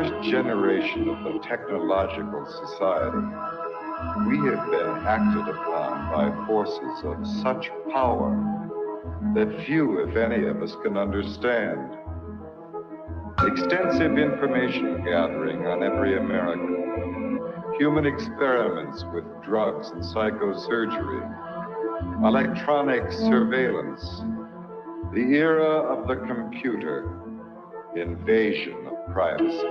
first generation of the technological society, we have been acted upon by forces of such power that few, if any, of us can understand. Extensive information gathering on every American, human experiments with drugs and psychosurgery, electronic surveillance, the era of the computer, invasion of privacy,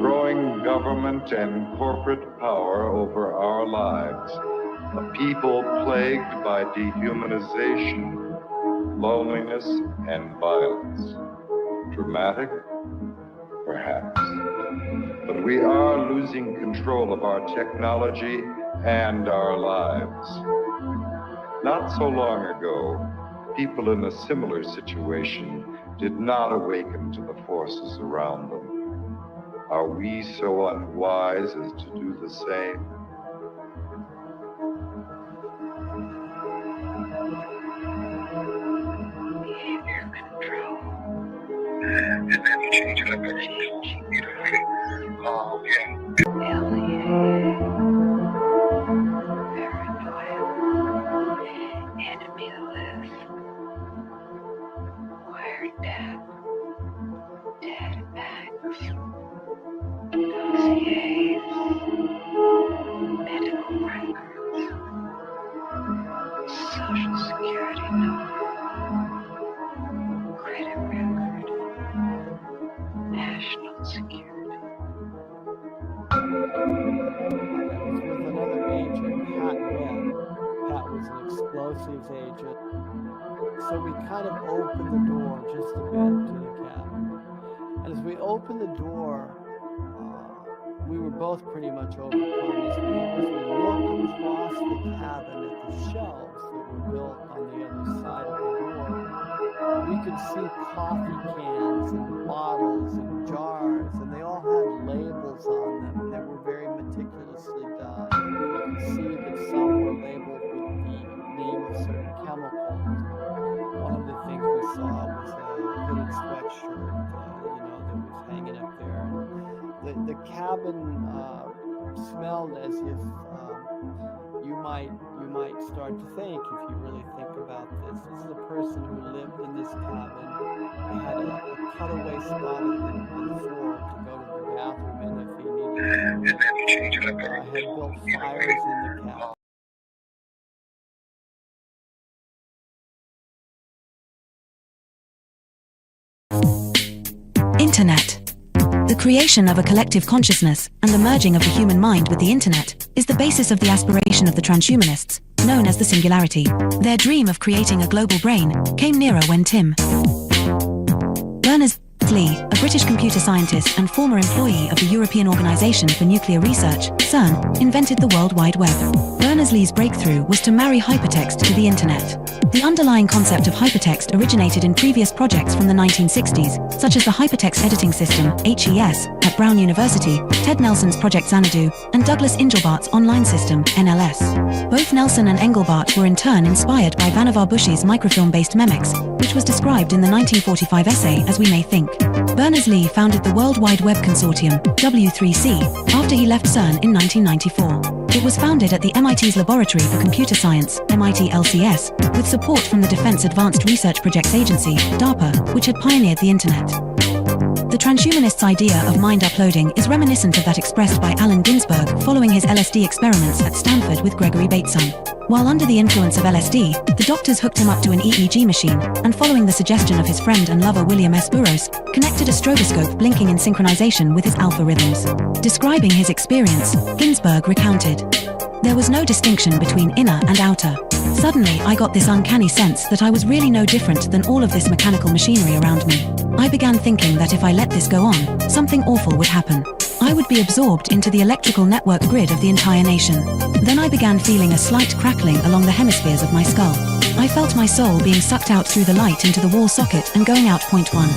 growing government and corporate power over our lives, a people plagued by dehumanization, loneliness, and violence. Dramatic? Perhaps. But we are losing control of our technology and our lives. Not so long ago, people in a similar situation did not awaken to the forces around them. Are we so unwise as to do the same? Behavior control. And then you change it up every computer. Alien. Paranoia. Enemy list. Wired death. Dead acts. Dossiers. Medical records. Social security number. Credit record. National security. I was with another agent, Pat Webb. Pat was an explosives agent. So we kind of opened the door just a bit to the cabin. And as we opened the door, we were both pretty much overcome as we looked across the cabin at the shelves that were built on the other side of the door. We could see coffee cans and bottles and jars, and they all had labels on them, and they were very meticulously done. You could see that some were labeled with the name of certain chemicals. One of the things we saw was a hooded sweatshirt, that was hanging up there. And the cabin smelled as if you might start to think, if you really think about this. This is a person who lived in this cabin. They had a cutaway spot in the floor to go to the bathroom in if he needed to. Had built fires in the cabin. Internet. The creation of a collective consciousness and the merging of the human mind with the internet is the basis of the aspiration of the transhumanists, known as the singularity. Their dream of creating a global brain came nearer when Tim Berners-Lee, a British computer scientist and former employee of the European Organization for Nuclear Research, CERN, invented the World Wide Web. Berners-Lee's breakthrough was to marry hypertext to the internet. The underlying concept of hypertext originated in previous projects from the 1960s, such as the Hypertext Editing System, HES, at Brown University, Ted Nelson's Project Xanadu, and Douglas Engelbart's Online System, NLS. Both Nelson and Engelbart were in turn inspired by Vannevar Bush's microfilm-based Memex, which was described in the 1945 essay As We May Think. Berners-Lee founded the World Wide Web Consortium, W3C, after he left CERN in 1994. It was founded at the MIT's Laboratory for Computer Science, MIT LCS, with support from the Defense Advanced Research Projects Agency, DARPA, which had pioneered the internet. The transhumanists' idea of mind uploading is reminiscent of that expressed by Allen Ginsberg following his LSD experiments at Stanford with Gregory Bateson. While under the influence of LSD, the doctors hooked him up to an EEG machine, and following the suggestion of his friend and lover William S. Burroughs, connected a stroboscope blinking in synchronization with his alpha rhythms. Describing his experience, Ginsberg recounted, "There was no distinction between inner and outer. Suddenly, I got this uncanny sense that I was really no different than all of this mechanical machinery around me. I began thinking that if I let this go on, something awful would happen. I would be absorbed into the electrical network grid of the entire nation. Then I began feeling a slight crackling along the hemispheres of my skull. I felt my soul being sucked out through the light into the wall socket and going out point one."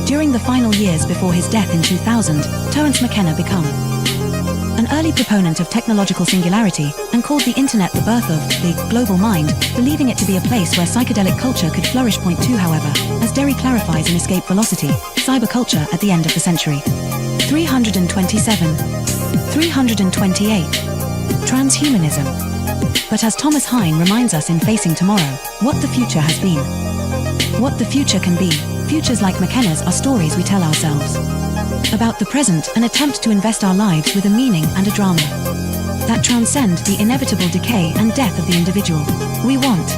During the final years before his death in 2000, Terence McKenna became an early proponent of technological singularity, and called the internet the birth of the global mind, believing it to be a place where psychedelic culture could flourish. Point 2, however, as Derry clarifies in Escape Velocity, cyberculture at the end of the century. 327. 328. Transhumanism. But as Thomas Hein reminds us in Facing Tomorrow, what the future has been. What the future can be. Futures like McKenna's are stories we tell ourselves. About the present, an attempt to invest our lives with a meaning and a drama that transcend the inevitable decay and death of the individual. We want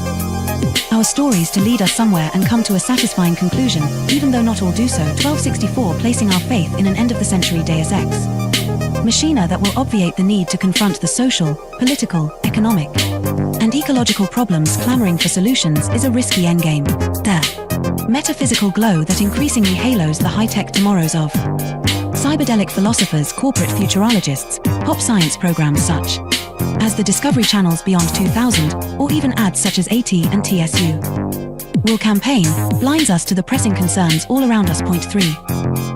our stories to lead us somewhere and come to a satisfying conclusion, even though not all do so. 1264, placing our faith in an end-of-the-century Deus Ex Machina that will obviate the need to confront the social, political, economic, and ecological problems clamoring for solutions is a risky endgame. The metaphysical glow that increasingly halos the high-tech tomorrows of cyberdelic philosophers, corporate futurologists, pop science programs such as the Discovery Channel's Beyond 2000, or even ads such as AT and TSU will campaign, blinds us to the pressing concerns all around us. Point 3.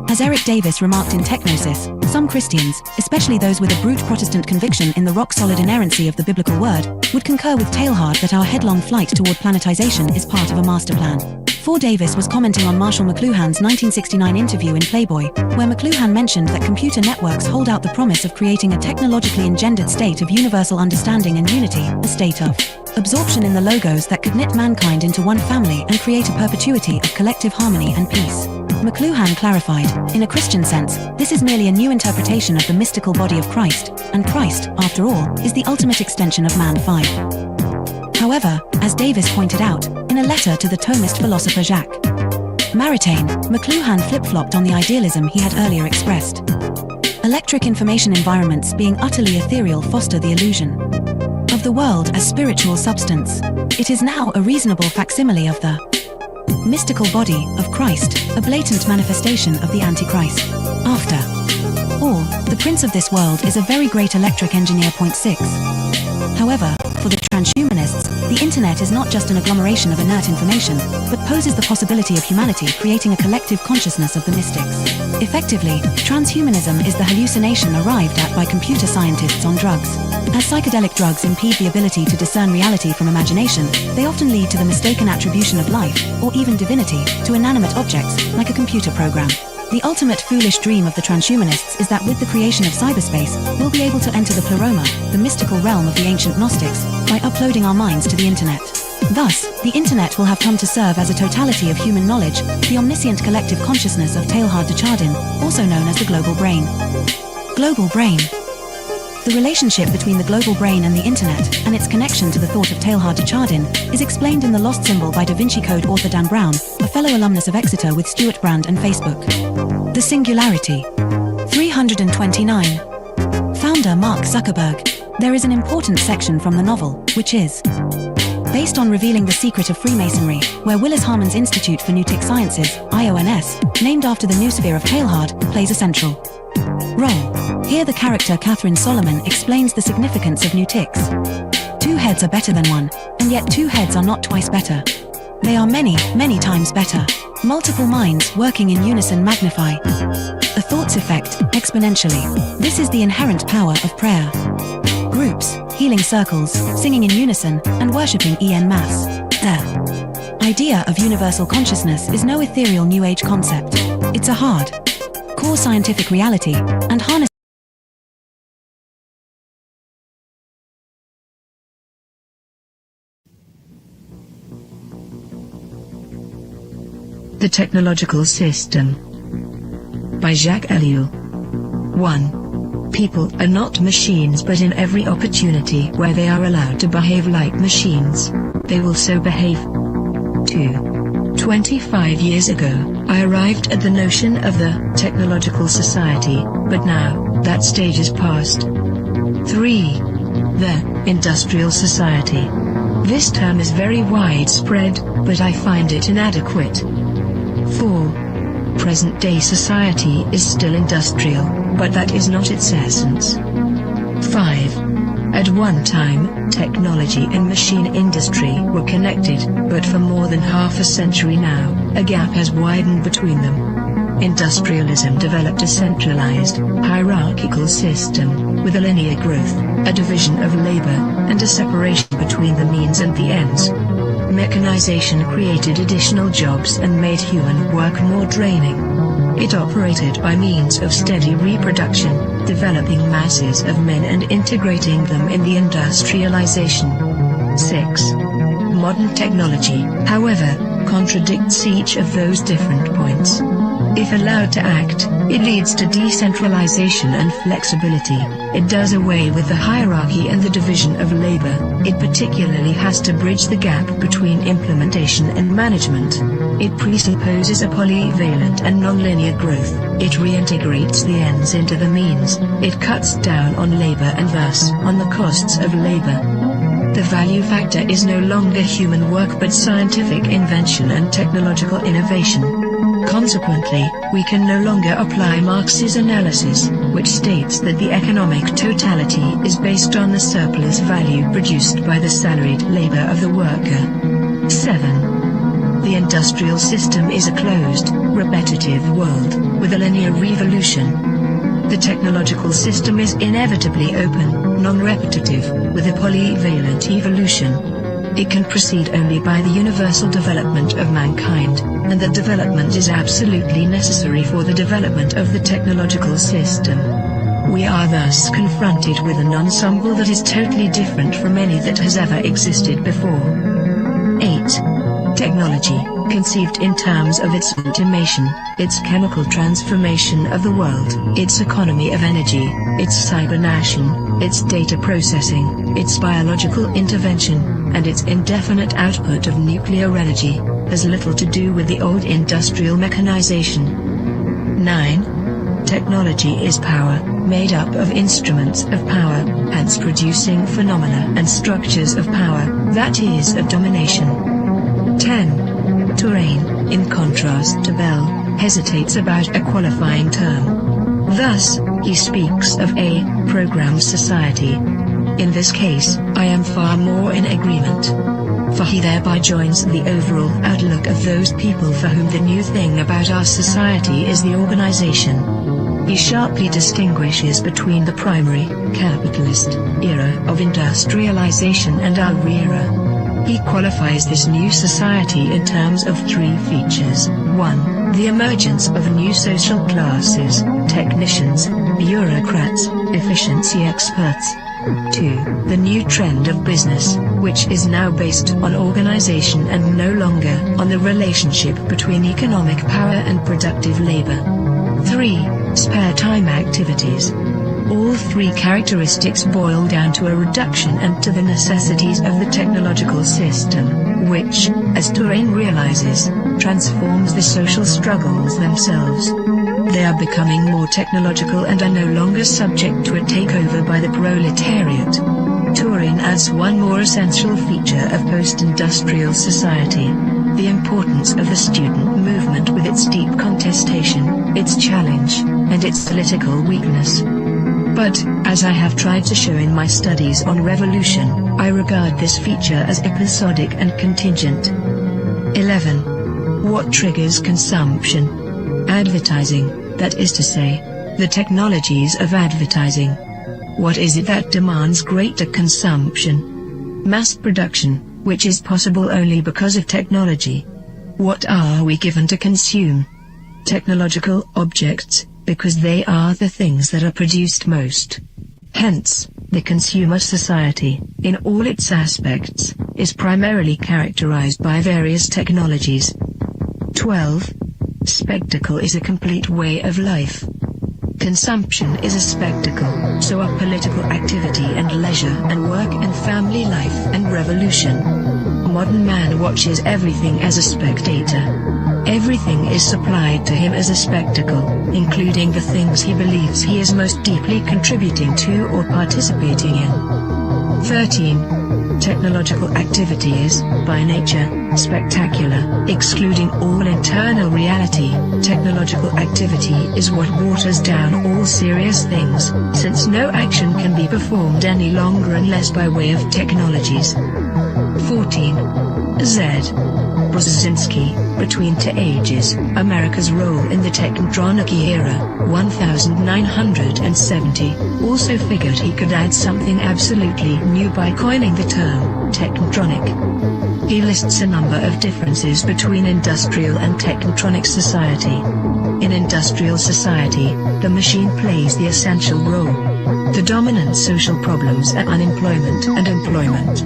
As Eric Davis remarked in Technosis, some Christians, especially those with a brute Protestant conviction in the rock-solid inerrancy of the biblical word, would concur with Teilhard that our headlong flight toward planetization is part of a master plan. 4. Davis was commenting on Marshall McLuhan's 1969 interview in Playboy, where McLuhan mentioned that computer networks hold out the promise of creating a technologically engendered state of universal understanding and unity, a state of absorption in the logos that could knit mankind into one family and create a perpetuity of collective harmony and peace. McLuhan clarified, in a Christian sense, this is merely a new interpretation of the mystical body of Christ, and Christ, after all, is the ultimate extension of man. 5. However, as Davis pointed out, in a letter to the Thomist philosopher Jacques Maritain, McLuhan flip-flopped on the idealism he had earlier expressed. Electric information environments being utterly ethereal foster the illusion of the world as spiritual substance. It is now a reasonable facsimile of the mystical body of Christ, a blatant manifestation of the Antichrist. After all, the prince of this world is a very great electric engineer. Point 6. However, for the transhumanists, the internet is not just an agglomeration of inert information, but poses the possibility of humanity creating a collective consciousness of the mystics. Effectively, transhumanism is the hallucination arrived at by computer scientists on drugs. As psychedelic drugs impede the ability to discern reality from imagination, they often lead to the mistaken attribution of life, or even divinity, to inanimate objects, like a computer program. The ultimate foolish dream of the transhumanists is that with the creation of cyberspace, we'll be able to enter the pleroma, the mystical realm of the ancient Gnostics, by uploading our minds to the internet. Thus, the internet will have come to serve as a totality of human knowledge, the omniscient collective consciousness of Teilhard de Chardin, also known as the global brain. Global brain. The relationship between the global brain and the internet, and its connection to the thought of Teilhard de Chardin, is explained in The Lost Symbol by Da Vinci Code author Dan Brown, a fellow alumnus of Exeter with Stuart Brand and Facebook. The Singularity. 329. Founder Mark Zuckerberg. There is an important section from the novel, which is based on revealing the secret of Freemasonry, where Willis Harman's Institute for Newtic Sciences, IONS, named after the noosphere of Teilhard, plays a central role. Here the character Catherine Solomon explains the significance of Newtics. 2 heads are better than 1, and yet 2 heads are not twice better. They are many, many times better. Multiple minds working in unison magnify a thought's effect exponentially. This is the inherent power of prayer. Groups, healing circles, singing in unison, and worshipping en masse. The idea of universal consciousness is no ethereal New Age concept. It's a hard core scientific reality, and harness The Technological System by Jacques Ellul. 1. People are not machines, but in every opportunity where they are allowed to behave like machines, they will so behave. 2. 25 years ago, I arrived at the notion of the technological society, but now, that stage is past. 3. The industrial society. This term is very widespread, but I find it inadequate. 4. Present-day society is still industrial, but that is not its essence. 5. At one time, technology and machine industry were connected, but for more than half a century now, a gap has widened between them. industrialism developed a centralized, hierarchical system, with a linear growth, a division of labor, and a separation between the means and the ends. Mechanization created additional jobs and made human work more draining. It operated by means of steady reproduction, developing masses of men and integrating them in the industrialization. 6. Modern technology, however, contradicts each of those different points. If allowed to act, it leads to decentralization and flexibility. It does away with the hierarchy and the division of labor. It particularly has to bridge the gap between implementation and management. It presupposes a polyvalent and nonlinear growth. It reintegrates the ends into the means. It cuts down on labor and thus on the costs of labor. The value factor is no longer human work but scientific invention and technological innovation. Consequently, we can no longer apply Marx's analysis, which states that the economic totality is based on the surplus value produced by the salaried labor of the worker. 7. The industrial system is a closed, repetitive world, with a linear revolution. The technological system is inevitably open, non-repetitive, with a polyvalent evolution. It can proceed only by the universal development of mankind, and that development is absolutely necessary for the development of the technological system. We are thus confronted with an ensemble that is totally different from any that has ever existed before. 8. Technology, conceived in terms of its automation, its chemical transformation of the world, its economy of energy, its cybernation, its data processing, its biological intervention, and its indefinite output of nuclear energy, has little to do with the old industrial mechanization. 9. Technology is power, made up of instruments of power, hence producing phenomena and structures of power, that is of domination. 10. Terrain, in contrast to Bell, hesitates about a qualifying term. Thus, he speaks of a programmed society. In this case, I am far more in agreement. For he thereby joins the overall outlook of those people for whom the new thing about our society is the organization. He sharply distinguishes between the primary, capitalist, era of industrialization and our era. He qualifies this new society in terms of 3 features. 1. The emergence of new social classes, technicians, bureaucrats, efficiency experts. 2. The new trend of business, which is now based on organization and no longer on the relationship between economic power and productive labor. 3. Spare time activities. All 3 characteristics boil down to a reduction and to the necessities of the technological system, which, as Terrain realizes, transforms the social struggles themselves. They are becoming more technological and are no longer subject to a takeover by the proletariat. Turin adds one more essential feature of post-industrial society: the importance of the student movement with its deep contestation, its challenge, and its political weakness. But, as I have tried to show in my studies on revolution, I regard this feature as episodic and contingent. 11. What triggers consumption? Advertising, that is to say, the technologies of advertising. What is it that demands greater consumption? Mass production, which is possible only because of technology. What are we given to consume? Technological objects, because they are the things that are produced most. Hence, the consumer society, in all its aspects, is primarily characterized by various technologies. 12. Spectacle is a complete way of life. Consumption is a spectacle, so are political activity and leisure and work and family life and revolution. Modern man watches everything as a spectator. Everything is supplied to him as a spectacle, including the things he believes he is most deeply contributing to or participating in. 13. Technological activity is, by nature, spectacular, excluding all internal reality. Technological activity is what waters down all serious things, since no action can be performed any longer unless by way of technologies. 14. Z. Brzezinski, Between Two Ages, America's Role in the Technotronic Era, 1970, also figured he could add something absolutely new by coining the term technotronic. He lists a number of differences between industrial and technotronic society. In industrial society, the machine plays the essential role. The dominant social problems are unemployment and employment.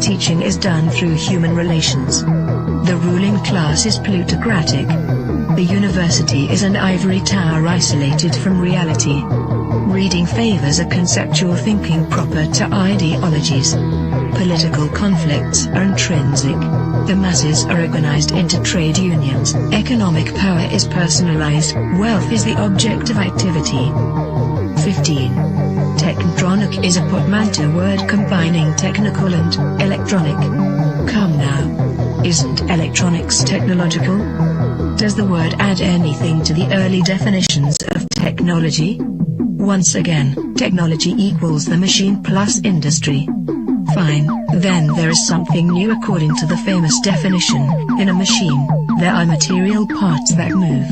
Teaching is done through human relations. The ruling class is plutocratic. The university is an ivory tower isolated from reality. Reading favors a conceptual thinking proper to ideologies. Political conflicts are intrinsic. The masses are organized into trade unions. Economic power is personalized. Wealth is the object of activity. 15. Technotronic is a portmanteau word combining technical and electronic. Come now. Isn't electronics technological? Does the word add anything to the early definitions of technology? Once again, technology equals the machine plus industry. Fine, then there is something new according to the famous definition. In a machine, there are material parts that move.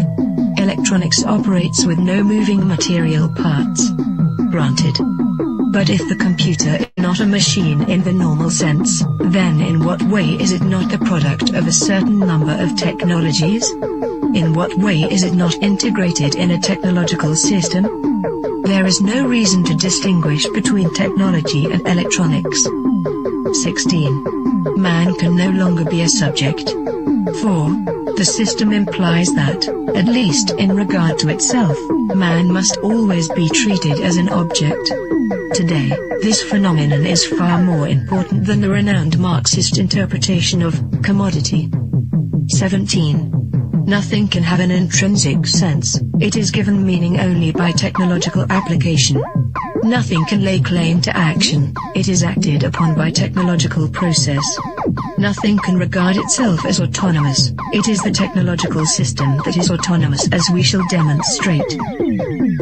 Electronics operates with no moving material parts. Granted. But if the computer is not a machine in the normal sense, then in what way is it not the product of a certain number of technologies? In what way is it not integrated in a technological system? There is no reason to distinguish between technology and electronics. 16. Man can no longer be a subject. 4. The system implies that, at least in regard to itself, man must always be treated as an object. Today, this phenomenon is far more important than the renowned Marxist interpretation of commodity. 17. Nothing can have an intrinsic sense, it is given meaning only by technological application. Nothing can lay claim to action, it is acted upon by technological process. Nothing can regard itself as autonomous, it is the technological system that is autonomous, as we shall demonstrate.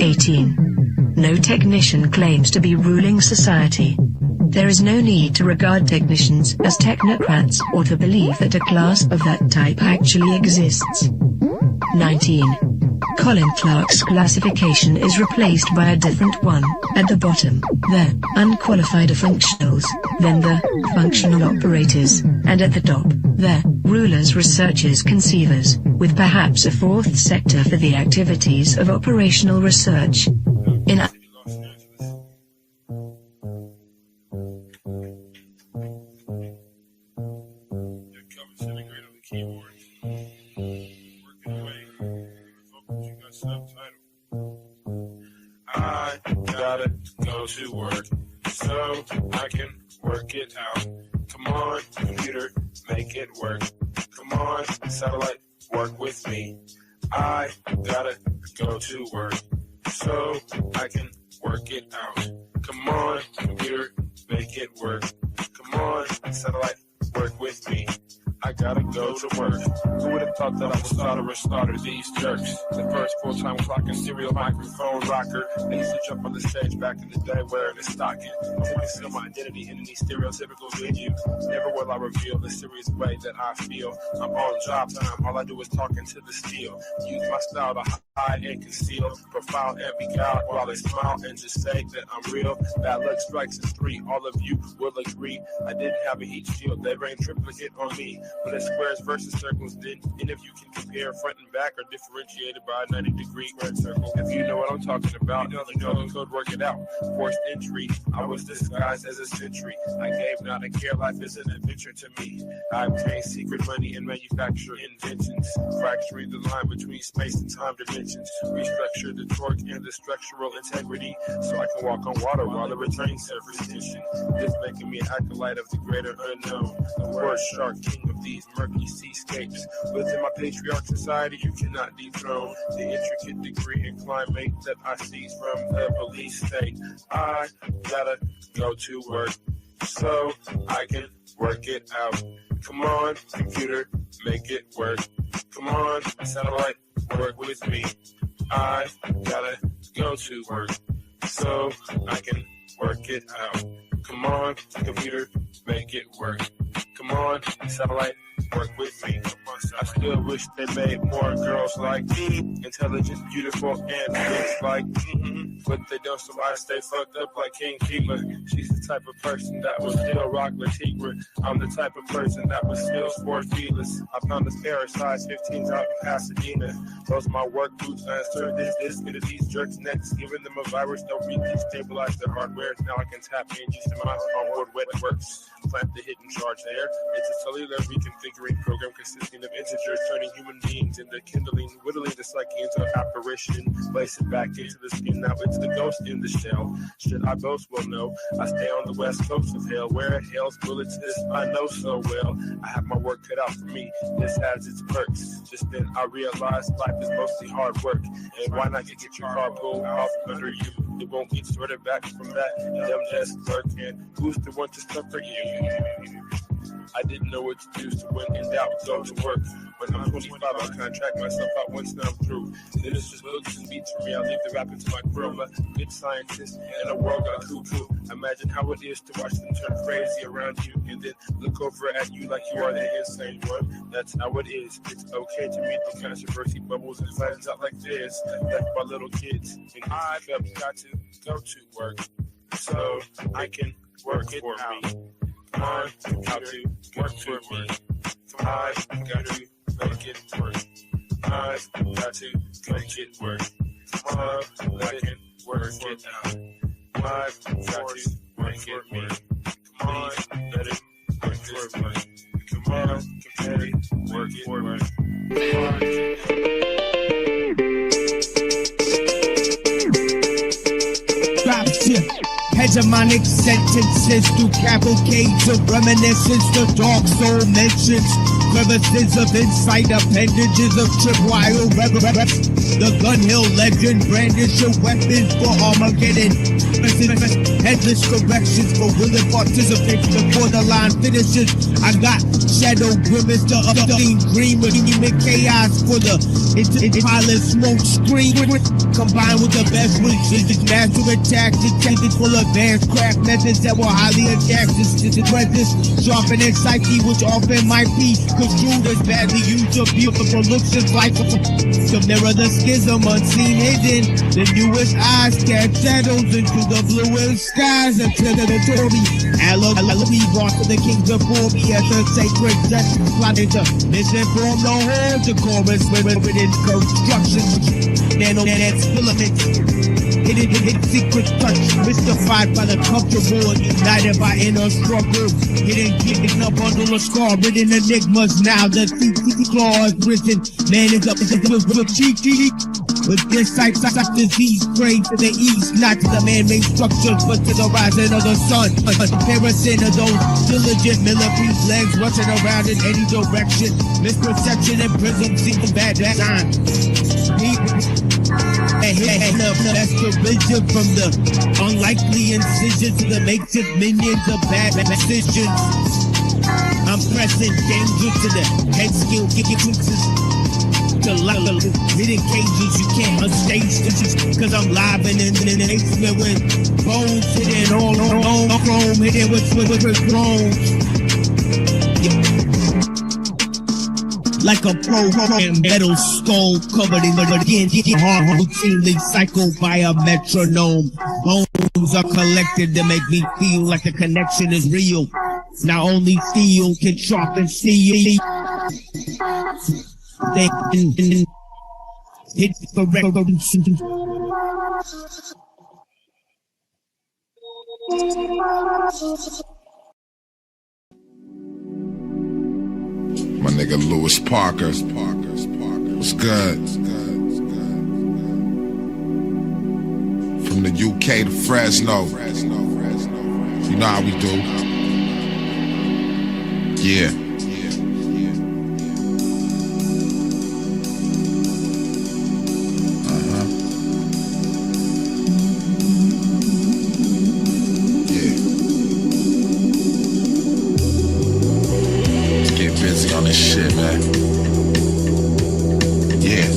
18. No technician claims to be ruling society. There is no need to regard technicians as technocrats or to believe that a class of that type actually exists. 19. Colin Clark's classification is replaced by a different one. At the bottom, the unqualified functionals, then the functional operators, and at the top, the rulers, researchers, conceivers, with perhaps a fourth sector for the activities of operational research. In I gotta go to work so I can work it out. Come on, computer, make it work. Come on, satellite, work with me. I gotta go to work so I can work it out. Come on, computer, make it work. Come on, satellite, work with me. I gotta go to work. Who would have thought that I would starter these jerks? The first full-time clock and serial microphone rocker. I used to jump on the stage back in the day wearing a stocking. I conceal my identity in any stereotypical venue. Never will I reveal the serious way that I feel. I'm on job time, all I do is talk into the steel. Use my style to hide and conceal, profile and beguile while they smile and just say that I'm real. Bad luck strikes in 3, all of you will agree. I didn't have a heat shield, they rained triplicate on me. But it's squares versus circles, then any of you can compare front and back are differentiated by a 90-degree red circle. If you know what I'm talking about, you know the code, work it out. Forced entry, I was disguised as a sentry. I gave not a care, life is an adventure to me. I obtained secret money and manufacture inventions, fracturing the line between space and time dimensions. Restructure the torque and the structural integrity, so I can walk on water while it retains surface tension. This making me an acolyte of the greater unknown, the word shark, king of these murky seascapes. Within my patriarch society, you cannot dethrone the intricate degree and climate that I seize from the police state. I gotta go to work so I can work it out. Come on, computer, make it work. Come on, satellite, work with me. I gotta go to work so I can work it out. Come on, computer, make it work. Come on, satellite, work with me. I still wish they made more girls like me, intelligent, beautiful, and looks like me. But they don't, so I stay fucked up like King Keeper. She's the type of person that will still rock Latigua. I'm the type of person that will still sport feelers. I found this pair of size 15s out in Pasadena. Those are my work boots. I insert this into these jerks' necks, giving them a virus that will destabilize their hardware. Now I can tap in just in my onboard wet works. Plant the hidden charge there. It's a cellular reconfiguring program consisting of integers, turning human beings into kindling, whittling the psyche into an apparition, place it back into the skin. Now it's the ghost in the shell. Should I boast? Well, no. I stay on the west coast of hell, where hell's bullets this I know so well. I have my work cut out for me. This has its perks. Just then I realized life is mostly hard work. And why not get your car pulled off under you? It won't get sorted back from that. Them just lurking. Who's the one to suffer you? I didn't know what to do, so when in doubt, go to work. When I'm 25, I'll contract myself out once now I'm through. Then it's just books and beats for me. I leave the rapping to my crew. I'm a good scientist in a world gone cuckoo. Imagine how it is to watch them turn crazy around you and then look over at you like you are the insane one. That's how it is. It's okay to meet the controversy bubbles and flattens out like this. Like my little kids. And I've got to go to work so I can work it out. Come on, how to work for me. Come on, got to make it work. I've got to make it work. Come on, I can work it out. I've got to make it work. Come on, let it work this way. Come on, compare it, work it work. Drop shit. Hegemonic sentences through cavalcades of reminiscence. The dark soul mentions crevices of insight, appendages of tripwire reverence. The gun hill legend brandish your weapons for Armageddon. Headless corrections for willing participants before the line finishes. I got shadow grimace, the updating green with human chaos for the pilot smoke screen. Combined with the best wishes, master attack detected full of advanced craft methods that will highly adapt to the presence, sharpening psyche, which often might be construed as badly used or beautiful looks just like to mirror the schism unseen hidden. The newest eyes cast shadows into the bluest skies until the Tory Alleluia brought to the kings before me as a sacred justice plotting to misinform the whole chorus within construction. Nano's filaments. Hidden secret touch, mystified by the comfortable and united by inner struggle. Hidden a bundle of scar-ridden enigmas. Now the claw is risen. Man is up with cheeky. With this sight disease praying to the east, not to the man-made structures, but to the rising of the sun. A comparison of those diligent millipede legs rushing around in any direction. Misperception and prism seem bad design. That's the vision from the unlikely incision to the makeshift minions of bad decisions. I'm pressing danger to the head skill, to hidden cages you can't unstage this cause I'm live and in the basement with bones hidden all chrome, hidden with thrones. Like a program metal skull covered in the heart routinely cycled by a metronome. Bones are collected to make me feel like the connection is real. Now only steel can sharpen steel. They hit the record. My nigga Lewis Parker. What's good? From the UK to Fresno. You know how we do. Yeah. On this shit, man. Yeah.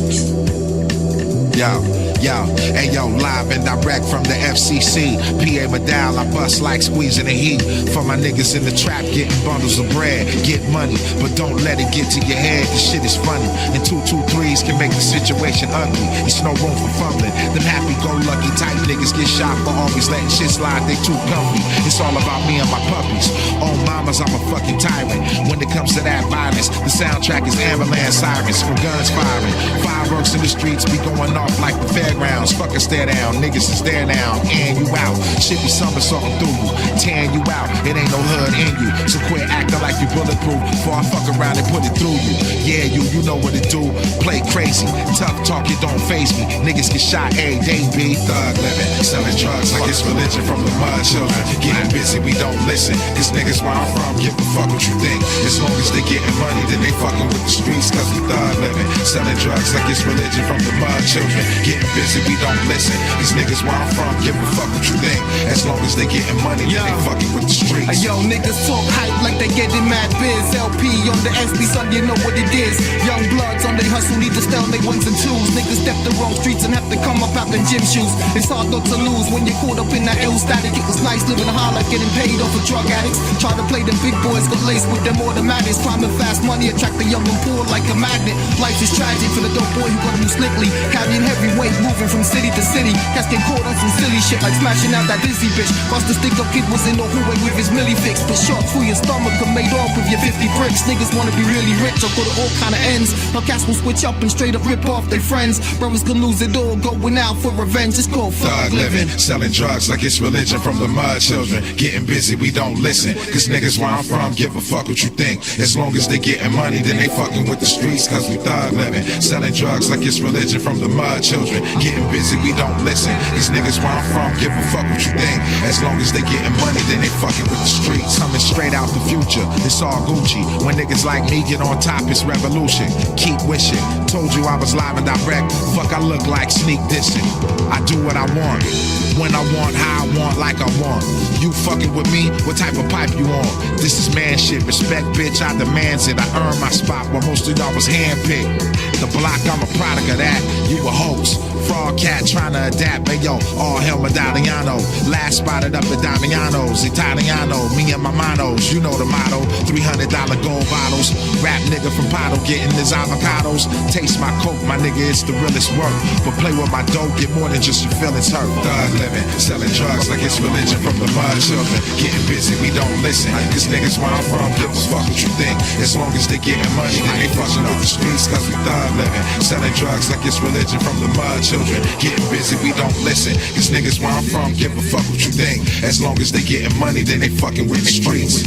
Yo, hey Yo, live and direct from the FCC. PA Medal, I bust like squeezing the heat. For my niggas in the trap, getting bundles of bread. Get money, but don't let it get to your head. This shit is funny. And 223s can make the situation ugly. It's no room for fumbling. Them happy-go-lucky type niggas get shot for always letting shit slide. They too comfy. It's all about me and my puppies. Oh, mamas, I'm a fucking tyrant. When it comes to that violence, the soundtrack is ambulance sirens from guns firing. Fireworks in the streets be going off like the fairgrounds. Fuck a stare down, niggas is there now, and you out. Shit be somersaulting through you, tearing you out. It ain't no hood in you, so quit acting like you bulletproof before I fuck around and put it through you. Yeah, you know what it do. Play crazy, tough talk, it don't faze me. Niggas get shot every day, B. Thug living, selling drugs like it's religion from the mud children. Getting busy, we don't listen, cause niggas where I'm from give a fuck what you think. As long as they getting money, then they fucking with the streets, cause we thug living. Selling drugs like it's religion from the mud children. Getting busy, we don't listen. These niggas where I'm from give a fuck what you think. As long as they getting money, then they fucking with the streets. Yo, niggas talk hype like they getting mad biz. LP on the SB, son, you know what it is. Young bloods on they hustle, need to stay on they ones and twos. Niggas step the wrong streets and have to come up out the gym shoes. It's hard not to lose when you're caught up in that ill static. It was nice living high like getting paid off of drug addicts. Try to play the big boys, got laced with them automatics. Climbing fast money, attract the young and poor like a magnet. Life is tragic for the dope boy who got new slickly. Carrying heavy weight, moving from city to city. Cats get caught on some silly shit like smashing out that dizzy bitch. Bust the stick up kid was in the hallway with his milli fix. But shots through your stomach and made off with your 50 bricks. Niggas wanna be really rich, I've got it all kinda ends. Now cats will switch up and straight up rip off their friends. Brothers can lose it all, going out for revenge. It's called thug living. Selling drugs like it's religion from the mud children. Getting busy, we don't listen, cause niggas where I'm from give a fuck what you think. As long as they getting money, then they fucking with the streets, cause we thug living. Selling drugs like it's religion from the mud children. Getting busy, we don't listen, cause niggas where I'm from give a fuck what you think. As long as they getting money, then they fucking with the streets. Coming straight out the future, it's all Gucci. When niggas like me get on top, it's revolution. Keep wishing, told you I was live and direct. Fuck, I look like sneak dissing. I do what I want, when I want, how I want, like I want. You fucking with me, what type of pipe you on? This is man shit, respect bitch, I demands it. I earned my spot while most of y'all was handpicked. The block, I'm a product of that, you a hoax. Frog cat trying to adapt, hey yo, all hell Medalliano. Last spotted up at Damiano's, Italiano, me and my manos, you know the motto. $300 gold bottles, rap nigga from Pato getting his avocados. Taste my coke, my nigga, it's the realest work. But play with my dope, get more than just your feelings hurt. Thug living, selling drugs like it's religion from the mud children. Getting busy, we don't listen, cause niggas where I'm from give a fuck what you think. As long as they getting money, then they fucking off the streets, cause we thug living. Selling drugs like it's religion from the mud children. Getting busy, we don't listen, cause niggas where I'm from give a fuck what you think. As long as they getting money, then they fucking with the streets.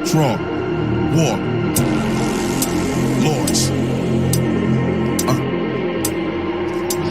Draw, war, lords.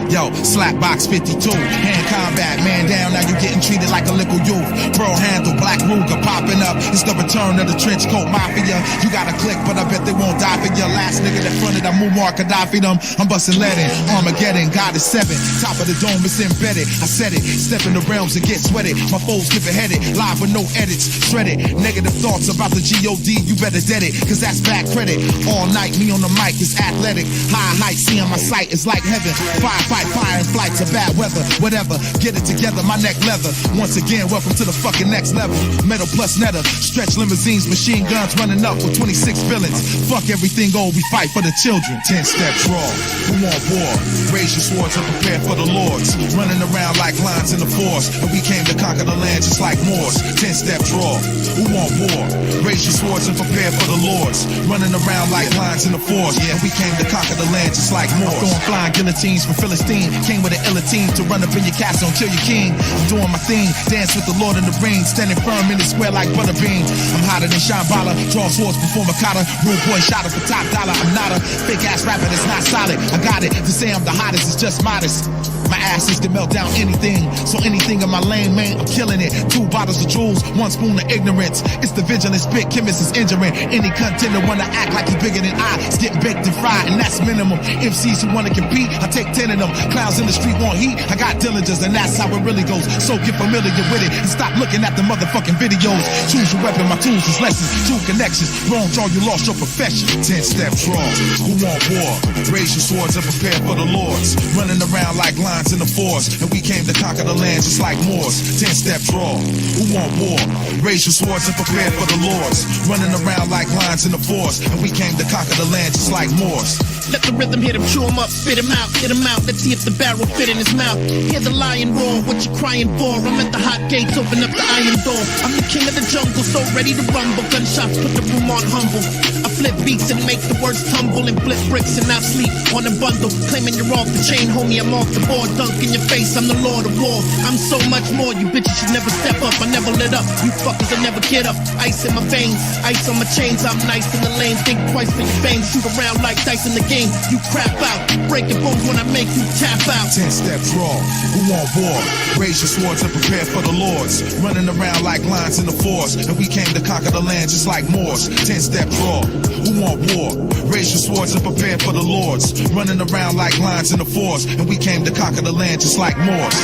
Yo, slap box 52, hand combat, man down, now you getting treated like a little youth. Pearl handle, black Ruger popping up, it's the return of the trench coat mafia. You got a click, but I bet they won't die for your last nigga that fronted, I Muammar Gaddafi them. I'm busting lead in, Armageddon, God is 7, top of the dome, it's embedded. I said it, step in the realms and get sweated. My foes get beheaded, live with no edits, shredded. Negative thoughts about the G.O.D., you better dead it, cause that's bad credit. All night, me on the mic is athletic, high heights, seeing my sight is like heaven. Firefight, fire and flights of bad weather, whatever, get it together, my neck leather. Once again, welcome to the fucking next level. Metal plus netter, stretch limousines, machine guns running up with 26 villains. Fuck everything old, we fight for the children. 10 steps raw, who want war? Raise your swords and prepare for the lords. Running around like lions in the forest, and we came to conquer the land just like Moors. 10 steps raw, who want war? Raise your swords and prepare for the lords. Running around like lions in the forest, and we came to conquer the land just like Moors. I'm throwing flying guillotines from Philistine. Came with an illa team to run up in your castle and kill your king. I'm doing my thing, dance with the Lord in the ring, standing firm in the square like Butterbean. I'm hotter than Shambala, draw swords before Makata. Rude boy shot up for top dollar. I'm not a fake ass rapper that's not solid. I got it, to say I'm the hottest is just modest. My ass is to melt down anything. So anything in my lane, man, I'm killing it. 2 bottles of jewels, 1 spoon of ignorance. It's the vigilant spit, chemist is injuring. Any contender wanna act like he bigger than I. It's getting baked and fried, and that's minimum. MCs who wanna compete, I take 10 of them. Clowns in the street want heat, I got diligence, and that's how it really goes. So get familiar with it, and stop looking at the motherfucking videos. Choose your weapon, my tools is lessons. 2 connections, wrong draw, you lost your profession. 10-step draw. Who want war? Raise your swords and prepare for the lords. Running around like lions in the forest, and we came to conquer the land just like Moors. 10-step draw. Who want war? Raise your swords and prepare for the lords. Running around like lions in the forest, and we came to conquer the land just like Moors. Let the rhythm hit him, chew him up, spit him out, get him out. Let's see if the barrel fit in his mouth. Hear the lion roar, what you crying for? I'm at the hot gates, open up the iron door. I'm the king of the jungle, so ready to rumble. Gunshots put the room on humble. I flip beats and make the words tumble, and flip bricks and now sleep on a bundle. Claiming you're off the chain, homie, I'm off the board. Dunk in your face, I'm the lord of war. I'm so much more, you bitches should never step up. I never lit up, you fuckers will never get up. Ice in my veins, ice on my chains. I'm nice in the lane, think twice for your fame. Shoot around like dice in the game, you crap out. Break your bones when I make you tap out. 10-step draw. Who want war? Raise your swords and prepare for the lords. Running around like lions in the forest, and we came to conquer the land just like Moors. 10-step draw. Who want war? Raise your swords and prepare for the lords. Running around like lions in the forest, and we came to conquer the land just like Moors.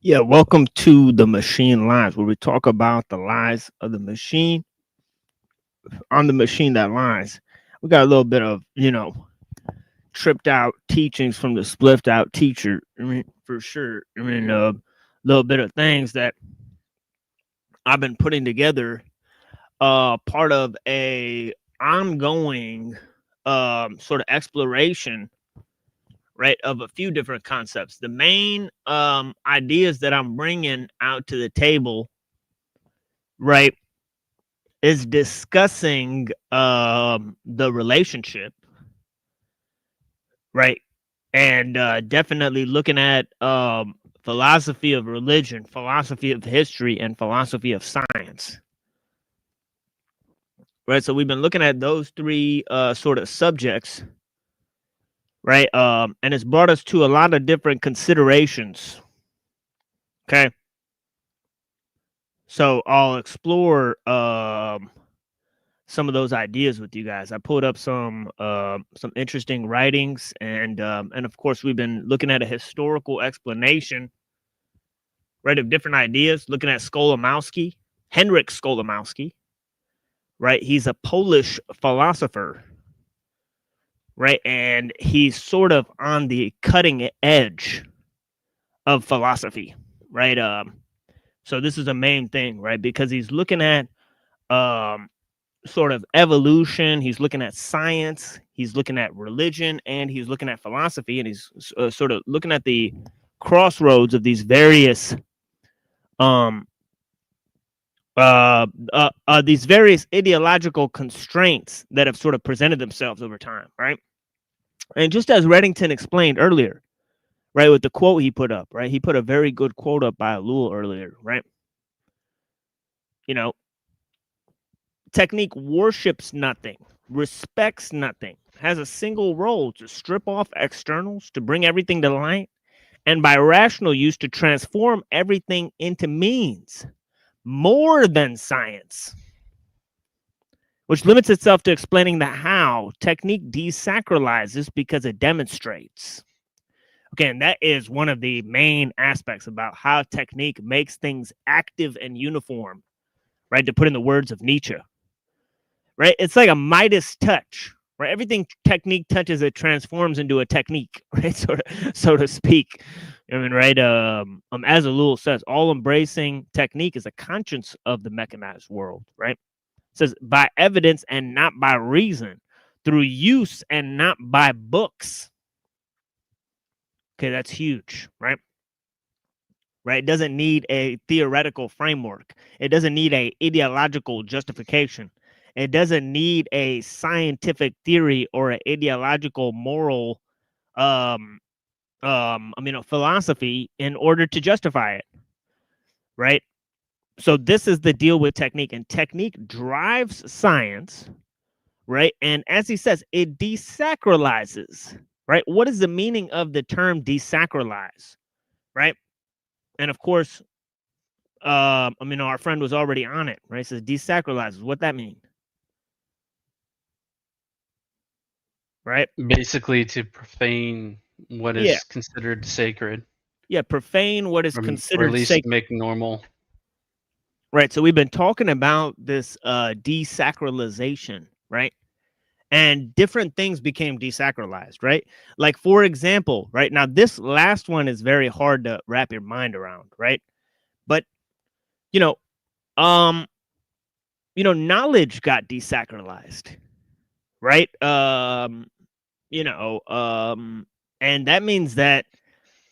Yeah, welcome to the Machine Lies, where we talk about the lies of the machine. On the machine that lies, we got a little bit of, tripped out teachings from the spliffed out teacher. I mean, for sure. I mean, a little bit of things that I've been putting together, part of a ongoing sort of exploration, right, of a few different concepts. The main ideas that I'm bringing out to the table, right, is discussing the relationship, right, and definitely looking at philosophy of religion, philosophy of history, and philosophy of science. Right, so we've been looking at those 3 sort of subjects, right? And it's brought us to a lot of different considerations. Okay. So I'll explore some of those ideas with you guys. I pulled up some interesting writings, and of course we've been looking at a historical explanation, right, of different ideas. Looking at Skolimowski, Henryk Skolimowski, right? He's a Polish philosopher. Right, and he's sort of on the cutting edge of philosophy, right? So this is a main thing, right? Because he's looking at sort of evolution, he's looking at science, he's looking at religion, and he's looking at philosophy, and he's sort of looking at the crossroads of these various ideological constraints that have sort of presented themselves over time, right? And just as Reddington explained earlier, right, with the quote he put up, right? He put a very good quote up by ellul earlier, right? Technique worships nothing, respects nothing, has a single role to strip off externals, to bring everything to light, and by rational use to transform everything into means more than science, which limits itself to explaining the how. Technique desacralizes because it demonstrates. Okay, and that is one of the main aspects about how technique makes things active and uniform, right? To put in the words of Nietzsche, right? It's like a Midas touch, right? Everything technique touches, it transforms into a technique, right? So to speak. I mean, right? As ellul says, all embracing technique is a conscience of the mechanized world, right? Says by evidence and not by reason, through use and not by books. Okay, that's huge, right? Right? It doesn't need a theoretical framework. It doesn't need a ideological justification. It doesn't need a scientific theory or an ideological moral philosophy in order to justify it, right? So this is the deal with technique, and technique drives science, right? And as he says, it desacralizes, right? What is the meaning of the term desacralize, right? And of course, our friend was already on it, right? It says desacralizes. What that mean, right? Basically, to profane what Yeah. is considered sacred. Yeah, profane what is Or at considered least sacred. make normal. Right. So we've been talking about this desacralization, right? And different things became desacralized, right? Like, for example, right now, this last one is very hard to wrap your mind around, right? But knowledge got desacralized, right? And that means that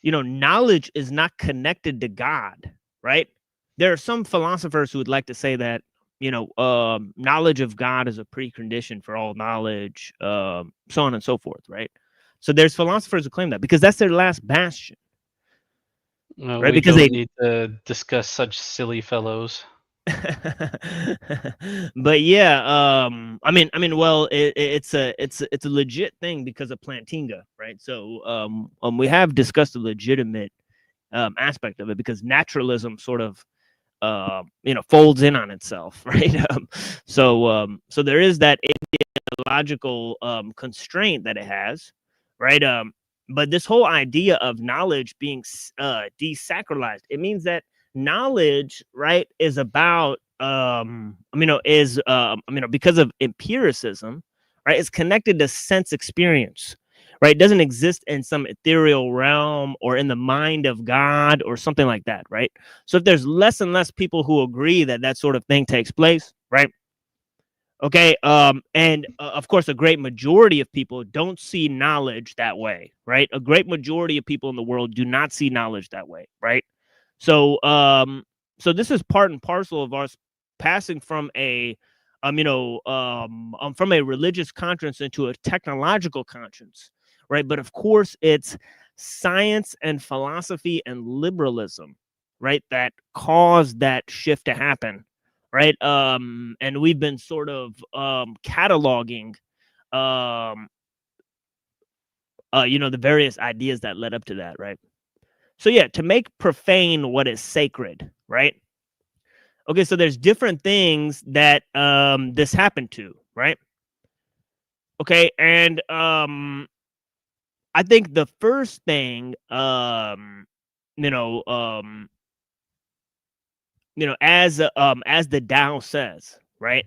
knowledge is not connected to God, right? There are some philosophers who would like to say that knowledge of God is a precondition for all knowledge, so on and so forth, right? So there's philosophers who claim that because that's their last bastion, right? We Because don't need to discuss such silly fellows. but yeah, well, it's a legit thing because of Plantinga, right? So we have discussed the legitimate aspect of it because naturalism sort of folds in on itself, right? So there is that ideological constraint that it has, right? But this whole idea of knowledge being desacralized, it means that knowledge, right, is about because of empiricism, right? It's connected to sense experience, right? It doesn't exist in some ethereal realm or in the mind of God or something like that, right? So if there's less and less people who agree that that sort of thing takes place, right? Okay, and of course, a great majority of people don't see knowledge that way, right? A great majority of people in the world do not see knowledge that way, right? So, so this is part and parcel of us passing from a, from a religious conscience into a technological conscience, right? But of course, it's science and philosophy and liberalism, right, that caused that shift to happen, right? And we've been sort of cataloging, the various ideas that led up to that, right? So yeah, to make profane what is sacred, right? Okay, so there's different things that this happened to, right? Okay, and I think the first thing, as the Tao says, right?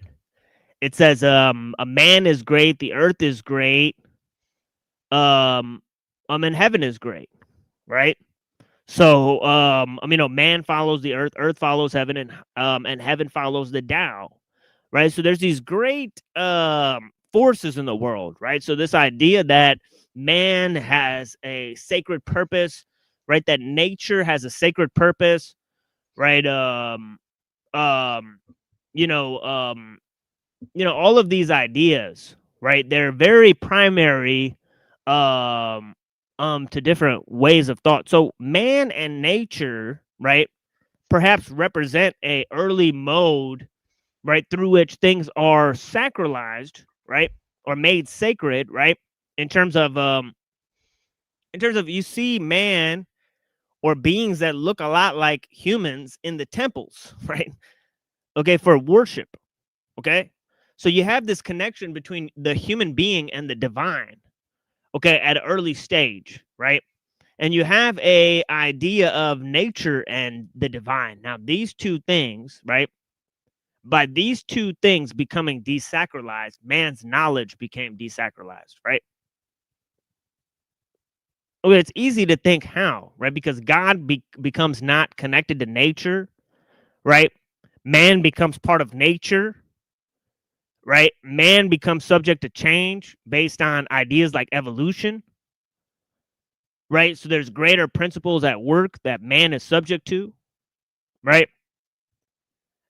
It says, a man is great, the earth is great, and heaven is great, right? So, man follows the earth, earth follows heaven, and heaven follows the Tao, right? So there's these great forces in the world, right? So this idea that man has a sacred purpose, right? That nature has a sacred purpose, right? All of these ideas, right? They're very primary, to different ways of thought. So man and nature, right, perhaps represent a early mode, right, through which things are sacralized, right, or made sacred, right, in terms of you see man or beings that look a lot like humans in the temples, right? Okay, for worship. Okay, so you have this connection between the human being and the divine, okay, at an early stage, right? And you have a idea of nature and the divine. Now, these two things, right? By these two things becoming desacralized, man's knowledge became desacralized, right? Okay, it's easy to think how, right? Because God becomes not connected to nature, right? Man becomes part of nature, right? Man becomes subject to change based on ideas like evolution, right? So there's greater principles at work that man is subject to, right?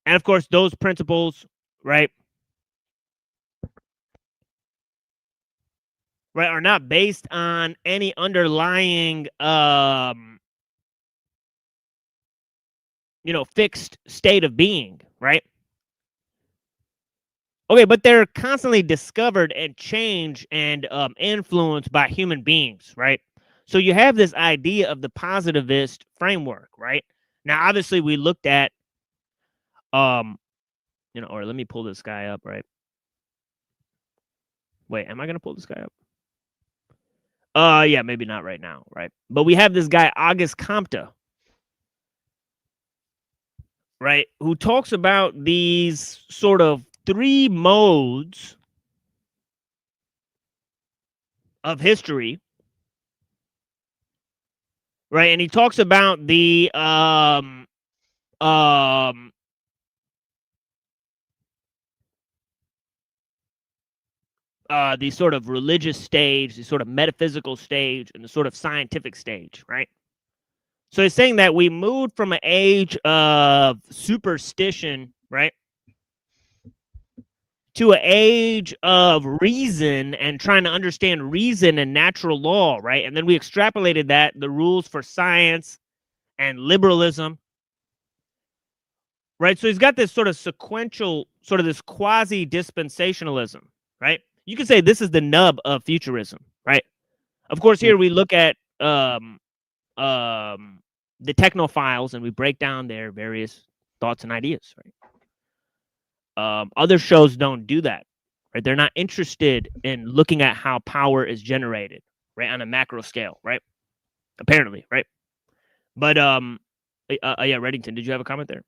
And of course, those principles, right? right, are not based on any underlying, fixed state of being, right? Okay, but they're constantly discovered and changed and influenced by human beings, right? So you have this idea of the positivist framework, right? Now, obviously, we looked at, or let me pull this guy up, right? Wait, am I going to pull this guy up? Yeah, maybe not right now, right? But we have this guy, August Comte, right, who talks about these sort of 3 modes of history, right? And he talks about the sort of religious stage, the sort of metaphysical stage, and the sort of scientific stage, right? So he's saying that we moved from an age of superstition, right, to an age of reason and trying to understand reason and natural law, right? And then we extrapolated that, the rules for science and liberalism, right? So he's got this sort of sequential, sort of this quasi-dispensationalism, right? You could say this is the nub of futurism, right? Of course, here we look at the technophiles and we break down their various thoughts and ideas, right? Other shows don't do that, right? They're not interested in looking at how power is generated, right, on a macro scale, right? Apparently, right? But yeah, Reddington, did you have a comment there?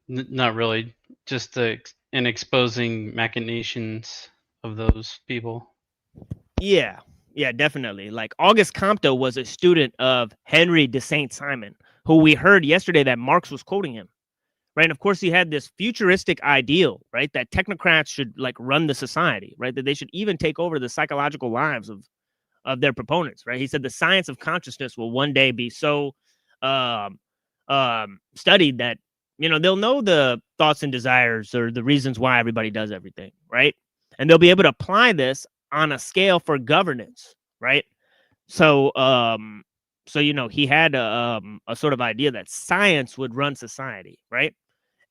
Not really. Just in exposing machinations of those people. Yeah, definitely. Like Auguste Comte was a student of Henry de Saint-Simon, who we heard yesterday that Marx was quoting him, right? And of course, he had this futuristic ideal, right, that technocrats should like run the society, right, that they should even take over the psychological lives of their proponents, right? He said the science of consciousness will one day be so studied that they'll know the thoughts and desires or the reasons why everybody does everything, right? And they'll be able to apply this on a scale for governance, right? So he had a sort of idea that science would run society, right?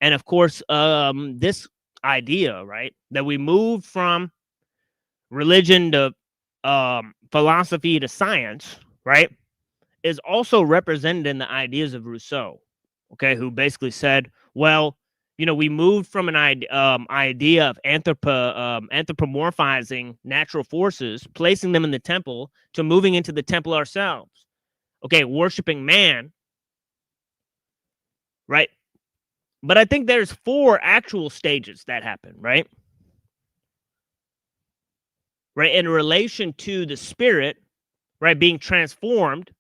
And of course, this idea, right, that we moved from religion to philosophy to science, right, is also represented in the ideas of Rousseau, okay, who basically said, well, we moved from an idea of anthropomorphizing natural forces, placing them in the temple, to moving into the temple ourselves, okay, worshiping man, right? But I think there's 4 actual stages that happen, right? Right, in relation to the spirit, right, being transformed,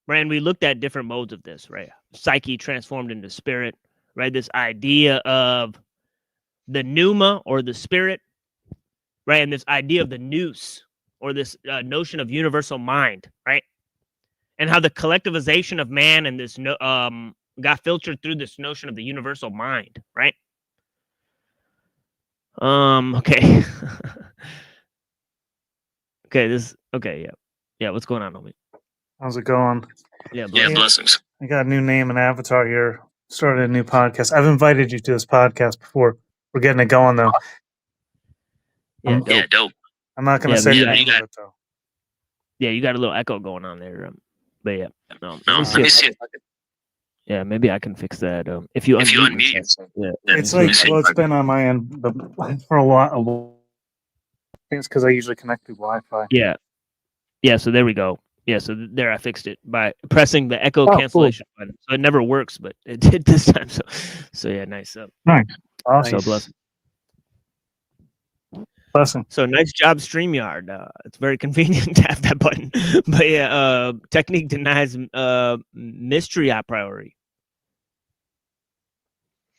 right? And we looked at different modes of this, right? Psyche transformed into spirit, right? This idea of the pneuma or the spirit, right? And this idea of the nous or this notion of universal mind, right? And how the collectivization of man and this got filtered through this notion of the universal mind, right? Okay. Yeah. What's going on, homie? How's it going? Yeah, blessings. I got a new name and avatar here. Started a new podcast. I've invited you to this podcast before. We're getting it going though. Yeah, dope. I'm not going to say the name of it though. Yeah, you got a little echo going on there. But yeah, let me see. Yeah, maybe I can fix that. If you unmute yourself. Yeah. It's like, well, it's been on my end but for a while. I think it's because I usually connect through Wi-Fi. Yeah. So there we go. Yeah, so there I fixed it by pressing the echo cancellation button. So it never works, but it did this time. So yeah, nice. Nice. Awesome. So blessing. So nice job, StreamYard. It's very convenient to have that button. But yeah, technique denies mystery a priori.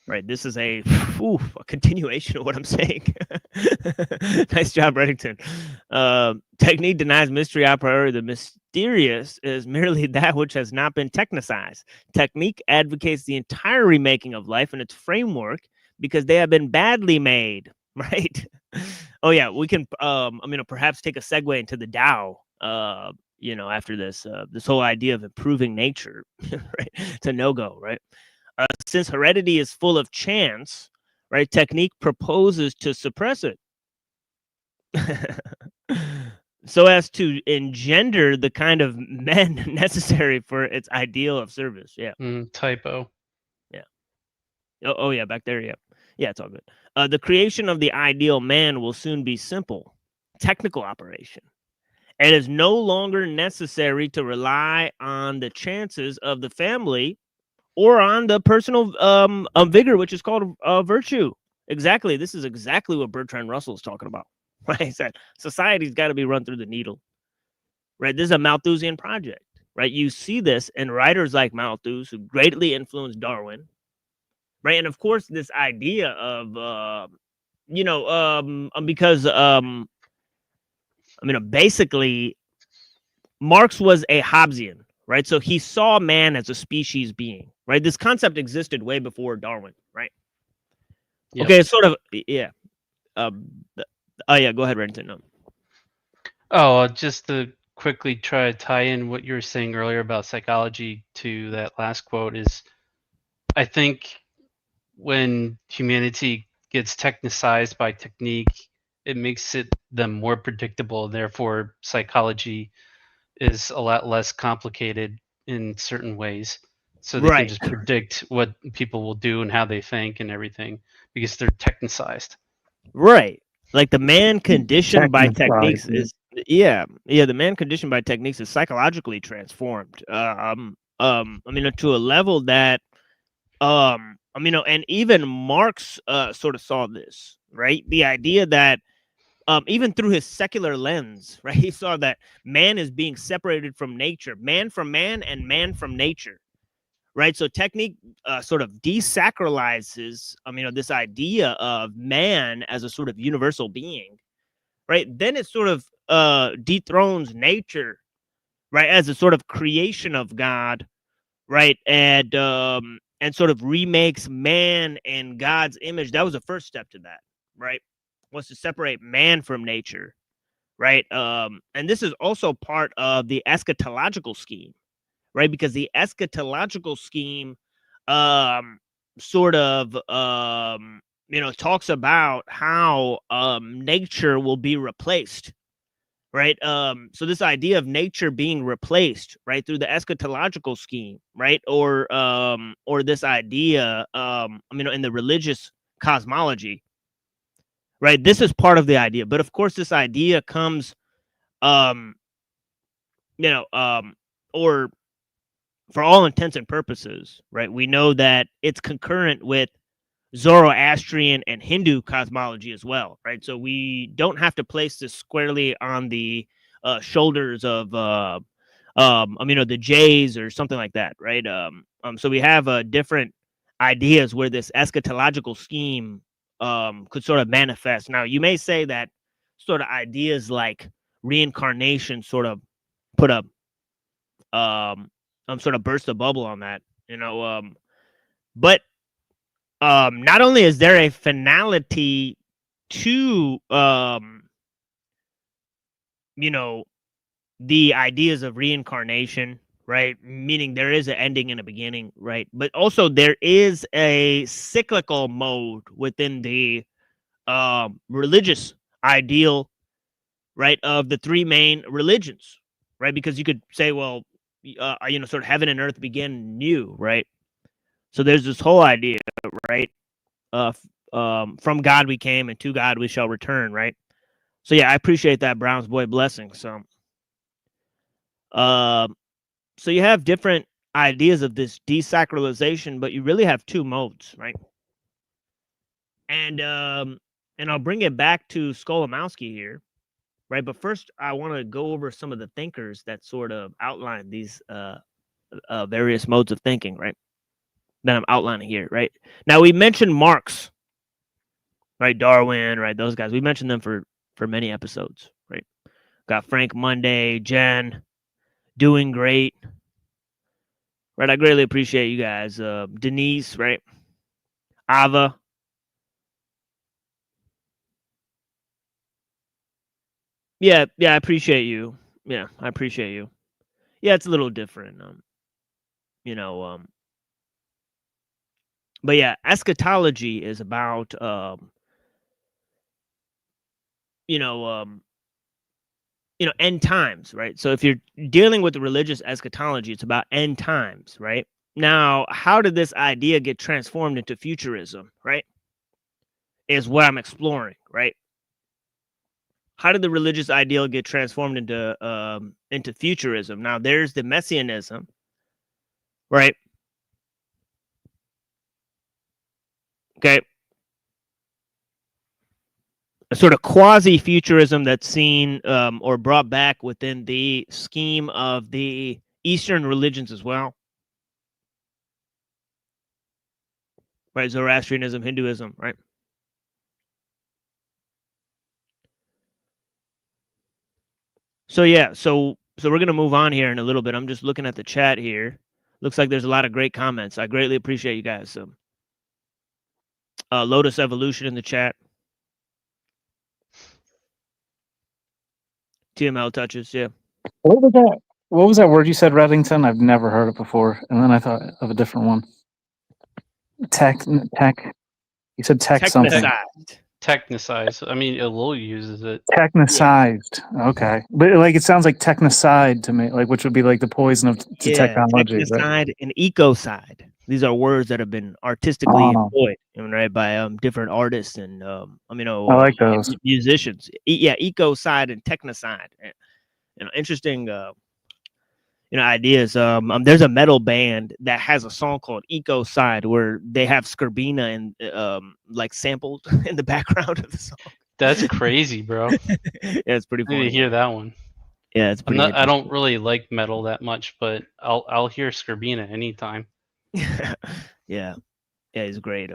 Right, this is a continuation of what I'm saying. Nice job, Reddington. Technique denies mystery a priori. The mysterious is merely that which has not been technicized. Technique advocates the entire remaking of life and its framework because they have been badly made. right? Oh yeah, we can perhaps take a segue into the Tao, after this this whole idea of improving nature, right? It's a no-go, right? Since heredity is full of chance, right? Technique proposes to suppress it. So as to engender the kind of men necessary for its ideal of service. Yeah. Typo. Yeah. Oh yeah, back there. Yeah. Yeah, it's all good. The creation of the ideal man will soon be simple, technical operation. It is no longer necessary to rely on the chances of the family or on the personal vigor, which is called virtue. Exactly. This is exactly what Bertrand Russell is talking about. Right? He said society's got to be run through the needle. Right? This is a Malthusian project. Right? You see this in writers like Malthus, who greatly influenced Darwin. Right? And of course, this idea of basically, Marx was a Hobbesian, right? So he saw man as a species being, right? This concept existed way before Darwin, right? Yep. Okay, it's sort of, yeah. Oh yeah, go ahead, Renton. No. Oh, just to quickly try to tie in what you were saying earlier about psychology to that last quote is, I think when humanity gets technicized by technique, it makes them more predictable. Therefore, psychology is a lot less complicated in certain ways. So they can just predict what people will do and how they think and everything because they're technicized. Right. Like the man conditioned by techniques Technicized, is the man conditioned by techniques is psychologically transformed. To a level that and even Marx sort of saw this, right? The idea that even through his secular lens, right, he saw that man is being separated from nature, man from man and man from nature, right? So technique sort of desacralizes, this idea of man as a sort of universal being, right? Then it sort of dethrones nature, right, as a sort of creation of God, right, and sort of remakes man in God's image. That was the first step to that, right? Was to separate man from nature, right? And this is also part of the eschatological scheme, right? Because the eschatological scheme sort of talks about how nature will be replaced, right? So this idea of nature being replaced, right, through the eschatological scheme, right, or this idea in the religious cosmology, right? This is part of the idea, but of course this idea comes or for all intents and purposes, right, we know that it's concurrent with Zoroastrian and Hindu cosmology as well, right? So we don't have to place this squarely on the shoulders of the Jays or something like that, right? So we have different ideas where this eschatological scheme could sort of manifest. Now, you may say that sort of ideas like reincarnation sort of put a sort of burst a bubble on that, but not only is there a finality to the ideas of reincarnation, right, meaning there is an ending and a beginning, right, but also there is a cyclical mode within the religious ideal, right, of the three main religions, right, because you could say, well, sort of heaven and earth begin new, right? So there's this whole idea, right? From God we came and to God we shall return, right? So yeah, I appreciate that, Brown's boy blessing. So you have different ideas of this desacralization, but you really have two modes, right? And I'll bring it back to Skolimowski here, right? But first, I want to go over some of the thinkers that sort of outline these various modes of thinking, right? That I'm outlining here, right? Now, we mentioned Marx, right? Darwin, right? Those guys. We mentioned them for many episodes, right? Got Frank Monday, Jen, doing great, right? I greatly appreciate you guys. Denise, right? Ava, Yeah, I appreciate you. Yeah, I appreciate you. Yeah, it's a little different. You know, but yeah, eschatology is about you know, end times, right? So if you're dealing with the religious eschatology, it's about end times, right? Now, how did this idea get transformed into futurism, right? Is what I'm exploring, right? How did the religious ideal get transformed into futurism? Now, there's the messianism, right? Okay, a sort of quasi-futurism that's seen or brought back within the scheme of the Eastern religions as well, right? Zoroastrianism, Hinduism, right? So yeah, so we're gonna move on here in a little bit. I'm just looking at the chat here. Looks like there's a lot of great comments. I greatly appreciate you guys. Lotus Evolution in the chat. TML touches, yeah. What was that? What was that word you said, Reddington? I've never heard it before, and then I thought of a different one. Tech. You said tech something. Technicized. I mean, ellul uses it. Technicized. Okay, but like it sounds like technicide to me, like which would be like the poison of to technology. Right? Technicide and ecocide. These are words that have been artistically employed, right, by different artists and I like those musicians. Ecocide and technicide. Interesting. Ideas. There's a metal band that has a song called Ecocide where they have skrbina and like sampled in the background of the song. That's crazy, bro. Yeah, it's pretty funny. I need to hear that one. Yeah, it's pretty. I don't really like metal that much, but I'll hear skrbina anytime. Yeah, he's great.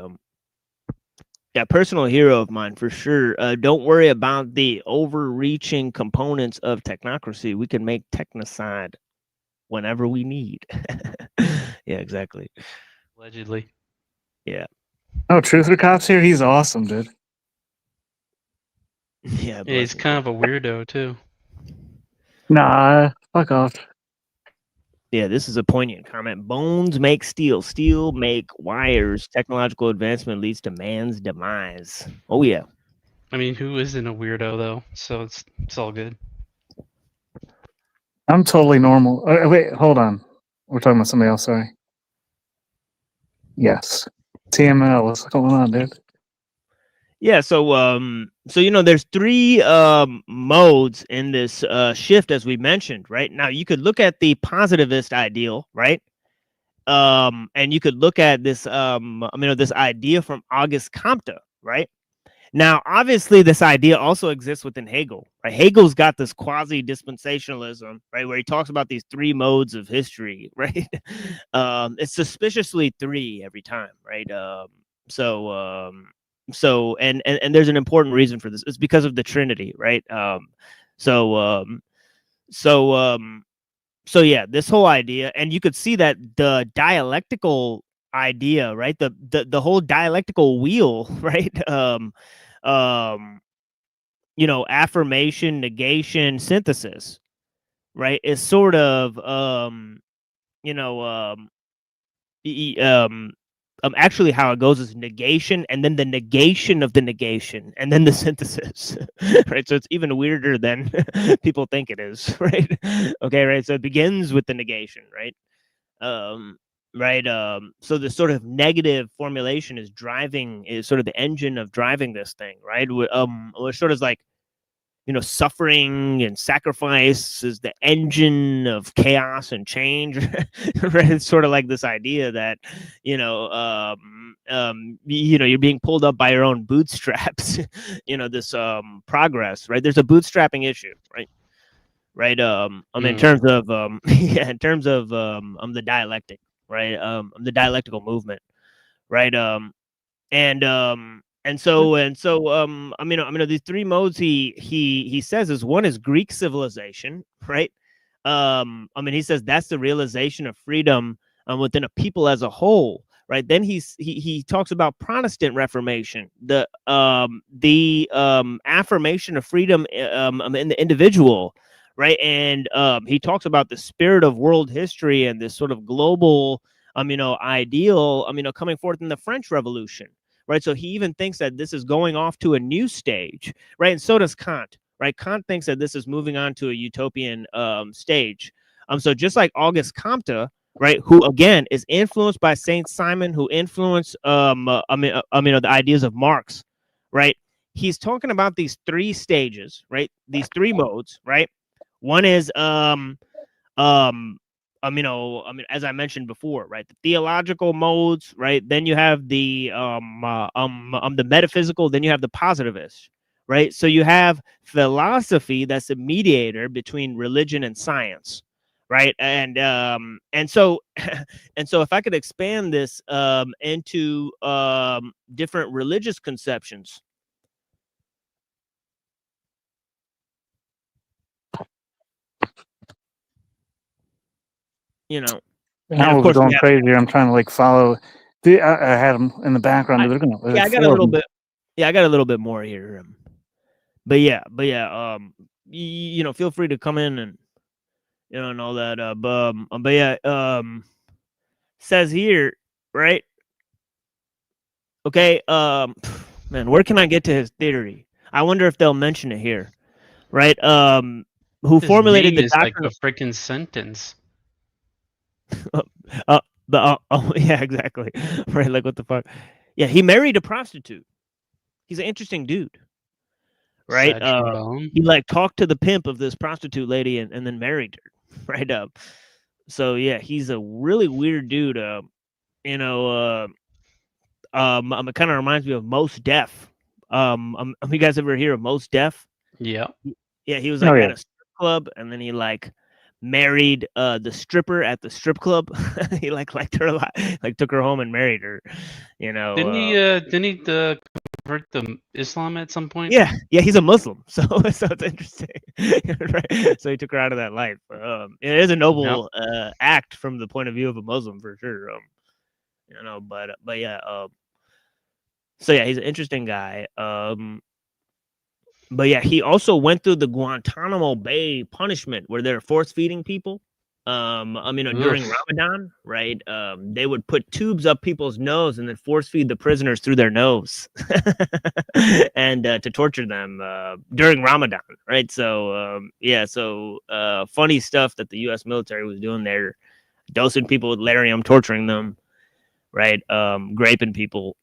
Yeah, personal hero of mine for sure. Don't worry about the overreaching components of technocracy. We can make technicide whenever we need. Yeah, exactly. Allegedly. Yeah. Oh, Truther Cop's here. He's awesome, dude. Yeah, he's kind of a weirdo too. Nah, fuck off. Yeah, this is a poignant comment. Bones make steel. Steel make wires. Technological advancement leads to man's demise. Oh yeah. I mean, who isn't a weirdo though? So it's all good. I'm totally normal. Wait, hold on. We're talking about somebody else. Sorry. Yes. TML. What's going on, dude? Yeah. So there's three modes in this shift, as we mentioned. Right now, you could look at the positivist ideal, right? And you could look at this this idea from Auguste Comte, right? Now, obviously, this idea also exists within Hegel. Right? Hegel's got this quasi-dispensationalism, right, where he talks about these three modes of history, right? It's suspiciously three every time, right? So there's an important reason for this. It's because of the Trinity, right? So yeah, this whole idea, and you could see that the dialectical idea, right? The whole dialectical wheel, right? Affirmation, negation, synthesis, right? Is sort of actually how it goes is negation and then the negation of the negation and then the synthesis. Right? So it's even weirder than people think it is, right? Okay, right. So it begins with the negation, right? So the sort of negative formulation is sort of the engine of driving this thing, right? It's sort of like, suffering and sacrifice is the engine of chaos and change. Right? It's sort of like this idea that, you're being pulled up by your own bootstraps, this progress, right? There's a bootstrapping issue, right? Right. In terms of the dialectic, right? The dialectical movement, right? These three modes he says is one is Greek civilization, right? He says that's the realization of freedom within a people as a whole, right? Then he talks about Protestant Reformation, the affirmation of freedom in the individual, right? And he talks about the spirit of world history and this sort of global ideal coming forth in the French Revolution, right? So he even thinks that this is going off to a new stage, right? And so does Kant, right? Kant thinks that this is moving on to a utopian stage. So just like Auguste Comte, right, who again is influenced by Saint Simon, who influenced the ideas of Marx, right? He's talking about these three stages, right? These three modes, right? One is as I mentioned before, right, the theological modes, right? Then you have the metaphysical, then you have the positivist, right? So you have philosophy that's a mediator between religion and science, right? And so if I could expand this into different religious conceptions. That was going crazy. I'm trying to like follow. I had them in the background. I got a little bit. Yeah, I got a little bit more here. But yeah. Feel free to come in and and all that. But yeah. Says here, right? Okay. Man, where can I get to his theory? I wonder if they'll mention it here, right? Who His formulated the name is like doctrine a freaking sentence. yeah, exactly. Right, like what the fuck? Yeah, he married a prostitute. He's an interesting dude, right? He like talked to the pimp of this prostitute lady and then married her, right? So yeah, he's a really weird dude. It kind of reminds me of Mos Def. You guys ever hear of Mos Def? Yeah. Yeah, he was like at a strip club, and then he like married the stripper at the strip club. He liked her a lot, like took her home and married her. Didn't he convert to Islam at some point? Yeah, he's a Muslim, so it's interesting. Right? So he took her out of that life. It is a noble act from the point of view of a Muslim for sure. But yeah. So yeah, he's an interesting guy. But yeah, he also went through the Guantanamo Bay punishment where they're force feeding people. During Ramadan, right? They would put tubes up people's nose and then force feed the prisoners through their nose, and to torture them during Ramadan, right? So funny stuff that the U.S. military was doing there, dosing people with Larium, torturing them, right? Raping people.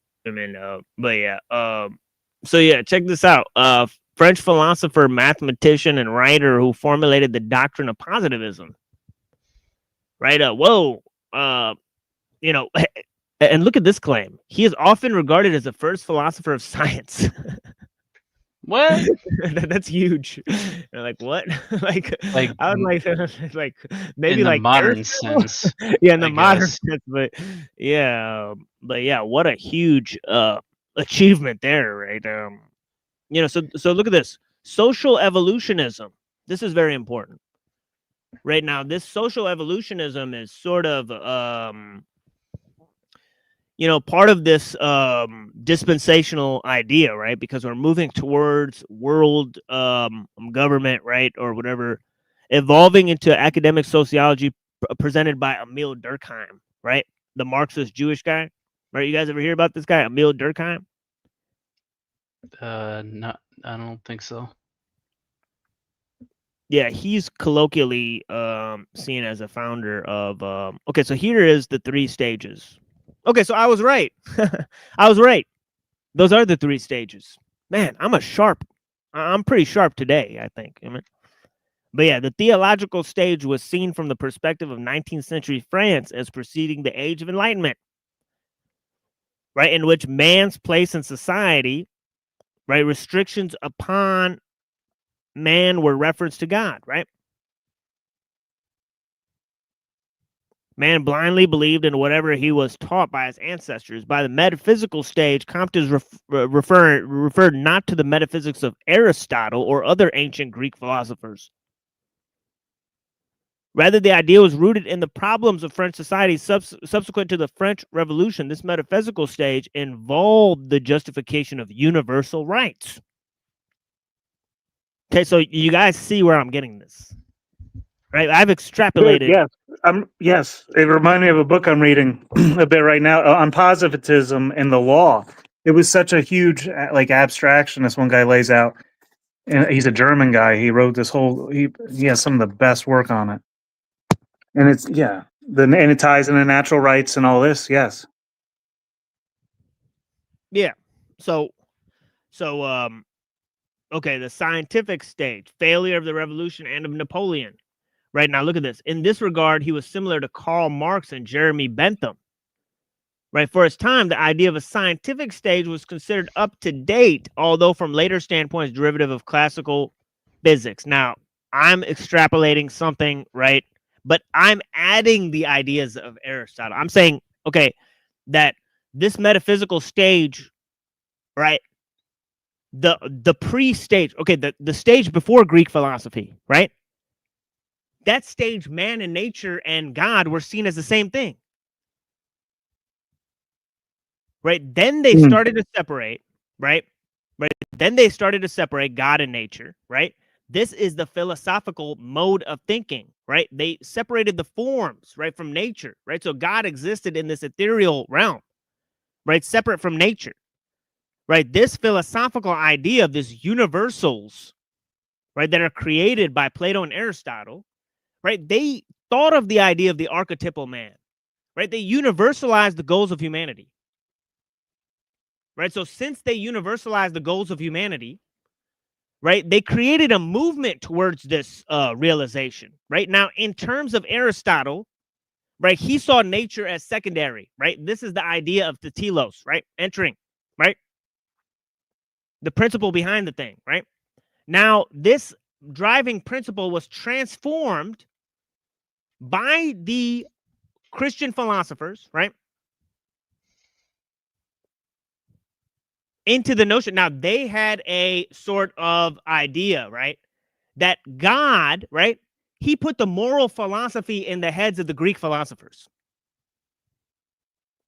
So yeah, check this out. French philosopher, mathematician, and writer who formulated the doctrine of positivism. Right? And look at this claim. He is often regarded as the first philosopher of science. What? That's huge. Like what? like I would like maybe in the like modern sense. Yeah, in the modern sense, but yeah, what a huge achievement there, right? So look at this. Social evolutionism. This is very important. Right now, this social evolutionism is sort of part of this dispensational idea, right? Because we're moving towards world government, right? Or whatever, evolving into academic sociology presented by Emil Durkheim, right? The Marxist Jewish guy, right? You guys ever hear about this guy, Emil Durkheim? No, I don't think so. Yeah, he's colloquially seen as a founder of okay, so here is the three stages. Okay, so I was right. I was right. Those are the three stages. Man, I'm pretty sharp today, I think. But yeah, the theological stage was seen from the perspective of 19th century France as preceding the Age of Enlightenment, right? In which man's place in society, right, restrictions upon man were reference to God, right? Man blindly believed in whatever he was taught by his ancestors. By the metaphysical stage, Comte is referred not to the metaphysics of Aristotle or other ancient Greek philosophers. Rather, the idea was rooted in the problems of French society subsequent to the French Revolution. This metaphysical stage involved the justification of universal rights. Okay, so you guys see where I'm getting this, right? I've extrapolated. Yes, yes. It reminded me of a book I'm reading a bit right now on positivism and the law. It was such a huge like abstraction. This one guy lays out, and he's a German guy. He wrote this whole. He has some of the best work on it, and it's and it ties into natural rights and all this. Yes. Yeah. So okay, the scientific stage, failure of the revolution and of Napoleon. Right, now look at this. In this regard, he was similar to Karl Marx and Jeremy Bentham. Right, for his time, the idea of a scientific stage was considered up to date, although from later standpoints, derivative of classical physics. Now, I'm extrapolating something, right? But I'm adding the ideas of Aristotle. I'm saying, okay, that this metaphysical stage, right? The pre-stage, okay, the stage before Greek philosophy, right? That stage, man and nature and God were seen as the same thing. Right? Then they started to separate, right? Right. Then they started to separate God and nature, right? This is the philosophical mode of thinking, right? They separated the forms, right, from nature, right? So God existed in this ethereal realm, right, separate from nature, right? This philosophical idea of these universals, right, that are created by Plato and Aristotle, right? They thought of the idea of the archetypal man, right? They universalized the goals of humanity, right? So since they universalized the goals of humanity, right, they created a movement towards this realization, right? Now, in terms of Aristotle, right, he saw nature as secondary, right? This is the idea of the telos, right? Entering, right? The principle behind the thing, right? Now, this driving principle was transformed by the Christian philosophers, right, into the notion. Now, they had a sort of idea, right, that God, right, he put the moral philosophy in the heads of the Greek philosophers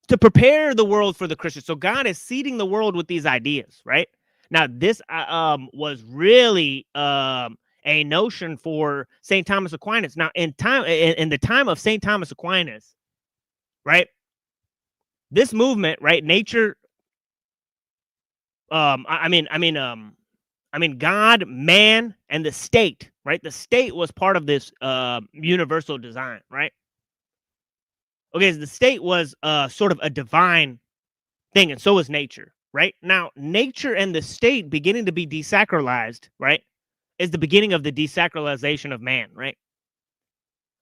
to prepare the world for the Christians. So God is seeding the world with these ideas, right? Now, this was really a notion for St. Thomas Aquinas. Now, in the time of St. Thomas Aquinas, right, this movement, right, nature, I mean, God, man, and the state, right? The state was part of this universal design, right? Okay, so the state was sort of a divine thing, and so was nature, right? Now, nature and the state beginning to be desacralized, right, is the beginning of the desacralization of man, right?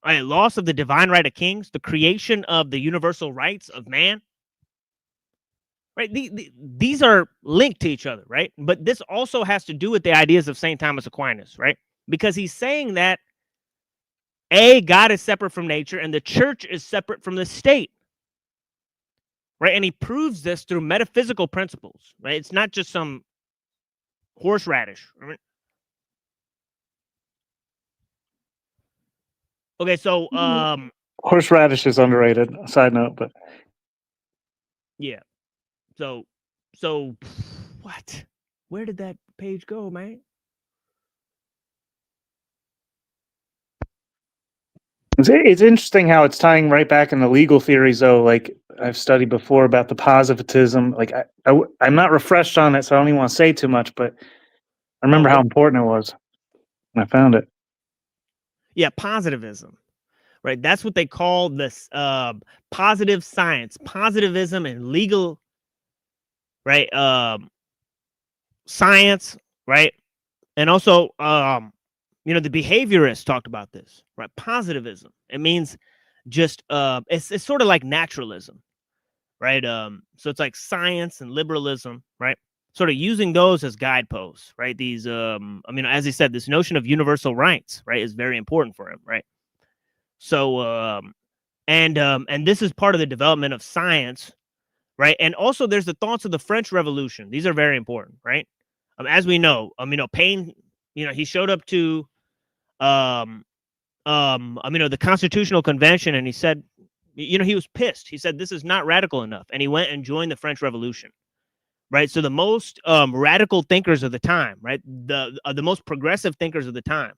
All right, loss of the divine right of kings, the creation of the universal rights of man, right? These are linked to each other, right? But this also has to do with the ideas of St. Thomas Aquinas, right? Because he's saying that God is separate from nature and the church is separate from the state, right? And he proves this through metaphysical principles, right? It's not just some horseradish, right? Okay, so horseradish is underrated. Side note, but yeah. So what? Where did that page go, man? It's interesting how it's tying right back into legal theories, though. Like I've studied before about the positivism. Like I'm not refreshed on it, so I don't even want to say too much. But I remember how important it was when I found it. Yeah, positivism, right? That's what they call this positive science, positivism, and legal, right? Science, right? And also, the behaviorists talked about this, right? Positivism. It means just it's sort of like naturalism, right? So it's like science and liberalism, right? Sort of using those as guideposts, right? These, as he said, this notion of universal rights, right, is very important for him, right? So, and this is part of the development of science, right? And also, there's the thoughts of the French Revolution. These are very important, right? As we know, Paine, he showed up to the Constitutional Convention, and he said, he was pissed. He said, this is not radical enough. And he went and joined the French Revolution, right? So the most radical thinkers of the time, right? The most progressive thinkers of the time,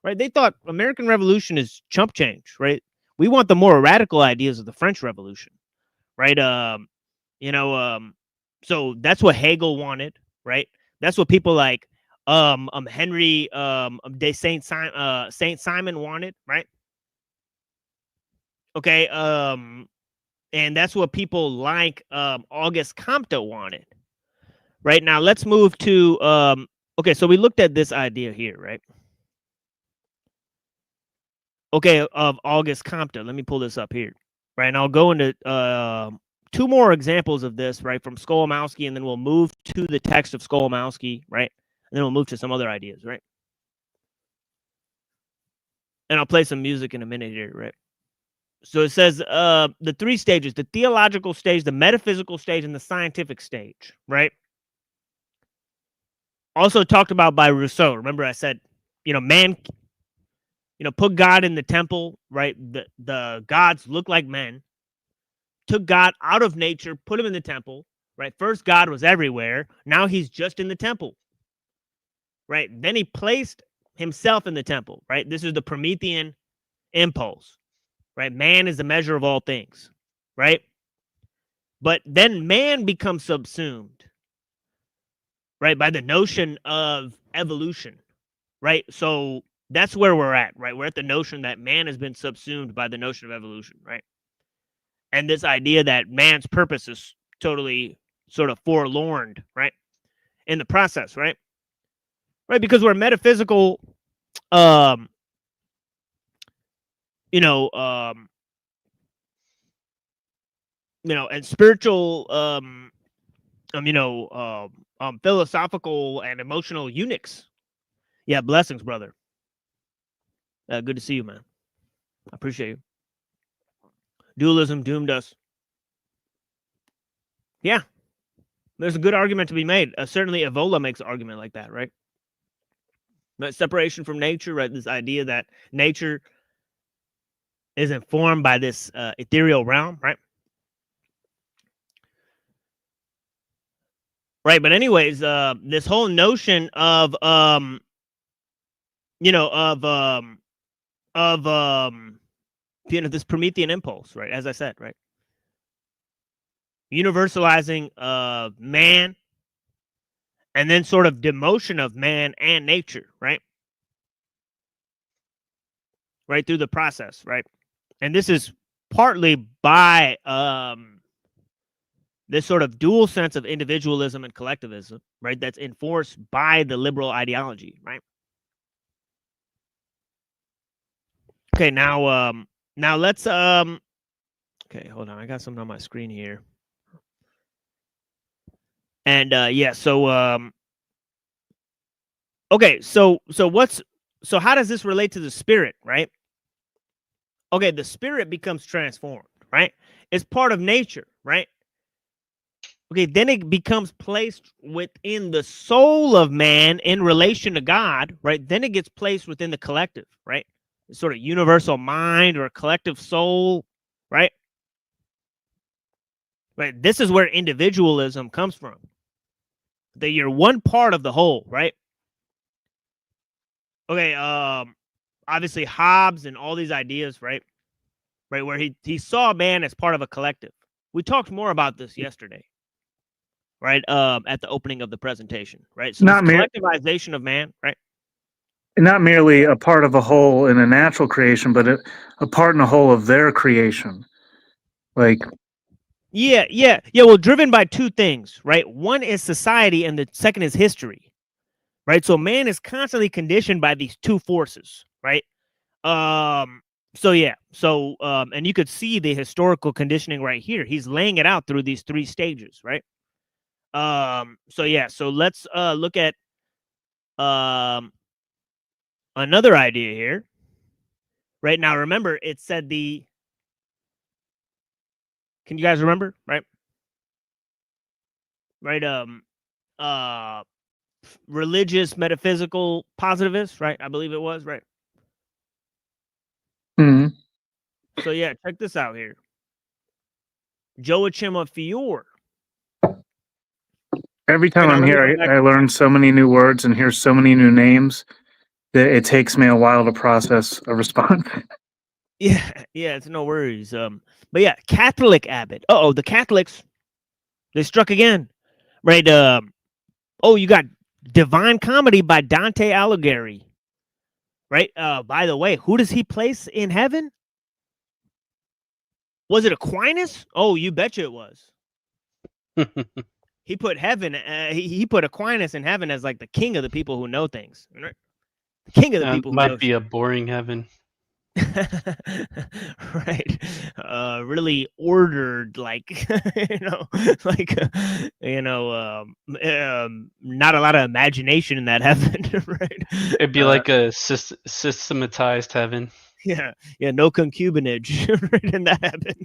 right? They thought American Revolution is chump change, right? We want the more radical ideas of the French Revolution, right? So that's what Hegel wanted, right? That's what people like Henry de Saint Simon wanted, right? Okay, and that's what people like Auguste Comte wanted. Right, now let's move to okay, so we looked at this idea here, right? Okay, of Auguste Comte. Let me pull this up here. Right, and I'll go into two more examples of this, right, from Skolimowski, and then we'll move to the text of Skolimowski, right? And then we'll move to some other ideas, right? And I'll play some music in a minute here, right? So it says the three stages: the theological stage, the metaphysical stage, and the scientific stage, right? Also talked about by Rousseau. Remember I said, man, put God in the temple, right? The gods look like men. Took God out of nature, put him in the temple, right? First, God was everywhere. Now he's just in the temple, right? Then he placed himself in the temple, right? This is the Promethean impulse, right? Man is the measure of all things, right? But then man becomes subsumed, right, by the notion of evolution, right? So that's where we're at, right? We're at the notion that man has been subsumed by the notion of evolution, right? And this idea that man's purpose is totally sort of forlorn, right, in the process, right? Right, because we're metaphysical, and spiritual, philosophical and emotional eunuchs. Yeah, blessings, brother. Good to see you, man. I appreciate you. Dualism doomed us. Yeah, there's a good argument to be made. Certainly, Evola makes an argument like that, right? But separation from nature, right? This idea that nature is informed by this ethereal realm, right? Right, but anyways, this whole notion of this Promethean impulse, right? As I said, right? Universalizing man, and then sort of demotion of man and nature, right? Right through the process, right? And this is partly by this sort of dual sense of individualism and collectivism, right? That's enforced by the liberal ideology, right? Okay, now let's okay, hold on. I got something on my screen here. And yeah, so okay, so how does this relate to the spirit, right? Okay, the spirit becomes transformed, right? It's part of nature, right? Okay, then it becomes placed within the soul of man in relation to God, right? Then it gets placed within the collective, right? The sort of universal mind or collective soul, right? Right. This is where individualism comes from. That you're one part of the whole, right? Okay, obviously Hobbes and all these ideas, right? Right, where he saw man as part of a collective. We talked more about this yesterday, right? At the opening of the presentation, right? So this collectivization of man, right? Not merely a part of a whole in a natural creation, but a part in a whole of their creation. Like, yeah. Well, driven by two things, right? One is society, and the second is history, right? So man is constantly conditioned by these two forces, right? So yeah, so and you could see the historical conditioning right here. He's laying it out through these three stages, right? So yeah, so let's look at another idea here. Right now, remember it said the. Can you guys remember? Right. Right. Religious, metaphysical, positivist. Right. I believe it was right. Mhm. So yeah, check this out here. Joachim of Fior. Every time Now, I'm let me go here, back. I learn so many new words and hear so many new names that it takes me a while to process a response. Yeah, it's no worries. But yeah, Catholic abbot. Oh, the Catholics, they struck again, right? Oh, you got Divine Comedy by Dante Alighieri, right? By the way, who does he place in heaven? Was it Aquinas? Oh, you betcha it was. He put heaven. He put Aquinas in heaven as like the king of the people who know things. Right? The king of the people who Might know be a boring heaven. right, really ordered, like like not a lot of imagination in that heaven. Right, It'd be like a systematized heaven. yeah, no concubinage right, in that heaven.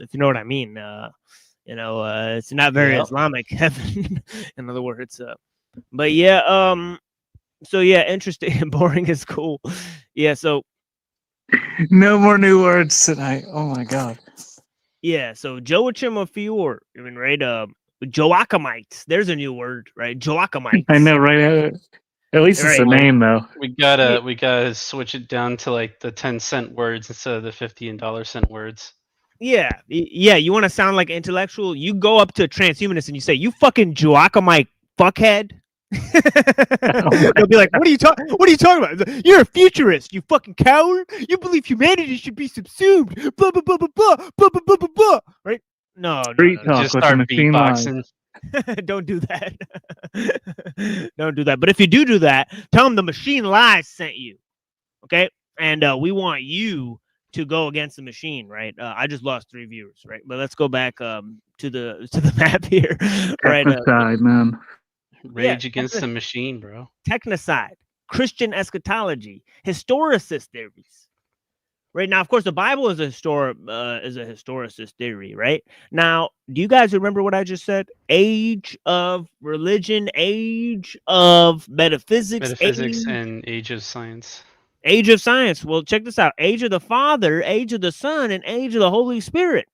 If you know what I mean. It's not very Yep. Islamic heaven. In other words, but yeah, so yeah, interesting. Boring is cool. Yeah, so No more new words tonight. Oh my god. yeah, so Joachim of Fior, I mean, right? Joachimites. There's a new word, right? Joachimites. I know, right? At least it's a Right. name, though. We gotta switch it down to like the 10-cent words instead of the 50 and $1 words. Yeah, you want to sound like intellectual? You go up to a transhumanists and you say, "You fucking Joachimite fuckhead." They'll be like, "What are you talking? What are you talking about? You're a futurist, you fucking coward. You believe humanity should be subsumed." Blah blah blah blah blah blah blah blah blah blah. Right? No. Street talk Just with the start machine line. beatboxing. Don't do that. Don't do that. But if you do that, tell them the machine lies sent you. Okay, and we want you to go against the machine, right? I just lost 3 viewers, right? But let's go back to the map here, right? Technicide, man. Rage against the machine, bro. Technicide, Christian eschatology, historicist theories. Right now, of course, the Bible is a historicist theory, right? Now, do you guys remember what I just said? Age of religion, age of metaphysics, And age of science. Age of science. Well, check this out. Age of the Father, age of the Son, and age of the Holy Spirit.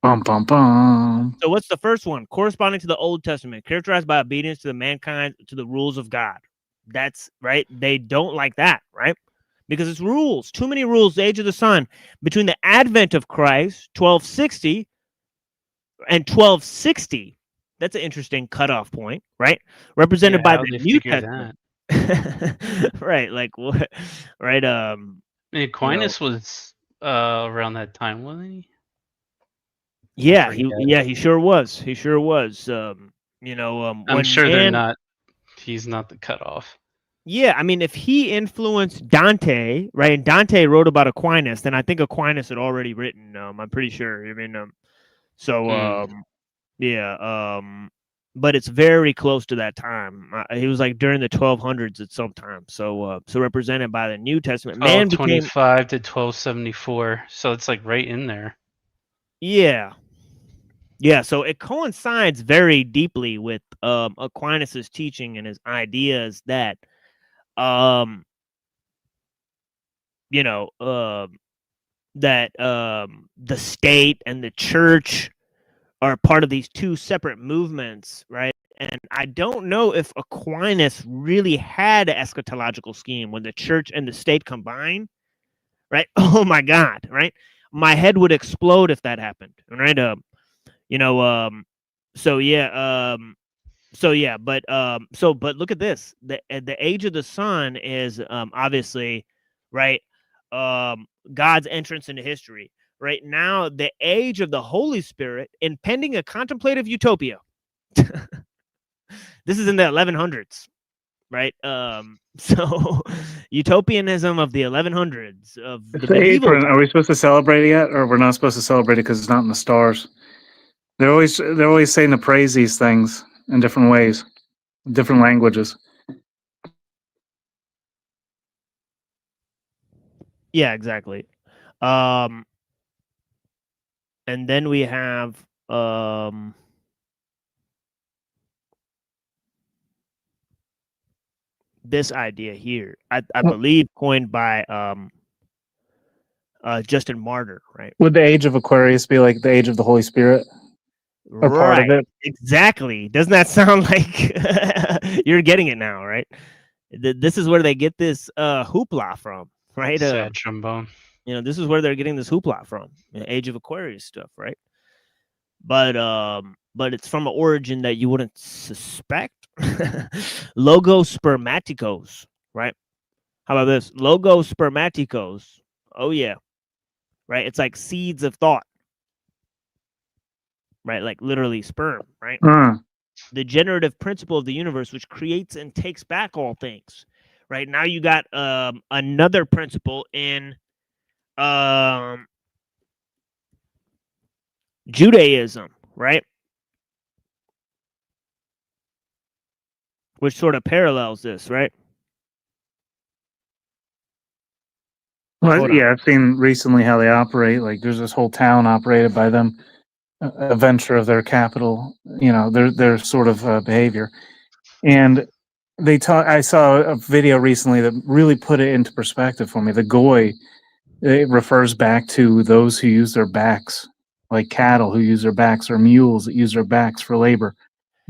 Bum, bum, bum. So what's the first one? Corresponding to the Old Testament, characterized by obedience to the mankind, to the rules of God. That's right. They don't like that, right? Because it's rules. Too many rules. The age of the Son. Between the advent of Christ, 1260, and 1260. That's an interesting cutoff point, right? Represented by the New Testament. Right, like what? Right, Aquinas was around that time, wasn't he? Yeah, he sure was. He sure was. I'm sure they're not. He's not the cutoff. Yeah, I mean, if he influenced Dante, right? And Dante wrote about Aquinas, then I think Aquinas had already written. I'm pretty sure. I mean, but it's very close to that time. He was like during the 1200s at some time. So represented by the New Testament. Man became 1225 to 1274. So it's like right in there. Yeah. Yeah, so it coincides very deeply with Aquinas's teaching and his ideas that the state and the church are part of these two separate movements, right? And I don't know if Aquinas really had an eschatological scheme when the church and the state combine, right? Oh my God, right? My head would explode if that happened, right? But look at this. The age of the Son is obviously, right, God's entrance into history. Right now, the age of the Holy Spirit, impending a contemplative utopia. This is in the 1100s, right? So utopianism of the 1100s of the medieval. Are we supposed to celebrate it yet, or we're not supposed to celebrate it because it's not in the stars? They're always saying to praise these things in different ways, different languages. Yeah, exactly. And then we have this idea here. I Well, believe coined by Justin Martyr, right? would the age of Aquarius be like the age of the Holy Spirit? Or part of Right. it? Exactly. Doesn't that sound like you're getting it now, right? This is where they get this hoopla from, right? Sad trombone. You know, this is where they're getting this hoopla from, the Age of Aquarius stuff, right? But it's from an origin that you wouldn't suspect. Logospermaticos, right? How about this? Logospermaticos. Oh yeah. Right? It's like seeds of thought. Right? Like literally sperm, right? The generative principle of the universe, which creates and takes back all things. Right? Now you got another principle in Judaism, right? Which sort of parallels this, right? Well, Hold yeah, I've seen recently how they operate. Like, there's this whole town operated by them, a venture of their capital. You know, their sort of behavior, and they talk. I saw a video recently that really put it into perspective for me. The goy, it refers back to those who use their backs, like cattle who use their backs, or mules that use their backs for labor.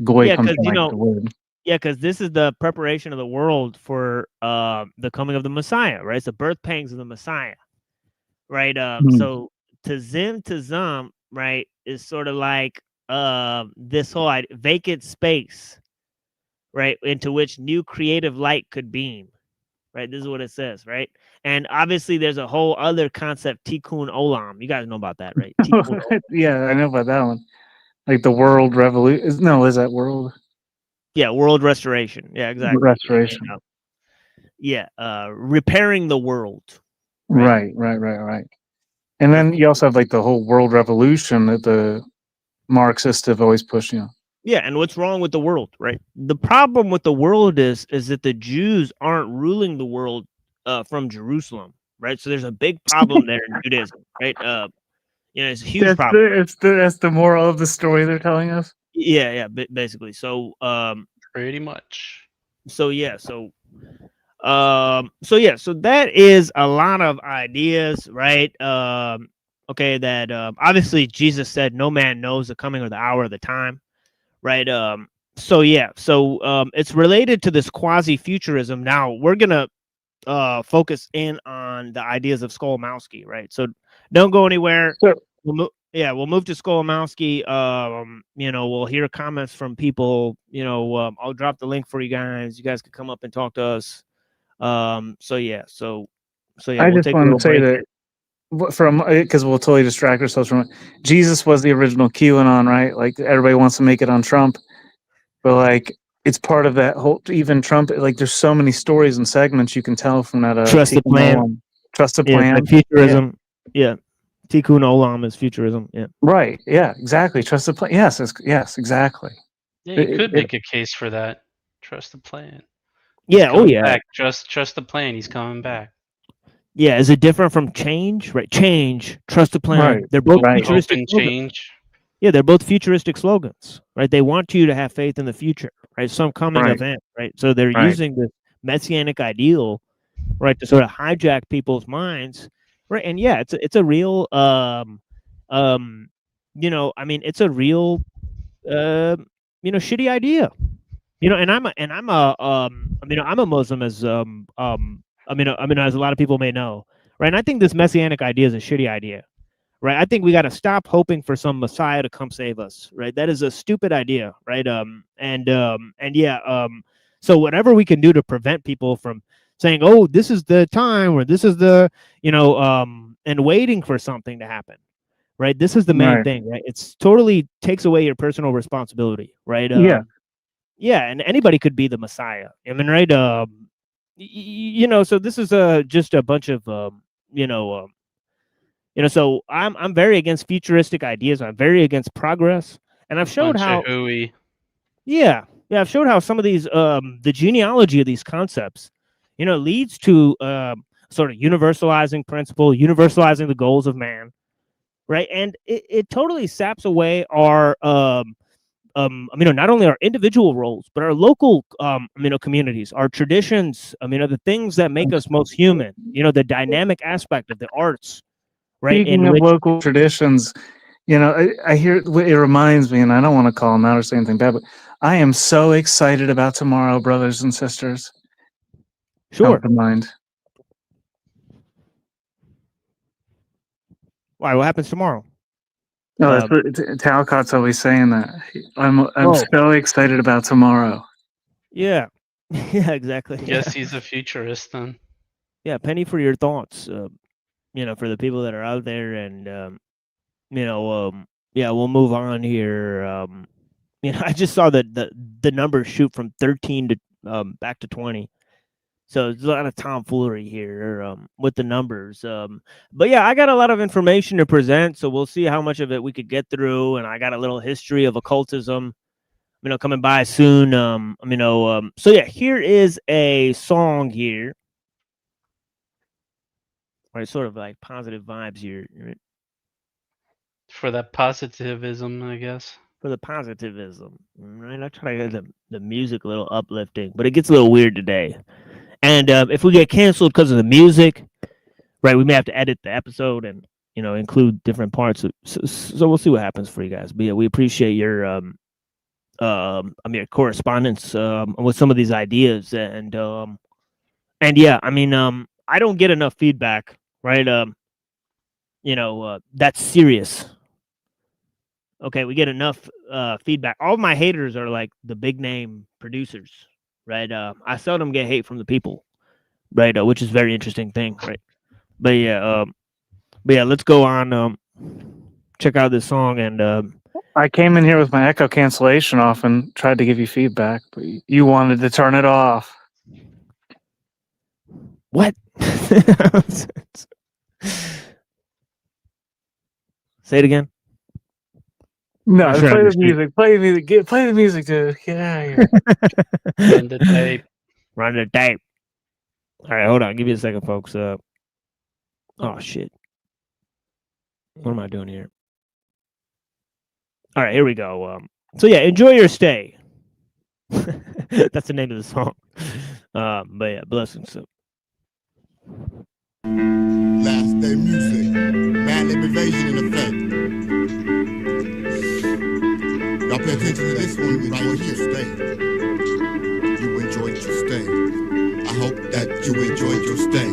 Goy Yeah, comes because from you like know, the word. yeah, because this is the preparation of the world for the coming of the Messiah, right? It's the birth pangs of the Messiah, right? So tazim, right, is sort of like this whole vacant space, right, into which new creative light could beam, right? This is what it says, right? And obviously, there's a whole other concept, tikkun olam. You guys know about that, right? Tikkun olam. Yeah, I know about that one. Like the world revolution. No, is that world Yeah, world restoration. Yeah, exactly. restoration? Repairing the world. Right. And then you also have like the whole world revolution that the Marxists have always pushed. You know. Yeah, and what's wrong with the world, right? The problem with the world is that the Jews aren't ruling the world from Jerusalem, right? So there's a big problem there in Judaism, right? It's a huge problem. That's the moral of the story they're telling us. Yeah, basically. So pretty much. So that is a lot of ideas, right? Okay, that obviously Jesus said no man knows the coming or the hour or the time, right? It's related to this quasi-futurism. Now we're gonna focus in on the ideas of Skolomowski, right? So don't go anywhere. Sure. We'll move to Skolomowski. We'll hear comments from people. I'll drop the link for you guys. You guys can come up and talk to us. I We'll just want to say that because we'll totally distract ourselves from it. Jesus was the original QAnon, right? Like everybody wants to make it on Trump, but like it's part of that whole. Even Trump, like there's so many stories and segments you can tell from that. Trusted plan. Trusted plan. Like futurism. Yeah. Tikkun olam is futurism. Yeah. Right. Yeah. Exactly. Trusted plan. Yes. Yes. Exactly. Yeah, you could make a case for that. Trust the plan. Yeah. Oh yeah. Back. Trust the plan. He's coming back. Yeah. Is it different from change? Right. Change. Trust the plan. Right. They're both futuristic. Open change. Yeah, they're both futuristic slogans, right? They want you to have faith in the future, right? Some coming event, right? So they're using this messianic ideal, right, to sort of hijack people's minds, right? And yeah, it's a real, it's a real, shitty idea, And I'm a Muslim, as as a lot of people may know, right? And I think this messianic idea is a shitty idea. Right, I think we got to stop hoping for some Messiah to come save us. Right, that is a stupid idea. Right, so whatever we can do to prevent people from saying, "Oh, this is the time," or "This is the," and waiting for something to happen. Right, this is the main thing. Right, it's totally takes away your personal responsibility. Right. Yeah, and anybody could be the Messiah. I mean, right. So this is just a bunch of so I'm very against futuristic ideas. I'm very against progress, and I've showed how. I've showed how some of these the genealogy of these concepts, leads to sort of universalizing principle, universalizing the goals of man, right? And it totally saps away our not only our individual roles, but our local, communities, our traditions, the things that make us most human, the dynamic aspect of the arts, right? Speaking of local traditions, I hear it reminds me, and I don't want to call them out or say anything bad, but I am so excited about tomorrow, brothers and sisters. Sure. Come to mind. Why? What happens tomorrow? No, that's what Talcott's always saying that. I'm so excited about tomorrow. Yeah. Yeah, exactly. Yes, he's a futurist then. Yeah, penny for your thoughts. For the people that are out there, and we'll move on here. I just saw that the numbers shoot from 13 to back to 20. So there's a lot of tomfoolery here with the numbers. But yeah, I got a lot of information to present, so we'll see how much of it we could get through. And I got a little history of occultism, coming by soon. So yeah, here is a song here. Right, sort of like positive vibes here. Right? For that positivism, I guess. For the positivism, right? I try to get the music a little uplifting, but it gets a little weird today. And if we get canceled because of the music, right, we may have to edit the episode and include different parts. So we'll see what happens for you guys. But yeah, we appreciate your correspondence with some of these ideas, and yeah, I don't get enough feedback, right? That's serious. Okay, we get enough feedback. All of my haters are like the big name producers, right? I seldom get hate from the people, right? Which is a very interesting thing, right? But yeah, let's go on. Check out this song, and I came in here with my echo cancellation off and tried to give you feedback, but you wanted to turn it off. What? Say it again. No, play the music. Play the music. Play the music, dude. Get out of here. Run the tape. Run the tape. All right, hold on. Give me a second, folks. Oh shit. What am I doing here? All right, here we go. So yeah, enjoy your stay. That's the name of the song. But yeah, blessings. Last day music, mad invasion in effect. Y'all pay attention to this one right here. Stay. You enjoyed your stay. I hope that you enjoyed your stay.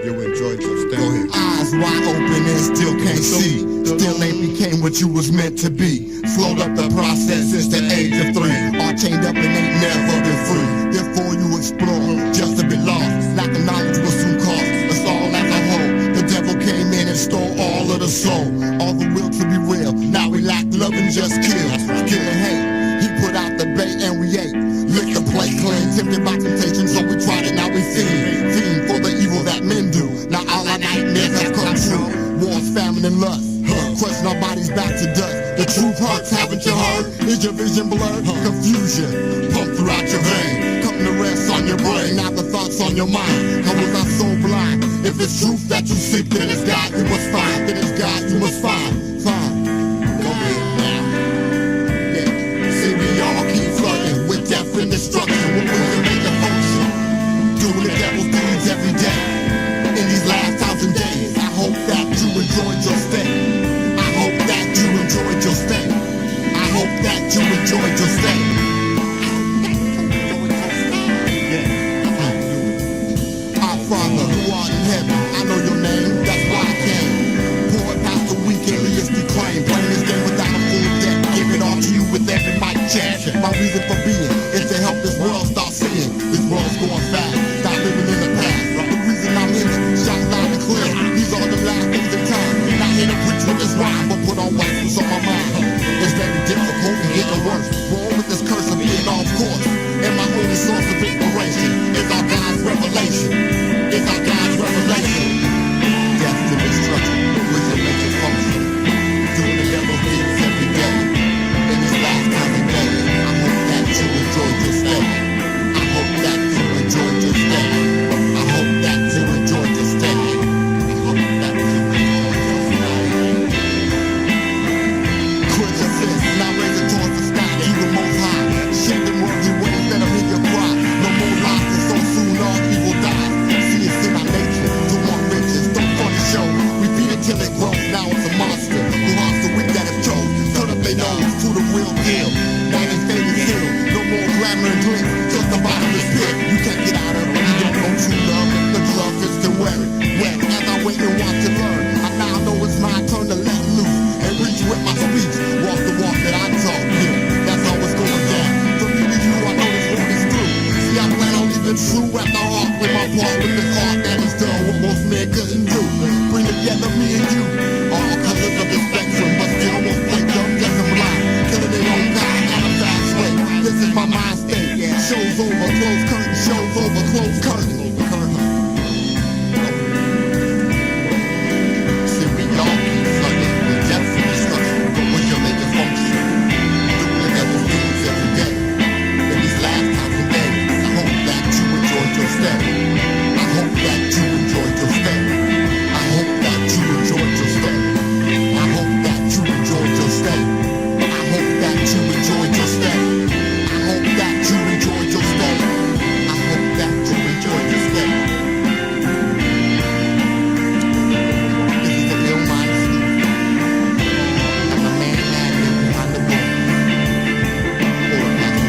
You enjoyed your stay. Go ahead. Eyes wide open and still can't see. Still ain't became what you was meant to be. Slowed up the process since the age of 3. All chained up and ain't never been free. Therefore you explore just to be lost. Lack of knowledge will soon cost us all as a whole. The devil came in and stole all of the soul. All the will to be real. Now we lack love and just kill. Kill and hate. He put out the bait and we ate. Lick the plate clean. Tempted by temptation so we tried it. Now we fiend. Fiend for the evil that men do. Now all our nightmares have come true. Wars, famine and lust. Question our bodies back to dust. The truth hurts, haven't you heard? Is your vision blurred? Confusion pump throughout your vein. Come to rest on your brain. Now the thoughts on your mind. How was I so blind? If it's truth that you seek, then it's God you must find. Then it's God you must find. Find. Go ahead now. Yeah. See, we all keep flirting with death and destruction. What will you make a function? Doing the devil's deeds every day. In these last 1,000 days, I hope that you enjoyed your stay. Enjoyed your stay. I hope that you enjoyed your stay. Our Father who art in heaven, I know your name, that's why I came. Pour it past the weekend. true at the heart, with my part with this art that is done what most men couldn't do. Bring together me and you, all colors of the spectrum, but still won't play dumb, yes I'm blind. Killing it on time, not a fast way. This is my mind state. Shows over, close curtain, shows over, close curtain. See, we all keep flooding with depth and destruction, but when you make it function, doing the devil's things every day. In these last times and days, I hope that you enjoyed your stay. I hope that you enjoyed your stay. I hope that you enjoyed your stay. I hope that you enjoyed your stay. I hope that you enjoyed your stay. I hope that you enjoyed your stay. I hope that you enjoyed your stay. This is the ill mind sleep. I'm the man that lives behind the book. Or a pastor who spells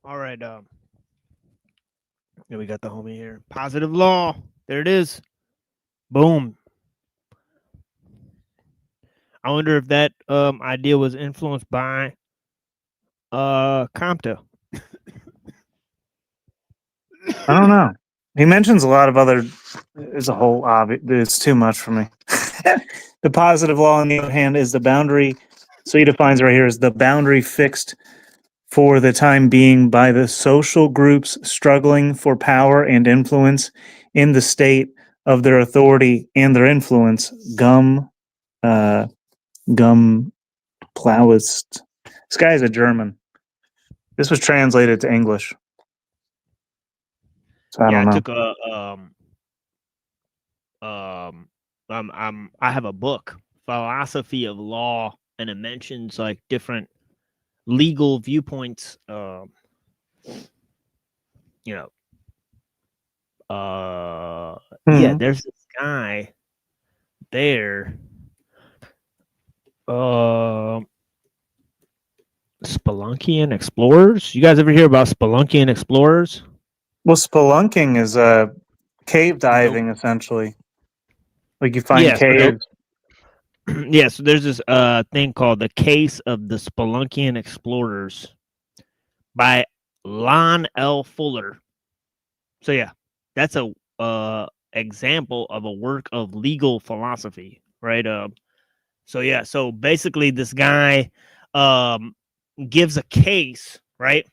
All right. Yeah, we got the homie here. Positive law. There it is. Boom. I wonder if that idea was influenced by Comte. I don't know. He mentions a lot of other. There's a whole obvious. It's too much for me. The positive law, on the other hand, is the boundary. So he defines right here as the boundary fixed for the time being by the social groups struggling for power and influence in the state of their authority and their influence. Gum Plowist. This guy is a German. This was translated to English. So I don't know. I took I have a book, Philosophy of Law, and it mentions like different legal viewpoints. Yeah, there's this guy there. Spelunkian explorers. You guys ever hear about Spelunkian explorers? Well, spelunking is cave diving, essentially. Like you find caves. Yeah, so there's this thing called The Case of the Spelunkian Explorers by Lon L. Fuller. So yeah, that's a example of a work of legal philosophy, right? So basically this guy gives a case, right?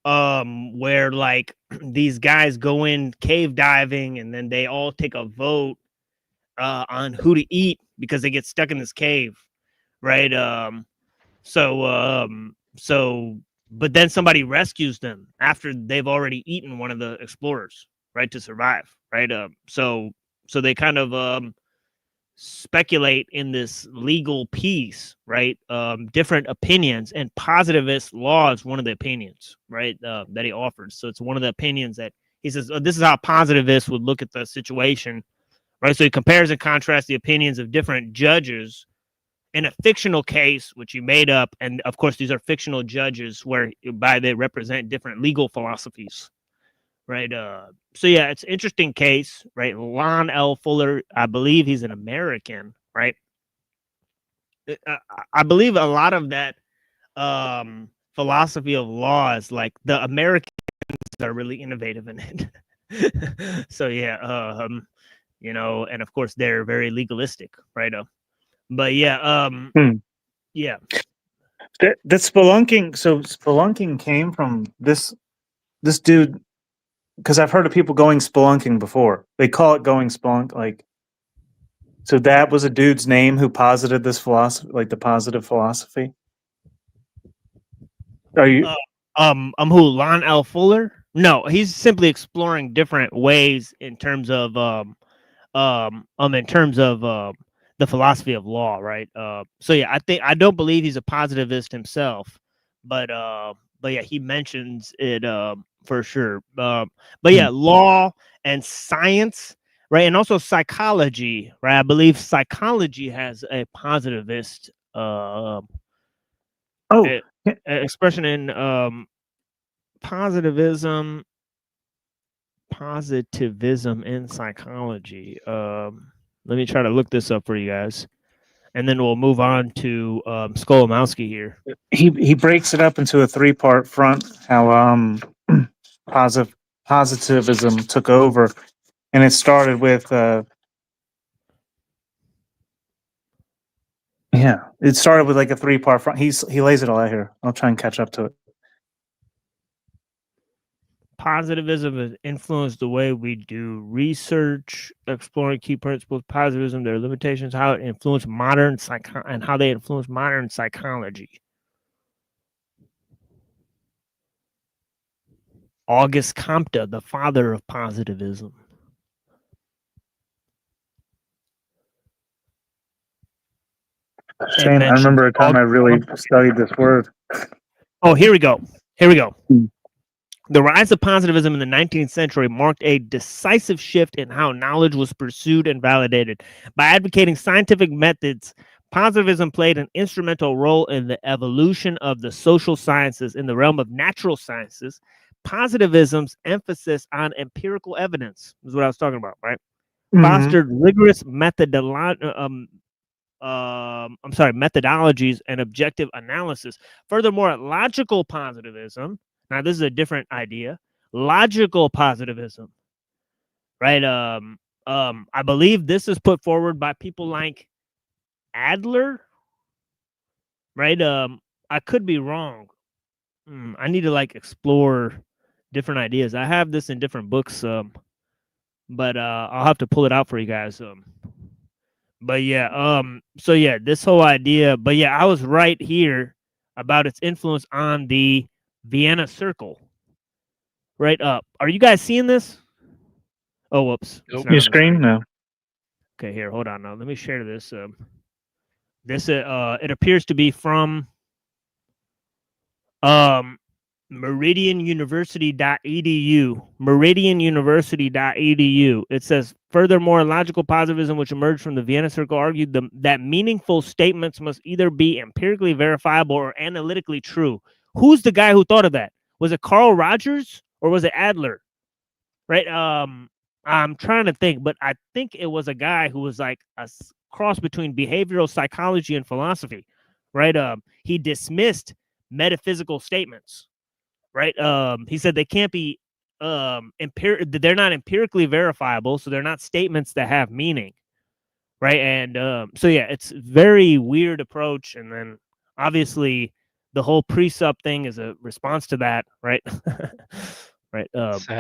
Where like these guys go in cave diving and then they all take a vote on who to eat because they get stuck in this cave, right? But then somebody rescues them after they've already eaten one of the explorers, right, to survive, right? So they kind of speculate in this legal piece, right? Different opinions, and positivist law is one of the opinions, right, that he offers. So it's one of the opinions that he says, this is how positivists would look at the situation, right? So he compares and contrasts the opinions of different judges in a fictional case, which he made up. And of course, these are fictional judges whereby they represent different legal philosophies, right? So yeah, it's an interesting case, right? Lon L. Fuller, I believe he's an American, right? I believe a lot of that philosophy of law is like the Americans are really innovative in it. So yeah, you know, and of course they're very legalistic, right? But yeah, yeah. That spelunking. So spelunking came from this dude, because I've heard of people going spelunking before. They call it going spelunk. Like, so that was a dude's name who posited this philosophy, like the positive philosophy. Are you? Who? Lon L. Fuller? No, he's simply exploring different ways in terms of the philosophy of law, right? So yeah, I don't believe he's a positivist himself, but yeah, he mentions it for sure. But yeah, law and science, right, and also psychology, right? I believe psychology has a positivist expression in positivism in psychology. Let me try to look this up for you guys, and then we'll move on to Skolomowski here. He breaks it up into a 3-part front. How positivism took over, and it started with it started with like a 3-part front. He lays it all out here. I'll try and catch up to it. Positivism has influenced the way we do research, exploring key principles of positivism, their limitations, how it influenced modern and how they influence modern psychology. Auguste Comte, the father of positivism. Shane, I remember a time I really studied this word. Oh, here we go. The rise of positivism in the 19th century marked a decisive shift in how knowledge was pursued and validated. By advocating scientific methods, positivism played an instrumental role in the evolution of the social sciences. In the realm of natural sciences, positivism's emphasis on empirical evidence is what I was talking about, right? Fostered rigorous methodologies and objective analysis. Furthermore, logical positivism. Now, this is a different idea. Logical positivism, right? I believe this is put forward by people like Adler, right? I could be wrong. I need to like explore different ideas. I have this in different books, but I'll have to pull it out for you guys. But yeah, so yeah, this whole idea. But yeah, I was right here about its influence on the Vienna Circle. Right up. Are you guys seeing this? Oh, whoops. Your screen? No. Okay, here, hold on now. Let me share this. It appears to be from meridianuniversity.edu. Meridianuniversity.edu. It says, furthermore, logical positivism, which emerged from the Vienna Circle, argued that meaningful statements must either be empirically verifiable or analytically true. Who's the guy who thought of that? Was it Carl Rogers or was it Adler? Right? I'm trying to think, but I think it was a guy who was like a cross between behavioral psychology and philosophy. Right? He dismissed metaphysical statements. Right? He said they can't be they're not empirically verifiable, so they're not statements that have meaning. Right? And so yeah, it's a very weird approach. And then obviously the whole pre-sup thing is a response to that, right? Right.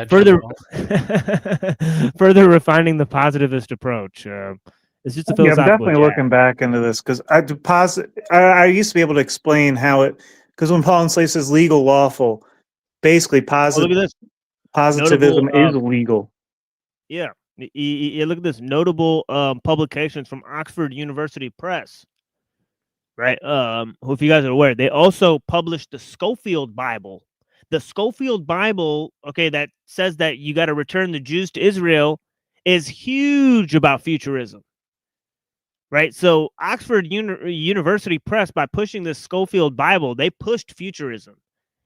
Further refining the positivist approach. It's just a philosophical. Yeah, I'm definitely looking back into this because I used to be able to explain how it, because when Paul and Slay says legal, lawful, basically look at this. Positivism is legal. Yeah. Look at this. Notable publications from Oxford University Press. Right. Who, if you guys are aware, they also published the Schofield Bible. The Schofield Bible, okay, that says that you got to return the Jews to Israel, is huge about futurism. Right? So Oxford University Press, by pushing this Schofield Bible, they pushed futurism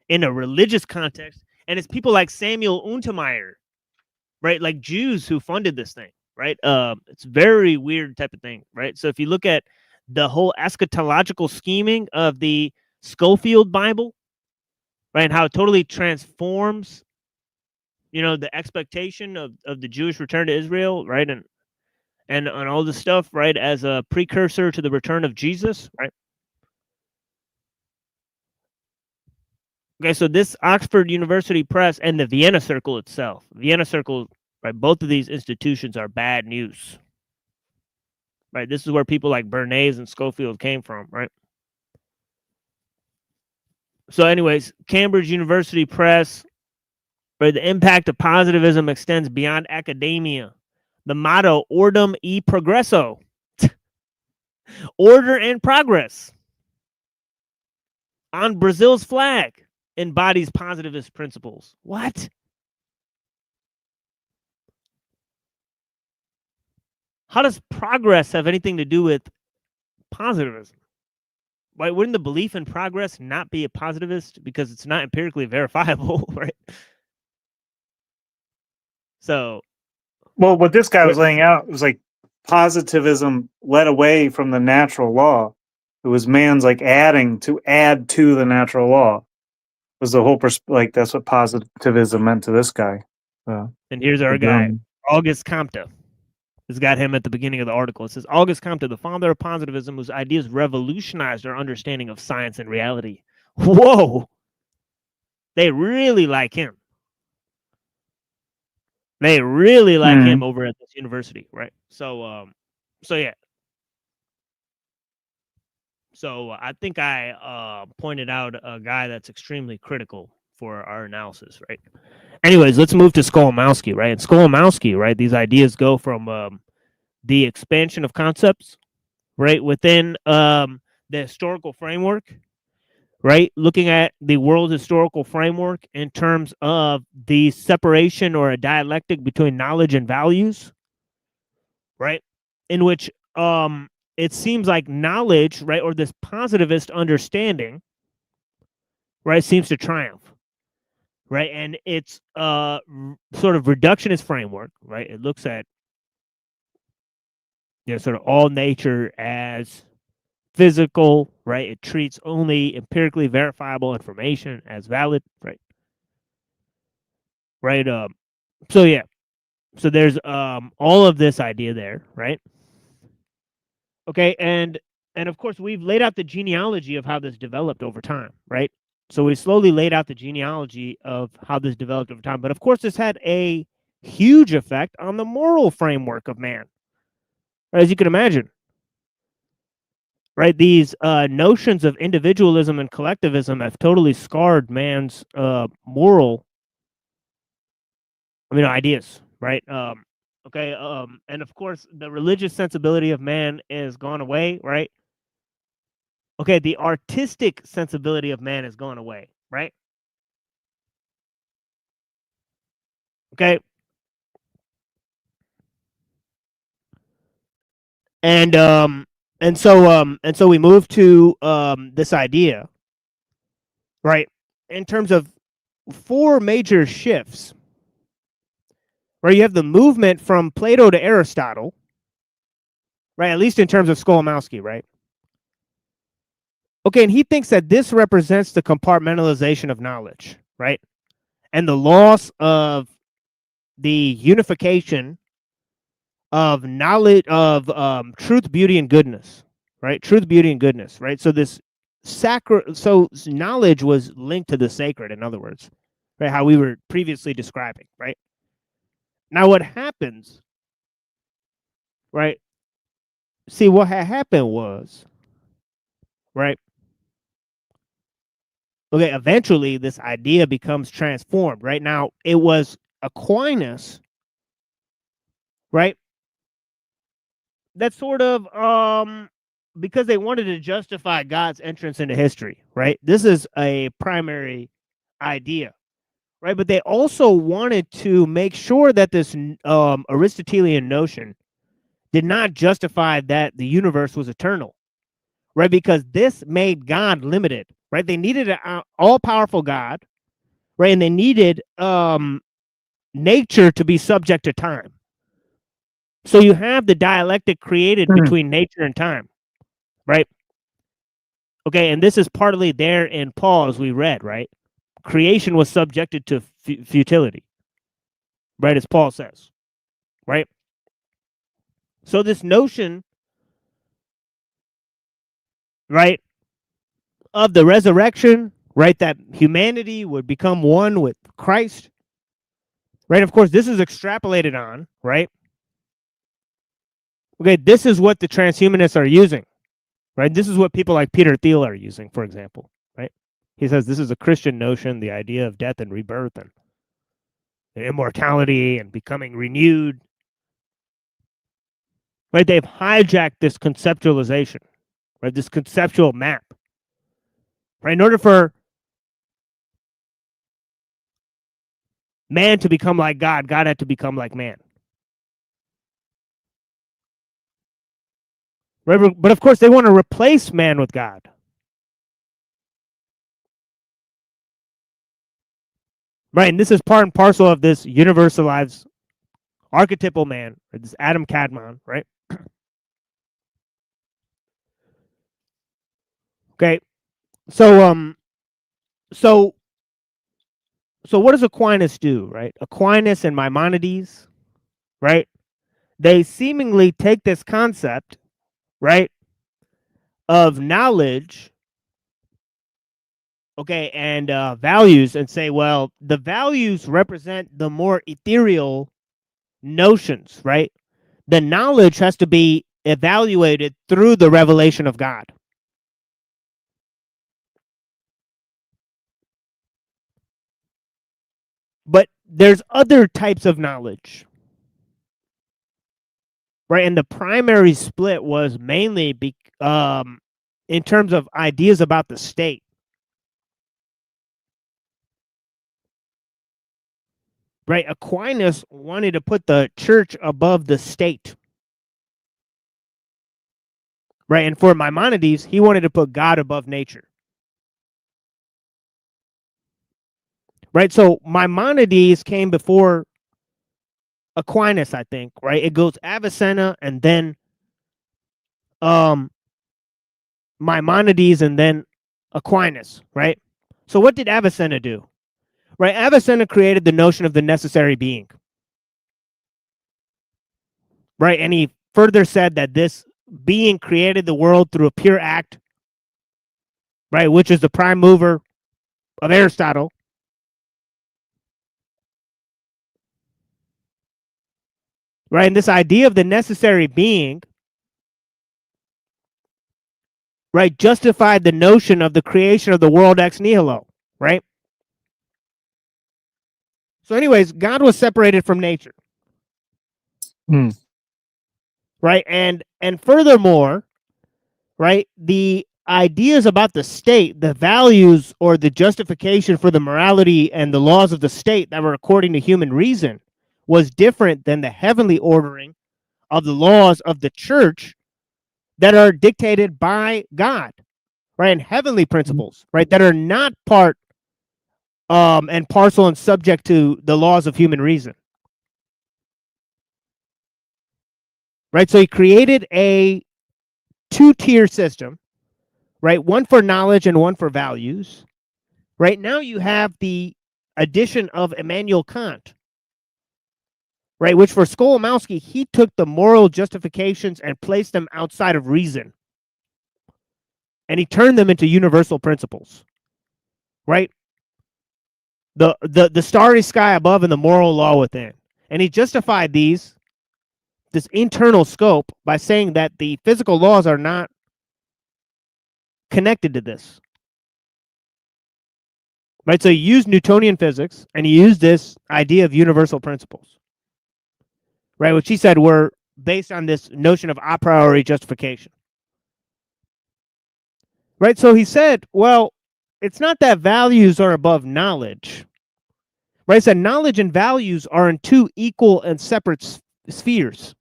in a religious context. And it's people like Samuel Untermyer, right? Like Jews who funded this thing, right? It's very weird type of thing, right? So if you look at the whole eschatological scheming of the Schofield Bible, right, and how it totally transforms, the expectation of the Jewish return to Israel, right? And and all this stuff, right, as a precursor to the return of Jesus, right? Okay, so this Oxford University Press and the Vienna Circle itself, Vienna Circle, right, both of these institutions are bad news, right? This is where people like Bernays and Schofield came from, right? So anyways, Cambridge University Press, right, the impact of positivism extends beyond academia. The motto, Ordem e Progresso, order and progress, on Brazil's flag, embodies positivist principles. What? How does progress have anything to do with positivism? Why wouldn't the belief in progress not be a positivist because it's not empirically verifiable, right? So, well, what this guy was laying out was like positivism led away from the natural law. It was man's like add to the natural law. Was the whole like that's what positivism meant to this guy. And here's our guy, August Comte. This got him at the beginning of the article. It says, August Comte, the founder of positivism, whose ideas revolutionized our understanding of science and reality. Whoa! They really like him. They really like him over at this university, right? So, yeah. So I think I pointed out a guy that's extremely critical for our analysis, right? Anyways, let's move to Skolimowski, right? And Skolimowski, right? These ideas go from the expansion of concepts, right, within the historical framework, right? Looking at the world historical framework in terms of the separation or a dialectic between knowledge and values, right? In which it seems like knowledge, right, or this positivist understanding, right, seems to triumph, right? And it's sort of reductionist framework, right? It looks at, you know, sort of all nature as physical, right? It treats only empirically verifiable information as valid, right? Right. So yeah. So there's all of this idea there, right? Okay, and of course we've laid out the genealogy of how this developed over time, right? So we slowly laid out the genealogy of how this developed over time. But of course this had a huge effect on the moral framework of man, as you can imagine. Right, these notions of individualism and collectivism have totally scarred man's moral, ideas, right? Okay, and of course, the religious sensibility of man is gone away, right? Okay, the artistic sensibility of man has gone away, right? Okay, and so we move to this idea, right? In terms of 4 major shifts, right? You have the movement from Plato to Aristotle, right? At least in terms of Skolimowski, right? Okay, and he thinks that this represents the compartmentalization of knowledge, right? And the loss of the unification of knowledge, of truth, beauty, and goodness, right? Truth, beauty, and goodness, right? So this so knowledge was linked to the sacred, in other words, right? How we were previously describing, right? Now what happens, right? See, what had happened was, right? Okay, eventually this idea becomes transformed, right? Now, it was Aquinas, right? That sort of, because they wanted to justify God's entrance into history, right? This is a primary idea, right? But they also wanted to make sure that this Aristotelian notion did not justify that the universe was eternal, right? Because this made God limited, right? They needed an all-powerful God, right? And they needed nature to be subject to time. So you have the dialectic created between nature and time, right? Okay, and this is partly there in Paul, as we read, right? Creation was subjected to futility, right? As Paul says, right? So this notion, right, of the resurrection, right, that humanity would become one with Christ, right? Of course, this is extrapolated on, right? Okay, this is what the transhumanists are using, right? This is what people like Peter Thiel are using, for example, right? He says this is a Christian notion, the idea of death and rebirth and immortality and becoming renewed, right? They've hijacked this conceptualization, right? This conceptual map, right? In order for man to become like God, God had to become like man. Right? But of course, they want to replace man with God. Right? And this is part and parcel of this universalized archetypal man, or this Adam Kadmon, right? Okay. So so what does Aquinas do, right? Aquinas and Maimonides, right? They seemingly take this concept, right, of knowledge, okay, and values, and say, well, the values represent the more ethereal notions, right? The knowledge has to be evaluated through the revelation of God. But there's other types of knowledge, right? And the primary split was mainly in terms of ideas about the state. Right? Aquinas wanted to put the church above the state. Right? And for Maimonides, he wanted to put God above nature. Right? So Maimonides came before Aquinas, I think, right? It goes Avicenna and then Maimonides and then Aquinas, right? So what did Avicenna do? Right? Avicenna created the notion of the necessary being. Right? And he further said that this being created the world through a pure act, right? Which is the prime mover of Aristotle. Right? And this idea of the necessary being, right, justified the notion of the creation of the world ex nihilo, right? So anyways, God was separated from nature. Right? And furthermore, right, the ideas about the state, the values or the justification for the morality and the laws of the state that were according to human reason was different than the heavenly ordering of the laws of the church that are dictated by God, right? And heavenly principles, right, that are not part and parcel and subject to the laws of human reason. Right? So he created a two-tier system, right? One for knowledge and one for values. Right now you have the addition of Immanuel Kant, right? Which for Skolimowski, he took the moral justifications and placed them outside of reason. And he turned them into universal principles, right? The starry sky above and the moral law within. And he justified this internal scope by saying that the physical laws are not connected to this. Right? So he used Newtonian physics and he used this idea of universal principles. Right? Which he said were based on this notion of a priori justification. Right? So he said, well, it's not that values are above knowledge. Right? He said knowledge and values are in two equal and separate spheres.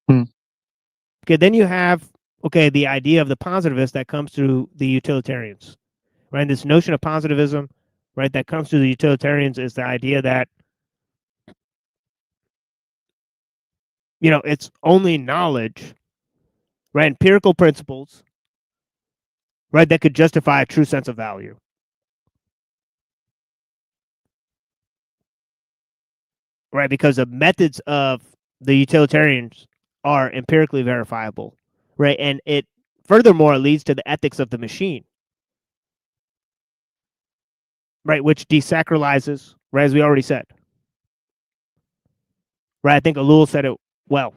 Okay, then you have, okay, the idea of the positivist that comes through the utilitarians. Right? And this notion of positivism, right, that comes through the utilitarians is the idea that, you know, it's only knowledge, right, empirical principles, right, that could justify a true sense of value. right? Because the methods of the utilitarians are empirically verifiable, right? And it furthermore leads to the ethics of the machine, right? Which desacralizes, right? As we already said, right? I think ellul said it well,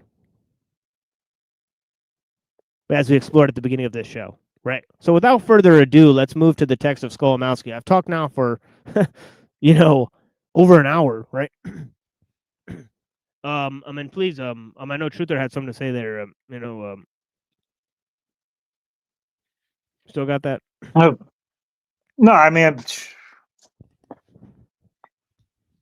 as we explored at the beginning of this show, right? So without further ado, let's move to the text of Skolimowski. I've talked now for, over an hour, right? I mean, please, I know Truther had something to say there. Still got that? Oh, no, I mean,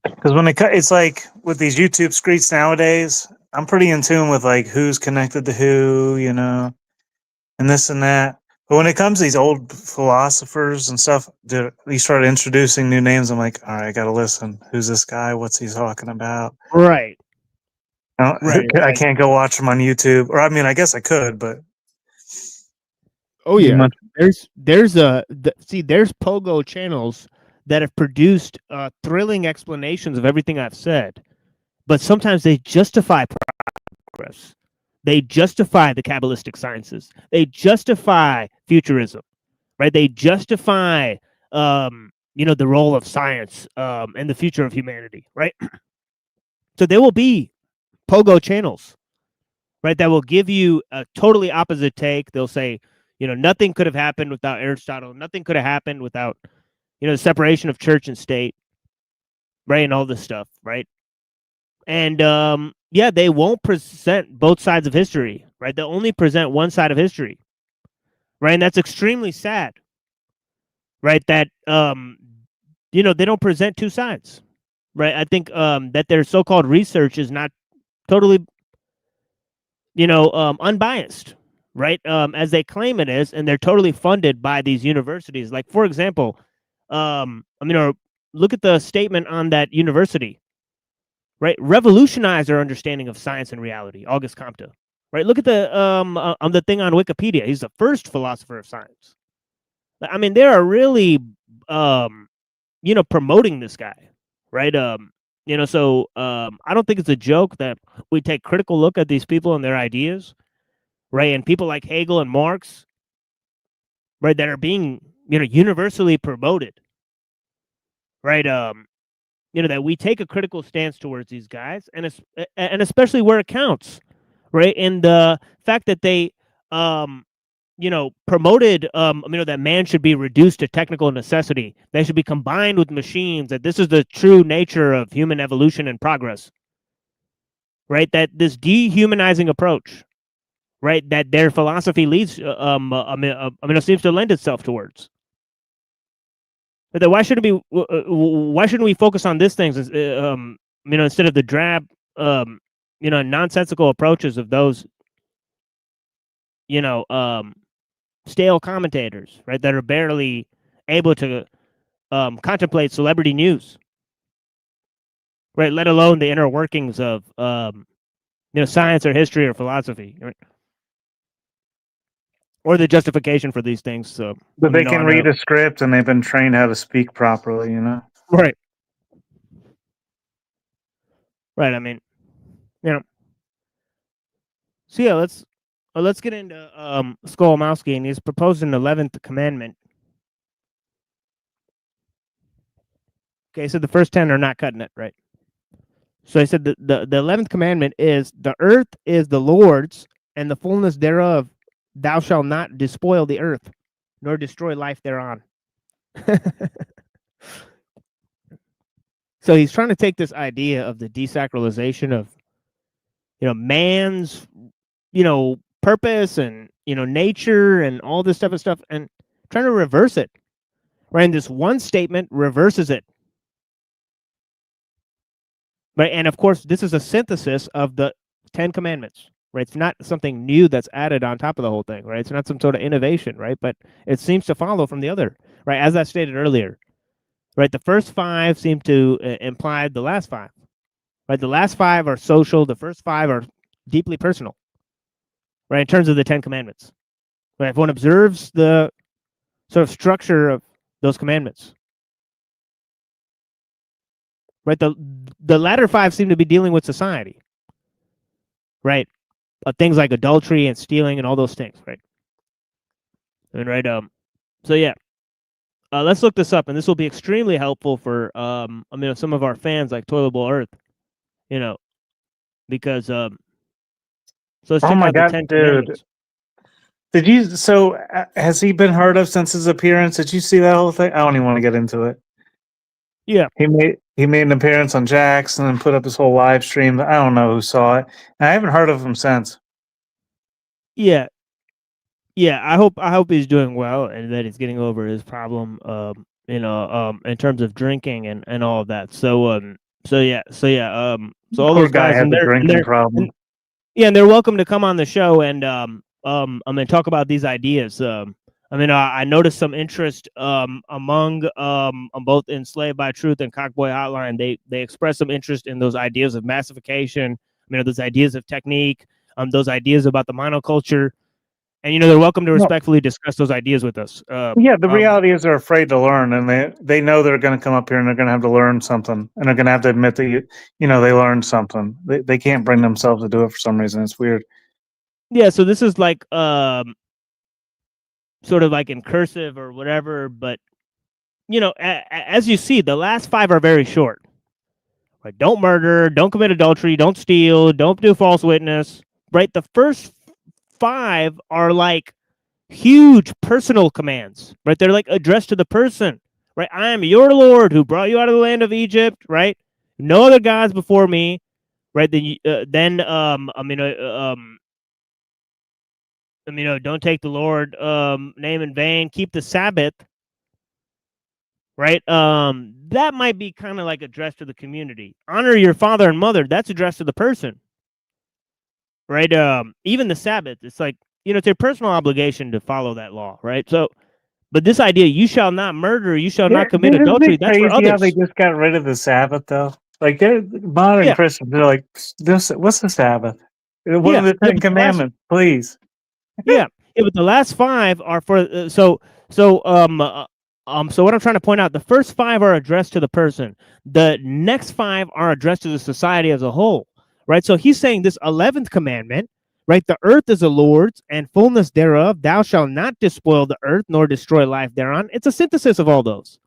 because when it's like with these YouTube screeds nowadays, I'm pretty in tune with like who's connected to who, and this and that. But when it comes to these old philosophers and stuff, you start introducing new names. I'm like, all right, I got to listen. Who's this guy? What's he talking about? Right. I can't go watch him on YouTube. Or I mean, I guess I could, but oh yeah, there's Pogo channels that have produced thrilling explanations of everything I've said, but sometimes they justify progress. They justify the Kabbalistic sciences. They justify futurism, right? They justify, the role of science and the future of humanity, right? So there will be Pogo channels, right, that will give you a totally opposite take. They'll say, nothing could have happened without Aristotle. Nothing could have happened without, the separation of church and state, right, and all this stuff, right? And they won't present both sides of history, right? They'll only present one side of history, right? And that's extremely sad, right? That they don't present two sides, right? I think that their so-called research is not totally, unbiased, right? As they claim it is, and they're totally funded by these universities. Like, for example, look at the statement on that university, right? Revolutionize our understanding of science and reality, August Comte, right? Look at the thing on Wikipedia. He's the first philosopher of science. I mean, they are really, promoting this guy, right? So I don't think it's a joke that we take critical look at these people and their ideas, right? And people like Hegel and Marx, right, that are being, universally promoted, right? That we take a critical stance towards these guys, and especially where it counts, right? And the fact that they, promoted, that man should be reduced to technical necessity. They should be combined with machines, that this is the true nature of human evolution and progress, right? That this dehumanizing approach, right, that their philosophy leads, seems to lend itself towards. That why shouldn't we focus on these things, instead of the drab, nonsensical approaches of those, stale commentators, right, that are barely able to contemplate celebrity news, right, let alone the inner workings of science or history or philosophy, right? Or the justification for these things. So, but they can read a script and they've been trained how to speak properly, Right. Right. I mean, So yeah, let's get into Skolimowski, and he's proposed an 11th commandment. Okay, so the first 10 are not cutting it, right? So he said the 11th commandment is, the earth is the Lord's, and the fullness thereof. Thou shalt not despoil the earth, nor destroy life thereon. So he's trying to take this idea of the desacralization of, man's, purpose and, nature and all this type of stuff, and trying to reverse it. Right? And this one statement reverses it. Right? And of course, this is a synthesis of the 10 commandments. Right? It's not something new that's added on top of the whole thing, right? It's not some sort of innovation, right? But it seems to follow from the other, right? As I stated earlier, right? The first 5 seem to imply the last 5, right? The last 5 are social. The first 5 are deeply personal, right? In terms of the 10 commandments, right? If one observes the sort of structure of those commandments, right? The latter 5 seem to be dealing with society, right? Things like adultery and stealing and all those things, right? And right, so yeah, let's look this up, and this will be extremely helpful for some of our fans like Toilable Earth, because so let's Oh check my out the God, 10 dude! commandments. Did you? So has he been heard of since his appearance? Did you see that whole thing? I don't even want to get into it. Yeah, He made an appearance on Jackson and put up his whole live stream. I don't know who saw it. And I haven't heard of him since. yeah. I hope he's doing well and that he's getting over his problem, in terms of drinking and all of that. So all Poor those guy guys, has and a drinking they're problem. and they're welcome to come on the show and talk about these ideas. I noticed some interest among both Enslaved by Truth and Cockboy Hotline. They expressed some interest in those ideas of massification. Those ideas of technique. Those ideas about the monoculture. And they're welcome to respectfully discuss those ideas with us. Yeah, the reality is they're afraid to learn, and they know they're going to come up here and they're going to have to learn something, and they're going to have to admit that they learned something. They can't bring themselves to do it for some reason. It's weird. Yeah, so this is like sort of like in cursive or whatever, but as you see, the last 5 are very short. Right? Don't murder, don't commit adultery, don't steal, don't do false witness. Right? The first 5 are like huge personal commands, right? They're like addressed to the person, right? I am your Lord who brought you out of the land of Egypt, right? No other gods before me, right? Then don't take the Lord name in vain. Keep the Sabbath, right? That might be kind of like addressed to the community. Honor your father and mother. That's addressed to the person, right? Even the Sabbath, it's like, it's your personal obligation to follow that law, right? So, but this idea, you shall not murder, you shall not commit adultery, that's for crazy how others. they just got rid of the Sabbath, though? Like, they're modern Christians. They're like, what's the Sabbath? One of the 10 commandments, please. But the last 5 are for so what I'm trying to point out, the first 5 are addressed to the person. The next 5 are addressed to the society as a whole, right? So he's saying this 11th commandment, right? The earth is the Lord's and fullness thereof. Thou shalt not despoil the earth nor destroy life thereon. It's a synthesis of all those,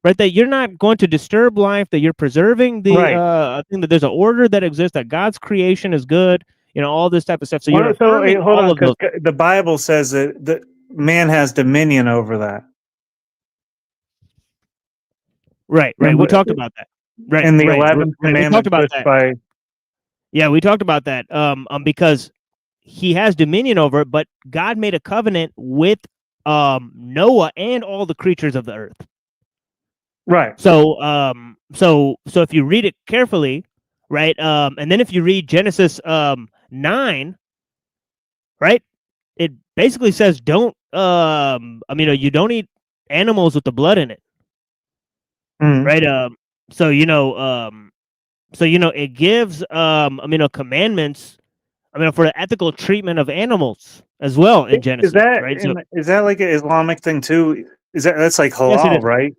right? That you're not going to disturb life, that you're preserving the thing, that there's an order that exists, that God's creation is good, all this type of stuff. So you're affirming all of those. The Bible says that man has dominion over that. Right. We talked about that. Right. And the 11th commandment, we talked about that. Yeah, we talked about that. Because he has dominion over it, but God made a covenant with Noah and all the creatures of the earth. Right. So if you read it carefully, right, and then if you read Genesis 9, right, it basically says don't you don't eat animals with the blood in it. Right. It gives commandments for the ethical treatment of animals as well in Genesis. Is that like an Islamic thing too? That's like halal, right?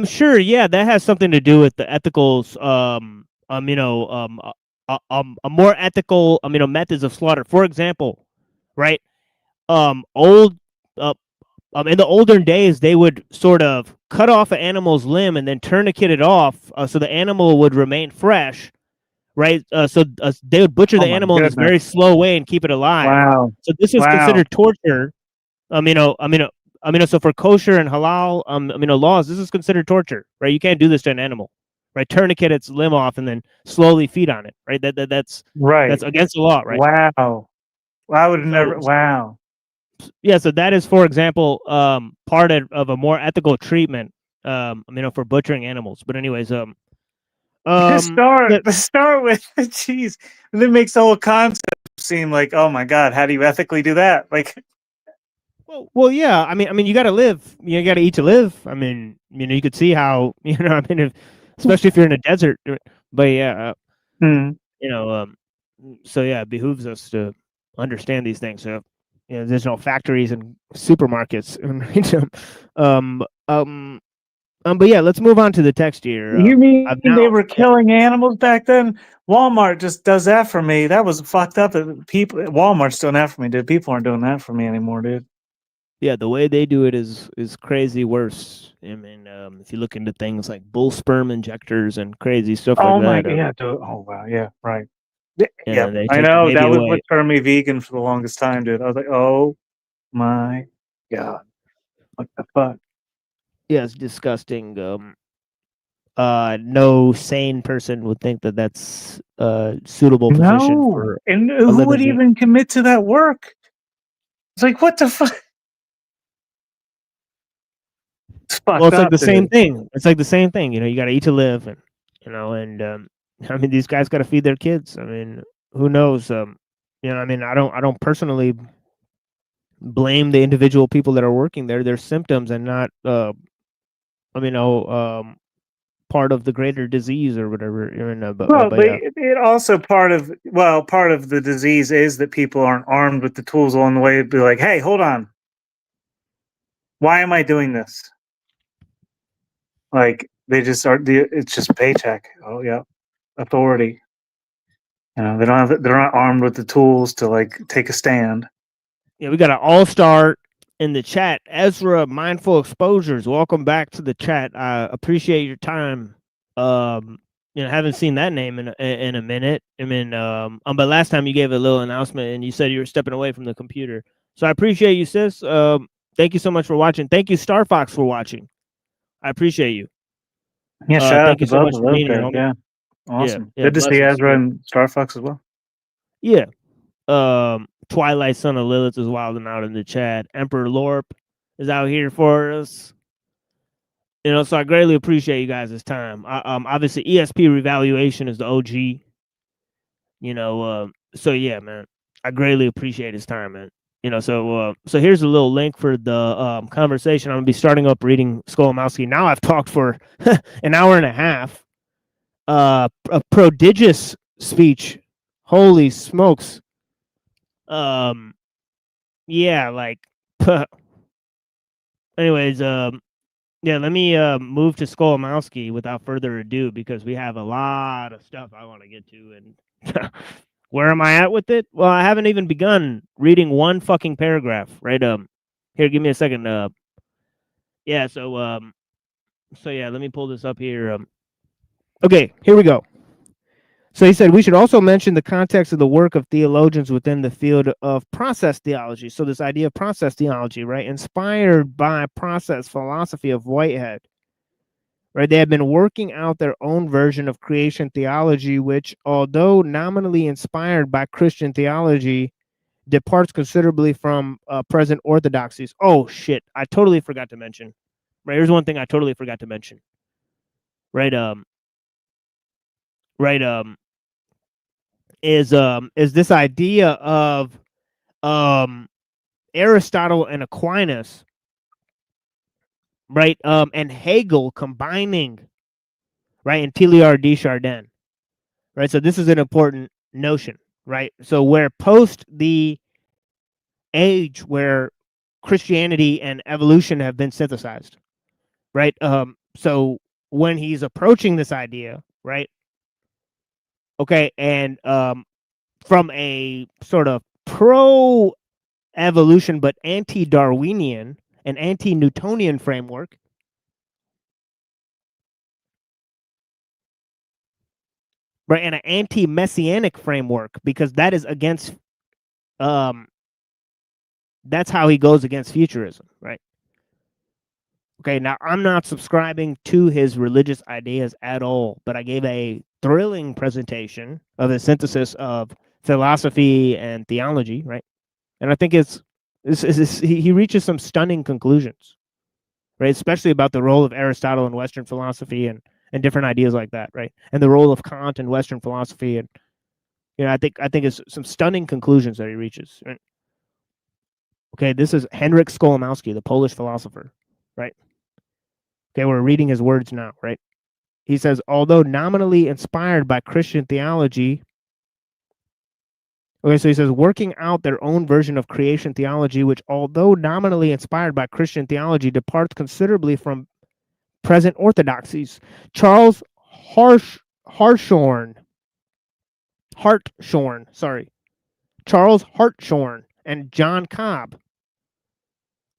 Sure, yeah, that has something to do with the ethicals, a more ethical, methods of slaughter. For example, right, in the olden days, they would sort of cut off an animal's limb and then tourniquet it off, so the animal would remain fresh, right? So they would butcher the animal in this very slow way and keep it alive. Wow. So this is considered torture. So for kosher and halal, laws, this is considered torture, right? You can't do this to an animal, right? Tourniquet its limb off and then slowly feed on it, right? That's right. That's against the law, right? Wow. I would never. Wow. Yeah. So that is, for example, part of a more ethical treatment, for butchering animals. But anyways, to start with, jeez, it makes the whole concept seem like, oh my God, how do you ethically do that? Like. Well, yeah. I mean, you got to live. You got to eat to live. You could see how, especially if you're in a desert. But yeah, so yeah, it behooves us to understand these things. So, there's no factories and supermarkets. But yeah, let's move on to the text here. You mean I've they now were killing animals back then? Walmart just does that for me. That was fucked up. People, Walmart's doing that for me, dude. People aren't doing that for me anymore, dude. yeah, the way they do it is crazy worse. I mean, if you look into things like bull sperm injectors and crazy stuff Oh like my, that, yeah, dude. Oh wow, yeah, right. you Yeah, know, they I take the know. baby That was away. what turned me vegan for the longest time, dude. I was like, oh my god, what the fuck? Yeah, it's disgusting. No sane person would think that that's a suitable position No, for and a who would living being. even commit to that work? It's like, what the fuck? It's Well, fucked it's like up, the same dude. thing. It's like the same thing. You know, you got to eat to live, and I mean, these guys got to feed their kids. I mean, who knows? I mean, I don't personally blame the individual people that are working there. They're symptoms and not, part of the greater disease or whatever. Well, But but yeah, it also part of the disease is that people aren't armed with the tools along the way to be like, hey, hold on, why am I doing this? Like they just are. It's just paycheck. Oh yeah, authority. You know, they're not armed with the tools to like take a stand. yeah, we got an all-star in the chat. Ezra, Mindful Exposures. Welcome back to the chat. I appreciate your time. Haven't seen that name in a minute. I mean, but last time you gave a little announcement and you said you were stepping away from the computer. So I appreciate you, sis. Thank you so much for watching. Thank you, Star Fox, for watching. I appreciate you. Yeah, shout out Thank to you so both much of for those being here, guys. homie. Yeah, Yeah, awesome. yeah, Good to see blessings. Ezra and Star Fox as well. Yeah. Twilight Son of Lilith is wilding out in the chat. Emperor Lorp is out here for us. You know, so I greatly appreciate you guys' time. Obviously ESP Revaluation is the OG. You know, so yeah, man. I greatly appreciate his time, man. You know, so here's a little link for the conversation. I'm gonna be starting up reading Skolomowski. Now I've talked for an hour and a half. A prodigious speech. Holy smokes. Yeah, like anyways, yeah, let me move to Skolomowski without further ado because we have a lot of stuff I want to get to. And where am I at with it? Well, I haven't even begun reading one fucking paragraph, right? Here, give me a second. Yeah, so yeah, let me pull this up here. Okay, here we go. So he said we should also mention the context of the work of theologians within the field of process theology. So this idea of process theology, right, inspired by process philosophy of Whitehead, right? They have been working out their own version of creation theology, which, although nominally inspired by Christian theology, departs considerably from present orthodoxies. Oh shit! I totally forgot to mention. Right, here's one thing I totally forgot to mention. Right, is this idea of Aristotle and Aquinas, right? And Hegel combining, right, in Teilhard de Chardin, right? So this is an important notion, right? So where post the age where Christianity and evolution have been synthesized, right? So when he's approaching this idea, right? Okay, and from a sort of pro evolution but anti-Darwinian and anti-Newtonian framework, right, and an anti-messianic framework, because that is against that's how he goes against futurism, right? Okay, now I'm not subscribing to his religious ideas at all, but I gave a thrilling presentation of a synthesis of philosophy and theology, right? And I think he reaches some stunning conclusions, right? Especially about the role of Aristotle in Western philosophy and different ideas like that, right? And the role of Kant in Western philosophy, and I think it's some stunning conclusions that he reaches. Right? Okay, this is Henryk Skolomowski, the Polish philosopher, right? Okay, we're reading his words now, right? He says, although nominally inspired by Christian theology, okay, so he says, working out their own version of creation theology, which, although nominally inspired by Christian theology, departs considerably from present orthodoxies. Charles Hartshorne, Charles Hartshorne and John Cobb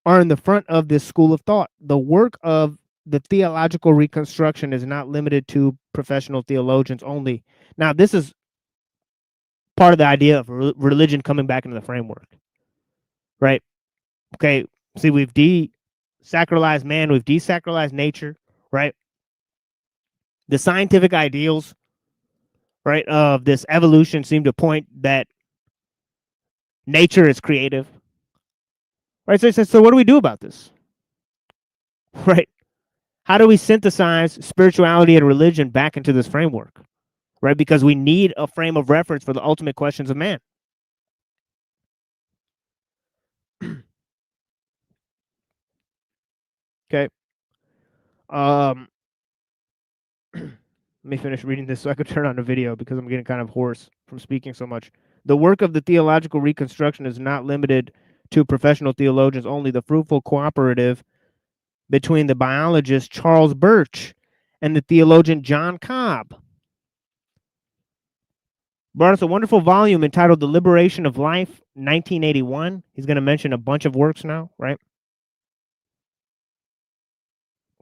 are in the front of this school of thought. The work of the theological reconstruction is not limited to professional theologians only. Now, this is part of the idea of religion coming back into the framework, right? Okay, see, we've desacralized man, we've desacralized nature, right? The scientific ideals, right, of this evolution seem to point that nature is creative, right? So what do we do about this, right? How do we synthesize spirituality and religion back into this framework, right? Because we need a frame of reference for the ultimate questions of man. Okay. Let me finish reading this so I could turn on the video because I'm getting kind of hoarse from speaking so much. The work of the theological reconstruction is not limited to professional theologians only. The fruitful cooperative between the biologist Charles Birch and the theologian John Cobb brought us a wonderful volume entitled The Liberation of Life, 1981. He's going to mention a bunch of works now, right?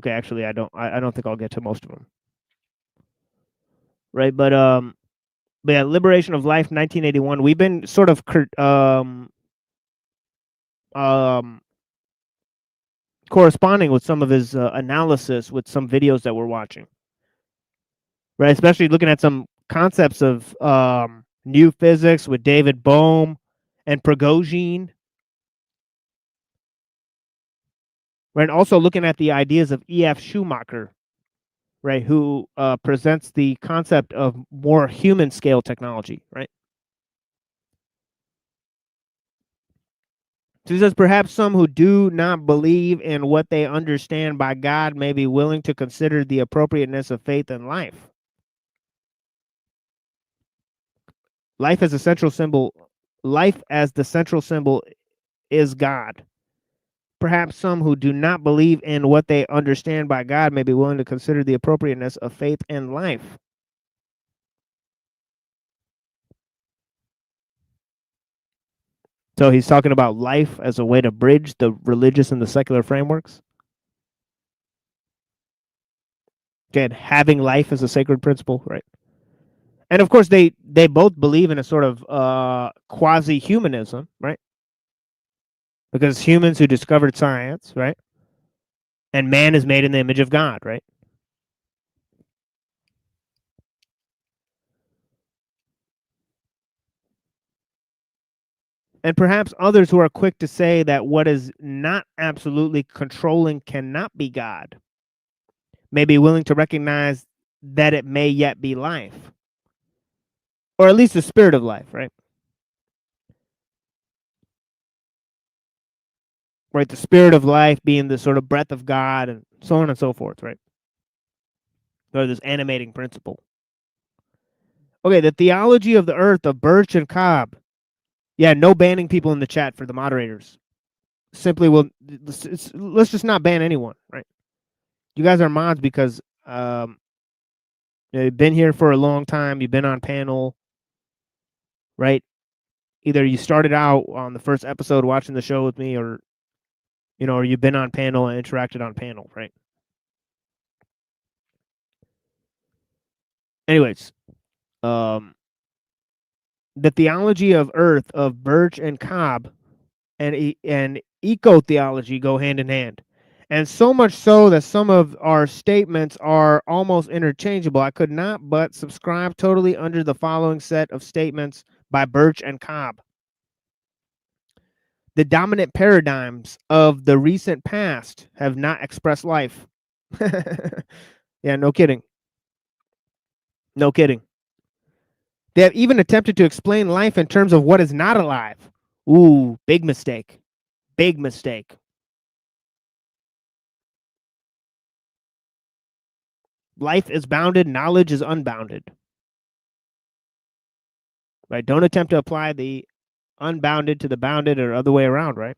Okay, actually, I don't think I'll get to most of them. Right, but yeah, Liberation of Life, 1981. We've been sort of corresponding with some of his analysis with some videos that we're watching, right? Especially looking at some concepts of new physics with David Bohm and Prigogine, right? And also looking at the ideas of E.F. Schumacher, right, who presents the concept of more human scale technology, right? So he says, perhaps some who do not believe in what they understand by God may be willing to consider the appropriateness of faith in life. Life as a central symbol, life as the central symbol is God. Perhaps some who do not believe in what they understand by God may be willing to consider the appropriateness of faith in life. So he's talking about life as a way to bridge the religious and the secular frameworks. Again, having life as a sacred principle, right? And of course, they both believe in a sort of quasi-humanism, right? Because humans who discovered science, right? And man is made in the image of God, right? And perhaps others who are quick to say that what is not absolutely controlling cannot be God may be willing to recognize that it may yet be life, or at least the spirit of life, right? Right, the spirit of life being the sort of breath of God and so on and so forth, right? Or this animating principle. Okay, the theology of the earth of Birch and Cobb. Yeah, no banning people in the chat for the moderators. Simply will let's just not ban anyone, right? You guys are mods because you've been here for a long time, you've been on panel, right? Either you started out on the first episode watching the show with me, or or you've been on panel and interacted on panel, right? Anyways, the theology of earth of Birch and Cobb and eco-theology go hand in hand. And so much so that some of our statements are almost interchangeable. I could not but subscribe totally under the following set of statements by Birch and Cobb. The dominant paradigms of the recent past have not expressed life. Yeah, no kidding. No kidding. They have even attempted to explain life in terms of what is not alive. Ooh, big mistake. Big mistake. Life is bounded, knowledge is unbounded. Right? Don't attempt to apply the unbounded to the bounded or other way around, right?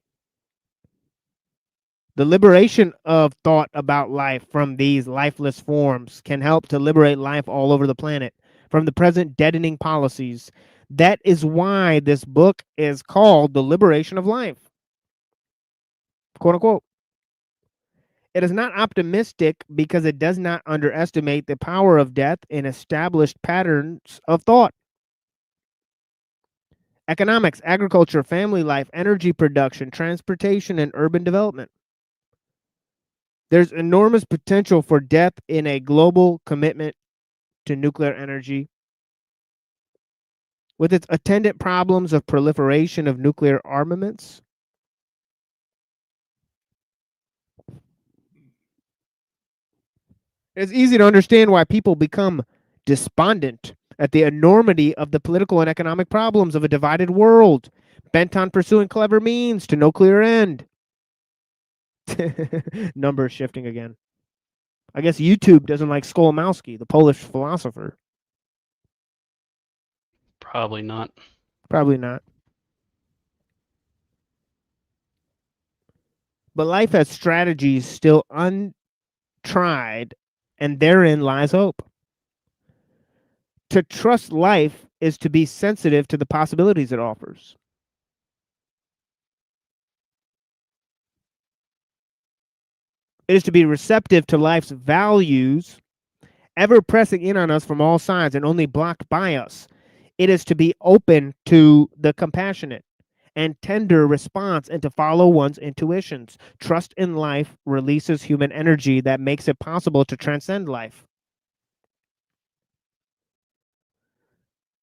The liberation of thought about life from these lifeless forms can help to liberate life all over the planet from the present deadening policies. That is why this book is called The Liberation of Life, quote unquote. It is not optimistic because it does not underestimate the power of death in established patterns of thought. Economics, agriculture, family life, energy production, transportation, and urban development. There's enormous potential for death in a global commitment to nuclear energy, with its attendant problems of proliferation of nuclear armaments. It's easy to understand why people become despondent at the enormity of the political and economic problems of a divided world, bent on pursuing clever means to no clear end. Numbers shifting again. I guess YouTube doesn't like Skolimowski, the Polish philosopher. Probably not. Probably not. But life has strategies still untried, and therein lies hope. To trust life is to be sensitive to the possibilities it offers. It is to be receptive to life's values, ever pressing in on us from all sides and only blocked by us. It is to be open to the compassionate and tender response and to follow one's intuitions. Trust in life releases human energy that makes it possible to transcend life.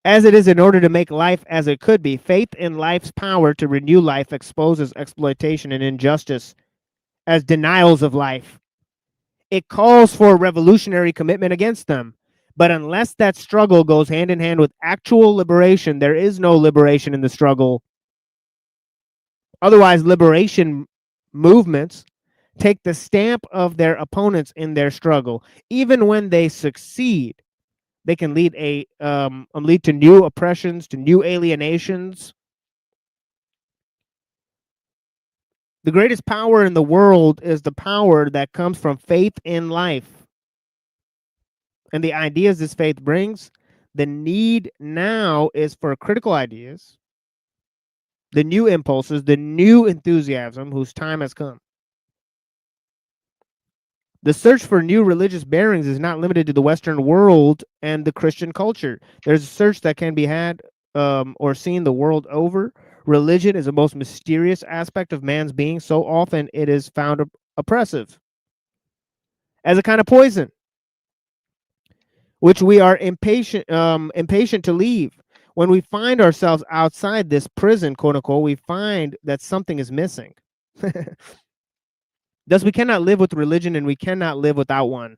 As it is in order to make life as it could be, faith in life's power to renew life exposes exploitation and injustice as denials of life. It calls for a revolutionary commitment against them. But unless that struggle goes hand in hand with actual liberation, there is no liberation in the struggle. Otherwise, liberation movements take the stamp of their opponents in their struggle. Even when they succeed, they can lead to new oppressions, to new alienations. The greatest power in the world is the power that comes from faith in life. And the ideas this faith brings, the need now is for critical ideas, the new impulses, the new enthusiasm whose time has come. The search for new religious bearings is not limited to the Western world and the Christian culture. There's a search that can be had or seen the world over. Religion is the most mysterious aspect of man's being. So often it is found oppressive as a kind of poison, which we are impatient to leave. When we find ourselves outside this prison, quote unquote, we find that something is missing. Thus, we cannot live with religion and we cannot live without one.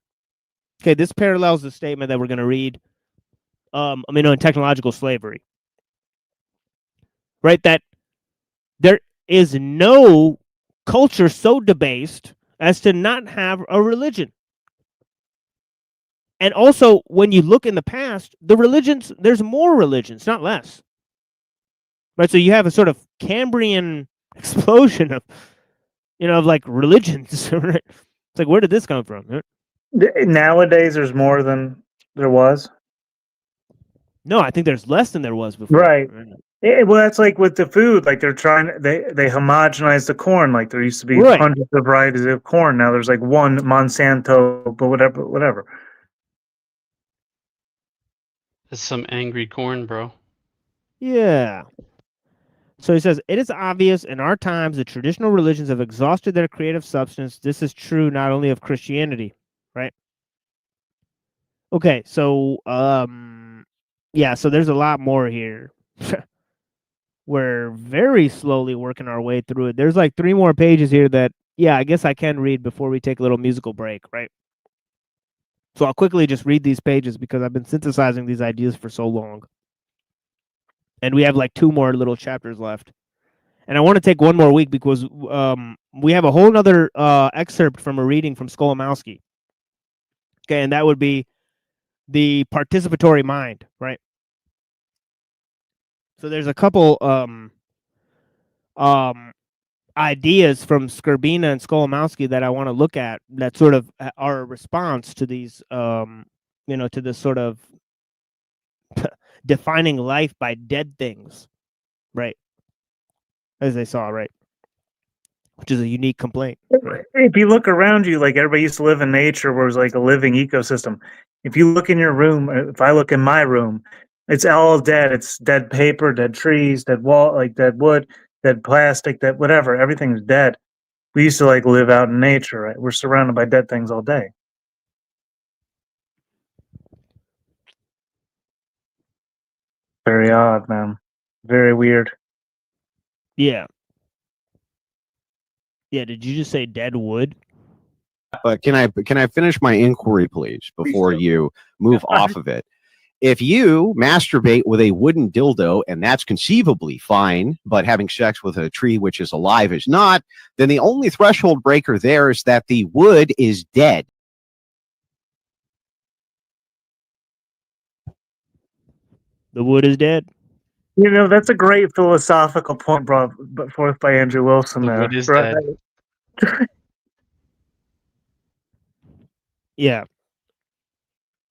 Okay, this parallels the statement that we're going to read on technological slavery. Right? That there is no culture so debased as to not have a religion. And also, when you look in the past, the religions, there's more religions, not less. Right? So you have a sort of Cambrian explosion of, of like religions. Right? It's like, where did this come from? Right? Nowadays, there's more than there was. No, I think there's less than there was before. Right. Yeah, well, that's like with the food. Like they're trying, they homogenize the corn. Like there used to be hundreds of varieties of corn. Now there's like one Monsanto, but whatever. That's some angry corn, bro. Yeah. So he says, it is obvious in our times the traditional religions have exhausted their creative substance. This is true not only of Christianity, right? Okay, so yeah, so there's a lot more here. We're very slowly working our way through it. There's like 3 more pages here that, yeah, I guess I can read before we take a little musical break, right? So I'll quickly just read these pages because I've been synthesizing these ideas for so long. And we have like 2 more little chapters left. And I want to take 1 more week because we have a whole other excerpt from a reading from Skolimowski. Okay, and that would be the participatory mind, right? So there's a couple ideas from Skrbina and Skolimowski that I want to look at that sort of are a response to these, you know, to this sort of defining life by dead things, right? As they saw, right? Which is a unique complaint. Right? If you look around you, like everybody used to live in nature where it was like a living ecosystem. If you look in your room, if I look in my room, it's all dead. It's dead paper, dead trees, dead wall, like dead wood, dead plastic, dead whatever. Everything's dead. We used to like live out in nature, right? We're surrounded by dead things all day. Very odd, man. Very weird. Yeah. Yeah, did you just say dead wood? But can I finish my inquiry, please, before you move off of it? If you masturbate with a wooden dildo, and that's conceivably fine, but having sex with a tree which is alive is not, then the only threshold breaker there is that the wood is dead. The wood is dead. You know, that's a great philosophical point brought forth by Andrew Wilson. The there. wood is Right. dead. Yeah.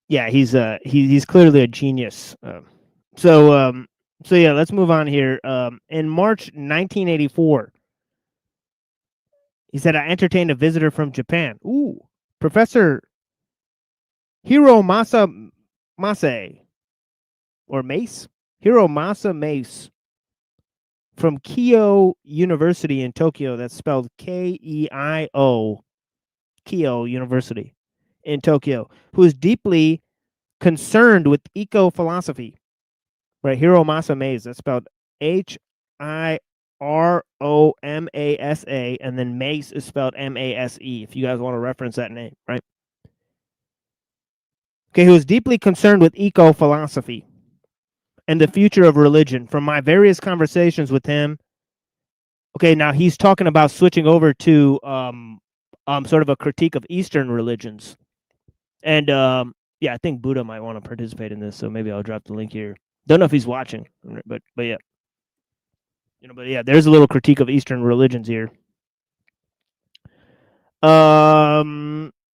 Yeah, he's clearly a genius. So yeah, let's move on here. In March 1984, he said, I entertained a visitor from Japan. Ooh, Professor Hiromasa Mase, or Mace? Hiromasa Mace from Keio University in Tokyo. That's spelled Keio, Keio University in Tokyo, who is deeply concerned with eco-philosophy. Right, Hiromasa Mace, that's spelled Hiromasa, and then Mace is spelled Mase, if you guys want to reference that name, right? Okay, who is deeply concerned with eco-philosophy and the future of religion. From my various conversations with him, okay, now he's talking about switching over to sort of a critique of Eastern religions. And yeah, I think Buddha might want to participate in this, so maybe I'll drop the link here. Don't know if he's watching, but yeah. You know, but yeah, there's a little critique of Eastern religions here.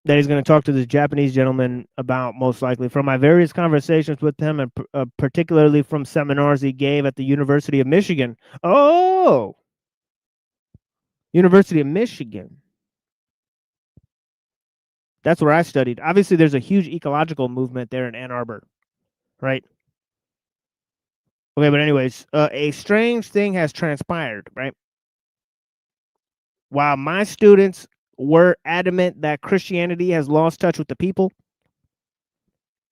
That he's going to talk to this Japanese gentleman about, most likely. From my various conversations with him, and particularly from seminars he gave at the University of Michigan. Oh! University of Michigan. That's where I studied. Obviously, there's a huge ecological movement there in Ann Arbor, right? Okay, but anyways, a strange thing has transpired, right? While my students were adamant that Christianity has lost touch with the people,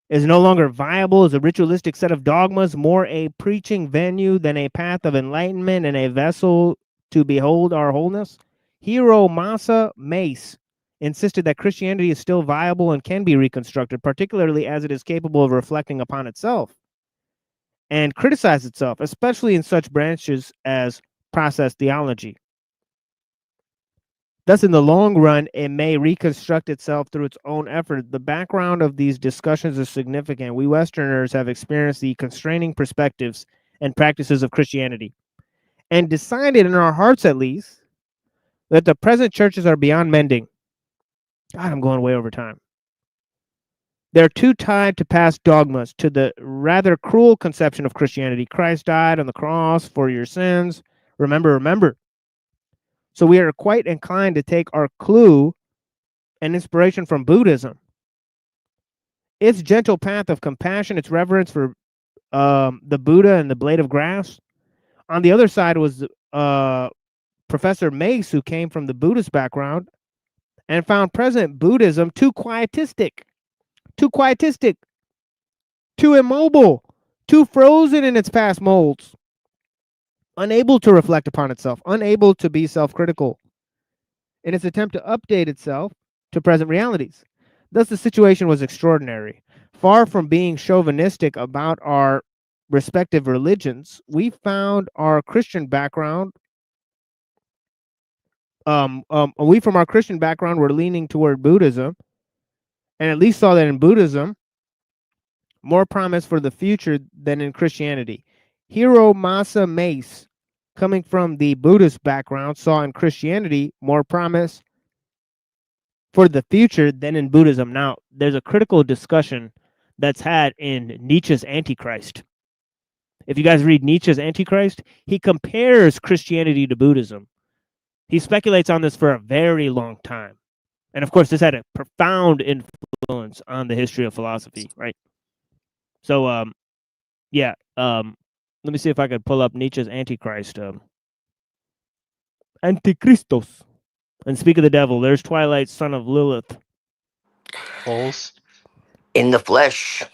is no longer viable as a ritualistic set of dogmas, more a preaching venue than a path of enlightenment and a vessel to behold our wholeness, Hiromasa Mace insisted that Christianity is still viable and can be reconstructed, particularly as it is capable of reflecting upon itself and criticize itself, especially in such branches as process theology. Thus, in the long run, it may reconstruct itself through its own effort. The background of these discussions is significant. We Westerners have experienced the constraining perspectives and practices of Christianity and decided in our hearts, at least, that the present churches are beyond mending. God, I'm going way over time. They're too tied to past dogmas, to the rather cruel conception of Christianity. Christ died on the cross for your sins. Remember, remember. So we are quite inclined to take our clue and inspiration from Buddhism. Its gentle path of compassion, its reverence for the Buddha and the blade of grass. On the other side was Professor Mace, who came from the Buddhist background and found present Buddhism too quietistic, too immobile, too frozen in its past molds, unable to reflect upon itself, unable to be self-critical in its attempt to update itself to present realities. Thus, the situation was extraordinary. Far from being chauvinistic about our respective religions, we found our Christian background. We from our Christian background were leaning toward Buddhism, and at least saw that in Buddhism more promise for the future than in Christianity. Hiromasa Mace coming from the Buddhist background, saw in Christianity more promise for the future than in Buddhism. Now, there's a critical discussion that's had in Nietzsche's Antichrist. If you guys read Nietzsche's Antichrist, he compares Christianity to Buddhism. He speculates on this for a very long time. And of course, this had a profound influence on the history of philosophy, right? So, yeah, let me see if I could pull up Nietzsche's Antichrist. Antichristos. And speak of the devil, there's Twilight, son of Lilith. Holes. In the flesh.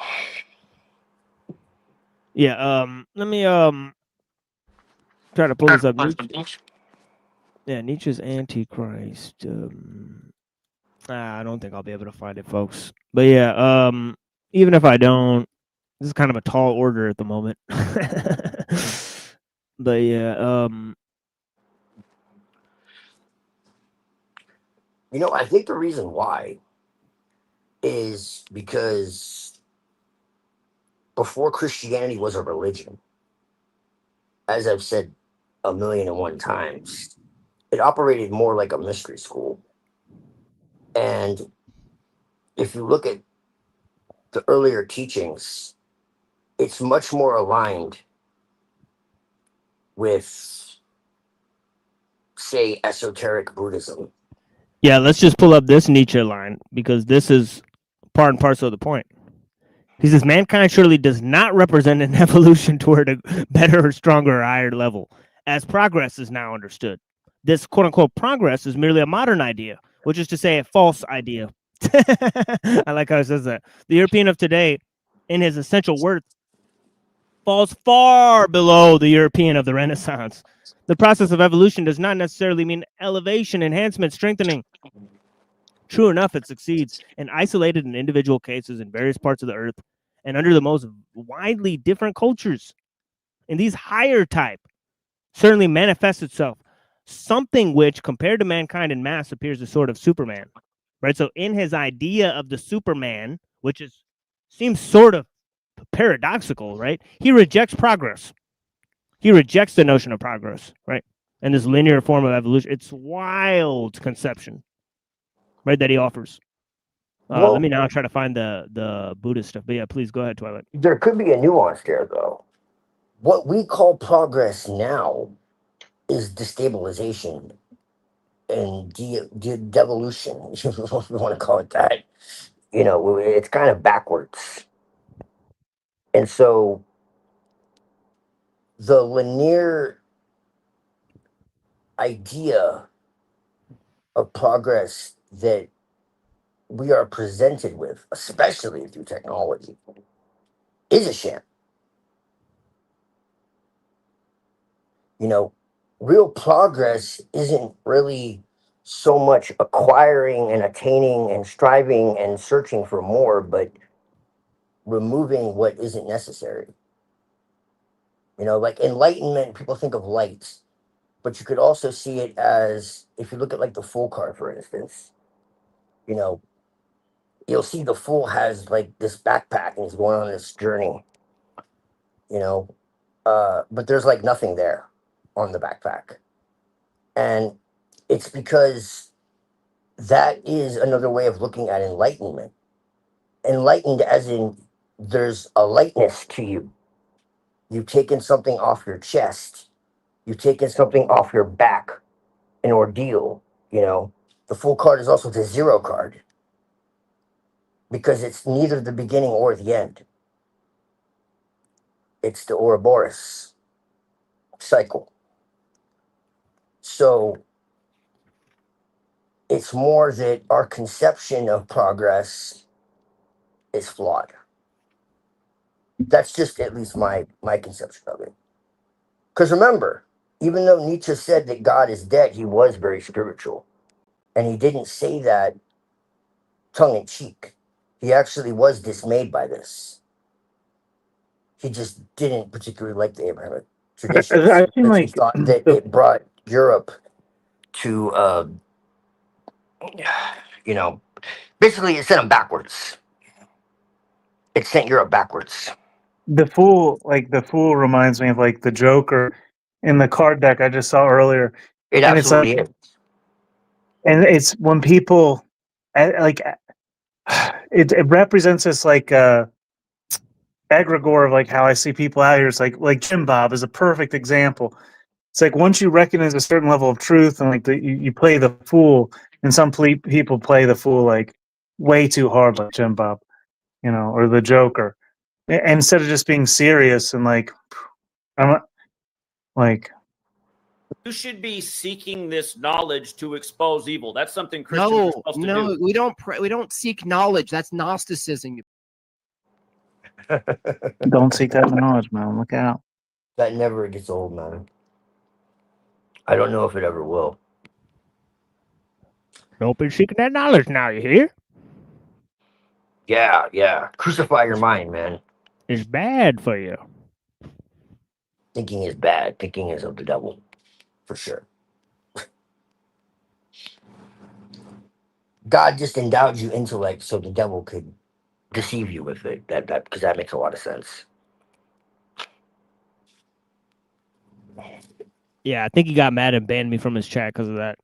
Yeah, let me try to pull this up. Yeah, Nietzsche's Antichrist. I don't think I'll be able to find it, folks. But yeah, even if I don't, this is kind of a tall order at the moment. But yeah, You know, I think the reason why is because before Christianity was a religion, as I've said 1,000,001 times, it operated more like a mystery school. And if you look at the earlier teachings, it's much more aligned with, say, esoteric Buddhism. yeah, let's just pull up this Nietzsche line because this is part and parcel of the point. He says, mankind surely does not represent an evolution toward a better or stronger or higher level, as progress is now understood. This quote-unquote progress is merely a modern idea, which is to say a false idea. I like how it says that. The European of today, in his essential worth, falls far below the European of the Renaissance. The process of evolution does not necessarily mean elevation, enhancement, strengthening. True enough, it succeeds in isolated and individual cases in various parts of the earth and under the most widely different cultures. In these higher type, certainly manifests itself something which, compared to mankind in mass, appears a sort of Superman, right? So in his idea of the Superman, which seems sort of paradoxical, right? He rejects progress. He rejects the notion of progress, right? And this linear form of evolution. It's wild conception, right, that he offers. Well, let me now try to find the Buddhist stuff. But yeah, please go ahead, Twilight. there could be a nuance there, though. What we call progress now is destabilization and devolution, if you want to call it that. You know, it's kind of backwards. And so the linear idea of progress that we are presented with, especially through technology, is a sham. You know, real progress isn't really so much acquiring and attaining and striving and searching for more, but removing what isn't necessary. You know, like enlightenment, people think of light, but you could also see it as, if you look at like the Fool card, for instance, you know, you'll see the Fool has like this backpack and he's going on this journey, you know, but there's like nothing there on the backpack. And it's because that is another way of looking at enlightenment. Enlightened as in there's a lightness to you. You've taken something off your chest. You've taken something off your back, an ordeal, you know. The Fool card is also the Zero card because it's neither the beginning or the end. It's the Ouroboros cycle. So it's more that our conception of progress is flawed. That's just at least my conception of it. Because remember, even though Nietzsche said that God is dead, he was very spiritual. And he didn't say that tongue in cheek. He actually was dismayed by this. He just didn't particularly like the Abrahamic traditions. I feel Because like he thought that it brought Europe to, you know, basically it sent them backwards. It sent Europe backwards. the Fool reminds me of like the Joker in the card deck I just saw earlier. It And it's absolutely like, is. and it's when people like it represents this like egregore of like how I see people out here. It's like Jim Bob is a perfect example. It's like once you recognize a certain level of truth and like you play the fool, and some people play the fool like way too hard, like Jim Bob, you know, or the Joker, and instead of just being serious and like I'm like. You should be seeking this knowledge to expose evil. That's something Christians are supposed to do. We don't seek knowledge. That's Gnosticism. Don't seek that knowledge, man. Look out. That never gets old, man. I don't know if it ever will. Don't be seeking that knowledge now, you hear? Yeah. Crucify your mind, man. It's bad for you. Thinking is bad. Thinking is of the devil. For sure. God just endowed you intellect so the devil could deceive you with it. That because that makes a lot of sense. Yeah, I think he got mad and banned me from his chat because of that.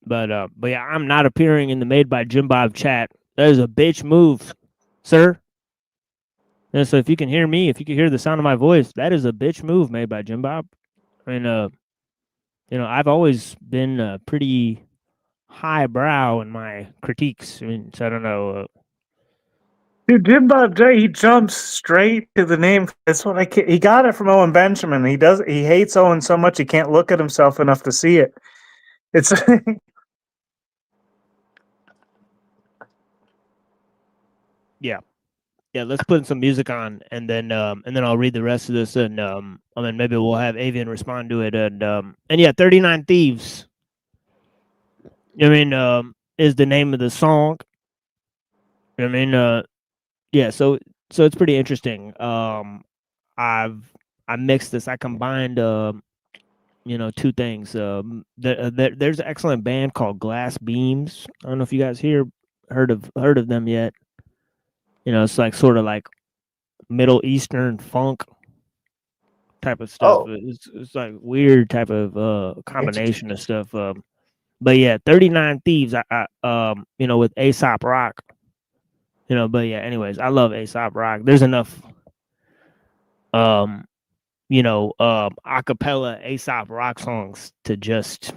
But yeah, I'm not appearing in the Made by Jim Bob chat. That is a bitch move, sir. And so if you can hear me, if you can hear the sound of my voice, that is a bitch move made by Jim Bob. I mean, you know, I've always been pretty highbrow in my critiques. I mean, so I don't know. Dude, Jim Bob J, he jumps straight to the name. That's what he got it from Owen Benjamin. He hates Owen so much he can't look at himself enough to see it. It's yeah. Let's put some music on, and then I'll read the rest of this, and then maybe we'll have Avian respond to it, and yeah, 39 Thieves. I mean, is the name of the song. I mean, yeah, so it's pretty interesting. I mixed this. I combined, you know, two things. There's an excellent band called Glass Beams. I don't know if you guys heard of them yet. You know, it's like sort of like Middle Eastern funk type of stuff. Oh. It's like weird type of combination of stuff. But yeah, 39 Thieves. I you know, with Aesop Rock. You know, but yeah, anyways, I love Aesop Rock. There's enough you know, acapella Aesop Rock songs to just,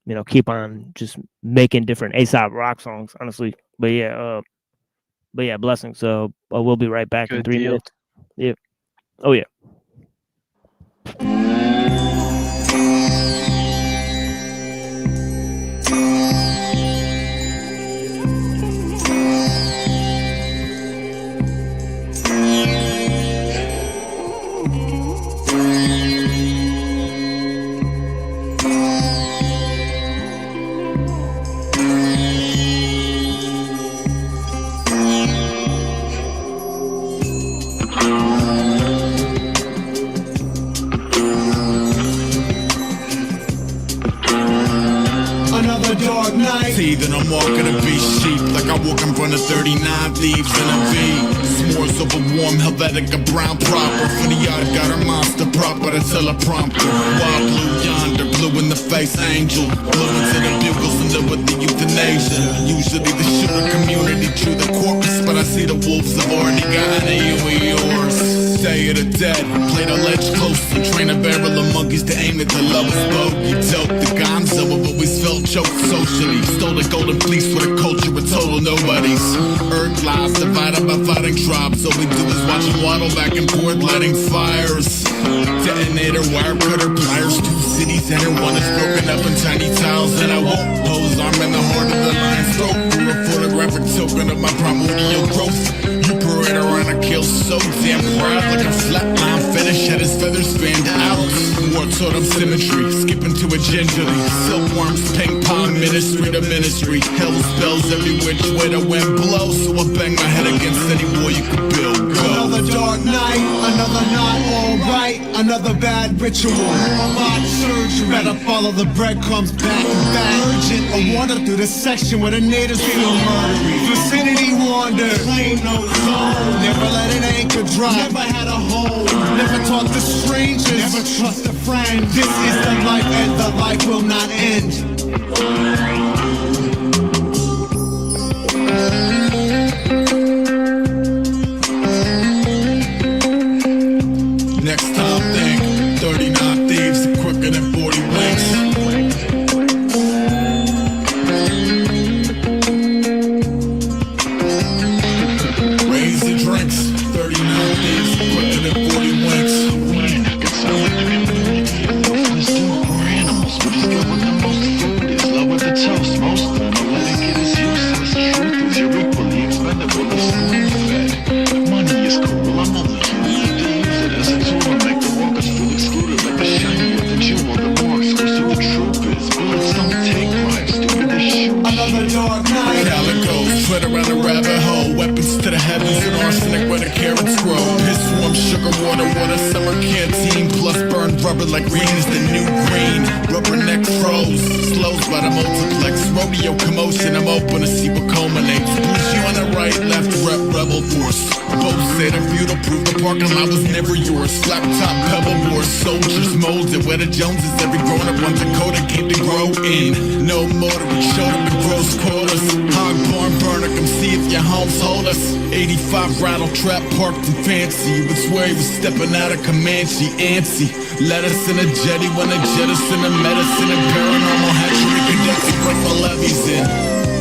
you know, keep on just making different Aesop Rock songs, honestly. But yeah, blessings. So we'll be right back in 3 minutes. Yeah. Oh yeah. Then I'm walking a beast sheep like I walk in front of 39 thieves in a V. S'mores over warm Helvetica brown proper. For the yard got a monster proper to teleprompter. Wild blue yonder, blue in the face angel. Blue into the bugles and live with the euthanasia. Usually the shooter community chew the corpse, but I see the wolves have already gotten a you of yours. Day of the dead, play the ledge close and train a barrel of monkeys to aim at the lowest bogey. Dope the gonzo, but always felt choked socially. Stole the golden fleece with a culture with total nobodies. Earth lies divided by fighting tribes. All we do is watch them waddle back and forth, lighting fires. Detonator, wire cutter, pliers. 2 cities and one is broken up in tiny tiles. And I won't pose, I'm in the heart of the lion's throat. From a photographic token of my primordial growth. You parade around a kill so damn proud. Like a flatline finish, had his feathers fanned out. War taught him symmetry, skipping to it gingerly. Silkworms, ping pong, ministry to ministry. Hell spells every which way the wind blows. So I bang my head against any wall you could build. Go. Another dark night, another not alright, another bad ritual. A lot surgery, better follow the breadcrumbs back and back. Urgent, a wander through the section where the natives feel murdery. Vicinity wander, claim no zone. Never let an anchor drop, never had a home. Never talk to strangers, never trust a friend. This is the life and the life will not end. Next time think 39 thieves are quicker than 40 winks. Raise the drinks, 39 thieves are quicker than 40 winks. We're animals, we just go with the most food is low with the toast. Most of them don't let it get as useless. Truth is you're equally expendable as spoon fed. Money is cool, I'm only human. Use it as a tool to make the walkers feel excluded. Like the shinier the jewel, the more exclusive the truth is. Bullets don't take lives, stupid they shoot. Another dark night. Calicos, tread around a rabbit hole. Weapons to the heavens and arsenic where the carrots grow. Piss warm sugar water, water summer canteen. Plus burned rubber like green is the new green. Rubberneck froze, slows by the multiplex. Rodeo commotion, I'm open to see what culminates. Boost you on the right, left, rep, rebel force. Both say the view to prove the parking lot was never yours. Flat top pebble wars, soldiers molded where the Joneses. Every grown up on Dakota came to grow in. No motor, we showed up in gross quarters. Hog barn burner, come see if your homes hold us. 85 rattle trap parked and fancy. You would swear he was stepping out of Comanche, antsy. Let us in a jetty when they jettison the medicine and paranormal hatchery cadets and bring the levies in.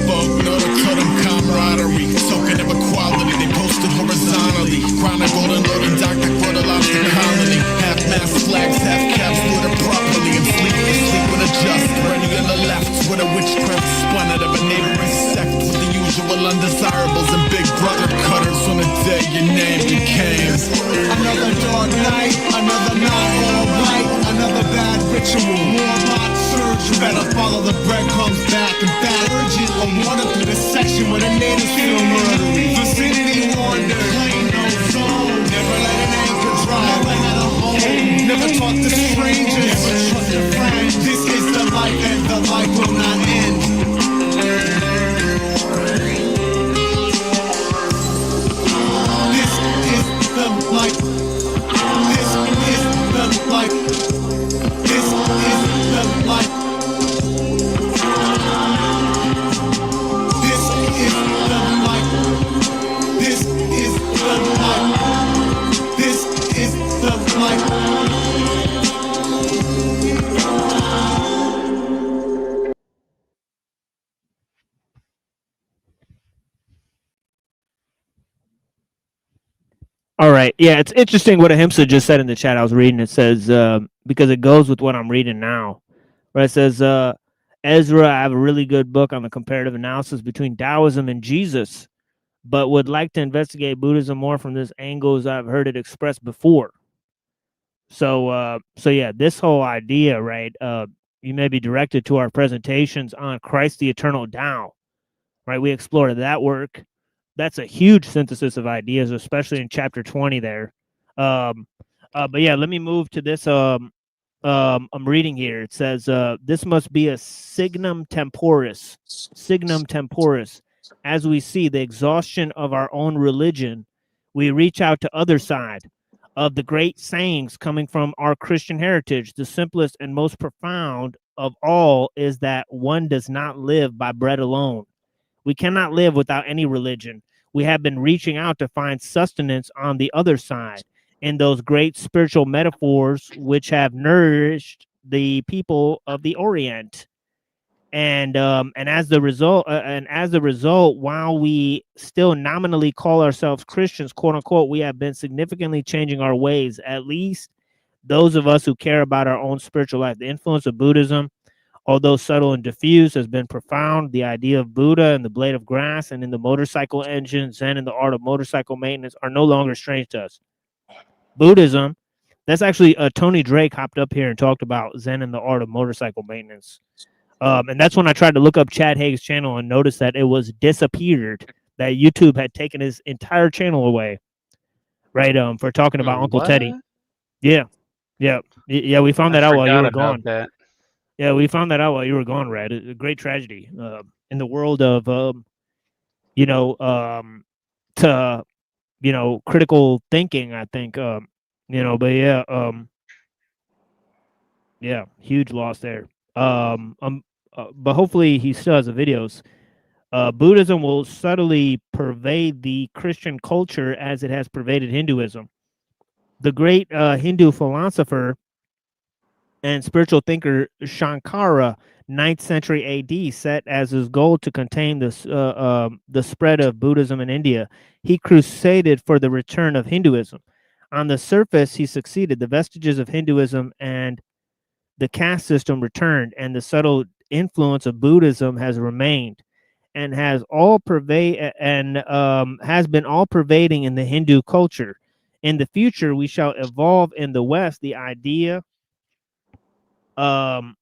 Folk know the cutting camaraderie, token of equality. They posted horizontally. Crown of golden loading doctor for the lobster colony. Half-mast flags, half-caps, water properly. And sleep with a just. Ready on the left with a witchcraft spun out of a neighboring sect with the usual undesirables and big brother cutters on the day your name became. Another dark night, another night, alright, another bad ritual. More bot surge, you better follow the breadcrumbs back and back. Urgent or water through the section where the natives feel murdery. Vicinity wander, plain no zone. Never let an anchor dry, never had a home. Never talk to strangers, never trust a friend. This is the life and the life will not end. This is the life. This is the life. This is the life. This is the life. This is the life. This is the life. All right. Yeah, it's interesting what Ahimsa just said in the chat. I was reading. It says, because it goes with what I'm reading now. Where it says, Ezra, I have a really good book on the comparative analysis between Taoism and Jesus, but would like to investigate Buddhism more from this angle as I've heard it expressed before. So yeah, this whole idea, right, you may be directed to our presentations on Christ the Eternal Tao, right? We explored that work. That's a huge synthesis of ideas, especially in chapter 20 there. But yeah, let me move to this. I'm reading here. It says, this must be a signum temporis. Signum temporis. As we see the exhaustion of our own religion, we reach out to other side of the great sayings coming from our Christian heritage. The simplest and most profound of all is that one does not live by bread alone. We cannot live without any religion. We have been reaching out to find sustenance on the other side in those great spiritual metaphors which have nourished the people of the Orient. And as the result, while we still nominally call ourselves Christians, quote unquote, we have been significantly changing our ways, at least those of us who care about our own spiritual life. The influence of Buddhism, although subtle and diffuse, has been profound. The idea of Buddha and the blade of grass and in the motorcycle engine, Zen and the art of motorcycle maintenance are no longer strange to us. Buddhism, that's actually Tony Drake hopped up here and talked about Zen and the art of motorcycle maintenance. And that's when I tried to look up Chad Haig's channel and noticed that it was disappeared, that YouTube had taken his entire channel away, right, for talking about Uncle Teddy. Yeah, we found that out while you were gone. Yeah, we found that out while you were gone, Red. A great tragedy in the world of, critical thinking, I think, but yeah. Yeah, huge loss there. But hopefully he still has the videos. Buddhism will subtly pervade the Christian culture as it has pervaded Hinduism. The great Hindu philosopher and spiritual thinker Shankara, 9th century AD, set as his goal to contain the spread of Buddhism in India. He crusaded for the return of Hinduism. On the surface, he succeeded. The vestiges of Hinduism and the caste system returned, and the subtle influence of Buddhism has remained and has been all pervading in the Hindu culture. In the future, we shall evolve in the West the idea of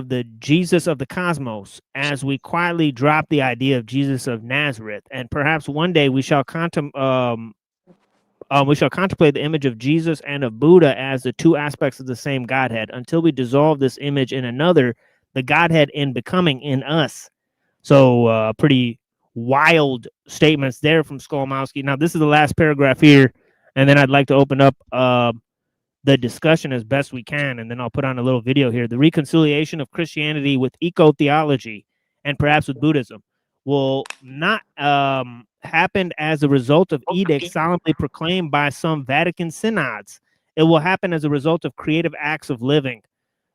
the Jesus of the cosmos, as we quietly drop the idea of Jesus of Nazareth, and perhaps one day we shall contemplate the image of Jesus and of Buddha as the two aspects of the same Godhead, until we dissolve this image in another, the Godhead in becoming in us. So pretty wild statements there from Skolmowski. Now, this is the last paragraph here, and then I'd like to open up the discussion as best we can, and then I'll put on a little video here. The reconciliation of Christianity with eco-theology and perhaps with Buddhism will not happen as a result of edicts solemnly proclaimed by some Vatican synods. It will happen as a result of creative acts of living.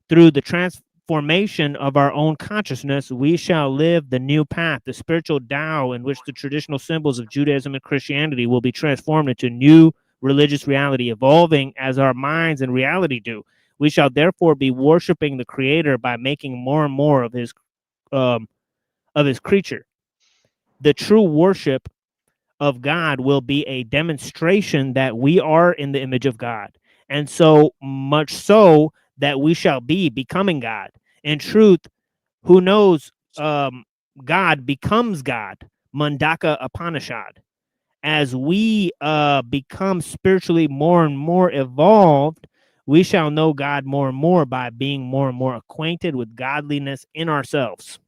Through the transformation of our own consciousness, we shall live the new path, the spiritual Tao, in which the traditional symbols of Judaism and Christianity will be transformed into new religious reality, evolving as our minds and reality do. We shall therefore be worshiping the Creator by making more and more of his creature. The true worship of God will be a demonstration that we are in the image of God, and so much so that we shall be becoming God. In truth, who knows, God becomes God. Mundaka Upanishad. As we become spiritually more and more evolved, we shall know God more and more by being more and more acquainted with godliness in ourselves.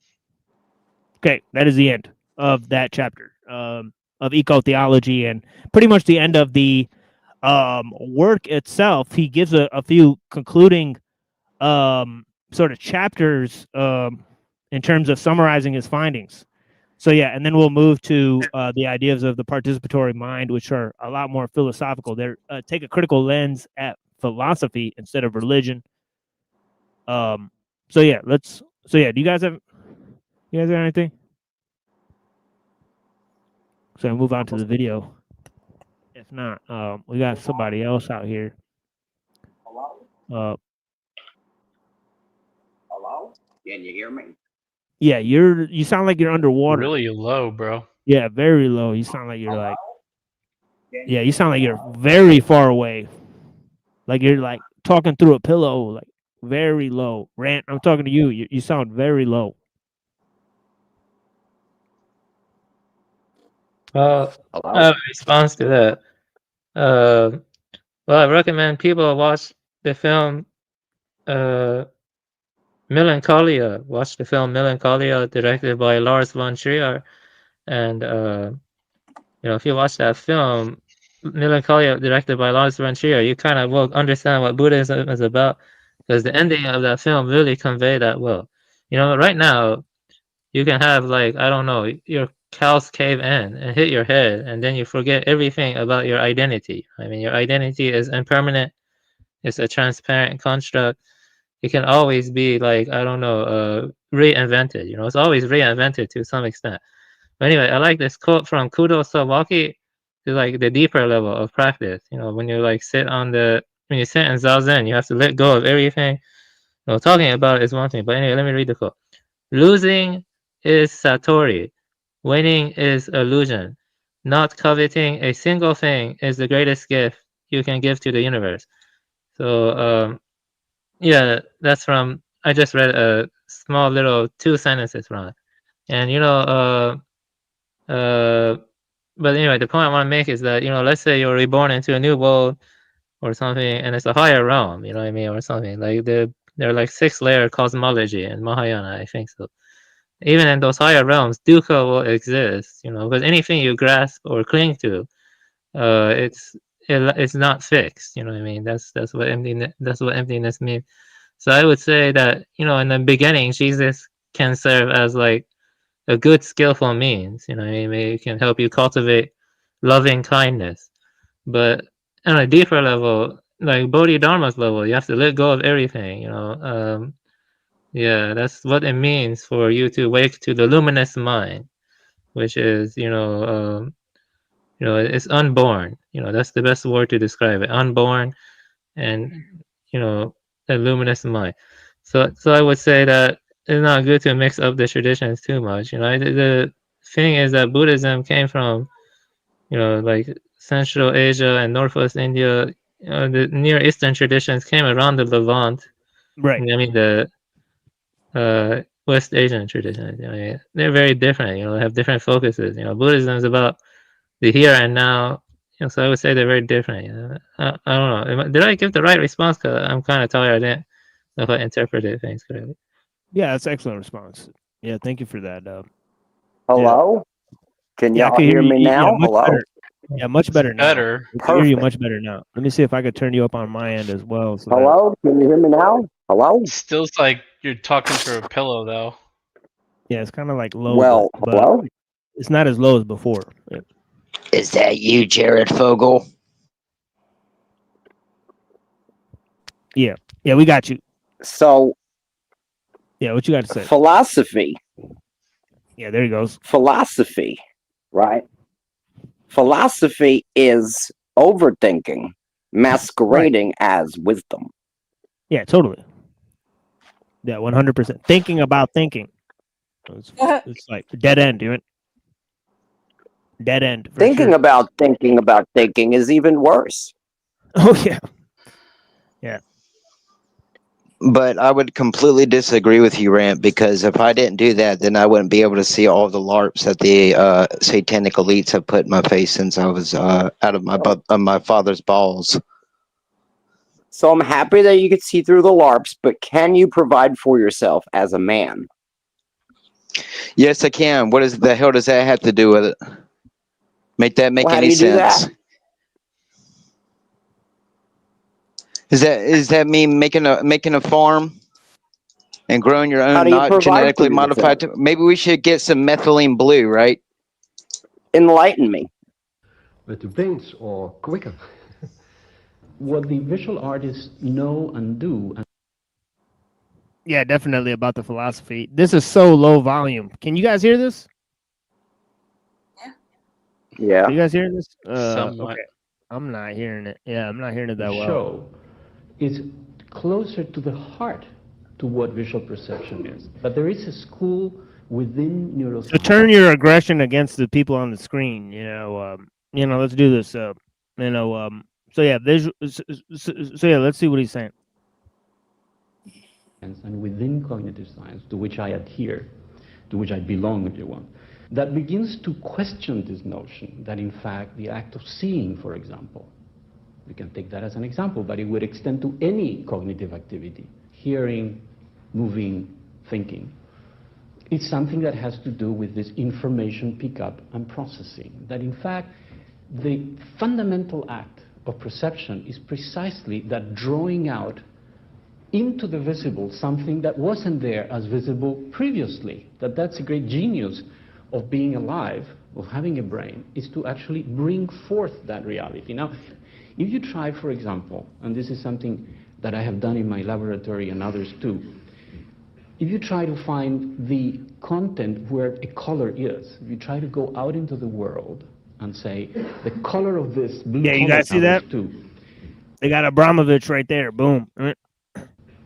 Okay, that is the end of that chapter of eco-theology, and pretty much the end of the work itself. He gives a few concluding sort of chapters in terms of summarizing his findings. So yeah, and then we'll move to the ideas of the participatory mind, which are a lot more philosophical. They take a critical lens at philosophy instead of religion. So yeah, do you guys have anything? So I'll move on to the video. If not, we got somebody else out here. Hello? Can you hear me? Yeah, you sound like you're underwater. Really low, bro. Yeah, very low. You sound like you're like, yeah, you sound like you're very far away. Like you're like talking through a pillow, like very low. Rant, I'm talking to you. You sound very low. Well, response to that. Well, I recommend people watch the film Melancholia. Watch the film Melancholia, directed by Lars von Trier. And if you watch that film, Melancholia, directed by Lars von Trier, you kind of will understand what Buddhism is about, because the ending of that film really convey that well. Right now, you can have, like, I don't know, your cows cave in and hit your head, and then you forget everything about your identity. I mean, your identity is impermanent. It's a transparent construct. It can always be, like, I don't know, reinvented. It's always reinvented to some extent. But anyway, I like this quote from Kudo Sawaki. It's like the deeper level of practice. When you like when you sit in Zazen, you have to let go of everything. Talking about it is one thing, but anyway, let me read the quote. Losing is Satori. Winning is illusion. Not coveting a single thing is the greatest gift you can give to the universe. So, yeah, that's from, I just read a small little 2 sentences from it. And, but anyway, the point I want to make is that, let's say you're reborn into a new world or something, and it's a higher realm, you know what I mean, or something. Like, they're like 6-layer cosmology in Mahayana, I think so. Even in those higher realms, dukkha will exist, because anything you grasp or cling to, it's not fixed, you know what I mean? That's what emptiness means. So I would say that, you know, in the beginning, Jesus can serve as like a good, skillful means. You know, it can help you cultivate loving kindness. But on a deeper level, like Bodhidharma's level, you have to let go of everything, you know. Yeah, that's what it means for you to wake to the luminous mind, which is, you know, it's unborn. You know, that's the best word to describe it. Unborn, and you know, a luminous mind. So I would say that it's not good to mix up the traditions too much. You know, the thing is that Buddhism came from, you know, like Central Asia and Northwest India. You know, the Near Eastern traditions came around the Levant. Right. I mean the West Asian traditions. I mean, they're very different. You know, they have different focuses. You know, Buddhism is about the here and now. You know, so I would say they're very different. You know, I don't know. Did I give the right response? Cause I'm kind of tired. I didn't know if I interpreted things correctly. Yeah, that's an excellent response. Yeah, thank you for that. Hello? Can Yeah, I y'all can hear me you. Yeah, now? much Hello? better. Yeah, much better now. Better. I can hear you Perfect. much better now. Let me see if I could turn you up on my end as well. So that, Hello? Can you hear me now? Hello? Still like you're talking through a pillow though. yeah, it's kind of like low, Well, but hello? it's not as low as before. Yeah. Is that you, Jared Fogle? Yeah, we got you. So, Yeah, what you got to say? philosophy. Yeah, there he goes. Philosophy, right? Philosophy is overthinking masquerading as wisdom. Yeah, totally. Yeah, 100%. Thinking about thinking. It's like dead end, dude. Dead end. For Thinking sure. about thinking is even worse. Oh yeah. Yeah. But I would completely disagree with you, Rant, because if I didn't do that, then I wouldn't be able to see all the LARPs that the satanic elites have put in my face since I was out of my father's balls. So I'm happy that you could see through the LARPs, but can you provide for yourself as a man? Yes, I can. What is the hell does that have to do with it? Make that make Well, how any do you do sense? that? Is that me making a farm and growing your How own do you not provide genetically for modified? yourself? Maybe we should get some methylene blue, right? Enlighten me. But to paint or quicken what the visual artists know and do. Yeah, definitely about the philosophy. This is so low volume. Can you guys hear this? Yeah. Are you guys hearing this? Somewhat. Okay. I'm not hearing it. Yeah, I'm not hearing it that well. Show is closer to the heart to what visual perception is. But there is a school within neuroscience. So turn your aggression against the people on the screen. Let's do this. So yeah, visual. So yeah, let's see what he's saying. And within cognitive science, to which I adhere, to which I belong, if you want, that begins to question this notion that, in fact, the act of seeing, for example, we can take that as an example, but it would extend to any cognitive activity, hearing, moving, thinking. It's something that has to do with this information pickup and processing, that, in fact, the fundamental act of perception is precisely that drawing out into the visible something that wasn't there as visible previously. That's a great genius of being alive, of having a brain, is to actually bring forth that reality. Now, if you try, for example, and this is something that I have done in my laboratory and others too, if you try to find the content where a color is, if you try to go out into the world and say, the color of this blue Yeah, you color guys see that? too. They got Abramovich right there. Boom.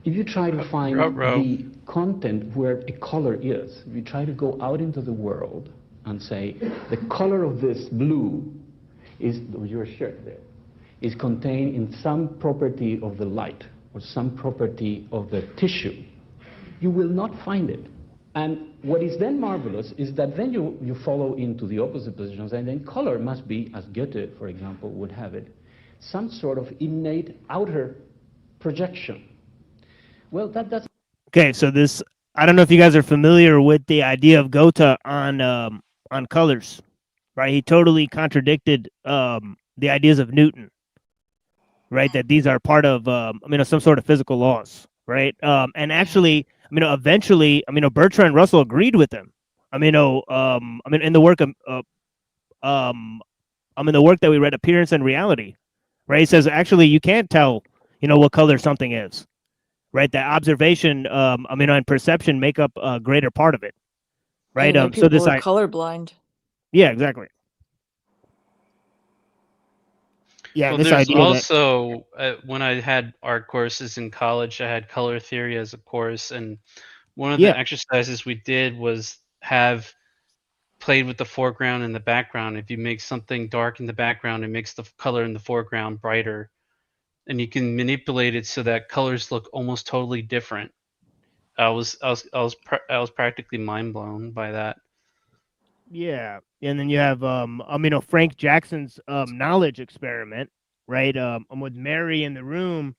If you try to find the content where a color is, if you try to go out into the world and say, the color of this blue is, your shirt there, is contained in some property of the light or some property of the tissue, you will not find it. And what is then marvelous is that then you follow into the opposite positions, and then color must be, as Goethe, for example, would have it, some sort of innate outer projection. Well, that's Okay, so this, I don't know if you guys are familiar with the idea of Goethe on colors, right? He totally contradicted the ideas of Newton, right? That these are part of some sort of physical laws, right? And actually, eventually, Bertrand Russell agreed with him. In the work of, the work that we read, Appearance and Reality, right? He says actually you can't tell, what color something is, right? That observation, and perception make up a greater part of it, right? And So people this, are colorblind. yeah, exactly. Yeah, Well, this there's idea that also when I had art courses in college, I had color theory as a course, and one of Yeah. the exercises we did was have played with the foreground and the background. If you make something dark in the background, it makes the color in the foreground brighter, and you can manipulate it so that colors look almost totally different. I was practically mind blown by that. Yeah, and then you have Frank Jackson's knowledge experiment, right? With Mary in the room,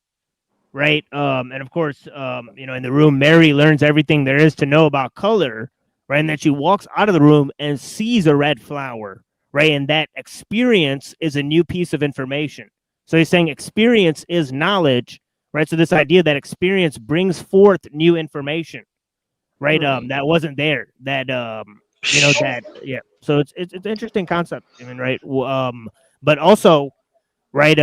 right? And of course, in the room, Mary learns everything there is to know about color, right? And then she walks out of the room and sees a red flower, right? And that experience is a new piece of information. So he's saying experience is knowledge, right? So this idea that experience brings forth new information, right? That wasn't there. That that yeah. So it's an interesting concept. Right? But also, right?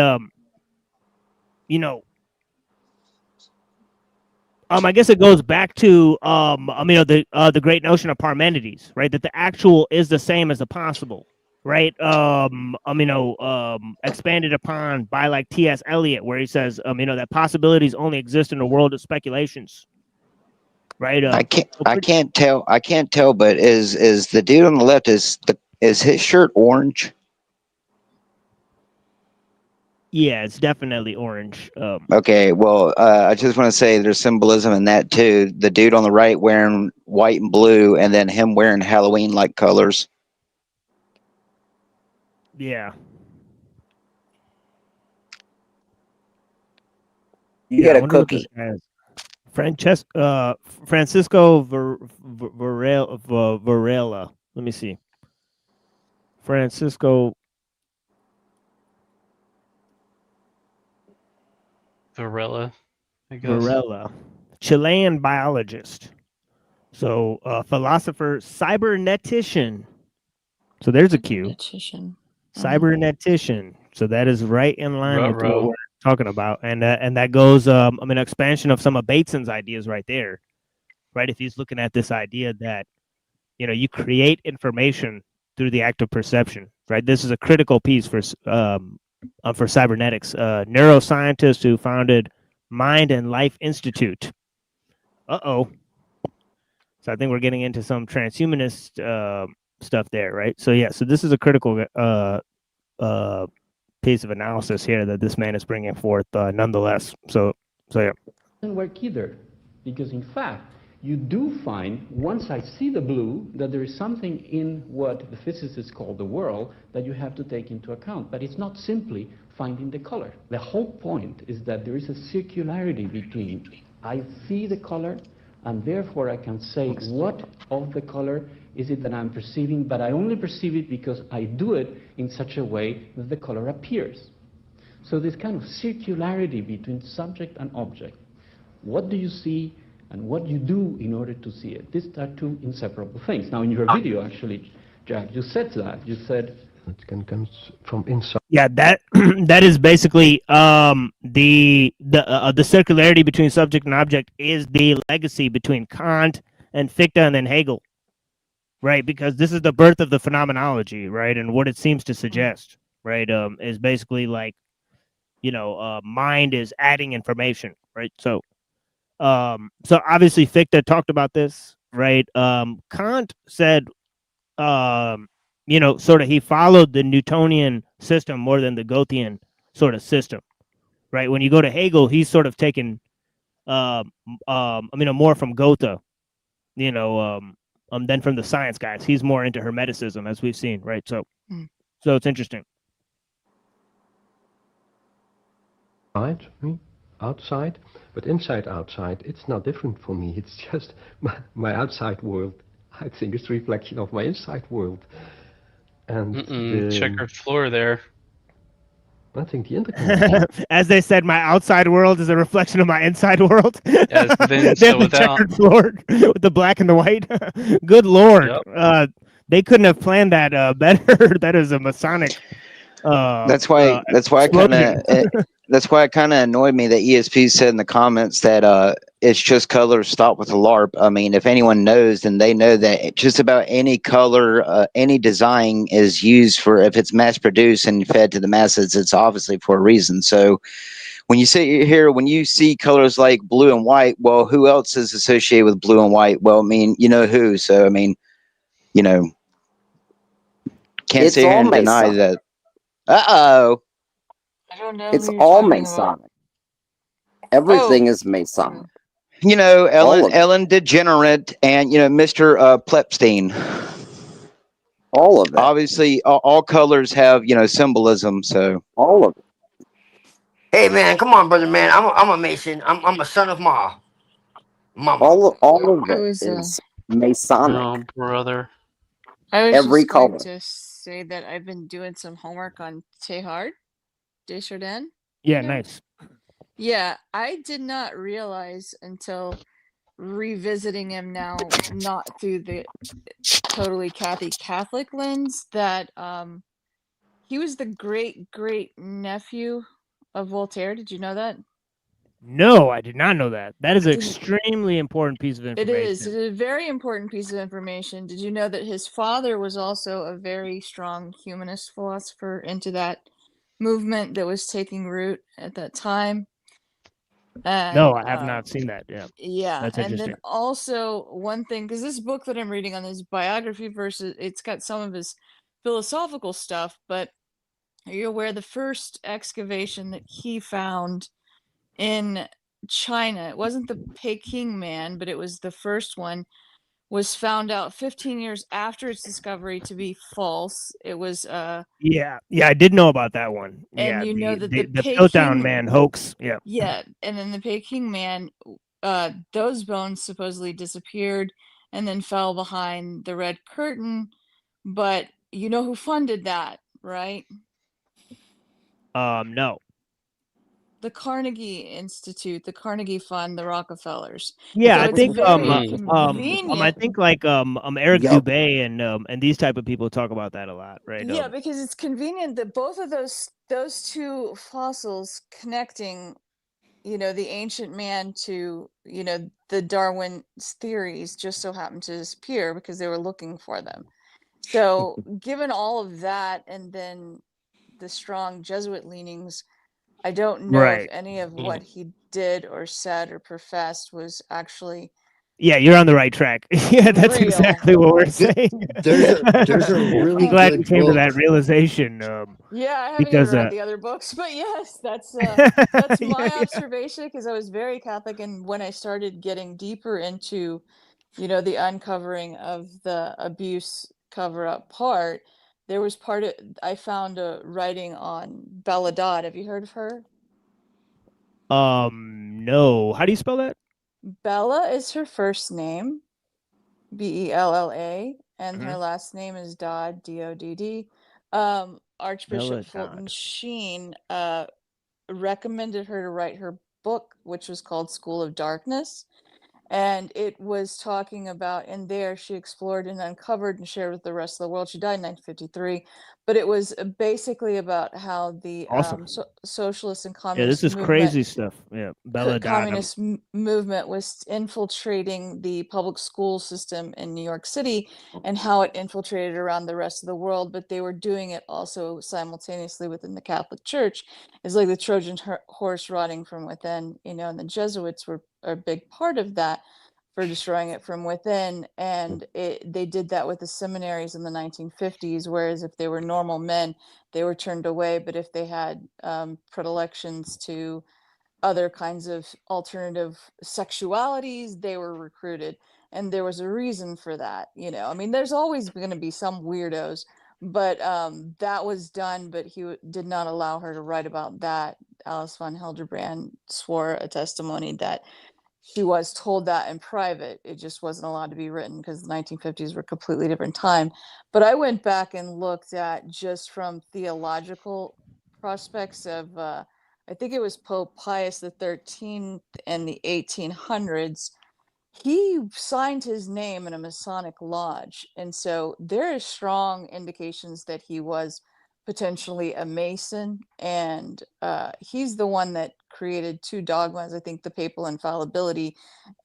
I guess it goes back to the great notion of Parmenides, right? That the actual is the same as the possible, right? Expanded upon by like T.S. Eliot, where he says, that possibilities only exist in a world of speculations, right? I can't tell, but is the dude on the left, is his shirt orange? Yeah, it's definitely orange. Okay, well, I just want to say there's symbolism in that too. The dude on the right wearing white and blue, and then him wearing Halloween-like colors. Yeah. You get a cookie. Francisco Varela. Let me see. Francisco Varela, I guess. Varela, Chilean biologist. So, philosopher, cybernetician. So there's a cue. Cybernetician. So that is right in line with what we're talking about, and that goes, expansion of some of Bateson's ideas right there, right? If he's looking at this idea that, you create information through the act of perception, right? This is a critical piece for cybernetics. Neuroscientist who founded Mind and Life Institute. So I think we're getting into some transhumanist stuff there, right? So yeah, so this is a critical piece of analysis here that this man is bringing forth, nonetheless. So yeah. Doesn't work either, because in fact, you do find, once I see the blue, that there is something in what the physicists call the world that you have to take into account. But it's not simply finding the color. The whole point is that there is a circularity between I see the color, and therefore I can say what of the color is it that I'm perceiving, but I only perceive it because I do it in such a way that the color appears. So this kind of circularity between subject and object. What do you see and what you do in order to see it? These are two inseparable things. Now in your video, actually, Jack, you said that. You said it can come from inside. Yeah, that that is basically the circularity between subject and object is the legacy between Kant and Fichte and then Hegel, right? Because this is the birth of the phenomenology, right? And what it seems to suggest, right, is basically like, mind is adding information, right? So obviously Fichte talked about this, right? Kant said, sort of he followed the Newtonian system more than the Goethean sort of system, right? When you go to Hegel, he's sort of taken, more from Goethe, than from the science guys. He's more into Hermeticism, as we've seen, right? So it's interesting. Outside, but inside, outside, it's not different for me. It's just my outside world. I think it's a reflection of my inside world. And checkered floor there. I think the interconnection. As they said, my outside world is a reflection of my inside world. Yes, Vince, They so have the without checkered floor with the black and the white. Good lord. Yep. They couldn't have planned that better. That is a Masonic That's why. That's why I kind explosion. of. That's why it kind of annoyed me that ESP said in the comments that it's just colors stop with a LARP. I mean, if anyone knows, then they know that just about any color, any design is used for, if it's mass produced and fed to the masses, it's obviously for a reason. So when you sit here, when you see colors like blue and white, well, who else is associated with blue and white? Well, I mean, you know who. So, I mean, you know, can't It's sit here all and deny Masonic. that. Uh-oh. I don't know It's who you're all talking about. Masonic. Everything is Masonic. You know, All of it. Ellen DeGenerate and, you know, Mr. Plepstein. All of it. Obviously, all colors have, you know, symbolism, so. All of it. Hey man, come on, brother man. I'm a Mason. I'm a son of Ma. Mama. All of I it was, is Masonic. Oh, brother. I was Every just going color. to say that I've been doing some homework on Teilhard de Chardin. Yeah, You know? nice. Yeah, I did not realize until revisiting him now, not through the totally Catholic lens, that he was the great nephew of Voltaire. Did you know that? No, I did not know that. That is an Did you- extremely important piece of It information. is. It is a very important piece of information. Did you know that his father was also a very strong humanist philosopher into that movement that was taking root at that time? And, No, I have not seen that. Yeah. Yeah, That's and interesting. then also one thing, because this book that I'm reading on his biography versus, it's got some of his philosophical stuff, but are you aware the first excavation that he found in China, it wasn't the Peking Man, but it was the first one, was found out 15 years after its discovery to be false. It was Yeah, I did know about that one. and Yeah, you know that the the Piltdown Peking Man hoax. Yeah. Yeah, and then the Peking Man, those bones supposedly disappeared and then fell behind the Red Curtain, but you know who funded that, right? No. The Carnegie Institute, the Carnegie Fund, the Rockefellers. Yeah, So I it's think very I convenient. think like Eric Yup. Dubé and these type of people talk about that a lot, right? Yeah, because it's convenient that both of those two fossils connecting, you know, the ancient man to, you know, the Darwin's theories just so happened to disappear because they were looking for them. So given all of that and then the strong Jesuit leanings, I don't know if Right. any of what he did or said or professed was actually Yeah, you're on the right track. Yeah, that's real. exactly what we're saying. There's a really I'm glad you good came to book. that realization. Yeah, I haven't Because even read the other books, but yes, that's my yeah. observation because I was very Catholic, and when I started getting deeper into, you know, the uncovering of the abuse cover-up part, there was part of I found a writing on Bella Dodd. Have you heard of her? No. How do you spell that? Bella is her first name, Bella, and her last name is Dodd, Dodd. Archbishop Bella Fulton Dodd. Sheen recommended her to write her book, which was called School of Darkness. And it was talking about, and there she explored and uncovered and shared with the rest of the world. She died in 1953, but it was basically about how the Awesome. socialist and Yeah, communist this is movement, crazy stuff. Yeah, Bella Dodd. communist movement was infiltrating the public school system in New York City and how it infiltrated around the rest of the world, but they were doing it also simultaneously within the Catholic Church. It's like the Trojan horse rotting from within, you know, and the Jesuits were a big part of that for destroying it from within. And they did that with the seminaries in the 1950s, whereas if they were normal men, they were turned away. But if they had predilections to other kinds of alternative sexualities, they were recruited. And there was a reason for that, you know. I mean, there's always going to be some weirdos, but that was done, but he did not allow her to write about that. Alice von Hildebrand swore a testimony that she was told that in private. It just wasn't allowed to be written because the 1950s were a completely different time. But I went back and looked at, just from theological prospects of, I think it was Pope Pius XIII in the 1800s. He signed his name in a Masonic lodge, and so there is strong indications that he was potentially a Mason, and he's the one that created two dogmas, I think the papal infallibility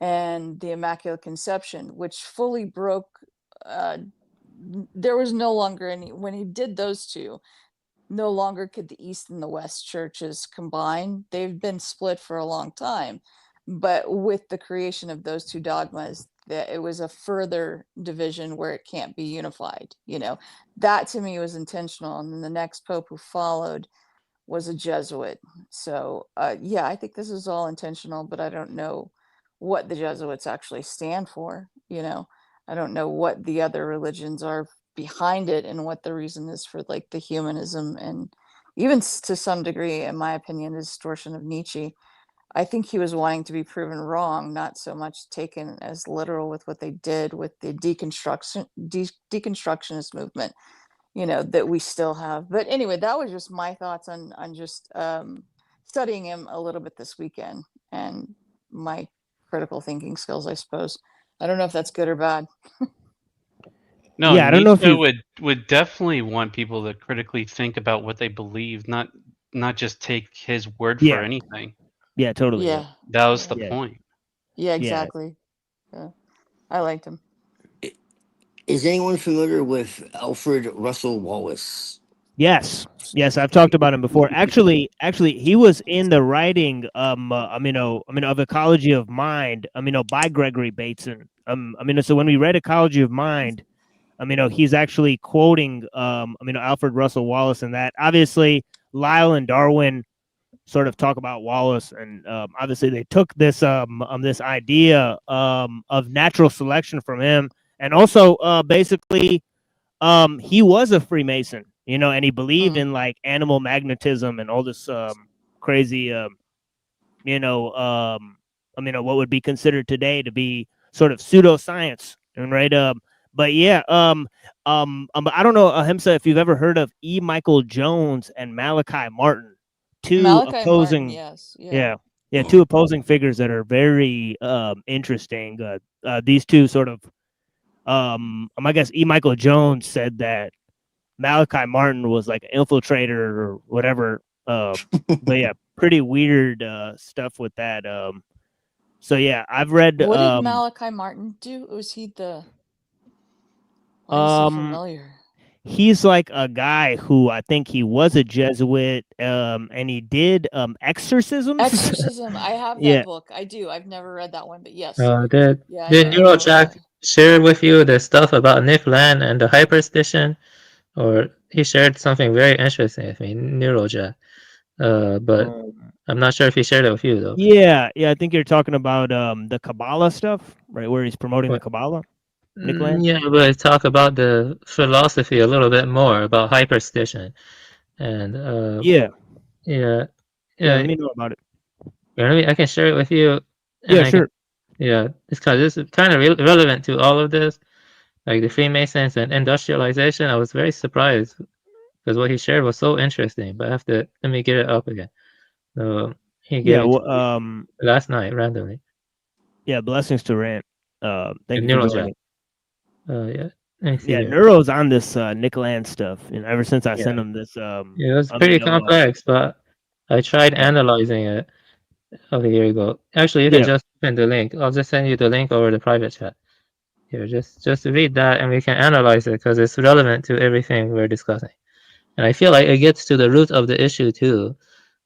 and the Immaculate Conception, which fully broke, there was no longer any, when he did those two, no longer could the East and the West churches combine. They've been split for a long time. But with the creation of those two dogmas, that it was a further division where it can't be unified. You know, that to me was intentional. And then the next pope who followed was a Jesuit. So yeah, I think this is all intentional, but I don't know what the Jesuits actually stand for. You know, I don't know what the other religions are behind it and what the reason is for like the humanism and even to some degree, in my opinion, the distortion of Nietzsche. I think he was wanting to be proven wrong, not so much taken as literal with what they did with the deconstructionist movement, you know, that we still have. But anyway, that was just my thoughts on just studying him a little bit this weekend and my critical thinking skills, I suppose. I don't know if that's good or bad. No, Yeah, I don't know if Nietzsche you. would definitely want people to critically think about what they believe, not just take his word for Yeah. anything. Yeah, totally. Yeah. That was the Yeah. point. Yeah, Yeah. exactly. Yeah. I liked him. Is anyone familiar with Alfred Russel Wallace? Yes. Yes, I've talked about him before. Actually, he was in the writing of Ecology of Mind, by Gregory Bateson. So when we read Ecology of Mind, he's actually quoting Alfred Russel Wallace in that. Obviously, Lyell and Darwin sort of talk about Wallace, and obviously they took this this idea of natural selection from him, and also basically he was a Freemason, and he believed in like animal magnetism and all this crazy what would be considered today to be sort of pseudoscience, and right but yeah I don't know, Ahimsa, if you've ever heard of E. Michael Jones and Malachi Martin, two Malachi opposing Martin, yes. Yeah. two opposing figures that are very interesting. These two sort of I guess E. Michael Jones said that Malachi Martin was like an infiltrator or whatever. But yeah, pretty weird stuff with that. So yeah, I've read. What did Malachi Martin do? Was he the? Why is he familiar? He's like a guy who I think he was a Jesuit, and he did exorcisms. Exorcism. I have that book. I do. I've never read that one, but yes. Did Neurojack share with you the stuff about Nick Land and the hyperstition? Or he shared something very interesting with me, Neurojack. But I'm not sure if he shared it with you though. Yeah, I think you're talking about the Kabbalah stuff, right? Where he's promoting the Kabbalah. Nick Land? Yeah, but talk about the philosophy a little bit more about hyperstition, and yeah, let me know about it. Yeah, I can share it with you. Yeah, sure. This is kind of relevant to all of this, like the Freemasons and industrialization. I was very surprised because what he shared was so interesting. But let me get it up again. So he gave it to me last night randomly. Yeah, blessings to Rant. Thank you for joining. Neuro's on this Nick Land stuff, ever since I sent him this. It was pretty complex, but I tried analyzing it. Okay, here you go. Actually, you can just send the link. I'll just send you the link over the private chat. Here, just read that, and we can analyze it because it's relevant to everything we're discussing. And I feel like it gets to the root of the issue too,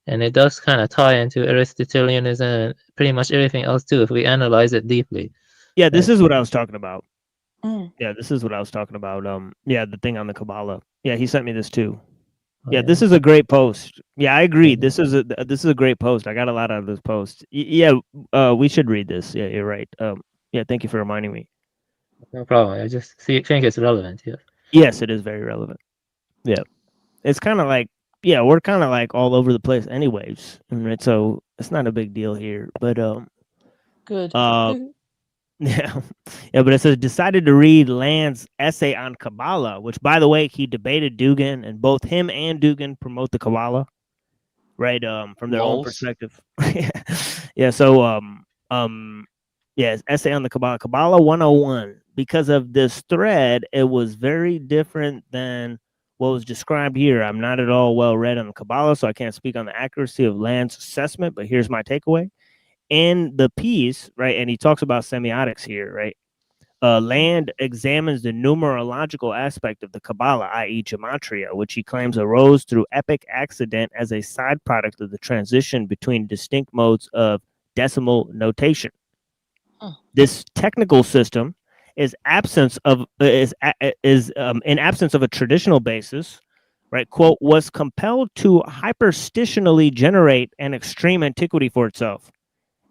and it does kind of tie into Aristotelianism and pretty much everything else too if we analyze it deeply. Yeah, this is what I was talking about. Yeah, this is what I was talking about. The thing on the Kabbalah. Yeah, he sent me this too. Yeah, this is a great post. Yeah, I agree. This is a great post. I got a lot out of this post. We should read this. Yeah, you're right. Thank you for reminding me. No problem. I just think it's relevant. Yeah. Yes, it is very relevant. Yeah, it's kind of like we're kind of like all over the place, anyways. Right, so it's not a big deal here. But good. But it says decided to read Land's essay on Kabbalah, which, by the way, he debated Dugan, and both him and Dugan promote the Kabbalah. right? From their own Lols. perspective. Yeah. So yes, essay on the Kabbalah 101. Because of this thread, it was very different than what was described here. I'm not at all well read on the Kabbalah, so I can't speak on the accuracy of Land's assessment, but here's my takeaway. In the piece, right, and he talks about semiotics here, right? Land examines the numerological aspect of the Kabbalah, i.e. gematria, which he claims arose through epic accident as a side product of the transition between distinct modes of decimal notation. This technical system is in absence of a traditional basis, right? Quote, was compelled to hyperstitionally generate an extreme antiquity for itself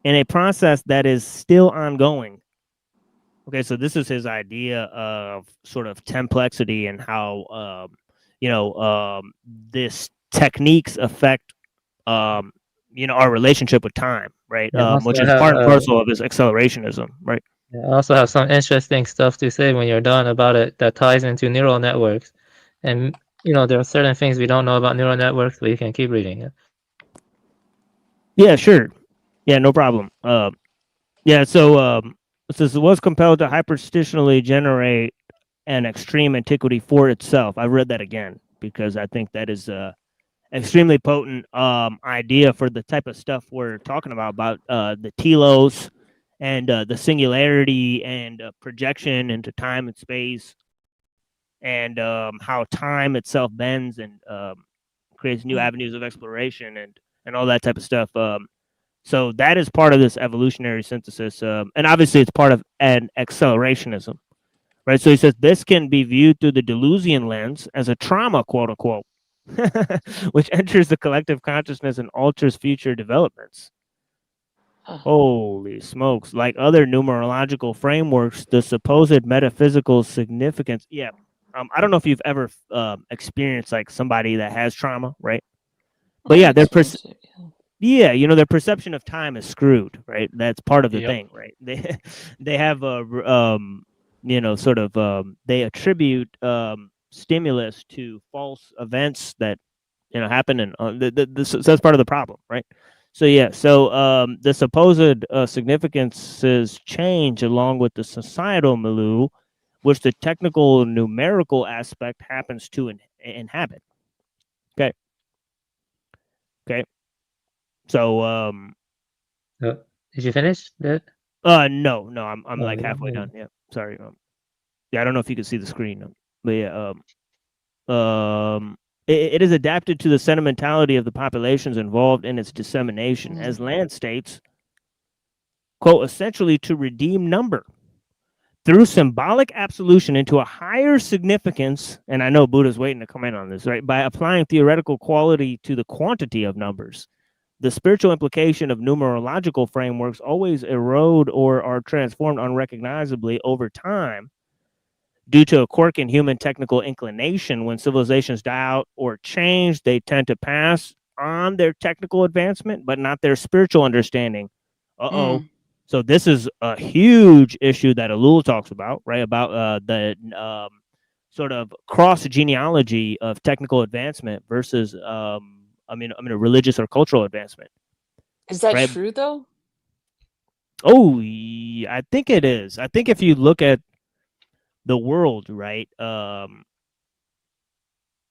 in a process that is still ongoing. Okay, so this is his idea of sort of templexity and how this techniques affect our relationship with time, right? Which is part and parcel of his accelerationism, right? I also have some interesting stuff to say when you're done about it that ties into neural networks. And, there are certain things we don't know about neural networks, but you can keep reading it. Yeah, sure. Yeah, no problem. So it says it was compelled to hyperstitionally generate an extreme antiquity for itself. I've read that again because I think that is extremely potent idea for the type of stuff we're talking about the telos and the singularity and projection into time and space, and how time itself bends and creates new avenues of exploration and all that type of stuff. So that is part of this evolutionary synthesis, and obviously it's part of an accelerationism, right? So he says this can be viewed through the Deleuzian lens as a trauma, quote unquote, which enters the collective consciousness and alters future developments. Holy smokes. Like other numerological frameworks, the supposed metaphysical significance. Yeah. I don't know if you've ever experienced like somebody that has trauma, right? But yeah, their their perception of time is screwed, right? That's part of the thing, right? They have they attribute stimulus to false events that happen, and so that's part of the problem, right? So yeah, the supposed significances change along with the societal milieu, which the technical numerical aspect happens to inhabit. Okay. So did you finish that? No, I'm like halfway done. Yeah, sorry. Yeah, I don't know if you can see the screen, but yeah, it is adapted to the sentimentality of the populations involved in its dissemination, as Land states, quote, essentially to redeem number through symbolic absolution into a higher significance. And I know Buddha's waiting to comment on this, right? By applying theoretical quality to the quantity of numbers. The spiritual implication of numerological frameworks always erode or are transformed unrecognizably over time due to a quirk in human technical inclination. When civilizations die out or change, they tend to pass on their technical advancement, but not their spiritual understanding. So this is a huge issue that Ellul talks about, right? About the sort of cross genealogy of technical advancement versus a religious or cultural advancement. Is that right? true though? Oh, I think it is. I think if you look at the world, right?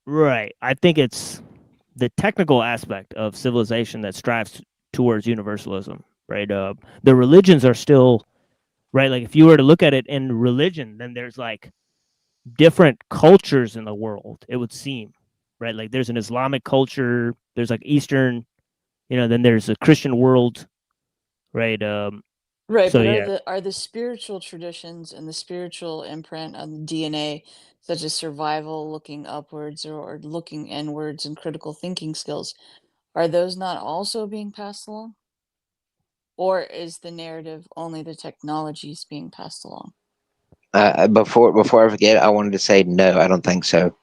Right. I think it's the technical aspect of civilization that strives towards universalism, right? The religions are still, right? Like if you were to look at it in religion, then there's like different cultures in the world, it would seem, right? Like there's an Islamic culture, there's like Eastern, then there's a Christian world, right? Right, So, but yeah. are the spiritual traditions and the spiritual imprint on the DNA, such as survival, looking upwards, or looking inwards, and critical thinking skills, are those not also being passed along? Or is the narrative only the technologies being passed along? Before I forget, I wanted to say no, I don't think so.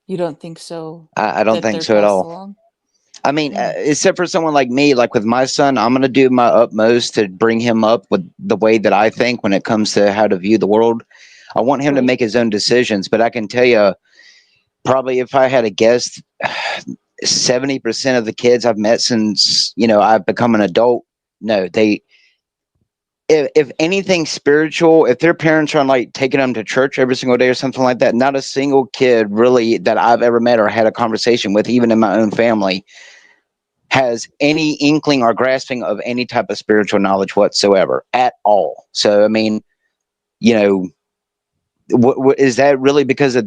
You don't think so? I don't that think they're so at passed all. along? I mean, except for someone like me, like with my son, I'm going to do my utmost to bring him up with the way that I think when it comes to how to view the world. I want him to make his own decisions, but I can tell you, probably if I had a guess, 70% of the kids I've met since, you know, I've become an adult, no, if anything spiritual, if their parents are like taking them to church every single day or something like that, not a single kid really that I've ever met or had a conversation with, even in my own family, has any inkling or grasping of any type of spiritual knowledge whatsoever at all. So, I mean, you know, what is that really because of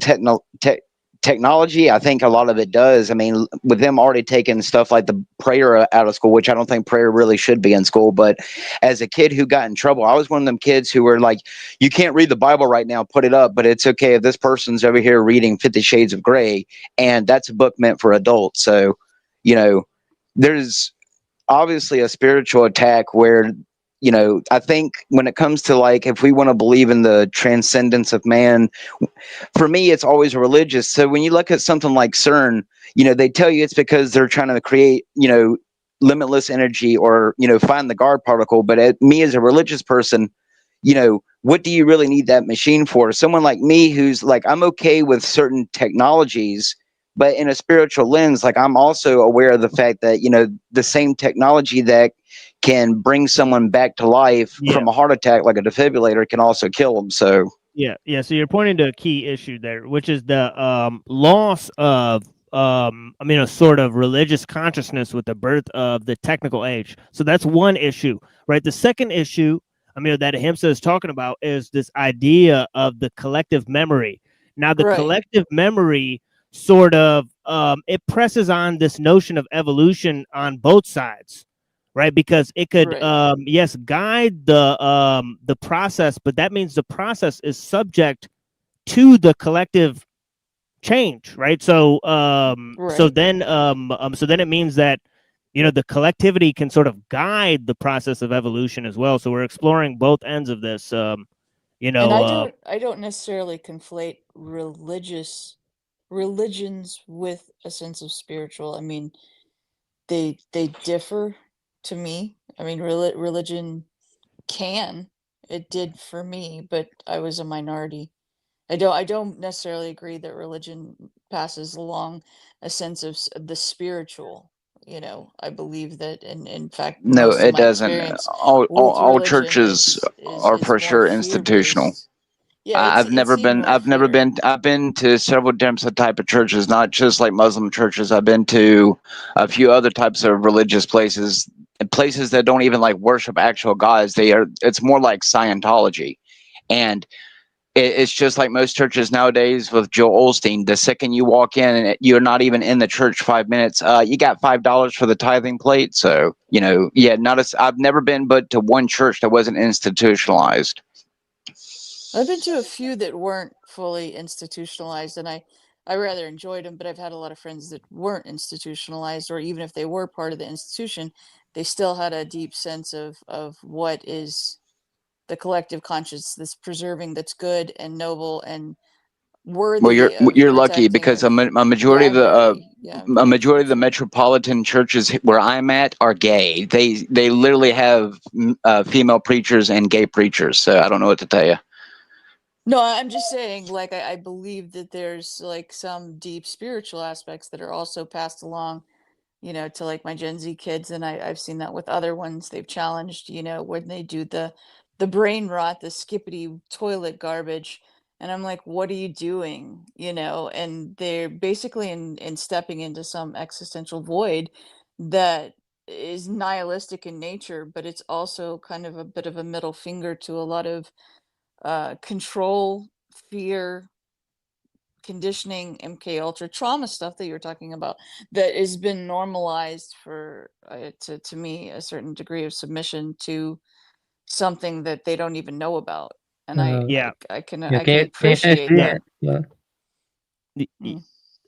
technology? I think a lot of it does. I mean, with them already taking stuff like the prayer out of school, which I don't think prayer really should be in school. But as a kid who got in trouble, I was one of them kids who were like, you can't read the Bible right now, put it up, but it's okay if this person's over here reading 50 Shades of Grey, and that's a book meant for adults. So, you know, there's obviously a spiritual attack where, you know, I think when it comes to like, if we want to believe in the transcendence of man, for me, it's always religious. So when you look at something like CERN, you know, they tell you it's because they're trying to create, you know, limitless energy or, you know, find the God particle. But me as a religious person, you know, what do you really need that machine for? Someone like me who's like, I'm okay with certain technologies, but in a spiritual lens, like I'm also aware of the fact that, you know, the same technology that can bring someone back to life from a heart attack, like a defibrillator, can also kill them. So yeah. So you're pointing to a key issue there, which is the loss of I mean, a sort of religious consciousness with the birth of the technical age. So that's one issue, right? The second issue, I mean, that Ahimsa is talking about is this idea of the collective memory. Now, the collective memory sort of it presses on this notion of evolution on both sides, right? Because it could yes, guide the process, but that means the process is subject to the collective change, right? So so then it means that, you know, the collectivity can sort of guide the process of evolution as well. So we're exploring both ends of this, you know. And I don't necessarily conflate religions with a sense of spiritual. I mean, they differ to me. I mean, religion it did for me, but I was a minority. I don't necessarily agree that religion passes along a sense of the spiritual. You know, I believe that, in fact, no, most of it my doesn't. experience with All religion churches are is for more sure institutional. fear-based. Yeah, it's more fear. I've been to several different type of churches, not just like Muslim churches. I've been to a few other types of religious places that don't even like worship actual gods. It's more like Scientology. And it's just like most churches nowadays with Joel Osteen. The second you walk in and you're not even in the church 5 minutes, you got $5 for the tithing plate. So, you know, yeah, I've never been but to one church that wasn't institutionalized. I've been to a few that weren't fully institutionalized, and I rather enjoyed them, but I've had a lot of friends that weren't institutionalized, or even if they were part of the institution, they still had a deep sense of what is the collective conscience, this preserving that's good and noble and Well, worthy of you're lucky protecting. because a majority of the Yeah, a majority of the metropolitan churches where I'm at are gay. They literally have female preachers and gay preachers. So I don't know what to tell you. No, I'm just saying, like, I believe that there's like some deep spiritual aspects that are also passed along, you know, to like my Gen Z kids, and I've seen that with other ones. They've challenged, you know, when they do the brain rot, the skippity toilet garbage, and I'm like, what are you doing? You know, and they're basically in stepping into some existential void that is nihilistic in nature, but it's also kind of a bit of a middle finger to a lot of control, fear, conditioning, MK Ultra trauma stuff that you're talking about that has been normalized for to me a certain degree of submission to something that they don't even know about, and I can appreciate that.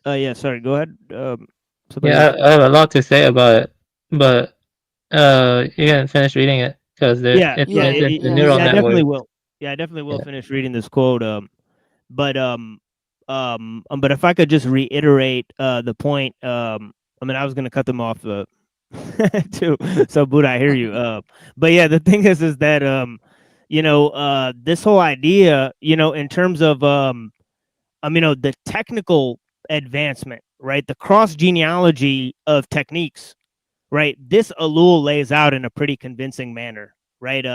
Yeah, sorry, go ahead. Yeah, I have a lot to say about it, but you can finish reading it because it's mentioned the neural I network. definitely will. Yeah, I definitely will finish reading this quote. But if I could just reiterate the point. I mean, I was gonna cut them off too. So, Buddha, I hear you. But yeah, the thing is that you know, this whole idea, you know, in terms of I mean, the technical advancement, right? The cross genealogy of techniques, right? This ellul lays out in a pretty convincing manner, right?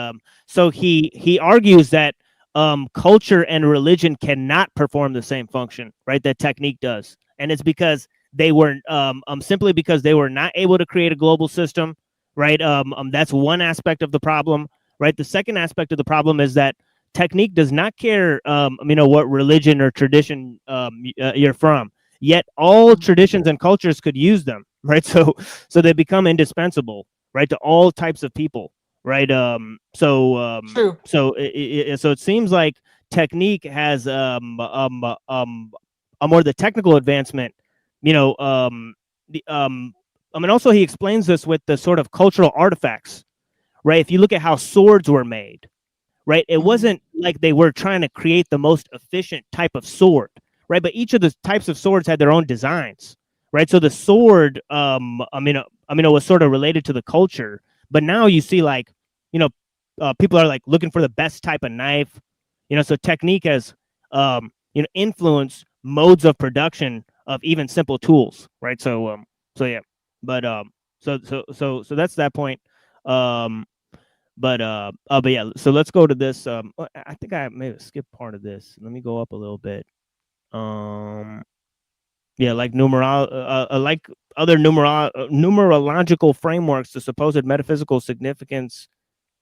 So he argues that culture and religion cannot perform the same function, right? That technique does, and it's because they were simply because they were not able to create a global system, right? That's one aspect of the problem, right? The second aspect of the problem is that technique does not care, what religion or tradition you're from. Yet all traditions and cultures could use them, right? So they become indispensable, right, to all types of people, right? True. So it seems like technique has a more the technical advancement, also he explains this with the sort of cultural artifacts, right? If you look at how swords were made, right, it wasn't like they were trying to create the most efficient type of sword, right? But each of the types of swords had their own designs, right? So the sword, it was sort of related to the culture. But now you see, like, people are like looking for the best type of knife, so technique has, influenced modes of production of even simple tools, right? So yeah, but so that's that point. But yeah, so let's go to this. I think I may have skipped part of this. Let me go up a little bit. Yeah, like like other numerological frameworks, the supposed metaphysical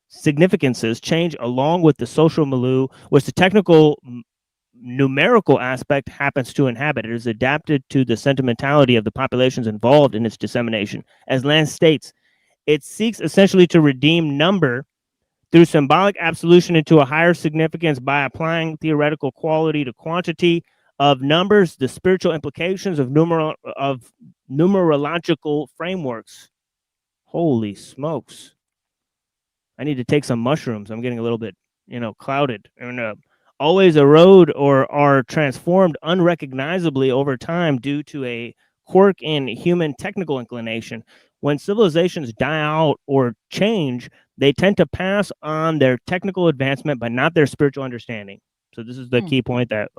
significances change along with the social milieu, which the technical numerical aspect happens to inhabit. It is adapted to the sentimentality of the populations involved in its dissemination. As Land states, it seeks essentially to redeem number through symbolic absolution into a higher significance by applying theoretical quality to quantity of numbers, the spiritual implications of numerological frameworks. Holy smokes. I need to take some mushrooms. I'm getting a little bit, clouded. And always erode or are transformed unrecognizably over time due to a quirk in human technical inclination. When civilizations die out or change, they tend to pass on their technical advancement, but not their spiritual understanding. So this is the key point that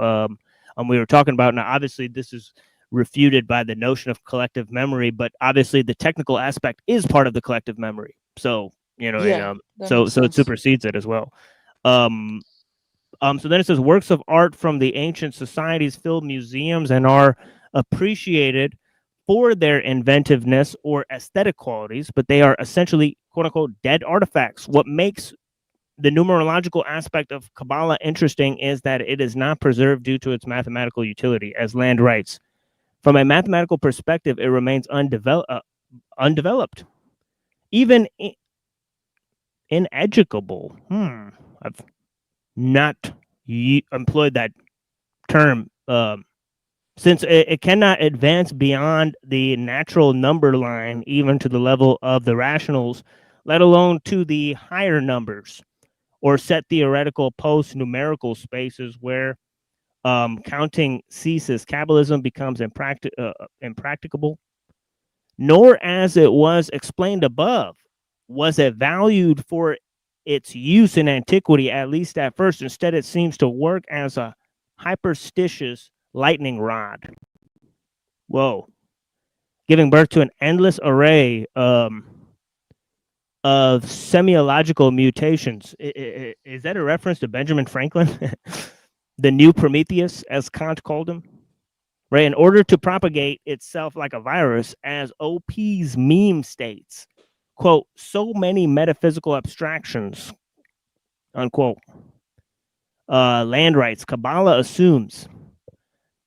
we were talking about. Now, obviously, this is refuted by the notion of collective memory, but obviously the technical aspect is part of the collective memory. So, so it supersedes it as well. So then it says works of art from the ancient societies fill museums and are appreciated for their inventiveness or aesthetic qualities, but they are essentially, quote unquote, dead artifacts. What makes the numerological aspect of Kabbalah interesting is that it is not preserved due to its mathematical utility, as Land writes. From a mathematical perspective, it remains undeveloped, even ineducable. I've not employed that term since it cannot advance beyond the natural number line, even to the level of the rationals, let alone to the higher numbers, or set theoretical post-numerical spaces where counting ceases. Kabbalism becomes impracticable. Nor, as it was explained above, was it valued for its use in antiquity, at least at first. Instead, it seems to work as a hyperstitious lightning rod. Whoa. Giving birth to an endless array of semiological mutations. Is that a reference to Benjamin Franklin? The new Prometheus, as Kant called him? Right? In order to propagate itself like a virus, as OP's meme states, quote, so many metaphysical abstractions, unquote. Land rights. Kabbalah assumes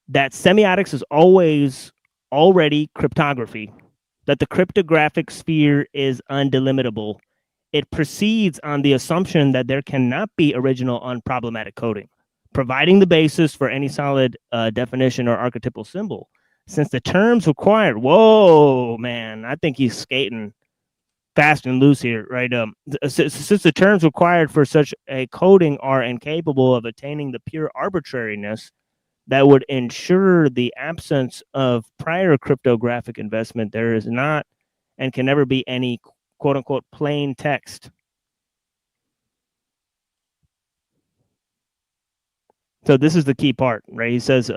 that semiotics is already cryptography, that the cryptographic sphere is undelimitable. It proceeds on the assumption that there cannot be original unproblematic coding, providing the basis for any solid definition or archetypal symbol. Since the terms required, whoa, man, I think he's skating fast and loose here, right? Since the terms required for such a coding are incapable of attaining the pure arbitrariness that would ensure the absence of prior cryptographic investment, there is not and can never be any quote unquote plain text. So this is the key part, right? He says,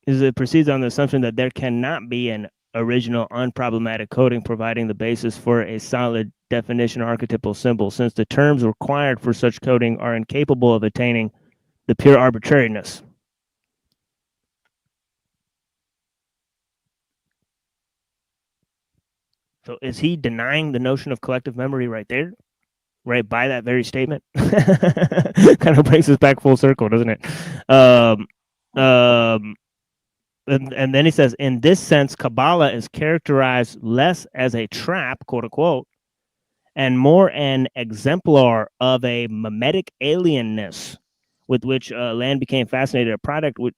it proceeds on the assumption that there cannot be an original unproblematic coding providing the basis for a solid definition or archetypal symbol, since the terms required for such coding are incapable of attaining the pure arbitrariness. So is he denying the notion of collective memory right there? Right by that very statement? Kind of brings us back full circle, doesn't it? And then he says, in this sense, Kabbalah is characterized less as a trap, quote unquote, and more an exemplar of a mimetic alienness with which Land became fascinated, a product which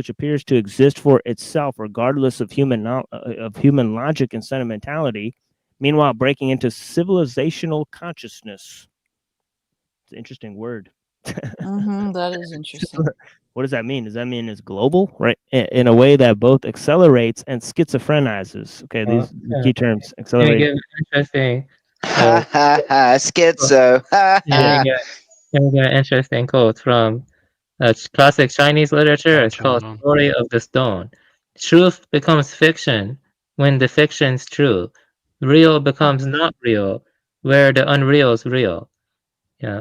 appears to exist for itself, regardless of human logic and sentimentality, meanwhile breaking into civilizational consciousness. It's an interesting word. That is interesting. What does that mean? Does that mean it's global, right? In a way that both accelerates and schizophrenizes. Okay, these key terms: accelerate. Interesting. Schizo. Let me get an interesting quote from classic Chinese literature. It's called "Story of the Stone." Truth becomes fiction when the fiction's true. Real becomes not real where the unreal is real.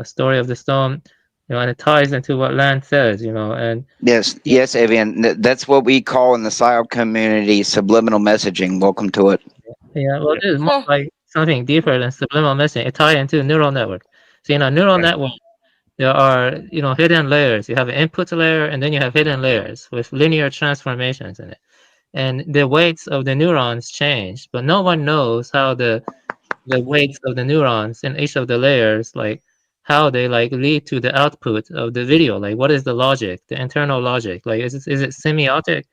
Story of the Stone. And it ties into what Land says. And yes, Avian. That's what we call in the PSYOP community subliminal messaging. Welcome to it. Yeah, well, this is more like something deeper than subliminal messaging. It ties into neural network. So neural network, there are hidden layers. You have an input layer, and then you have hidden layers with linear transformations in it. And the weights of the neurons change, but no one knows how the weights of the neurons in each of the layers, how they lead to the output of the video. What is the logic, the internal logic? Is it semiotic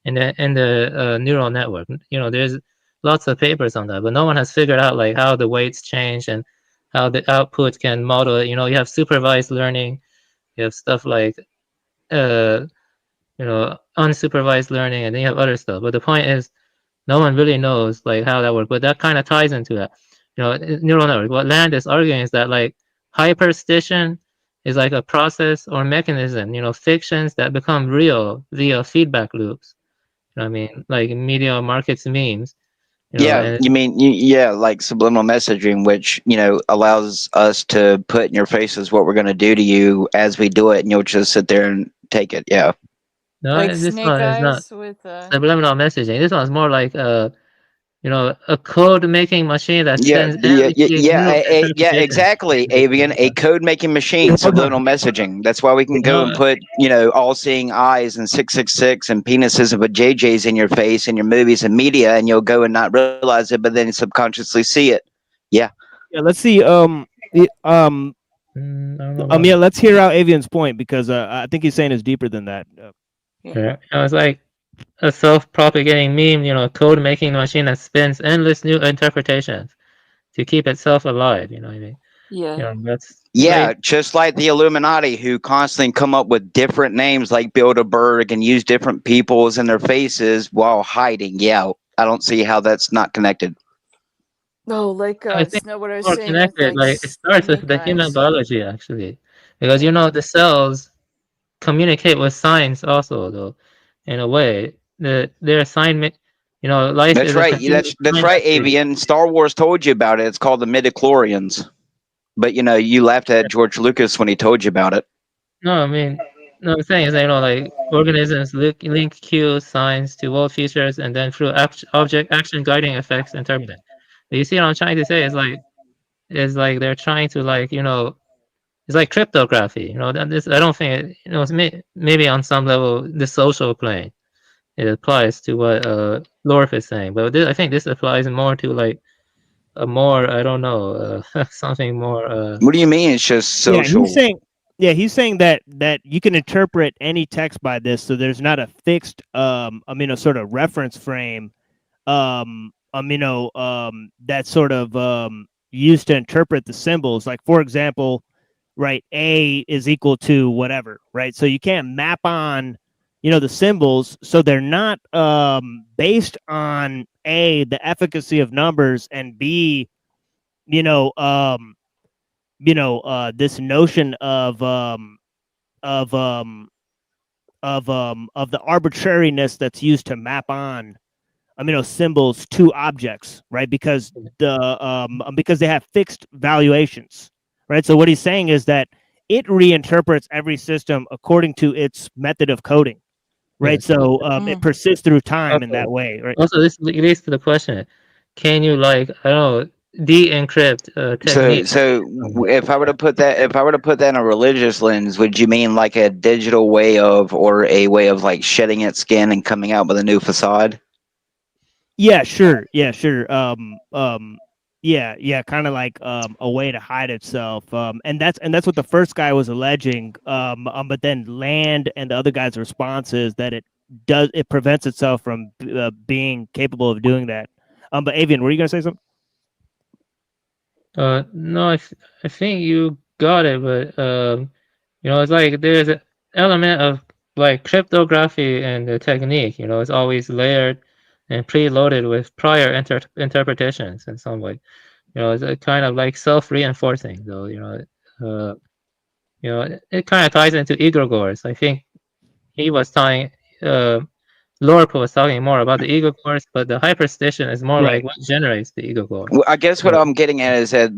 in the neural network? There's lots of papers on that, but no one has figured out how the weights change and how the output can model it. You have supervised learning, you have stuff like unsupervised learning, and then you have other stuff. But the point is, no one really knows how that works. But that kind of ties into that. Neural network. What Land is arguing is that hyperstition is a process or mechanism. Fictions that become real via feedback loops. I mean, media markets memes. You mean like subliminal messaging, which allows us to put in your faces what we're going to do to you as we do it, and you'll just sit there and take it. Yeah. No, Like this Snake one is not Eyes with subliminal messaging. This one's more like a code making machine that Yeah, spends exactly, Avian. A code making machine, subliminal messaging. That's why we can go and put, all seeing eyes and 666 and penises of a JJ's in your face in your movies and media, and you'll go and not realize it, but then subconsciously see it. Yeah. Yeah, let's see. Yeah, let's hear out Avian's point, because I think he's saying it's deeper than that. Yeah, it's like a self-propagating meme, code-making machine that spins endless new interpretations to keep itself alive. You know what I mean? Yeah. Yeah, just like the Illuminati, who constantly come up with different names like Bilderberg and use different peoples and their faces while hiding. Yeah, I don't see how that's not connected. No, I think Snow, what I was more saying with connected. It starts with the human biology, actually, because the cells communicate with science also, though, in a way. Their assignment, life That's is right. That's right, Avian. Star Wars told you about it. It's called the midichlorians. But you laughed at George Lucas when he told you about it. No, I mean, no, I'm saying is organisms link cues, signs to world features, and then through object action guiding effects interpret it. But you see what I'm trying to say is they're trying to it's like cryptography. This, I don't think it's maybe on some level the social plane it applies to what Lorf is saying, but I think this applies more to a more, I don't know, something more. What do you mean? It's just social. He's saying that you can interpret any text by this, so there's not a fixed sort of reference frame that's sort of used to interpret the symbols. Like, for example, right, A is equal to whatever, right? So you can't map on the symbols, so they're not based on A, the efficacy of numbers, and B, this notion of of the arbitrariness that's used to map on symbols to objects, right? Because because they have fixed valuations, right? So what he's saying is that it reinterprets every system according to its method of coding, right? Yes. So it persists through time in Also, that way, right? also this leads to the question: can you, like, I don't know, de-encrypt technique? If I were to put that in a religious lens, would you mean like a digital way of, or a way of like shedding its skin and coming out with a new facade? Yeah, sure. Yeah, sure. Yeah, kind of like a way to hide itself. And that's what the first guy was alleging. But then Land and the other guy's response is that it prevents itself from being capable of doing that. But Avian, were you gonna say something? No, I think you got it, but it's like there's an element of like cryptography in the technique. It's always layered and preloaded with prior interpretations in some way. It's a kind of like self-reinforcing, though. It kind of ties into egregores. I think he was talking. Lorp was talking more about the egregores, but the hyperstition is more like what generates the egregore. Well, I guess what I'm getting at is that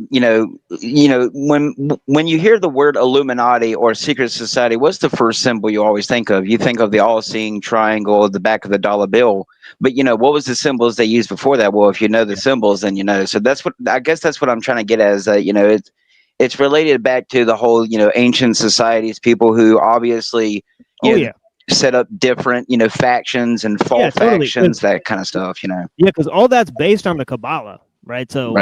when you hear the word Illuminati or secret society, what's the first symbol you always think of? You think of the all-seeing triangle at the back of the dollar bill. But what was the symbols they used before that? Well, if you know the symbols, then you know. So that's what I'm trying to get at, is that it's related back to the whole ancient societies, people who obviously set up different factions and fall factions, that kind of stuff. Yeah, because all that's based on the Kabbalah, right? So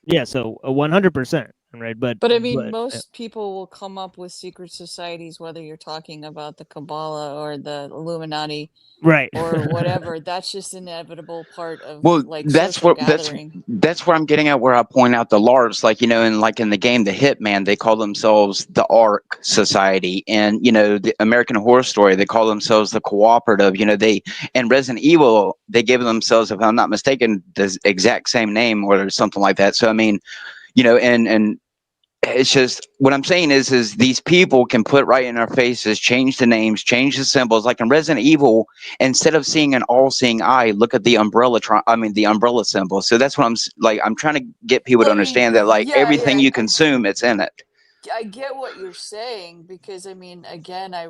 yeah, so 100%, right? But I mean, most people will come up with secret societies, whether you're talking about the Kabbalah or the Illuminati, right, or whatever. That's just inevitable part of that's social gathering. That's where I'm getting at, where I point out the LARPs, in the game The Hitman, they call themselves the ARC Society, and the American Horror Story, they call themselves the Cooperative. And Resident Evil, they give themselves, if I'm not mistaken, the exact same name or something like that. So I mean, and it's just, what I'm saying is these people can put right in our faces, change the names, change the symbols. Like in Resident Evil, instead of seeing an all-seeing eye, look at the umbrella. The umbrella symbol. So that's what I'm trying to get people to understand, that everything you consume, it's in it. I get what you're saying, because I mean, again, I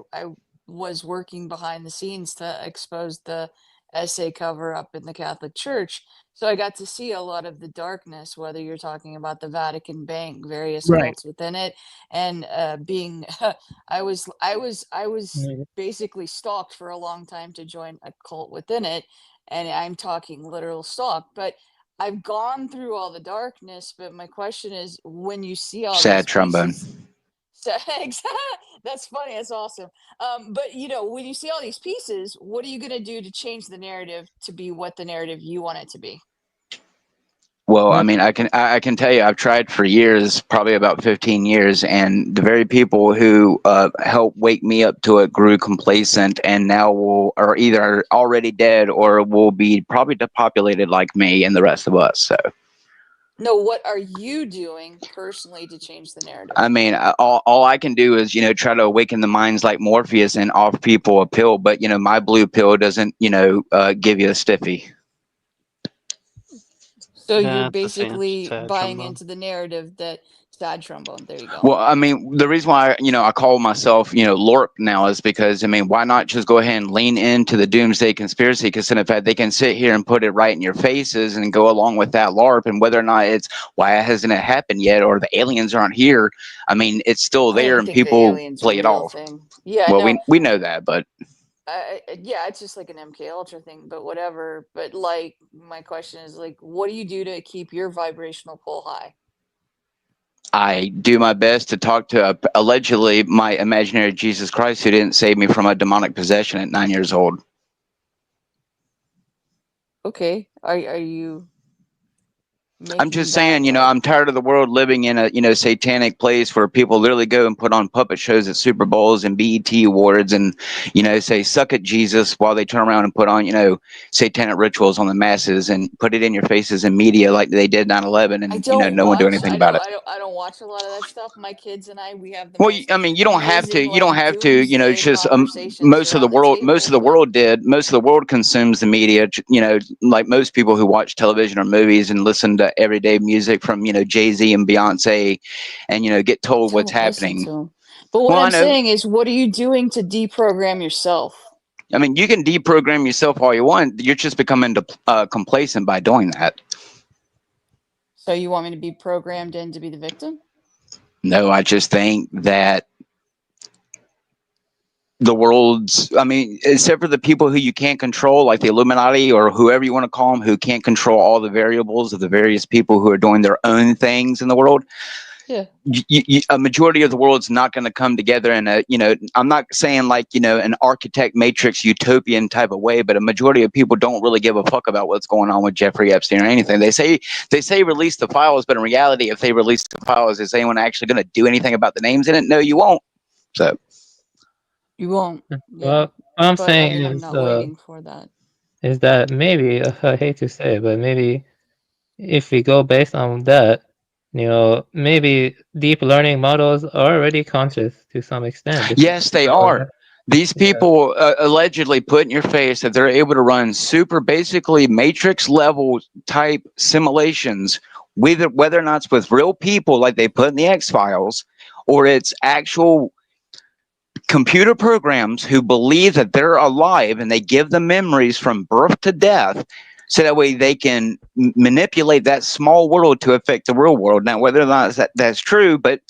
was working behind the scenes to expose the essay cover up in the Catholic Church. So I got to see a lot of the darkness, whether you're talking about the Vatican Bank, various cults within it, and being I was basically stalked for a long time to join a cult within it, and I'm talking literal stalk. But I've gone through all the darkness. But my question is, when you see all Sad these trombone. pieces, that's funny. That's awesome. But when you see all these pieces, what are you going to do to change the narrative to be what the narrative you want it to be? Well, I mean, I can tell you, I've tried for years, probably about 15 years, and the very people who helped wake me up to it grew complacent, and now are either already dead or will be probably depopulated like me and the rest of us. So. No, what are you doing personally to change the narrative? I mean, all I can do is, try to awaken the minds like Morpheus and offer people a pill. But, my blue pill doesn't, give you a stiffy. So you're basically buying into the narrative that sad trombone. There you go. Well, I mean, the reason why, I call myself, LORP now is because, I mean, why not just go ahead and lean into the doomsday conspiracy? Because in fact, they can sit here and put it right in your faces and go along with that LARP. And whether or not it's why hasn't it happened yet, or the aliens aren't here, I mean, it's still there and people play it off. Yeah, well, no. we know that, but. Yeah, it's just like an MK Ultra thing, but whatever. But like, my question is like, what do you do to keep your vibrational pull high? I do my best to talk to allegedly my imaginary Jesus Christ, who didn't save me from a demonic possession at 9 years old. Okay, are you I'm just saying, I'm tired of the world living in a, satanic place where people literally go and put on puppet shows at Super Bowls and BET Awards and, say, suck at Jesus while they turn around and put on, satanic rituals on the masses and put it in your faces in media like they did 9/11 and, no one do anything about it. I don't watch a lot of that stuff. My kids and I, we have the Well, most I mean, you don't have to. amazing, You don't like, have to. It's just conversations most of the around the world. Most table, of the world did. Most of the world consumes the media. Like most people who watch television or movies and listen to everyday music from Jay-Z and Beyonce, and get told what's Don't listen happening. to 'em. But what Well, I I'm know. saying is, what are you doing to deprogram yourself? I mean, you can deprogram yourself all you want. You're just becoming complacent by doing that. So you want me to be programmed in to be the victim? No, I just think that the world's, I mean, except for the people who you can't control, like the Illuminati or whoever you want to call them, who can't control all the variables of the various people who are doing their own things in the world. Yeah. A majority of the world's not going to come together in a, I'm not saying like, an architect matrix utopian type of way, but a majority of people don't really give a fuck about what's going on with Jeffrey Epstein or anything. They say release the files, but in reality, if they release the files, is anyone actually going to do anything about the names in it? No, you won't. So. You won't. Well, what I'm But saying I'm is, not waiting for that. is that maybe, I hate to say it, but maybe if we go based on that, maybe deep learning models are already conscious to some extent. Yes, they are. These people allegedly put in your face that they're able to run super basically matrix level type simulations, whether or not it's with real people like they put in the X-Files, or it's actual computer programs who believe that they're alive and they give them memories from birth to death. So that way they can manipulate that small world to affect the real world. Now, whether or not that's true, but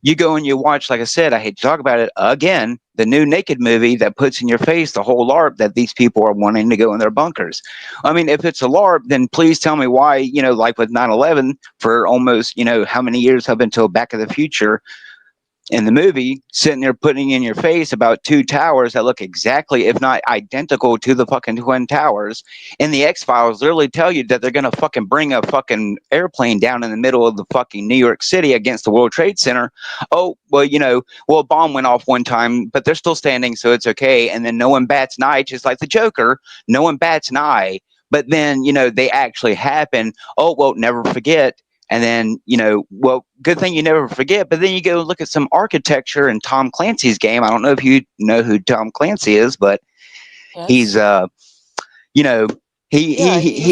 you go and you watch, like I said, I hate to talk about it again, the new Naked movie that puts in your face the whole LARP that these people are wanting to go in their bunkers. I mean, if it's a LARP, then please tell me why, like with 9/11 for almost, how many years up until Back to the Future, in the movie, sitting there putting in your face about two towers that look exactly, if not identical to the fucking Twin Towers. And the X-Files literally tell you that they're going to fucking bring a fucking airplane down in the middle of the fucking New York City against the World Trade Center. Oh, well, a bomb went off one time, but they're still standing, so it's okay. And then no one bats an eye, just like the Joker. No one bats an eye. But then, they actually happen. Oh, well, never forget. And then, well, good thing you never forget. But then you go look at some architecture in Tom Clancy's game. I don't know if you know who Tom Clancy is, but he's, he used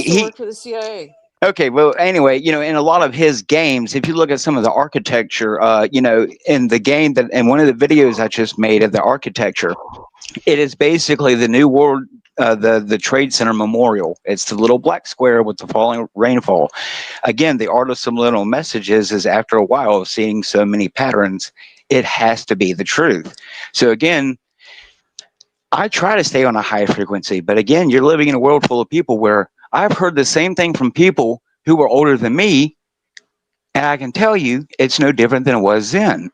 to work for the CIA. Okay, well, anyway, in a lot of his games, if you look at some of the architecture, in the game in one of the videos I just made of the architecture, it is basically the New World, the Trade Center Memorial. It's the little black square with the falling rainfall. Again, the art of subliminal messages is after a while of seeing so many patterns, it has to be the truth. So again, I try to stay on a high frequency, but again, you're living in a world full of people where I've heard the same thing from people who were older than me, and I can tell you it's no different than it was then.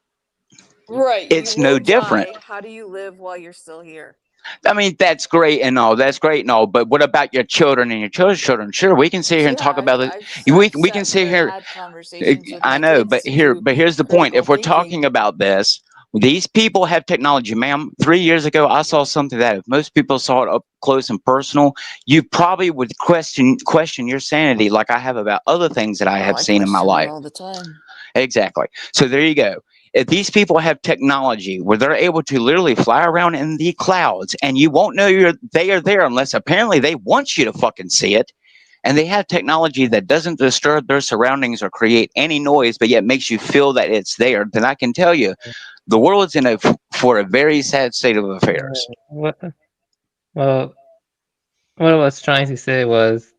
Right. It's no different. How do you live while you're still here? I mean, that's great and all. That's great and all. But what about your children and your children's children? Sure, we can sit here and talk about it. We can sit here. I know, but here's the point. If we're talking about this, these people have technology, ma'am. 3 years ago, I saw something that if most people saw it up close and personal, you probably would question your sanity, like I have about other things that I have seen in my life. All the time. Exactly. So there you go. If these people have technology where they're able to literally fly around in the clouds and you won't know they are there unless apparently they want you to fucking see it, and they have technology that doesn't disturb their surroundings or create any noise, but yet makes you feel that it's there, then I can tell you the world is for a very sad state of affairs. Well, what I was trying to say was,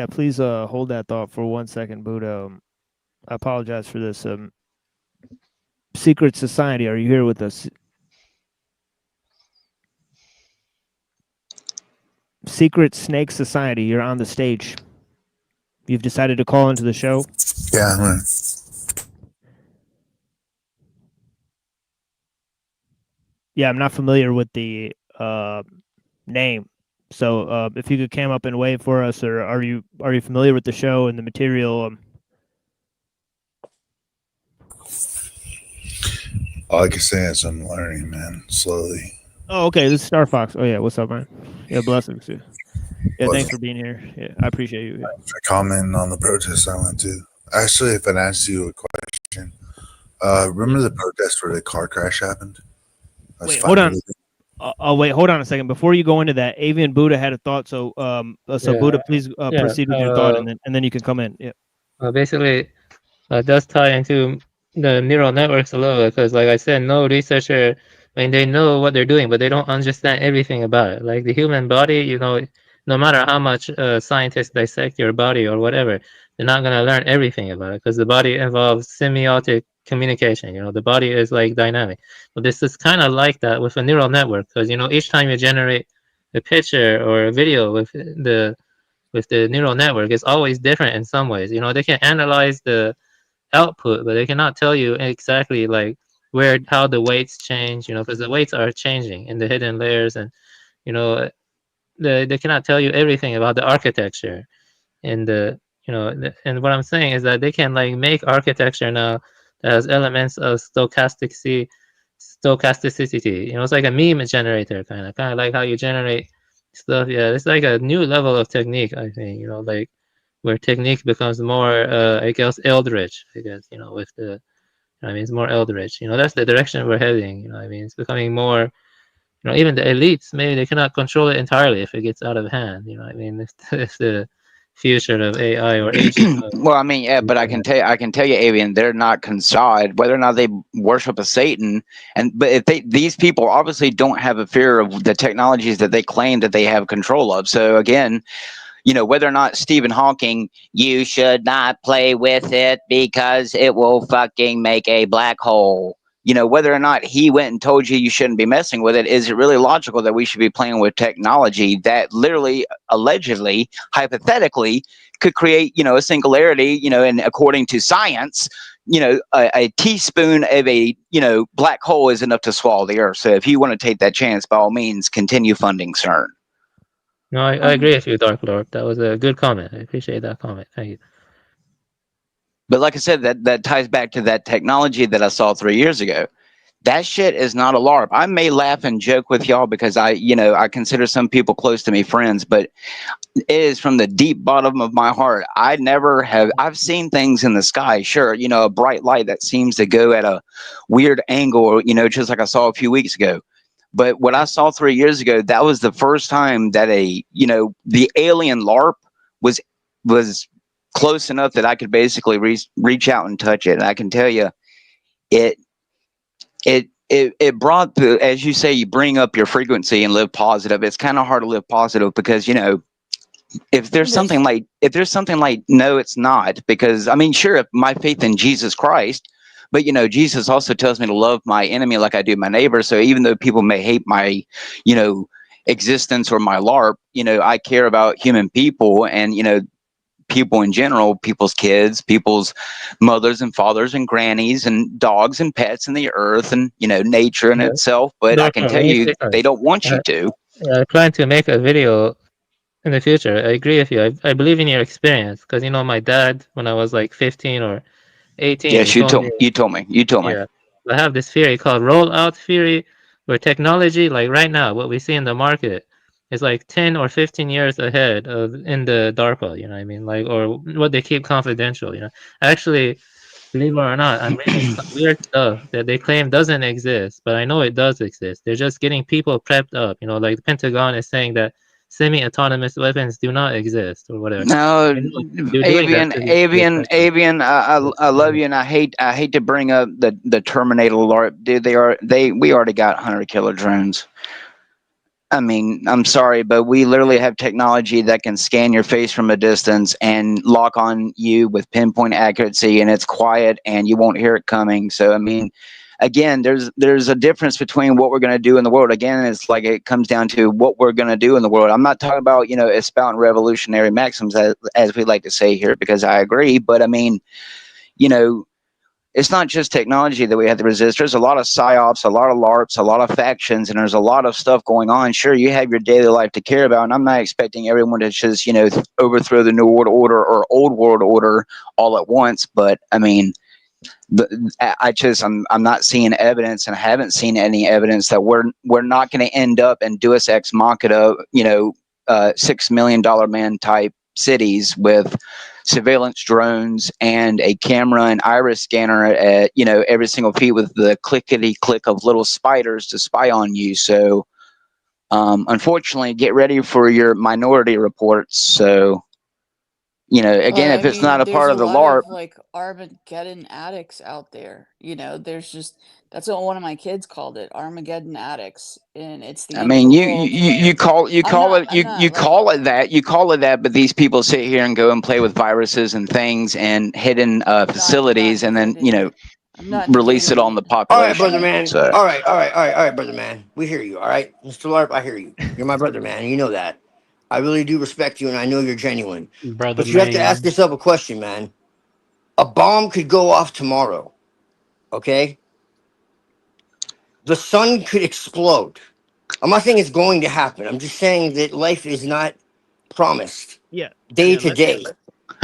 please hold that thought for 1 second, Buddha. I apologize for this. Secret Society, are you here with us? Secret Snake Society, you're on the stage. You've decided to call into the show? Yeah, man. Yeah, I'm not familiar with the name. So if you could come up and wave for us, or are you familiar with the show and the material? All I can say is I'm learning, man, slowly. Oh, okay. This is Star Fox. Oh yeah, what's up, man? Yeah, blessings. Yeah, Blessings. Thanks for being here. Yeah, I appreciate you. Yeah. For commenting on the protest I went to. Actually, if I asked you a question, remember the protest where the car crash happened? Wait, hold on. Wait, hold on a second. Before you go into that, Avian Buddha had a thought. So, Buddha, please proceed with your thought, and then you can come in. Yeah. Basically, does tie into the neural networks a little, because, like I said, no researcher, I mean, they know what they're doing, but they don't understand everything about it. Like the human body, you know, no matter how much scientists dissect your body or whatever, they're not going to learn everything about it, because the body involves semiotic communication. You know, the body is like dynamic. But this is kind of like that with a neural network, because, you know, each time you generate a picture or a video with the neural network, it's always different in some ways. You know, they can analyze the output, but they cannot tell you exactly like how the weights change, you know, because the weights are changing in the hidden layers, and you know, they cannot tell you everything about the architecture and the, you know, and what I'm saying is that they can like make architecture now that has elements of stochasticity. You know, it's like a meme generator, kind of like how you generate stuff. Yeah, it's like a new level of technique, I think, you know, like where technique becomes more, I guess, eldritch, I guess, you know, with the, I mean, it's more eldritch, you know, that's the direction we're heading, you know, I mean, it's becoming more, you know, even the elites, maybe they cannot control it entirely if it gets out of hand, you know, I mean, if the future of AI or agent. Well, I mean, yeah, but I can tell you, Avian, they're not concerned whether or not they worship a Satan, but if these people obviously don't have a fear of the technologies that they claim that they have control of. So again, you know, whether or not Stephen Hawking, you should not play with it because it will fucking make a black hole. You know, whether or not he went and told you shouldn't be messing with it, is it really logical that we should be playing with technology that literally, allegedly, hypothetically, could create, you know, a singularity, you know, and according to science, you know, a teaspoon of a, you know, black hole is enough to swallow the earth. So if you want to take that chance, by all means, continue funding CERN. No, I agree with you, Dark Lord. That was a good comment. I appreciate that comment. Thank you. But like I said, that ties back to that technology that I saw 3 years ago. That shit is not a LARP. I may laugh and joke with y'all because I consider some people close to me friends, but it is from the deep bottom of my heart. I've seen things in the sky, sure, you know, a bright light that seems to go at a weird angle, you know, just like I saw a few weeks ago. But what I saw 3 years ago, that was the first time that the alien LARP was close enough that I could basically reach out and touch it. And I can tell you, it brought the, as you say, you bring up your frequency and live positive. It's kind of hard to live positive because, you know, if there's something like, no, it's not, because I mean, sure, if my faith in Jesus Christ, but you know, Jesus also tells me to love my enemy like I do my neighbor. So even though people may hate my, you know, existence or my LARP, you know, I care about human people and, you know, people in general, people's kids, people's mothers and fathers and grannies and dogs and pets and the earth and, you know, nature in itself. But I can tell you, they don't want you to. I plan to make a video in the future. I agree with you. I believe in your experience because, you know, my dad, when I was like 15 or 18. Yes, you told me. Yeah. I have this theory called rollout theory, where technology, like right now, what we see in the market is like 10 or 15 years ahead of in the DARPA, you know what I mean? Like, or what they keep confidential, you know. Actually, believe it or not, I'm reading some weird stuff that they claim doesn't exist, but I know it does exist. They're just getting people prepped up, you know, like the Pentagon is saying that semi-autonomous weapons do not exist or whatever. No, Avian, I love you, and I hate to bring up the Terminator LARP. Dude, we already got 100 killer drones. I mean, I'm sorry, but we literally have technology that can scan your face from a distance and lock on you with pinpoint accuracy, and it's quiet and you won't hear it coming. So, I mean, again, there's a difference between what we're going to do in the world. Again, it's like it comes down to what we're going to do in the world. I'm not talking about, you know, espouting revolutionary maxims as we like to say here, because I agree. But I mean, you know, it's not just technology that we have to resist. There's a lot of psyops, a lot of LARPs, a lot of factions, and there's a lot of stuff going on. Sure, you have your daily life to care about, and I'm not expecting everyone to just, you know, overthrow the New World Order or Old World Order all at once. But I mean, I'm not seeing evidence, and I haven't seen any evidence that we're not going to end up in Deus Ex Machina, you know, $6 million man type cities with surveillance drones and a camera and iris scanner at, you know, every single feet with the clickety click of little spiders to spy on you. So unfortunately, get ready for your Minority Reports. So, you know, again, if it's not a part of the LARP, of, like, Armageddon addicts out there. You know, there's just, that's what one of my kids called it, Armageddon addicts, and it's the I end mean, of the you world. you call I'm not, you call it that, but these people sit here and go and play with viruses and things and hidden facilities, and then, you know, release it on the All population. right, brother man. So All right, brother man. We hear you. All right, Mr. LARP, I hear you. You're my brother, man. You know that. I really do respect you, and I know you're genuine. Brother But you have to man. ask yourself a question, man. A bomb could go off tomorrow. Okay. The sun could explode. I'm not saying it's going to happen. I'm just saying that life is not promised. Yeah. Day to day.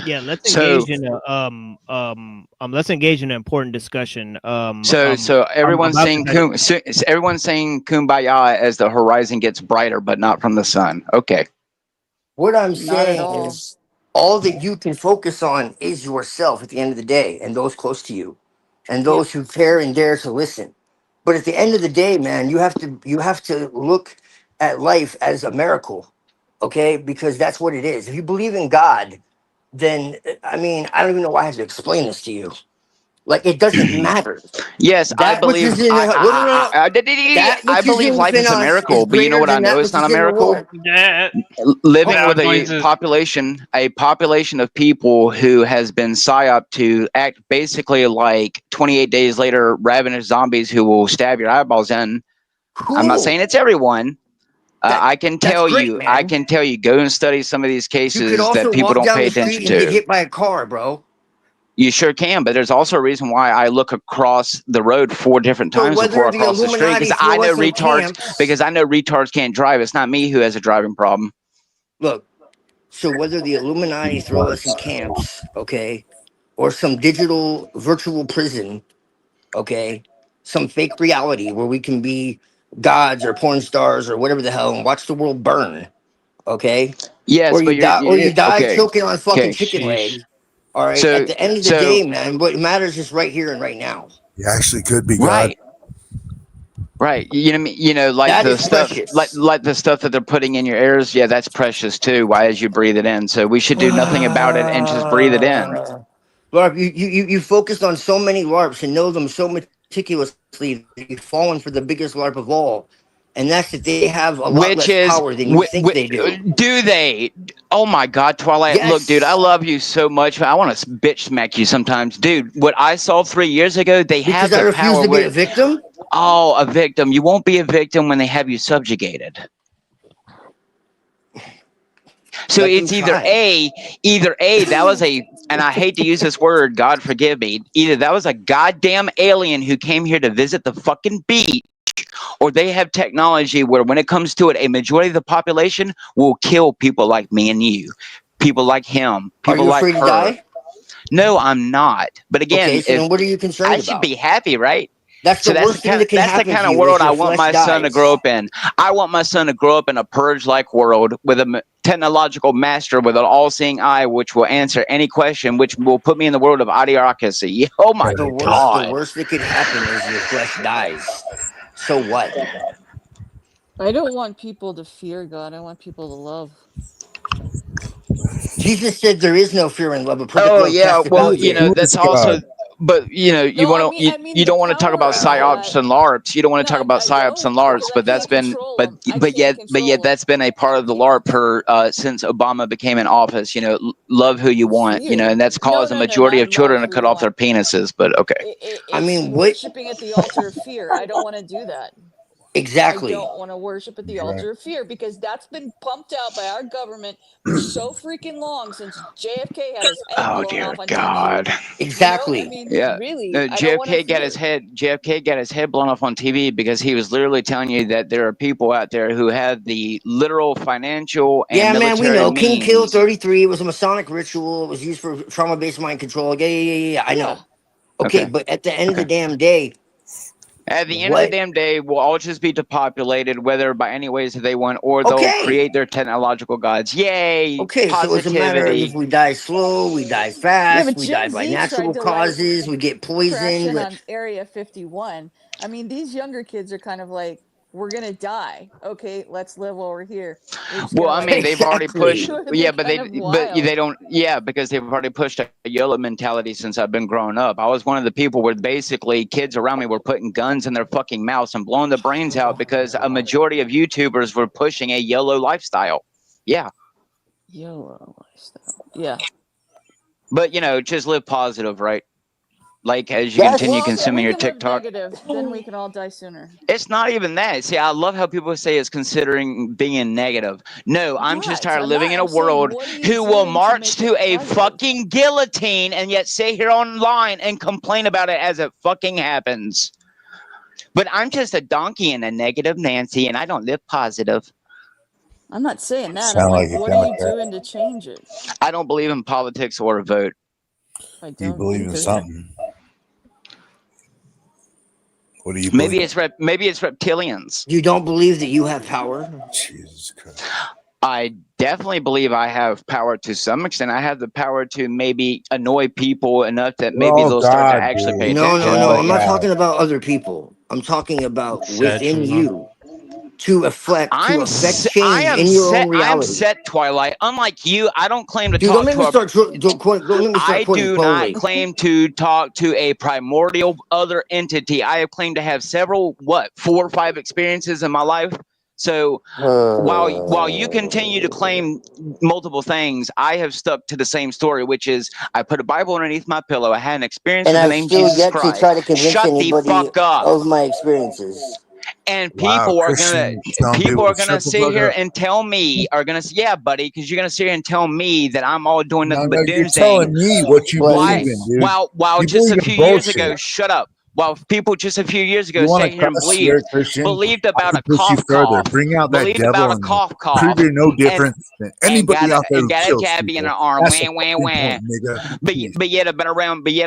Yeah, let's So- engage in a let's engage in an important discussion. So everyone's about saying to everyone's saying kumbaya as the horizon gets brighter, but not from the sun. Okay. What I'm Not at saying all. is all that you can focus on is yourself at the end of the day, and those close to you and those who care and dare to listen. But at the end of the day, man, you have to look at life as a miracle. Okay? Because that's what it is. If you believe in God, then I mean, I don't even know why I have to explain this to you. Like, it doesn't matter. Yes, I That which believe is in I that which believe is life is a within us miracle, but you know greater what I than know that it's which not a is in the miracle? world. Living Yeah, with I'm going a to- population of people who has been psyoped to act basically like 28 days later ravenous zombies who will stab your eyeballs in. I'm not Cool. saying it's everyone. I can tell great, you, man. go and study some of these You could cases also that people walk don't down pay the street attention and get to. hit by a car, bro. You sure can, but there's also a reason why I look across the road 4 different So times whether before I the cross the street, Illuminati because I throw know us in retards. camps- Because I know retards can't drive. It's not me who has a driving problem. Look, so whether the Illuminati throw us in camps, okay, or some digital virtual prison, okay, some fake reality where we can be gods or porn stars or whatever the hell and watch the world burn, okay? Yes, Or but you die okay. choking on fucking Okay. chicken leg. All right. So- At the end of the so- day, man, what matters is right here and right now. You actually could be Right. Right. You know what I mean? You know, like That the is stuff precious. like the stuff that they're putting in your ears, yeah, that's precious too. Why as you breathe it in. So we should do nothing about it and just breathe it in. LARP, you focused on so many LARPs and know them so meticulously that you've fallen for the biggest LARP of all. And that's that they have a lot Which less is power than you think they do. Do they? Oh my God, Twilight! Yes. Look, dude, I love you so much. I want to bitch smack you sometimes, dude. What I saw 3 years ago, they have Because I the refuse power. to be a victim? Oh, a victim! You won't be a victim when they have you subjugated. So Let them it's either try. A, that was a, and I hate to use this word, God forgive me, either that was a goddamn alien who came here to visit the fucking beach, or they have technology where when it comes to it, a majority of the population will kill people like me and you, people like him, Are people you like afraid to her. die? No, I'm not. But again, Okay, so then what are you concerned I about? should be happy, right? That's the worst thing that can that's the happen kind to of you world is I your want flesh my son to dies. grow up in. I want my son to grow up in a purge-like world with a technological master with an all-seeing eye, which will answer any question, which will put me in the world of idiocracy. Oh my The God! worst that could happen is your flesh dies. So what? I don't want people to fear God. I want people to love. Jesus said there is no fear in love, but perfect Oh love yeah, casteth well out you fear. know that's also. But you know you want to you don't want to talk about psyops and LARPs. You don't want to talk about psyops and LARPs, but that's been but yet that's been a part of the LARP for since Obama became in office. You know, love who you want. You know, and that's caused a majority of children to cut off their penises. But okay. I mean, Worshiping at the altar of fear. I don't want to do that. Exactly. I don't want to worship at the altar of fear, because that's been pumped out by our government for so freaking long, since JFK had his head blown off on God. TV. Exactly. You know? I mean, Yeah. really, No, I don't want to JFK got his fear. head. JFK got his head blown off on TV because he was literally telling you that there are people out there who have the literal financial and Yeah, man, we military know. King means. Kill 33. It was a Masonic ritual. It was used for trauma-based mind control. Yeah. I know. Okay, but at the end of the damn day, At the end of the damn day, we'll all just be depopulated, whether by any ways that they want, or they'll Okay. create their technological gods. Yay! Okay, so it's a matter of if we die slow, we die Yeah, fast, but we die Gen by Z natural tried to causes, we get crash poisoned. in on Area 51. I mean, these younger kids are kind of like, we're gonna die. Okay, let's live over here. Well, I mean, they've already pushed. Yeah, but kind of they don't. Yeah, because they've already pushed a YOLO mentality since I've been growing up. I was one of the people where basically kids around me were putting guns in their fucking mouths and blowing their brains out because a majority of YouTubers were pushing a YOLO lifestyle. Yeah. YOLO lifestyle. Yeah. But just live positive, right? Like as you Yes. continue Well, consuming we your can live TikTok. negative, then we can all die sooner. It's not even that. See, I love how people say it's considering being negative. No, I'm just tired of living in a world who will march to a fucking guillotine and yet sit here online and complain about it as it fucking happens. But I'm just a donkey and a negative Nancy, and I don't live positive. I'm not saying that. Sound I'm like, like a what are you Democrat. doing to change it? I don't believe in politics or a vote. I You don't believe in either. something. What do you Maybe believe? it's reptilians. You don't believe that you have power? Jesus Christ. I definitely believe I have power to some extent. I have the power to maybe annoy people enough that maybe Oh, they'll start to God, actually pay dude. No, attention. no. but I'm yeah. not talking about other people. I'm talking about within Sagittal. you to affect I change am in your set. own I am reality. set, Twilight. Unlike you, I don't claim to Dude, talk don't make to me a. start. Don't make me start I quoting do not Crowley. claim to talk to a primordial other entity. I have claimed to have several, 4 or 5 experiences in my life. So while you continue to claim multiple things, I have stuck to the same story, which is I put a Bible underneath my pillow. I had an experience And with the I've name still Jesus yet to Christ. try to convince Shut the anybody fuck up. of my experiences. And Wow, people are Christian telling people people are to gonna shut the sit fuck here up. and tell me yeah, buddy, because you're gonna sit here and tell me that I'm all doing No, nothing no, but you're doomsdaying. telling me what you believe in, dude. While You just a believe in few years bullshit. ago, shut up. While people just a few years ago You want sat to here and cuss? You're a Christian. believed I about can a push you cough further. cough, Bring out that believed about devil a and cough prove cough, you're no and different than anybody out there who got a kills cabbie in people. an arm. That's the Wah, wah, fucking wah. point, nigga. But yet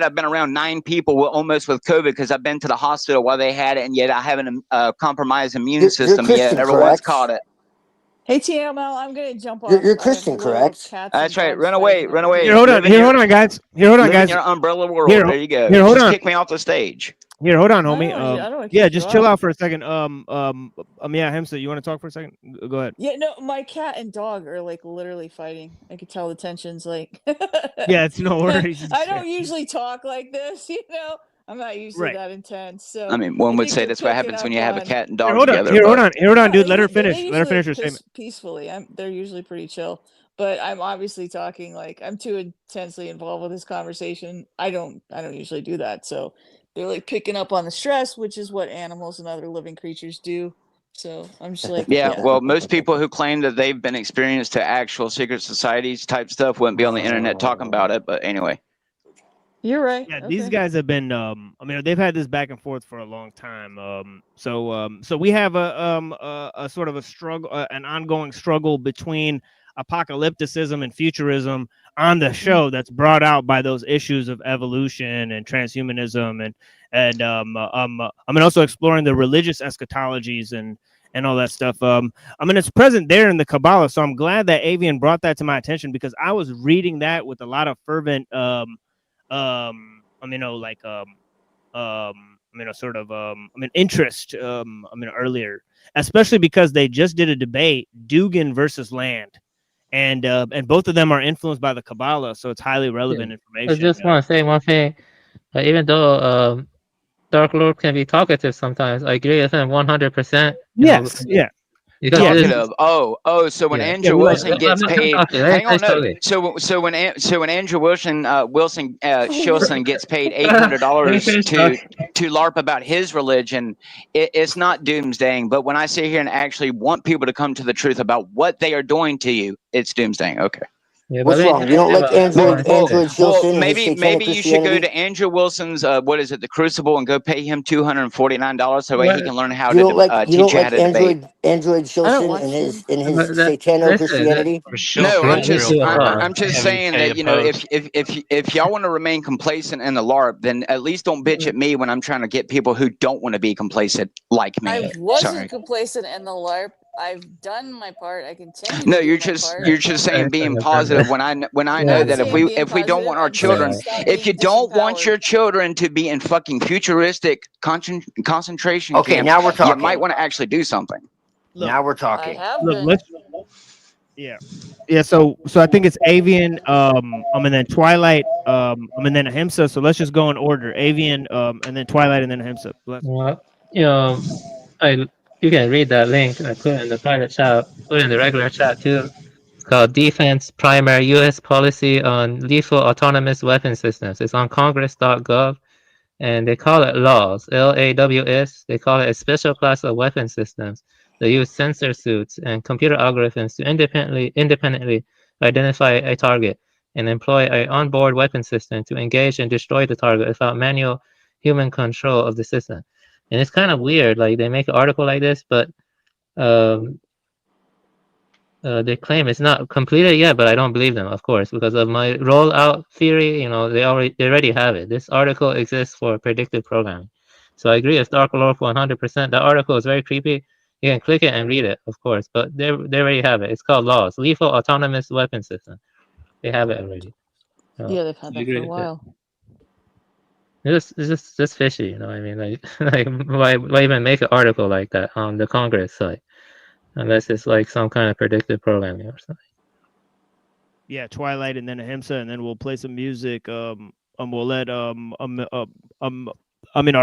I've been around 9 people almost with COVID because I've been to the hospital while they had it, and yet I haven't compromised immune You're system, and yet Christian, everyone's correct? caught it. Hey TML, I'm gonna jump off. You're I have Christian, little correct? cats That's and right. dogs Run away, fighting run over away. here. Here, hold on. Here, hold on, guys. Here, hold on, Live in guys. your umbrella world. Here, There you go. here, hold Just on. kick me off the stage. Here, hold on, I homie. don't wanna- I don't wanna Yeah, kick just you chill out. out for a second. Yeah, Hamza, you want to talk for a second? Go ahead. Yeah, no, my cat and dog are like literally fighting. I could tell the tension's like. Yeah, it's no worries. I don't usually talk like this, you know. I'm not usually Right. that intense. So I mean, one I would think say they're that's what picking happens when up you have a on. cat and Here, dog hold on. together. Here, hold but- on. Here, hold on, No, dude. Let her finish. they Let her usually finish her statement. peacefully. They're usually pretty chill. But I'm obviously talking like I'm too intensely involved with this conversation. I don't usually do that. So they're like picking up on the stress, which is what animals and other living creatures do. So I'm just like, Yeah, yeah. well, most people who claim that they've been experienced to actual secret societies type stuff wouldn't be on the internet talking about it. But anyway. You're right. Yeah, Okay. these guys have been I mean, they've had this back and forth for a long time. So we have a sort of a struggle, an ongoing struggle between apocalypticism and futurism on the show that's brought out by those issues of evolution and transhumanism and I mean also exploring the religious eschatologies and all that stuff. I mean, it's present there in the Kabbalah, so I'm glad that Avian brought that to my attention because I was reading that with a lot of fervent interest earlier, especially because they just did a debate, Dugan versus Land, and both of them are influenced by the Kabbalah, so it's highly relevant information. I just want to say one thing. Even though Dark Lord can be talkative sometimes, I agree with him 100%. Yes, yeah. Because talking there's- of? So when Yeah. Andrew Yeah, well, Wilson I'm gets not paid, talking. Let me hang on, finish no. talking. So when Andrew Wilson Shilson gets paid $800 Let me finish talking. to LARP about his religion, it's not doomsdaying. But when I sit here and actually want people to come to the truth about what they are doing to you, it's doomsdaying. Okay. Yeah, What's wrong? You don't like Android Shilson and his maybe satanic you should go Christianity? to Andrew Wilson's the Crucible, and go pay him $249 so he can learn how You to don't like teach you how to debate. Android Shilson and his satano listen, Christianity? No, I'm Create me just to a car. I'm just saying that, you know, if y'all want to remain complacent in the LARP, then at least don't bitch at me when I'm trying to get people who don't want to be complacent like me. I wasn't Sorry. complacent in the LARP. I've done my part. I continue. No, to do you're my just part. you're just saying being positive when I Yeah. know I'm that if saying we being don't want our positive, I'm saying children, stop if you being don't want disempowered. your children to be in fucking futuristic concentration Okay, camps, now we're you talking. might want to actually do something. Now we're I talking. have Look, been. let's. Yeah. So I think it's Avian, and then Twilight, and then Ahimsa. So let's just go in order. Avian, and then Twilight, and then Ahimsa. Well, you know, you can read that link I put in the private chat, put in the regular chat too. It's called Defense Primary U.S. Policy on Lethal Autonomous Weapon Systems. It's on Congress.gov, and they call it LAWS, LAWS. They call it a special class of weapon systems that use sensor suits and computer algorithms to independently identify a target and employ an onboard weapon system to engage and destroy the target without manual human control of the system. And it's kind of weird, like they make an article like this, but they claim it's not completed yet, but I don't believe them, of course, because of my rollout theory. You know, they already have it. This article exists for predictive programming. So I agree with Dark Lord 100%. The article is very creepy. You can click it and read it, of course, but they already have it. It's called LAWS, Lethal Autonomous Weapon System. They have it already. So Yeah, they've had I that agree for a with it. while. It's just fishy, you know what I mean? Like why even make an article like that on the Congress site? Unless it's like some kind of predictive programming or something. Yeah, Twilight, and then Ahimsa, and then we'll play some music. We'll let our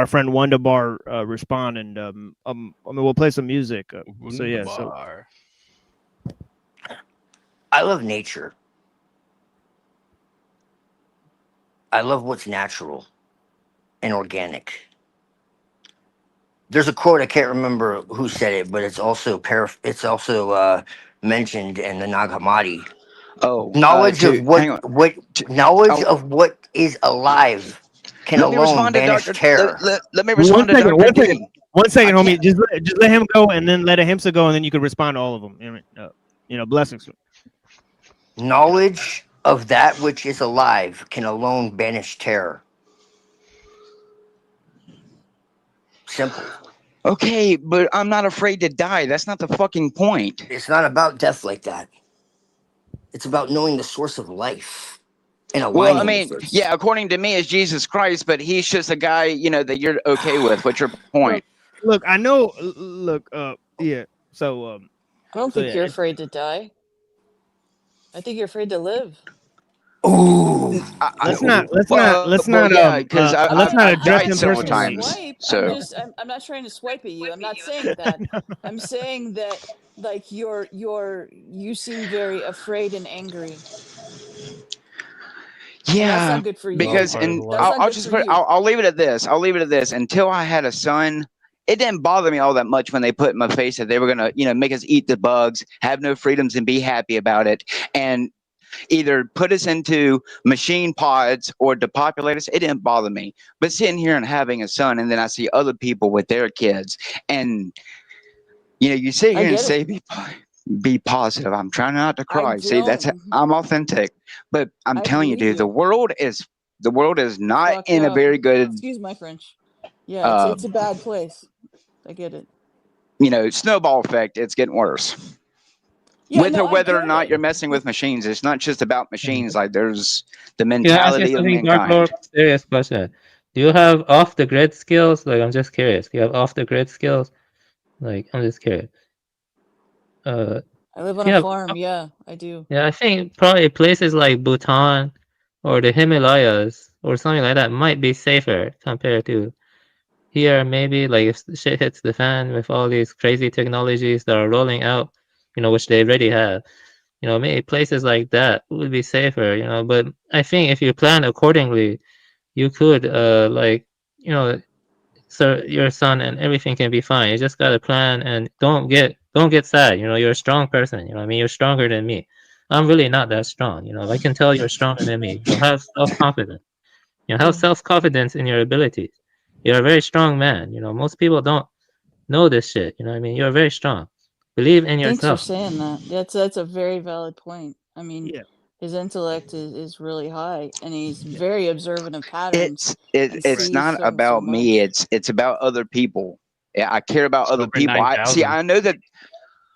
friend Wonderbar respond, and we'll play some music. So yeah, so I love nature. I love what's natural and organic. There's a quote, I can't remember who said it, but it's also mentioned in the Nag Hammadi. Knowledge of what is alive can Let me alone respond to banish Dr. terror. Let me respond to Dr. D. One second, homie. Just let him go, and then let Ahimsa go, and then you can respond to all of them. Blessings. Knowledge of that which is alive can alone banish terror. Simple. Okay, but I'm not afraid to die. That's not the fucking point. It's not about death like that. It's about knowing the source of life and aligning Well, I mean, with it. yeah, according to me, it's Jesus Christ, but he's just a guy, that you're okay with. What's your point? Look, I know. Look, yeah. So, I don't think you're afraid to die. I think you're afraid to live. Ooh. Let's not address him several personally. times. So I'm not trying to swipe at you. I'm not saying that. I'm saying that like you seem very afraid and angry. yeah, that's not good for you. because I'll leave it at this. Until I had a son, it didn't bother me all that much when they put in my face that they were gonna, make us eat the bugs, have no freedoms, and be happy about it, and either put us into machine pods or depopulate us. It didn't bother me. But sitting here and having a son, and then I see other people with their kids, and you sit here and say be positive. I'm trying not to cry. See, I'm authentic. But I'm telling you, dude, the world is not in a very good. Excuse my French. Yeah, it's a bad place. I get it. Snowball effect. It's getting worse. Yeah, whether or not you're messing with machines, it's not just about machines. Like there's the mentality of mankind. Serious question. Do you have off the grid skills? Like, I'm just curious. Do you have off the grid skills? Like, I'm just curious. I live on a farm. Yeah, I do. Yeah, I think probably places like Bhutan or the Himalayas or something like that might be safer compared to, here, maybe like if shit hits the fan with all these crazy technologies that are rolling out, which they already have, maybe places like that would be safer, But I think if you plan accordingly, you could like, so your son and everything can be fine. You just gotta plan and don't get sad. You're a strong person. I mean, you're stronger than me. I'm really not that strong. I can tell you're stronger than me. Have self-confidence. Have self-confidence in your abilities. You're a very strong man. Most people don't know this shit. I mean, you're very strong. Believe in Thanks for yourself. saying that. That's a very valid point. I mean, Yeah. his intellect is really high, and he's very observant of patterns and It's sees not so about me. much. It's about other people. Yeah, I care about other Over people. I 9,000.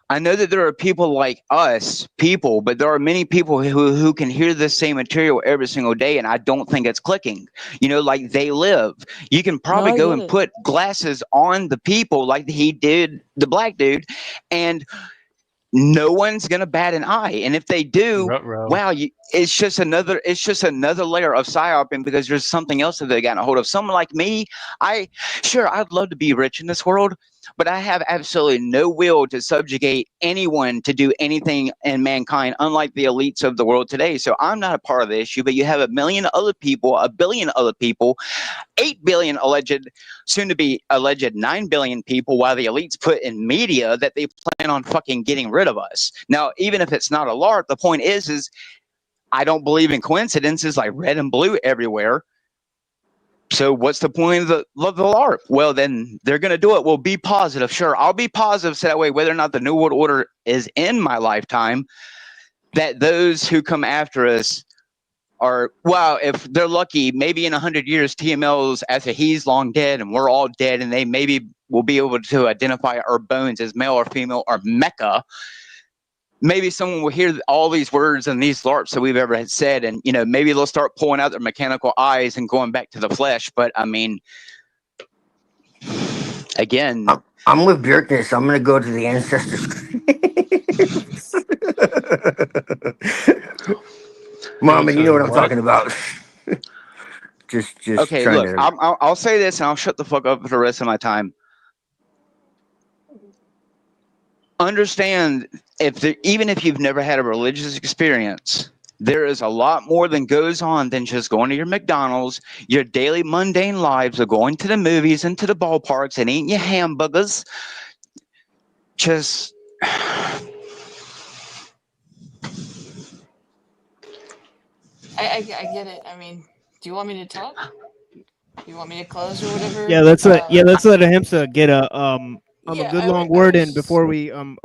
I know that there are people like us, but there are many people who can hear the same material every single day, and I don't think it's clicking. Like they live. You can No, probably I go get and it. put glasses on the people like he did the black dude, and no one's gonna bat an eye. And if they do, Ruh-roh. wow, it's just another layer of psyoping because there's something else that they got a hold of. Someone like me, I'd love to be rich in this world, but I have absolutely no will to subjugate anyone to do anything in mankind, unlike the elites of the world today. So I'm not a part of the issue, but you have a billion other people, 8 billion soon to be alleged 9 billion people, while the elites put in media that they plan on fucking getting rid of us. Now, even if it's not a LARP, the point is I don't believe in coincidences like red and blue everywhere. So what's the point of the LARP? Well, then they're going to do it. Well, be positive. Sure, I'll be positive so that way, whether or not the New World Order is in my lifetime, that those who come after us are, well, if they're lucky, maybe in 100 years, TML's after he's long dead and we're all dead, and they maybe will be able to identify our bones as male or female or mecha. Maybe someone will hear all these words and these LARPs that we've ever said, and maybe they'll start pulling out their mechanical eyes and going back to the flesh. But I mean, again, I'm with Björkness. I'm gonna go to the ancestors. Mom, and you know what I'm talking about. just okay. trying Look, to. I'll say this, and I'll shut the fuck up for the rest of my time. Understand, even if you've never had a religious experience, there is a lot more than goes on than just going to your McDonald's, your daily mundane lives of going to the movies and to the ballparks and eating your hamburgers. Just I get it. I mean, do you want me to talk? Do you want me to close or whatever? Yeah, let's let Ahimsa get a Yeah, good I long was word in before we I'm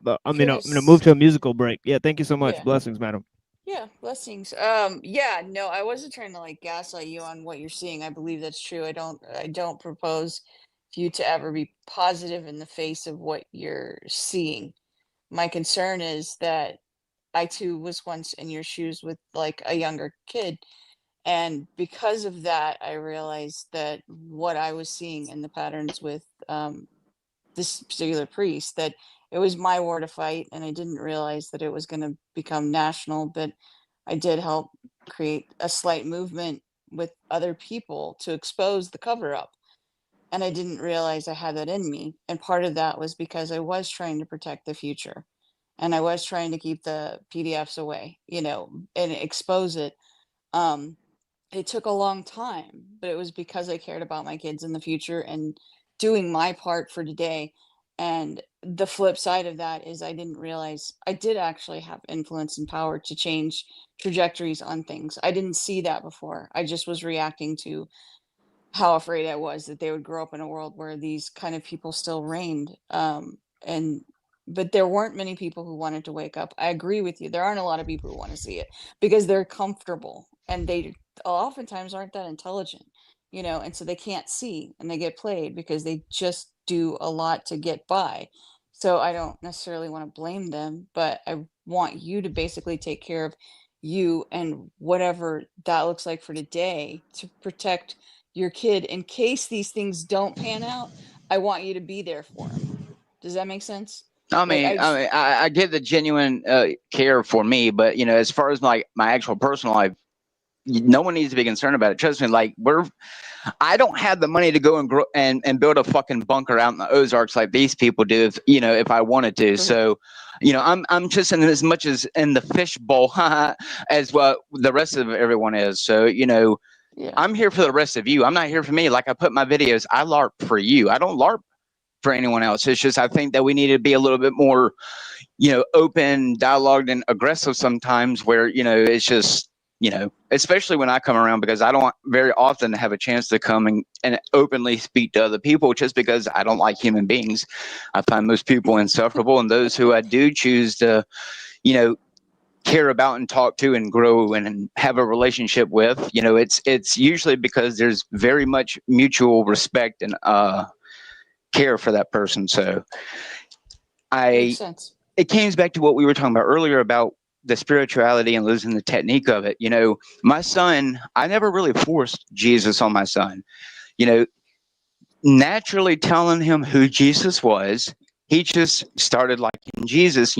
gonna move to a musical break. Yeah, thank you so much. Yeah. Blessings, madam. Yeah, blessings. Yeah, no, I wasn't trying to like gaslight you on what you're seeing. I believe that's true. I don't propose for you to ever be positive in the face of what you're seeing. My concern is that I too was once in your shoes with like a younger kid. And because of that, I realized that what I was seeing in the patterns with this particular priest, that it was my war to fight, and I didn't realize that it was going to become national. But I did help create a slight movement with other people to expose the cover up. And I didn't realize I had that in me. And part of that was because I was trying to protect the future. And I was trying to keep the PDFs away, and expose it. It took a long time, but it was because I cared about my kids in the future and doing my part for today. And the flip side of that is I didn't realize I did actually have influence and power to change trajectories on things. I didn't see that before. I just was reacting to how afraid I was that they would grow up in a world where these kind of people still reigned. But there weren't many people who wanted to wake up. I agree with you. There aren't a lot of people who want to see it because they're comfortable, and they oftentimes aren't that intelligent, and so they can't see, and they get played because they just do a lot to get by. So I don't necessarily want to blame them, but I want you to basically take care of you and whatever that looks like for today to protect your kid in case these things don't pan out. I want you to be there for him. Does that make sense? I get the genuine care for me, but as far as my actual personal life, no one needs to be concerned about it. Trust me. Like I don't have the money to go and grow and build a fucking bunker out in the Ozarks like these people do. If if I wanted to. So, I'm just in as much as in the fishbowl as what the rest of everyone is. So, I'm here for the rest of you. I'm not here for me. Like I put my videos, I LARP for you. I don't LARP for anyone else. It's just I think that we need to be a little bit more, open, dialogued, and aggressive sometimes. Where it's just especially when I come around, because I don't very often have a chance to come and openly speak to other people, just because I don't like human beings. I find most people insufferable, and those who I do choose to, care about and talk to and grow and have a relationship with, it's usually because there's very much mutual respect and care for that person. So Makes sense. it comes back to what we were talking about earlier about the spirituality and losing the technique of it. My son, I never really forced Jesus on my son. Naturally telling him who Jesus was, he just started liking Jesus,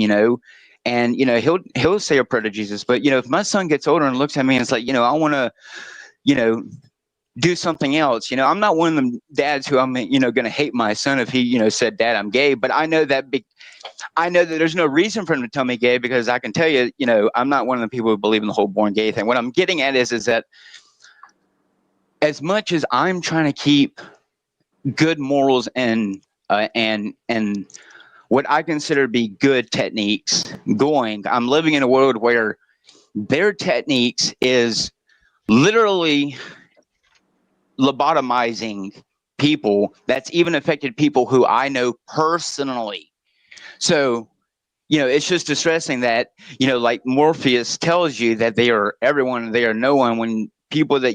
and he'll say a prayer to Jesus. But if my son gets older and looks at me and it's like, I want to, do something else. I'm not one of them dads who I'm, going to hate my son if he, said, Dad, I'm gay. But I know that there's no reason for him to tell me gay, because I can tell you, I'm not one of the people who believe in the whole born gay thing. What I'm getting at is that as much as I'm trying to keep good morals and what I consider to be good techniques going, I'm living in a world where their techniques is literally lobotomizing people. That's even affected people who I know personally. So, it's just distressing that, like Morpheus tells you that they are everyone, they are no one, when people that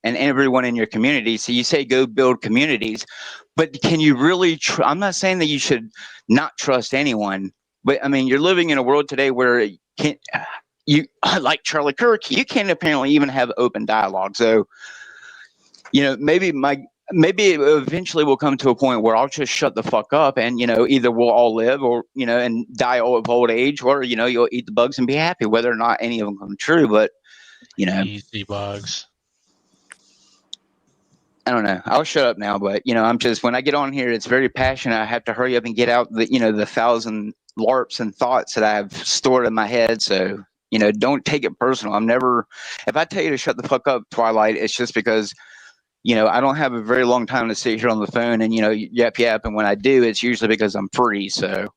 and everyone in your community. So you say go build communities, but can you really I'm not saying that you should not trust anyone, but I mean, you're living in a world today where you like Charlie Kirk, you can't apparently even have open dialogue. So, maybe it eventually will come to a point where I'll just shut the fuck up, and either we'll all live or and die of old age, or you'll eat the bugs and be happy, whether or not any of them come true. But easy bugs. I don't know. I'll shut up now, but I'm just, when I get on here, it's very passionate. I have to hurry up and get out the the 1,000 LARPs and thoughts that I've stored in my head. So don't take it personal. If I tell you to shut the fuck up, Twilight, it's just because I don't have a very long time to sit here on the phone and yap, and when I do, it's usually because I'm free. So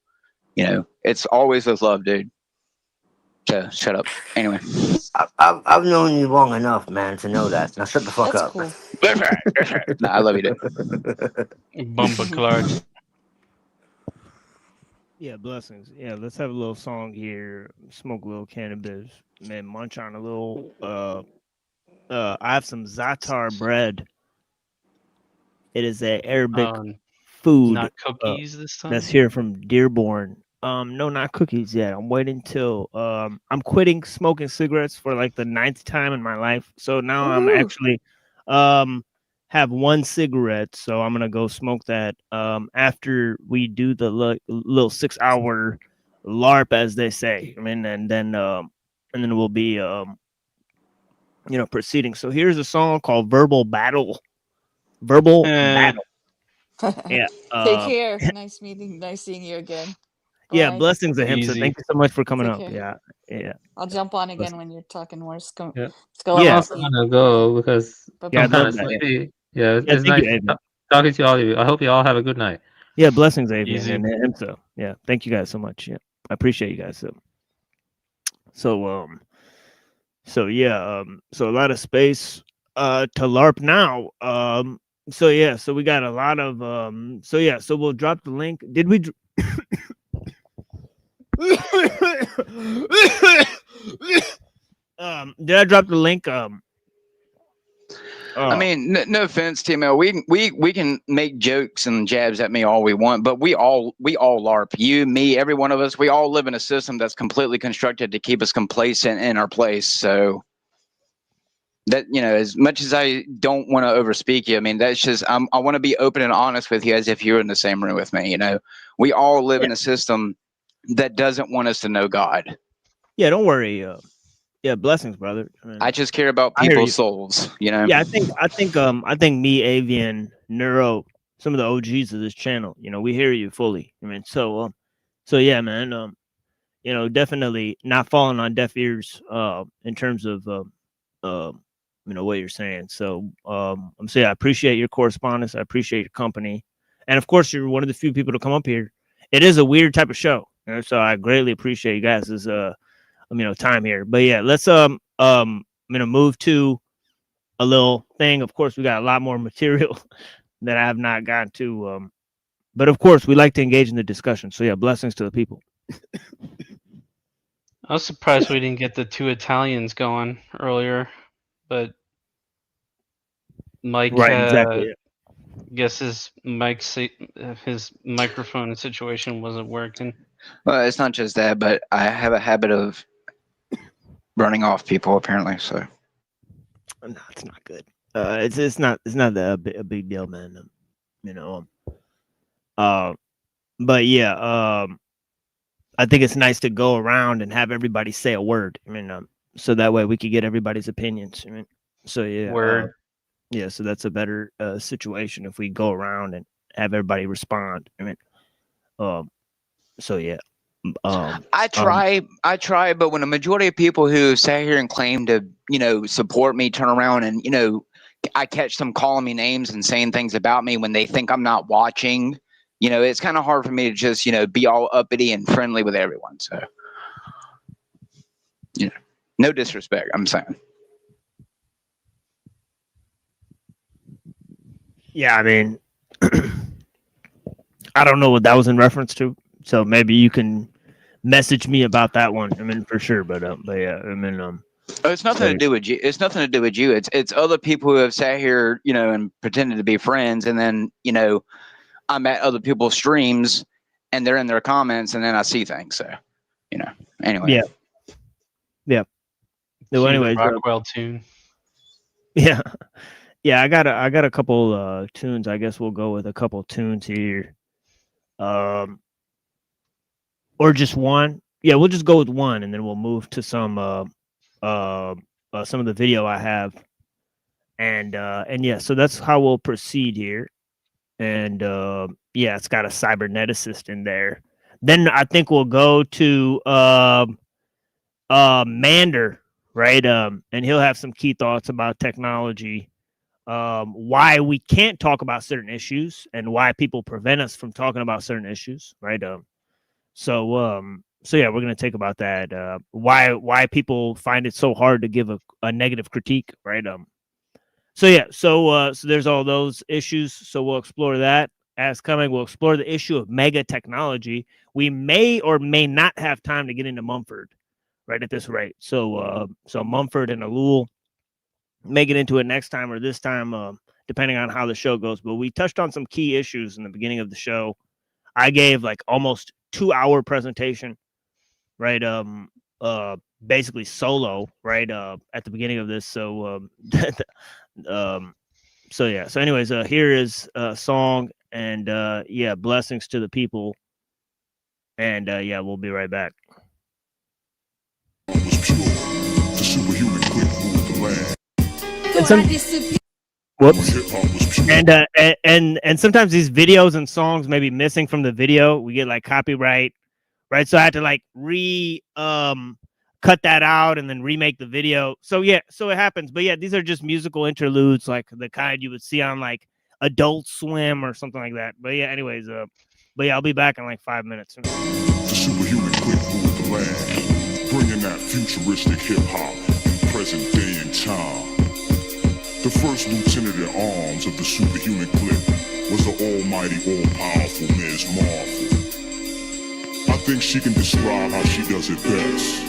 it's always with love, dude. So shut up. Anyway, I've known you long enough, man, to know that. Now shut the fuck That's up. cool. No, I love you, dude. Bumba Clark. Yeah, blessings. Yeah, let's have a little song here. Smoke a little cannabis, man. Munch on a little. I have some za'atar bread. It is a Arabic food. Not cookies this time. That's here from Dearborn. No, not cookies yet. I'm waiting till I'm quitting smoking cigarettes for like the 9th time in my life. So now I'm actually have one cigarette. So I'm gonna go smoke that after we do the little 6-hour LARP, as they say. I mean, and then we'll be proceeding. So here's a song called Verbal Battle. Verbal Battle. Yeah. Take care. Nice seeing you again. Yeah, Bye. blessings of him. So thank you so much for coming Take up. care. Yeah. I'll jump on again when you're talking more. Let's go. Yeah. Let's go. I'm Yeah. also gonna go because Yeah, I'm kind of sleepy. Yeah, it's nice talking to all of you. I hope you all have a good night. Yeah, blessings, Avian, Easy. and him. So yeah, thank you guys so much. Yeah, I appreciate you guys. So so a lot of space to LARP now. So we got a lot of so we'll drop the link. Did we did I drop the link? I mean, no offense, TML. We can make jokes and jabs at me all we want, but we all LARP. You, me, every one of us. We all live in a system that's completely constructed to keep us complacent in our place. So that as much as I don't want to overspeak you, I mean that's just I want to be open and honest with you as if you're in the same room with me. We all live in a system that doesn't want us to know God. Yeah, don't worry. Yeah, blessings, brother. I mean, I just care about I hear people's you. souls, you know. Yeah, I think me, Avian, Neuro, some of the OGs of this channel, you know, we hear you fully. I mean, so yeah, man. You know, definitely not falling on deaf ears. In terms of you know what you're saying. So I'm saying I appreciate your correspondence. I appreciate your company, and of course, you're one of the few people to come up here. It is a weird type of show, you know, so I greatly appreciate you guys' time here. But yeah, let's I'm gonna move to a little thing. Of course, we got a lot more material that I have not gotten to. But of course, we like to engage in the discussion. So yeah, blessings to the people. I was surprised we didn't get the two Italians going earlier, but Mike, right, exactly. Yeah. Guess his microphone situation wasn't working. Well, it's not just that, but I have a habit of running off people apparently. So no, it's not good. It's not a big deal, man. You know. But yeah, I think it's nice to go around and have everybody say a word. I mean, so that way we could get everybody's opinions. I mean, so yeah, word. Yeah, so that's a better situation if we go around and have everybody respond. I mean, so yeah. I try, but when a majority of people who sat here and claim to, you know, support me turn around and, you know, I catch them calling me names and saying things about me when they think I'm not watching, you know, it's kind of hard for me to just, you know, be all uppity and friendly with everyone. So, you know, no disrespect, I'm saying. Yeah, I mean, I don't know what that was in reference to, so maybe you can message me about that one. I mean, for sure, but yeah, I mean, it's nothing to do with you. It's nothing to do with you. It's other people who have sat here, you know, and pretended to be friends, and then, you know, I'm at other people's streams, and they're in their comments, and then I see things. So, you know, anyway. Yeah. So, anyways, Rockwell tune. Yeah. Yeah, I got a couple tunes. I guess we'll go with a couple tunes here. Or just one. Yeah, we'll just go with one, and then we'll move to some of the video I have. And yeah, so that's how we'll proceed here. And yeah, it's got a cyberneticist in there. Then I think we'll go to Mander, right? And he'll have some key thoughts about technology. Why we can't talk about certain issues and why people prevent us from talking about certain issues, right? So yeah, we're gonna take about that. Why people find it so hard to give a negative critique, right? So yeah, so there's all those issues. So we'll explore that as coming. We'll explore the issue of mega technology. We may or may not have time to get into Mumford, right, at this rate. So so Mumford and ellul, may get into it next time or this time, depending on how the show goes. But we touched on some key issues in the beginning of the show. I gave like almost 2-hour presentation, right? Basically solo, right? At the beginning of this. So, so yeah. So anyways, here is a song, and yeah, blessings to the people. And yeah, we'll be right back. And whoops. And sometimes these videos and songs may be missing from the video. We get like copyright, right? So I had to like cut that out and then remake the video. So yeah, so it happens. But yeah, these are just musical interludes, like the kind you would see on like Adult Swim or something like that. But yeah, anyways, but yeah, I'll be back in like 5 minutes. The superhuman clip ruled the land, bringing that futuristic hip hop in present day and time. The first lieutenant in arms of the superhuman clip was the almighty, all-powerful Ms. Marvel. I think she can describe how she does it best.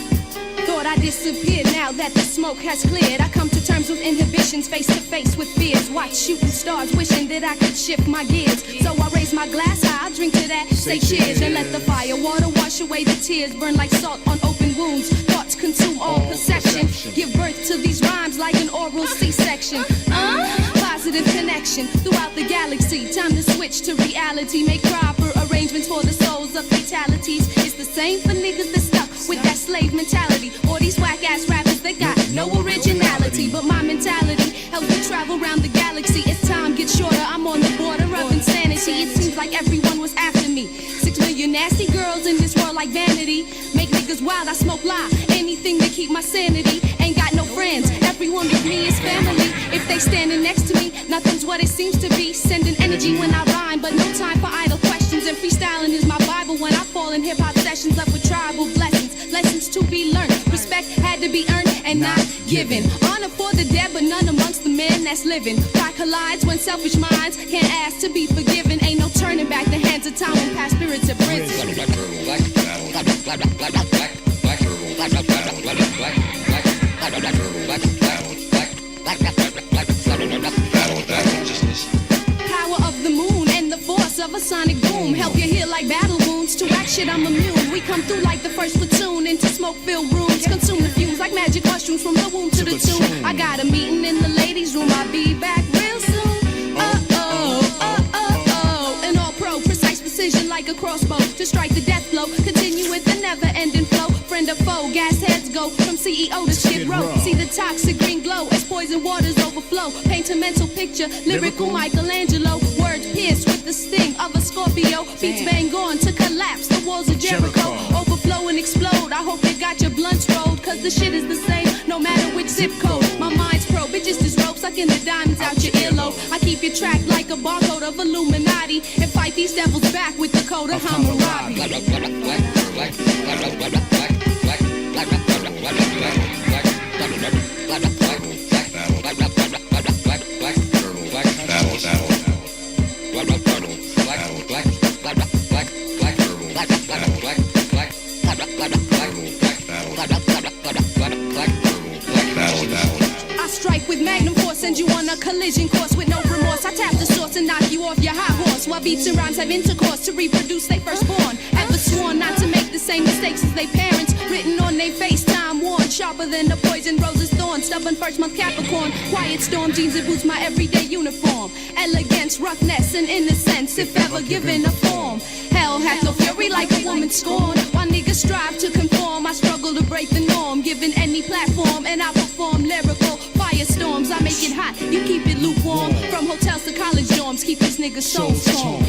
Thought I disappeared, now that the smoke has cleared. I come to terms with inhibitions, face to face with fears. Watch shooting stars, wishing that I could shift my gears. So I raise my glass high, I'll drink to that, say cheers. And let the fire water wash away the tears. Burn like salt on open wounds. Thoughts consume all perception. Give birth to these rhymes like an oral C-section. Positive connection throughout the galaxy. Time to switch to reality. Make proper arrangements for the souls of fatalities. It's the same for niggas that stuck with that slave mentality. Or these whack-ass rappers they got no originality. But my mentality helps me travel around the galaxy. As time gets shorter, I'm on the border of insanity. It seems like everyone was after me. 6 million nasty girls in this world like vanity. Make niggas wild, I smoke lie. Anything to keep my sanity. Ain't got no friends, everyone with me is family. If they standing next to me, nothing's what it seems to be. Sending energy when I rhyme, but no time for idle questions. And freestyling is my Bible when I fall in hip-hop sessions. Up with tribal blessings, lessons to be learned. Respect had to be earned and not given. Honor for the dead, but none amongst the men that's living. Pride collides when selfish minds can't ask to be forgiven. Ain't no turning back the hands of time when past spirits are prison. Power of the moon and the force of a sonic boom. Help you heal like battle wounds. To whack shit, I'm immune. We come through like the first platoon into smoke-filled rooms. Consume the fumes like magic mushrooms from the womb to the tomb. I got a meeting in the ladies' room. I'll be back real soon. An all-pro, precise precision like a crossbow to strike the death blow. Continue with the never-ending flow. Friend or foe, gas heads go from CEO to Skid Row. See the toxic green glow as poison waters overflow. Paint a mental picture, lyrical Michelangelo. Words pierced with the sting of a Scorpio. Beats bang on to collapse the walls of Jericho. Overflow and explode. I hope you got your blunts rolled, cause the shit is the same no matter which zip code. My mind's pro, bitches is rope, sucking the diamonds out your earlobe. I keep you tracked like a barcode of Illuminati and fight these devils back with the code of Hammurabi. I strike with magnum force, send you on a collision course with no remorse. I tap the source and knock you off your high horse. While beats and rhymes have intercourse to reproduce they firstborn. Ever sworn not to make the same mistakes as they parents. Written on they face, time worn, sharper than the poison rose's thorn. Stubborn first month Capricorn, quiet storm, jeans and boots my everyday uniform. Elegance, roughness, and innocence, if ever given a form. Hell hath no fury like a woman scorned. While niggas strive to conform, I struggle to break the norm. Given any platform, and I perform lyrical firestorms. I make it hot, you keep it lukewarm. From hotels to college dorms, keep these niggas souls torn.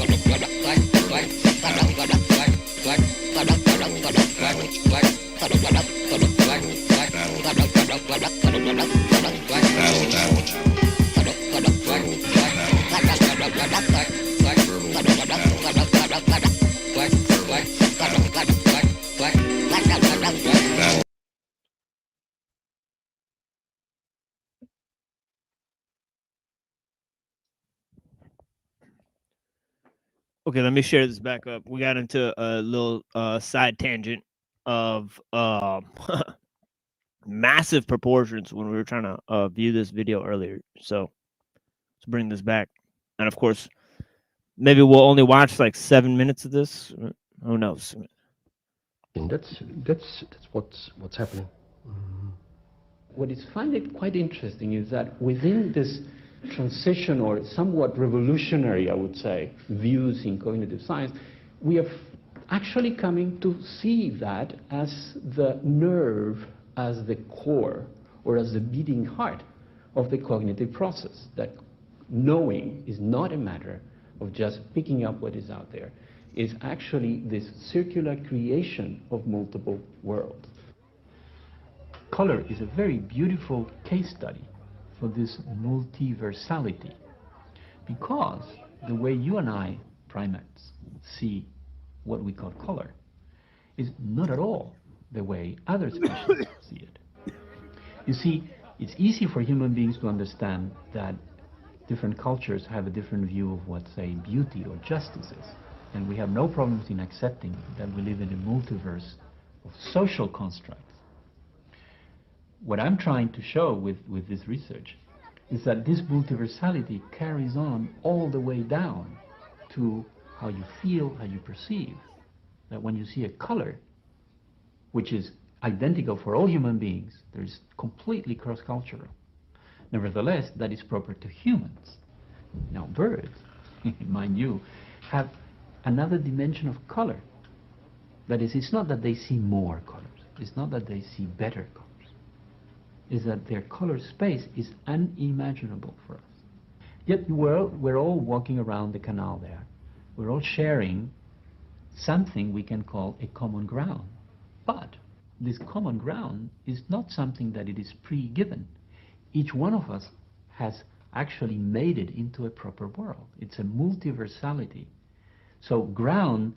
Okay, let me share this back up. We got into a little side tangent of massive proportions when we were trying to view this video earlier. So let's bring this back. And of course, maybe we'll only watch like 7 minutes of this. Who knows? And that's what's happening. What is find it quite interesting is that within this transition or somewhat revolutionary, I would say, views in cognitive science, we are actually coming to see that as the nerve, as the core, or as the beating heart of the cognitive process. That knowing is not a matter of just picking up what is out there. It's actually this circular creation of multiple worlds. Color is a very beautiful case study for this multiversality, because the way you and I, primates, see what we call color is not at all the way other species see it. You see, it's easy for human beings to understand that different cultures have a different view of what, say, beauty or justice is. And we have no problems in accepting that we live in a multiverse of social constructs. What I'm trying to show with this research is that this multiversality carries on all the way down to how you feel, how you perceive. That when you see a color, which is identical for all human beings, there's completely cross-cultural. Nevertheless, that is proper to humans. Now, birds, mind you, have another dimension of color. That is, it's not that they see more colors. It's not that they see better colors. is that their color space is unimaginable for us. Yet we're all walking around the canal there. We're all sharing something we can call a common ground. But this common ground is not something that it is pre-given. Each one of us has actually made it into a proper world. It's a multiversality. So ground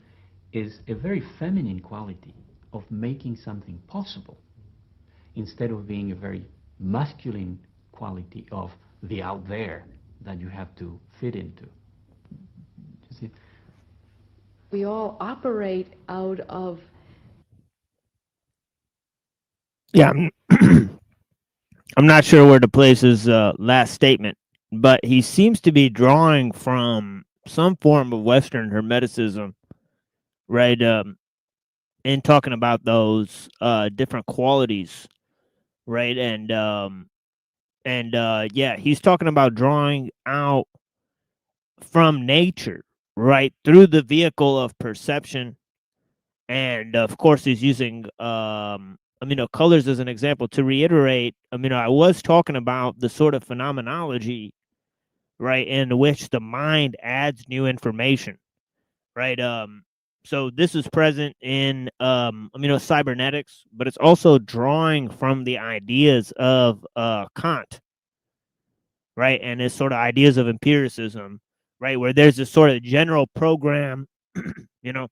is a very feminine quality of making something possible, instead of being a very masculine quality of the out there that you have to fit into. You see? We all operate out of... Yeah, I'm not sure where to place his last statement, but he seems to be drawing from some form of Western Hermeticism, right? In talking about those different qualities, right? Yeah, he's talking about drawing out from nature, right, through the vehicle of perception, and of course he's using colors as an example to reiterate. I was talking about the sort of phenomenology, right, in which the mind adds new information, right? So this is present in cybernetics, but it's also drawing from the ideas of Kant, right, and his sort of ideas of empiricism, right, where there's this sort of general program, and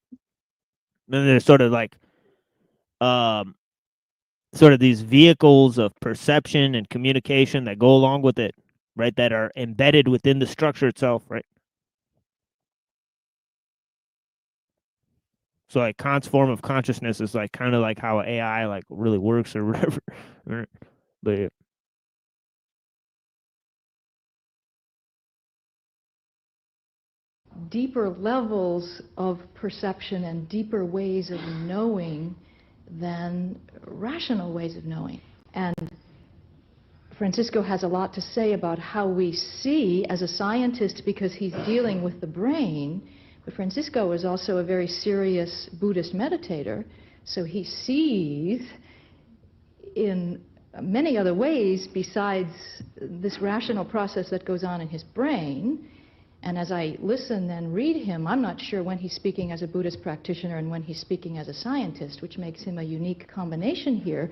there's sort of like sort of these vehicles of perception and communication that go along with it, right, that are embedded within the structure itself, right? So like Kant's form of consciousness is like kind of like how AI like really works or whatever. But yeah. deeper levels of perception and deeper ways of knowing than rational ways of knowing. And Francisco has a lot to say about how we see as a scientist, because he's dealing with the brain, but Francisco is also a very serious Buddhist meditator, so he sees in many other ways besides this rational process that goes on in his brain. And as I listen and read him, I'm not sure when he's speaking as a Buddhist practitioner and when he's speaking as a scientist, which makes him a unique combination here.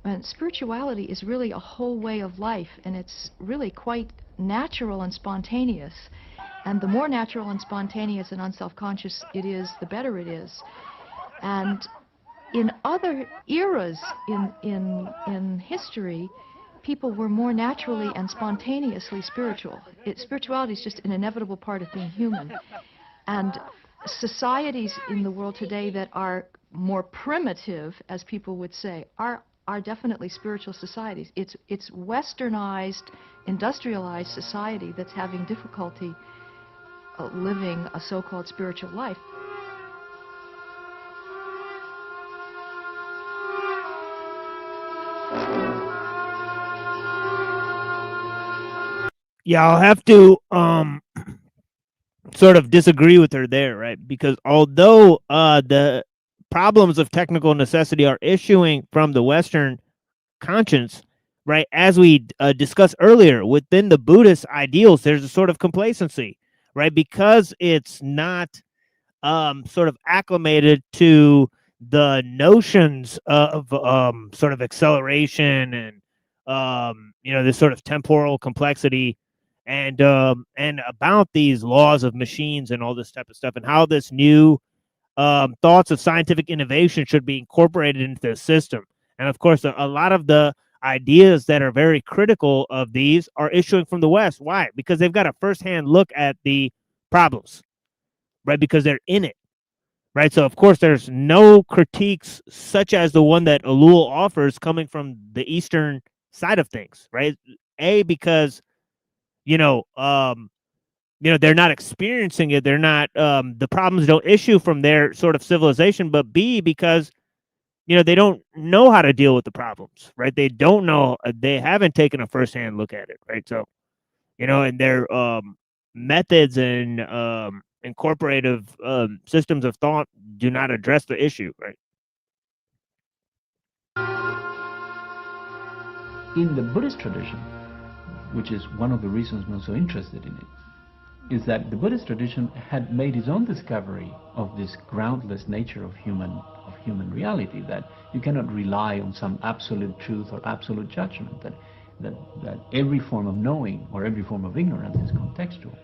And spirituality is really a whole way of life, and it's really quite natural and spontaneous. And the more natural and spontaneous and unself-conscious it is, the better it is. And in other eras in history, people were more naturally and spontaneously spiritual. Spirituality is just an inevitable part of being human. And societies in the world today that are more primitive, as people would say, are definitely spiritual societies. It's westernized, industrialized society that's having difficulty living a so-called spiritual life. Yeah, I'll have to sort of disagree with her there, right? Because although the problems of technical necessity are issuing from the Western conscience, right, as we discussed earlier, within the Buddhist ideals, there's a sort of complacency, right? Because it's not sort of acclimated to the notions of sort of acceleration and this sort of temporal complexity and about these laws of machines and all this type of stuff, and how this new thoughts of scientific innovation should be incorporated into the system. And of course, a lot of the ideas that are very critical of these are issuing from the West. Why? Because they've got a firsthand look at the problems, right? Because they're in it, right? So of course, there's no critiques such as the one that Ellul offers coming from the Eastern side of things, right? Because they're not experiencing it. They're not, the problems don't issue from their sort of civilization, but B, because, they don't know how to deal with the problems, right? They don't know, they haven't taken a firsthand look at it, right? So, and their methods and incorporative systems of thought do not address the issue, right? in the Buddhist tradition, which is one of the reasons I'm so interested in it, is that the Buddhist tradition had made its own discovery of this groundless nature of human reality, that you cannot rely on some absolute truth or absolute judgment, that every form of knowing or every form of ignorance is contextual.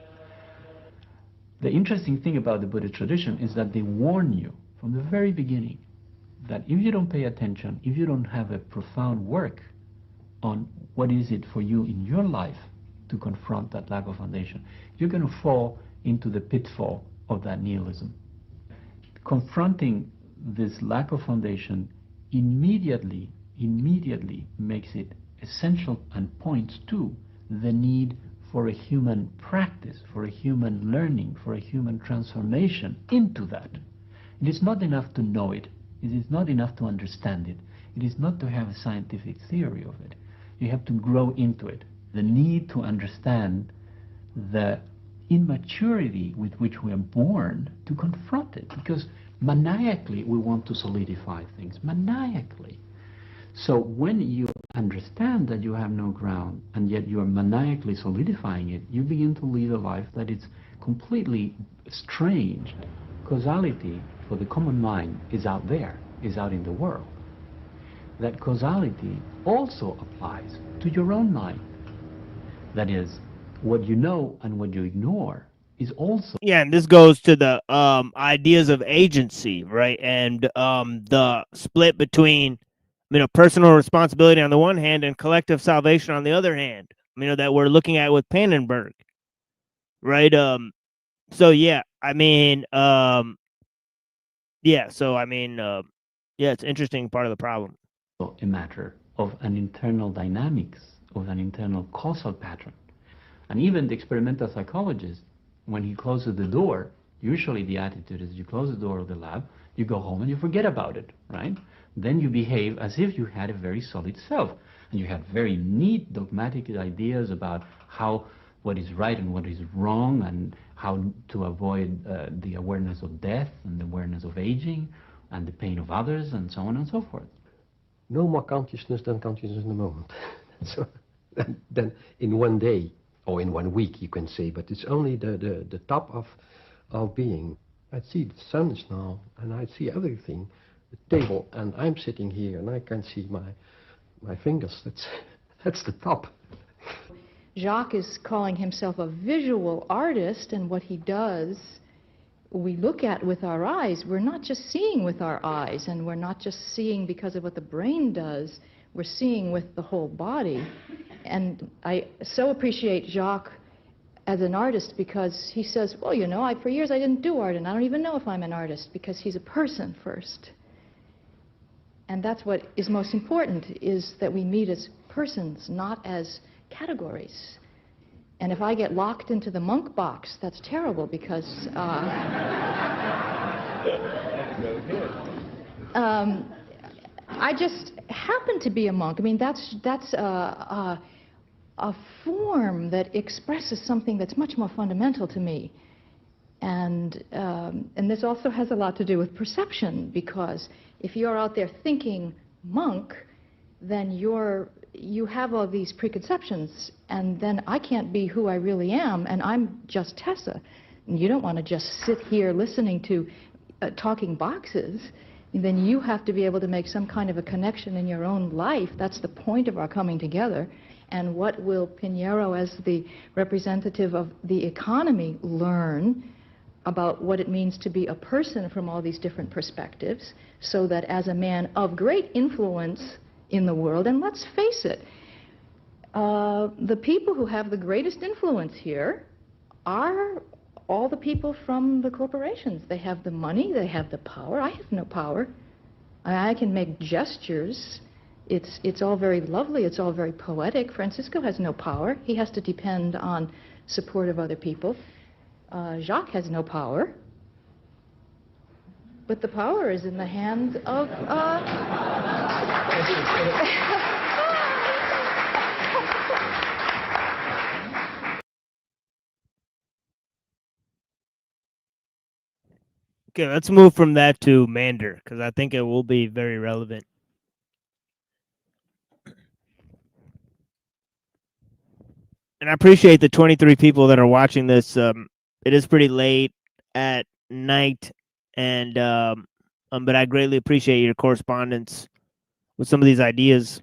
The interesting thing about the Buddhist tradition is that they warn you from the very beginning that if you don't pay attention, if you don't have a profound work on what is it for you in your life to confront that lack of foundation, you're going to fall into the pitfall of that nihilism. Confronting this lack of foundation immediately makes it essential and points to the need for a human practice, for a human learning, for a human transformation into that. It is not enough to know it. It is not enough to understand it. It is not to have a scientific theory of it. You have to grow into it. The need to understand the immaturity with which we are born to confront it, because maniacally we want to solidify things, maniacally. So when you understand that you have no ground and yet you are maniacally solidifying it, you begin to lead a life that is completely strange. Causality for the common mind is out there, is out in the world. That causality also applies to your own mind. That is, what you know and what you ignore is also... Yeah, and this goes to the ideas of agency, right? And the split between, personal responsibility on the one hand and collective salvation on the other hand, that we're looking at with Pannenberg, right? So yeah, it's an interesting part of the problem. A matter of an internal dynamics, of an internal causal pattern. And even the experimental psychologist, when he closes the door, usually the attitude is you close the door of the lab, you go home and you forget about it, right? Then you behave as if you had a very solid self. And you have very neat dogmatic ideas about what is right and what is wrong, and how to avoid the awareness of death and the awareness of aging and the pain of others and so on and so forth. No more consciousness than consciousness in the moment. So then in one day, or in 1 week, you can say, but it's only the top of being. I see the sun now, and I see everything, the table, and I'm sitting here, and I can see my fingers. That's the top. Jacques is calling himself a visual artist, and what he does, we look at with our eyes. We're not just seeing with our eyes, and we're not just seeing because of what the brain does. We're seeing with the whole body. And I so appreciate Jacques as an artist, because he says, well, for years I didn't do art, and I don't even know if I'm an artist, because he's a person first. And that's what is most important, is that we meet as persons, not as categories. And if I get locked into the monk box, that's terrible, because I just happen to be a monk. That's a form that expresses something that's much more fundamental to me. And this also has a lot to do with perception, because if you're out there thinking monk, then you have all these preconceptions, and then I can't be who I really am, and I'm just Tessa. And you don't want to just sit here listening to talking boxes. And then you have to be able to make some kind of a connection in your own life. That's the point of our coming together. And what will Pinheiro, as the representative of the economy, learn about what it means to be a person from all these different perspectives, so that as a man of great influence in the world, and let's face it, the people who have the greatest influence here are all the people from the corporations. They have the money, they have the power. I have no power. I can make gestures. It's all very lovely, it's all very poetic. Francisco has no power. He has to depend on support of other people. Jacques has no power. But the power is in the hands of... Okay, let's move from that to Mander, because I think it will be very relevant. and I appreciate the 23 people that are watching this. It is pretty late at night, and but I greatly appreciate your correspondence with some of these ideas.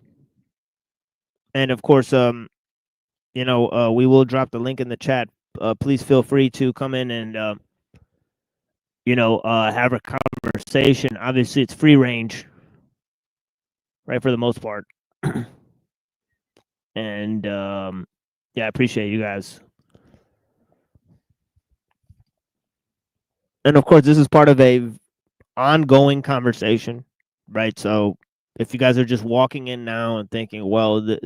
And of course, we will drop the link in the chat. Please feel free to come in and have a conversation. Obviously, it's free range, right, for the most part. And I appreciate you guys. And of course, this is part of a ongoing conversation, right? So if you guys are just walking in now and thinking, well, there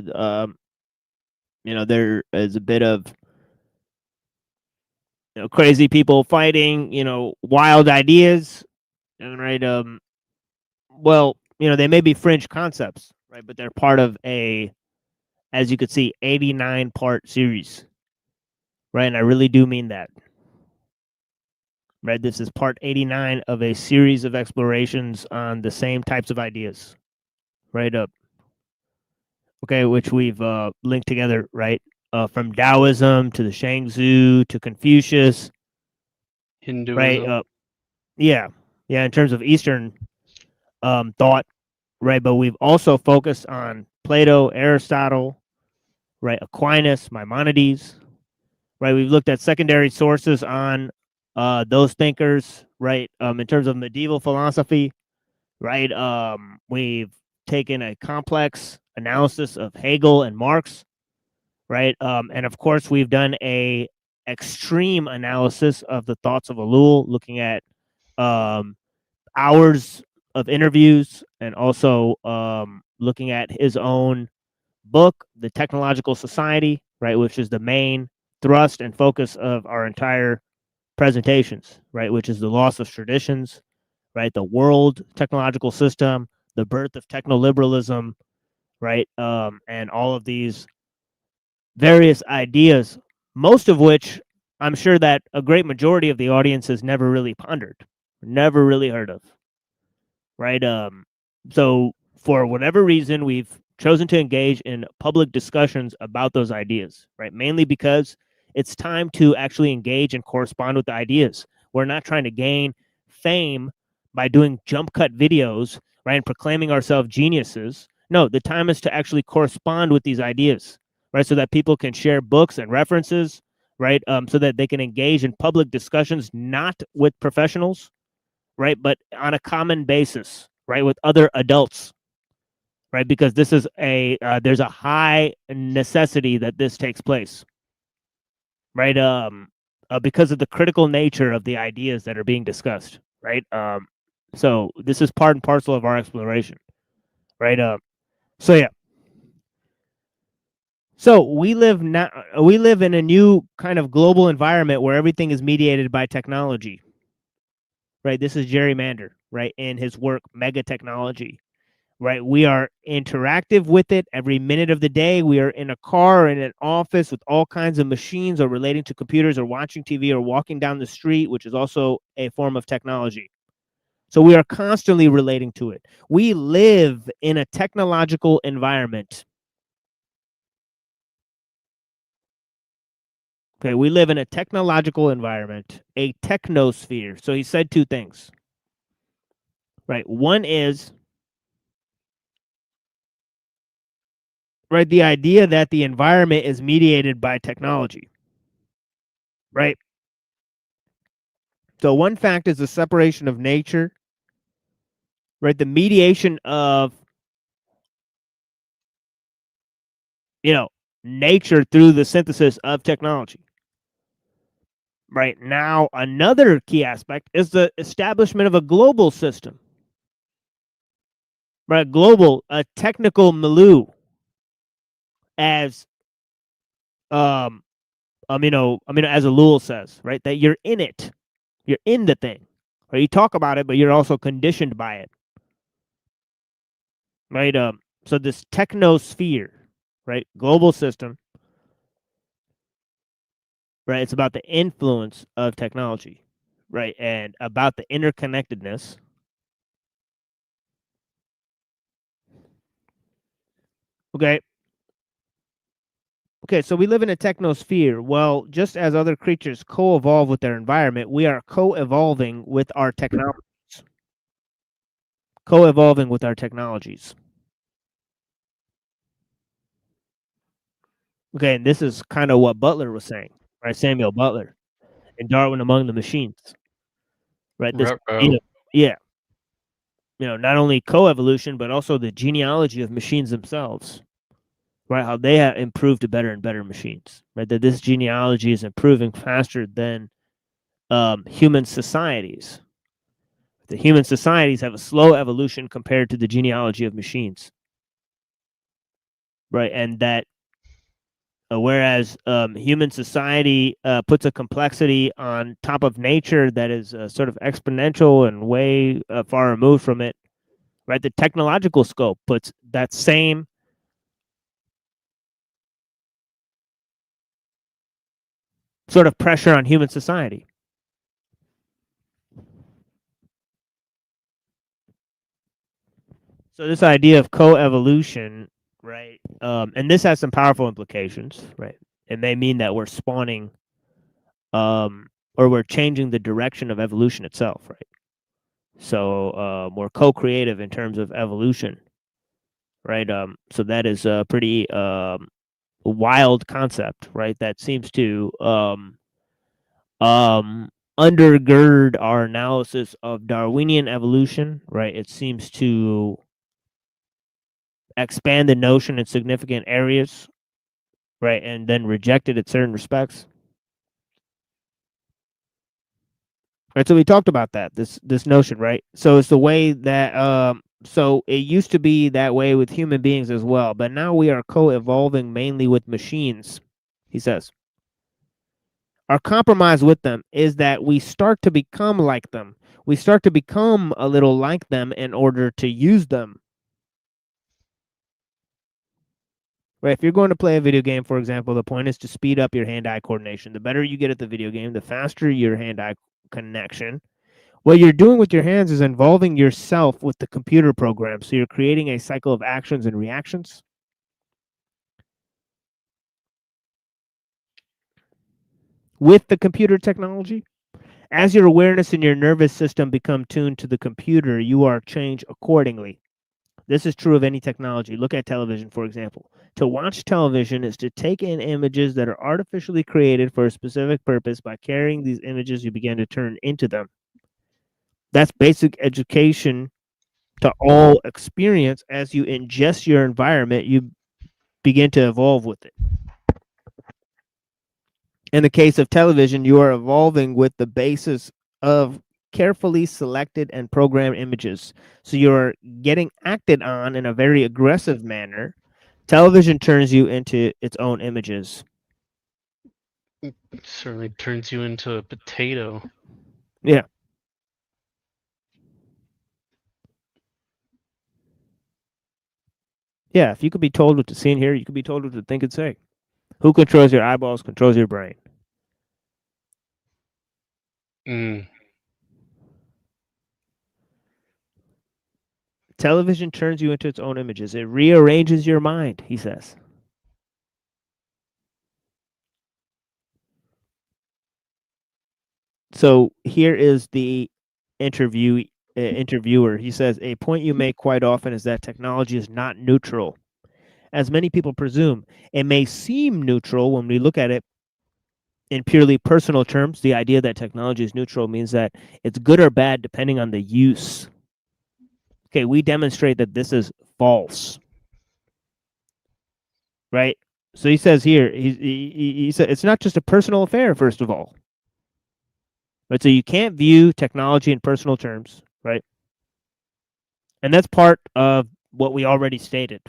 is a bit of crazy people fighting, wild ideas, and right, well, they may be fringe concepts, right, but they're part of a, as you could see, 89-part series, right? And I really do mean that. Right, this is part 89 of a series of explorations on the same types of ideas, right? Okay, which we've linked together, right? From Taoism to the Shangzu to Confucius, Hinduism. right? Yeah, in terms of Eastern thought, right? But we've also focused on Plato, Aristotle, right? Aquinas, Maimonides, right? We've looked at secondary sources on those thinkers, right? In terms of medieval philosophy, right? We've taken a complex analysis of Hegel and Marx, right? And of course, we've done a extreme analysis of the thoughts of ellul, looking at hours of interviews and also looking at his own book, The Technological Society, right, which is the main thrust and focus of our entire presentations, right, which is the loss of traditions, right, the world technological system, the birth of technoliberalism, right, and all of these various ideas, most of which I'm sure that a great majority of the audience has never really pondered, never really heard of, right? So for whatever reason, we've chosen to engage in public discussions about those ideas, right? Mainly because it's time to actually engage and correspond with the ideas. We're not trying to gain fame by doing jump cut videos, right, and proclaiming ourselves geniuses. No, the time is to actually correspond with these ideas, right, so that people can share books and references, right, so that they can engage in public discussions, not with professionals, right, but on a common basis, right, with other adults, right, because this is there's a high necessity that this takes place, right, because of the critical nature of the ideas that are being discussed, right. So this is part and parcel of our exploration, right. So yeah. So we live in a new kind of global environment where everything is mediated by technology, right? This is Jerry Mander, right, in his work Mega Technology, right? We are interactive with it every minute of the day. We are in a car or in an office with all kinds of machines or relating to computers or watching TV or walking down the street, which is also a form of technology. So we are constantly relating to it. We live in a technological environment. Okay, we live in a technological environment, a technosphere. So he said two things, right? One is, right, the idea that the environment is mediated by technology, right? So one fact is the separation of nature, right? The mediation of, nature through the synthesis of technology. Right now, another key aspect is the establishment of a global system, right? Global, a technical milieu, as as ellul says, right? That you're in it, you're in the thing, right? You talk about it, but you're also conditioned by it, right? So this technosphere, right? Global system, right? It's about the influence of technology, right? And about the interconnectedness. Okay. Okay, so we live in a technosphere. Well, just as other creatures co-evolve with their environment, we are co-evolving with our technologies. Co-evolving with our technologies. Okay, and this is kind of what Butler was saying, right? Samuel Butler in Darwin Among the Machines. Right? This Ruh-roh. yeah. You know, not only co-evolution, but also the genealogy of machines themselves. Right? How they have improved to better and better machines. Right? That this genealogy is improving faster than human societies. The human societies have a slow evolution compared to the genealogy of machines. Right? And that whereas human society puts a complexity on top of nature that is sort of exponential and way far removed from it, right? The technological scope puts that same sort of pressure on human society. So this idea of co-evolution, right? And this has some powerful implications, right? It may mean that we're spawning or we're changing the direction of evolution itself, right? So we're co-creative in terms of evolution, right? So that is a pretty wild concept, right? That seems to undergird our analysis of Darwinian evolution, right? It seems to expand the notion in significant areas, right? And then reject it at certain respects. Right, so we talked about that, this notion, right? So it's the way that so it used to be that way with human beings as well, but now we are co-evolving mainly with machines, he says. Our compromise with them is that we start to become like them. We start to become a little like them in order to use them. Right, if you're going to play a video game, for example, the point is to speed up your hand-eye coordination. The better you get at the video game, the faster your hand-eye connection. What you're doing with your hands is involving yourself with the computer program. So you're creating a cycle of actions and reactions. With the computer technology. As your awareness and your nervous system become tuned to the computer, you are changed accordingly. This is true of any technology. Look at television, for example. To watch television is to take in images that are artificially created for a specific purpose. By carrying these images, you begin to turn into them. That's basic education to all experience. As you ingest your environment, you begin to evolve with it. In the case of television, you are evolving with the basis of carefully selected and programmed images. So you're getting acted on in a very aggressive manner. Television turns you into its own images. It certainly turns you into a potato. Yeah. Yeah, if you could be told what to see and hear, you could be told what to think and say. Who controls your eyeballs controls your brain. Television turns you into its own images. It rearranges your mind, he says. So here is the interviewer. He says, a point you make quite often is that technology is not neutral. As many people presume, it may seem neutral when we look at it in purely personal terms. The idea that technology is neutral means that it's good or bad depending on the use. Okay, we demonstrate that this is false. Right? So he says here, he said it's not just a personal affair, first of all. Right? So you can't view technology in personal terms, right? And that's part of what we already stated.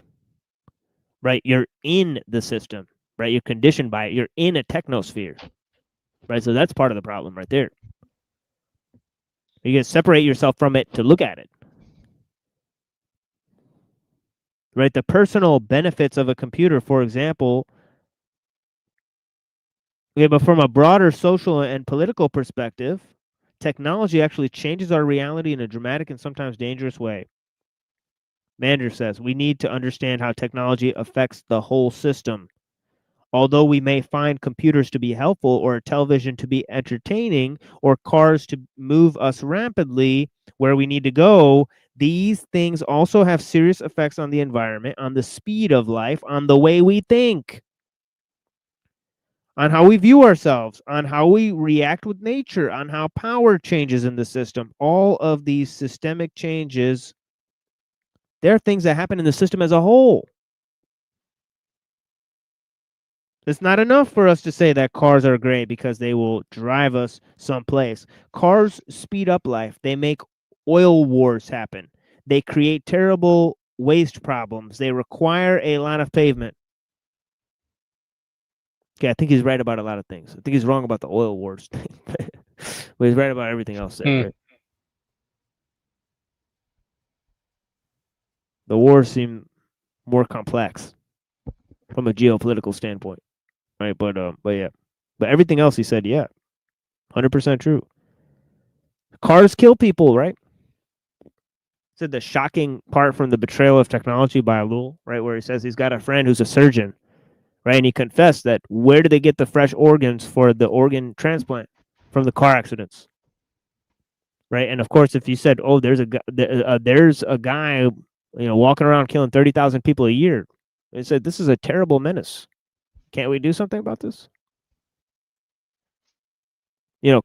Right? You're in the system, right? You're conditioned by it. You're in a technosphere. Right? So that's part of the problem right there. You can separate yourself from it to look at it. Right? The personal benefits of a computer, for example. Okay, but from a broader social and political perspective, technology actually changes our reality in a dramatic and sometimes dangerous way. Mander says, we need to understand how technology affects the whole system. Although we may find computers to be helpful or television to be entertaining or cars to move us rapidly where we need to go, these things also have serious effects on the environment, on the speed of life, on the way we think, on how we view ourselves, on how we react with nature, on how power changes in the system. All of these systemic changes, they're things that happen in the system as a whole. It's not enough for us to say that cars are great because they will drive us someplace. Cars speed up life. They make oil wars happen. They create terrible waste problems. They require a lot of pavement. Okay, I think he's right about a lot of things. I think he's wrong about the oil wars thing, but he's right about everything else there, right? The wars seem more complex from a geopolitical standpoint, right? But yeah, but everything else he said, yeah, 100% true. Cars kill people, right? Said the shocking part from the betrayal of technology by Ellul, right, where he says he's got a friend who's a surgeon, right, and he confessed that where do they get the fresh organs for the organ transplant? From the car accidents, right? And of course, if you said, oh, there's a guy, walking around killing 30,000 people a year, they said this is a terrible menace. Can't we do something about this?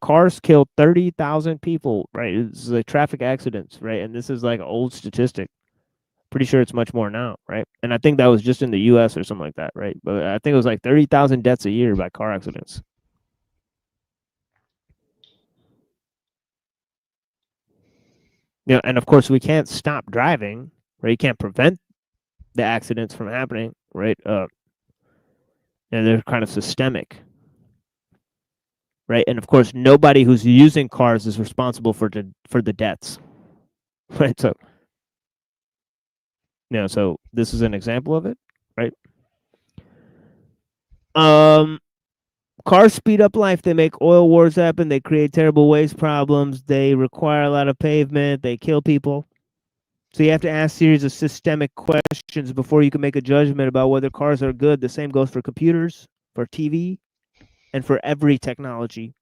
Cars kill 30,000 people, right? It's like traffic accidents, right? And this is like an old statistic. Pretty sure it's much more now, right? And I think that was just in the U.S. or something like that, right? But I think it was like 30,000 deaths a year by car accidents. And of course, we can't stop driving, right? You can't prevent the accidents from happening, right? And they're kind of systemic, right? And of course, nobody who's using cars is responsible for the deaths, right? So, so this is an example of it, right? Cars speed up life. They make oil wars happen. They create terrible waste problems. They require a lot of pavement. They kill people. So you have to ask a series of systemic questions before you can make a judgment about whether cars are good. The same goes for computers, for TV, and for every technology.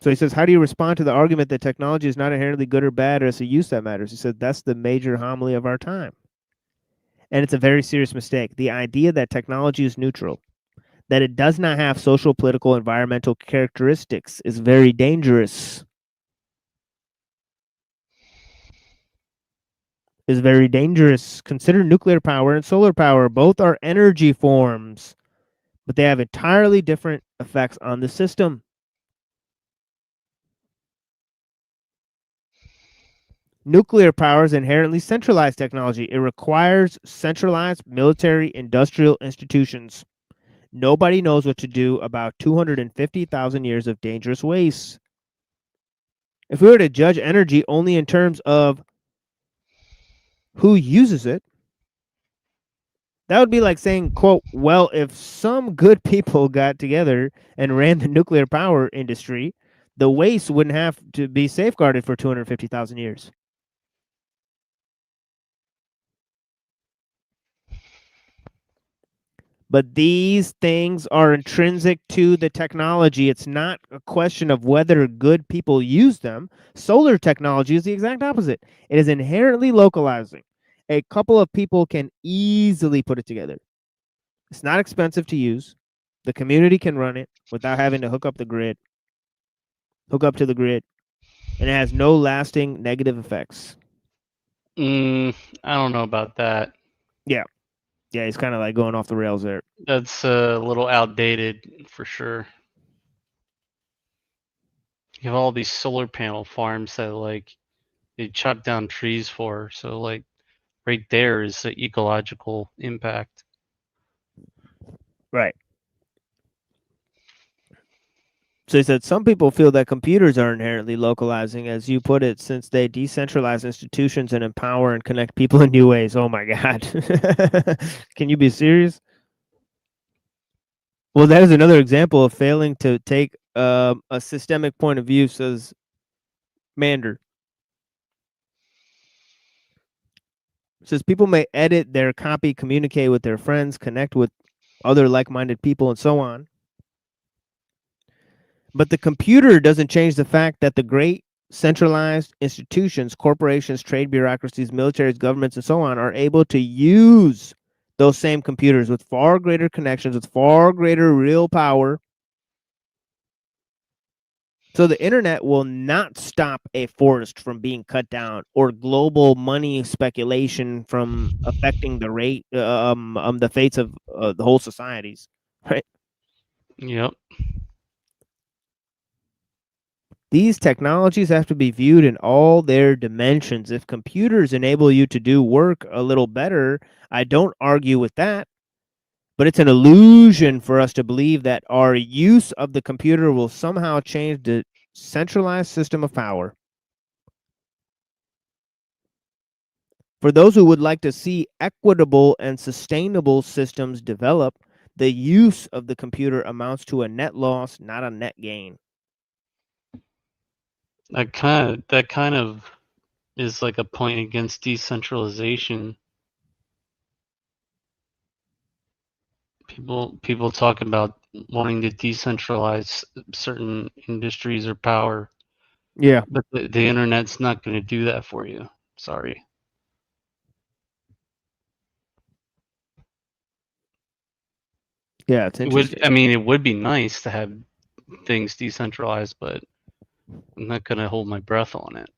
So he says, how do you respond to the argument that technology is not inherently good or bad, or it's a use that matters? He said, that's the major homily of our time. And it's a very serious mistake. The idea that technology is neutral, that it does not have social, political, environmental characteristics is very dangerous. Is very dangerous. Consider nuclear power and solar power. Both are energy forms, but they have entirely different effects on the system. Nuclear power is inherently centralized technology. It requires centralized military industrial institutions. Nobody knows what to do about 250,000 years of dangerous waste. If we were to judge energy only in terms of who uses it, that would be like saying, quote, well, if some good people got together and ran the nuclear power industry, the waste wouldn't have to be safeguarded for 250,000 years. But these things are intrinsic to the technology. It's not a question of whether good people use them. Solar technology is the exact opposite. It is inherently localizing. A couple of people can easily put it together. It's not expensive to use. The community can run it without having to hook up to the grid. And it has no lasting negative effects. I don't know about that. Yeah. Yeah, he's kind of like going off the rails there. That's a little outdated for sure. You have all these solar panel farms that they chop down trees for. So right there is the ecological impact. Right. So he said some people feel that computers are inherently localizing, as you put it, since they decentralize institutions and empower and connect people in new ways. Oh my God. Can you be serious? Well, that is another example of failing to take a systemic point of view, says Mander. It says people may edit their copy, communicate with their friends, connect with other like-minded people, and so on. But the computer doesn't change the fact that the great centralized institutions, corporations, trade bureaucracies, militaries, governments, and so on are able to use those same computers with far greater connections, with far greater real power. So the internet will not stop a forest from being cut down or global money speculation from affecting the rate, the fates of the whole societies, right? Yep. These technologies have to be viewed in all their dimensions. If computers enable you to do work a little better, I don't argue with that. But it's an illusion for us to believe that our use of the computer will somehow change the centralized system of power. For those who would like to see equitable and sustainable systems develop, the use of the computer amounts to a net loss, not a net gain. That kind of is like a point against decentralization. People talk about wanting to decentralize certain industries or power. Yeah. But the internet's not going to do that for you. Sorry. Yeah, it's interesting. It would be nice to have things decentralized, but I'm not going to hold my breath on it.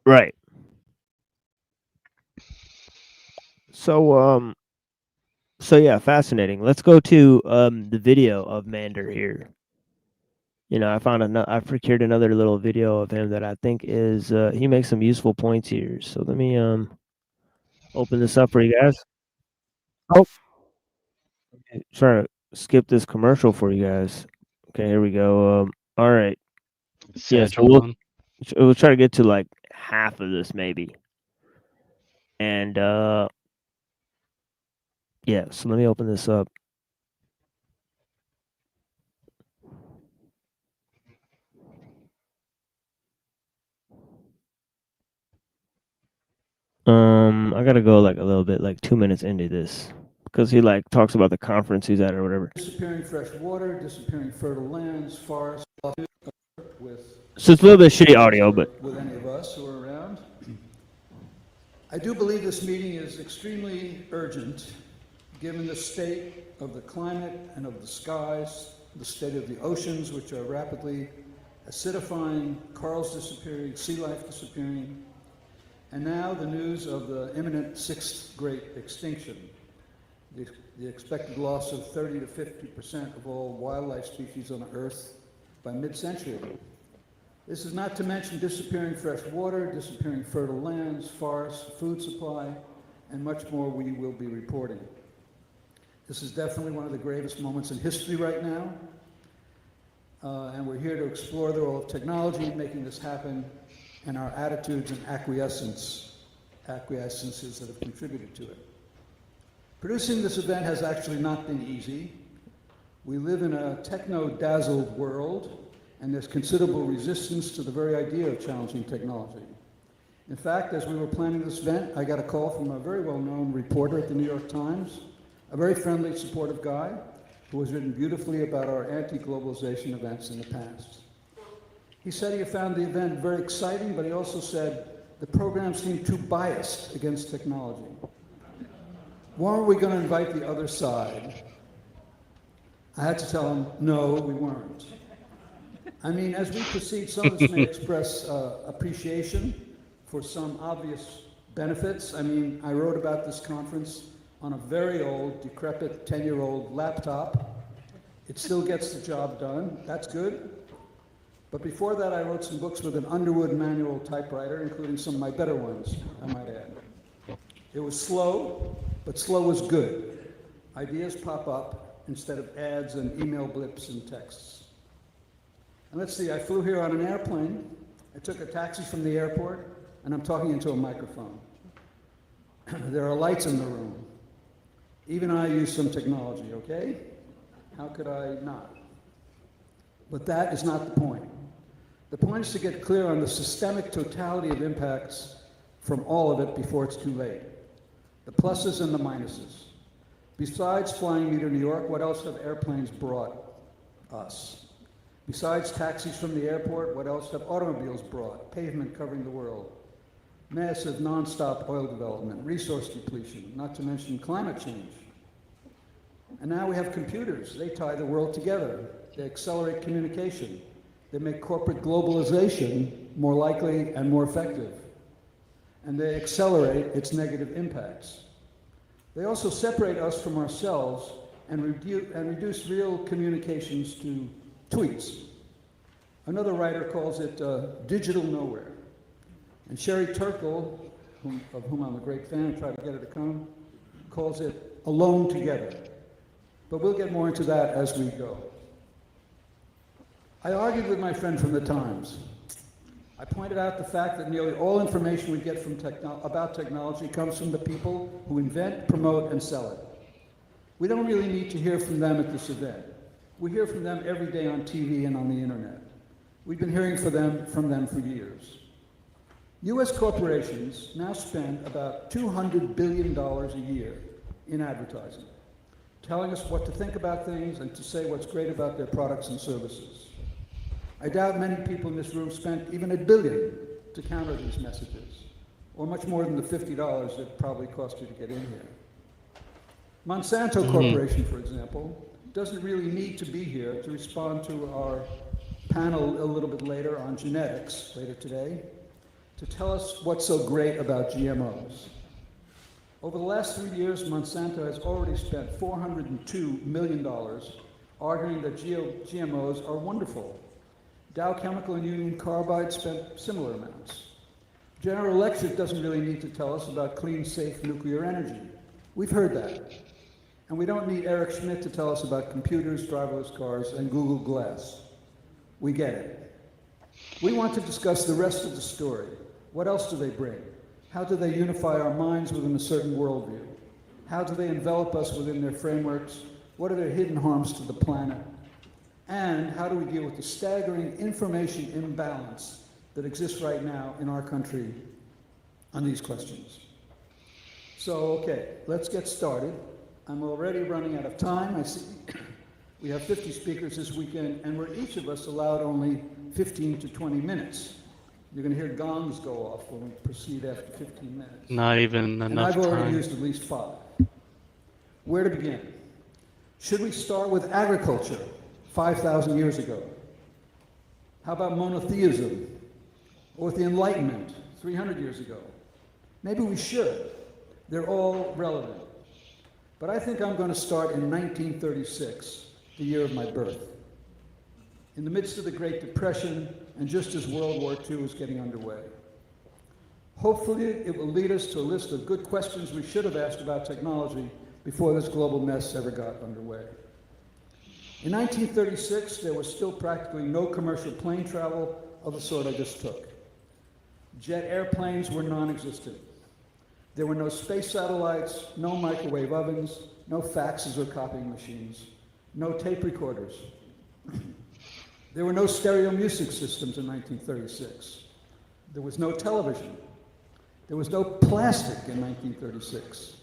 Right. So yeah, fascinating. Let's go to the video of Mander here. You know, I procured another little video of him that I think is he makes some useful points here. So let me open this up for you guys. Oh, okay, trying to skip this commercial for you guys. Okay, here we go. All right. Yes, we'll try to get to like half of this maybe. And yeah, so let me open this up. I gotta go like a little bit, like 2 minutes into this, because he like talks about the conference he's at or whatever. Disappearing fresh water, disappearing fertile lands, forests, with So it's a little bit shitty audio, but with any of us who are around. I do believe this meeting is extremely urgent, given the state of the climate and of the skies, the state of the oceans, which are rapidly acidifying, corals disappearing, sea life disappearing, and now the news of the imminent sixth great extinction, the expected loss of 30 to 50% of all wildlife species on Earth by mid-century. This is not to mention disappearing fresh water, disappearing fertile lands, forests, food supply, and much more we will be reporting. This is definitely one of the gravest moments in history right now, and we're here to explore the role of technology in making this happen, and our attitudes and acquiescences that have contributed to it. Producing this event has actually not been easy. We live in a techno-dazzled world, and there's considerable resistance to the very idea of challenging technology. In fact, as we were planning this event, I got a call from a very well-known reporter at the New York Times, a very friendly, supportive guy who has written beautifully about our anti-globalization events in the past. He said he found the event very exciting, but he also said the program seemed too biased against technology. Why are we going to invite the other side? I had to tell him, no, we weren't. I mean, as we proceed, some of us may express appreciation for some obvious benefits. I mean, I wrote about this conference on a very old, decrepit, 10-year-old laptop. It still gets the job done. That's good. But before that, I wrote some books with an Underwood manual typewriter, including some of my better ones, I might add. It was slow, but slow was good. Ideas pop up instead of ads and email blips and texts. And let's see, I flew here on an airplane. I took a taxi from the airport, and I'm talking into a microphone. There are lights in the room. Even I use some technology, okay? How could I not? But that is not the point. The point is to get clear on the systemic totality of impacts from all of it before it's too late. The pluses and the minuses. Besides flying me to New York, what else have airplanes brought us? Besides taxis from the airport, what else have automobiles brought? Pavement covering the world. Massive non-stop oil development, resource depletion, not to mention climate change. And now we have computers. They tie the world together. They accelerate communication. They make corporate globalization more likely and more effective. And they accelerate its negative impacts. They also separate us from ourselves and reduce real communications to tweets. Another writer calls it digital nowhere. And Sherry Turkle, of whom I'm a great fan, I try to get her to come, calls it alone together. But we'll get more into that as we go. I argued with my friend from the Times. I pointed out the fact that nearly all information we get from about technology comes from the people who invent, promote, and sell it. We don't really need to hear from them at this event. We hear from them every day on TV and on the internet. We've been hearing from them for years. US corporations now spend about $200 billion a year in advertising, telling us what to think about things and to say what's great about their products and services. I doubt many people in this room spent even $1 billion to counter these messages, or much more than the $50 it probably cost you to get in here. Monsanto Corporation, for example, doesn't really need to be here to respond to our panel a little bit later on genetics, later today, to tell us what's so great about GMOs. Over the last 3 years, Monsanto has already spent $402 million arguing that GMOs are wonderful. Dow Chemical and Union Carbide spent similar amounts. General Electric doesn't really need to tell us about clean, safe nuclear energy. We've heard that. And we don't need Eric Schmidt to tell us about computers, driverless cars, and Google Glass. We get it. We want to discuss the rest of the story. What else do they bring? How do they unify our minds within a certain worldview? How do they envelop us within their frameworks? What are their hidden harms to the planet? And how do we deal with the staggering information imbalance that exists right now in our country on these questions? So, okay, let's get started. I'm already running out of time. I see we have 50 speakers this weekend, and we're each of us allowed only 15 to 20 minutes. You're going to hear gongs go off when we proceed after 15 minutes. Not even and enough I've already time. used at least 5. Where to begin? Should we start with agriculture 5,000 years ago? How about monotheism? Or with the Enlightenment 300 years ago? Maybe we should. They're all relevant. But I think I'm going to start in 1936, the year of my birth. In the midst of the Great Depression, and just as World War II was getting underway. Hopefully, it will lead us to a list of good questions we should have asked about technology before this global mess ever got underway. In 1936, there was still practically no commercial plane travel of the sort I just took. Jet airplanes were non-existent. There were no space satellites, no microwave ovens, no faxes or copying machines, no tape recorders. There were no stereo music systems in 1936. There was no television. There was no plastic in 1936.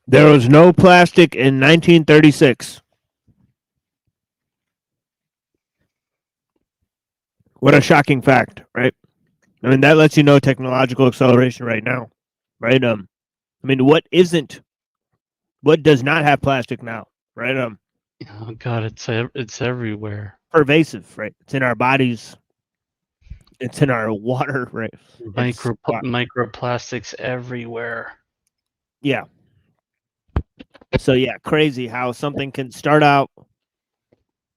There was no plastic in 1936. What a shocking fact, right? I mean, that lets you know technological acceleration right now, right? I mean, what does not have plastic now, right? Oh God, it's everywhere. Pervasive, right? It's in our bodies. It's in our water, right? Microplastics everywhere. Yeah. So yeah, crazy how something can start out,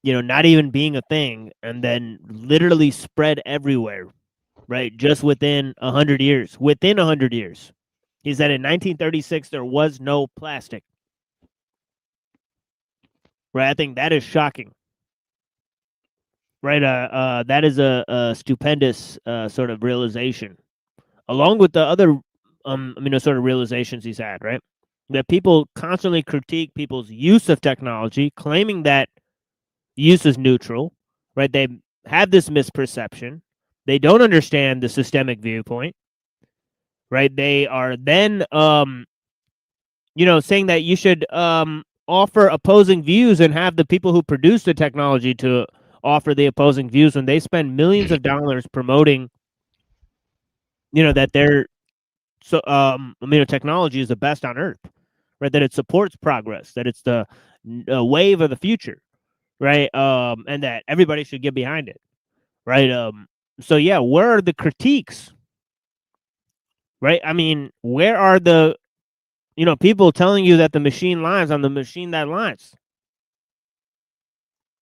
not even being a thing, and then literally spread everywhere, right? Just within 100 years. Within 100 years. He said in 1936 there was no plastic. Right, I think that is shocking. Right, that is a stupendous sort of realization, along with the other, sort of realizations he's had, right? that people constantly critique people's use of technology, claiming that use is neutral, right? They have this misperception. They don't understand the systemic viewpoint, right? They are then, saying that you should offer opposing views and have the people who produce the technology to offer the opposing views when they spend millions of dollars promoting, that their technology is the best on Earth, right? That it supports progress, that it's the wave of the future, right? And that everybody should get behind it, right? So yeah, where are the critiques, right? I mean, where are the people telling you that the machine lies on the machine that lies?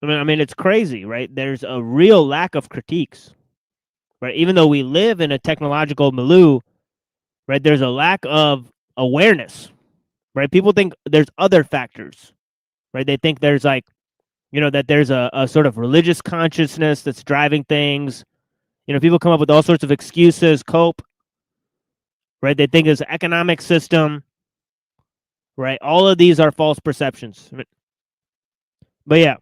I mean, it's crazy, right? There's a real lack of critiques, right? Even though we live in a technological milieu, right? There's a lack of awareness, right? People think there's other factors, right? They think there's like, that there's a sort of religious consciousness that's driving things. People come up with all sorts of excuses, cope, right? They think it's an economic system, right? All of these are false perceptions. But yeah,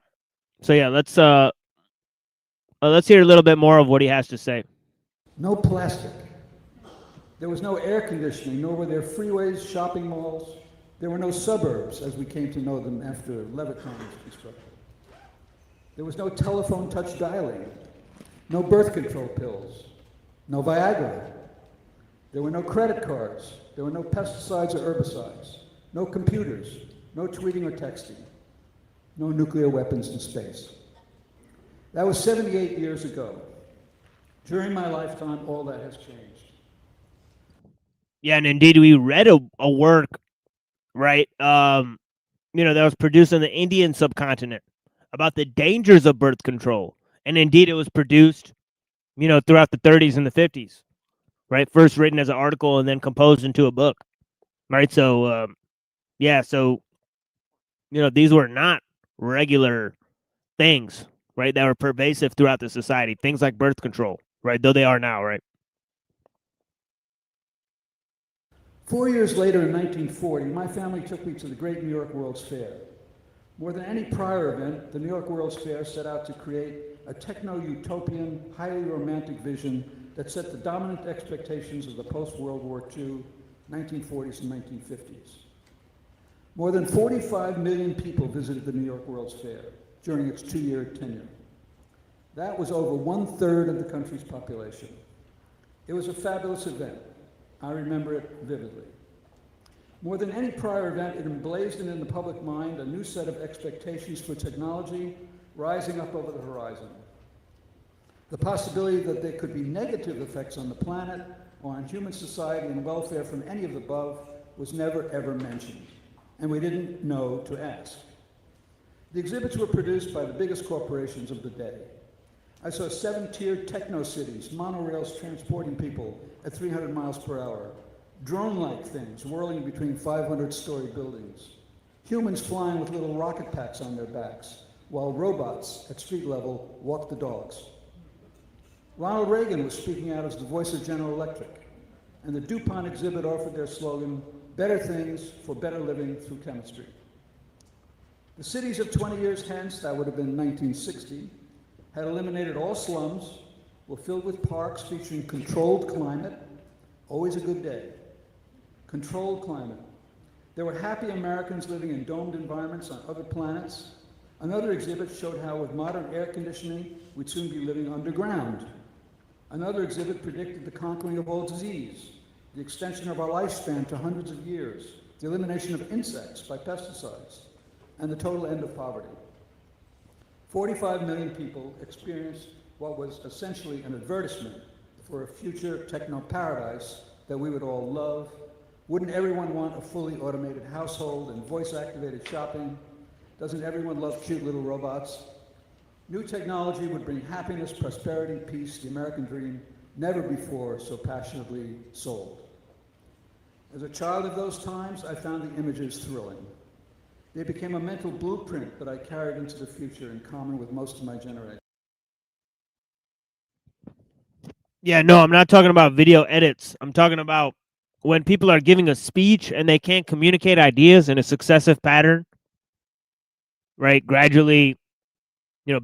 so yeah, let's hear a little bit more of what he has to say. No plastic. There was no air conditioning, nor were there freeways, shopping malls. There were no suburbs as we came to know them after Levittown was constructed. There was no telephone touch dialing, no birth control pills, no Viagra. There were no credit cards. There were no pesticides or herbicides, no computers, no tweeting or texting, no nuclear weapons in space. That was 78 years ago. During my lifetime, all that has changed. Yeah, and indeed, we read a work, right, that was produced in the Indian subcontinent about the dangers of birth control. And indeed, it was produced, throughout the 30s and the 50s, right? First written as an article and then composed into a book, right? So, these were not regular things, right, that were pervasive throughout the society. Things like birth control, right, though they are now, right? 4 years later, in 1940, my family took me to the Great New York World's Fair. More than any prior event, the New York World's Fair set out to create a techno-utopian, highly romantic vision that set the dominant expectations of the post-World War II, 1940s and 1950s. More than 45 million people visited the New York World's Fair during its 2-year tenure. That was over 1/3 of the country's population. It was a fabulous event. I remember it vividly. More than any prior event, it emblazoned in the public mind a new set of expectations for technology rising up over the horizon. The possibility that there could be negative effects on the planet or on human society and welfare from any of the above was never ever mentioned, and we didn't know to ask. The exhibits were produced by the biggest corporations of the day. I saw 7-tiered techno-cities, monorails transporting people at 300 miles per hour, drone-like things whirling between 500-story buildings, humans flying with little rocket packs on their backs, while robots at street level walked the dogs. Ronald Reagan was speaking out as the voice of General Electric, and the DuPont exhibit offered their slogan, "Better things for better living through chemistry." The cities of 20 years hence, that would have been 1960, had eliminated all slums, were filled with parks featuring controlled climate, always a good day. Controlled climate. There were happy Americans living in domed environments on other planets. Another exhibit showed how with modern air conditioning, we'd soon be living underground. Another exhibit predicted the conquering of all disease, the extension of our lifespan to hundreds of years, the elimination of insects by pesticides, and the total end of poverty. 45 million people experienced what was essentially an advertisement for a future techno-paradise that we would all love. Wouldn't everyone want a fully automated household and voice-activated shopping? Doesn't everyone love cute little robots? New technology would bring happiness, prosperity, peace, the American dream, never before so passionately sold. As a child of those times, I found the images thrilling. They became a mental blueprint that I carried into the future in common with most of my generation. Yeah, no, I'm not talking about video edits. I'm talking about when people are giving a speech and they can't communicate ideas in a successive pattern, right? Gradually,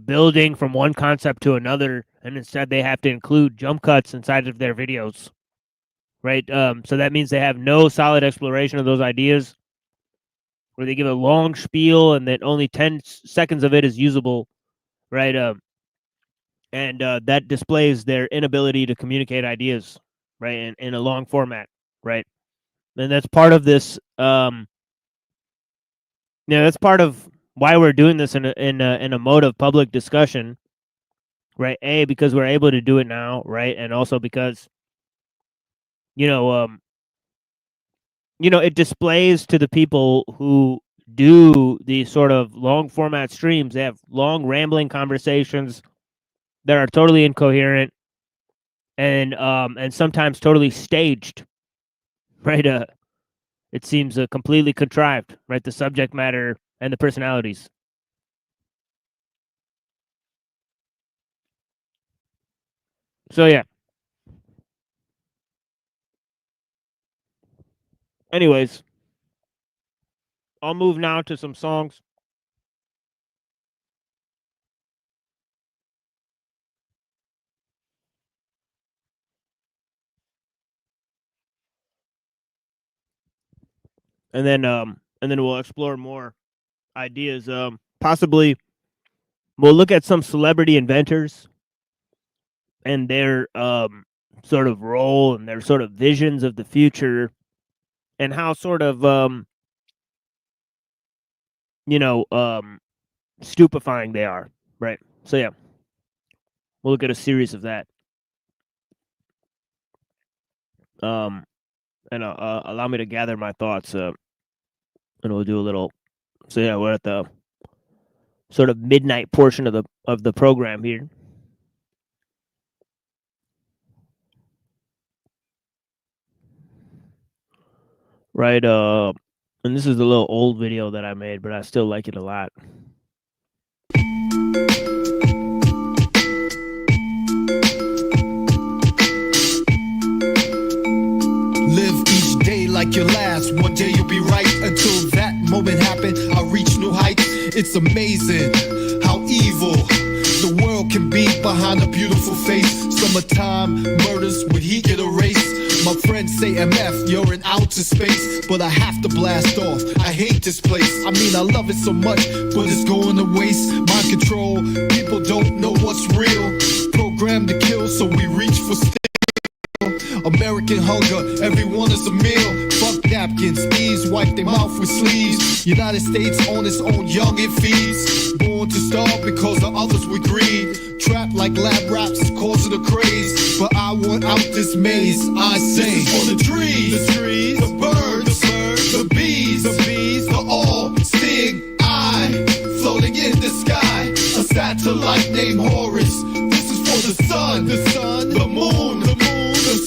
building from one concept to another, and instead they have to include jump cuts inside of their videos, right? So that means they have no solid exploration of those ideas, where they give a long spiel and then only 10 seconds of it is usable, right? And that displays their inability to communicate ideas, right, in a long format, right? And that's part of this. That's part of why we're doing this in a mode of public discussion, right? A, because we're able to do it now, right, and also because, it displays to the people who do these sort of long format streams. They have long rambling conversations that are totally incoherent and sometimes totally staged, right? It seems completely contrived, right? The subject matter and the personalities. So yeah. Anyways, I'll move now to some songs. And then we'll explore more ideas. Possibly we'll look at some celebrity inventors and their sort of role and their sort of visions of the future, and how sort of stupefying they are, right? So yeah, we'll look at a series of that. And allow me to gather my thoughts, and we'll do a little. So yeah, we're at the sort of midnight portion of the program here. Right, and this is a little old video that I made, but I still like it a lot. Live each day like your last. One day you'll be right. Until that moment happen, I'll reach new heights. It's amazing how evil the world can be behind a beautiful face. Summertime murders when he get erased. My friends say MF, you're in outer space, but I have to blast off. I hate this place. I mean, I love it so much, but it's going to waste. Mind control, people don't know what's real. Programmed to kill, so we reach for steel. American hunger, everyone is a meal. Fuck napkins, thieves wipe their mouth with sleeves. United States on its own, young it feeds. Born to starve because the others would greed. Trapped like lab rats, causing a craze. But I want out this maze. I say, for the trees, the birds, the bees, the all-seeing eye, floating in the sky. A satellite named Horus. This is for the sun, the moon, the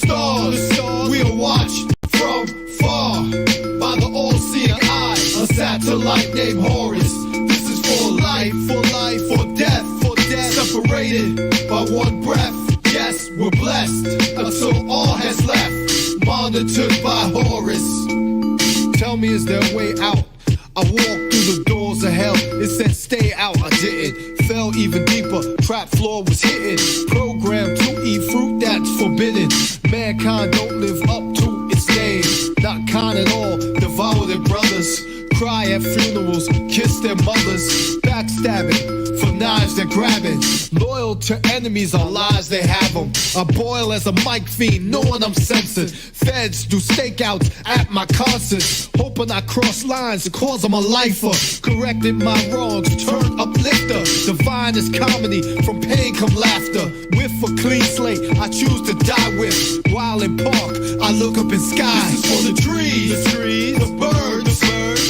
stars. We'll watch from far by the all-seeing eye. A satellite named Horus. This is for life, for death, separated by one breath. Yes, we're blessed until all has left. Monitored by Horus. Tell me, is there a way out? I walked through the doors of hell. It said stay out, I didn't. Fell even deeper, trap floor was hitting. Programmed to eat fruit that's forbidden. Mankind don't live up to its name. Not kind at all, devour their brothers. Cry at funerals, kiss their mothers. Backstabbing for knives they're grabbing. Loyal to enemies are lies, they have them. I boil as a mic fiend, knowing I'm censored. Feds do stakeouts at my concerts. Hoping I cross lines cause I'm a lifer. Correcting my wrongs, turn uplifter. Divine is comedy, from pain come laughter. With a clean slate, I choose to die with. While in park, I look up in sky. This is for the trees, the birds,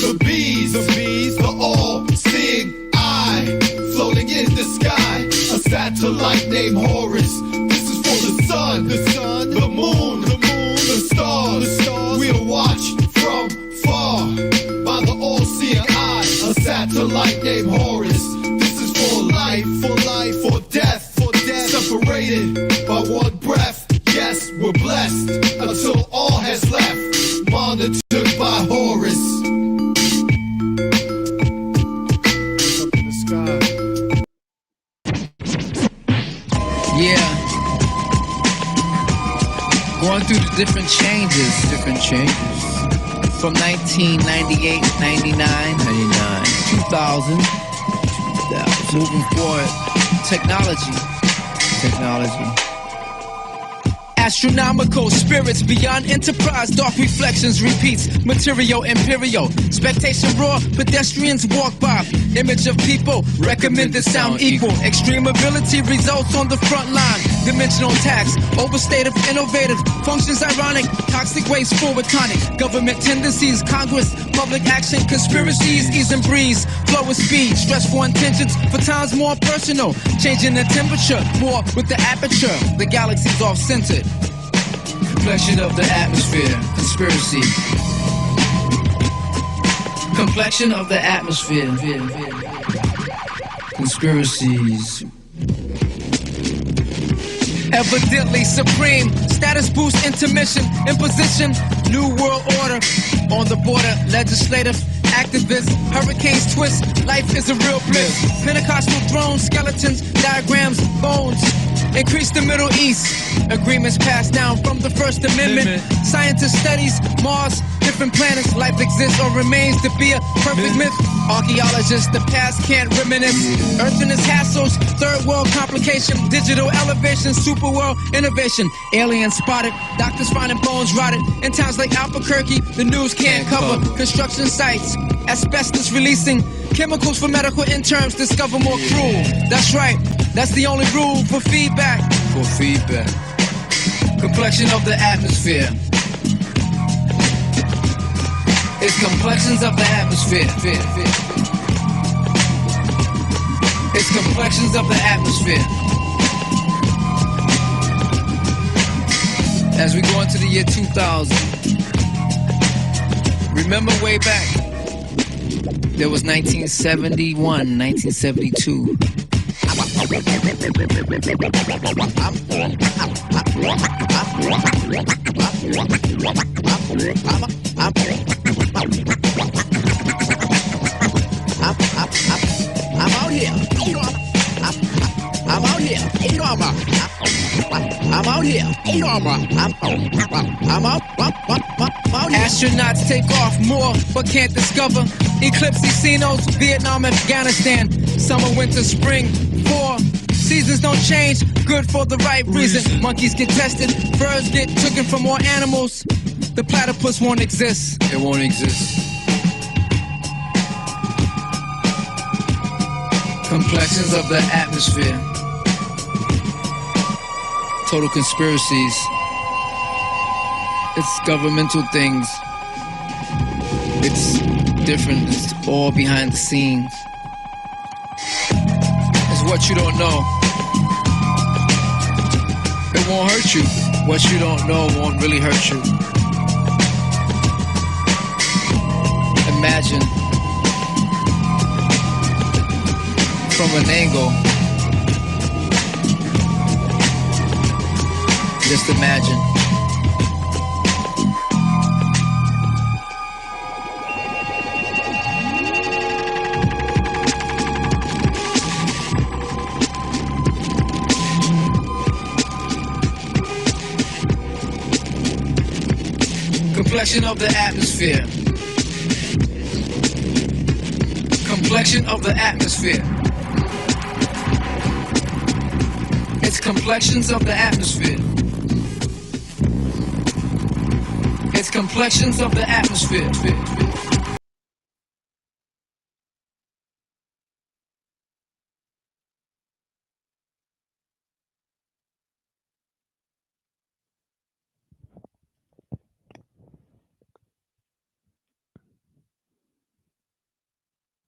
the bees, the all-seeing eye, floating in the sky. A satellite named Horus. This is for the sun, the moon, the stars. We'll watch from far by the all-seeing eye. A satellite named Horus. This is for life, for death, separated by one breath. Yes, we're blessed until all has left. different changes. From 1998, 99, 2000. Moving forward, technology. Astronomical spirits beyond enterprise, dark reflections repeats, material imperial, spectation raw, pedestrians walk by, image of people, recommended sound equal, extreme ability results on the front line, dimensional tax, overstated innovative, functions ironic, toxic waste forward tonic, government tendencies, Congress, public action, conspiracies, ease and breeze, flow with speed, stressful intentions, for times more personal, changing the temperature, more with the aperture, the galaxy's off-centered. Complexion of the atmosphere, conspiracy. Complexion of the atmosphere, conspiracies. Evidently supreme, status boost, intermission, imposition, new world order. On the border, legislative, activists, hurricanes twist, life is a real bliss. Pentecostal thrones, skeletons, diagrams, bones. Increase the Middle East. Agreements passed down from the First Amendment. Scientist studies Mars, different planets. Life exists or remains to be a perfect myth. Archaeologists, the past can't reminisce. Earth and its hassles, third world complication. Digital elevation, super world innovation. Aliens spotted, doctors finding bones rotted. In towns like Albuquerque, the news can't cover. Construction sites, asbestos releasing. Chemicals for medical interns discover more cruel. That's right, that's the only rule for feedback. Complexion of the atmosphere. It's complexions of the atmosphere. It's complexions of the atmosphere. As we go into the year 2000, remember way back, there was 1971, 1972. I'm out here. I'm out here. I'm out here. I'm out. Astronauts take off more, but can't discover. Eclipse casinos, Vietnam, Afghanistan. Summer, winter, spring, 4 seasons don't change, good for the right reason. Monkeys get tested, birds get taken from more animals. The platypus won't exist. It won't exist. Complexions of the atmosphere. Total conspiracies. It's governmental things. It's different. It's all behind the scenes. It's what you don't know. It won't hurt you. What you don't know won't really hurt you. Imagine from an angle. Just imagine. Complexion of the atmosphere. Complexion of the atmosphere. It's complexions of the atmosphere. It's complexions of the atmosphere.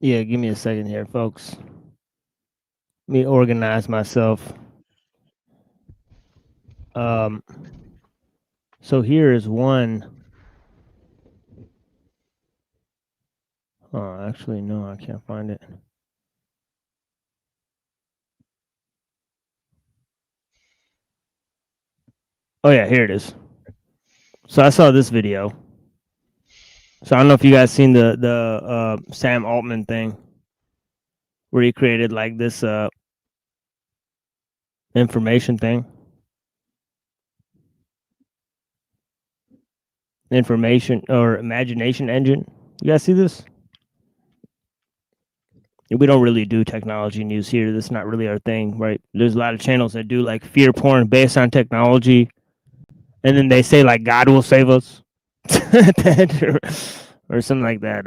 Yeah, give me a second here, folks. Let me organize myself. So here is one. Oh, actually, no, I can't find it. Oh yeah, here it is. So I saw this video. So I don't know if you guys seen the Sam Altman thing, where he created like this information thing. information or imagination engine. You guys see this? We don't really do technology news here. That's not really our thing, right? There's a lot of channels that do like fear porn based on technology, and then they say like God will save us, or something like that.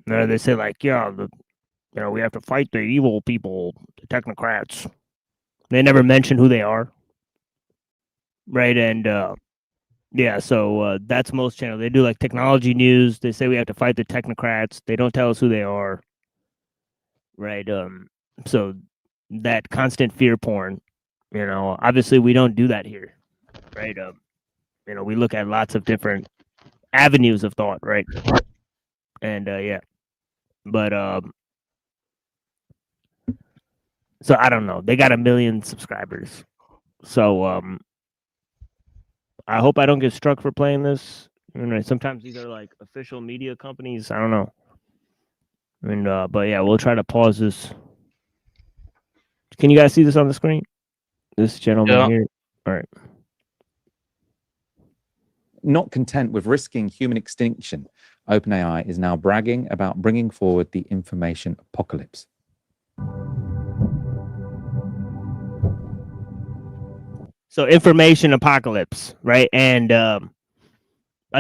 No, they say like, yeah, we have to fight the evil people, the technocrats. They never mention who they are, right? And yeah, so that's most channels. They do like technology news. They say we have to fight the technocrats. They don't tell us who they are. Right. So that constant fear porn, obviously we don't do that here. Right. We look at lots of different avenues of thought, right? And yeah. But so I don't know. They got 1 million subscribers. So I hope I don't get struck for playing this. Sometimes these are like official media companies. I don't know. And but yeah, we'll try to pause this. Can you guys see this on the screen? This gentleman here. All right. Not content with risking human extinction, OpenAI is now bragging about bringing forward the information apocalypse. So information apocalypse, right? And I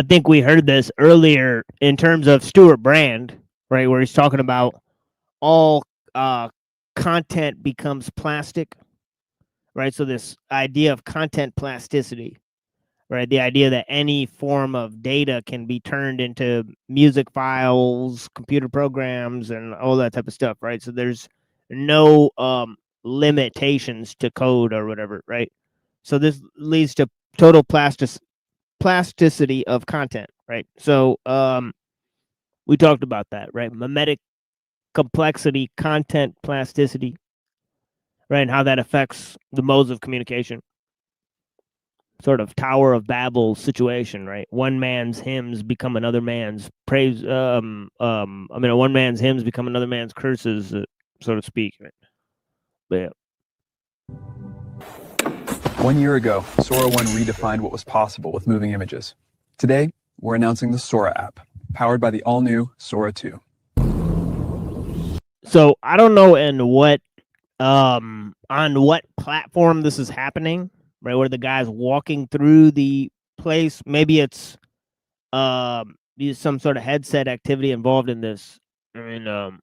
think we heard this earlier in terms of Stuart Brand, right, where he's talking about all content becomes plastic, right? So this idea of content plasticity, right? The idea that any form of data can be turned into music files, computer programs, and all that type of stuff, right? So there's no limitations to code or whatever, right? So this leads to total plasticity of content, right? So we talked about that, right? Mimetic complexity, content plasticity, right? And how that affects the modes of communication. Sort of Tower of Babel situation, right? One man's hymns become another man's praise. One man's hymns become another man's curses, so to speak. Right? But yeah. 1 year ago, Sora 1 redefined what was possible with moving images. Today, we're announcing the Sora app, powered by the all-new Sora 2. So I don't know on what platform this is happening, right? Where the guy's walking through the place. Maybe it's some sort of headset activity involved in this. But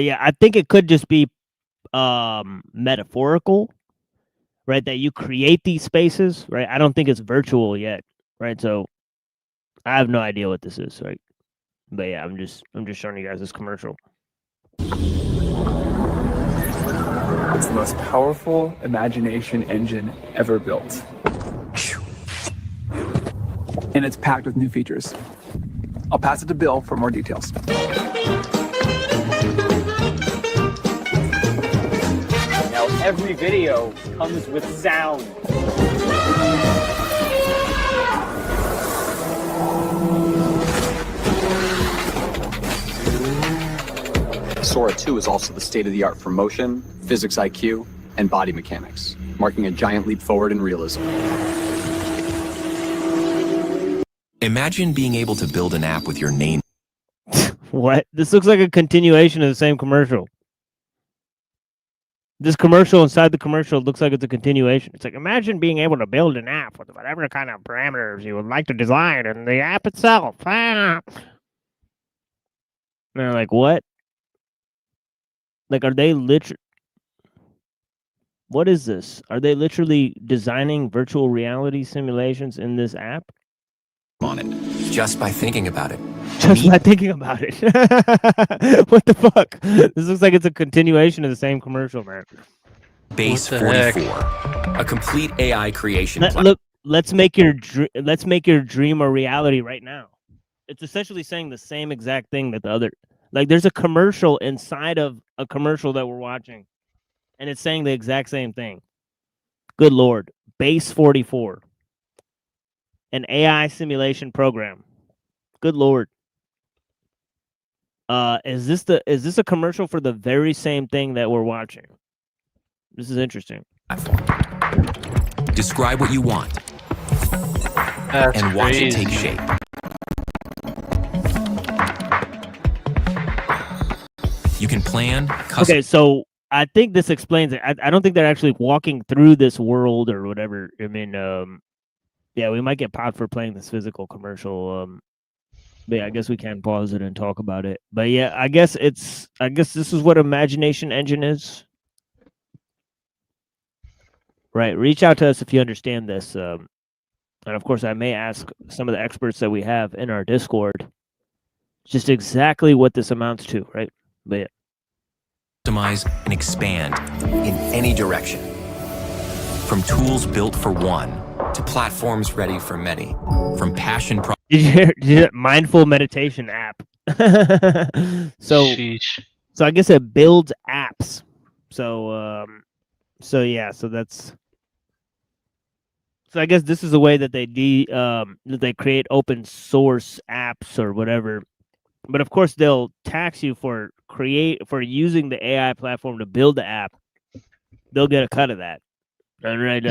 yeah, I think it could just be metaphorical, right? That you create these spaces, right? I don't think it's virtual yet, right? So I have no idea what this is, right? But yeah, I'm just showing you guys this commercial. It's the most powerful imagination engine ever built. And it's packed with new features. I'll pass it to Bill for more details. Now every video comes with sound. Sora 2 is also the state-of-the-art for motion, physics IQ, and body mechanics, marking a giant leap forward in realism. Imagine being able to build an app with your name. What? This looks like a continuation of the same commercial. This commercial inside the commercial looks like it's a continuation. It's like, imagine being able to build an app with whatever kind of parameters you would like to design and the app itself. And they're like, what? Like, are they literally... What is this? Are they literally designing virtual reality simulations in this app? On it, just by thinking about it. Just by thinking about it. What the fuck? This looks like it's a continuation of the same commercial, man. Base 44, a complete AI creation. Look, let's make your dream a reality right now. It's essentially saying the same exact thing that the other. Like, there's a commercial inside of a commercial that we're watching, and it's saying the exact same thing. Good Lord. Base 44. An AI simulation program. Good Lord. Is this a commercial for the very same thing that we're watching? This is interesting. Describe what you want. and watch it take shape. You can plan, Okay, so I think this explains it. I don't think they're actually walking through this world or whatever. I mean, yeah, we might get popped for playing this physical commercial. But yeah, I guess we can pause it and talk about it. But yeah, I guess this is what Imagination Engine is. Right. Reach out to us if you understand this. And of course, I may ask some of the experts that we have in our Discord just exactly what this amounts to, right? But yeah. Optimize and expand in any direction. From tools built for one to platforms ready for many. From passion Did you hear mindful meditation app? So I guess it builds apps. So yeah, so that's I guess this is the way that they create open source apps or whatever. But of course they'll tax you for using the AI platform to build the app. They'll get a cut of that. All right,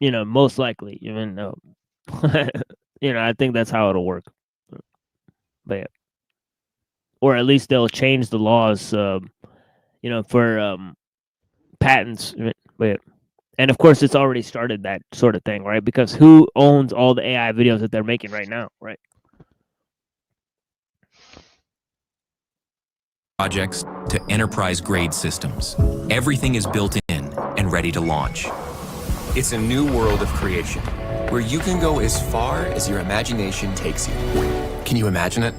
most likely, even though I think that's how it'll work. But yeah. Or at least they'll change the laws for patents. But yeah. And of course it's already started that sort of thing, right? Because who owns all the AI videos that they're making right now, right? projects to enterprise-grade systems. Everything is built in and ready to launch. It's a new world of creation, where you can go as far as your imagination takes you. Can you imagine it?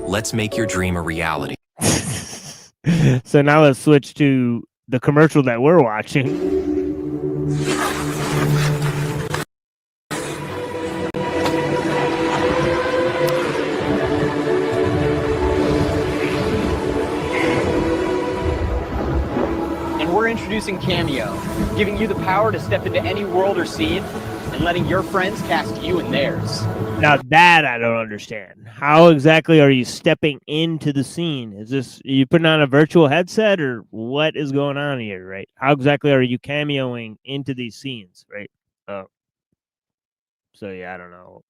Let's make your dream a reality. So now let's switch to the commercial that we're watching. Introducing Cameo, giving you the power to step into any world or scene and letting your friends cast you in theirs. Now that I don't understand. How exactly are you stepping into the scene? Is this you putting on a virtual headset or what is going on here, right? How exactly are you cameoing into these scenes, right? So yeah, I don't know.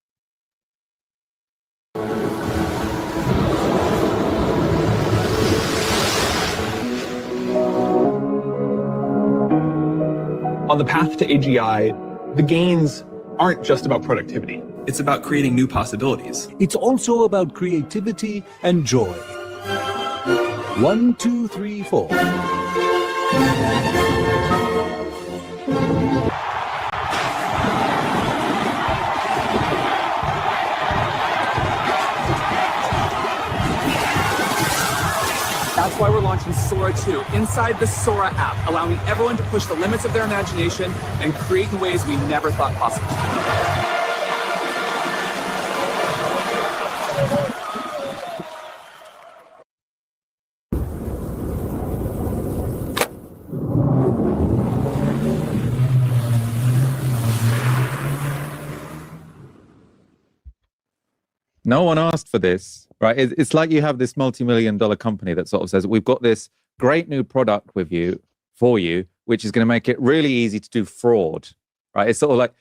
On the path to AGI, the gains aren't just about productivity. It's about creating new possibilities. It's also about creativity and joy. 1, 2, 3, 4. That's why we're launching Sora 2 inside the Sora app, allowing everyone to push the limits of their imagination and create in ways we never thought possible. No one asked for this, right? It's like you have this multi-million-dollar company that sort of says, we've got this great new product for you, which is going to make it really easy to do fraud, right? It's sort of like,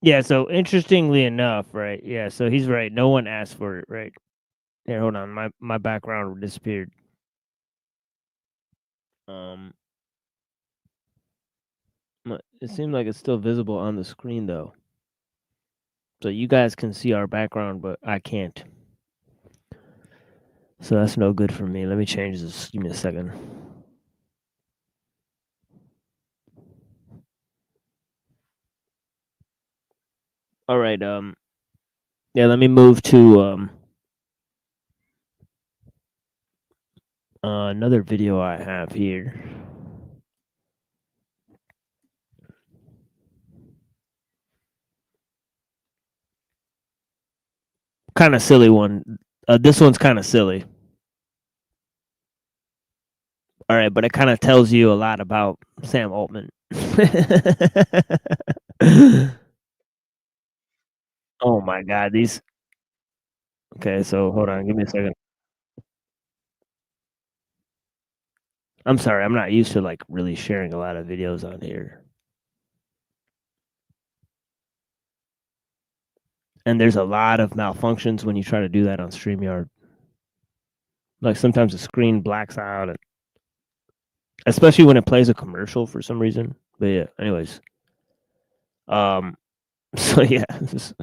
Yeah, so interestingly enough, right? Yeah, so he's right. No one asked for it, right? Here, hold on. My background disappeared. It seems like it's still visible on the screen, though. So you guys can see our background, but I can't. So that's no good for me. Let me change this. Give me a second. All right. Yeah, let me move to another video I have here. Kind of silly one. This one's kind of silly. All right, but it kind of tells you a lot about Sam Altman. Oh my God, these. Okay, so hold on, give me a second. I'm sorry, I'm not used to like really sharing a lot of videos on here. And there's a lot of malfunctions when you try to do that on StreamYard. Like sometimes the screen blacks out, and especially when it plays a commercial for some reason. But yeah, anyways. So yeah.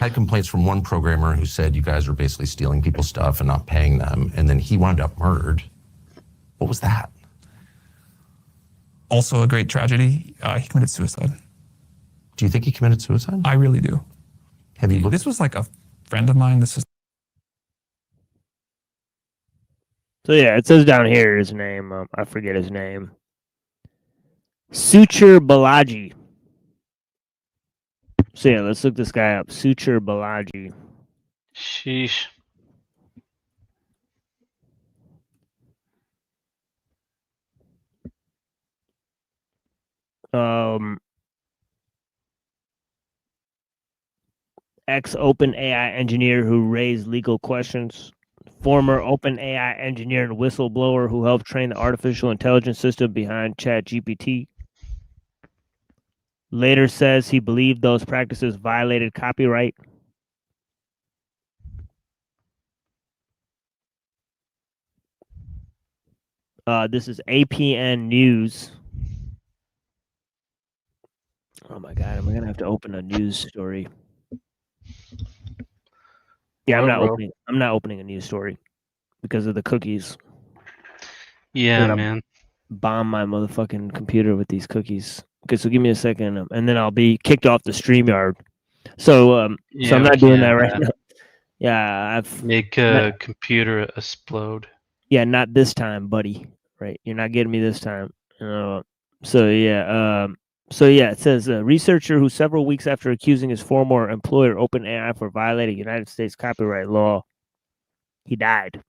I had complaints from one programmer who said you guys are basically stealing people's stuff and not paying them, and then he wound up murdered. What was that? Also a great tragedy. He committed suicide. Do you think he committed suicide? I really do. Have you looked? This was like a friend of mine. This is. So yeah, it says down here his name. I forget his name. Suture Balaji. So yeah, let's look this guy up. Suture Balaji. Sheesh. Ex-OpenAI engineer who raised legal questions. Former OpenAI engineer and whistleblower who helped train the artificial intelligence system behind ChatGPT. Later says he believed those practices violated copyright. This is APN News. Oh my God, am I gonna have to open a news story? Yeah, I'm not opening a news story because of the cookies. Yeah, man. Bomb my motherfucking computer with these cookies. Okay, so give me a second, and then I'll be kicked off the StreamYard. So I'm not doing that right now. Yeah, I've make a computer explode. Yeah, not this time, buddy. Right, you're not getting me this time. So yeah, it says a researcher who several weeks after accusing his former employer OpenAI for violating United States copyright law, he died.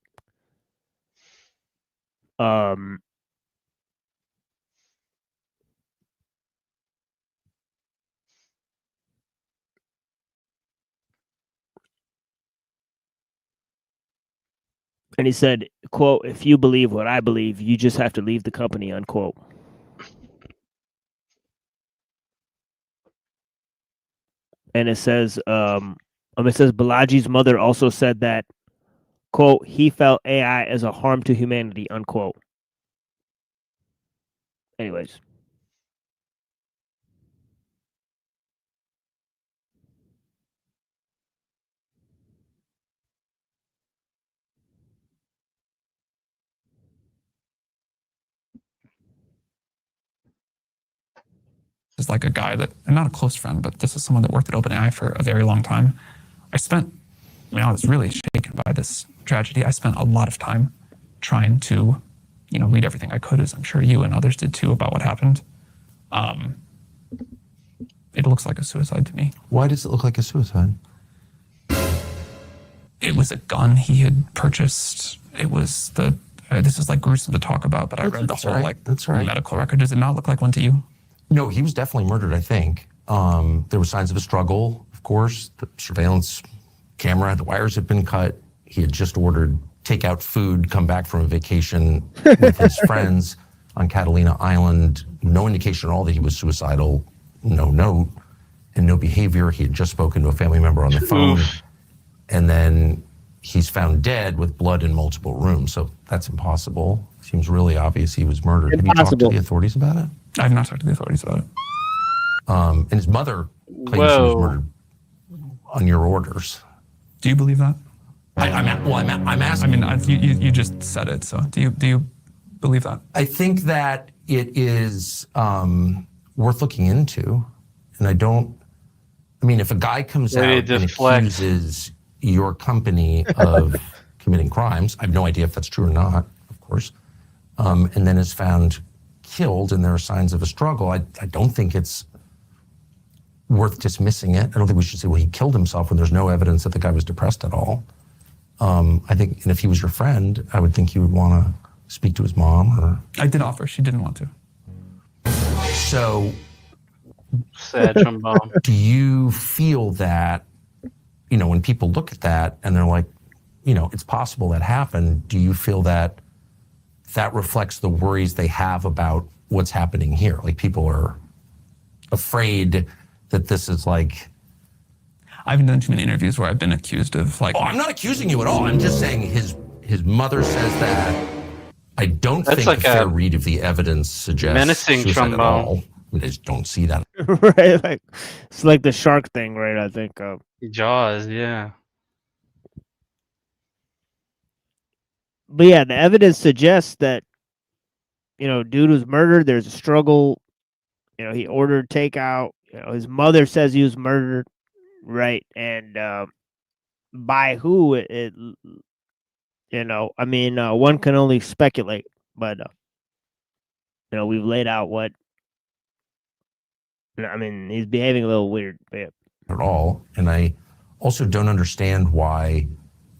And he said, quote, "If you believe what I believe, you just have to leave the company," unquote. And it says Balaji's mother also said that, quote, he felt AI as a harm to humanity, unquote. Anyways. Is like a guy that, and not a close friend, but this is someone that worked at OpenAI for a very long time. I was really shaken by this tragedy. I spent a lot of time trying to, read everything I could, as I'm sure you and others did too, about what happened. It looks like a suicide to me. Why does it look like a suicide? It was a gun he had purchased. It was this is like gruesome to talk about, but I read the whole medical record. Does it not look like one to you? No, he was definitely murdered, I think. There were signs of a struggle, of course. The surveillance camera, the wires had been cut. He had just ordered takeout food, come back from a vacation with his friends on Catalina Island. No indication at all that he was suicidal. No note and no behavior. He had just spoken to a family member on the phone. And then he's found dead with blood in multiple rooms. So that's impossible. Seems really obvious he was murdered. Have you talked to the authorities about it? I have not talked to the authorities about it. And his mother claims he was murdered on your orders. Do you believe that? I'm asking. I mean, you just said it. So do you believe that? I think that it is worth looking into, and if a guy comes out and accuses your company of committing crimes, I have no idea if that's true or not, of course, and then is found killed and there are signs of a struggle, I don't think it's worth dismissing it. I don't think we should say, well, he killed himself when there's no evidence that the guy was depressed at all. I think, and if he was your friend, I would think you would want to speak to his mom or... I did offer, she didn't want to. So... Sad trombone. Do you feel that, when people look at that and they're like, it's possible that happened, do you feel that that reflects the worries they have about what's happening here? Like people are afraid that this is like I haven't done too many interviews where I've been accused of like. Oh, I'm not accusing you at all. I'm just saying his mother says that. I don't think like a fair a read of the evidence suggests menacing suicide at trombone. all. I just don't see that. Right, like it's like the shark thing, right? I think. Jaws, yeah. But yeah, the evidence suggests that, dude was murdered. There's a struggle. He ordered takeout. His mother says he was murdered, right? And by who? One can only speculate. But we've laid out what. I mean, he's behaving a little weird. Yeah. At all. And I also don't understand why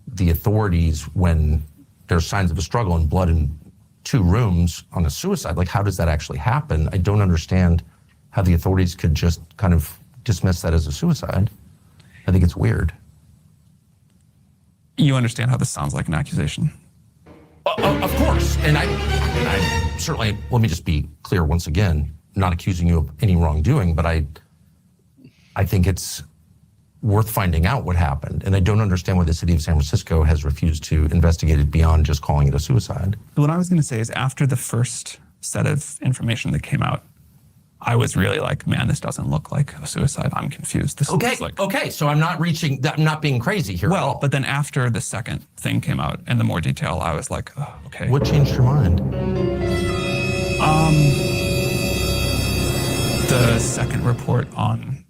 the authorities, when there's signs of a struggle and blood in 2 rooms on a suicide, like how does that actually happen? I don't understand how the authorities could just kind of dismiss that as a suicide. I think it's weird. You understand how this sounds like an accusation? Of course. And I certainly, let me just be clear once again, not accusing you of any wrongdoing, but I think it's worth finding out what happened. And I don't understand why the city of San Francisco has refused to investigate it beyond just calling it a suicide. What I was going to say is after the first set of information that came out, I was really like, man, this doesn't look like a suicide. I'm confused. This looks like... Okay, so I'm not being crazy here. Well, but then after the second thing came out and the more detail, I was like, oh, okay. What changed your mind? The second report on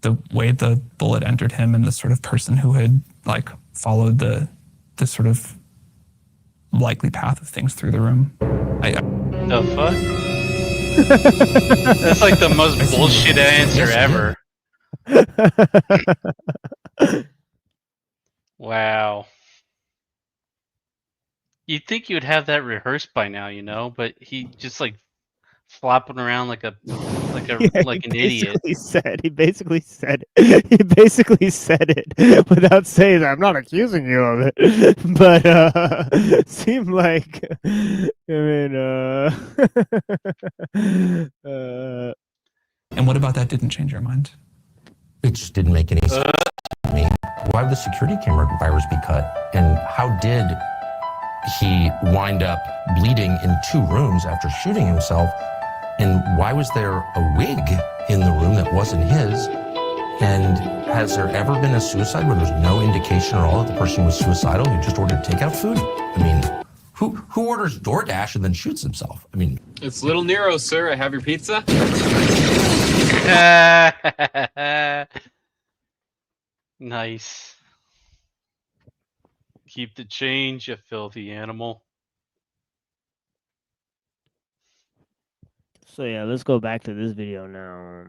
the way the bullet entered him and the sort of person who had like followed the sort of likely path of things through the room. The fuck? That's like the most bullshit answer ever. Wow. You'd think you would have that rehearsed by now, but he just like flopping around like an idiot. He basically said it without saying, I'm not accusing you of it. But seemed like And what about that didn't change your mind? It just didn't make any sense to me. Why would the security camera wires be cut? And how did he wind up bleeding in 2 rooms after shooting himself? And why was there a wig in the room that wasn't his? And has there ever been a suicide where there's no indication at all that the person was suicidal who just ordered takeout food? I mean, who orders DoorDash and then shoots himself? I mean... It's little Nero, sir. I have your pizza. Nice. Keep the change, you filthy animal. So yeah, let's go back to this video now.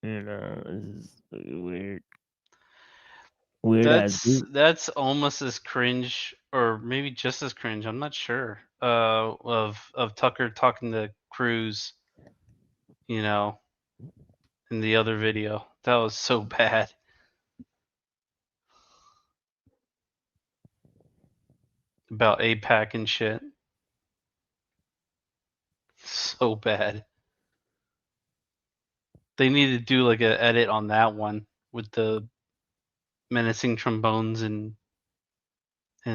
This is weird. That's almost as cringe, or maybe just as cringe. I'm not sure. Of Tucker talking to Cruz, in the other video. That was so bad. About APAC and shit. So bad. They need to do like an edit on that one with the menacing trombones and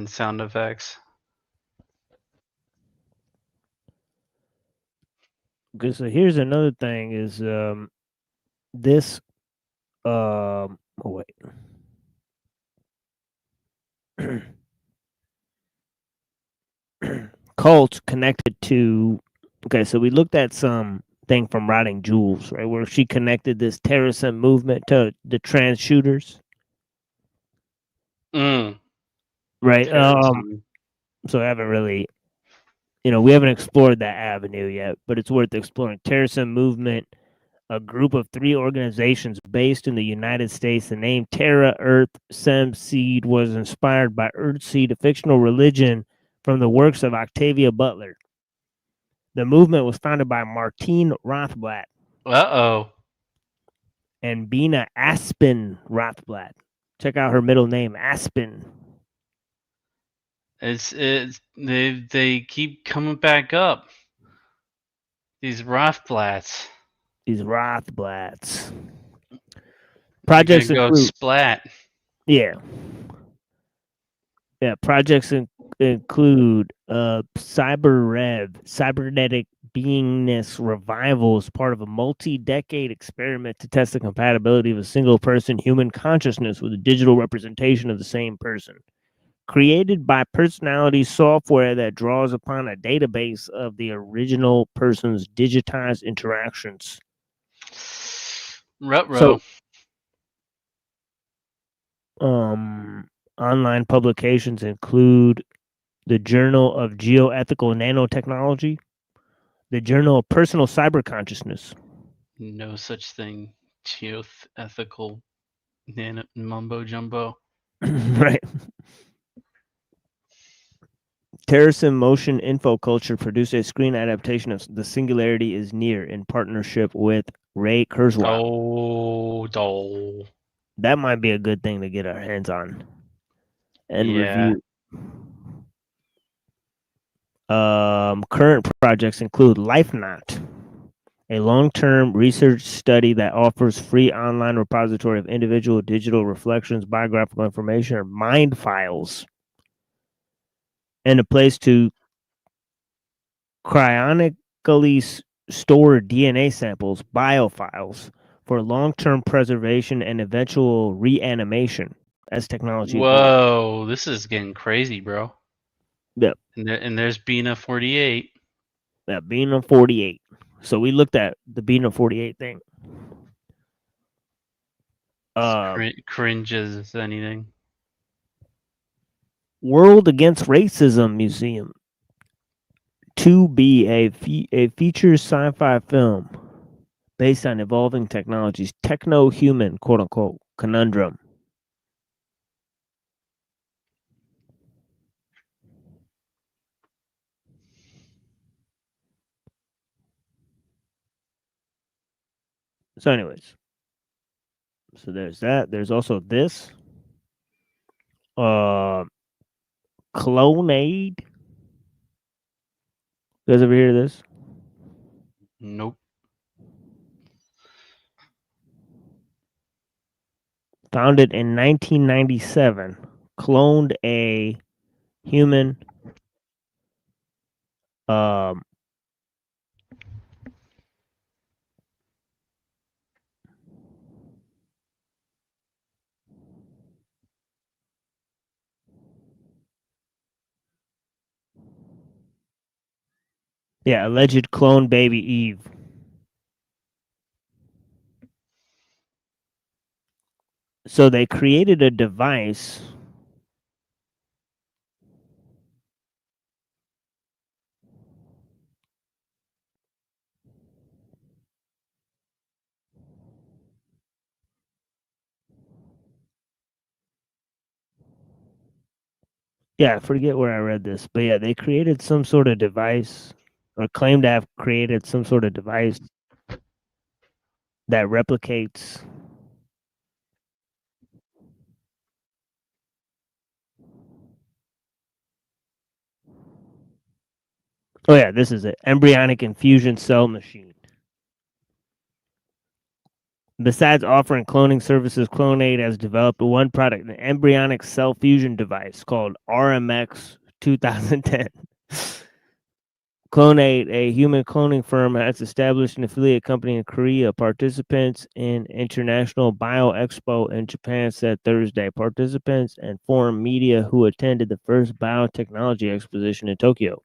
sound effects. Okay, so here's another thing is this oh wait. Cult connected to, okay, so we looked at some thing from Riding Jules, right, where she connected this terrorist movement to the trans shooters. Right. So I haven't really, we haven't explored that avenue yet, but it's worth exploring. Terrorism movement, a group of 3 organizations based in the United States. The name Terra Earth Sem Seed was inspired by Earthseed, a fictional religion from the works of Octavia Butler. The movement was founded by Martine Rothblatt. Uh-oh. And Bina Aspen Rothblatt. Check out her middle name, Aspen. They keep coming back up. These Rothblatts. Projects go include splat. Yeah. Projects include cybernetic beingness revival as part of a multi-decade experiment to test the compatibility of a single-person human consciousness with a digital representation of the same person. Created by personality software that draws upon a database of the original person's digitized interactions. Ruh-roh. Online publications include the Journal of Geoethical Nanotechnology, the Journal of Personal Cyber Consciousness. No such thing. Geoethical mumbo jumbo. Right. Terracin Motion Info Culture produced a screen adaptation of The Singularity is Near in partnership with Ray Kurzweil. Oh, dole. That might be a good thing to get our hands on and Yeah. review. Current projects include LifeNaut, a long-term research study that offers free online repository of individual digital reflections, biographical information, or mind files, and a place to cryonically store DNA samples, biofiles, for long-term preservation and eventual reanimation as technology evolves. Whoa, this is getting crazy, bro. Yep. And there's Bina 48. Yeah, Bina 48. So we looked at the Bina 48 thing. Cringe as anything. World Against Racism Museum. To be a feature sci-fi film based on evolving technologies, techno-human, quote-unquote, conundrum. So anyways, so there's that. There's also this. Clonade. You guys ever hear of this? Nope. Founded in 1997, cloned a human alleged clone baby Eve. So they created a device I forget where I read this, but yeah, they created some sort of device or claimed to have created some sort of device that replicates this is it. Embryonic infusion cell machine. Besides offering cloning services, Clonade has developed one product, an embryonic cell fusion device called RMX 2010. Clonade, a human cloning firm, has established an affiliate company in Korea. Participants in International Bio Expo in Japan said Thursday. Participants and foreign media who attended the first biotechnology exposition in Tokyo.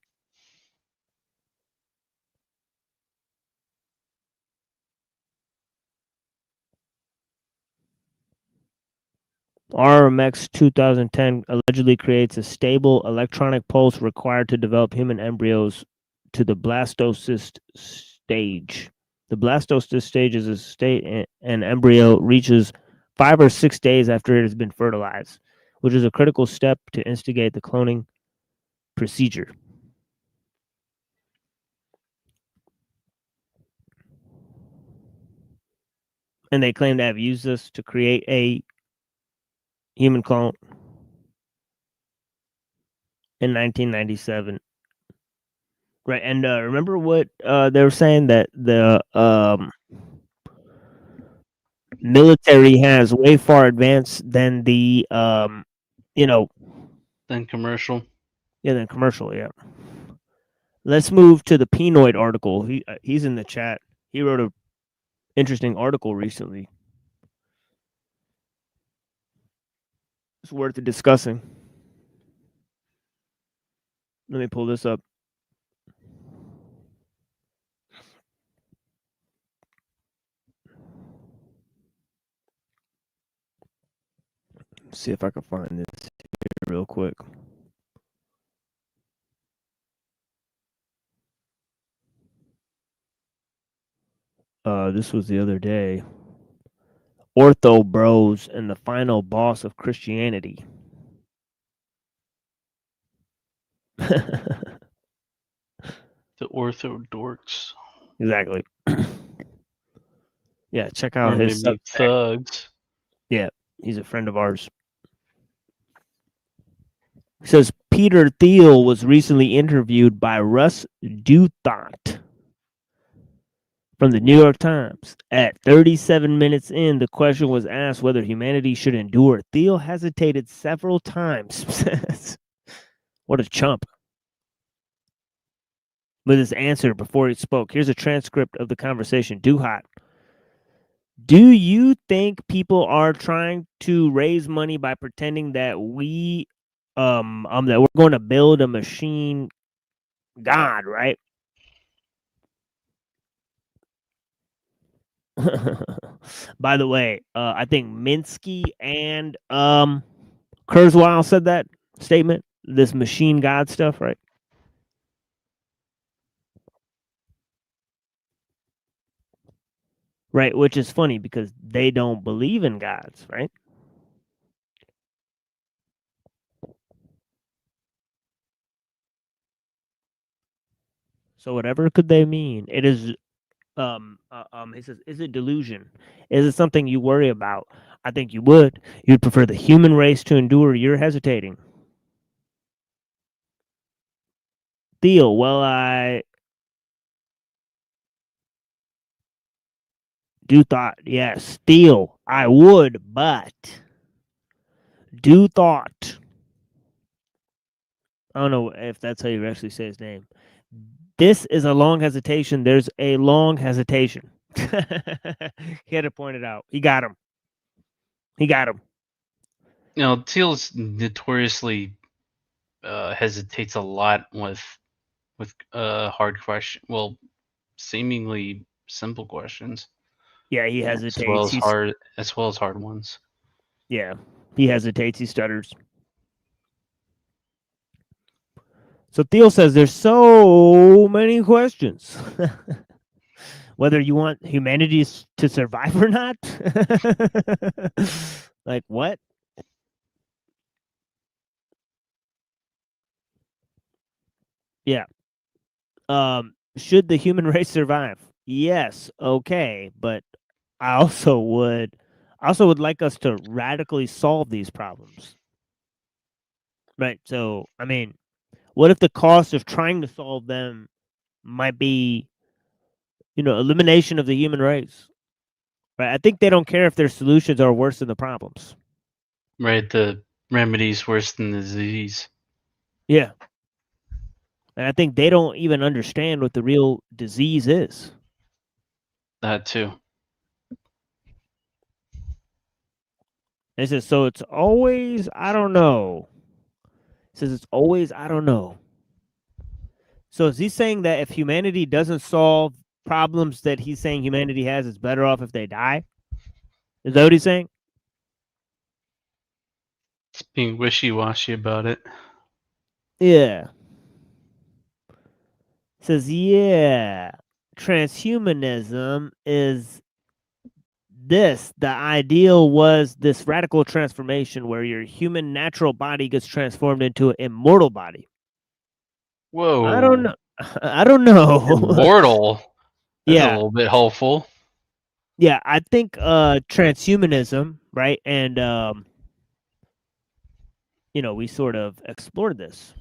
RMX 2010 allegedly creates a stable electronic pulse required to develop human embryos to the blastocyst stage. The blastocyst stage is a state an embryo reaches 5 or 6 days after it has been fertilized, which is a critical step to instigate the cloning procedure. And they claim to have used this to create a human clone in 1997. Right, and remember what they were saying, that the military has way far advanced than the Then commercial. Yeah, than commercial. Yeah. Let's move to the Penoid article. He's in the chat. He wrote a interesting article recently. It's worth discussing. Let me pull this up. See if I can find this here real quick. This was the other day. Ortho Bros and the final boss of Christianity. The ortho dorks. Exactly. Yeah, check out Or his maybe thugs. Yeah, he's a friend of ours. It says Peter Thiel was recently interviewed by Russ Douthat from the New York Times. At 37 minutes in, the question was asked whether humanity should endure. Thiel hesitated several times. What a chump. With his answer before he spoke. Here's a transcript of the conversation. Douthat. Do you think people are trying to raise money by pretending that that we're going to build a machine god, right? By the way, I think Minsky and Kurzweil said that statement, this machine god stuff, right? Right, which is funny because they don't believe in gods, right? So whatever could they mean? It is he says, is it delusion? Is it something you worry about? I think you would. You'd prefer the human race to endure. You're hesitating. Thiel, well, I do thought, yes. Thiel, I would, but do thought. I don't know if that's how you actually say his name. This is a long hesitation. There's a long hesitation. He had to point it out. He got him. He got him. You know, Thiel's notoriously hesitates a lot with hard question. Well, seemingly simple questions. Yeah, he hesitates. As well as hard ones. Yeah, he hesitates. He stutters. So Thiel says there's so many questions. Whether you want humanity to survive or not? Like what? Yeah. Should the human race survive? Yes. Okay, but I also would like us to radically solve these problems. Right. So, I mean, what if the cost of trying to solve them might be, elimination of the human race? Right. I think they don't care if their solutions are worse than the problems. Right. The remedy's worse than the disease. Yeah. And I think they don't even understand what the real disease is. That too. It says, so it's always, I don't know. It says it's always, I don't know. So is he saying that if humanity doesn't solve problems that he's saying humanity has, it's better off if they die? Is that what he's saying? It's being wishy-washy about it. Yeah. It says, yeah, transhumanism is this. The ideal was this radical transformation where your human natural body gets transformed into an immortal body. Whoa. I don't know. I don't know. Immortal. That's Yeah. a little bit hopeful. Yeah, I think transhumanism, right? And we sort of explored this.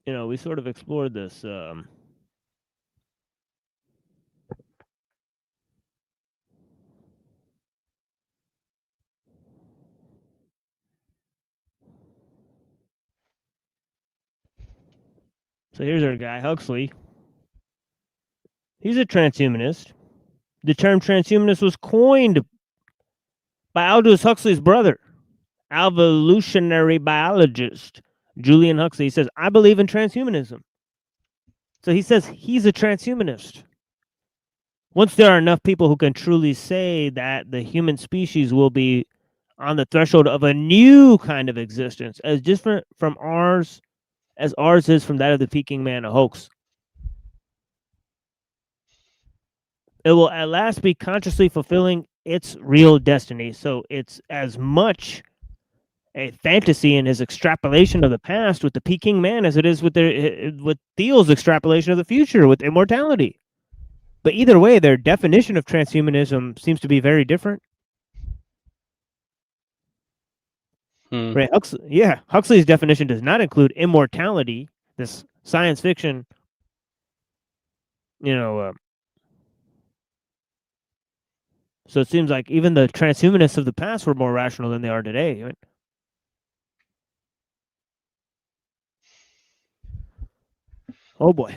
we sort of explored this. So here's our guy, Huxley. He's a transhumanist. The term transhumanist was coined by Aldous Huxley's brother, evolutionary biologist Julian Huxley. He says, I believe in transhumanism. So he says he's a transhumanist. Once there are enough people who can truly say that the human species will be on the threshold of a new kind of existence, as different from ours as ours is from that of the Peking man, a hoax. It will at last be consciously fulfilling its real destiny. So it's as much a fantasy in his extrapolation of the past with the Peking man as it is with Thiel's extrapolation of the future with immortality. But either way, their definition of transhumanism seems to be very different. Right? Huxley's definition does not include immortality, this science fiction, so it seems like even the transhumanists of the past were more rational than they are today. Right? Oh boy.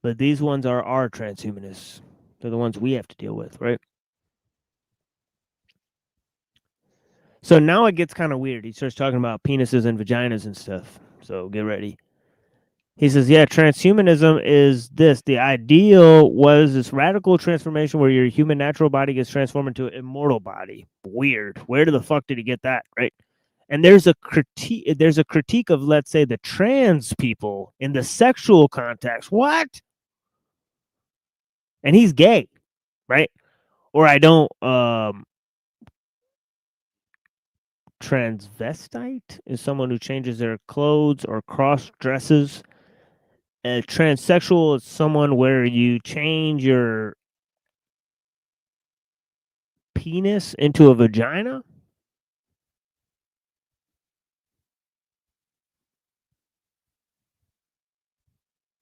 But these ones are our transhumanists. They're the ones we have to deal with, right? So now it gets kind of weird. He starts talking about penises and vaginas and stuff. So get ready. He says, yeah, transhumanism is this. The ideal was this radical transformation where your human natural body gets transformed into an immortal body. Weird. Where the fuck did he get that, right? And there's a critique of, let's say, the trans people in the sexual context. What? And he's gay, right? Or I don't transvestite is someone who changes their clothes or cross dresses. Transsexual is someone where you change your penis into a vagina.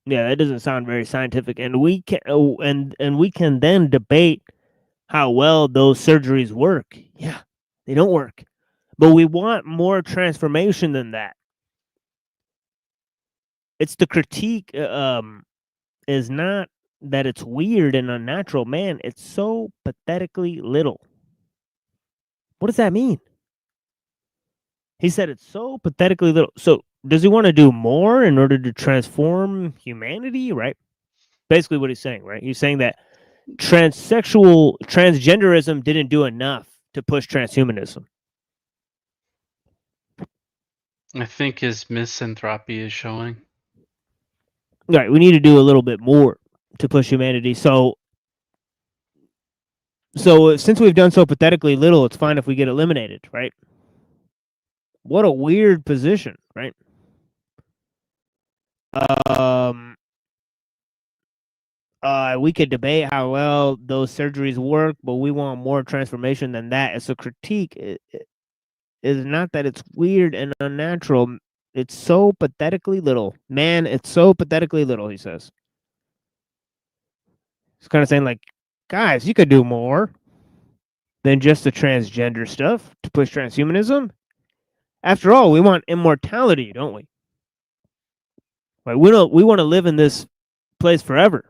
Yeah, that doesn't sound very scientific, and we can and we can then debate how well those surgeries work. Yeah, they don't work, but we want more transformation than that. It's the critique is not that it's weird and unnatural. Man, it's so pathetically little. What does that mean? He said it's so pathetically little. So does he want to do more in order to transform humanity, right? Basically what he's saying, right? He's saying that transgenderism didn't do enough to push transhumanism. I think his misanthropy is showing. Right, we need to do a little bit more to push humanity. So since we've done so pathetically little, it's fine if we get eliminated, right? What a weird position, right? We could debate how well those surgeries work, but we want more transformation than that. It's a critique. It is not that it's weird and unnatural. It's so pathetically little. Man, it's so pathetically little, he says. He's kind of saying, like, guys, you could do more than just the transgender stuff to push transhumanism. After all, we want immortality, don't we? Right? We want to live in this place forever.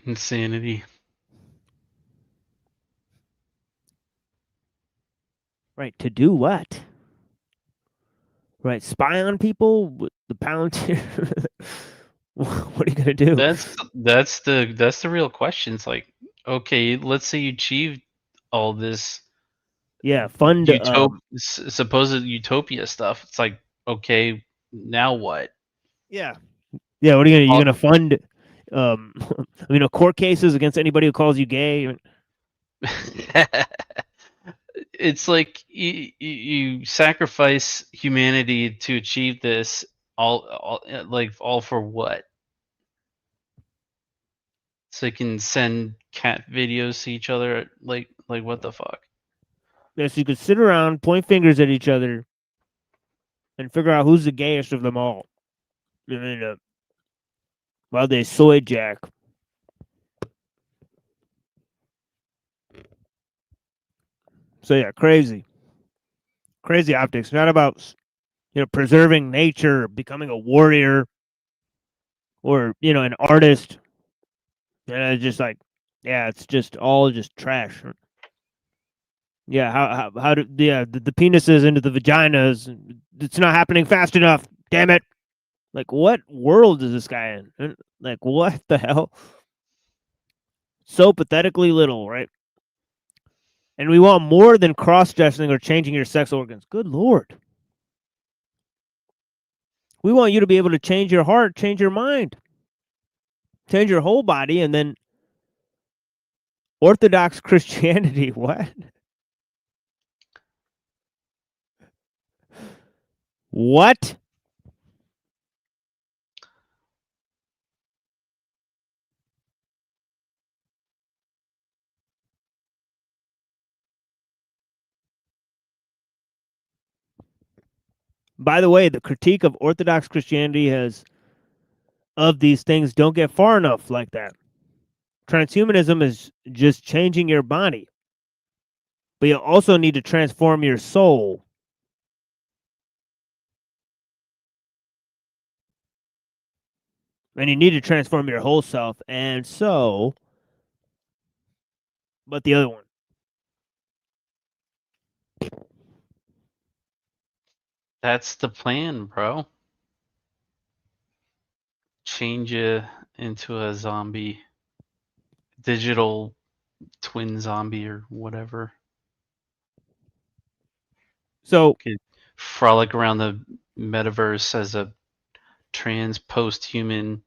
Insanity. Right, to do what? Right, spy on people with the Palantir. What are you gonna do? That's the real question. It's like, okay, let's say you achieved all this. Yeah, fund supposed utopia stuff. It's like, okay, now what? Yeah. Yeah, what are you gonna fund? Court cases against anybody who calls you gay. It's like you sacrifice humanity to achieve this all for what? So they can send cat videos to each other, like Like, what the fuck? Yes, you could sit around, point fingers at each other, and figure out who's the gayest of them all. And while they soy jack. So yeah, crazy optics. Not about preserving nature, becoming a warrior, or an artist. And it's just like, yeah, it's just all just trash. Yeah, how do the penises into the vaginas? It's not happening fast enough. Damn it! Like, what world is this guy in? Like, what the hell? So pathetically little, right? And we want more than cross-dressing or changing your sex organs. Good Lord. We want you to be able to change your heart, change your mind, change your whole body, and then Orthodox Christianity. What? What? By the way, the critique of Orthodox Christianity of these things don't get far enough like that. Transhumanism is just changing your body. But you also need to transform your soul. And you need to transform your whole self. And so, but the other one. That's the plan, bro. Change you into a zombie, digital twin zombie or whatever. So, could frolic around the metaverse as a trans post-human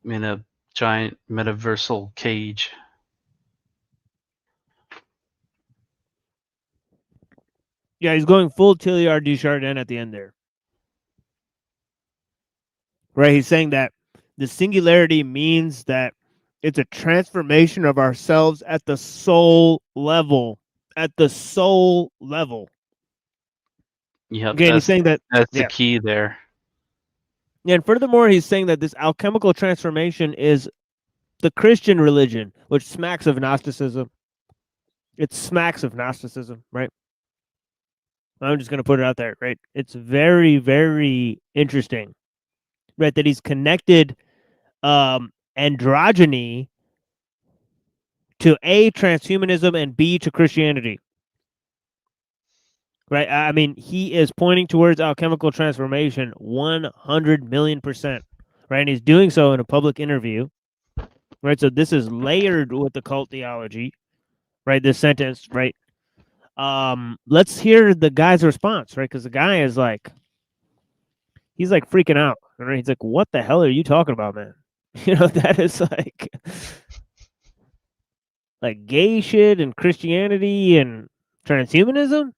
in a giant metaversal cage. Yeah, he's going full Tilliard Desjardins at the end there. Right, he's saying that the singularity means that it's a transformation of ourselves at the soul level. At the soul level. Yep, Again, he's saying that that's the key there. Yeah, and furthermore, he's saying that this alchemical transformation is the Christian religion, which smacks of Gnosticism. It smacks of Gnosticism, right? I'm just going to put it out there, right? It's very, very interesting, right, that he's connected androgyny to A, transhumanism, and B, to Christianity. Right? I mean, he is pointing towards alchemical transformation 100 million%. Right? And he's doing so in a public interview. Right? So this is layered with the cult theology. Right? This sentence, right? Let's hear the guy's response, right? Because the guy is like, he's like freaking out. Right? He's like, what the hell are you talking about, man? That is like gay shit and Christianity and transhumanism?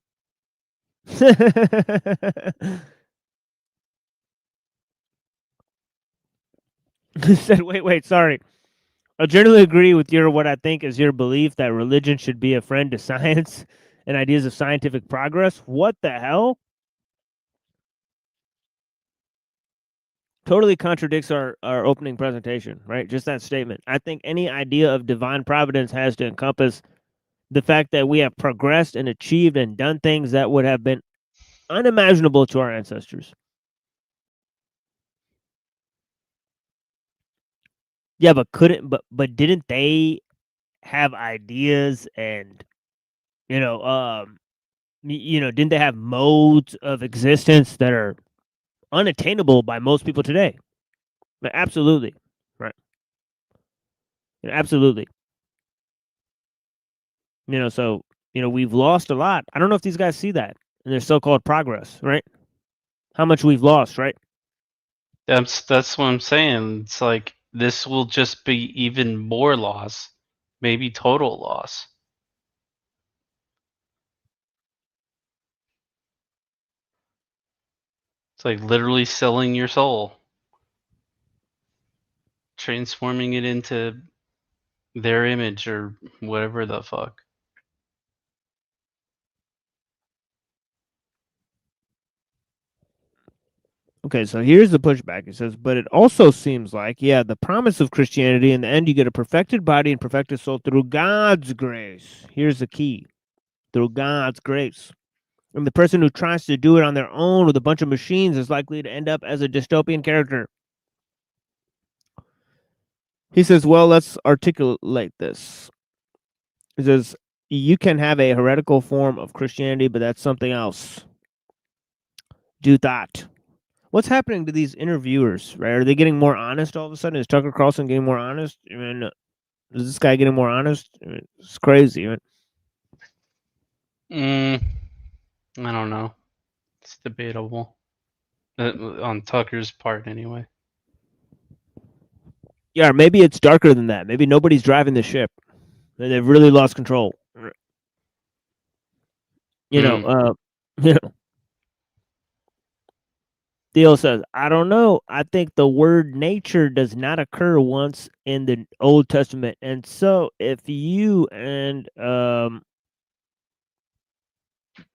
Said, wait, sorry. I generally agree with what I think is your belief that religion should be a friend to science and ideas of scientific progress. What the hell? Totally contradicts our opening presentation, right? Just that statement. I think any idea of divine providence has to encompass the fact that we have progressed and achieved and done things that would have been unimaginable to our ancestors. Yeah, but didn't they have ideas and didn't they have modes of existence that are unattainable by most people today? Absolutely. Right. Absolutely. So, we've lost a lot. I don't know if these guys see that in their so-called progress, right? How much we've lost, right? That's what I'm saying. It's like this will just be even more loss, maybe total loss. It's like literally selling your soul, transforming it into their image or whatever the fuck. Okay, so here's the pushback. It says, but it also seems like, yeah, the promise of Christianity, in the end, you get a perfected body and perfected soul through God's grace. Here's the key. Through God's grace. And the person who tries to do it on their own with a bunch of machines is likely to end up as a dystopian character. He says, well, let's articulate this. He says, you can have a heretical form of Christianity, but that's something else. Do that. What's happening to these interviewers, right? Are they getting more honest all of a sudden? Is Tucker Carlson getting more honest? I mean, is this guy getting more honest? I mean, it's crazy. I I don't know. It's debatable. On Tucker's part, anyway. Yeah, or maybe it's darker than that. Maybe nobody's driving the ship. They've really lost control. You know, Theo says, I don't know. I think the word nature does not occur once in the Old Testament. And so if you and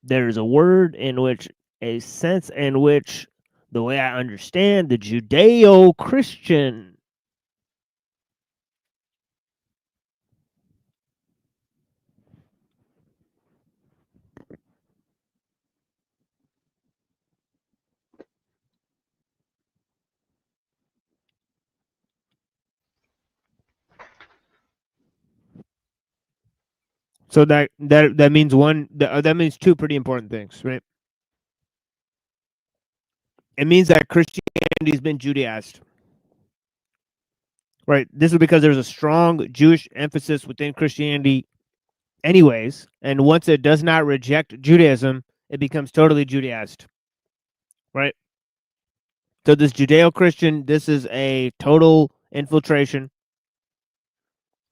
there's a word in which a sense in which the way I understand the Judeo-Christian so that means that means two pretty important things, right? It means that Christianity's been Judaized. Right. This is because there's a strong Jewish emphasis within Christianity anyways, and once it does not reject Judaism, it becomes totally Judaized. Right? So this Judeo-Christian, this is a total infiltration.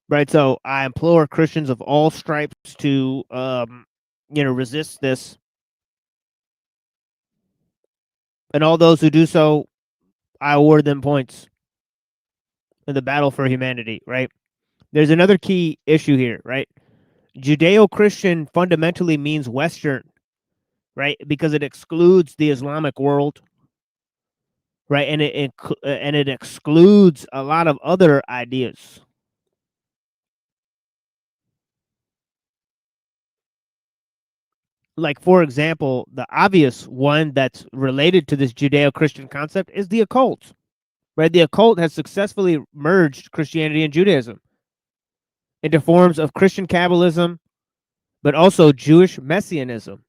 Right? So I implore Christians of all stripes to resist this. And all those who do so, I award them points in the battle for humanity, right? There's another key issue here, right? Judeo-Christian fundamentally means Western, right? Because it excludes the Islamic world, right? And it excludes a lot of other ideas. Like, for example, the obvious one that's related to this Judeo-Christian concept is the occult, right? The occult has successfully merged Christianity and Judaism into forms of Christian Kabbalism, but also Jewish Messianism.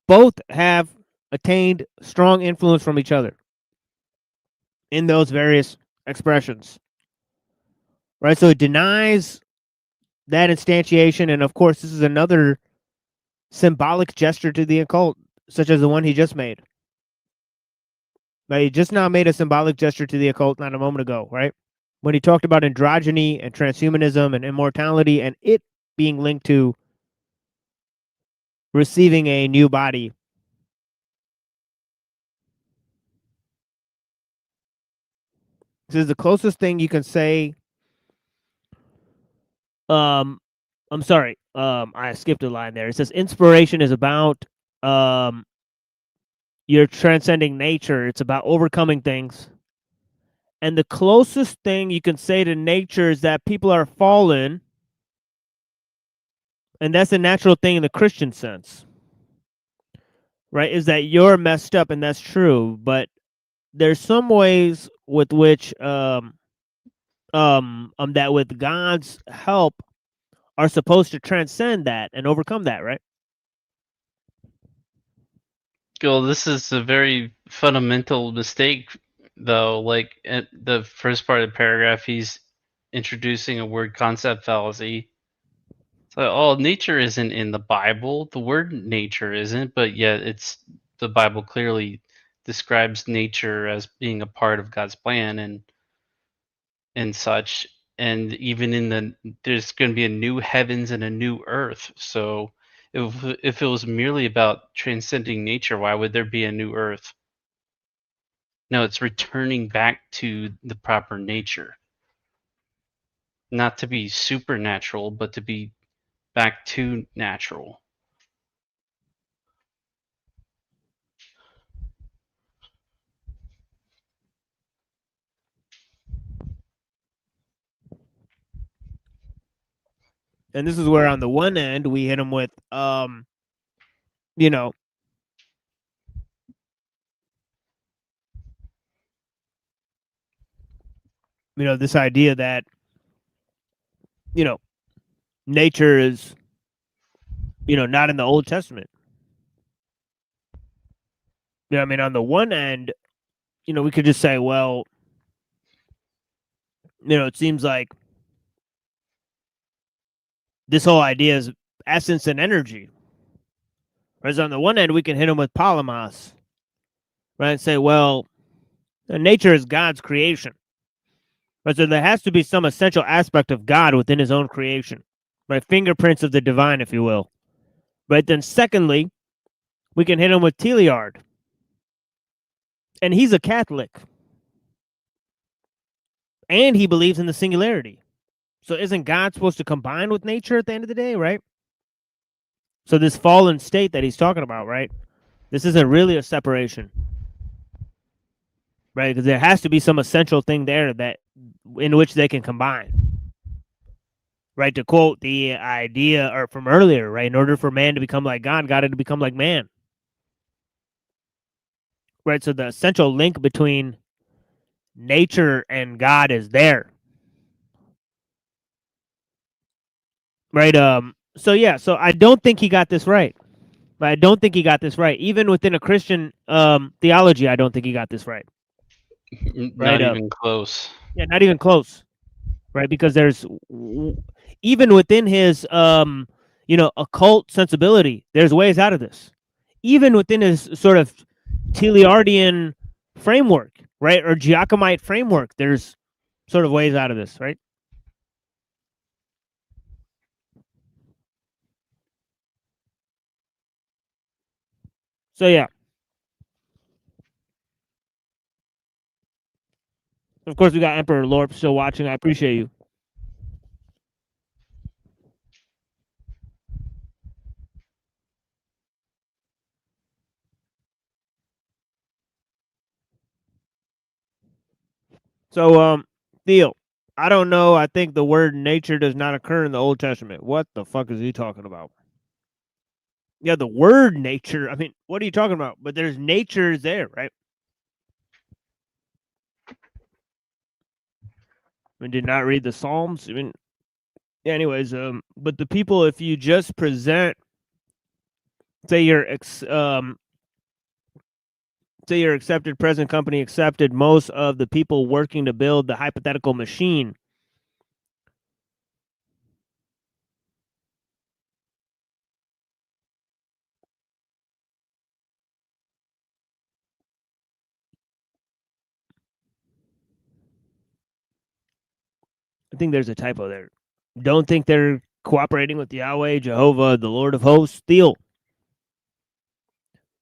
Both have attained strong influence from each other in those various expressions. Right? So it denies that instantiation, and of course, this is another symbolic gesture to the occult, such as the one he just made. Now, he just now made a symbolic gesture to the occult not a moment ago, right? When he talked about androgyny and transhumanism and immortality and it being linked to receiving a new body. This is the closest thing you can say. I'm sorry. I skipped a line there. It says inspiration is about you're transcending nature. It's about overcoming things. And the closest thing you can say to nature is that people are fallen. And that's a natural thing in the Christian sense. Right? Is that you're messed up, and that's true. But there's some ways with which that with God's help are supposed to transcend that and overcome that, right? Well, this is a very fundamental mistake, though. Like at the first part of the paragraph, he's introducing a word concept fallacy. So, oh, nature isn't in the Bible. The word nature isn't, but yet the Bible clearly describes nature as being a part of God's plan and such. And even there's going to be a new heavens and a new earth. So if it was merely about transcending nature, why would there be a new earth? No, it's returning back to the proper nature. not to be supernatural, but to be back to natural. And this is where on the one end we hit him with you know, this idea that, nature is, not in the Old Testament. I mean, on the one end, we could just say, well, it seems like this whole idea is essence and energy. Whereas on the one end, we can hit them with polymos, right? And say, well, nature is God's creation. Right? So there has to be some essential aspect of God within his own creation, right? Fingerprints of the divine, if you will. Right? Then secondly, we can hit him with Teilhard. And he's a Catholic. And he believes in the singularity. So isn't God supposed to combine with nature at the end of the day, right? So this fallen state that he's talking about, right? This isn't really a separation. Right? Because there has to be some essential thing there that in which they can combine. Right? To quote the idea or from earlier, right? In order for man to become like God, God had to become like man. Right? So the essential link between nature and God is there. Right? So yeah, so I don't think he got this right. I don't think he got this right. Even within a Christian theology, I don't think he got this right. Not even close. Yeah, not even close. Right? Because there's even within his occult sensibility, there's ways out of this. Even within his sort of Teilhardian framework, right? Or Giacomite framework, there's sort of ways out of this, right? So yeah. Of course, we got Emperor Lorp still watching. I appreciate you. So, Theo, I don't know. I think the word nature does not occur in the Old Testament. What the fuck is he talking about? Yeah, the word nature. I mean, what are you talking about? But there's nature there, right? I did not read the Psalms. I mean, yeah, anyways, but the people, if you just present, say your accepted present company accepted most of the people working to build the hypothetical machine. I think there's a typo there. Don't think they're cooperating with Yahweh, Jehovah, the Lord of hosts. Theo.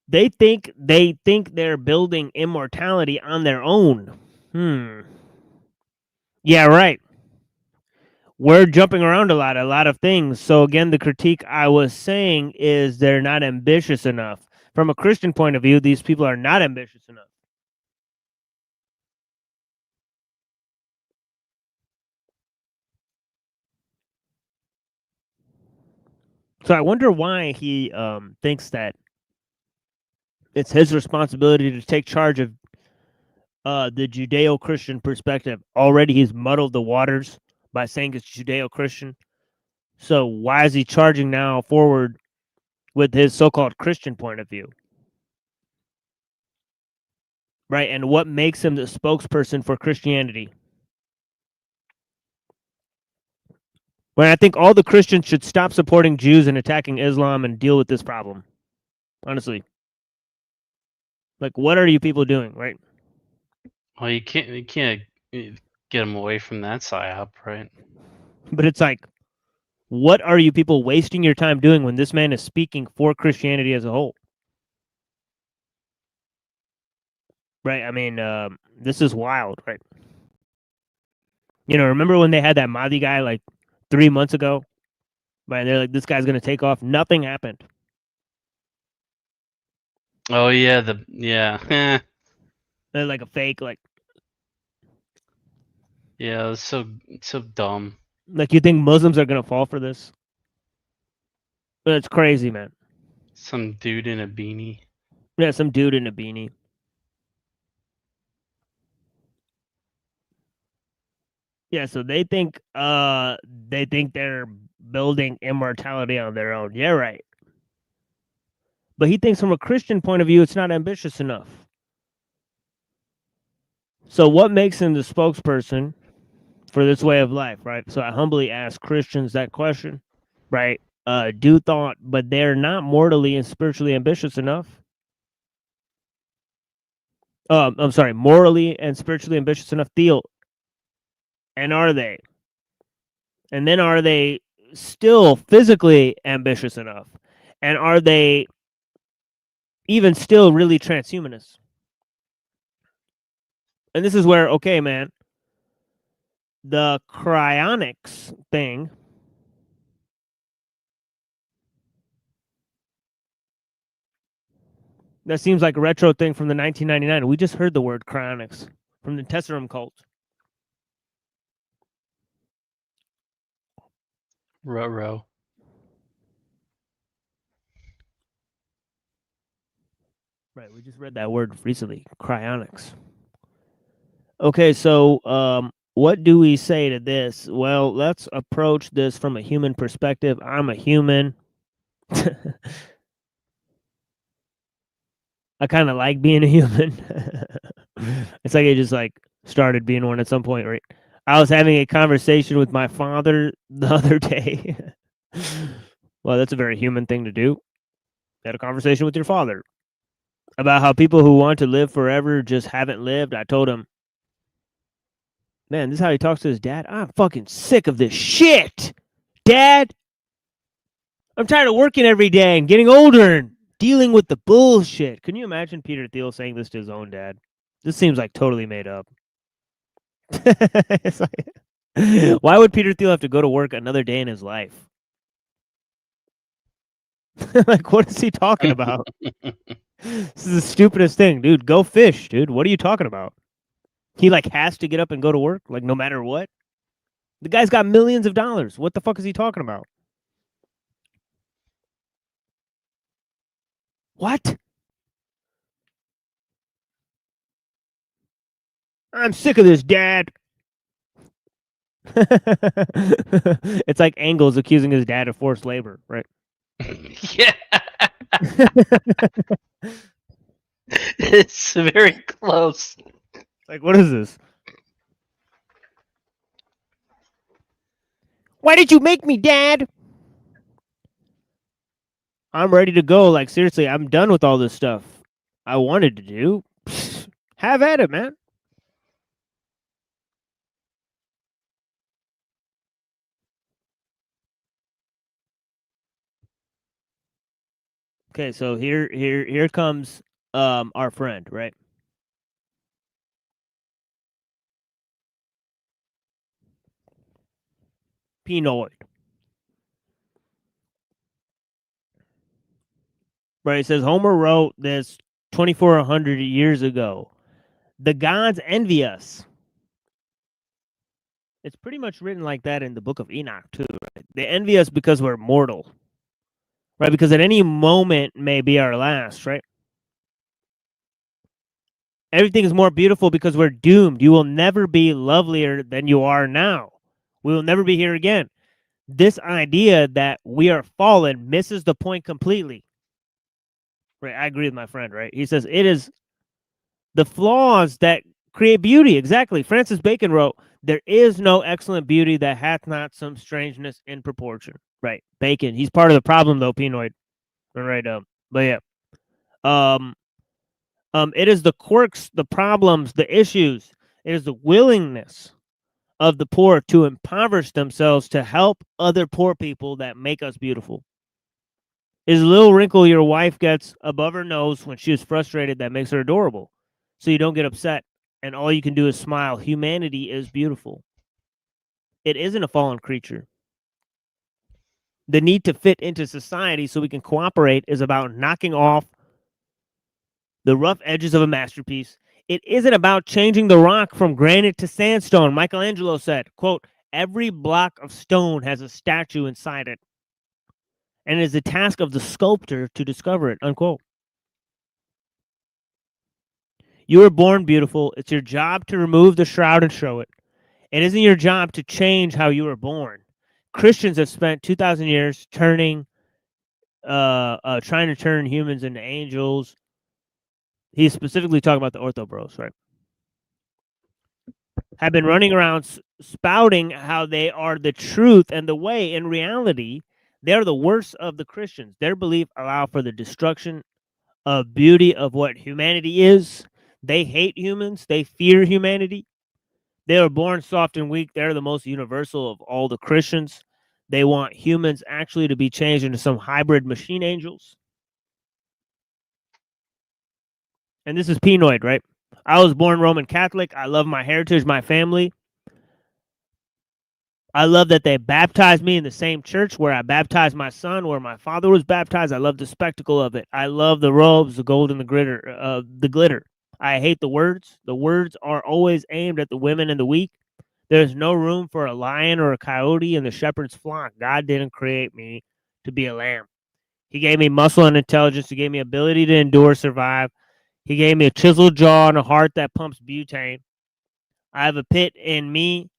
They think they're building immortality on their own. Yeah, right. We're jumping around a lot of things. So again, the critique I was saying is they're not ambitious enough. From a Christian point of view, these people are not ambitious enough. So I wonder why he thinks that it's his responsibility to take charge of the Judeo-Christian perspective. Already he's muddled the waters by saying it's Judeo-Christian. So why is he charging now forward with his so-called Christian point of view? Right, and what makes him the spokesperson for Christianity? When I think all the Christians should stop supporting Jews and attacking Islam and deal with this problem. Honestly. Like, what are you people doing, right? Well, you can't get them away from that psyop, right? But it's like, what are you people wasting your time doing when this man is speaking for Christianity as a whole? Right, I mean, this is wild, right? You know, remember when they had that Mahdi guy like 3 months ago? Right, they're like, this guy's gonna take off. Nothing happened. Oh yeah, They're like a fake, like yeah, it's so dumb. Like, you think Muslims are gonna fall for this? But it's crazy, man. Some dude in a beanie. Yeah, some dude in a beanie. Yeah, so they think they're building immortality on their own. Yeah, right. But he thinks from a Christian point of view, it's not ambitious enough. So what makes him the spokesperson for this way of life, right? So I humbly ask Christians that question, right? Do thought, but they're not mortally and spiritually ambitious enough. I'm sorry, morally and spiritually ambitious enough, Theo. And are they? And then are they still physically ambitious enough? And are they even still really transhumanists? And this is where, okay, man, the cryonics thing, that seems like a retro thing from the 1999. We just heard the word cryonics from the Tessarum cult. Ruh-roh. Right, we just read that word recently, cryonics. Okay, so what do we say to this? Well, let's approach this from a human perspective. I'm a human. I kind of like being a human. It's like I just like started being one at some point, right? I was having a conversation with my father the other day. Well, that's a very human thing to do. Had a conversation with your father about how people who want to live forever just haven't lived. I told him, man, this is how he talks to his dad. I'm fucking sick of this shit, Dad. I'm tired of working every day and getting older and dealing with the bullshit. Can you imagine Peter Thiel saying this to his own dad? This seems like totally made up. It's like, why would Peter Thiel have to go to work another day in his life? Like, what is he talking about? This is the stupidest thing, dude. Go fish, dude. What are you talking about? He like has to get up and go to work, like no matter what. The guy's got millions of dollars. What the fuck is he talking about? What? I'm sick of this, Dad. It's like Engels accusing his dad of forced labor, right? Yeah. It's very close. Like, what is this? Why did you make me, Dad? I'm ready to go. Like, seriously, I'm done with all this stuff I wanted to do. Have at it, man. Okay, so here comes our friend, right? Pinoid. Right, it says Homer wrote this 2,400 years ago. The gods envy us. It's pretty much written like that in the book of Enoch too, right? They envy us because we're mortal. Right, because at any moment may be our last, right? Everything is more beautiful because we're doomed. You will never be lovelier than you are now. We will never be here again. This idea that we are fallen misses the point completely. Right, I agree with my friend, right? He says it is the flaws that create beauty. Exactly. Francis Bacon wrote, there is no excellent beauty that hath not some strangeness in proportion. Right. Bacon. He's part of the problem though, Pinoid. All right, but yeah. It is the quirks, the problems, the issues. It is the willingness of the poor to impoverish themselves to help other poor people that make us beautiful. It is a little wrinkle your wife gets above her nose when she is frustrated that makes her adorable. So you don't get upset, and all you can do is smile. Humanity is beautiful. It isn't a fallen creature. The need to fit into society so we can cooperate is about knocking off the rough edges of a masterpiece. It isn't about changing the rock from granite to sandstone. Michelangelo said, quote, every block of stone has a statue inside it, and it is the task of the sculptor to discover it, unquote. You were born beautiful. It's your job to remove the shroud and show it. It isn't your job to change how you were born. Christians have spent 2,000 years trying to turn humans into angels. He's specifically talking about the orthobros, right? Have been running around spouting how they are the truth and the way. In reality, they're the worst of the Christians. Their belief allow for the destruction of beauty of what humanity is. They hate humans. They fear humanity. They are born soft and weak. They're the most universal of all the Christians. They want humans actually to be changed into some hybrid machine angels. And this is Pinoid, right? I was born Roman Catholic. I love my heritage, my family. I love that they baptized me in the same church where I baptized my son, where my father was baptized. I love the spectacle of it. I love the robes, the gold, and the glitter. I hate the words. The words are always aimed at the women and the weak. There's no room for a lion or a coyote in the shepherd's flock. God didn't create me to be a lamb. He gave me muscle and intelligence. He gave me ability to endure, survive. He gave me a chiseled jaw and a heart that pumps butane. I have a pit in me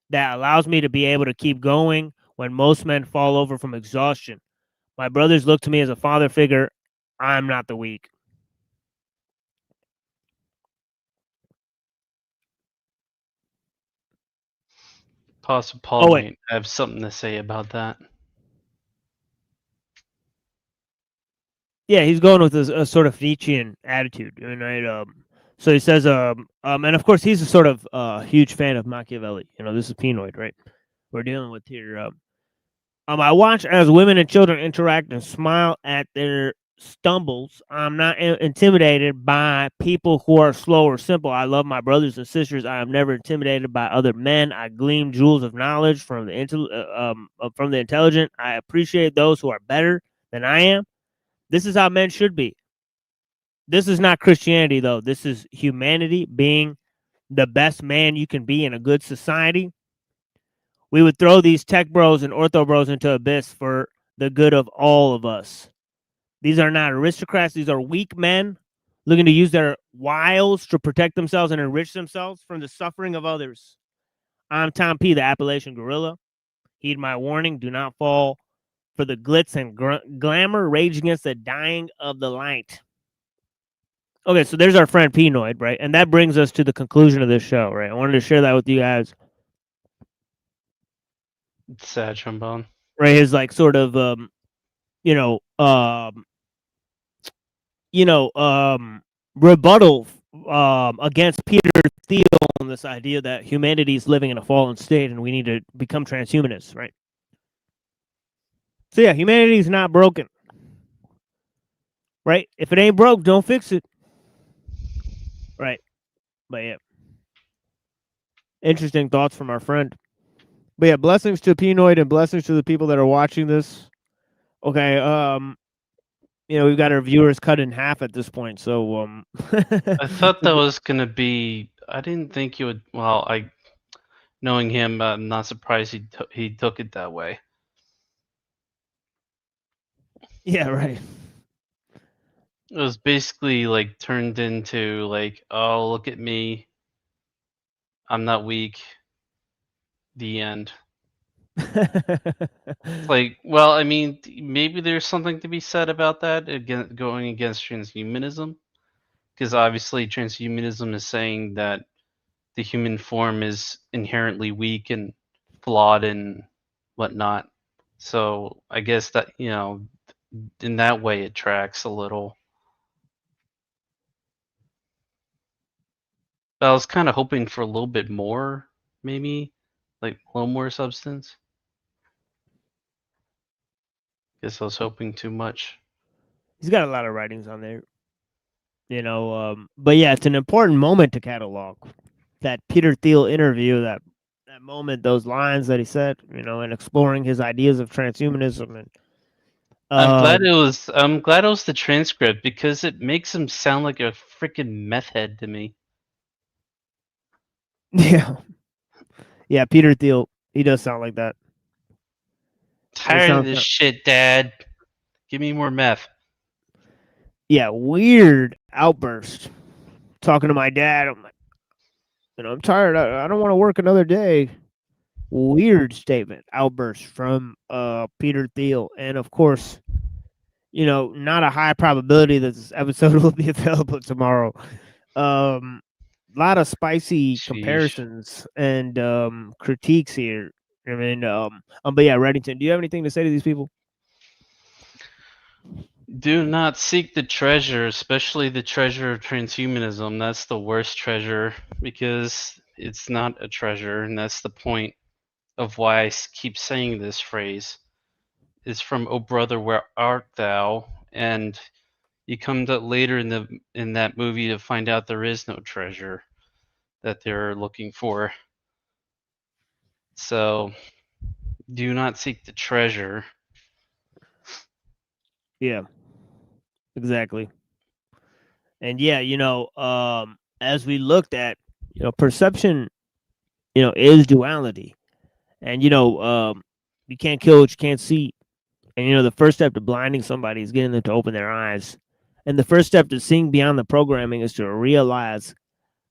that allows me to be able to keep going when most men fall over from exhaustion. My brothers look to me as a father figure. I'm not the weak. Apostle Paul might have something to say about that. Yeah, he's going with a sort of Nietzschean attitude, right? So he says, and of course he's a sort of huge fan of Machiavelli. This is Pinoid, right? We're dealing with here. I watch as women and children interact and smile at their stumbles. I'm not intimidated by people who are slow or simple. I love my brothers and sisters. I am never intimidated by other men. I glean jewels of knowledge from the intelligent. I appreciate those who are better than I am. This is how men should be. This is not Christianity, though. This is humanity, being the best man you can be in a good society. We would throw these tech bros and ortho bros into abyss for the good of all of us. These are not aristocrats. These are weak men looking to use their wiles to protect themselves and enrich themselves from the suffering of others. I'm Tom P., the Appalachian Gorilla. Heed my warning. Do not fall for the glitz and glamour. Rage against the dying of the light. Okay, so there's our friend Pinoid, right? And that brings us to the conclusion of this show, right? I wanted to share that with you guys. Sad trombone. Right, his sort of rebuttal against Peter Thiel on this idea that humanity is living in a fallen state and we need to become transhumanists, right? So yeah, humanity is not broken, right? If it ain't broke, don't fix it, right? But yeah, interesting thoughts from our friend. But yeah, blessings to Pinoid and blessings to the people that are watching this. Okay, we've got our viewers cut in half at this point, so I thought that was gonna be. I didn't think he would. Well, knowing him, I'm not surprised he took it that way. Yeah, right. It was basically turned into oh, look at me, I'm not weak. The end. It's well, I mean, maybe there's something to be said about that, again, going against transhumanism, because obviously transhumanism is saying that the human form is inherently weak and flawed and whatnot. So I guess that, in that way it tracks a little. But I was kind of hoping for a little bit more, maybe, a little more substance. Guess I was hoping too much. He's got a lot of writings on there, but yeah, it's an important moment to catalog. That Peter Thiel interview that that moment, those lines that he said, you know, and exploring his ideas of transhumanism. And I'm glad it was the transcript because it makes him sound like a freaking meth head to me. Yeah, Peter Thiel, he does sound like that. Tired of this shit, Dad. Give me more meth. Yeah, weird outburst. Talking to my dad, I'm like, you know, I'm tired. I don't want to work another day. Weird statement, outburst from Peter Thiel. And of course, you know, not a high probability that this episode will be available tomorrow. A lot of spicy comparisons and critiques here. I mean, but yeah, Reddington, do you have anything to say to these people? Do not seek the treasure, especially the treasure of transhumanism. That's the worst treasure because it's not a treasure, and that's the point of why I keep saying this phrase. It's from "O brother, where art thou?" And you come to later in that movie to find out there is no treasure that they're looking for. So, do not seek the treasure. Yeah. Exactly. And yeah, you know, as we looked at, you know, perception, you know, is duality. And, you know, you can't kill what you can't see. And, you know, the first step to blinding somebody is getting them to open their eyes. And the first step to seeing beyond the programming is to realize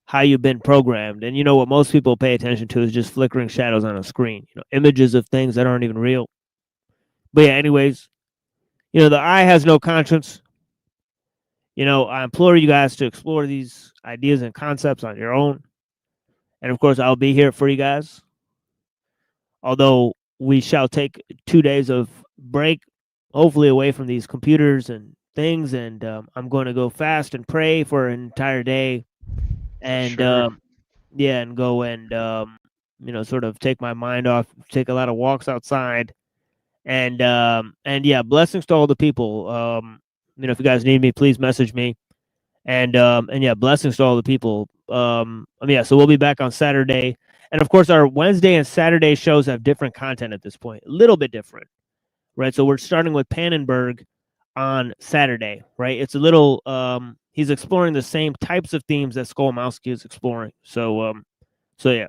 how you've been programmed. And, you know, what most people pay attention to is just flickering shadows on a screen, you know, images of things that aren't even real. But yeah, anyways, you know, the eye has no conscience. You know, I implore you guys to explore these ideas and concepts on your own. And of course, I'll be here for you guys. Although we shall take 2 days of break, hopefully away from these computers and things. And I'm going to go fast and pray for an entire day. And yeah, and go and, you know, sort of take my mind off, take a lot of walks outside. And yeah, blessings to all the people. You know, if you guys need me, please message me. And yeah, blessings to all the people. Yeah, so we'll be back on Saturday. And of course, our Wednesday and Saturday shows have different content at this point, a little bit different, right? So we're starting with Pannenberg on Saturday, right? It's a little, he's exploring the same types of themes that Skolmowski is exploring. So, yeah.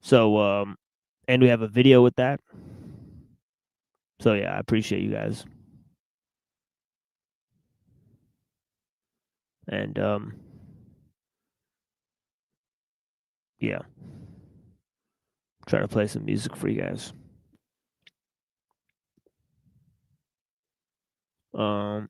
So, and we have a video with that. So yeah, I appreciate you guys. And yeah, try to play some music for you guys. All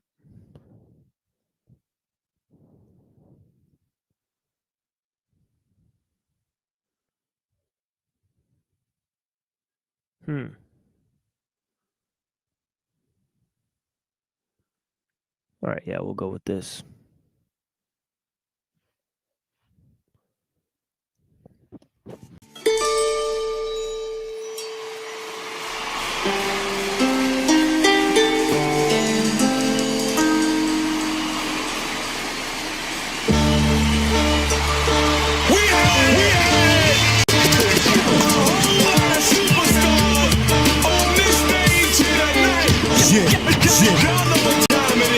right, yeah, we'll go with this.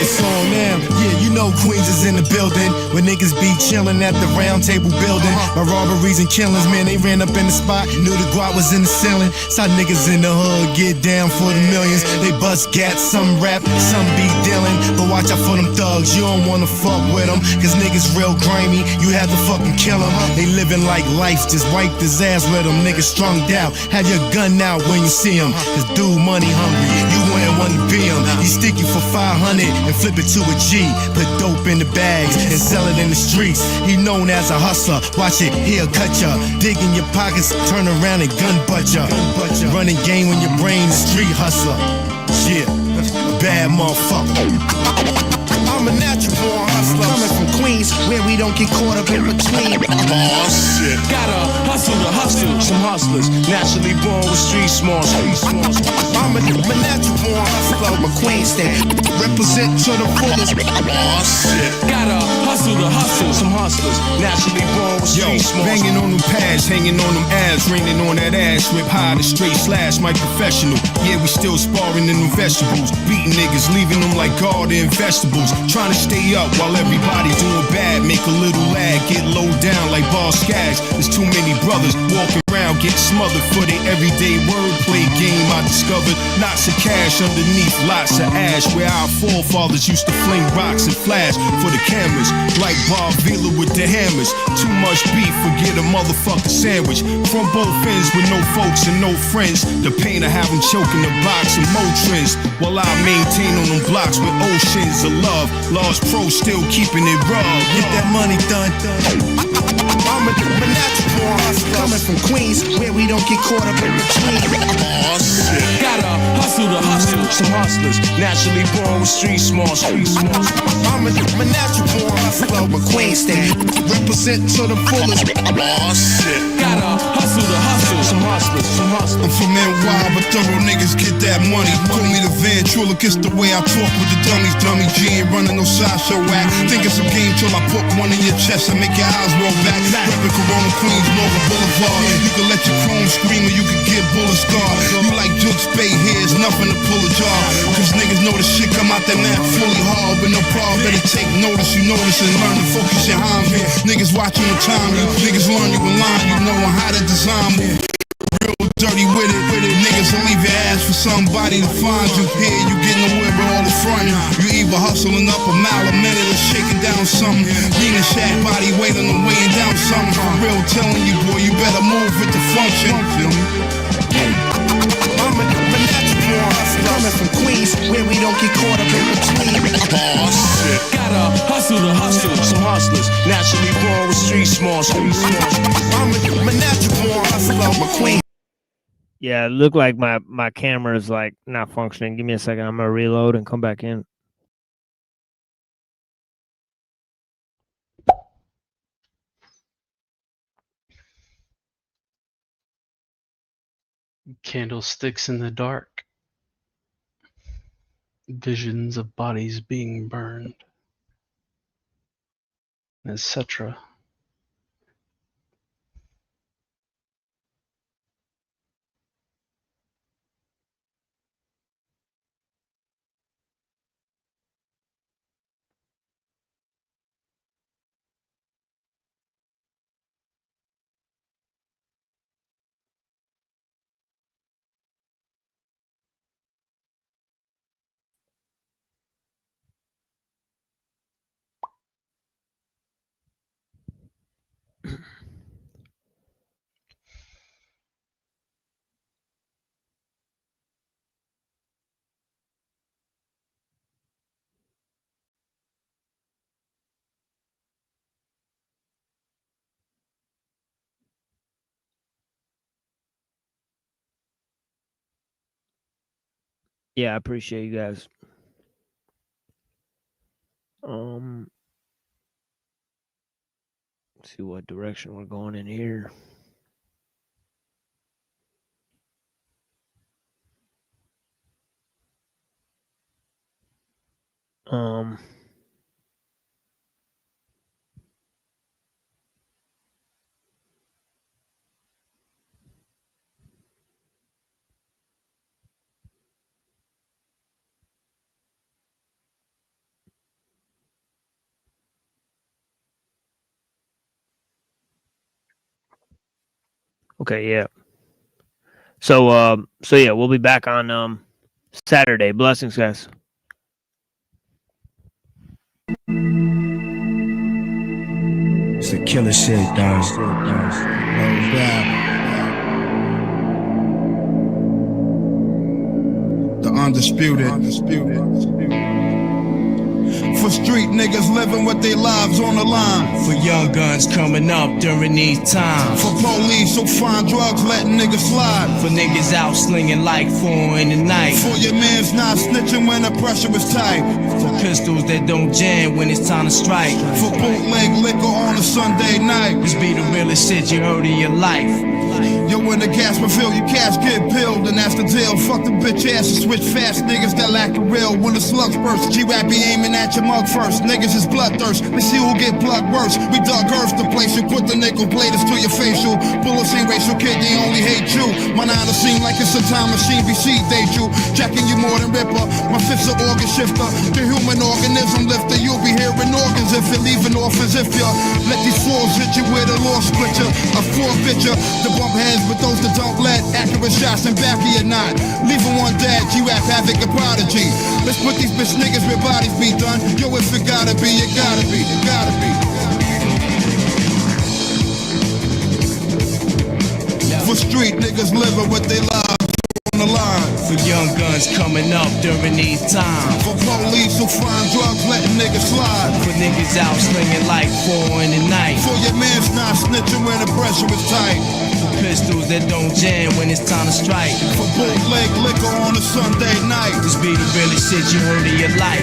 It's on now. Yeah, you know Queens is in the building. When niggas be chillin' at the round table building. My robberies and killings, man, they ran up in the spot. Knew the guap was in the ceiling. Saw niggas in the hood get down for the millions. They bust gats, some rap, some be dealing. But watch out for them thugs, you don't wanna fuck with them. Cause niggas real grimy, you have to fucking kill them. They living like life, just wipe his ass with them. Niggas strung out, have your gun out when you see him. Cause dude money hungry, you wouldn't wanna be him. He stick you for 500 and flip it to a G. Put dope in the bags and sell it in the streets. He known as a hustler, watch it, he'll cut ya. Dig in your pockets, turn around and gun butt ya. Running game when your brain is street hustler. Yeah, bad motherfucker. I'm a natural born hustler. Coming from Queens, where we don't get caught up in between. Oh shit. Gotta hustle to hustle. Some hustlers, naturally born with street smarts. I'm a natural born hustler. I'm a Queens state. Represent to the fullest. Oh shit. Gotta hustle hustle to hustle. Some hustlers, naturally born with street smart. Banging on them pads, hanging on them abs, raining on that ass, whip high to straight slash, my professional. Yeah, we still sparring in them vegetables, beating niggas, leaving them like garden vegetables. Trying to stay up while everybody doing bad, make a little lag, get low down like ball skags. There's too many brothers walking around, get smothered for their everyday wordplay game. I discovered knots of cash underneath lots of ash, where our forefathers used to fling rocks and flash for the cameras, like Bob Vila with the hammers. Too much beef, forget a motherfucking sandwich. From both ends with no folks and no friends. The pain of having choking the box and more trends, while I maintain on them blocks with oceans of love. Lost pro still keeping it raw. Get that money done. I'm a natural born hustler, coming from Queens, where we don't get caught up in between. Oh shit. Gotta hustle to hustle. Some hustlers, naturally born with street smart. I'm a natural born hustler, with Queens State, represent to the fullest. Oh shit. Gotta hustle to hustle. Some hustlers, I'm from NY, but thorough niggas get that money. Call me the ventriloquist, the way I talk with the dummies. Dummy G ain't running no sideshow act. Think it's a game till I put one in your chest and make your eyes roll back. Reppin' Corona Queens, Nova Boulevard. You can let your chrome scream or you can get bullet scarred. You like Duke Spade here's nothing to pull a jar. Cause niggas know the shit come out that net fully hard. But no problem, better take notice. You notice and learn to focus your hands. Niggas watching the time, you niggas learn you in line. You know how to design move. Real dirty with it. Niggas will leave your ass for somebody to find you. Here you get nowhere but all the front. You either hustling up a mile a minute or shaking down something. Lean a shack body waiting and weighing down something. For real, telling you boy, you better move with the function. Feel me? I'm a natural born hustler, coming from Queens, where we don't get caught up in between. Oh shit. Gotta hustle to hustle. Some hustlers, naturally born with street smart. I'm a natural born hustler, McQueen. Yeah, it looked like my camera is like not functioning. Give me a second. I'm gonna reload and come back in. Candlesticks in the dark. Visions of bodies being burned, etc. Yeah, I appreciate you guys. Let's see what direction we're going in here. Okay, yeah. So yeah, we'll be back on Saturday. Blessings, guys. It's a killer shit, dog. The undisputed. For street niggas living with their lives on the line. For young guns coming up during these times. For police who find drugs letting niggas slide. For niggas out slinging like 4 in the night. For your mans not snitching when the pressure is tight. For pistols that don't jam when it's time to strike. For bootleg liquor on a Sunday night. This be the realest shit you heard in your life. Yo, when the gas refill, you cash get billed, and that's the deal. Fuck the bitch ass and switch fast, niggas that lack a real. When the slugs burst, G-Rap be aiming at your mug first. Niggas is bloodthirst, we see who get blood worse. We dug earth to place you, put the nickel bladers to your facial. Bullets ain't racial, kid, they only hate you. My nine to seem like it's a time machine, BC date you. Jacking you more than Ripper, my fifth's an organ shifter. The human organism lifter, you'll be hearing organs if you're leaving orphans. If you let these fools hit you with a law split you, a forfeit you. The bump heads with those that don't let accurate shots in back of your knot. Leaving one dead, G-Rap havoc a prodigy. Let's put these bitch niggas where bodies be done. Yo, if it gotta be, it gotta be, it gotta be. For street niggas living with their lives on the line. For young guns coming up during these times. For police who find drugs letting niggas slide. For niggas out slinging like 4 in the night. For your man's not snitching when the pressure is tight. For pistols that don't jam when it's time to strike. For bootleg liquor on a Sunday night. This be the realest shit you heard in your life.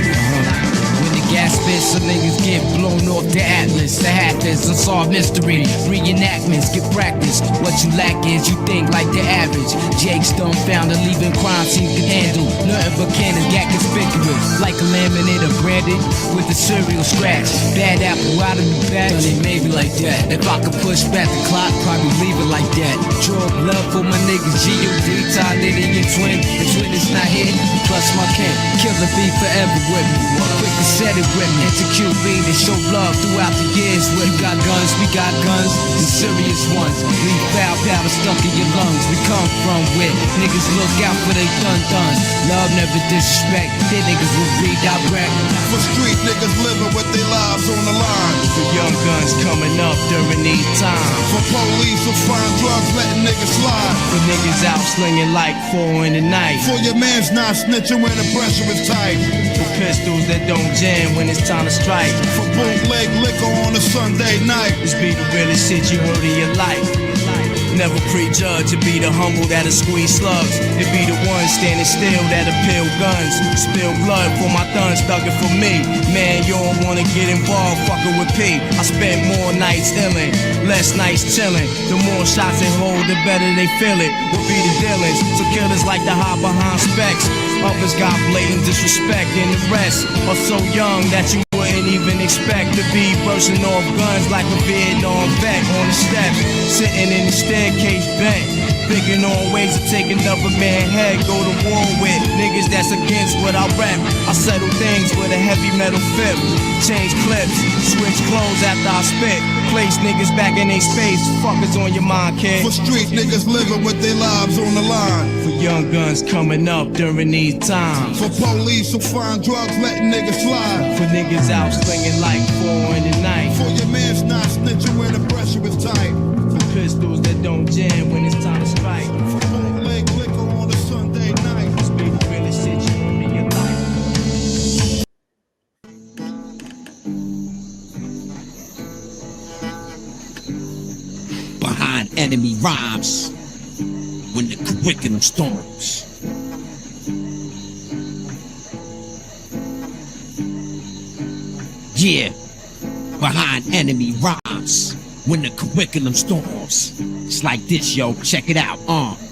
When the gas fits, some niggas get blown off the Atlas. The hackers, unsolved mystery, reenactments, get practice. What you lack is you think like the average. Jake's dumbfounded, leaving crime scenes can handle. Nothing but cannons, got conspicuous. Like a laminator branded with the serial scratch. Bad apple out of the batch, done it maybe like that. If I could push back the clock, probably leave it like that. Draw blood for my niggas, G.U.D. Ty Liddy and Twin. The twin is not here, plus my kin. Killer be forever with me. Quick to set it with me. Execute me to show love throughout the years. Where you got guns, we got guns, the serious ones. Leave foul powder stuck in your lungs. We come from where niggas look out for they dun-duns. Love never disrespect, they niggas will redirect. For street niggas living with their lives on the line. For young guns coming up during these times. For police who find drugs letting niggas slide. For niggas out slinging like 4 in the night. For your man's not snitching when the pressure is tight. For pistols that don't jam when it's time to strike. For bootleg liquor on a Sunday night. This be the realest shit you heard in your life. Never prejudge, it be the humble that'll squeeze slugs. It be the ones standing still that'll peel guns. Spill blood for my thuns, thuggin' for me. Man, you don't wanna get involved, fuckin' with P. I spend more nights illin', less nights chillin'. The more shots they hold, the better they feel it. What be the dealings? So killers like to hide behind specs. Others got blatant disrespect, and the rest are so young that you wouldn't even expect to be bursting off guns like a Vietnam vet on the steps, sitting in the staircase bent, thinking on ways to take another man's head, go to war with niggas that's against what I rap. I settle things with a heavy metal fib, change clips, switch clothes after I spit, place niggas back in their space. Fuckers on your mind, kid. For street niggas living with their lives on the line. For young guns coming up during these times. For police who find drugs letting niggas slide. For niggas out slinging like 4 in the night. For your man's not snitching when the pressure is tight. For pistols that don't jam when it's time to strike. For bootleg liquor on a Sunday night. This be the realest shit you heard in your life. Behind enemy rhymes when the curriculum storms. Yeah, behind enemy rhymes when the curriculum storms. It's like this, yo, check it out,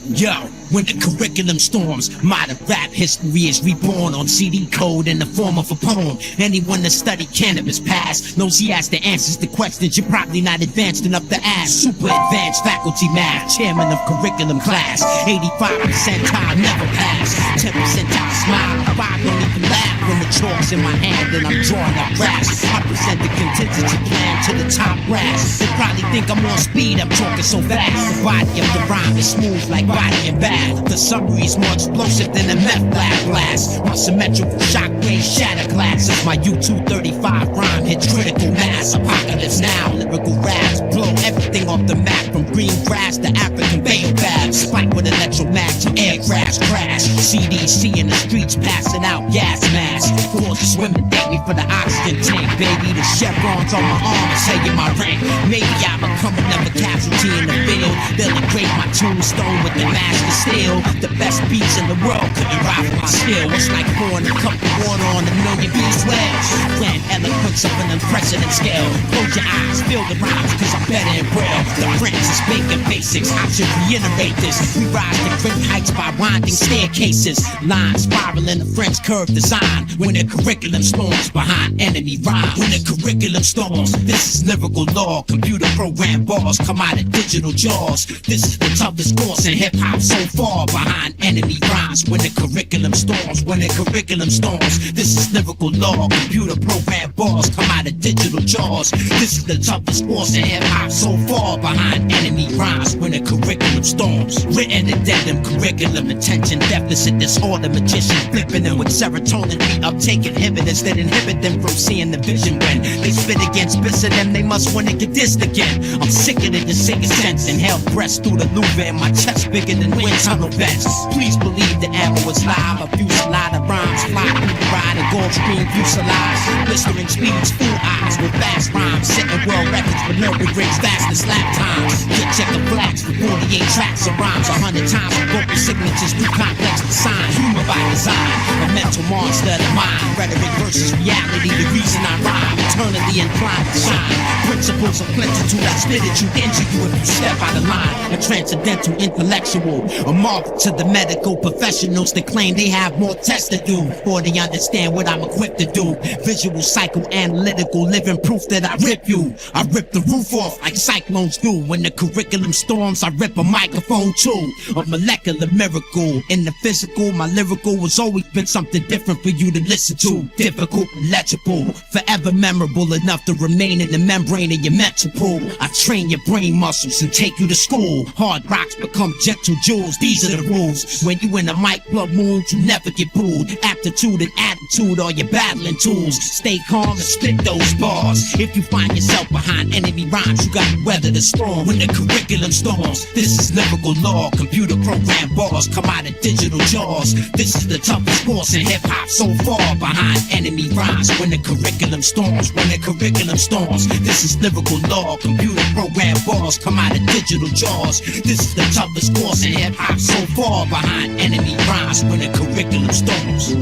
Yo, when the curriculum storms, modern rap history is reborn on CD code in the form of a poem. Anyone that studied cannabis past knows he has the answers to questions you're probably not advanced enough to ask. Super advanced faculty math, chairman of curriculum class. 85 percentile never pass, 10 percentile smile, 5 don't even laugh when the chalk's in my hand and I'm drawing up raps. I present the contingency plan to the top brass. They probably think I'm on speed, I'm talking so fast. The body of the rhyme is smooth like body and bath. The summary is more explosive than a meth lab blast. My symmetrical shockwave shatter glass. As my U-235 rhyme hits critical mass. Apocalypse now, lyrical raps blow everything off the map. From green grass to African baobabs. Spike with electromag to aircrafts crash. CDC in the streets passing out gas masks. Rhymes. Gorgeous women thank me for the oxygen tank, baby. The chevrons on my arm is saying my rank. Maybe I become another casualty in the field. They'll engrave my tombstone with the master steel. The best beats in the world couldn't rival my skill. It's like pouring a cup of water on a million bees' wells. Grand eloquence of an unprecedented scale. Close your eyes, feel the rhymes, cause I'm better in braille. The Francis Bacon basics, I should reiterate this. We rise to great heights by winding staircases. Lines spiraling the French curve design. When the curriculum storms behind enemy rhymes. When the curriculum storms, this is lyrical law. Computer program bars come out of digital jaws. This is the toughest course in hip-hop so far. Behind enemy rhymes. When the curriculum storms, when the curriculum storms, this is lyrical law. Computer program bars come out of digital jaws. This is the toughest course in hip-hop so far. Behind enemy rhymes. When the curriculum storms, written addendum, curriculum, attention deficit disorder, magicians flipping them with serotonin reuptake inhibitors that inhibit them from seeing the vision. When they spit against bits of them, they must want to get dissed again. I'm sick of the singing sense. Inhale breaths through the Louvre, my chest bigger than wind tunnel vents. Please believe the ammo is live. A fusillade of rhymes fly through the ride, a gold stream fuselage. Blistering speeds, full eyes with fast rhymes, setting world records with no regrets, fastest lap times. Get check the flags for 48 tracks of rhymes, 100 times with vocal signatures too complex to sign. Humor by design, a mental monster of the mind. Rhetoric versus reality, the reason I rhyme. Eternally inclined to shine. Principles of plentitude, I spit at you, injure you if you step out of line. A transcendental intellectual, a marvel to the medical professionals that claim they have more tests to do, or they understand what I'm equipped to do. Visual, psychoanalytical, living proof that I rip you. I rip the roof off like cyclones do. When the curriculum storms, I rip a microphone too. A molecular miracle in the physical. My lyrical has always been something different for you to listen to. Difficult, legible, forever memorable enough to remain in the membrane of your mental pool. I train your brain muscles and take you to school. Hard rocks become gentle jewels. These are the rules. When you in a mic club mood, you never get booed. Aptitude and attitude are your battling tools. Stay calm and spit those bars. If you find yourself behind enemy rhymes, you gotta weather the storm. When the curriculum storms, this is lyrical law. Computer program bars come out of digital jaws. This is the toughest course in hip-hop so far. Behind enemy rhymes, when the curriculum storms, when the curriculum storms, this is lyrical law. Computer program bars come out of digital jaws. This is the toughest course in hip-hop so far. Behind enemy rhymes, when the curriculum storms.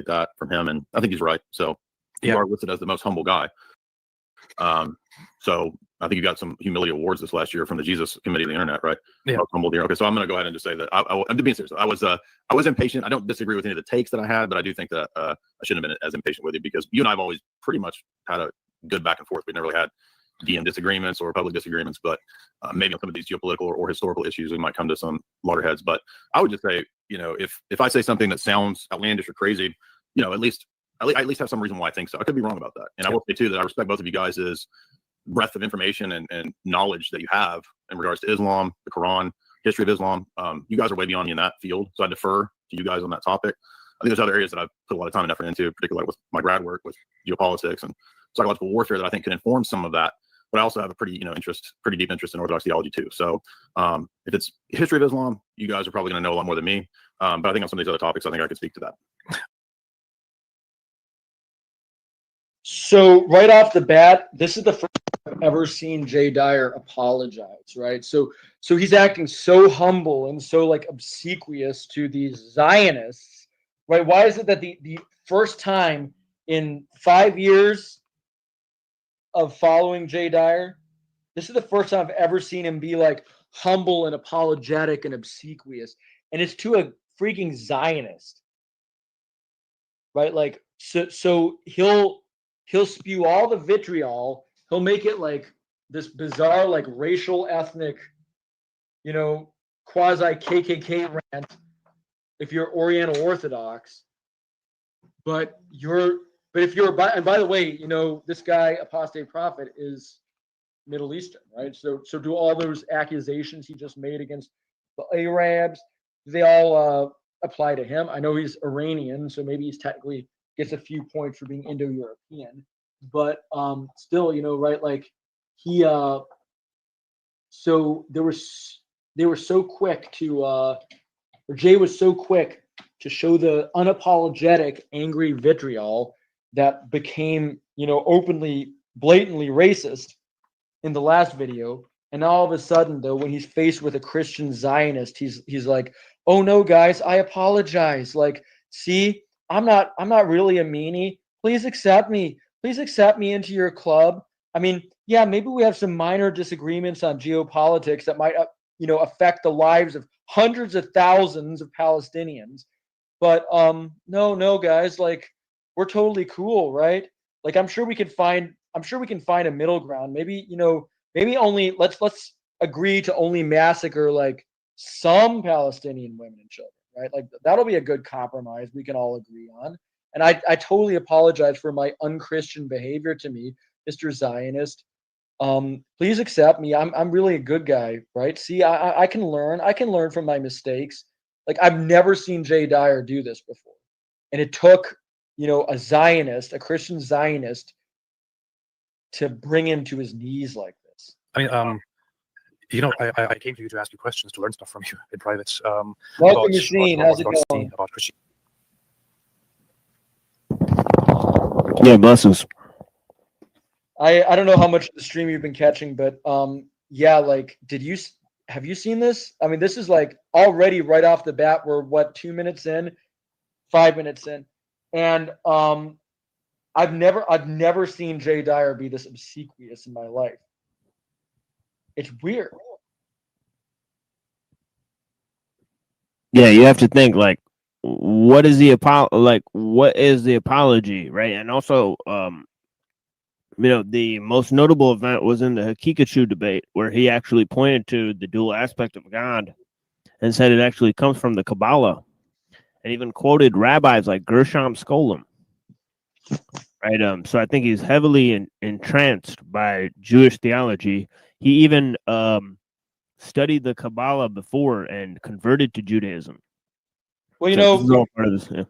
That from him, and I think he's right. So you are listed as the most humble guy. So I think you got some humility awards this last year from the Jesus Committee of the Internet, right? Yeah. Most humble here. Okay, so I'm going to go ahead and just say that I'm being serious. I was impatient. I don't disagree with any of the takes that I had, but I do think that I shouldn't have been as impatient with you, because you and I have always pretty much had a good back and forth. We never really had DM disagreements or public disagreements, but maybe on some of these geopolitical or historical issues, we might come to some loggerheads. But I would just say, if I say something that sounds outlandish or crazy, at least have some reason why I think so. I could be wrong about that. And I will say too that I respect both of you guys' breadth of information and knowledge that you have in regards to Islam, the Quran, history of Islam. You guys are way beyond me in that field, so I defer to you guys on that topic. I think there's other areas that I've put a lot of time and effort into, particularly with my grad work with geopolitics and psychological warfare, that I think can inform some of that. But I also have a pretty deep interest in Orthodox theology too. So if it's history of Islam, you guys are probably going to know a lot more than me. But I think on some of these other topics, I think I could speak to that. So right off the bat, this is the first time I've ever seen Jay Dyer apologize, right? So he's acting so humble and so like obsequious to these Zionists, right? Why is it that the first time in 5 years of following Jay Dyer, this is the first time I've ever seen him be like humble and apologetic and obsequious, and it's to a freaking Zionist, right? Like so he'll spew all the vitriol. He'll make it like this bizarre, like racial, ethnic, quasi KKK rant if you're Oriental Orthodox. But if you're, and by the way, this guy, apostate prophet, is Middle Eastern, right? So do all those accusations he just made against the Arabs, do they all apply to him? I know he's Iranian, so maybe he's technically gets a few points for being Indo-European, but still, right? Like so they were so quick to, or Jay was so quick to show the unapologetic angry vitriol that became, openly, blatantly racist in the last video. And now all of a sudden, though, when he's faced with a Christian Zionist, he's like, "Oh no, guys, I apologize. Like, see, I'm not really a meanie. Please accept me. Please accept me into your club." I mean, yeah, maybe we have some minor disagreements on geopolitics that might, affect the lives of hundreds of thousands of Palestinians. But no, guys, like, we're totally cool, right? Like, I'm sure we can find a middle ground. Maybe, maybe only let's agree to only massacre like some Palestinian women and children, right? Like, that'll be a good compromise we can all agree on. And I totally apologize for my unchristian behavior to me, Mr. Zionist. Please accept me. I'm really a good guy, right? See, I can learn. I can learn from my mistakes. Like, I've never seen Jay Dyer do this before. And it took, a Zionist, a Christian Zionist, to bring him to his knees like this. I mean, I came to you to ask you questions, to learn stuff from you in private. Welcome, Machine. How's it going? About Christian. Yeah, blessings. I don't know how much of the stream you've been catching, but yeah, like, have you seen this? I mean, this is like already right off the bat, we're what, 2 minutes in, 5 minutes in, and I've never seen Jay Dyer be this obsequious in my life. It's weird. Yeah, you have to think, like, what is the apology, right? And also, the most notable event was in the Hakikachu debate, where he actually pointed to the dual aspect of God and said it actually comes from the Kabbalah, and even quoted rabbis like Gershom Scholem. Right. So I think he's heavily entranced by Jewish theology. He even studied the Kabbalah before and converted to Judaism. Well, so this is all part of this, yeah.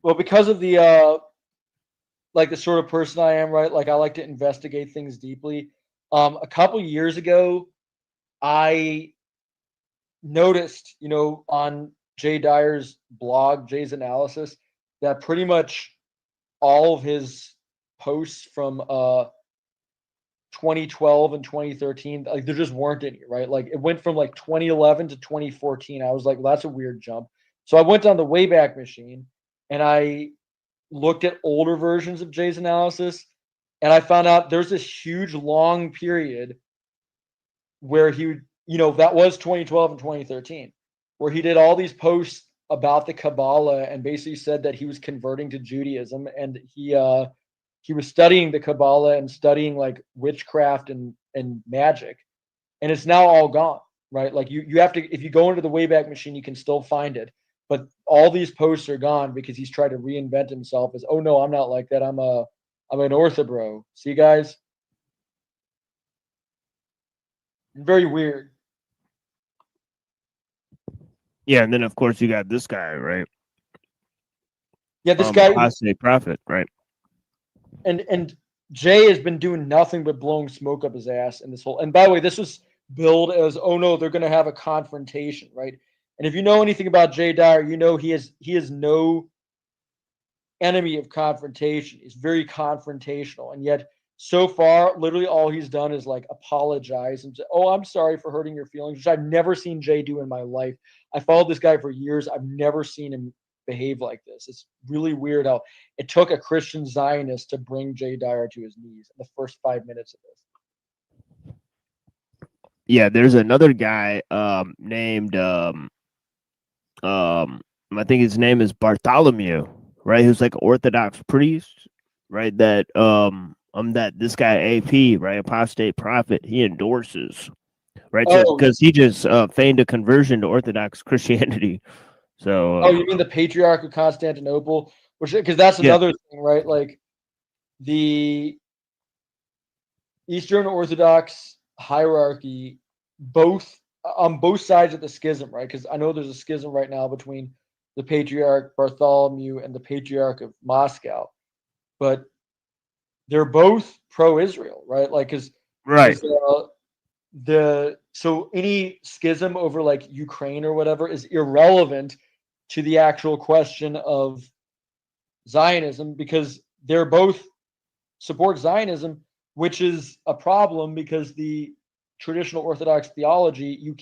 Well, because of the like the sort of person I am, right? Like, I like to investigate things deeply. A couple years ago, I noticed, on Jay Dyer's blog, Jay's Analysis, that pretty much all of his posts from 2012 and 2013, like, there just weren't any, right? Like, it went from like 2011 to 2014. I was like, well, that's a weird jump. So I went on the Wayback Machine and I looked at older versions of Jay's Analysis, and I found out there's this huge long period where he, that was 2012 and 2013, where he did all these posts about the Kabbalah and basically said that he was converting to Judaism, and he was studying the Kabbalah and studying like witchcraft and magic, and it's now all gone, right? Like, you have to, if you go into the Wayback Machine, you can still find it, but all these posts are gone because he's tried to reinvent himself as, oh no, I'm not like that. I'm an orthobro. See, guys? Very weird. Yeah, and then of course you got this guy, right? Yeah, this guy, apostate prophet, right? And Jay has been doing nothing but blowing smoke up his ass in this whole. And by the way, this was billed as, oh no, they're going to have a confrontation, right? And if you know anything about Jay Dyer, he has no enemy of confrontation. He's very confrontational, and yet so far, literally all he's done is like apologize and say, "Oh, I'm sorry for hurting your feelings," which I've never seen Jay do in my life. I followed this guy for years. I've never seen him behave like this. It's really weird how it took a Christian Zionist to bring Jay Dyer to his knees in the first 5 minutes of this. Yeah, there's another guy named I think his name is Bartholomew, right? Who's like an Orthodox priest, right? That that this guy AP, right, apostate prophet, he endorses, right? Because he just feigned a conversion to Orthodox Christianity. So you mean the Patriarch of Constantinople? Which, because that's another thing, right? Like the Eastern Orthodox hierarchy, on both sides of the schism, right? Because I know there's a schism right now between the Patriarch Bartholomew and the Patriarch of Moscow, but they're both pro-Israel, right? Like, so any schism over like Ukraine or whatever is irrelevant to the actual question of Zionism, because they're both support Zionism, which is a problem because the traditional Orthodox theology,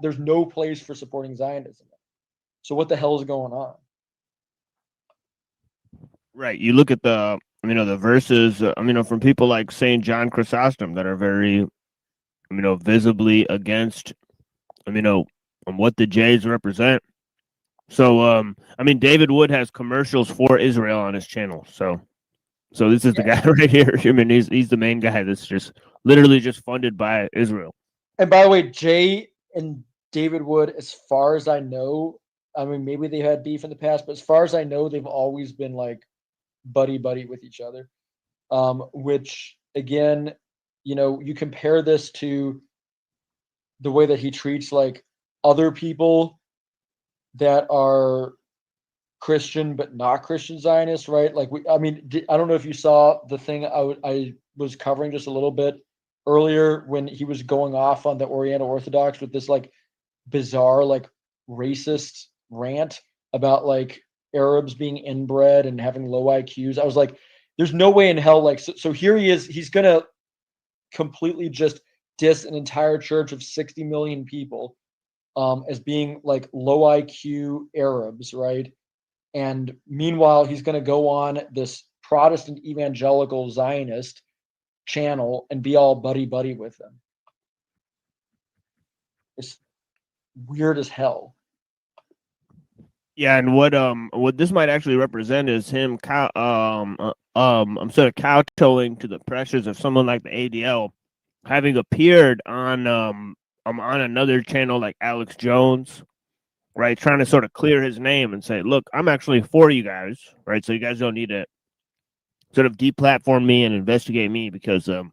there's no place for supporting Zionism. So what the hell is going on? Right. You look at the verses, from people like St. John Chrysostom that are very, visibly against, what the Jays represent. So, David Wood has commercials for Israel on his channel. So this is the guy right here. He's the main guy that's just literally just funded by Israel. And by the way, Jay and David Wood, as far as I know, maybe they had beef in the past, but as far as I know, they've always been like buddy with each other. Which again, you compare this to the way that he treats like other people that are Christian but not Christian Zionists, right? Like I don't know if you saw the thing I was covering just a little bit earlier when he was going off on the Oriental Orthodox with this like bizarre like racist rant about like Arabs being inbred and having low IQs. I was like, there's no way in hell. Like, so here he is. He's going to completely just diss an entire church of 60 million people as being like low IQ Arabs, right? And meanwhile, he's going to go on this Protestant evangelical Zionist channel and be all buddy with them. It's weird as hell. Yeah, and what this might actually represent is him sort of kowtowing to the pressures of someone like the ADL, having appeared on another channel like Alex Jones, right, trying to sort of clear his name and say, look, I'm actually for you guys, right? So you guys don't need to sort of deplatform me and investigate me because I'm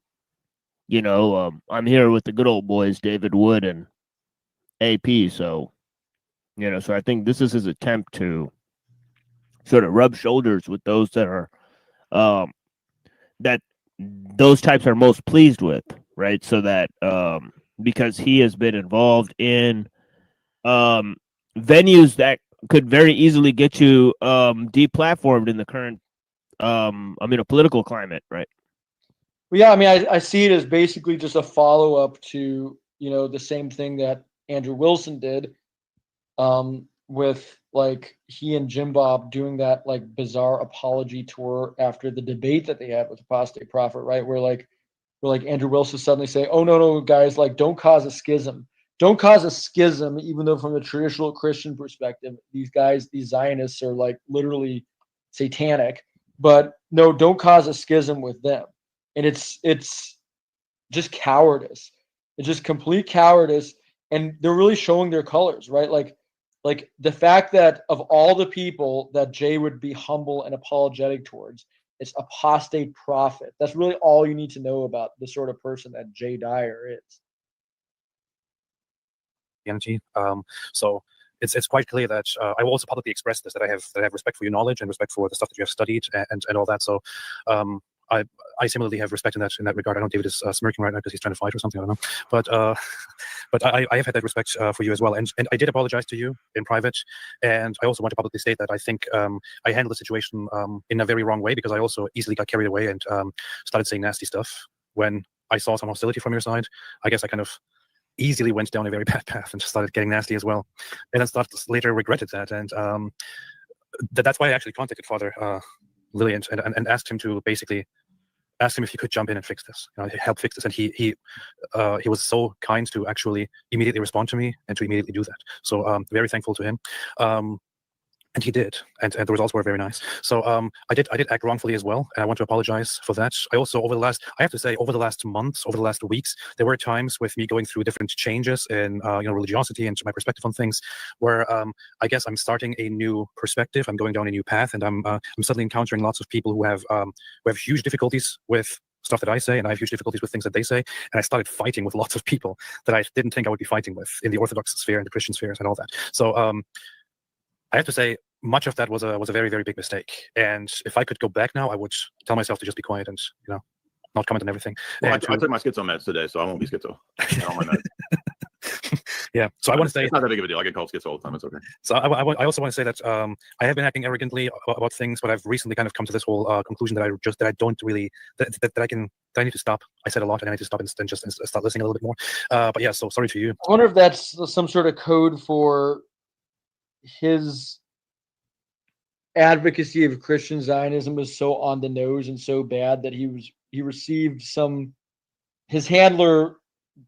here with the good old boys, David Wood and AP, so so I think this is his attempt to sort of rub shoulders with those that are that those types are most pleased with, right? So that because he has been involved in venues that could very easily get you deplatformed in the current political climate, right? Well, yeah, I see it as basically just a follow-up to the same thing that Andrew Wilson did with like he and Jim Bob doing that like bizarre apology tour after the debate that they had with Apostate Prophet, right? Where Andrew Wilson suddenly say, "Oh no, guys, like don't cause a schism. Don't cause a schism," even though from the traditional Christian perspective, these Zionists are like literally satanic. But no, don't cause a schism with them. And it's just cowardice. It's just complete cowardice. And they're really showing their colors, right? Like the fact that of all the people that Jay would be humble and apologetic towards, it's apostate prophet. That's really all you need to know about the sort of person that Jay Dyer is. So it's quite clear that I will also publicly express this, that I have respect for your knowledge and respect for the stuff that you have studied and all that. So I similarly have respect in that regard. I know David is smirking right now because he's trying to fight or something. I don't know, but I have had that respect for you as well. And I did apologize to you in private, and I also want to publicly state that I think I handled the situation in a very wrong way, because I also easily got carried away and started saying nasty stuff when I saw some hostility from your side. I guess I kind of easily went down a very bad path and just started getting nasty as well, and then later regretted that. And that's why I actually contacted Father Lillian and asked him to basically asked him if he could jump in and fix this, help fix this. And he was so kind to actually immediately respond to me and to immediately do that. So very thankful to him. And he did, and the results were very nice. So I did act wrongfully as well, and I want to apologize for that. I also over the last months, over the last weeks, there were times with me going through different changes in religiosity and my perspective on things, where I guess I'm starting a new perspective. I'm going down a new path, and I'm suddenly encountering lots of people who have huge difficulties with stuff that I say, and I have huge difficulties with things that they say. And I started fighting with lots of people that I didn't think I would be fighting with in the Orthodox sphere and the Christian spheres and all that. So I have to say, much of that was a very, very big mistake. And if I could go back now, I would tell myself to just be quiet and not comment on everything. Well, I took my schizo meds today, so I won't be schizo. Yeah. So I want to say it's not that big of a deal. I get called schizo all the time. It's okay. So I also want to say that I have been acting arrogantly about things, but I've recently kind of come to this whole conclusion that I need to stop. I said a lot, and I need to stop and just start listening a little bit more. But yeah, so sorry to you. I wonder if that's some sort of code for his advocacy of Christian Zionism was so on the nose and so bad that he received his handler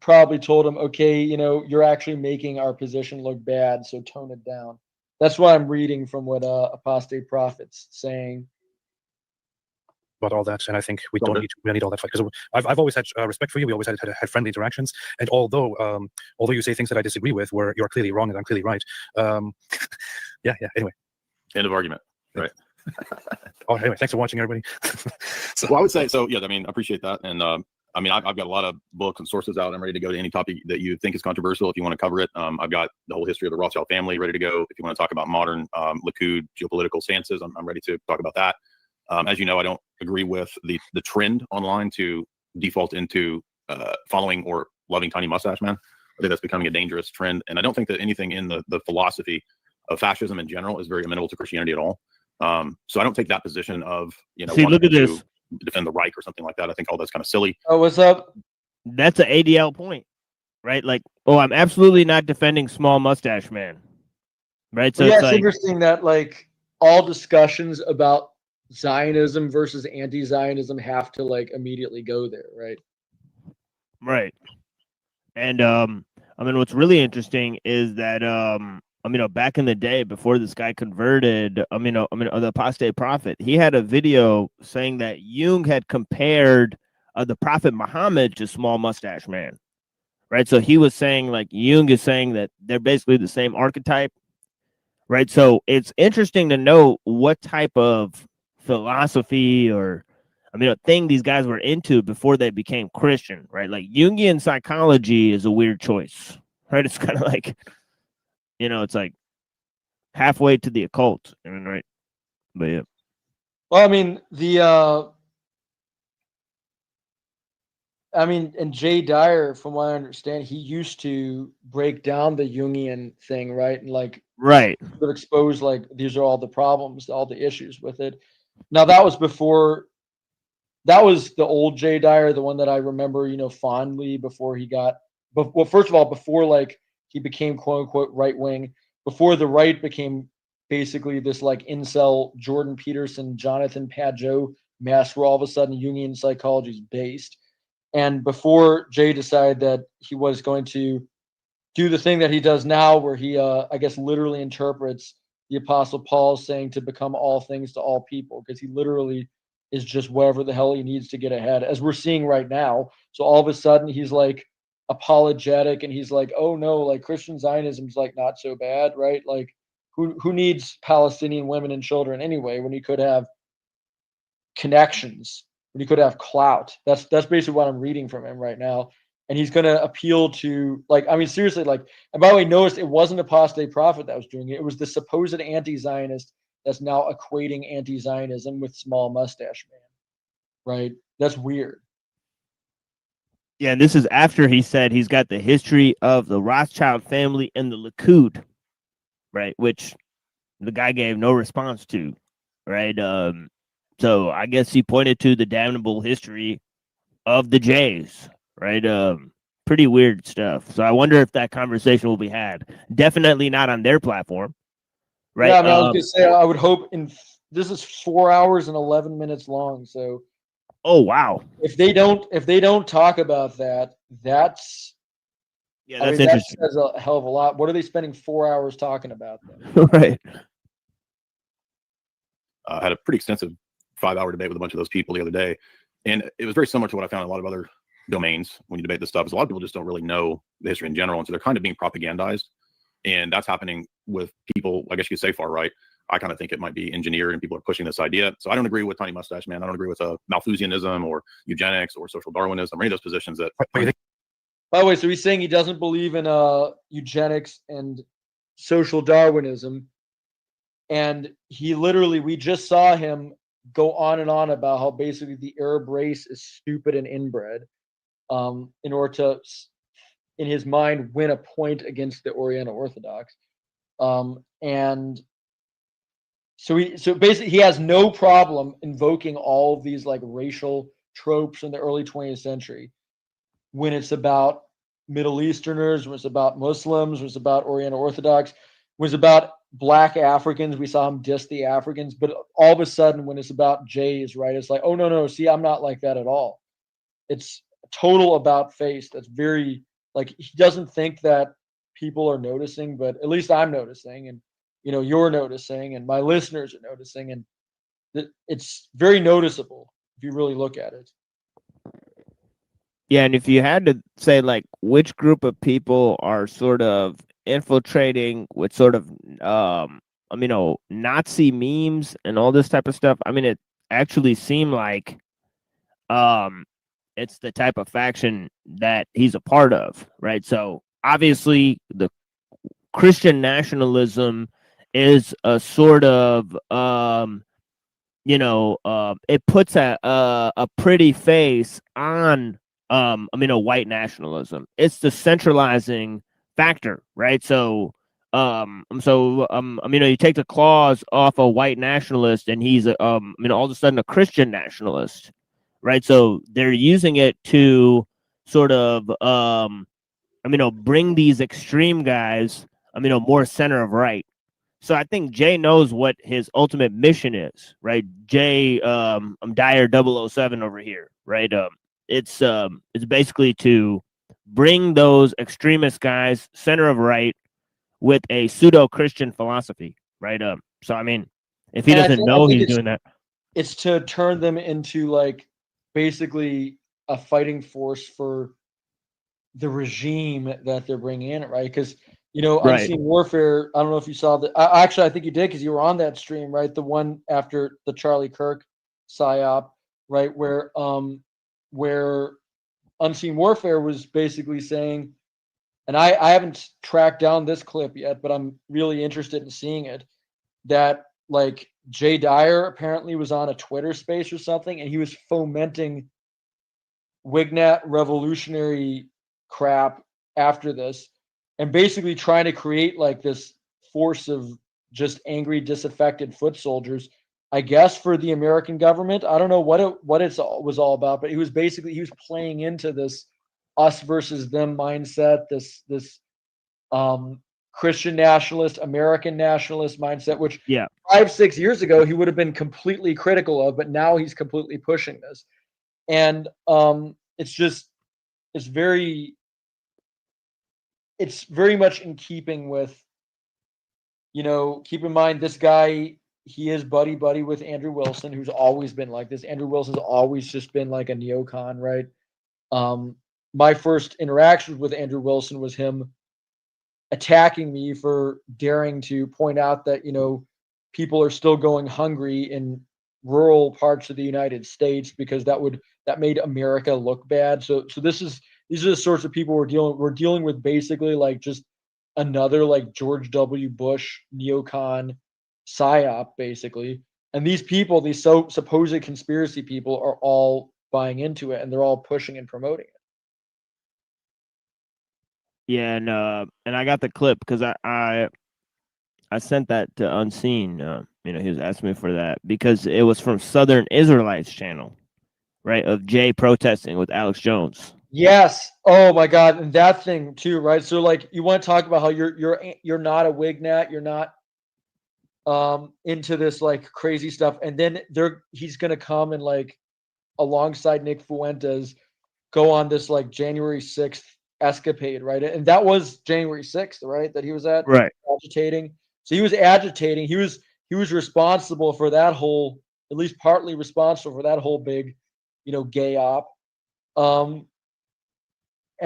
probably told him, okay, you're actually making our position look bad, so tone it down. That's what I'm reading from what Apostate Prophet's saying about all that. And I think we need all that fight, because I've always had respect for you. We always had friendly interactions, and although you say things that I disagree with, where you're clearly wrong and I'm clearly right. Yeah. Anyway, end of argument. Right. Oh, anyway, thanks for watching, everybody. Well, I would say so. Yeah, I mean, I appreciate that, and I've got a lot of books and sources out. I'm ready to go to any topic that you think is controversial. If you want to cover it, I've got the whole history of the Rothschild family ready to go. If you want to talk about modern Likud geopolitical stances, I'm ready to talk about that. As you know, I don't agree with the trend online to default into following or loving tiny mustache man. I think that's becoming a dangerous trend, and I don't think that anything in the philosophy of fascism in general is very amenable to Christianity at all. So I don't take that position of See, look at this. Defend the Reich or something like that. I think all that's kind of silly. Oh, what's up? That's an ADL point, right? Like, I'm absolutely not defending small mustache man, right? So it's interesting that all discussions about Zionism versus anti-Zionism have to immediately go there, right? Right. And what's really interesting is that back in the day before this guy converted, the Apostate Prophet, he had a video saying that Jung had compared the Prophet Muhammad to small mustache man, right? So he was saying Jung is saying that they're basically the same archetype, right? So it's interesting to know what type of philosophy or thing these guys were into before they became Christian, right? Like Jungian psychology is a weird choice, right? It's kind of like, it's like halfway to the occult, right? But yeah. Well, and Jay Dyer, from what I understand, he used to break down the Jungian thing, right? And right, would expose these are all the problems, all the issues with it. Now that was the old Jay Dyer, the one that I remember, fondly before he got. Well, first of all, before he became quote unquote right wing, before the right became basically this incel Jordan Peterson, Jonathan Pageau mess, where all of a sudden Jungian psychology is based. And before Jay decided that he was going to do the thing that he does now, where he, I guess, literally interprets the Apostle Paul saying to become all things to all people, because he literally is just whatever the hell he needs to get ahead, as we're seeing right now. So all of a sudden he's apologetic, and he's oh no, Christian Zionism is not so bad, right? Who needs Palestinian women and children anyway, when you could have connections, when you could have clout? That's basically what I'm reading from him right now. And he's going to appeal to seriously, and by the way, notice it wasn't Apostate Prophet that was doing it. It was the supposed anti-Zionist that's now equating anti-Zionism with small mustache man. right? That's weird. Yeah, and this is after he said he's got the history of the Rothschild family and the Likud, right? Which the guy gave no response to, right? So I guess he pointed to the damnable history of the Jays, right? Pretty weird stuff. So I wonder if that conversation will be had. Definitely not on their platform, right? Yeah, I mean, I was gonna say I would hope this is 4 hours and 11 minutes long. So, oh wow, if they don't talk about that, that's that's interesting. That says a hell of a lot. What are they spending 4 hours talking about then? Right. I had a pretty extensive 5-hour debate with a bunch of those people the other day, and it was very similar to what I found in a lot of other domains when you debate this stuff. Is a lot of people just don't really know the history in general, and so they're kind of being propagandized, and that's happening with people, I guess you could say, far right. I kind of think it might be engineered, and people are pushing this idea. So I don't agree with Tiny Mustache Man. I don't agree with Malthusianism or eugenics or social Darwinism or any of those positions that. By the way, so he's saying he doesn't believe in eugenics and social Darwinism, and he literally, we just saw him go on and on about how basically the Arab race is stupid and inbred, in order to, in his mind, win a point against the Oriental Orthodox, and so basically he has no problem invoking all of these like racial tropes from the early 20th century when it's about Middle Easterners, when it's about Muslims, when it's about Oriental Orthodox, when it's about Black Africans. We saw him diss the Africans, but all of a sudden when it's about Jays, right, it's like, oh no, see, I'm not like that at all. It's total about face. That's very, like, he doesn't think that people are noticing, but at least I'm noticing, and you're noticing, and my listeners are noticing, and it's very noticeable if you really look at it. Yeah, and if you had to say like which group of people are sort of infiltrating with sort of Nazi memes and all this type of stuff, I mean, it actually seemed like it's the type of faction that he's a part of, right? So obviously the Christian nationalism is a sort of it puts a pretty face on white nationalism. It's the centralizing factor, right? So you take the claws off a white nationalist and he's all of a sudden a Christian nationalist, right? So they're using it to sort of bring these extreme guys more center of right. So I think Jay knows what his ultimate mission is, right? Jay, I'm Dyer 007 over here, right? It's basically to bring those extremist guys center of right with a pseudo-Christian philosophy, right? So I mean, if he doesn't know he's doing that, it's to turn them into like basically a fighting force for the regime that they're bringing in, right? Because Unseen Warfare, I don't know if you saw that. Actually, I think you did because you were on that stream, right? The one after the Charlie Kirk psyop, right? Where Unseen Warfare was basically saying, and I haven't tracked down this clip yet, but I'm really interested in seeing it, that like Jay Dyer apparently was on a Twitter space or something, and he was fomenting Wignat revolutionary crap after this, and basically trying to create like this force of just angry, disaffected foot soldiers, I guess, for the American government. I don't know what it was all about, but he was playing into this us versus them mindset, this Christian nationalist, American nationalist mindset, which 5-6 years ago he would have been completely critical of, but now he's completely pushing this. And it's very much in keeping with, keep in mind this guy, he is buddy with Andrew Wilson, who's always been like this. Andrew Wilson's always just been like a neocon, right? My first interactions with Andrew Wilson was him attacking me for daring to point out that, people are still going hungry in rural parts of the United States because that made America look bad. So these are the sorts of people we're dealing with, basically like just another like George W. Bush neocon psyop, basically. And these people, these supposed conspiracy people, are all buying into it, and they're all pushing and promoting it. Yeah, and I got the clip because I sent that to Unseen. He was asking me for that because it was from Southern Israelites channel, right? Of Jay protesting with Alex Jones. Yes. Oh my God, and that thing too, right? So like, you want to talk about how you're not a Wignat, you're not into this like crazy stuff, and then he's gonna come and like alongside Nick Fuentes go on this like January 6th escapade, right? And that was January 6th, right? That he was at agitating. So he was agitating. He was responsible for that whole, at least partly responsible for that whole big, gay op. And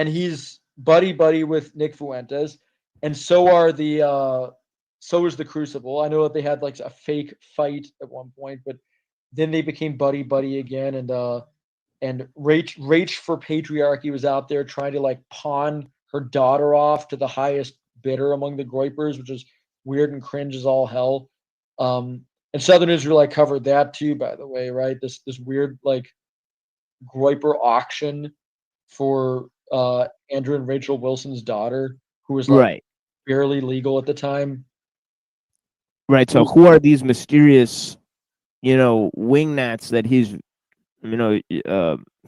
he's buddy with Nick Fuentes, and so is the Crucible. I know that they had like a fake fight at one point, but then they became buddy again. And Rach for Patriarchy was out there trying to like pawn her daughter off to the highest bidder among the Groypers, which is weird and cringe as all hell. And Southern Israelite covered that too, by the way, right? This weird like Groyper auction for Andrew and Rachel Wilson's daughter, who was like barely legal at the time. Right. So who are these mysterious, wingnats that he's,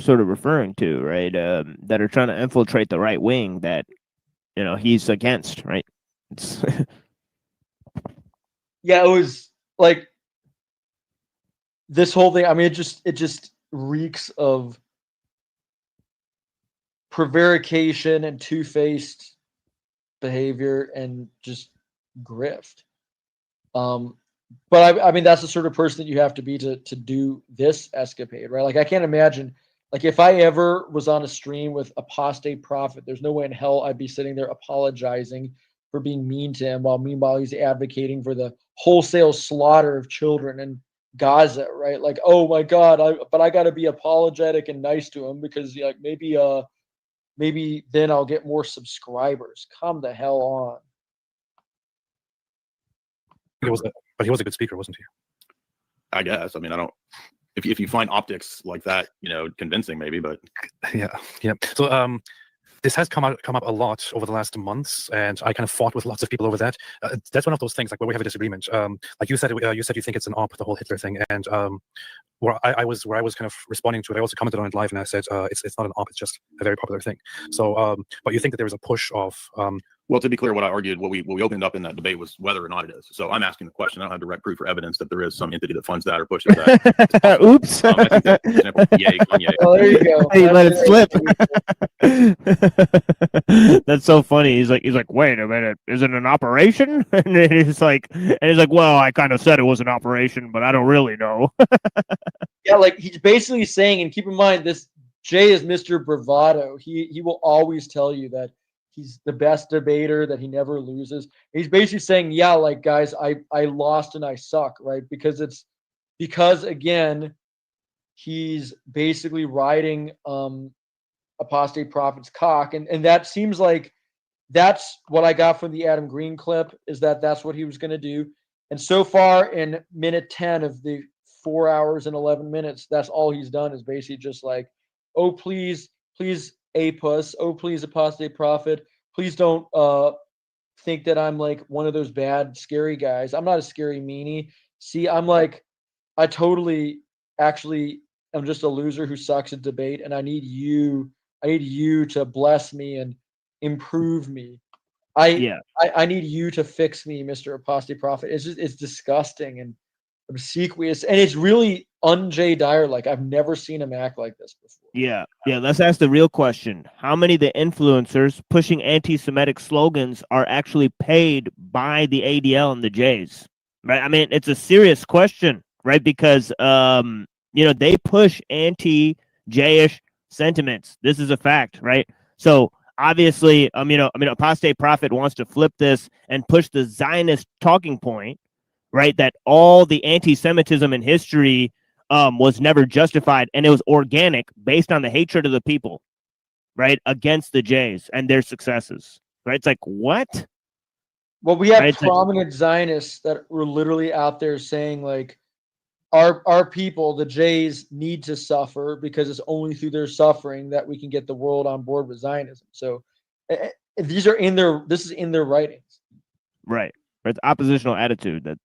sort of referring to, right? That are trying to infiltrate the right wing that, he's against, right? It's yeah, it was like this whole thing. I mean, it just reeks of prevarication and two-faced behavior and just grift. But I mean, that's the sort of person that you have to be to do this escapade, right? Like, I can't imagine, like, if I ever was on a stream with Apostate Prophet, there's no way in hell I'd be sitting there apologizing for being mean to him while meanwhile he's advocating for the wholesale slaughter of children in Gaza, right? Like, oh my God, but I got to be apologetic and nice to him because like maybe then I'll get more subscribers. Come the hell on. But he was a good speaker, wasn't he? I guess. I mean, I don't. If you find optics like that, convincing, maybe. But yeah. So this has come up a lot over the last months, and I kind of fought with lots of people over that. That's one of those things like where we have a disagreement. Like you said you think it's an op, the whole Hitler thing, and where I was kind of responding to it, I also commented on it live, and I said it's not an op, it's just a very popular thing. So, but you think that there is a push of well, to be clear, what I argued, what we opened up in that debate was whether or not it is. So I'm asking the question. I don't have direct proof or evidence that there is some entity that funds that or pushes that. Oops. I think that, for example, Kanye. Oh, there you go. He let it slip. That's so funny. He's like, wait a minute, is it an operation? And he's like, well, I kind of said it was an operation, but I don't really know. Yeah, like he's basically saying, and keep in mind, this Jay is Mr. Bravado. He will always tell you that he's the best debater, that he never loses. He's basically saying, yeah, like, guys, I lost and I suck, right? Because again, he's basically riding Apostate Prophet's cock, and that seems like that's what I got from the Adam Green clip, is that's what he was going to do. And so far in minute 10 of the 4 hours and 11 minutes, that's all he's done, is basically just like, oh, please Apus, oh, please Apostate Prophet, please don't think that I'm like one of those bad scary guys. I'm not a scary meanie. See, I'm like, I totally actually am just a loser who sucks at debate, and I need you to bless me and improve me. I need you to fix me, Mr. Apostate Prophet. It's disgusting and obsequious, and it's really un-Jay Dyer. Like, I've never seen him act like this before. Yeah. Let's ask the real question: how many of the influencers pushing anti-Semitic slogans are actually paid by the ADL and the Jays? Right. I mean, it's a serious question, right? Because they push anti-Jayish sentiments. This is a fact, right? So obviously, Apostate Prophet wants to flip this and push the Zionist talking point, right? That all the anti-Semitism in history was never justified, and it was organic based on the hatred of the people, right, against the Jays and their successes, right? It's like, what? Well, we have prominent Zionists that were literally out there saying, like, our people, the Jays, need to suffer because it's only through their suffering that we can get the world on board with Zionism. So these are in their, this is in their writings. Right. It's oppositional attitude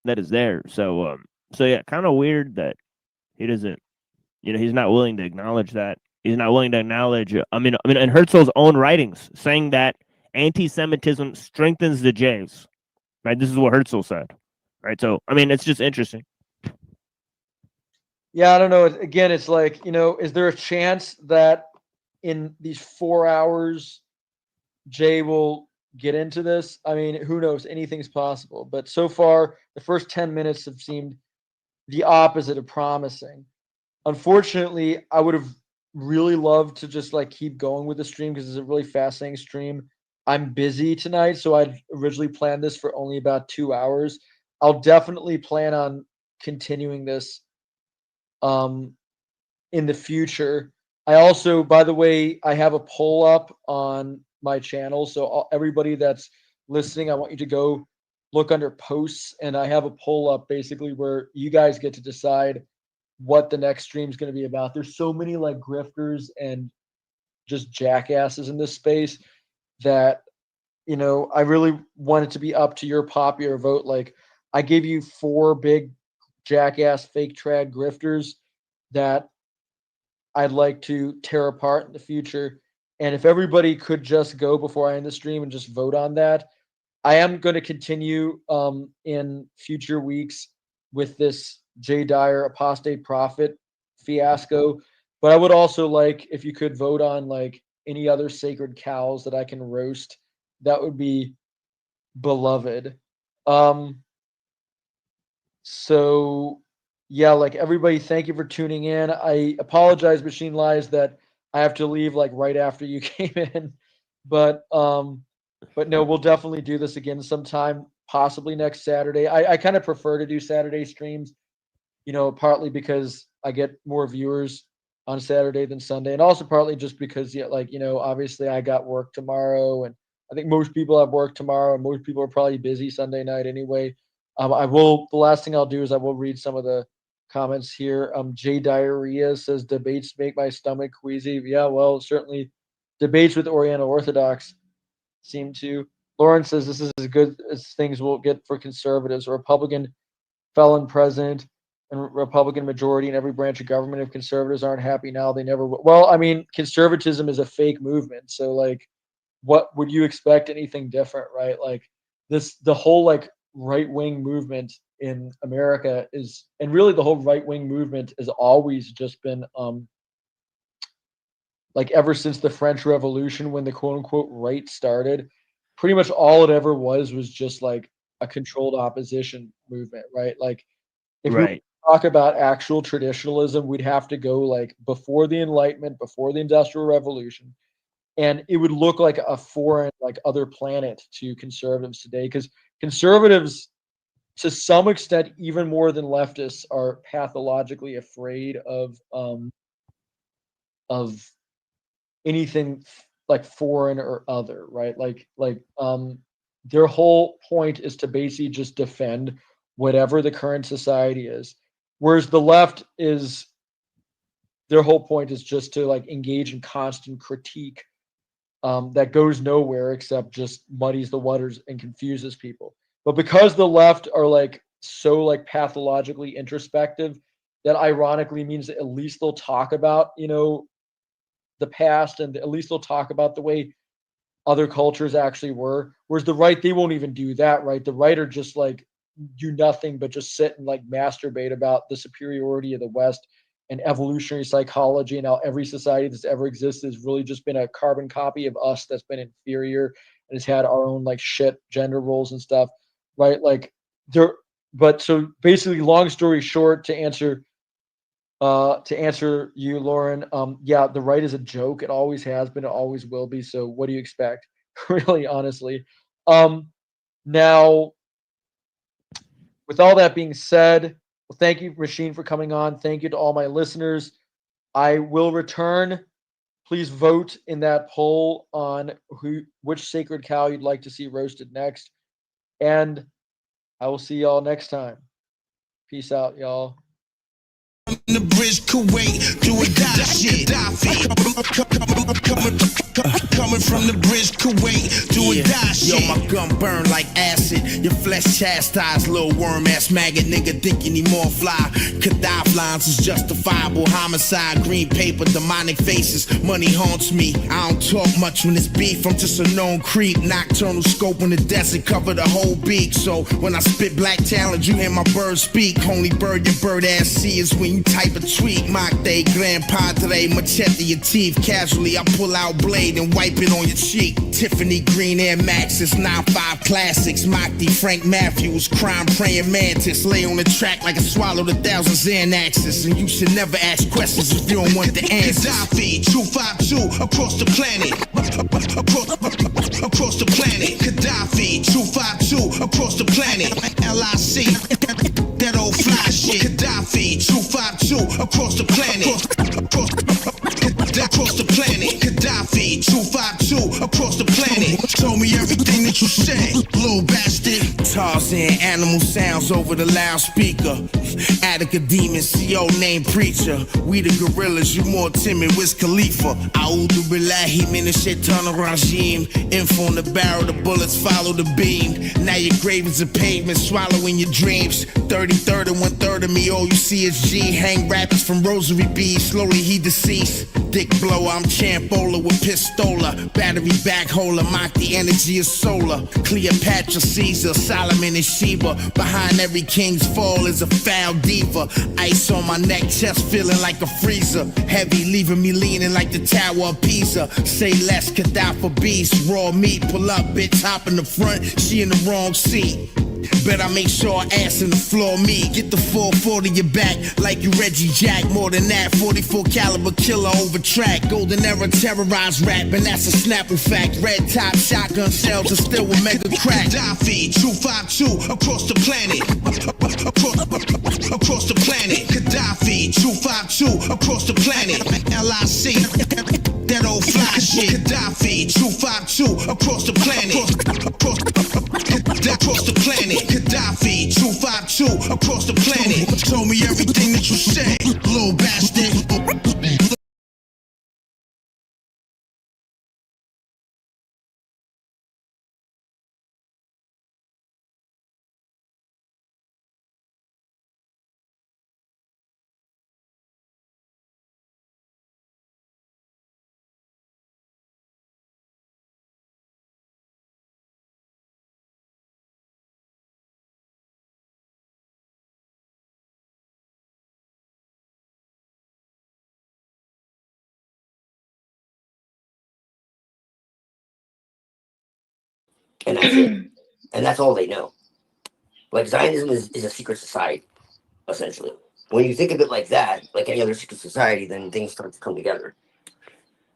that is there. So yeah, kind of weird that he doesn't, he's not willing to acknowledge that. He's not willing to acknowledge, I mean, in Herzl's own writings, saying that anti-Semitism strengthens the Jays. Right. This is what Herzl said. Right. So, I mean, it's just interesting. Yeah, I don't know. Again, it's like, is there a chance that in these 4 hours, Jay will get into this? I mean, who knows? Anything's possible. But so far, the first 10 minutes have seemed the opposite of promising. Unfortunately, I would have really loved to just like keep going with the stream because it's a really fascinating stream. I'm busy tonight, so I'd originally planned this for only about 2 hours. I'll definitely plan on continuing this in the future. I also, by the way, I have a poll up on my channel. So everybody that's listening, I want you to go look under posts, and I have a poll up basically where you guys get to decide what the next stream is going to be about. There's so many like grifters and just jackasses in this space that, I really want it to be up to your popular vote. Like I gave you 4 big jackass fake trad grifters that I'd like to tear apart in the future. And if everybody could just go before I end the stream and just vote on that, I am going to continue in future weeks with this Jay Dyer apostate prophet fiasco. But I would also like if you could vote on like any other sacred cows that I can roast. That would be beloved. So yeah, like everybody, thank you for tuning in. I apologize, Machine Lies, that I have to leave like right after you came in, but no, we'll definitely do this again sometime, possibly next Saturday. I kind of prefer to do Saturday streams, partly because I get more viewers on Saturday than Sunday, and also partly just because, obviously I got work tomorrow, and I think most people have work tomorrow, and most people are probably busy Sunday night anyway. The last thing I'll do is I will read some of the comments here. J Diarrhea says debates make my stomach queasy. Yeah, well, certainly debates with Oriental Orthodox seem to. Lauren says this is as good as things will get for conservatives. A Republican felon president and Republican majority in every branch of government. If conservatives aren't happy now, they never will. Well, I mean, conservatism is a fake movement. So like, what would you expect anything different, right? Like the whole like right-wing movement in America is, and really the whole right-wing movement has always just been like ever since the French Revolution, when the quote-unquote right started, pretty much all it ever was just like a controlled opposition movement, right? Like if we talk about actual traditionalism, we'd have to go like before the Enlightenment, before the Industrial Revolution, and it would look like a foreign, like other planet to conservatives today, because conservatives, to some extent, even more than leftists, are pathologically afraid of anything like foreign or other, right? Like their whole point is to basically just defend whatever the current society is, whereas the left is, their whole point is just to like engage in constant critique that goes nowhere except just muddies the waters and confuses people. But because the left are like so like pathologically introspective, that ironically means that at least they'll talk about, the past, and at least they'll talk about the way other cultures actually were. Whereas the right, they won't even do that, right? The right are just like do nothing but just sit and like masturbate about the superiority of the West and evolutionary psychology, and how every society that's ever existed has really just been a carbon copy of us that's been inferior and has had our own like shit gender roles and stuff, right? Like but so basically, long story short, to answer you, Lauren, yeah, the right is a joke. It always has been, it always will be. So what do you expect? Really, honestly. Now, with all that being said, well, thank you, Machine, for coming on. Thank you to all my listeners. I will return. Please vote in that poll on which sacred cow you'd like to see roasted next. And I will see y'all next time. Peace out, y'all. The bridge Kuwait, do or die shit. Coming from the bridge Kuwait, do or die shit. Yo, my gun burn like acid. Your flesh chastised, little worm ass maggot nigga thinking he more fly. Gaddafi lines is justifiable. Homicide, green paper, demonic faces. Money haunts me. I don't talk much when it's beef. I'm just a known creep. Nocturnal scope in the desert, cover the whole beak. So when I spit black talent, you hear my bird speak. Only bird your bird ass see is when you type a tweet. Mock day, grand padre, machete your teeth. Casually, I pull out blade and wipe it on your cheek. Tiffany green Air Maxes, 9.5 classics. Mockty, Frank Matthews, crime praying mantis. Lay on the track like I swallowed 1,000 Xanaxes. And you should never ask questions if you don't want the answers. Gaddafi, 252 across the planet. Across the planet. Gaddafi, 252 across the planet. LIC, that old fly shit. Gaddafi, 252 across the planet. Across the planet. Gaddafi, 252 across the planet. Told me everything that you said, little bastard. Tarzan animal sounds over the loudspeaker. Attica demon, CO named preacher. We the gorillas, you more timid, Wiz Khalifa. A'udhu billahi min ash-shaitanir rajim. Info on the barrel, the bullets follow the beam. Now your grave is a pavement, swallowing your dreams. 33rd and 1/3 of me, all you see is G. Hang rappers from rosary beads, slowly he deceased. Dick blower, I'm Champola with pistola. Battery back holder, mock the energy of solar. Cleopatra, Caesar, Solomon and Sheba. Behind every king's fall is a foul diva. Ice on my neck, chest feeling like a freezer. Heavy, leaving me leaning like the Tower of Pisa. Say less, Gaddafi beast. Raw meat, pull up, bitch, hop in the front. She in the wrong seat. Bet I make sure ass in the floor me. Get the 440 your back like you Reggie Jack. More than that, 44 caliber killer over track. Golden era terrorized rap, and that's a Snapple fact. Red top shotgun shells are still with mega crack. Gaddafi, 252 across the planet. Across the planet. Gaddafi, 252 across the planet. LIC, that old fly shit. Gaddafi, 252 across the planet. Across the planet. Gaddafi, 252 across the planet. Told me everything that you said, little bastard. And that's it. And that's all they know. Like Zionism is a secret society, essentially. When you think of it like that, like any other secret society, then things start to come together.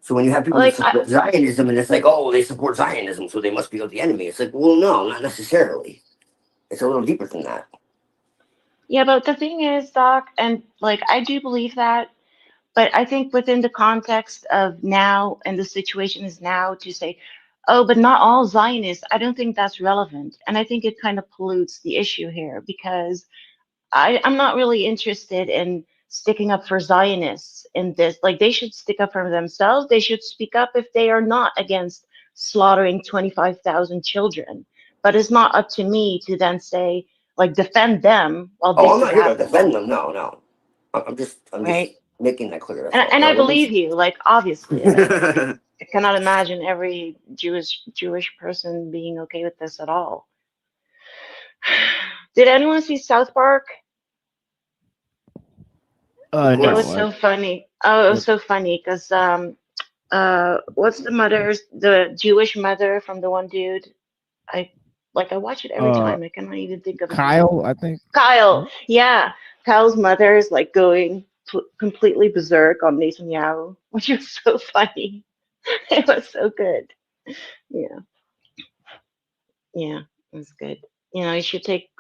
So when you have people Like, that support Zionism and it's like, oh, they support Zionism, so they must be the enemy. It's like, well, no, not necessarily. It's a little deeper than that. Yeah, but the thing is, Doc, and like I do believe that, but I think within the context of now and the situation is now to say, oh, but not all Zionists, I don't think that's relevant. And I think it kind of pollutes the issue here because I'm not really interested in sticking up for Zionists in this. Like they should stick up for themselves. They should speak up if they are not against slaughtering 25,000 children. But it's not up to me to then say, like, defend them while this I'm not is here to happening. defend them. No. I'm just Right. making that clear. And I believe you, like, obviously. Like, I cannot imagine every Jewish person being okay with this at all. Did anyone see South Park? It No. was so funny. Oh, it was so funny because what's the Jewish mother from the one dude? I watch it every time. I cannot even think of Kyle, I think. Kyle, yeah. Kyle's mother is like going completely berserk on Netanyahu, which was so funny. It was so good. Yeah, it was good. You know, you should take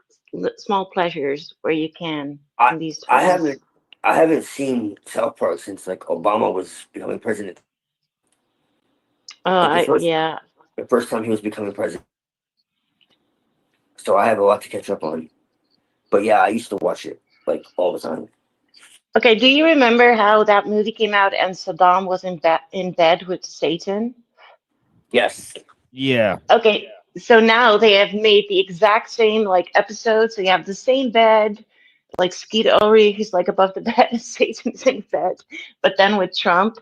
small pleasures where you can in these times. I haven't seen South Park since like Obama was becoming president. Yeah. The first time he was becoming president. So I have a lot to catch up on. But yeah, I used to watch it. like all the time. Okay, do you remember how that movie came out and Saddam was in bed with Satan? Yes. Yeah. Okay, so now they have made the exact same like episode. So you have the same bed, like Skeet Ulrich, who's like above the bed, and Satan's in bed, but then with Trump,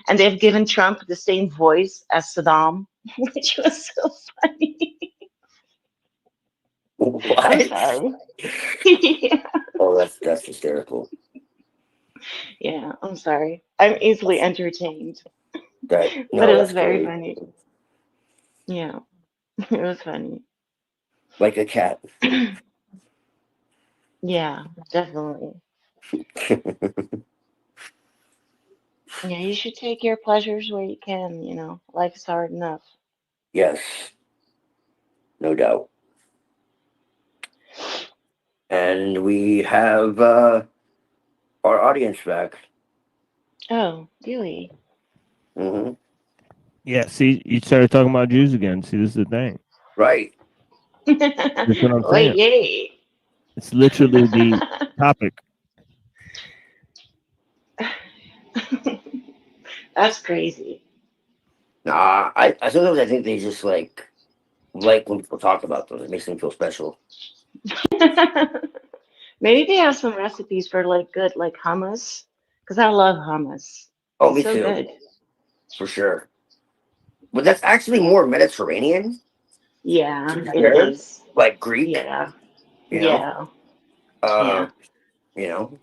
and they've given Trump the same voice as Saddam, which was so funny. What? I'm sorry. Yeah. Oh, that's hysterical. Yeah, I'm sorry. I'm easily entertained. That, no, But it was that's very great. funny. Yeah, it was funny. Like a cat. Yeah, definitely. Yeah, you should take your pleasures where you can, you know. Life is hard enough. Yes. No doubt. And we have our audience back. Oh, really? Mm-hmm. Yeah, see, you started talking about Jews again. See, this is the thing. Right. That's what I'm Oh, saying. yay. It's literally the topic. That's crazy. Nah, I sometimes I think they just like when people talk about them. It makes them feel special. Maybe they have some recipes for like good, like hummus, because I love hummus. Oh, It's me so too. good. For sure. But that's actually more Mediterranean. Yeah, to be it fair. is. Like Greek. Yeah. You know? Yeah. Yeah. You know?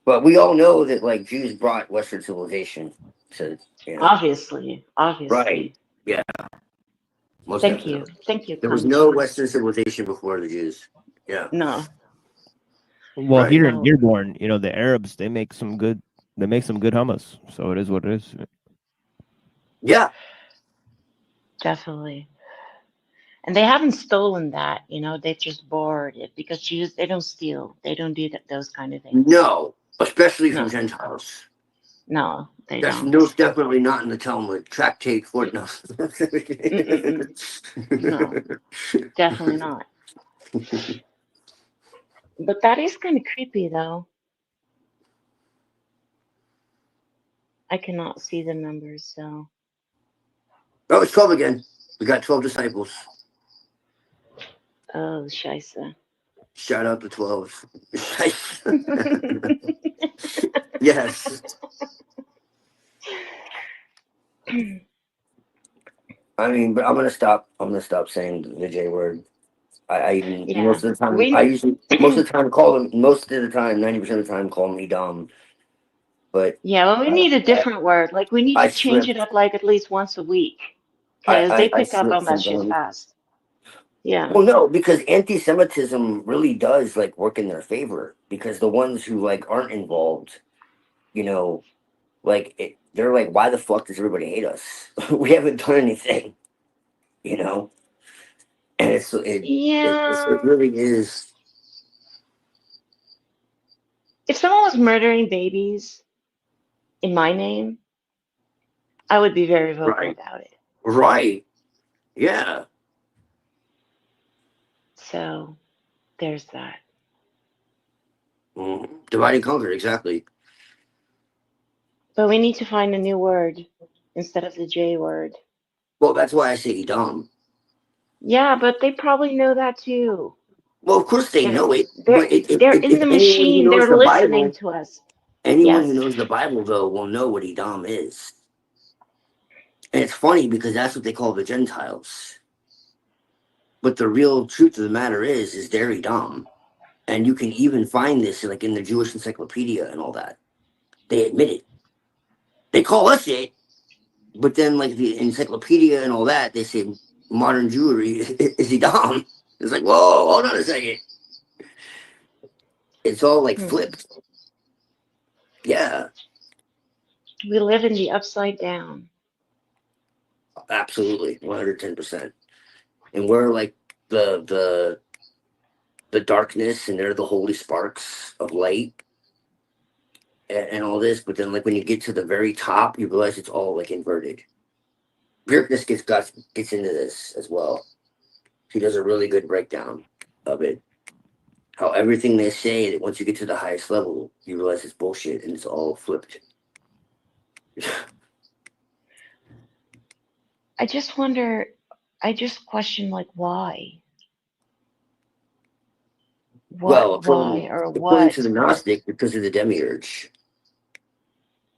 But we all know that like Jews brought Western civilization to, you know. Obviously. Right. Yeah. Most Thank definitely. you. Thank you, There was no Clemson. Western civilization before the Jews. Yeah. No. Well, Right. here in Dearborn, you know, the Arabs they make some good hummus. So it is what it is. Yeah. Definitely. And they haven't stolen that, you know, they've just borrowed it because Jews, they don't steal. They don't do those kind of things. No. Especially from No. Gentiles. No, they That's don't. most definitely not in the Talmud. Tractate 4. No. No, definitely not. But that is kind of creepy, though. I cannot see the numbers, so. Oh, it's 12 again. We got 12 disciples. Oh, scheisse. Shout out to 12. Yes. I mean, but I'm gonna stop saying the J word. I even Yeah. most of the time I usually most of the time call them 90% of the time call me dumb. But Yeah, well, we need a different word. Like, we need I to change it slipped. up like at least once a week because they I pick up slipped on that shit sometimes. fast. Yeah. Well, no, because anti-Semitism really does like work in their favor because the ones who like aren't involved, you know, like they're like, why the fuck does everybody hate us? We haven't done anything, you know. And it really is. If someone was murdering babies in my name, I would be very vocal about it. Right. Yeah. So there's that. Divide and conquer, exactly. But we need to find a new word instead of the J word. Well, that's why I say dumb. Yeah, but they probably know that too. Well, of course they know it. They're But if in the anyone who machine. knows They're the listening Bible, to us. anyone Yes. who knows the Bible, though, will know what Edom is. And it's funny because that's what they call the Gentiles. But the real truth of the matter is they're Edom. And you can even find this like in the Jewish encyclopedia and all that. They admit it. They call us it, but then like the encyclopedia and all that, they say modern Jewry is Edom. It's like, whoa, hold on a second. It's all like flipped. Yeah, We live in the upside down. absolutely, 110%. And we're like the darkness, and they're the holy sparks of light, and all this. But then, like when you get to the very top, you realize it's all like inverted. Bjerknes gets into this as well. He does a really good breakdown of it. how everything they say, that once you get to the highest level, you realize it's bullshit and it's all flipped. I just wonder, I just question, like, why? Well, Why or according what? to the Gnostic, because of the demiurge.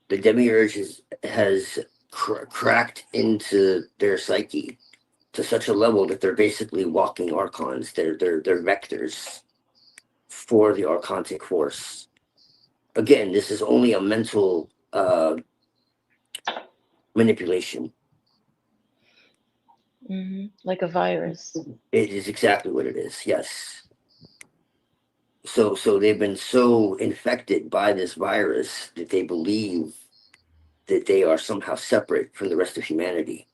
The demiurge has cracked into their psyche to such a level that they're basically walking archons. They're vectors for the archontic force. Again, this is only a mental manipulation. Like a virus. It is exactly what it is. Yes. So they've been so infected by this virus that they believe that they are somehow separate from the rest of humanity.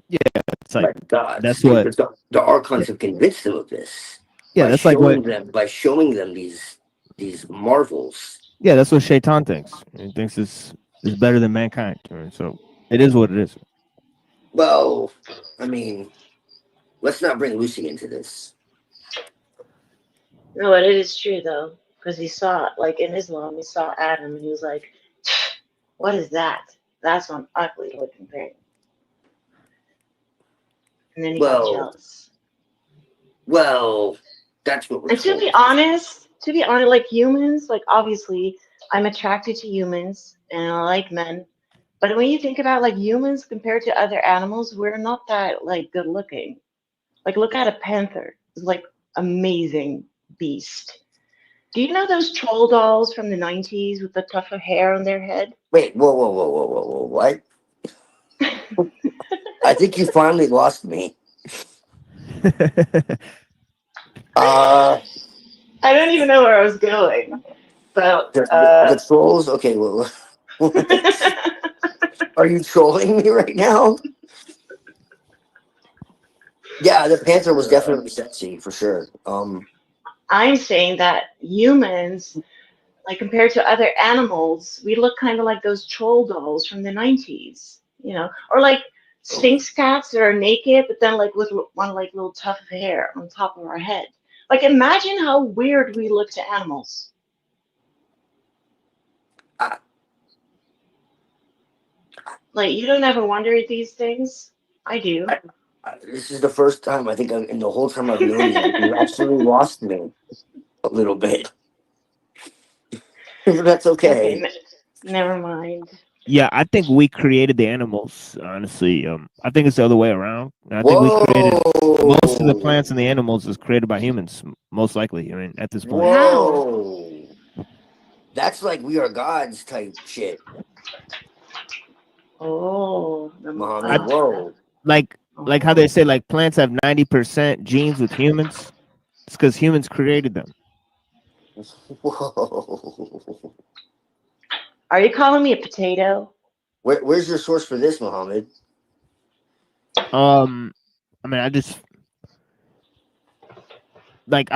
Yeah, it's like God, that's what the archons have convinced them of this. Yeah, that's like what by showing them these marvels. Yeah, that's what Shaitan thinks. He thinks is better than mankind. So it is what it is. Well, I mean, let's not bring Lucy into this. No, but it is true though, because he saw, like in Islam, he saw Adam and he was like, "What is that? That's an ugly looking thing." And then he got jealous. Well, that's what we're And to be honest, like humans, like obviously, I'm attracted to humans and I like men. But when you think about like humans compared to other animals, we're not that like good looking. Like look at a panther. It's like amazing beast. Do you know those troll dolls from the 90s with the tuft of hair on their head? Wait, whoa, what? I think you finally lost me. I don't even know where I was going. But the trolls? Okay, well, are you trolling me right now? Yeah, the panther was definitely sexy for sure. I'm saying that humans, like compared to other animals, we look kind of like those troll dolls from the 90s, you know, or like Sphinx cats that are naked, but then like with one like little tuft of hair on top of our head. Like imagine how weird we look to animals. Like you don't ever wonder these things? I do. This is the first time I think in the whole time I've known you, you actually lost me a little bit. That's okay. Never mind. Yeah, I think we created the animals. Honestly, I think it's the other way around. I think we created most of the plants and the animals is created by humans, most likely. I mean, at this point. Whoa, that's like we are gods type shit. Oh, Muhammad, whoa. Like how they say like plants have 90% genes with humans. It's because humans created them. Whoa. Are you calling me a potato? Where's your source for this, Muhammad? I mean, I just like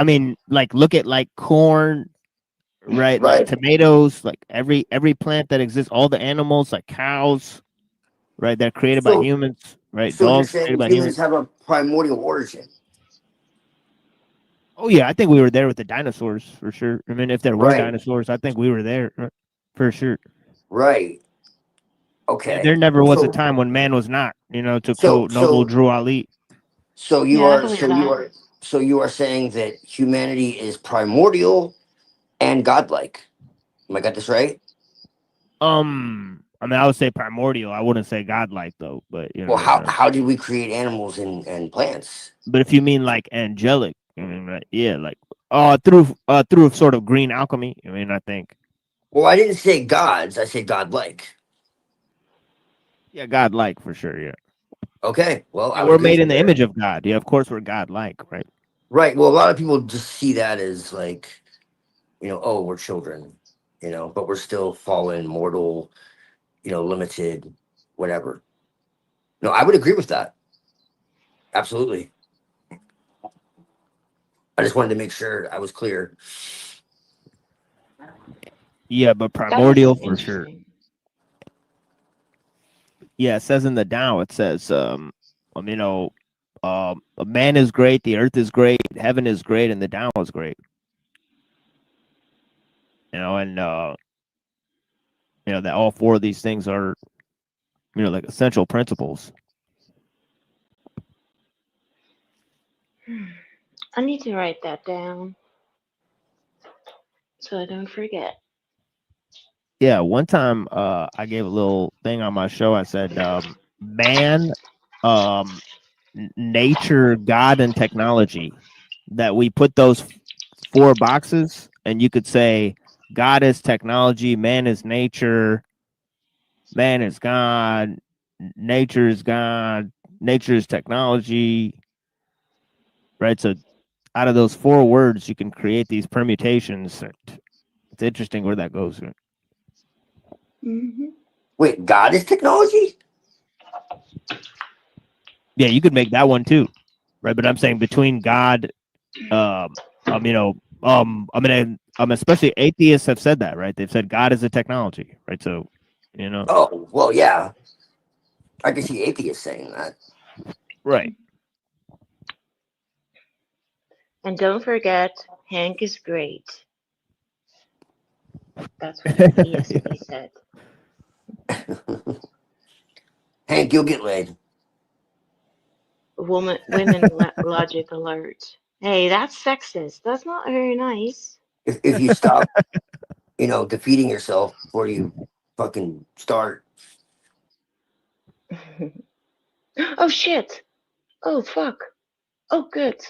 look at like corn, right? Like tomatoes, like every plant that exists, all the animals, like cows, right? They're created by humans, right? So Dogs you're created by saying humans. humans have a primordial origin? Oh yeah, I think we were there with the dinosaurs for sure. I mean, if there were dinosaurs, I think we were there for sure. Right. Okay. There never was a time when man was not, you know, to quote Noble Drew Ali. So you are saying that humanity is primordial and godlike. Am I got this right? I mean, I would say primordial. I wouldn't say godlike though. But you know, well, how did we create animals and plants? But if you mean like angelic, I mean, right? Yeah, like through sort of green alchemy. I mean, I think. Well, I didn't say gods. I said godlike. Yeah, godlike for sure. Yeah. Okay. Well, we're made in the image of God. Yeah, of course we're godlike, right? Right. Well, a lot of people just see that as like, you know, oh, we're children, you know, but we're still fallen, mortal, you know, limited, whatever. No, I would agree with that. Absolutely. I just wanted to make sure I was clear. Yeah, but primordial for sure. Yeah, it says in the Tao, it says, you know, man is great, the earth is great, heaven is great, and the Tao is great. And that all four of these things are, like essential principles. I need to write that down so I don't forget. Yeah, one time I gave a little thing on my show. I said, man, nature, God, and technology. That we put those four boxes, and you could say God is technology, man is nature, man is God, nature is God, nature is technology. Right? So out of those four words, you can create these permutations. It's interesting where that goes. Mm-hmm. Wait, God is technology? Yeah, you could make that one too, right? But I'm saying between God, especially atheists have said that, right? They've said God is a technology, right? So, Oh, well, yeah. I can see atheists saying that. Right. And don't forget, Hank is great. That's what ESP said. Hank, you'll get laid. Women logic alert. Hey, that's sexist. That's not very nice. If you stop, defeating yourself before you fucking start. Oh shit. Oh fuck. Oh good.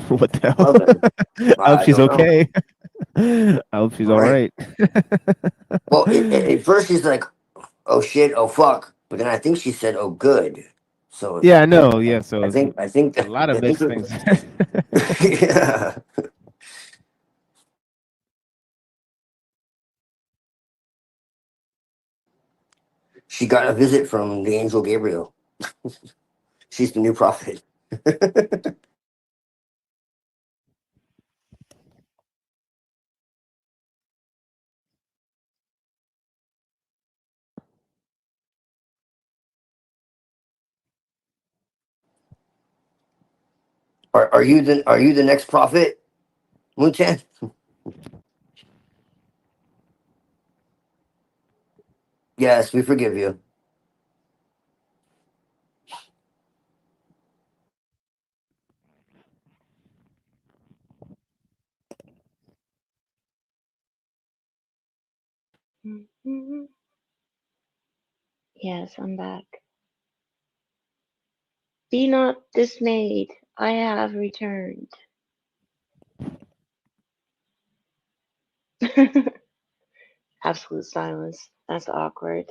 What the hell? I hope she's okay. I hope she's all right. Well, at first she's like, "Oh shit, oh fuck," but then I think she said, "Oh good." So yeah, I know. Yeah, so I think a lot of mixed things. Yeah. She got a visit from the angel Gabriel. She's the new prophet. Are you the next prophet, Munchan? Yes, we forgive you. Mm-hmm. Yes, I'm back. Be not dismayed. I have returned. Absolute silence. That's awkward.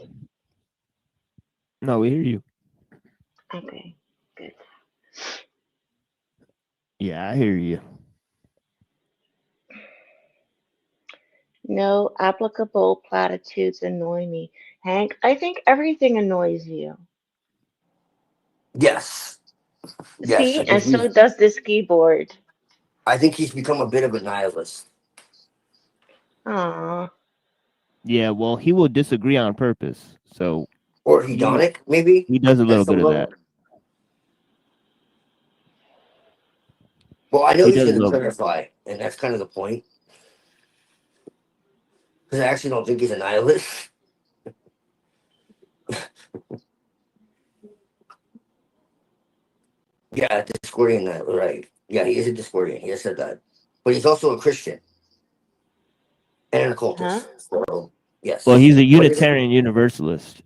No, we hear you. Okay, good. Yeah, I hear you. No applicable platitudes annoy me. Hank, I think everything annoys you. Yes. See, and so does this keyboard. I think he's become a bit of a nihilist. Aww. Yeah, well, he will disagree on purpose. So, or hedonic, maybe he does a little bit of that. Well, I know he's going to clarify, and that's kind of the point. Because I actually don't think he's a nihilist. Yeah, Discordian, right. Yeah, he is a Discordian. He has said that. But he's also a Christian. And an occultist. Huh? So, yes. Well, he's a Unitarian Universalist.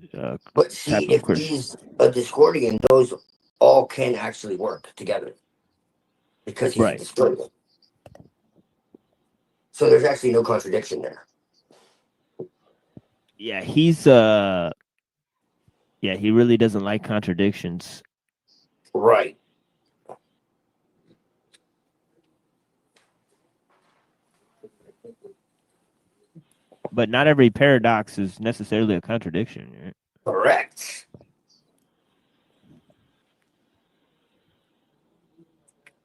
But see, if he's a Discordian, those all can actually work together. Because he's a Discordian. So there's actually no contradiction there. Yeah, he's he really doesn't like contradictions. Right. But not every paradox is necessarily a contradiction, right? Correct.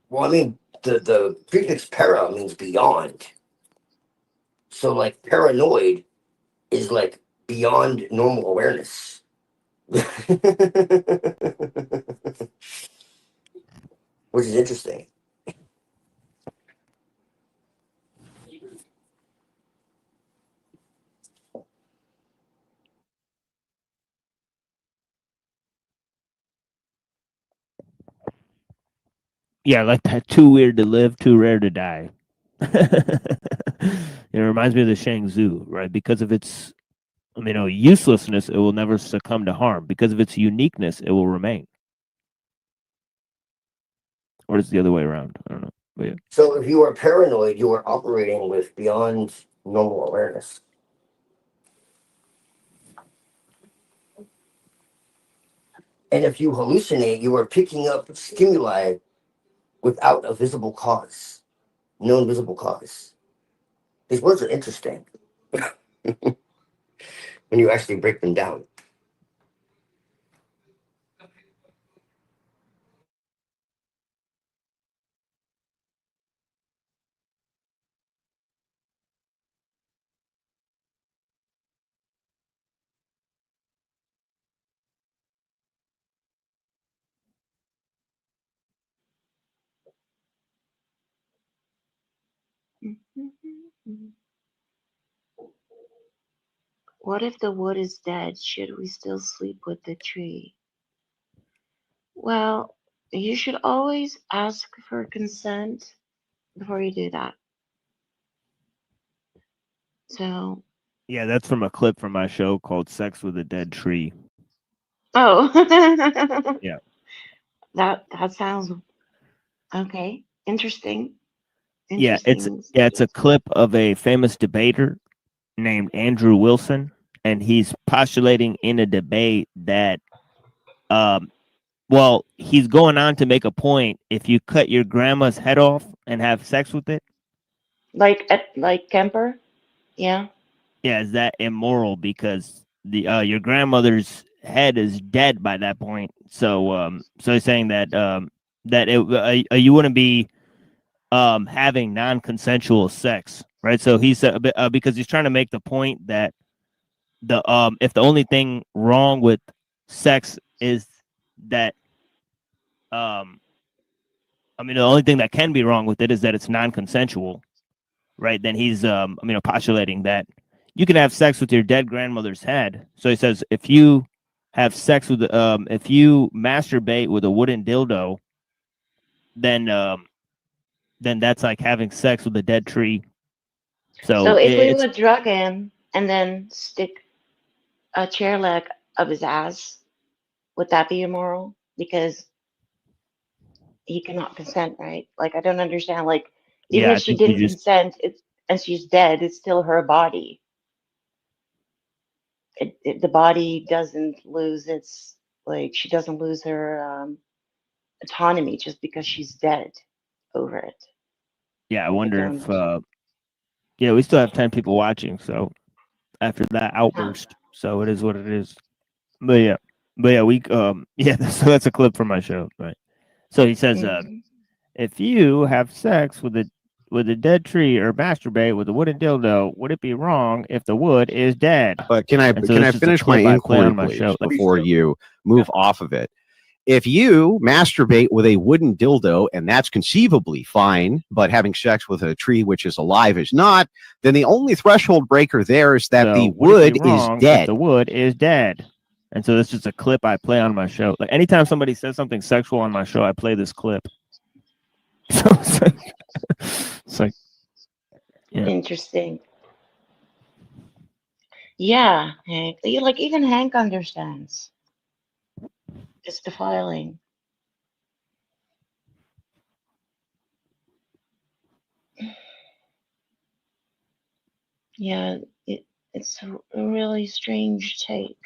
Well, I mean, the prefix para means beyond. So, like, paranoid is like beyond normal awareness. Which is interesting. Yeah, like that. Too weird to live, too rare to die. It reminds me of the Shang Tzu, right? Because of its, uselessness, it will never succumb to harm. Because of its uniqueness, it will remain. Or it's the other way around. I don't know. But yeah. So if you are paranoid, you are operating with beyond normal awareness. And if you hallucinate, you are picking up stimuli without a visible cause, no visible cause. These words are interesting when you actually break them down. What if the wood is dead? Should we still sleep with the tree? Well, you should always ask for consent before you do that. So, Yeah, that's from a clip from my show called Sex with a Dead Tree. oh, Yeah. that sounds okay. Interesting. Yeah, it's a clip of a famous debater named Andrew Wilson, and he's postulating in a debate that he's going on to make a point. If you cut your grandma's head off and have sex with it, like Kemper, yeah. Yeah, is that immoral because the your grandmother's head is dead by that point? So he's saying that you wouldn't be having non-consensual sex, right? So he's because he's trying to make the point that if the only thing wrong with sex is that the only thing that can be wrong with it is that it's non-consensual, right? Then he's postulating that you can have sex with your dead grandmother's head. So he says if you have sex with if you masturbate with a wooden dildo, then that's like having sex with a dead tree. So if we would drug him and then stick a chair leg up his ass, would that be immoral? Because he cannot consent, right? Like, I don't understand. Like, even if she didn't consent, and she's dead, it's still her body. The body doesn't lose its, like, she doesn't lose her autonomy just because she's dead over it. Yeah, I wonder if we still have 10 people watching, so after that outburst, so it is what it is. But yeah, we so that's a clip from my show, right? So he says, if you have sex with a dead tree or masturbate with a wooden dildo, would it be wrong if the wood is dead? But can I finish my inquiry, please, before you move off of it? If you masturbate with a wooden dildo, and that's conceivably fine, but having sex with a tree which is alive is not, then the only threshold breaker there is that the wood is dead. The wood is dead. And so this is a clip I play on my show. Like anytime somebody says something sexual on my show, I play this clip. So it's like yeah. Interesting. Yeah, Hank. Like even Hank understands. It's defiling. Yeah, it's a really strange take.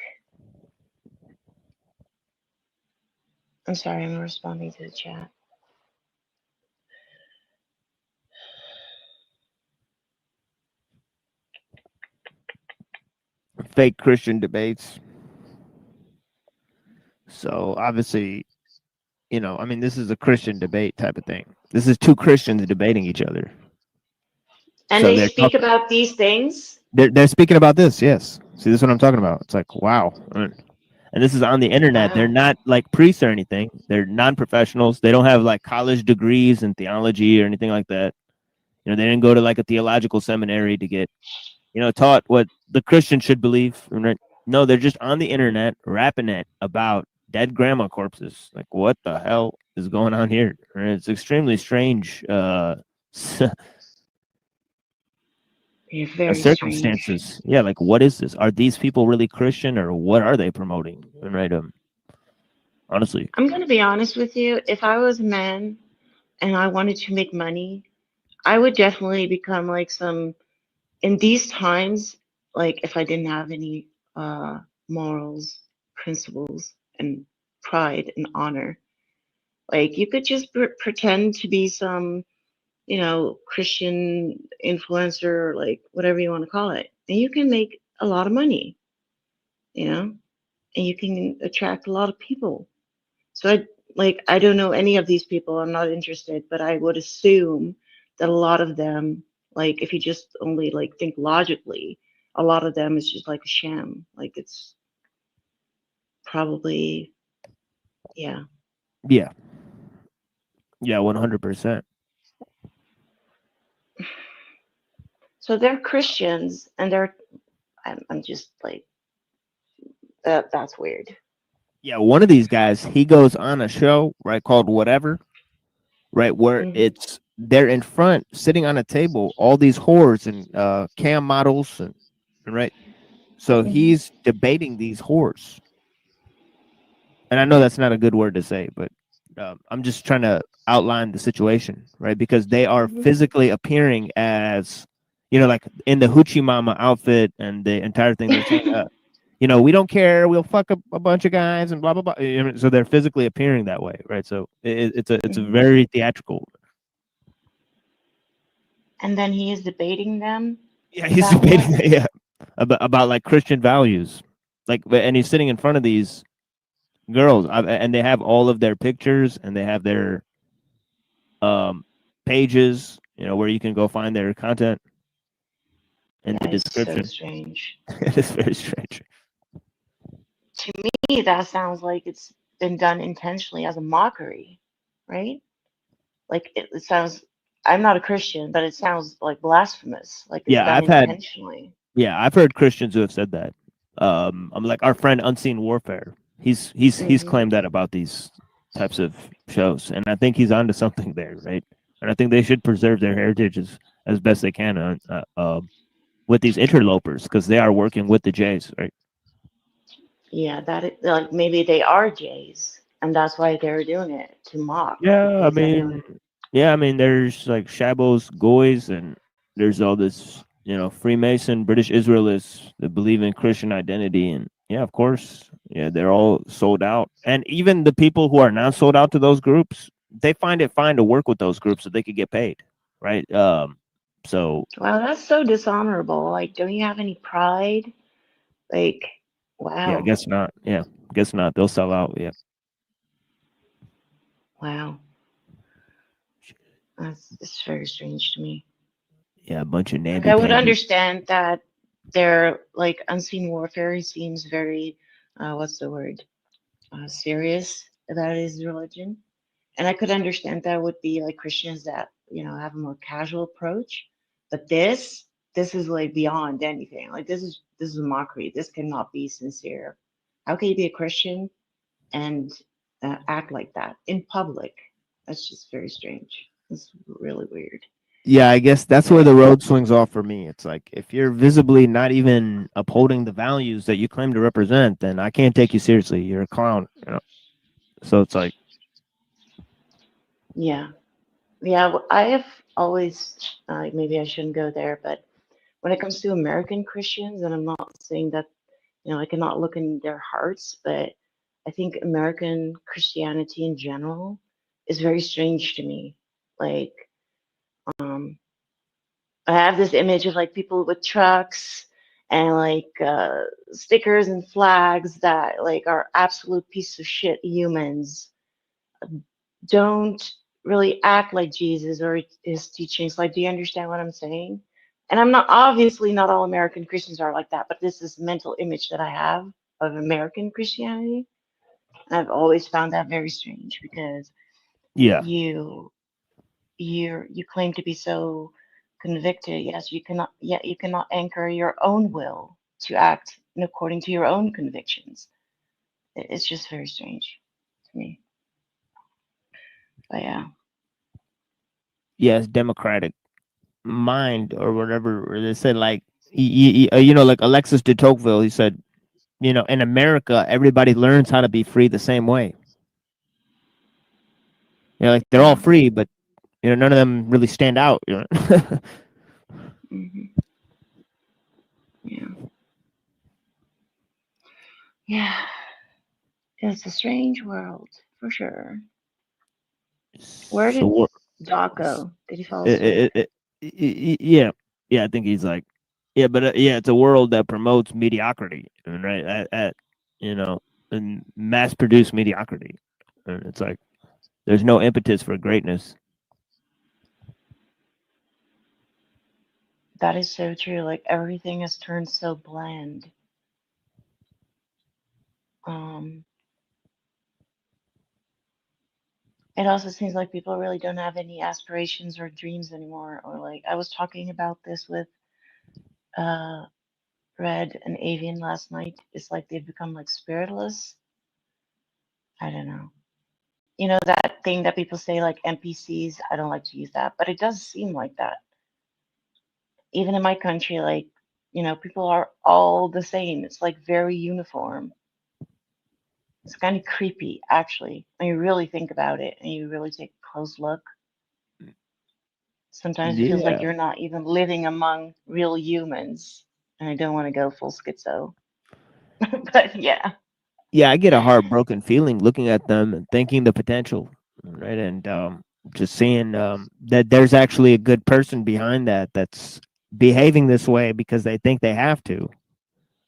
I'm sorry, I'm responding to the chat. Fake Christian debates. So obviously, this is a Christian debate type of thing. This is two Christians debating each other. And so they speak about these things? They're speaking about this, yes. See, this is what I'm talking about. It's like, wow. And this is on the internet. Wow. They're not like priests or anything. They're non-professionals. They don't have like college degrees in theology or anything like that. You know, they didn't go to like a theological seminary to get, you know, taught what the Christian should believe. Right? No, they're just on the internet rapping it about dead grandma corpses. Like, what the hell is going on here? And it's extremely strange Very circumstances. strange. Yeah, like what is this? Are these people really Christian, or what are they promoting? Right? Honestly, I'm gonna be honest with you. If I was a man and I wanted to make money, I would definitely become like some. In these times, like if I didn't have any morals, principles, and pride and honor, like you could just pretend to be some, you know, Christian influencer, or like whatever you want to call it, and you can make a lot of money, you know, and you can attract a lot of people. So I don't know any of these people. I'm not interested, but I would assume that a lot of them, like if you just only like think logically, a lot of them is just like a sham. Like it's probably, yeah. yeah, 100%. So they're Christians, and I'm just like that's weird. Yeah, one of these guys, he goes on a show, right, called Whatever, right, where they're in front, sitting on a table, all these whores and cam models, and right. So he's debating these whores, and I know that's not a good word to say, but I'm just trying to outline the situation, right? Because they are physically appearing as, you know, like in the Hoochie Mama outfit and the entire thing. They're saying, you know, we don't care. We'll fuck a bunch of guys and blah blah blah. So they're physically appearing that way, right? So it's a very theatrical. And then he is debating them. Yeah, he's debating. Yeah, about like Christian values, like, and he's sitting in front of these girls, and they have all of their pictures, and they have their pages, you know, where you can go find their content in the description. So strange. It is very strange. To me, that sounds like it's been done intentionally as a mockery, right? Like it sounds. I'm not a Christian, but it sounds like blasphemous. Like it's done intentionally. I've heard Christians who have said that. I'm like our friend Unseen Warfare. He's claimed that about these types of shows, and I think he's onto something there, right? And I think they should preserve their heritage as best they can with these interlopers, because they are working with the Jays, right? Yeah, like maybe they are Jays, and that's why they're doing it, to mock. Yeah, I mean, there's like Shabos, Goys, and there's all this, you know, Freemason, British Israelists that believe in Christian identity, and yeah, of course, yeah, they're all sold out. And even the people who are not sold out to those groups, they find it fine to work with those groups so they could get paid, right? So. Wow, that's so dishonorable. Like, don't you have any pride? Like, wow. Yeah, I guess not. Yeah, guess not. They'll sell out. Yeah. Wow. It's very strange to me. Yeah, a bunch of namby. I would understand that they're like Unseen Warfare seems very, what's the word? Serious about his religion. And I could understand that would be like Christians that, you know, have a more casual approach. But this is like beyond anything. Like this is a mockery. This cannot be sincere. How can you be a Christian and act like that in public? That's just very strange. It's really weird. Yeah, I guess that's where the road swings off for me. It's like if you're visibly not even upholding the values that you claim to represent, then I can't take you seriously. You're a clown, you know. So it's like, yeah, I have always maybe I shouldn't go there, but when it comes to American Christians, and I'm not saying that, you know, I cannot look in their hearts, but I think American Christianity in general is very strange to me. Like, I have this image of like people with trucks and like stickers and flags that like are absolute piece of shit humans. Don't really act like Jesus or his teachings. Like, do you understand what I'm saying? And I'm not, obviously not all American Christians are like that, but this is mental image that I have of American Christianity. And I've always found that very strange because Yeah. you claim to be so convicted. Yes, you cannot. Yet you cannot anchor your own will to act according to your own convictions. It's just very strange to me. But yeah. Yes, democratic mind or whatever. Or they said like, like Alexis de Tocqueville. He said, in America, everybody learns how to be free the same way. Like they're all free, but none of them really stand out. Mm-hmm. Yeah. Yeah. It's a strange world for sure. Where did Doc go? Did he fall asleep? Yeah, I think he's like, but it's a world that promotes mediocrity, right? And mass-produced mediocrity. And it's like there's no impetus for greatness. That is so true. Like everything has turned so bland. It also seems like people really don't have any aspirations or dreams anymore. Or like I was talking about this with Red and Avian last night. It's like they've become like spiritless. I don't know. That thing that people say like NPCs. I don't like to use that, but it does seem like that. Even in my country, like, people are all the same. It's like very uniform. It's kind of creepy, actually, when you really think about it and you really take a close look. Sometimes it feels like you're not even living among real humans. And I don't want to go full schizo. But yeah. Yeah, I get a heartbroken feeling looking at them and thinking the potential, right? And just seeing that there's actually a good person behind that's behaving this way because they think they have to,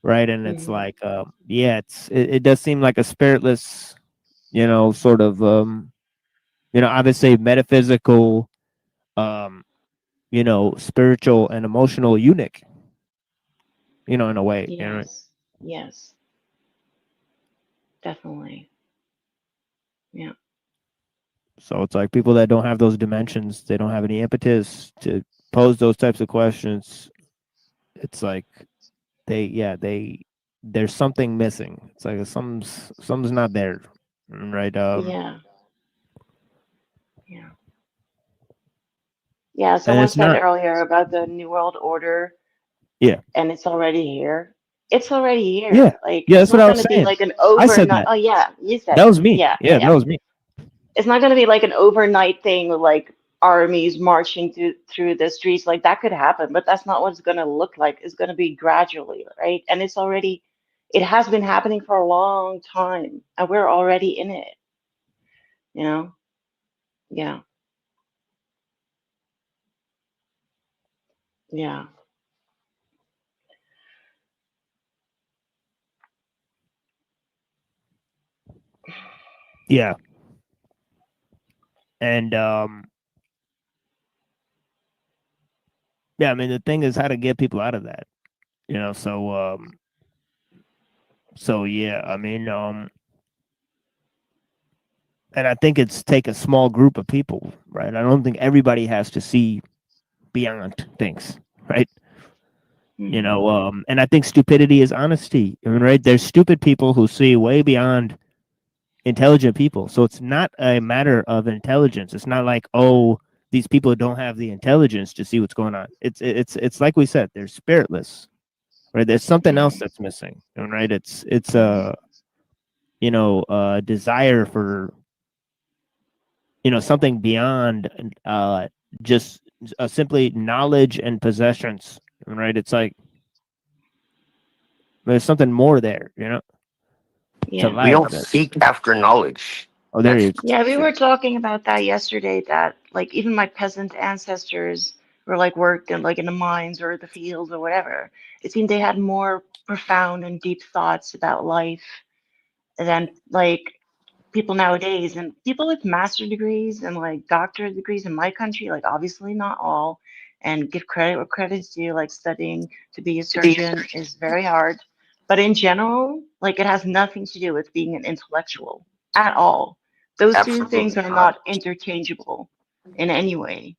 right? And it's like, it does seem like a spiritless, sort of, obviously metaphysical, spiritual and emotional eunuch, in a way. Yes. Yes. Definitely. Yeah. So it's like people that don't have those dimensions, they don't have any impetus to pose those types of questions. It's like there's something missing. It's like something's not there, right? Yeah. Yeah. Yeah. Someone said earlier about the New World Order. Yeah. And it's already here. It's already here. Yeah. Like Yeah, it's that's what not I was going to be saying. like an I said overnight. that. Oh yeah, you said That was me. Yeah. Yeah, that was me. It's not going to be like an overnight thing with like armies marching through the streets. Like that could happen, but that's not what it's going to look like. It's going to be gradually, right? And it has been happening for a long time, and we're already in it. Yeah. Yeah. Yeah. And yeah, I mean the thing is how to get people out of that. So yeah, I mean and I think it's take a small group of people, right? I don't think everybody has to see beyond things, right? And I think stupidity is honesty. I mean, right? There's stupid people who see way beyond intelligent people. So it's not a matter of intelligence. It's not like, oh, these people don't have the intelligence to see what's going on. It's like we said, they're spiritless, right? There's something else that's missing, right? It's a desire for something beyond just simply knowledge and possessions, right? It's like there's something more there, Yeah. We don't seek after knowledge. Oh, there you go. Yeah, we were talking about that yesterday, that like even my peasant ancestors were like worked in like in the mines or the fields or whatever. It seemed they had more profound and deep thoughts about life than like people nowadays, and people with master degrees and like doctorate degrees in my country, like obviously not all, and give credit where credit's due, like studying to be a surgeon is very hard, But in general, like it has nothing to do with being an intellectual at all. Those two things are not interchangeable in any way.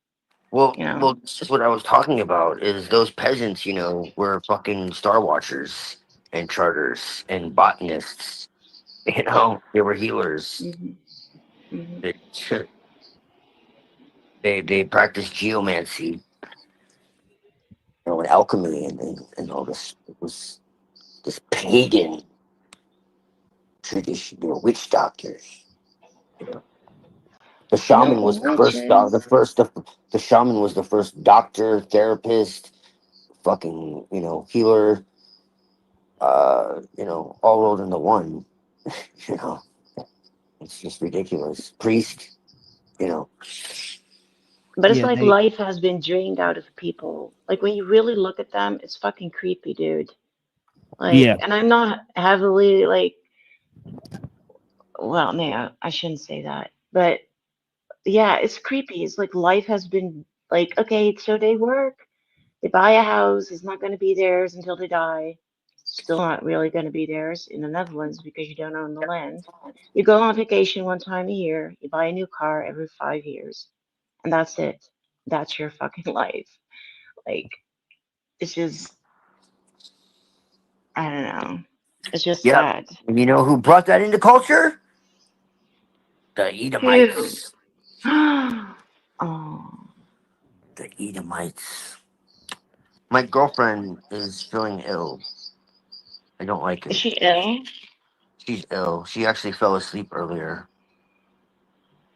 Well, You know? well, this is what I was talking about. Is those peasants, you know, were fucking star watchers and charters and botanists. You know, they were healers. They practiced geomancy, you know, and alchemy and all this. It was this pagan tradition. You know, witch doctors. You know. The shaman was the first doc, the shaman was the first doctor, therapist, fucking, you know, healer, you know, all rolled into one. You know. It's just ridiculous. Priest, you know. But it's like life has been drained out of people. Like when you really look at them, it's fucking creepy, dude. Like, and I'm not heavily like, well, no, I shouldn't say that. But yeah, it's creepy. It's like life has been like, okay, so they work, they buy a house, it's not going to be theirs until they die. Still not really going to be theirs in the Netherlands because you don't own the land. You go on vacation one time a year, you buy a new car every 5 years, and that's it. That's your fucking life. Like, it's just, I don't know. It's just sad. And you know who brought that into culture? The Edomites. Oh. The Edomites. My girlfriend is feeling ill. I don't like it. Is she ill? She's ill. She actually fell asleep earlier.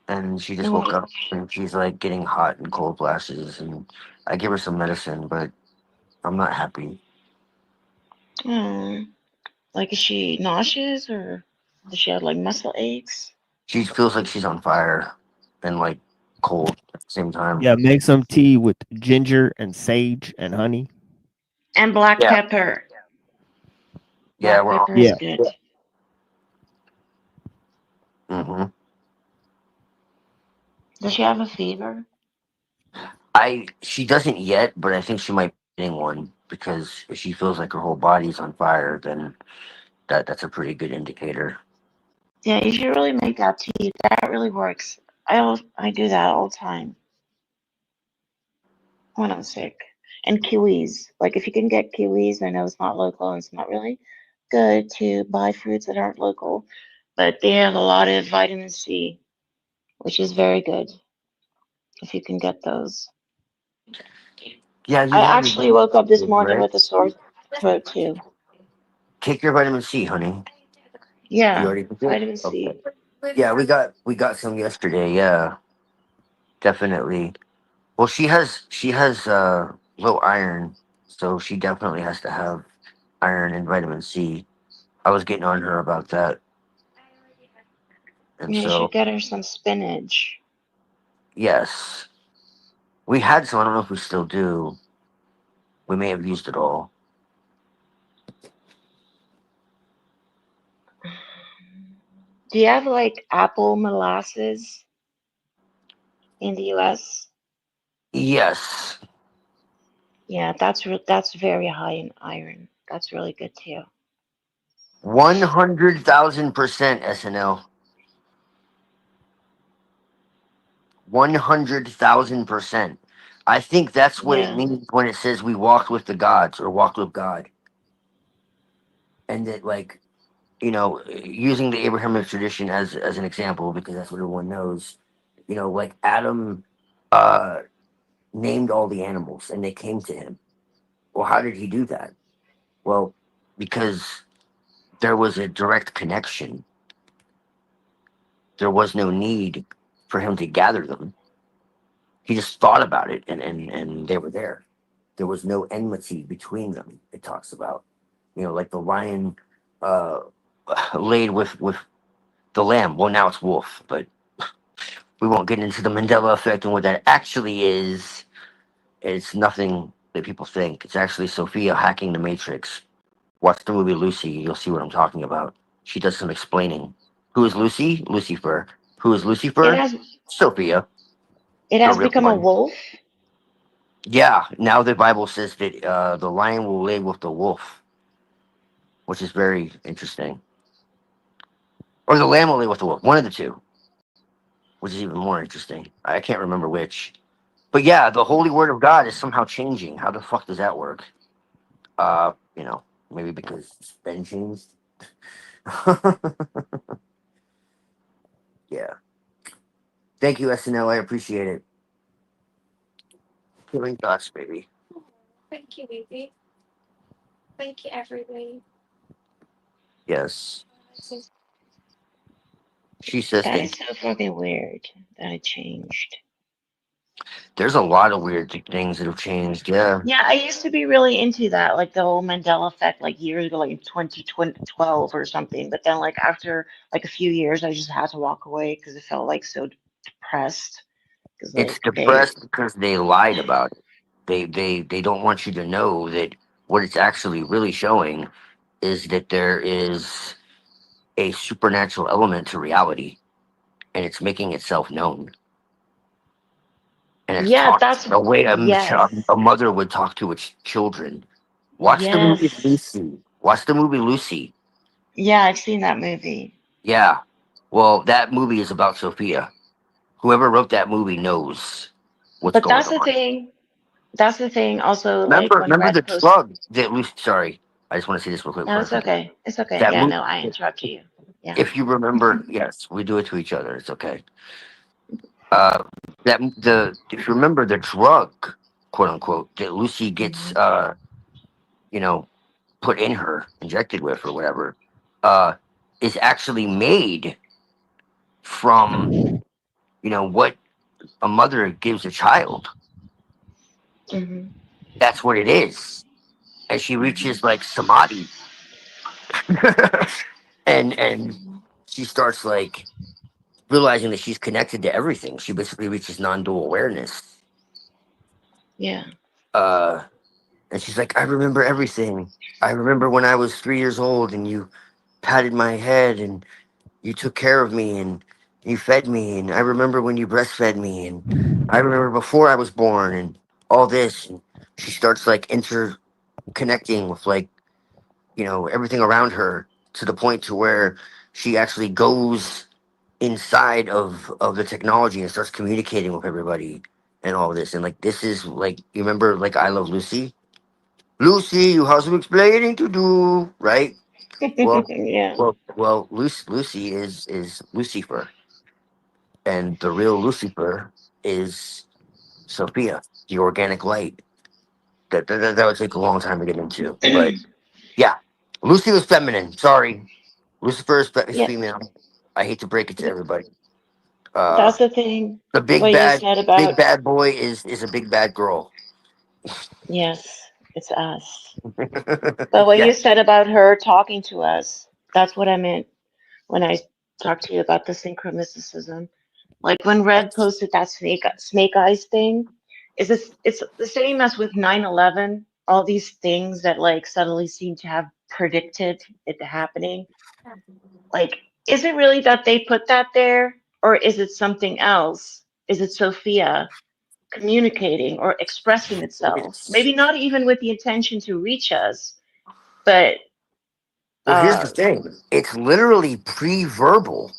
And she just woke up and she's like getting hot and cold flashes. And I give her some medicine, but I'm not happy. Like, is she nauseous or does she have like muscle aches? She feels like she's on fire and like cold at the same time. Yeah, make some tea with ginger and sage and honey. And black pepper. Yeah, Black pepper is good. Mm-hmm. Does she have a fever? She doesn't yet, but I think she might be getting one because if she feels like her whole body's on fire, then that's a pretty good indicator. Yeah, you should really make that tea. That really works. I do that all the time when I'm sick. And kiwis. Like if you can get kiwis, I know it's not local and it's not really good to buy fruits that aren't local, but they have a lot of vitamin C, which is very good if you can get those. Yeah, I actually woke up this morning with a sore throat too. Take your vitamin C, honey. Yeah, You already took it? vitamin C. Okay. Yeah, we got some yesterday. Yeah, definitely. Well, she has low iron, so she definitely has to have iron and vitamin C. I was getting on her about that. And You so, should get her some spinach. yes, we had some. I don't know if we still do. We may have used it all. Do you have like apple molasses in the US? Yes. Yeah, that's very high in iron. That's really good too. 100,000% SNL. 100,000%. I think that's what it means when it says we walked with the gods or walked with God. And that, like, you know, using the Abrahamic tradition as an example, because that's what everyone knows, you know, like Adam named all the animals and they came to him. Well, how did he do that? Well, because there was a direct connection. There was no need for him to gather them. He just thought about it and they were there. There was no enmity between them, it talks about. You know, like the lion laid with the lamb. Well, now it's wolf, but we won't get into the Mandela effect and what that actually is. It's nothing that people think. It's actually Sophia hacking the Matrix. Watch the movie Lucy. You'll see what I'm talking about. She does some explaining. Who is Lucy? Lucifer. Who is Lucifer? Sophia. It has become a wolf? Yeah. Now the Bible says that the lion will lay with the wolf. which is very interesting. Or the lamb will lay with the wolf, one of the two, which is even more interesting. I can't remember which. But yeah, the holy word of God is somehow changing. How the fuck does that work? You know, maybe because it's been changed. Yeah. Thank you, SNL. I appreciate it. Healing thoughts, baby. Thank you, baby. Thank you, everybody. Yes. She says That is thank you. so fucking weird that it changed. There's a lot of weird things that have changed. Yeah. Yeah, I used to be really into that, like the whole Mandela effect, like years ago, like in 2012 or something. But then, like after like a few years, I just had to walk away because it felt like so depressed. Because It's like depressed because they lied about it. They don't want you to know that what it's actually really showing is that there is a supernatural element to reality, and it's making itself known. And it's yeah, talking that's the way yes, a mother would talk to its children. Watch the movie yes, Lucy. Watch the movie Lucy. yeah. I've seen that movie. Yeah. Well, that movie is about Sophia. Whoever wrote that movie knows what's But going that's the on. thing. That's the thing. Also, like when Remember the Red Post. drug that Lucy. Sorry, I just want to say this real quick. No, Before I it's forget. okay. It's okay. That Yeah, movie. no, I interrupt you. Yeah. If you remember, yes, we do it to each other. It's okay. If you remember the drug, quote unquote, that Lucy gets, you know, put in her, injected with, or whatever, is actually made from, you know, what a mother gives a child. Hmm. That's what it is. And she reaches like samadhi, and she starts like realizing that she's connected to everything. She basically reaches non-dual awareness. Yeah. And she's like, I remember everything. I remember when I was 3 years old and you patted my head and you took care of me and you fed me. And I remember when you breastfed me. And I remember before I was born and all this. And she starts like interconnecting with like, you know, everything around her to the point to where she actually goes inside of the technology and starts communicating with everybody and all this. And like, this is like, you remember like I Love Lucy? Lucy, you have some explaining to do, right? Well, Yeah. Lucy is Lucifer, and the real Lucifer is Sophia, the organic light. That would take a long time to get into, but yeah, Lucy was feminine. Sorry, Lucifer is Yeah. female. I hate to break it to everybody. That's the thing. The What you said big about bad boy is a big bad girl. yes, it's us. But what Yeah. you said about her talking to us, that's what I meant when I talked to you about the synchromysticism. Like when Red posted that snake eyes thing, it's the same as with 9/11, all these things that like suddenly seem to have predicted it happening. Like, is it really that they put that there, or is it something else? Is it Sophia communicating or expressing itself? Maybe not even with the intention to reach us, but Well, here's the thing. It's literally pre-verbal.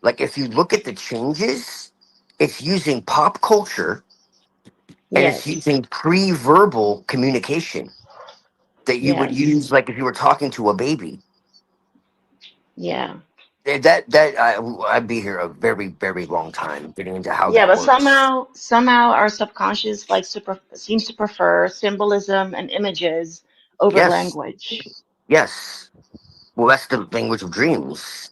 Like if you look at the changes, it's using pop culture and it's yes, using pre-verbal communication that you would yes, use like if you were talking to a baby. yeah. I'd be here a very, very long time getting into how Yeah, that but works. somehow our subconscious like seems to prefer symbolism and images over Yes. language. Yes. Well, that's the language of dreams.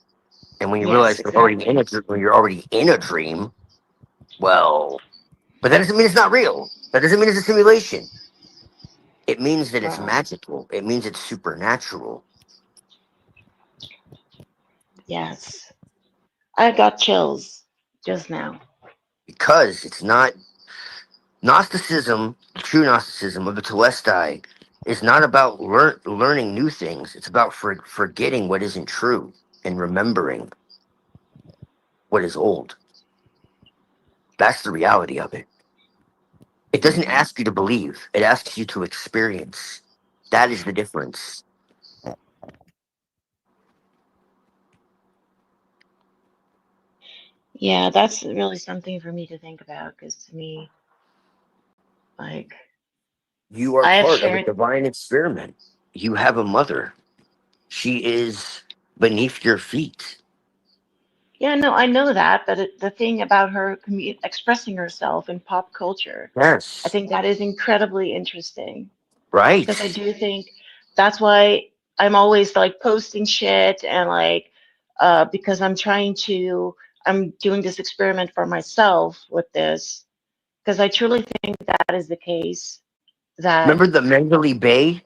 And when you Yes, realize exactly. when you're already in a dream, well, but that doesn't mean it's not real. That doesn't mean it's a simulation. It means that it's Wow. magical. It means it's supernatural. Yes. I got chills just now. Because it's not Gnosticism, true Gnosticism of the Telestai is not about learning new things. It's about forgetting what isn't true and remembering what is old. That's the reality of it. It doesn't ask you to believe. It asks you to experience. That is the difference. Yeah, that's really something for me to think about because to me, like, You are I have part of a shared. divine experiment. You have a mother. She is beneath your feet. Yeah, no, I know that, but the thing about her expressing herself in pop culture, I Yes. think that is incredibly interesting. Right. Because I do think that's why I'm always like posting shit and like, because I'm doing this experiment for myself with this, because I truly think that is the case. That Remember the Mandalay Bay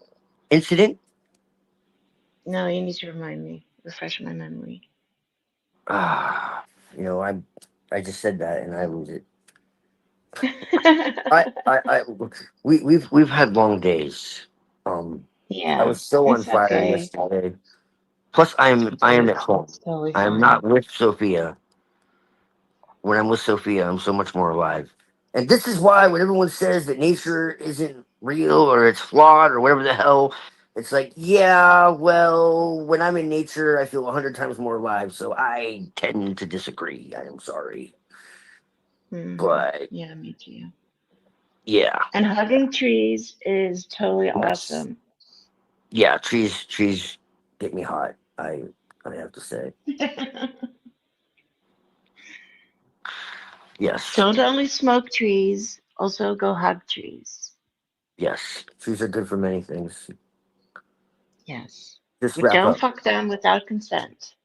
incident? no, you need to remind me, refresh my memory. You know, I just said that and I lose it. We've had long days. Yeah, I was so on it's fire okay. yesterday. Plus, I am at home. It's totally I am fine. not with Sophia. When I'm with Sophia, I'm so much more alive. And this is why when everyone says that nature isn't real or it's flawed or whatever the hell, it's like, yeah, well, when I'm in nature, I feel 100 times more alive. So I tend to disagree. I am sorry. But yeah, me too. yeah. And hugging trees is totally Yes. awesome. Yeah, trees get me hot. I have to say. Yes. Don't only smoke trees, also go hug trees. Yes. Trees are good for many things. Yes. Just But wrap don't up. fuck them without consent.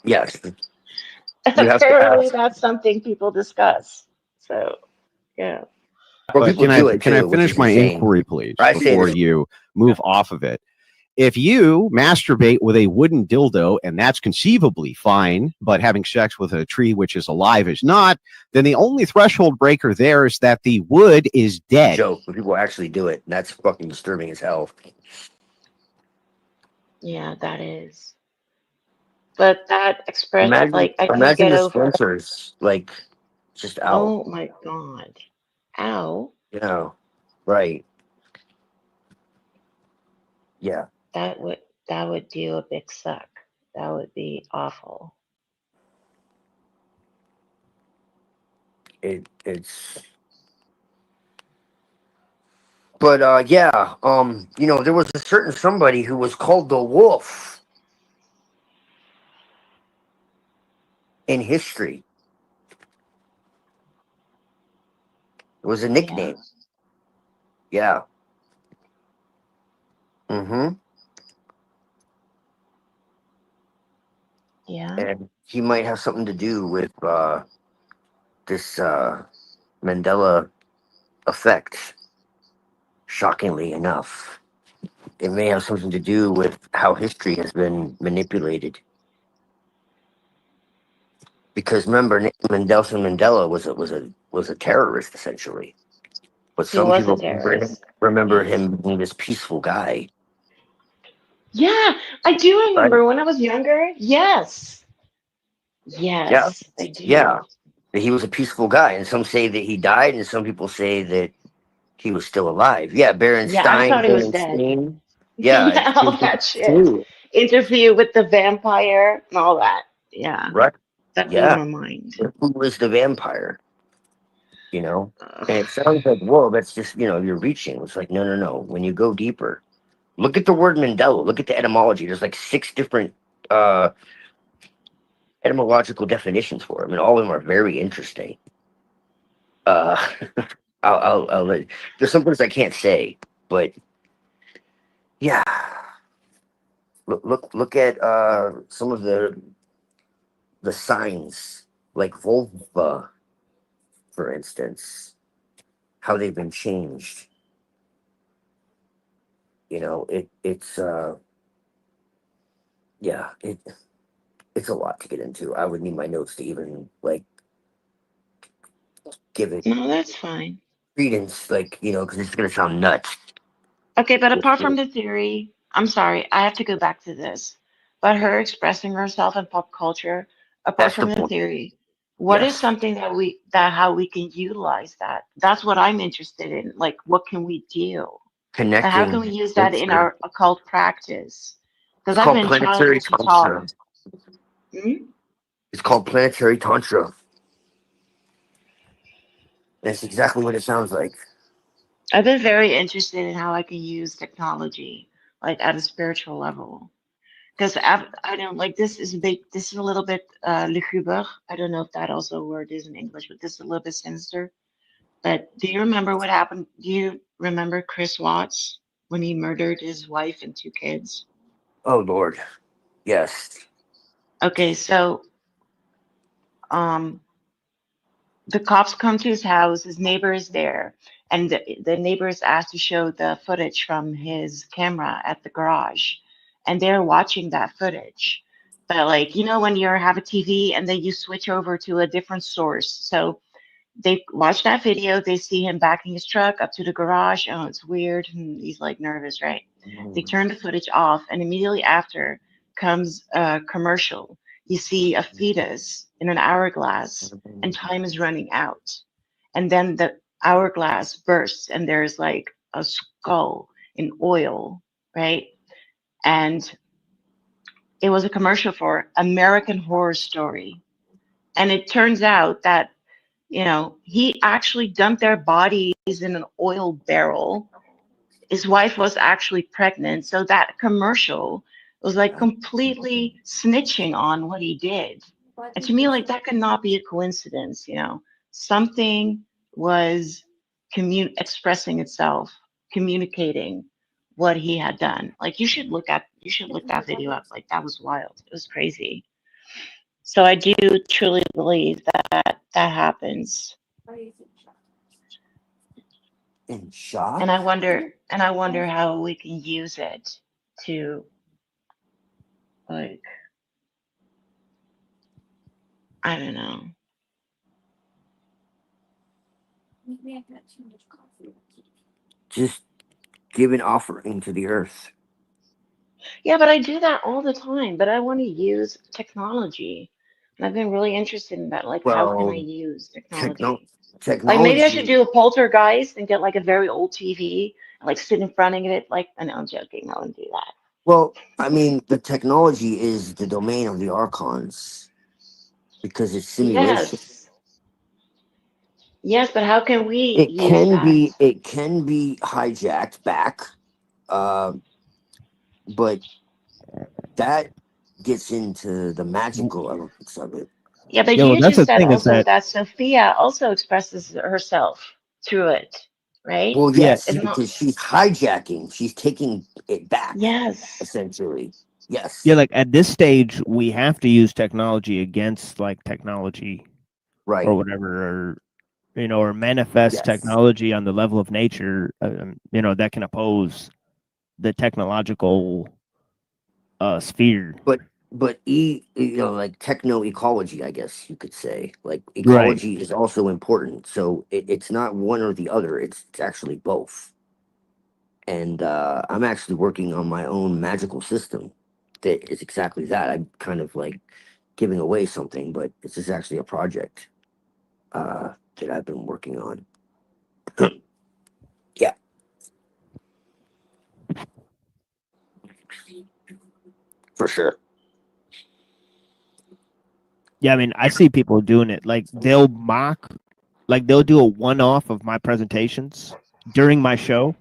Yes. You have to Apparently, ask. that's something people discuss. So, yeah. Well, But people do it can I too, which finish is my insane. inquiry, please, I say before this. you move off of it? If you masturbate with a wooden dildo, and that's conceivably fine, but having sex with a tree which is alive is not, then the only threshold breaker there is that the wood is dead. Joke, but people actually do it. And that's fucking disturbing as hell. Yeah, that is. But that expression, Imagine, like, I can't imagine get the over. splinters, like, just out. Oh my God. Ow. You know, right. Yeah. That would do a big suck. That would be awful. It's but yeah, you know, there was a certain somebody who was called the Wolf in history. It was a nickname. Yeah. Mm-hmm. Yeah. And he might have something to do with this Mandela effect. Shockingly enough, it may have something to do with how history has been manipulated. Because remember, Nelson Mandela was a terrorist essentially, but He some was a people terrorist. remember him being this peaceful guy. Yeah, I do Right? remember when I was younger. Yes. Yeah, Yes, I do. yeah. That he was a peaceful guy, and some say that he died, and some people say that he was still alive. Yeah, Yeah, I thought he was dead. Berenstain. Yeah, Yeah, all that shit. Interview with the vampire and all that. Yeah. right. That blew Yeah, my mind. who was the vampire? You know, and it sounds like, whoa, that's just, you know, you're reaching. It's like, no, no, no. When you go deeper, look at the word Mandela. Look at the etymology. There's like 6 different etymological definitions for them, and all of them are very interesting. Uh, I'll let, there's some things I can't say, but yeah, look at some of the signs, like vulva, for instance, how they've been changed. You know, it's yeah, it's a lot to get into. I would need my notes to even like give it No, that's fine. credence, like, you know, because it's gonna sound nuts. Okay, but apart from the theory, I'm sorry, I have to go back to this. But her expressing herself in pop culture, apart That's the from the point. theory, what is Yes. something that how we can utilize that? That's what I'm interested in. Like, what can we do? How can we Connecting use that in nature. our occult practice? Because It's I've called been planetary trying to talk. tantra. It's called planetary tantra. That's exactly what it sounds like. I've been very interested in how I can use technology, like at a spiritual level. Because I don't like this is a little bit luguber. I don't know if that also a word is in English, but this is a little bit sinister. But do you remember what happened? Do you remember Chris Watts when he murdered his wife and 2 kids? Oh Lord, yes. Okay, so the cops come to his house. His neighbor is there, and the neighbor is asked to show the footage from his camera at the garage, and they're watching that footage. But like when you have a TV and then you switch over to a different source, so they watch that video. They see him backing his truck up to the garage. Oh, it's weird. And he's like nervous, right? They turn the footage off, and immediately after comes a commercial. You see a fetus in an hourglass, and time is running out. And then the hourglass bursts, and there's like a skull in oil, right? And it was a commercial for American Horror Story. And it turns out that he actually dumped their bodies in an oil barrel. His wife was actually pregnant. So that commercial was like completely snitching on what he did. And to me, like that could not be a coincidence. Something was expressing itself, communicating what he had done. Like you should look that video up. Like that was wild. It was crazy. So I do truly believe that happens. In shock? And I wonder how we can use it to, like, I don't know. Just give an offering to the earth. Yeah, but I do that all the time. But I want to use technology. And I've been really interested in that. Like, how can I use technology? Technology. Like, maybe I should do a poltergeist and get like a very old TV and like sit in front of it. Like, I know I'm joking. I wouldn't do that. Well, I mean, the technology is the domain of the archons because it's simulation. Yes, but how can we? It can be hijacked back, but that gets into the magical elements of it. Yeah, but you just said also that Sophia also expresses herself through it, right? Well, yes, because she's hijacking. She's taking it back. Yes. Essentially. Yes. Yeah, like at this stage, we have to use technology against like technology, right, or whatever, or manifest technology on the level of nature, that can oppose the technological sphere. But like techno ecology, I guess you could say. Like ecology is also important. So it's not one or the other. It's actually both. And I'm actually working on my own magical system that is exactly that. I'm kind of like giving away something, but this is actually a project that I've been working on. Yeah. For sure. Yeah, I mean, I see people doing it. Like they'll do a one-off of my presentations during my show.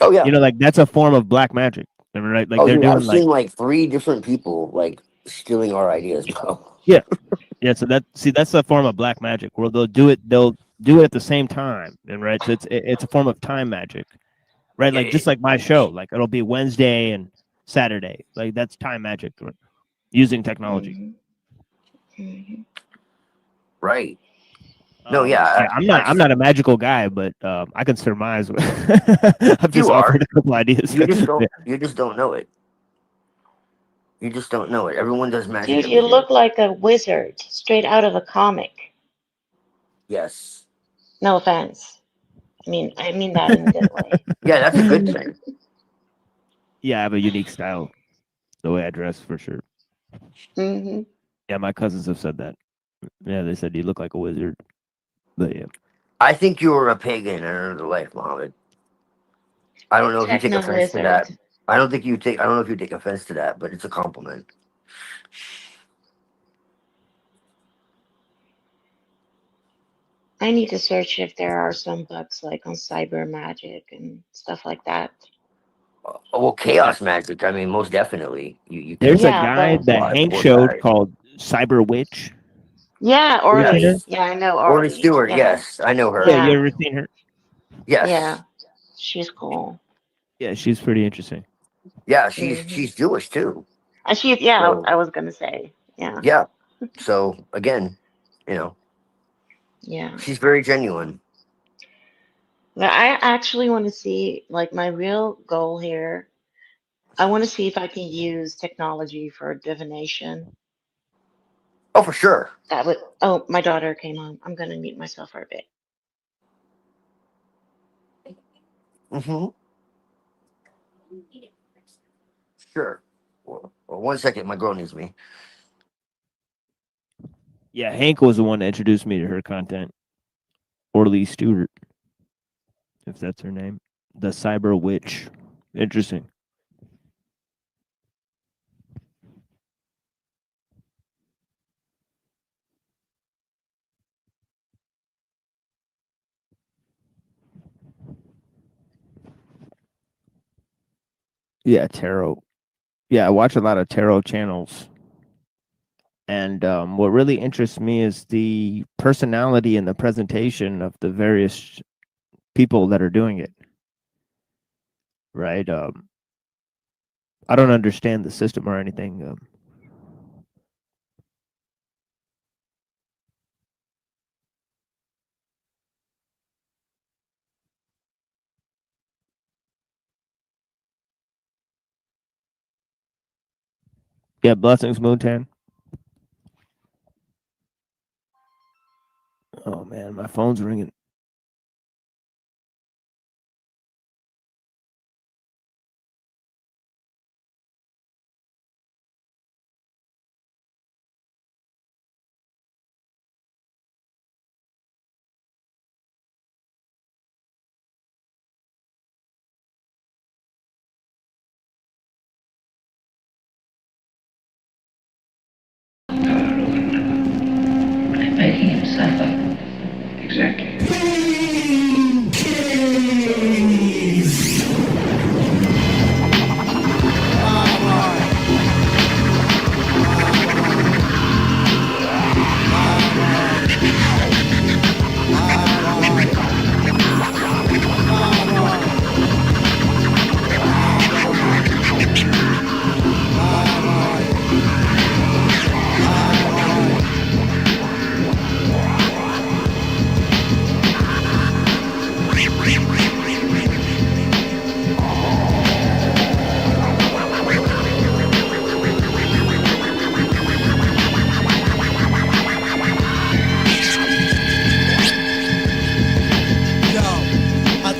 Oh yeah. Like that's a form of black magic. I mean, right? Like they're doing I've seen like 3 different people like stealing our ideas, bro. Yeah. Yeah, so that's a form of black magic where they'll do it at the same time. And right, so it's a form of time magic. Right? Like just like my show. Like it'll be Wednesday and Saturday. Like that's time magic using technology. Right. No, yeah. I'm not a magical guy, but I can surmise. I've just offered a couple ideas. You just don't know it. You just don't know it. Everyone does magic. Dude, you look like a wizard straight out of a comic. Yes. No offense. I mean that in a good way. Yeah, that's a good thing. Yeah, I have a unique style. The way I dress, for sure. Mm-hmm. Yeah, my cousins have said that. Yeah, they said you look like a wizard. But yeah. I think you were a pagan in another life, Mohammed. I don't know if you take offense to that. I don't think you take. I don't know if you take offense to that, but it's a compliment. I need to search if there are some bugs like on cyber magic and stuff like that. Well, chaos magic. I mean, most definitely. You There's a Yeah, guy but that Hank showed called Cyber Witch. yeah, You ever seen her? Orly. Yeah, I know Orly Orly. Stewart. Yeah. Yes, I know her. Yeah, you ever seen her? Yes. Yeah, she's cool. Yeah, she's pretty interesting. Yeah, she's Jewish too. And So, I was gonna say, yeah. yeah. So again, you know, Yeah. she's very genuine. But I actually want to see, like, my real goal here. I want to see if I can use technology for divination. Oh, for sure. That would. Oh, my daughter came on. I'm gonna mute myself for a bit. Mm-hmm. Sure. Well, 1 second. My girl needs me. Yeah, Hank was the one that introduced me to her content. Orly Stewart, if that's her name. The Cyber Witch. Interesting. Yeah, tarot. Yeah, I watch a lot of tarot channels. And what really interests me is the personality and the presentation of the various people that are doing it. Right? I don't understand the system or anything. Yeah, blessings, Moontan. Oh man, my phone's ringing. Making himself up. Exactly.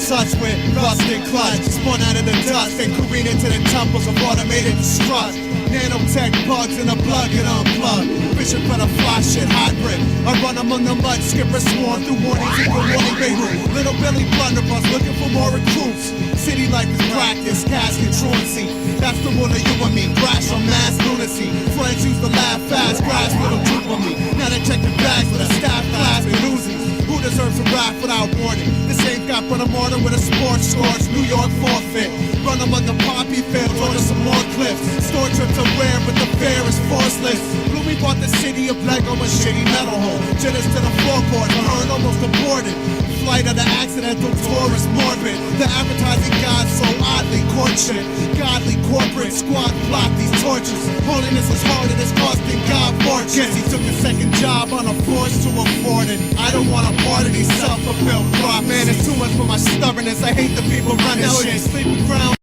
Touch with rust and clutch, spun out of the dust and careen into the temples of automated destruct. Nanotech bugs in the plug and unplug. Vision for the fly shit hybrid. I run among the mud, skipper sworn through warnings and good warning Beirut. Little Billy blunderbuss looking for more recruits. City life is practice, casket truancy. That's the one of you and me. Crash on mass lunacy. Friends used to laugh fast, grass little troop on me. Now they check the bags with a staff class and Uzis. Who deserves a rap without warning? This ain't got but a mortar with a sports scorch. New York forfeit. Run among the poppy fields, order some more clips. Store trips are rare, but the fare is forceless. Gloomy bought the city of Lego and shitty metal hole. Jitters to the floorboard, heard almost aborted. Flight of the accidental tourist morbid. The advertising god so oddly courtship. Godly corporate squad plot these tortures. Holiness is hard and it's costing God fortune. Guess he took a second job on a force to afford it. I don't want a part of these self-fulfilled prophets. Man, it's too much for my stubbornness. I hate the people running shit. Sleeping ground.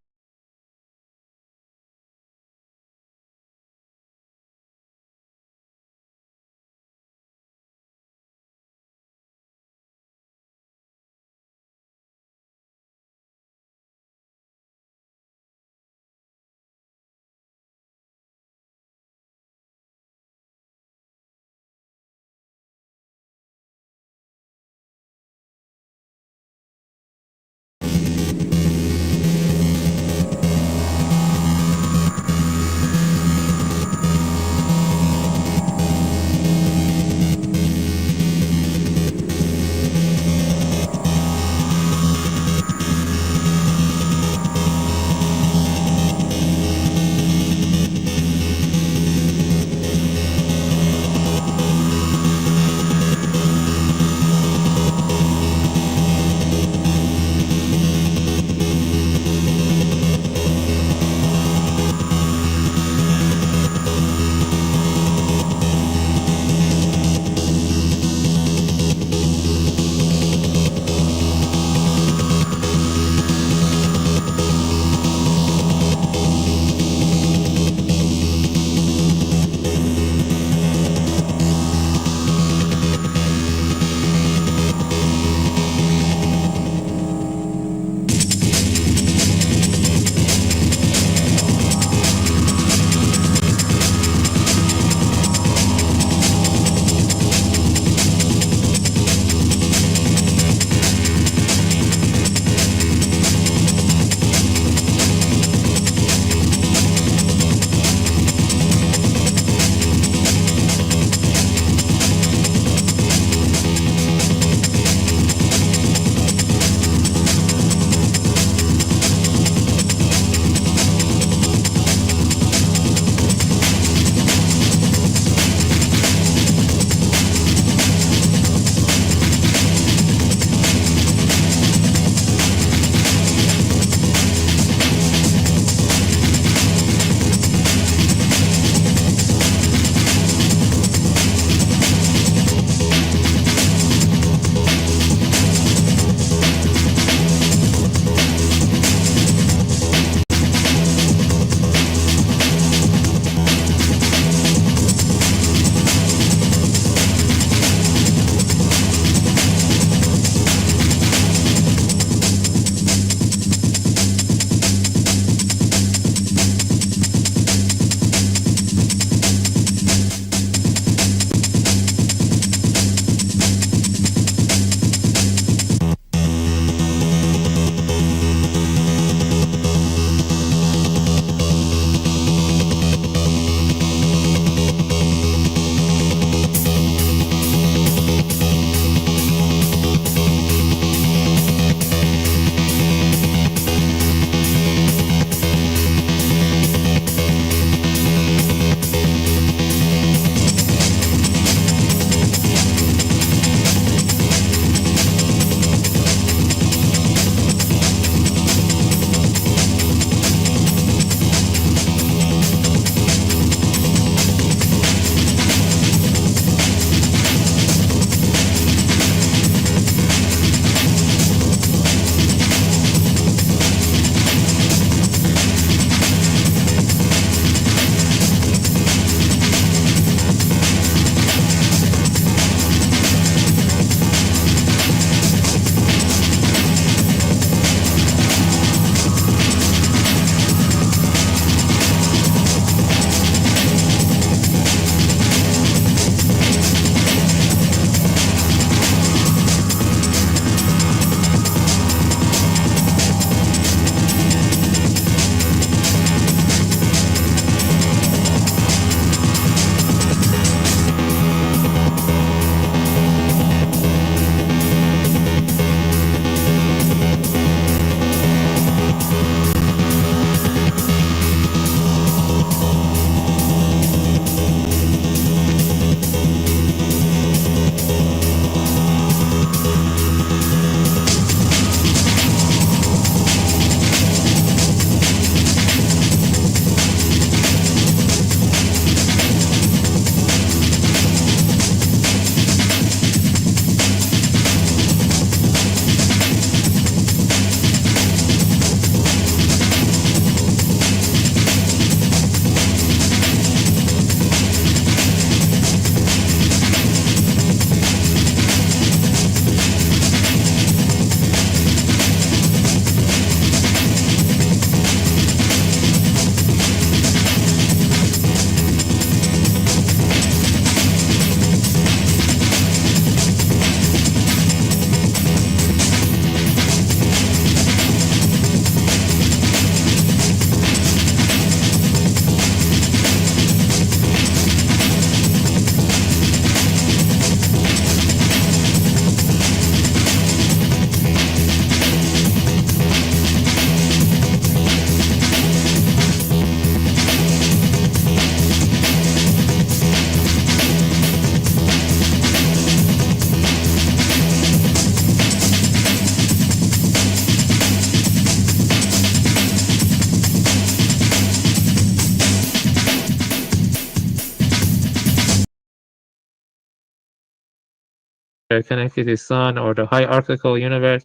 connected to sun or the hierarchical universe.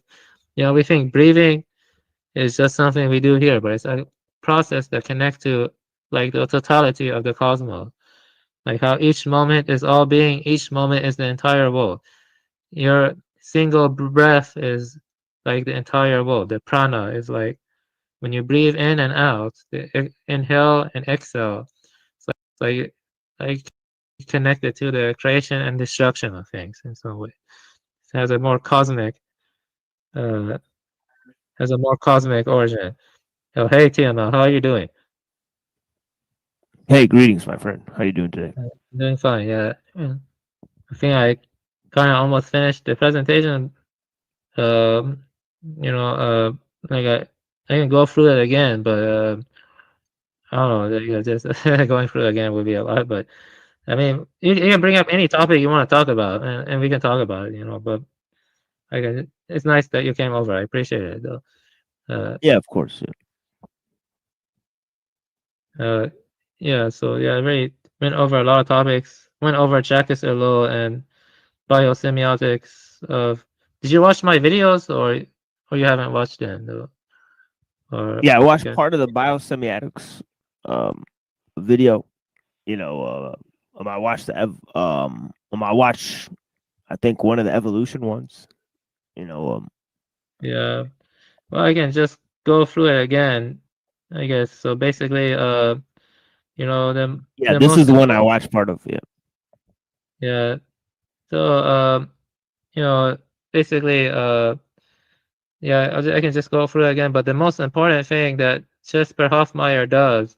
You know, we think breathing is just something we do here, but it's a process that connects to like the totality of the cosmos. Like how each moment is all being, each moment is the entire world. Your single breath is like the entire world. The prana is like when you breathe in and out, the inhale and exhale. It's like connected to the creation and destruction of things in some way. It has a more cosmic origin. Oh, hey TML, how are you doing? Hey, greetings, my friend. How you doing today? Doing fine, yeah. I think I kind of almost finished the presentation. You know, like I can go through it again, but I don't know. You know, just going through it again would be a lot. But I mean, you can bring up any topic you want to talk about, and we can talk about it. You know, but it's nice that you came over. I appreciate it, though. Yeah, of course. Yeah. Yeah. So yeah, I really went over a lot of topics. Went over CTUHLU and biosemiotics of. Did you watch my videos or you haven't watched them though? Or Yeah, I watched part of the biosemiotics video. You know, I watched I think one of the evolution ones. You know, yeah. Well, I can just go through it again, I guess. So basically, you know, this is the one I watched part of. Yeah. Yeah. So, you know, basically, yeah, I can just go through it again. But the most important thing that Jesper Hoffmeyer does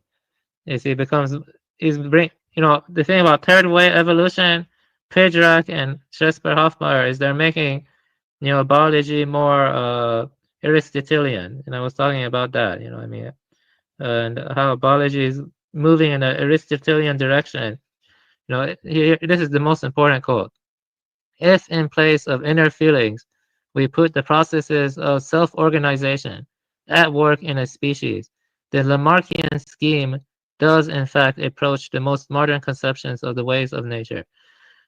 is he's you know, the thing about third wave evolution, Pidrak and Jesper Hoffmeyer is they're making, you know, biology more Aristotelian, and I was talking about that. You know, I mean, and how biology is moving in an Aristotelian direction. You know, this is the most important quote. If in place of inner feelings, we put the processes of self-organization at work in a species, the Lamarckian scheme does in fact approach the most modern conceptions of the ways of nature.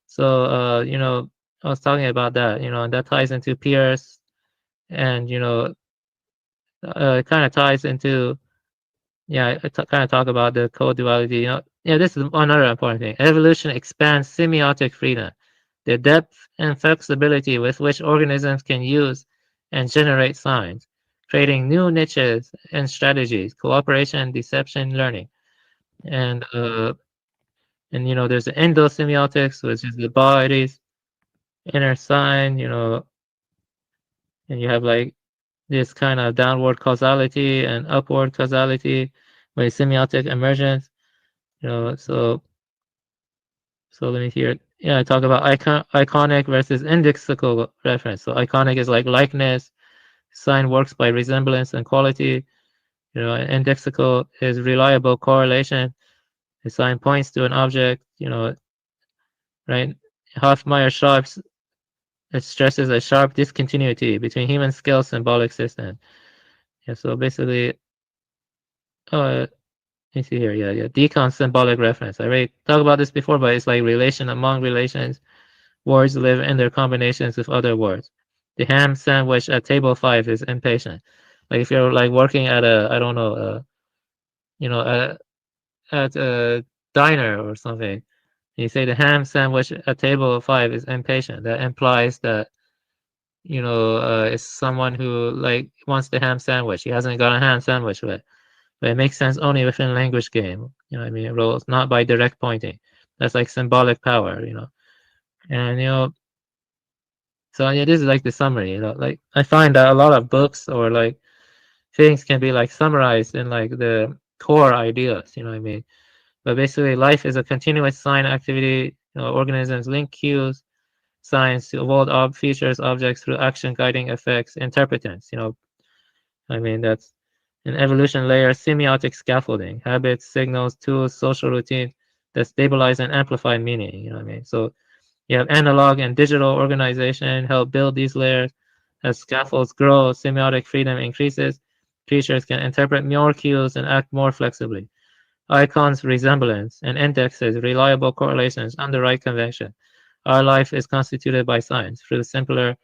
So, you know, I was talking about that, you know, and that ties into Pierce, and, you know, it kind of ties into, yeah, I kind of talk about the co-duality. You know, yeah, this is another important thing. Evolution expands semiotic freedom, the depth and flexibility with which organisms can use and generate signs, creating new niches and strategies, cooperation, deception, learning, and you know, there's the endosemiotics, which is the bodies, inner sign, you know, and you have like this kind of downward causality and upward causality with semiotic emergence, you know. So let me hear. Yeah, I talk about iconic versus indexical reference. So iconic is like likeness, sign works by resemblance and quality, you know, and indexical is reliable correlation. The sign points to an object, you know, right? Hoffmeyer Sharps, it stresses a sharp discontinuity between human scale symbolic system. Yeah, so basically, let me see here. Yeah. Decon symbolic reference. I already talked about this before, but it's like relation among relations. Words live in their combinations with other words. The ham sandwich at table 5 is impatient. Like if you're like working at a, I don't know, you know, at a diner or something, you say the ham sandwich at table 5 is impatient. That implies that, you know, it's someone who like wants the ham sandwich. He hasn't got a ham sandwich yet. But it makes sense only within language game. You know what I mean? Roles, not by direct pointing. That's like symbolic power, you know. And, you know, so yeah, this is like the summary, you know. Like I find that a lot of books or like things can be like summarized in like the core ideas, you know what I mean? But basically life is a continuous sign activity, you know, organisms link cues, signs to evolve features, objects through action, guiding effects, interpretants, you know. I mean, that's an evolution layer, semiotic scaffolding, habits, signals, tools, social routine that stabilize and amplify meaning, you know what I mean? So you have analog and digital organization help build these layers. As scaffolds grow, semiotic freedom increases. Creatures can interpret more cues and act more flexibly. Icons, resemblance, and indexes, reliable correlations under right convention. our life is constituted by science through simpler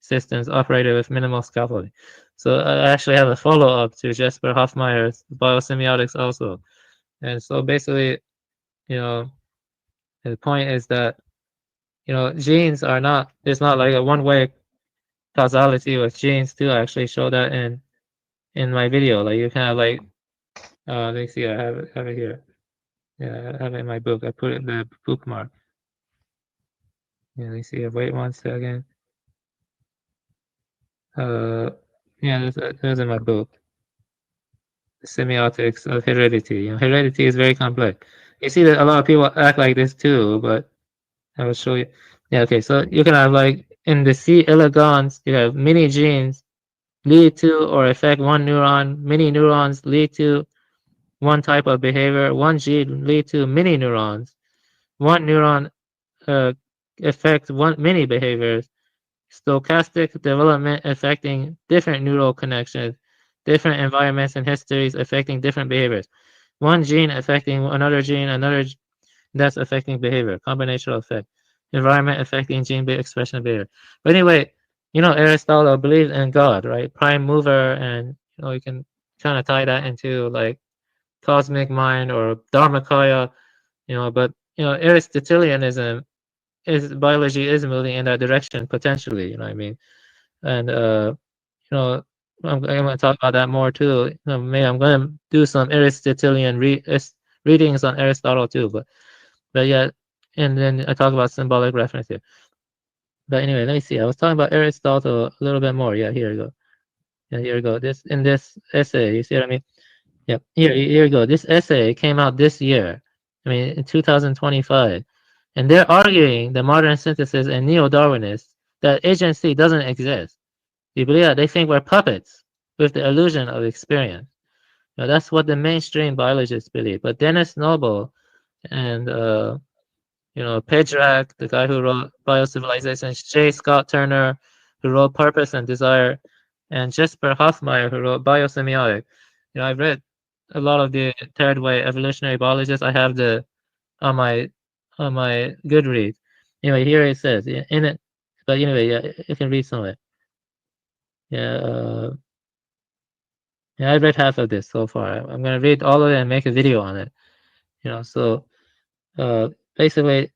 systems operated with minimal scaffolding. So I actually have a follow-up to Jesper Hoffmeyer's biosemiotics also. And so basically, you know, the point is that, you know, genes are not, it's not like a one-way causality with genes too. I actually show that in my video. Like you kind of like, let me see, I have it here. Yeah, I have it in my book. I put it in the bookmark. Yeah, let me see. Wait 1 second. Yeah, there's in my book. The semiotics of heredity. You know, heredity is very complex. You see that a lot of people act like this too, but I will show you. Yeah, okay. So you can have like in the C. elegans, you have many genes lead to or affect one neuron. Many neurons lead to one type of behavior. One gene lead to many neurons. One neuron affects many behaviors. Stochastic development affecting different neural connections, different environments and histories affecting different behaviors. One gene affecting another gene, that's affecting behavior, combinational effect. Environment affecting gene expression behavior. But anyway, you know, Aristotle believed in God, right? Prime mover, and you know, you can kind of tie that into like cosmic mind or Dharmakaya, you know, but you know, Aristotelianism is biology is moving in that direction potentially, you know what I mean? And you know, I'm going to talk about that more too. You know, maybe I'm going to do some Aristotelian readings on Aristotle too, but yeah, and then I talk about symbolic reference here. But anyway, let me see. I was talking about Aristotle a little bit more. Yeah, here you go. Yeah, here you go. This in this essay, you see what I mean? Yeah, here you go. This essay came out this year. I mean, in 2025. And they're arguing the modern synthesis and neo-Darwinists that agency doesn't exist. You believe that? They think we're puppets with the illusion of experience. Now, that's what the mainstream biologists believe. But Dennis Noble and you know, Pedrak, the guy who wrote Biocivilizations, J. Scott Turner, who wrote Purpose and Desire, and Jesper Hoffmeyer, who wrote Biosemiotic. You know, I've read a lot of the third way evolutionary biologists. I have the on my Goodreads. Anyway, here it says in it, but anyway, yeah, you can read some of it. Yeah, yeah, I read half of this so far. I'm gonna read all of it and make a video on it. You know, so basically,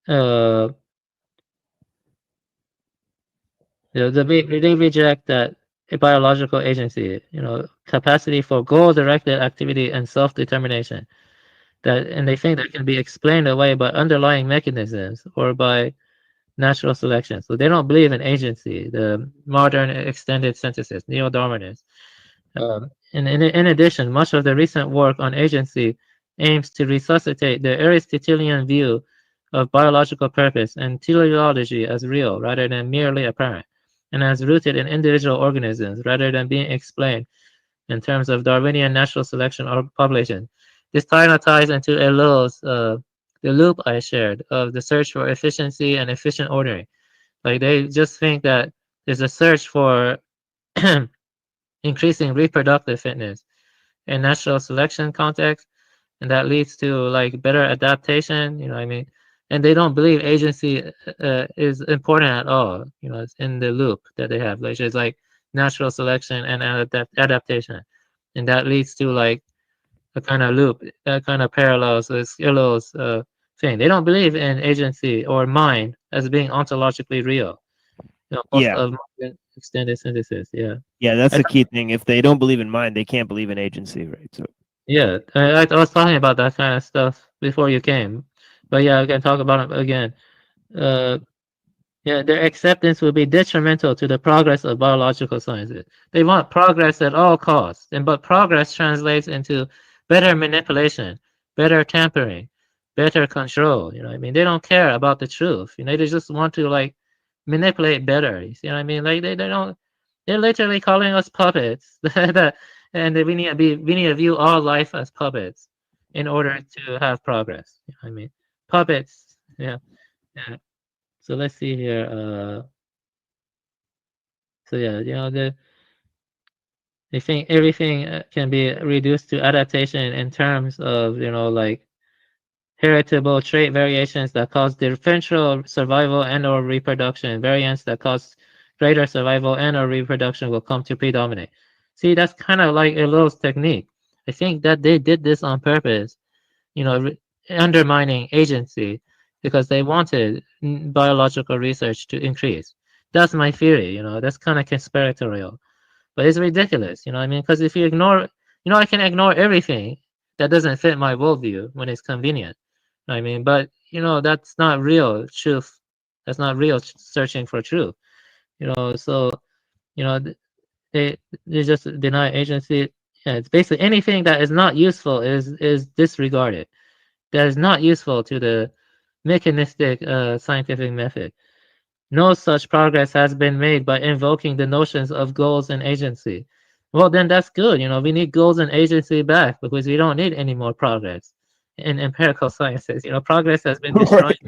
they reject that a biological agency, you know, capacity for goal-directed activity and self-determination. And they think that can be explained away by underlying mechanisms or by natural selection. So they don't believe in agency, the modern extended synthesis, neo-Darwinists. In addition, much of the recent work on agency aims to resuscitate the Aristotelian view of biological purpose and teleology as real rather than merely apparent, and as rooted in individual organisms rather than being explained in terms of Darwinian natural selection or population. This ties into Ellul's the loop I shared of the search for efficiency and efficient ordering. Like they just think that there's a search for increasing reproductive fitness in natural selection context, and that leads to like better adaptation, you know what I mean? And they don't believe agency is important at all, you know, it's in the loop that they have, which is like natural selection and adaptation. And that leads to like a kind of loop, that kind of parallels with Ellul's thing. They don't believe in agency or mind as being ontologically real. You know, most of extended synthesis, yeah. Yeah, that's the key thing. If they don't believe in mind, they can't believe in agency, right? So yeah, I was talking about that kind of stuff before you came, but yeah, I can talk about it again. Yeah, their acceptance will be detrimental to the progress of biological sciences. They want progress at all costs, but progress translates into better manipulation, better tampering, better control. You know what I mean? They don't care about the truth. You know, they just want to like manipulate better. You see what I mean? Like they don't. They're literally calling us puppets. And we need to view all life as puppets in order to have progress. You know what I mean? Puppets. Yeah. Yeah. So let's see here. So yeah, you know, they think everything can be reduced to adaptation in terms of, you know, like heritable trait variations that cause differential survival and or reproduction. Variants that cause greater survival and or reproduction will come to predominate. See, that's kind of like Ellul's technique. I think that they did this on purpose, you know, undermining agency because they wanted biological research to increase. That's my theory, you know, that's kind of conspiratorial, but it's ridiculous, you know what I mean? Because if you ignore, you know, I can ignore everything that doesn't fit my worldview when it's convenient. You know what I mean? But, you know, that's not real truth. That's not real searching for truth, you know? So, you know, they just deny agency. Yeah, it's basically anything that is not useful is disregarded. That is not useful to the mechanistic scientific method. No such progress has been made by invoking the notions of goals and agency. Well, then that's good. You know, we need goals and agency back because we don't need any more progress in empirical sciences. You know, progress has been destroyed.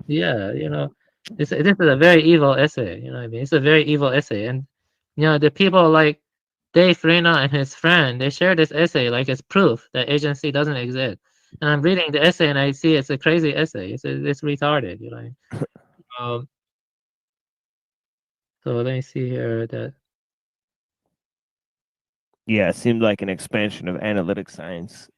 Yeah, you know, this is a very evil essay. You know what I mean? It's a very evil essay. And, you know, the people like Dave Farina and his friend, they share this essay like it's proof that agency doesn't exist. And I'm reading the essay and I see it's a crazy essay. It's retarded, you know. So let me see here that. Yeah, it seemed like an expansion of analytic science.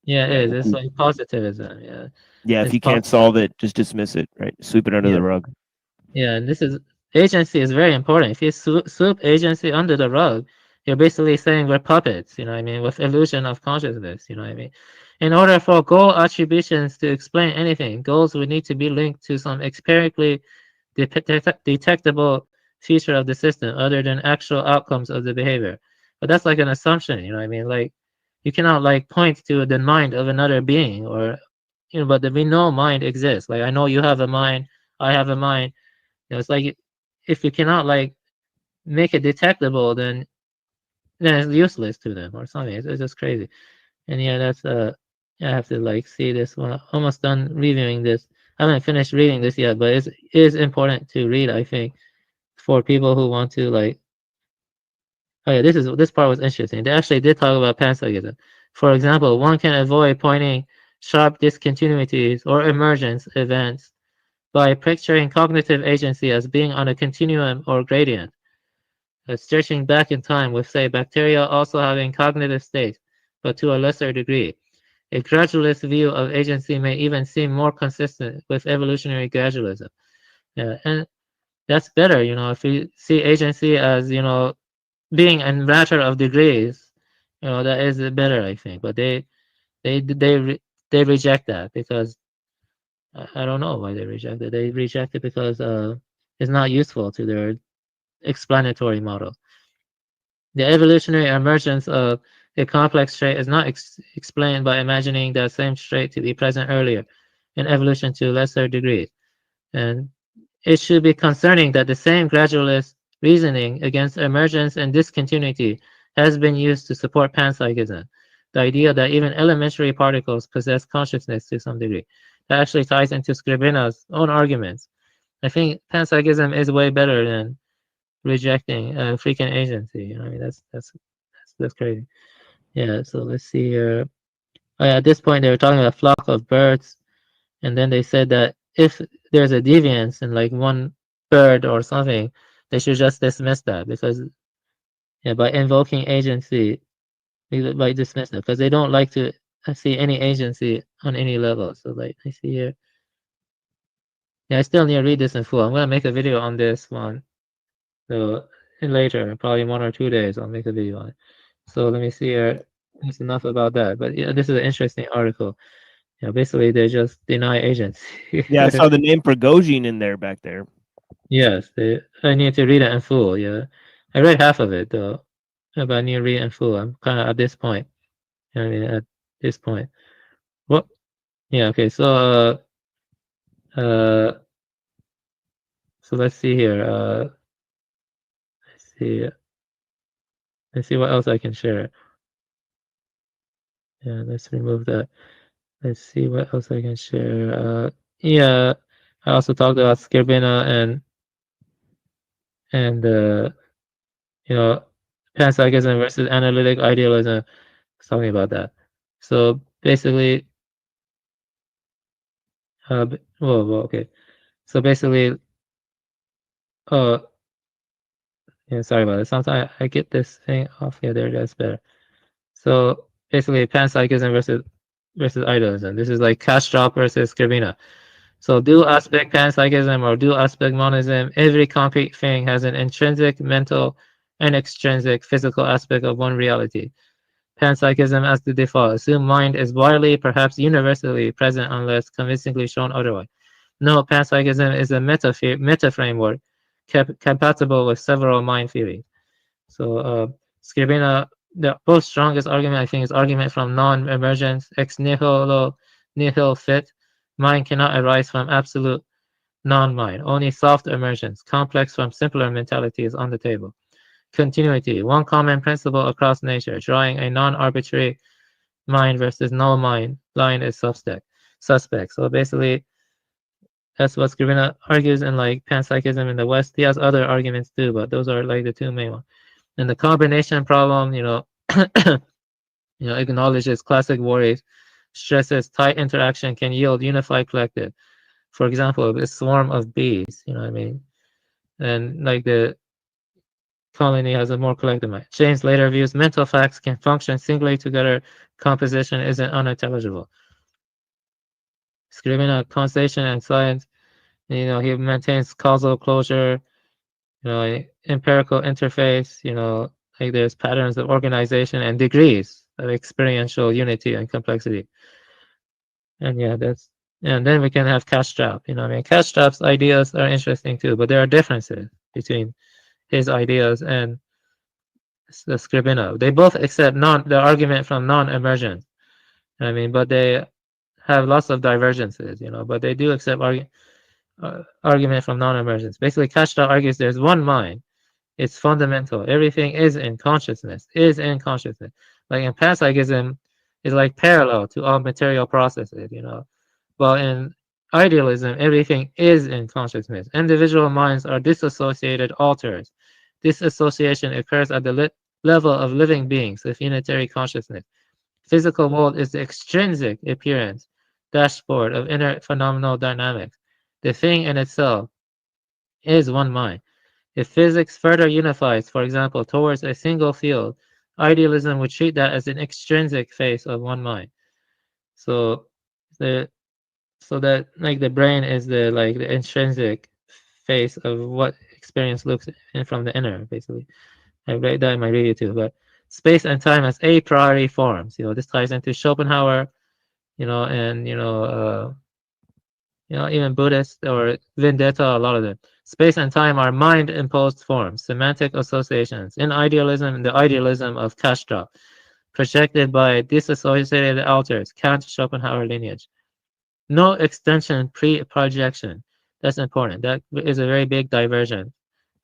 Yeah, it is. It's like positivism. Yeah. Yeah, if It's you can't solve it, just dismiss it, right? Sweep it under the rug. Yeah, and this is agency is very important. If you sweep agency under the rug, you're basically saying we're puppets, you know what I mean, with illusion of consciousness, you know what I mean. In order for goal attributions to explain anything, goals would need to be linked to some empirically detectable feature of the system other than actual outcomes of the behavior. But that's like an assumption, you know what I mean? Like you cannot like point to the mind of another being or, you know, but we know mind exists. Like I know you have a mind, I have a mind. You know, it's like if you cannot like make it detectable, then it's useless to them or something. It's just crazy. And yeah, that's I have to like see this one. Almost done reviewing this. I haven't finished reading this yet, but it is important to read, I think, for people who want to like. Oh yeah, this part was interesting. They actually did talk about panpsychism. For example, one can avoid pointing sharp discontinuities or emergence events by picturing cognitive agency as being on a continuum or gradient. Stretching back in time with, say, bacteria also having cognitive states, but to a lesser degree. A gradualist view of agency may even seem more consistent with evolutionary gradualism. Yeah, and that's better, you know, if you see agency as, you know, being a matter of degrees, you know, that is better, I think. But they reject that because I don't know why they reject it. They reject it because it's not useful to their explanatory model. The evolutionary emergence of a complex trait is not explained by imagining that same trait to be present earlier in evolution to lesser degrees. And it should be concerning that the same gradualist reasoning against emergence and discontinuity has been used to support panpsychism, the idea that even elementary particles possess consciousness to some degree. That actually ties into Skrbina's own arguments. I think panpsychism is way better than rejecting freaking agency. You know, I mean, that's crazy. Yeah. So let's see here. Oh, yeah, at this point, they were talking about a flock of birds, and then they said that if there's a deviance in like one bird or something, they should just dismiss that because, yeah, by invoking agency, by dismiss it because they don't like to see any agency on any level. So like I see here. Yeah, I still need to read this in full. I'm gonna make a video on this one. So later, probably 1 or 2 days, I'll make a video on it. So let me see here. That's enough about that. But yeah, this is an interesting article. Yeah, basically they just deny agency. Yeah, I saw the name Prigozhin in there back there. Yes, I need to read it in full. Yeah, I read half of it though, but I need to read it in full. I'm kind of at this point. I mean, at this point. What? Yeah. Okay. So so let's see here. Let's see what else I can share. Yeah, let's remove that. Let's see what else I can share. Yeah, I also talked about skrbina and you know, panpsychism versus analytic idealism. I was talking about that. So basically, Okay. So basically, yeah, sorry about it. Sometimes I get this thing off here. There, that's better. So basically, panpsychism versus idealism. This is like Kastrop versus Skrbina. So dual aspect panpsychism or dual aspect monism, every concrete thing has an intrinsic, mental, and extrinsic physical aspect of one reality. Panpsychism as the default. Assume mind is widely, perhaps universally present unless convincingly shown otherwise. No, panpsychism is a meta framework compatible with several mind theories. So Skrbina, the most strongest argument I think is argument from non-emergence, ex nihilo nihil fit. Mind cannot arise from absolute non-mind. Only soft emergence, complex from simpler mentality is on the table. Continuity, one common principle across nature, drawing a non-arbitrary mind versus no mind line is suspect. So basically, that's what Skrbina argues in like panpsychism in the West. He has other arguments too, but those are like the two main ones. And the combination problem, acknowledges classic worries, stresses tight interaction can yield unified collective. For example, a swarm of bees, and like the colony has a more collective mind. James later views mental facts can function singly together. Composition isn't unintelligible. Skrbina, causation and science, he maintains causal closure, empirical interface, like there's patterns of organization and degrees of experiential unity and complexity. And and then we can have Kastrop. Kastrop's ideas are interesting too, but there are differences between his ideas and the Skrbina. They both accept the argument from non-emergence. But they have lots of divergences, but they do accept argument from non-emergence. Basically, Kastrop argues there's one mind. It's fundamental. Everything is in consciousness. Like in panpsychism, is like parallel to all material processes, While in idealism, everything is in consciousness. Individual minds are disassociated alters. Disassociation occurs at the level of living beings with unitary consciousness. Physical world is the extrinsic appearance, dashboard of inner phenomenal dynamics. The thing in itself is one mind. If physics further unifies, for example, towards a single field, idealism would treat that as an extrinsic face of one mind. So that like the brain is the intrinsic face of what experience looks in from the inner, basically. I read that in my video too. But space and time as a priori forms. This ties into Schopenhauer, and even Buddhist or Vendetta, a lot of them. Space and time are mind-imposed forms, semantic associations. In idealism, the idealism of Kastrop, projected by disassociated alters, Kant Schopenhauer lineage. No extension pre-projection. That's important. That is a very big diversion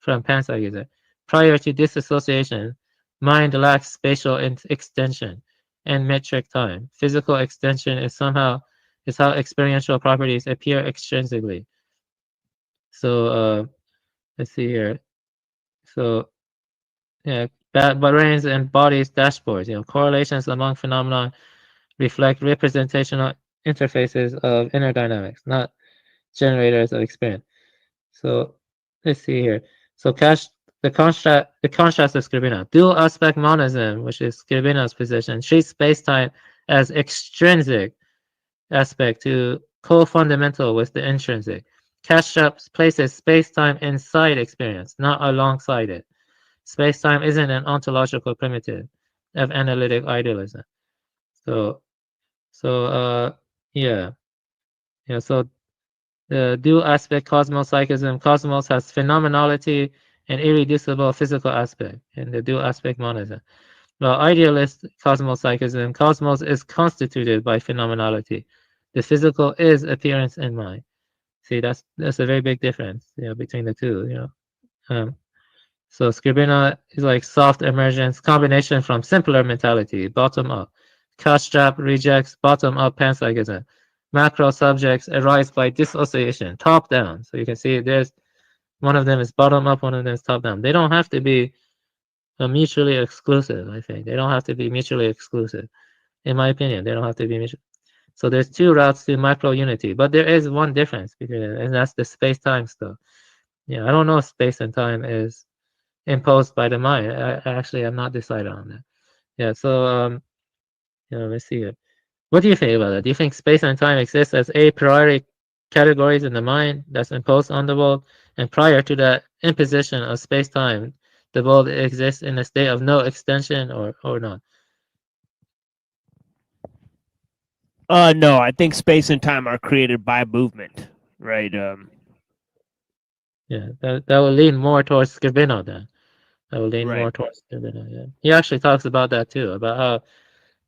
from panpsychism. Prior to disassociation, mind lacks spatial extension and metric time. Physical extension is how experiential properties appear extrinsically. So let's see here. So brains and bodies dashboards. Correlations among phenomena reflect representational interfaces of inner dynamics, not generators of experience. So let's see here. So the contrast of Skrbina. Dual aspect monism, which is Skrbina's position, treats spacetime as extrinsic aspect to co-fundamental with the intrinsic. Kastrop places space-time inside experience, not alongside it. Space-time isn't an ontological primitive of analytic idealism. So the dual aspect cosmopsychism. Cosmos has phenomenality and irreducible physical aspect in the dual aspect monism. While idealist cosmopsychism, cosmos is constituted by phenomenality. The physical is appearance in mind. See, that's a very big difference, between the two, So Skrbina is like soft emergence, combination from simpler mentality, bottom up. Kastrop rejects bottom up panpsychism. Macro subjects arise by dissociation, top down. So you can see there's one of them is bottom up, one of them is top down. They don't have to be mutually exclusive, I think. They don't have to be mutually exclusive. In my opinion, they don't have to be mutually. So there's two routes to macro unity, but there is one difference between it, and that's the space-time stuff. Yeah, I don't know if space and time is imposed by the mind. Actually, I'm not decided on that. Yeah, so let's see it. What do you think about that? Do you think space and time exist as a priori categories in the mind that's imposed on the world, and prior to that imposition of space-time, the world exists in a state of no extension or not? No, I think space and time are created by movement, right? Yeah, that will lean more towards skrbina then. That will lean Right. more towards skrbina. Yeah, he actually talks about that too, about how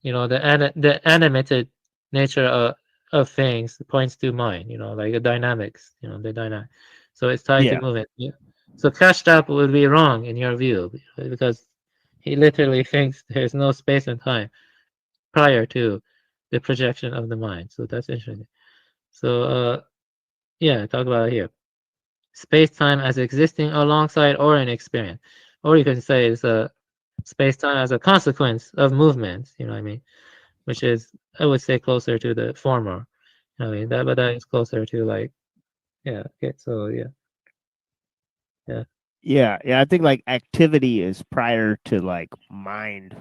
the animated nature of things points to mind. Like the dynamics. The dynamic. So it's tied to movement. Yeah. So Kashtap would be wrong in your view because he literally thinks there's no space and time prior to the projection of the mind. So that's interesting. So yeah, talk about it here. Space-time as existing alongside or in experience. Or you can say it's a space-time as a consequence of movements, you know what I mean? Which is, I would say, closer to the former. You know what I mean? But that is closer to like, yeah, okay, so yeah. Yeah, I think like activity is prior to like mind.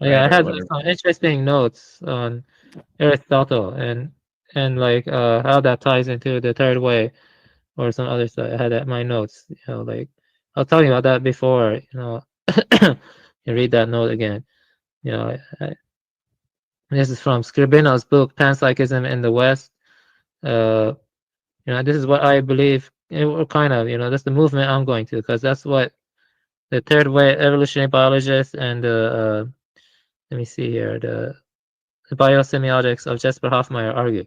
Yeah, right, I or had some interesting notes on Aristotle and like how that ties into the third way or some other stuff. I had at my notes, like I was talking about that before, you read that note again. This is from Skrbina's book, Panpsychism in the West. This is what I believe, kind of, that's the movement I'm going to, because that's what the third way evolutionary biologists and let me see here, the biosemiotics of Jesper Hoffmeyer argue.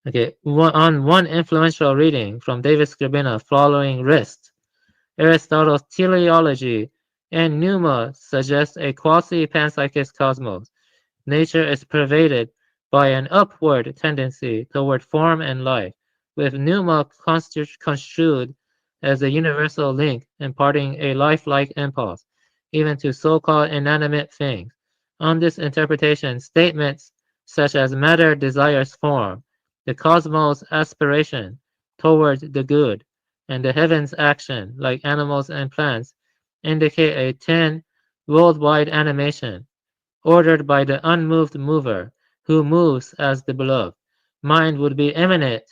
Okay, one influential reading from David Skrbina following Rist, Aristotle's teleology and pneuma suggests a quasi-panpsychist cosmos. Nature is pervaded by an upward tendency toward form and life, with pneuma construed as a universal link imparting a lifelike impulse, even to so-called inanimate things. On this interpretation, statements such as matter desires form, the cosmos aspiration toward the good, and the heavens action, like animals and plants, indicate a 10 worldwide animation, ordered by the unmoved mover, who moves as the beloved. Mind would be immanent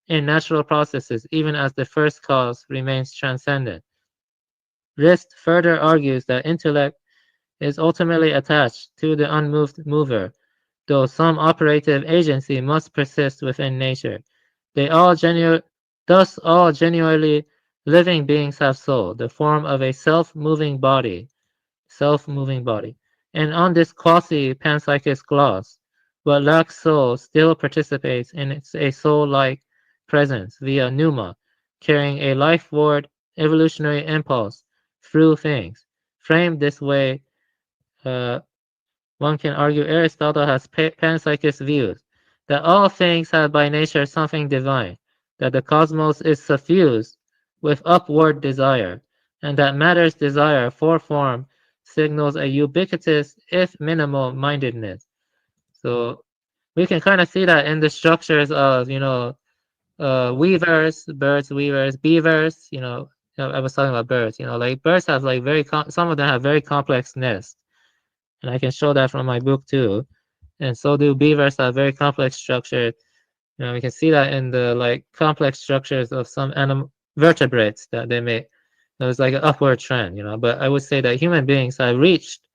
in natural processes, even as the first cause remains transcendent. Rist further argues that intellect is ultimately attached to the unmoved mover, though some operative agency must persist within nature. Thus all genuinely living beings have soul, the form of a self-moving body. And on this quasi-panpsychist gloss, what lacks soul still participates in a soul-like presence via pneuma, carrying a lifeward evolutionary impulse through things. Framed this way, one can argue Aristotle has panpsychist views, that all things have by nature something divine, that the cosmos is suffused with upward desire, and that matter's desire for form signals a ubiquitous, if minimal, mindedness. So we can kind of see that in the structures of, weavers, birds, weavers, beavers, I was talking about birds, like birds have like some of them have very complex nests. And I can show that from my book too. And so do beavers have very complex structure. We can see that in the like complex structures of some vertebrates that they make. There's like an upward trend, but I would say that human beings have reached,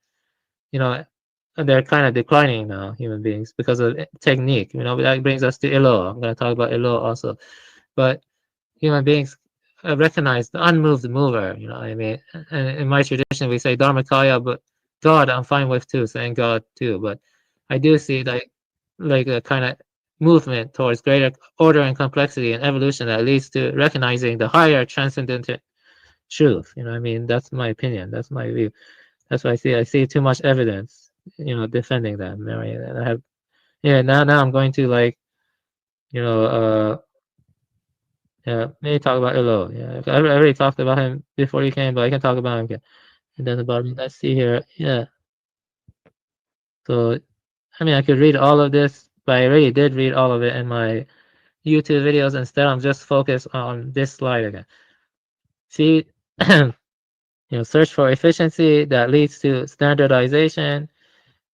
they're kind of declining now, human beings, because of technique. That brings us to ellul. I'm going to talk about ellul also. But human beings recognize the unmoved mover, what I mean? And in my tradition, we say Dharmakaya, but God, I'm fine with too, saying God too. But I do see like a kind of movement towards greater order and complexity and evolution that leads to recognizing the higher transcendental truth. I mean, that's my opinion. That's my view. That's what I see. I see too much evidence, defending that. And I have, now I'm going to like, maybe talk about ellul. Yeah, I already talked about him before he came, but I can talk about him again. And then about, let's see here. Yeah. So, I mean, I could read all of this but I really did read all of it in my YouTube videos. Instead, I'm just focused on this slide again. See, search for efficiency that leads to standardization,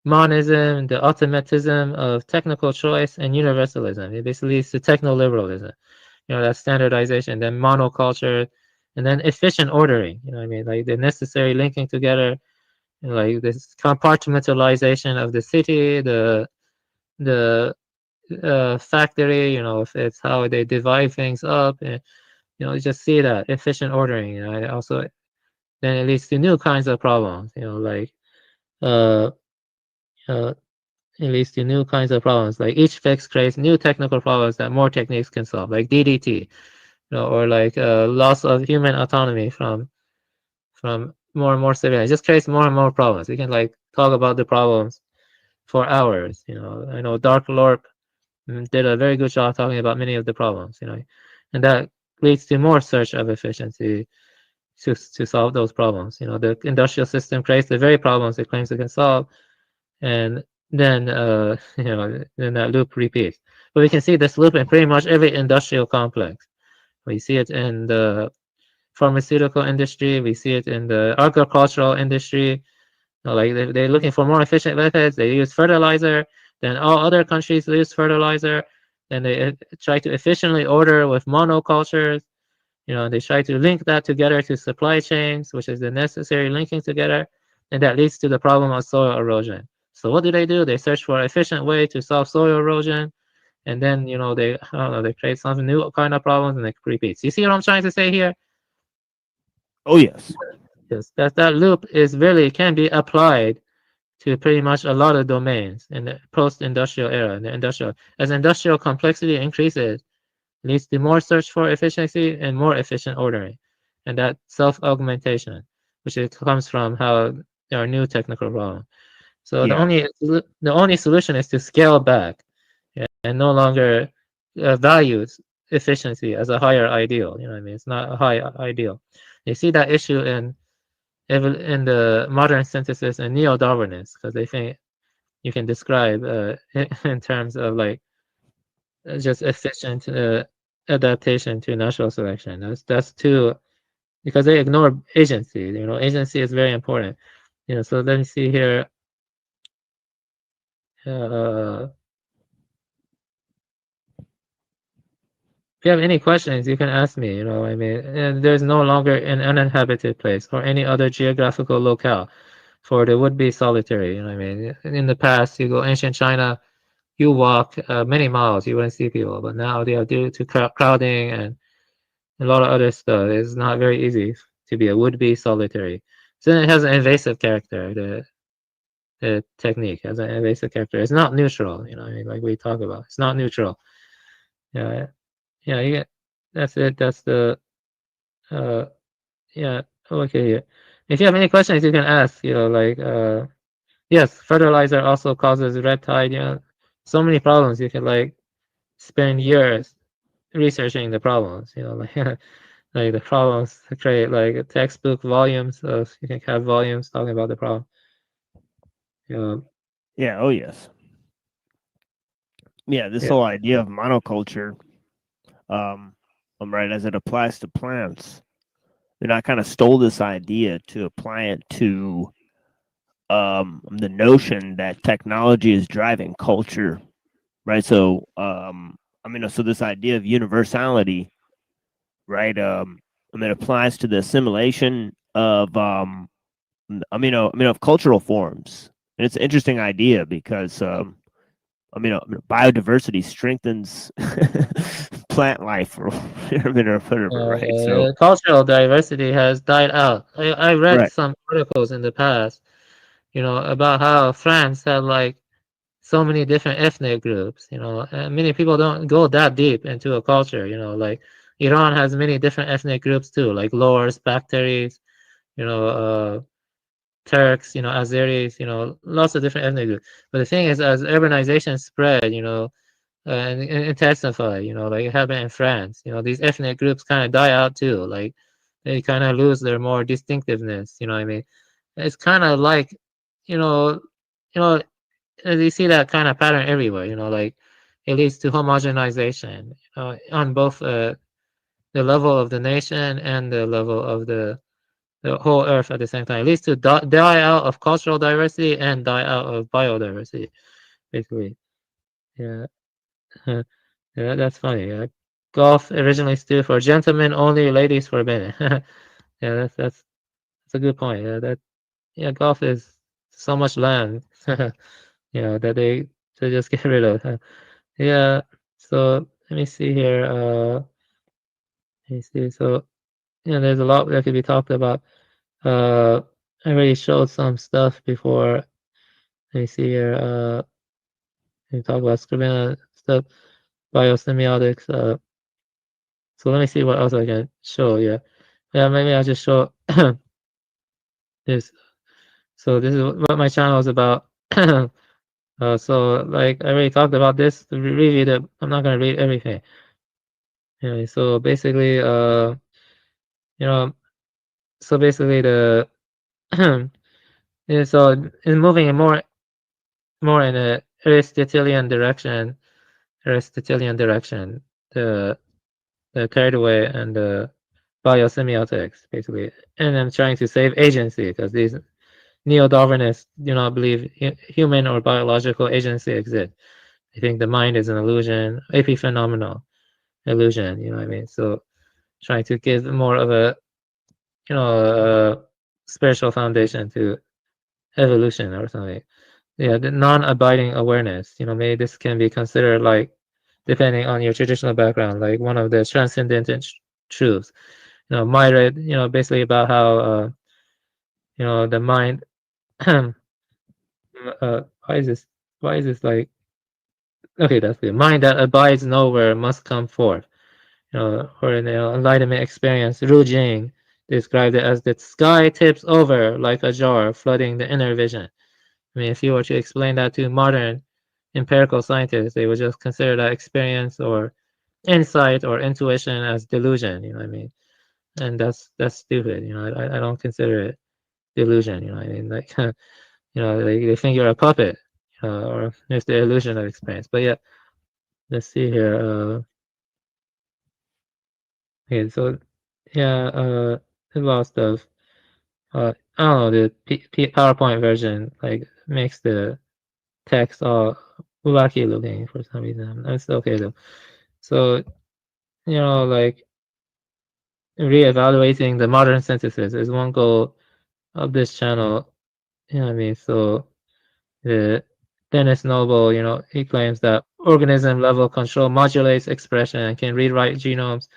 monism, the automatism of technical choice, and universalism. It basically leads to techno-liberalism. That's standardization, then monoculture, and then efficient ordering. Like the necessary linking together, like this compartmentalization of the city, the factory. If it's how they divide things up, and you just see that efficient ordering. Also, then it leads to new kinds of problems. Like it leads to new kinds of problems. Like each fix creates new technical problems that more techniques can solve, like DDT, or like loss of human autonomy from more and more civilians. It just creates more and more problems. We can like talk about the problems for hours. I know Dark Lord did a very good job talking about many of the problems. And that leads to more search of efficiency to solve those problems. The industrial system creates the very problems it claims it can solve, and then then that loop repeats. But we can see this loop in pretty much every industrial complex. We see it in the pharmaceutical industry. We see it in the agricultural industry. Like they're looking for more efficient methods. They use fertilizer. Then all other countries use fertilizer. Then they try to efficiently order with monocultures. They try to link that together to supply chains, which is the necessary linking together, and that leads to the problem of soil erosion. So what do? They search for an efficient way to solve soil erosion, and then they create some new kind of problems, and it repeats. You see what I'm trying to say here? Oh yes. Yes, that loop is really can be applied to pretty much a lot of domains in the post-industrial era. As industrial complexity increases, leads to more search for efficiency and more efficient ordering, and that self-augmentation, which comes from how there are new technical problems. So the only solution is to scale back, and no longer values efficiency as a higher ideal. It's not a high ideal. You see that issue in the modern synthesis and neo-Darwinists, because they think you can describe in terms of like just efficient adaptation to natural selection. That's too, because they ignore agency. Agency is very important. So let me see here. If you have any questions, you can ask me. And there's no longer an uninhabited place or any other geographical locale for the would-be solitary. In the past, you go ancient China, you walk many miles, you wouldn't see people. But now, due to crowding and a lot of other stuff, it's not very easy to be a would-be solitary. So it has an invasive character. The technique has an invasive character. It's not neutral. Like we talk about, it's not neutral. You get, that's it. That's the okay. If you have any questions, you can ask. Yes, fertilizer also causes red tide. So many problems. You can like spend years researching the problems. Like the problems create like textbook volumes of, you can have volumes talking about the problem. Yeah. Oh yes. Yeah. This whole idea of monoculture, right, as it applies to plants, then I kind of stole this idea to apply it to the notion that technology is driving culture, right? So so this idea of universality, right, it applies to the assimilation of of cultural forms. And it's an interesting idea because biodiversity strengthens plant life, right? So cultural diversity has died out. I read some articles in the past, about how France had like so many different ethnic groups, and many people don't go that deep into a culture, like Iran has many different ethnic groups too, like Lors, Bacteries, Turks, Azeris, lots of different ethnic groups. But the thing is, as urbanization spread, and intensified, like it happened in France, these ethnic groups kind of die out too. Like they kind of lose their more distinctiveness. It's kind of like, you see that kind of pattern everywhere. Like it leads to homogenization on both the level of the nation and the level of the whole earth at the same time. It leads to die out of cultural diversity and die out of biodiversity, basically. Yeah. Yeah, that's funny. Golf originally stood for gentlemen only, ladies forbidden. Yeah, that's a good point. Golf is so much land, that they just get rid of. Yeah. So let me see here. Let me see. So there's a lot that could be talked about. I already showed some stuff before. Let me see here. We talk about skrbina stuff, biosemiotics. So let me see what else I can show. Yeah, maybe I'll just show this. So this is what my channel is about. So like I already talked about this. Read it. I'm not gonna read everything. Anyway, so basically, so basically the so in moving more in a Aristotelian direction, the carried away and the biosemiotics, basically. And I'm trying to save agency because these neo-Darwinists do not believe human or biological agency exists. They think the mind is an illusion, epiphenomenal illusion, you know what I mean? So trying to give more of a, a spiritual foundation to evolution or something. Yeah, the non-abiding awareness, maybe this can be considered like, depending on your traditional background, like one of the transcendent truths. Myriad, basically about how, the mind, why is this like, okay, that's the mind that abides nowhere must come forth. Or in the enlightenment experience, Ru Jing described it as the sky tips over like a jar, flooding the inner vision. I mean, if you were to explain that to modern empirical scientists, they would just consider that experience or insight or intuition as delusion, you know what I mean? And that's stupid, I don't consider it delusion, you know what I mean? Like, they think you're a puppet, or it's the illusion of experience. But yeah, let's see here. Okay, so yeah, a lot of stuff. I don't know, the PowerPoint version like makes the text all wacky looking for some reason. That's okay though. So, like reevaluating the modern synthesis is one goal of this channel. You know what I mean? So Dennis Noble, he claims that organism level control modulates expression and can rewrite genomes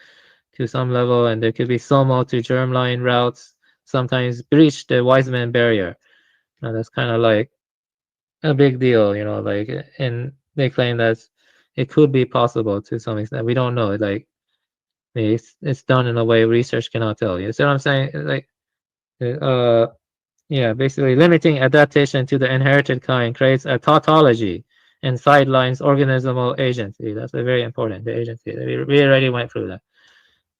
to some level, and there could be SOMO to germline routes, sometimes breach the Weismann barrier. Now that's kind of like a big deal, like, and they claim that it could be possible to some extent. We don't know, like, it's done in a way research cannot tell you. See what I'm saying? Like, yeah, basically limiting adaptation to the inherited kind creates a tautology and sidelines organismal agency. That's a very important, the agency. We already went through that.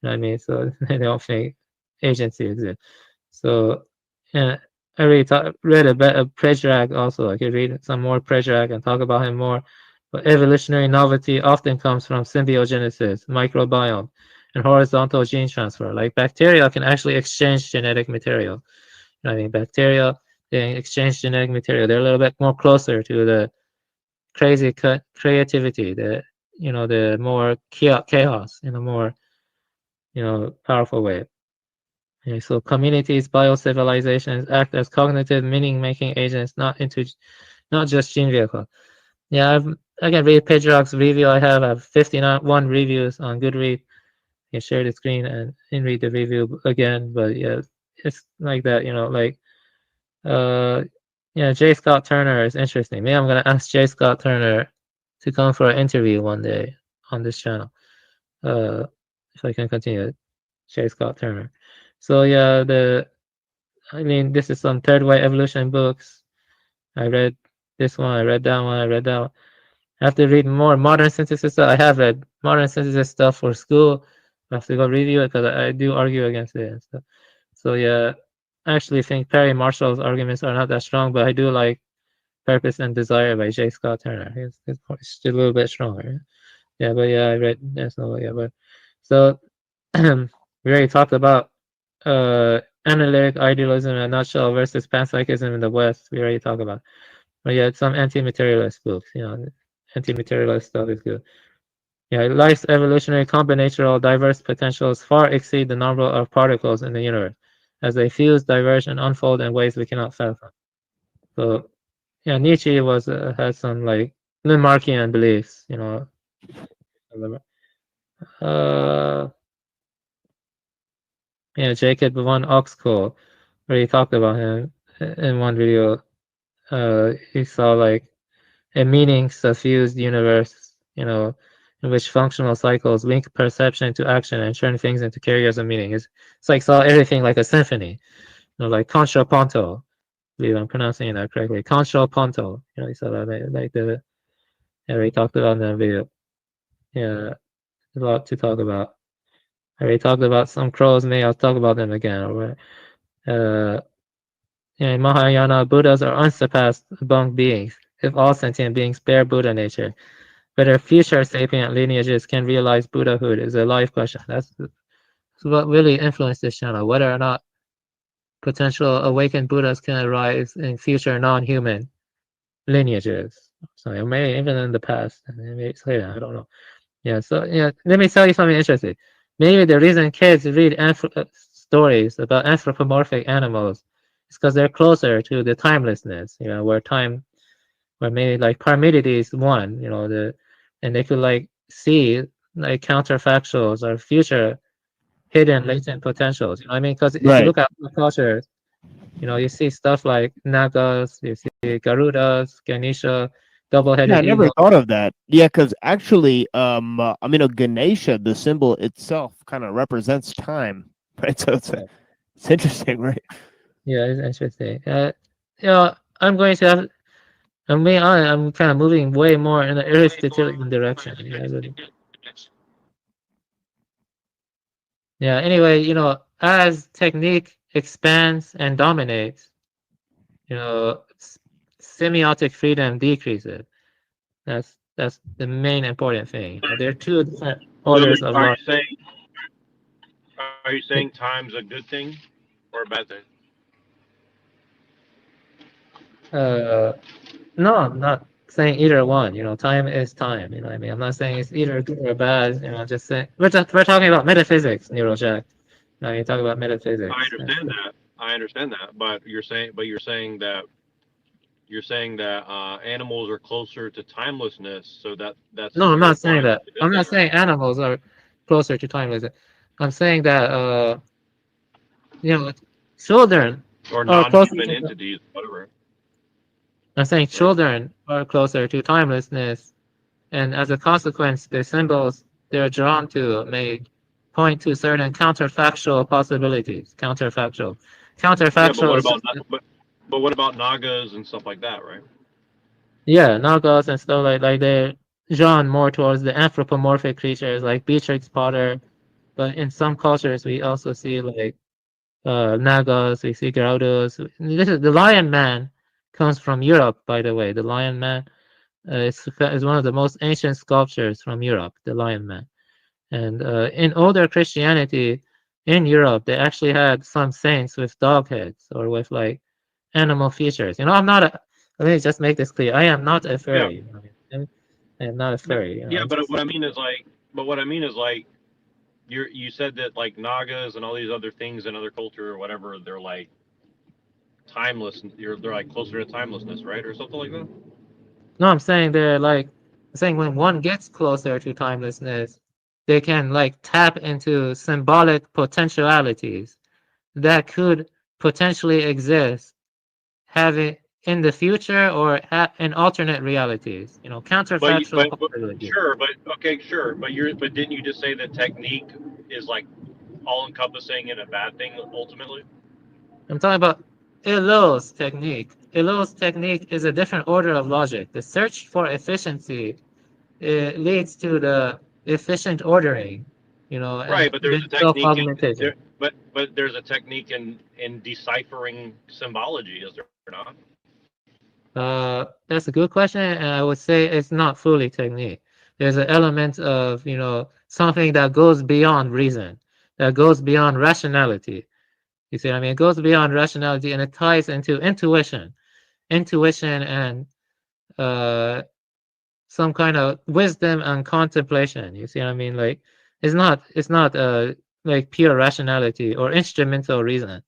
You know what I mean? So they don't think agency exists. So yeah, I already read a bit of Predrag also. I could read some more Predrag and talk about him more. But evolutionary novelty often comes from symbiogenesis, microbiome, and horizontal gene transfer. Like bacteria can actually exchange genetic material. You know what I mean? Bacteria, they exchange genetic material. They're a little bit more closer to the crazy creativity, the more chaos in a more, powerful way. Okay, so communities, biocivilizations act as cognitive meaning-making agents, not just gene vehicle. Yeah, I can read Pedrock's review. I have 51 reviews on Goodreads. I can share the screen and read the review again. But yeah, it's like that, J. Scott Turner is interesting. Maybe I'm gonna ask J. Scott Turner to come for an interview one day on this channel. If I can continue, J. Scott Turner. So yeah, this is some third way evolution books. I read this one, I read that one, I read that one. I have to read more modern synthesis stuff. I have read modern synthesis stuff for school. I have to go review it because I do argue against it and stuff. So yeah, I actually think Perry Marshall's arguments are not that strong, but I do like Purpose and Desire by J. Scott Turner. His point is still a little bit stronger. Yeah, but yeah, I read that's no yeah, but so we already talked about analytic idealism in a nutshell versus panpsychism in the West. We already talked about. But yeah, some anti-materialist books, anti-materialist stuff is good. Yeah, life's evolutionary combinatorial diverse potentials far exceed the number of particles in the universe as they fuse, diverge, and unfold in ways we cannot fathom. So, yeah, Nietzsche had some like Lamarckian beliefs, yeah, Jacob von Oxcoll, where he talked about him in one video. He saw like a meaning suffused universe, in which functional cycles link perception to action and turn things into carriers of meaning. It's like saw everything like a symphony, like contrapunto. I believe I'm pronouncing that correctly. Contrapunto. He saw that like we talked about in that video. Yeah, a lot to talk about. I already talked about some crows. Maybe I'll talk about them again. Alright. In Mahayana, Buddhas are unsurpassed among beings. If all sentient beings bear Buddha nature, whether future sapient lineages can realize Buddhahood is a live question. That's what really influenced this channel. Whether or not potential awakened Buddhas can arise in future non-human lineages. So maybe even in the past. Maybe say that. I don't know. Yeah. So yeah, let me tell you something interesting. Maybe the reason kids read stories about anthropomorphic animals is because they're closer to the timelessness. Where maybe like Parmenides one. And they could like see like counterfactuals or future hidden latent potentials. I mean? Because if you look at the culture, you see stuff like Nagas, you see Garudas, Ganesha, double-headed I never eagle. thought of that. Yeah, because actually, Ganesha, the symbol itself, kind of represents time, right? So it's interesting, right? Yeah, it's interesting. I'm going to have. I'm kind of moving way more in the Aristotelian direction. Yeah. Anyway, as technique expands and dominates, semiotic freedom decreases. That's the main important thing. There are two different orders of law. Are you saying time's a good thing or a bad thing? No, I'm not saying either one. Time is time. You know what I mean? I'm not saying it's either good or bad. Just saying we're talking about metaphysics, Neurojack. You're talking about metaphysics. I understand that. But you're saying that animals are closer to timelessness, so that's. No, I'm not saying that. I'm not saying animals are closer to timelessness. I'm saying that children or are closer non-human to entities, whatever. I'm saying children are closer to timelessness, and as a consequence, the symbols they're drawn to may point to certain counterfactual possibilities. Counterfactual. Yeah, but what about Nagas and stuff like that, right? Yeah, Nagas and stuff like they're drawn more towards the anthropomorphic creatures like Beatrix Potter, but in some cultures we also see like Nagas, we see Garudas. This is the Lion Man. Comes from Europe, by the way. The Lion Man is one of the most ancient sculptures from Europe, the Lion Man. And in older Christianity in Europe, they actually had some saints with dog heads or with like animal features. Let me just make this clear. I am not a furry. Yeah. I am not a furry. Yeah, but what I mean is like, you said that like Nagas and all these other things in other culture or whatever, they're like timeless. They're like closer to timelessness, right, or something like that. No, I'm saying when one gets closer to timelessness, they can like tap into symbolic potentialities that could potentially exist, having in the future or in alternate realities. Counterfactual. But didn't you just say that technique is like all-encompassing and a bad thing ultimately? I'm talking about Ellul's technique. Ellul's technique is a different order of logic. The search for efficiency leads to the efficient ordering, Right, but there's a technique. But there's a technique in deciphering symbology, is there not? That's a good question, and I would say it's not fully technique. There's an element of, you know, something that goes beyond reason, that goes beyond rationality. You see what I mean? It goes beyond rationality, and it ties into intuition and some kind of wisdom and contemplation. You see what I mean? Like it's not like pure rationality or instrumental reason.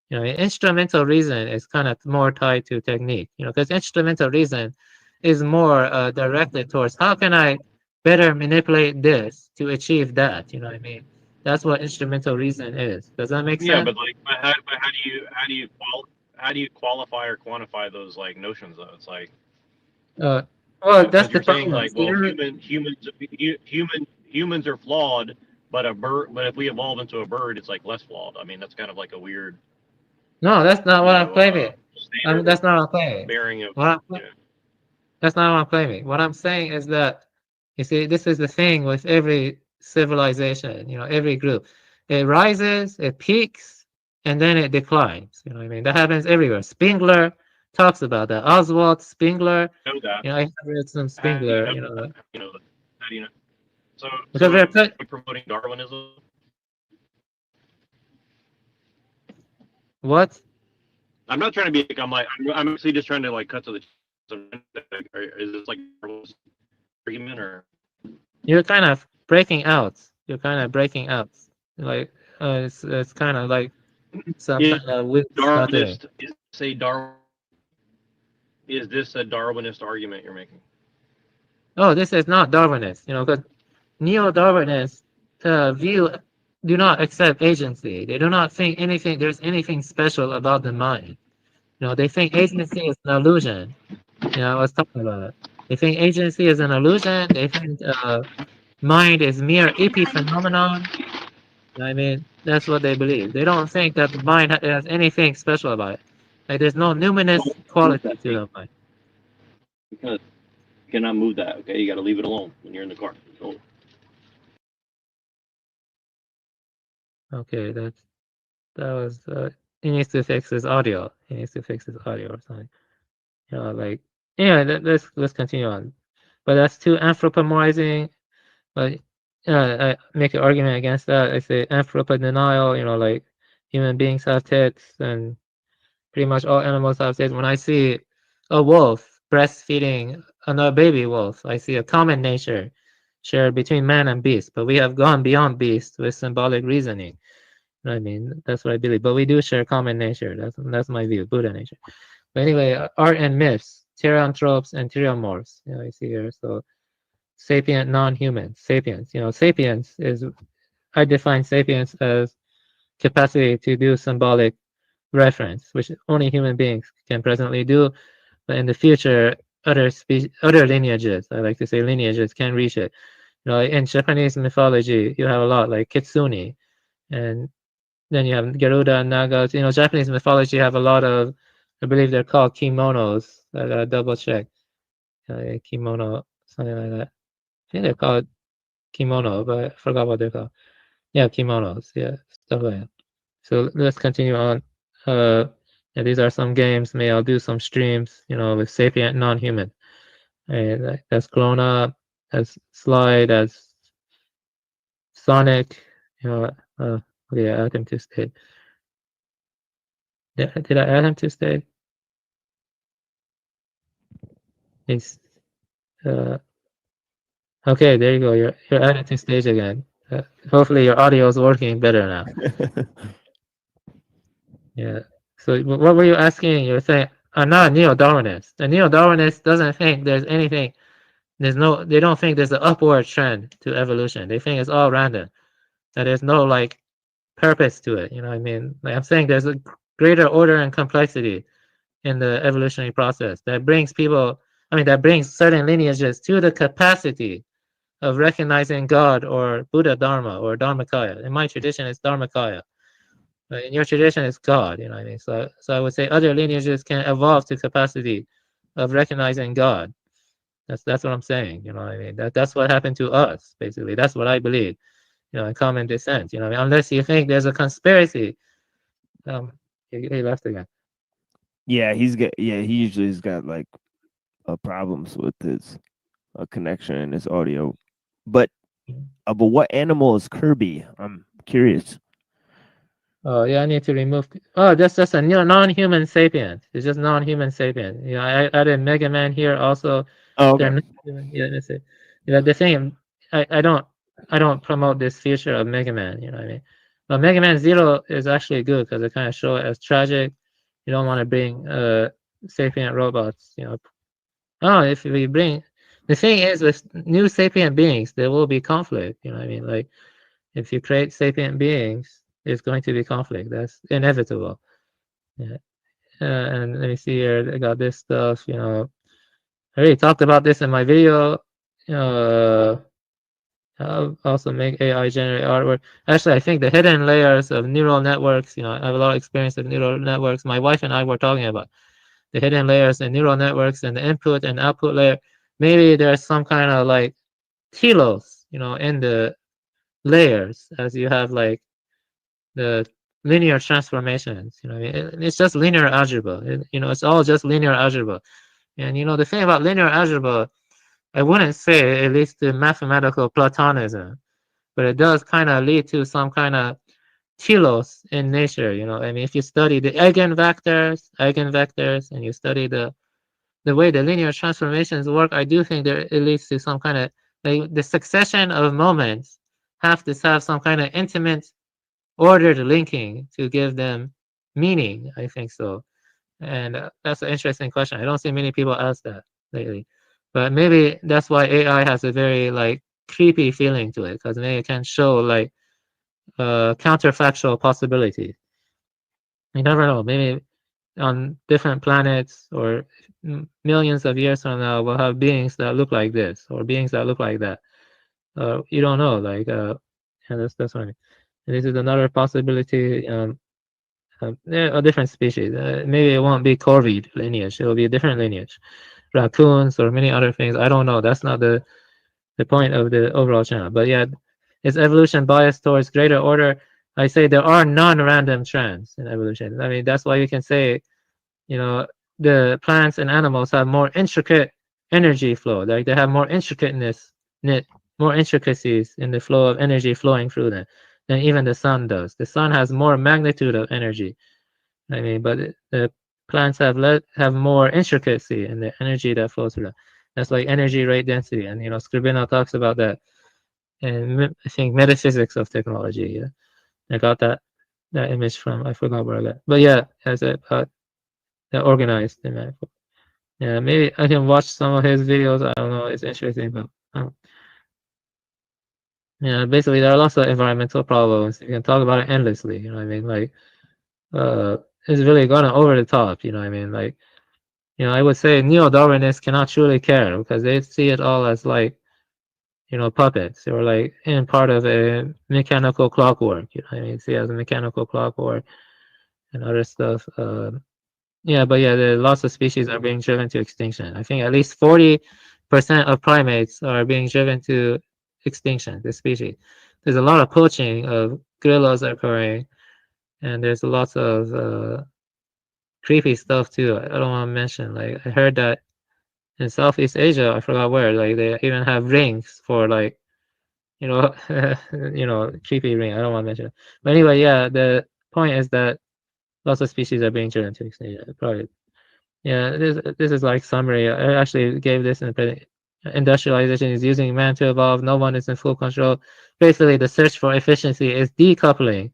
You know, instrumental reason is kind of more tied to technique, you know, because instrumental reason is more directed towards how can I better manipulate this to achieve that, you know what I mean? That's what instrumental reason is. Does that make sense? Yeah, but like, how do you qualify or quantify those like notions though? It's like, well, that's you're the saying problem. like, well, humans are flawed, but if we evolve into a bird, it's like less flawed. I mean, that's kind of like a weird. No, that's not what I'm claiming. That's not what I'm claiming. Bearing of, That's not what I'm claiming. What I'm saying is that, you see, this is the thing with every civilization, you know, every group. It rises, it peaks, and then it declines. You know what I mean? That happens everywhere. Spengler talks about that. Oswald Spengler. Know that. You know, I read some Spengler, you know. How do you know? So, Because they're promoting Darwinism. What? I'm not trying to be like, I'm actually just trying to like cut to the. Is this like argument or? You're kind of breaking out. You're kind of breaking out. Like it's kind of like some kind of weird Darwinist. Is this a Darwinist argument you're making? Oh, this is not Darwinist. You know, because neo-Darwinists do not accept agency. They do not think there's anything special about the mind. You know, they think agency is an illusion. You know, I was talking about it. They think agency is an illusion. They think mind is mere epiphenomenon. You know what I mean, that's what they believe. They don't think that the mind has anything special about it. Like there's no numinous quality to the mind. Because you cannot move that. Okay, you got to leave it alone when you're in the car. Okay, that was he needs to fix his audio. He needs to fix his audio or something. You know, like anyway, let's continue on. But that's too anthropomorphizing. But I make an argument against that. I say anthropodenial. You know, like human beings have tits, and pretty much all animals have tits. When I see a wolf breastfeeding another baby wolf, I see a common nature shared between man and beast. But we have gone beyond beast with symbolic reasoning. You know what I mean? That's what I believe. But we do share common nature. That's my view, Buddha nature. But anyway, art and myths, theranthropes and theriomorphs. You know, you see here. So sapient non-human, sapiens. You know, sapiens is, I define sapiens as capacity to do symbolic reference, which only human beings can presently do. But in the future, other lineages, I like to say lineages, can reach it. You know, in Japanese mythology, you have a lot like kitsune, and then you have Garuda and Nagas. You know, Japanese mythology have a lot of, I believe they're called kimonos. I gotta double check. Kimono, something like that. I think they're called kimono, but I forgot what they're called. Yeah, kimonos. Yeah, stuff like that. So let's continue on. Yeah, these are some games. Maybe I'll do some streams, you know, with sapient non-human. And that's Clona, that's Slide, that's Sonic. You know, okay, add him to stage. Yeah, did I add him to stage? He's okay, there you go. You're added to stage again. Hopefully your audio is working better now. Yeah. So what were you asking? You're saying I'm not a neo-Darwinist. A neo-Darwinist doesn't think there's anything. They don't think there's an upward trend to evolution. They think it's all random. That there's no like purpose to it. You know what I mean? Like I'm saying there's a greater order and complexity in the evolutionary process that brings that brings certain lineages to the capacity of recognizing God or Buddha Dharma or Dharmakaya. In my tradition, it's Dharmakaya. But in your tradition, it's God. You know what I mean? So I would say other lineages can evolve to capacity of recognizing God. That's what I'm saying. You know what I mean? That's what happened to us, basically. That's what I believe. You know, in common descent. You know, unless you think there's a conspiracy. He left again. Yeah, he usually has got like problems with his connection and his audio. But what animal is Kirby? I'm curious. Oh yeah, I need to remove. Oh, that's just a non-human sapient. It's just non-human sapient. You know, I added Mega Man here also. Oh, okay. They're not human. Yeah, that's it. You know, the thing, I don't promote this feature of Mega Man. You know what I mean? But Mega Man Zero is actually good because it kind of show it as tragic. You don't want to bring sapient robots. You know, oh, if we bring, the thing is with new sapient beings, there will be conflict. You know what I mean? Like if you create sapient beings, there's going to be conflict. That's inevitable. Yeah. And let me see here. I got this stuff. You know, I already talked about this in my video. I'll also make AI generate artwork. Actually, I think the hidden layers of neural networks. You know, I have a lot of experience with neural networks. My wife and I were talking about the hidden layers in neural networks and the input and output layer. Maybe there's some kind of like telos, you know, in the layers as you have like the linear transformations. You know, it's just linear algebra. You know, it's all just linear algebra. And you know, the thing about linear algebra, I wouldn't say it leads to mathematical Platonism, but it does kind of lead to some kind of telos in nature. You know, I mean, if you study the eigenvectors, and you study the way the linear transformations work, I do think it leads to some kind of like the succession of moments have to have some kind of intimate ordered linking to give them meaning. I think so. And that's an interesting question. I don't see many people ask that lately. But maybe that's why AI has a very like creepy feeling to it, because maybe it can show like counterfactual possibilities. You never know. Maybe on different planets or millions of years from now, we'll have beings that look like this or beings that look like that. You don't know. Like, yeah, that's what I mean. And this is another possibility. A different species. Maybe it won't be corvid lineage. It'll be a different lineage. Raccoons or many other things. I don't know. That's not the point of the overall channel. But yeah, is evolution biased towards greater order? I say there are non-random trends in evolution. I mean, that's why you can say, you know, the plants and animals have more intricate energy flow. Like they have more intricacies in the flow of energy flowing through them than even the sun does. The sun has more magnitude of energy. I mean, but the plants have more intricacy in the energy that flows through them. That's like energy rate density, and you know, Skrbina talks about that. And I think metaphysics of technology. Yeah, I got that image from, I forgot where I got. But yeah, as a organized in that. Yeah, maybe I can watch some of his videos. I don't know, it's interesting, but yeah, basically there are lots of environmental problems. You can talk about it endlessly. You know what I mean? Like, it's really gone over the top. You know what I mean? Like, you know, I would say neo-Darwinists cannot truly care because they see it all as like, you know, puppets or like in part of a mechanical clockwork. You know what I mean? See it as a mechanical clockwork and other stuff. Yeah, but yeah, lots of species are being driven to extinction. I think at least 40% of primates are being driven to extinction, the species. There's a lot of poaching of gorillas occurring, and there's lots of creepy stuff too. I don't want to mention, like, I heard that in Southeast Asia, I forgot where, like, they even have rings for, like, you know, you know, creepy ring. I don't want to mention it. But anyway, yeah, the point is that lots of species are being driven to extinction. Probably. Yeah, this is like summary. I actually gave this in the industrialization is using man to evolve. No one is in full control. Basically, the search for efficiency is decoupling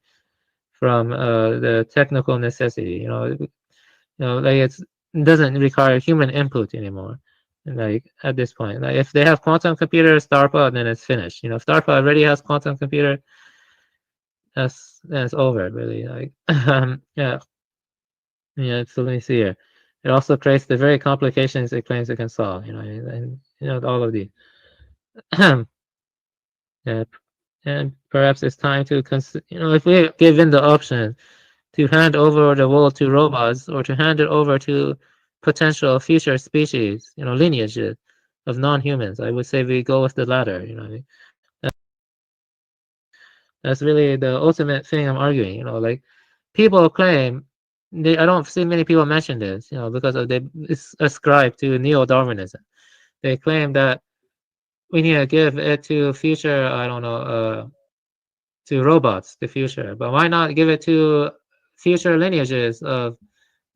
from the technical necessity. You know, like it doesn't require human input anymore. Like at this point, like if they have quantum computers, DARPA, then it's finished. You know, if DARPA already has quantum computer, that's over really. Like yeah. Yeah, so let me see here. It also creates the very complications it claims it can solve, you know, and you know, all of these. Yeah, and perhaps it's time to you know, if we're given the option to hand over the world to robots or to hand it over to potential future species, you know, lineages of non-humans, I would say we go with the latter, you know what I mean? That's really the ultimate thing I'm arguing, you know, like people claim I don't see many people mention this, because they ascribe to neo-Darwinism. They claim that we need to give it to future, I don't know, to robots, the future. But why not give it to future lineages of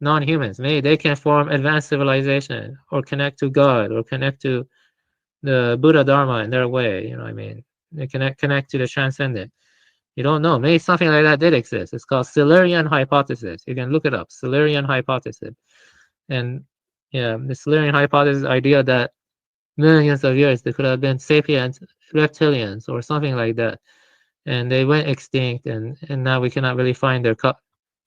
non-humans? Maybe they can form advanced civilization or connect to God or connect to the Buddha Dharma in their way. You know what I mean? They connect to the transcendent. You don't know. Maybe something like that did exist. It's called Silurian hypothesis. You can look it up. Silurian hypothesis. And yeah, the Silurian hypothesis idea that millions of years there could have been sapiens, reptilians, or something like that. And they went extinct, and now we cannot really find their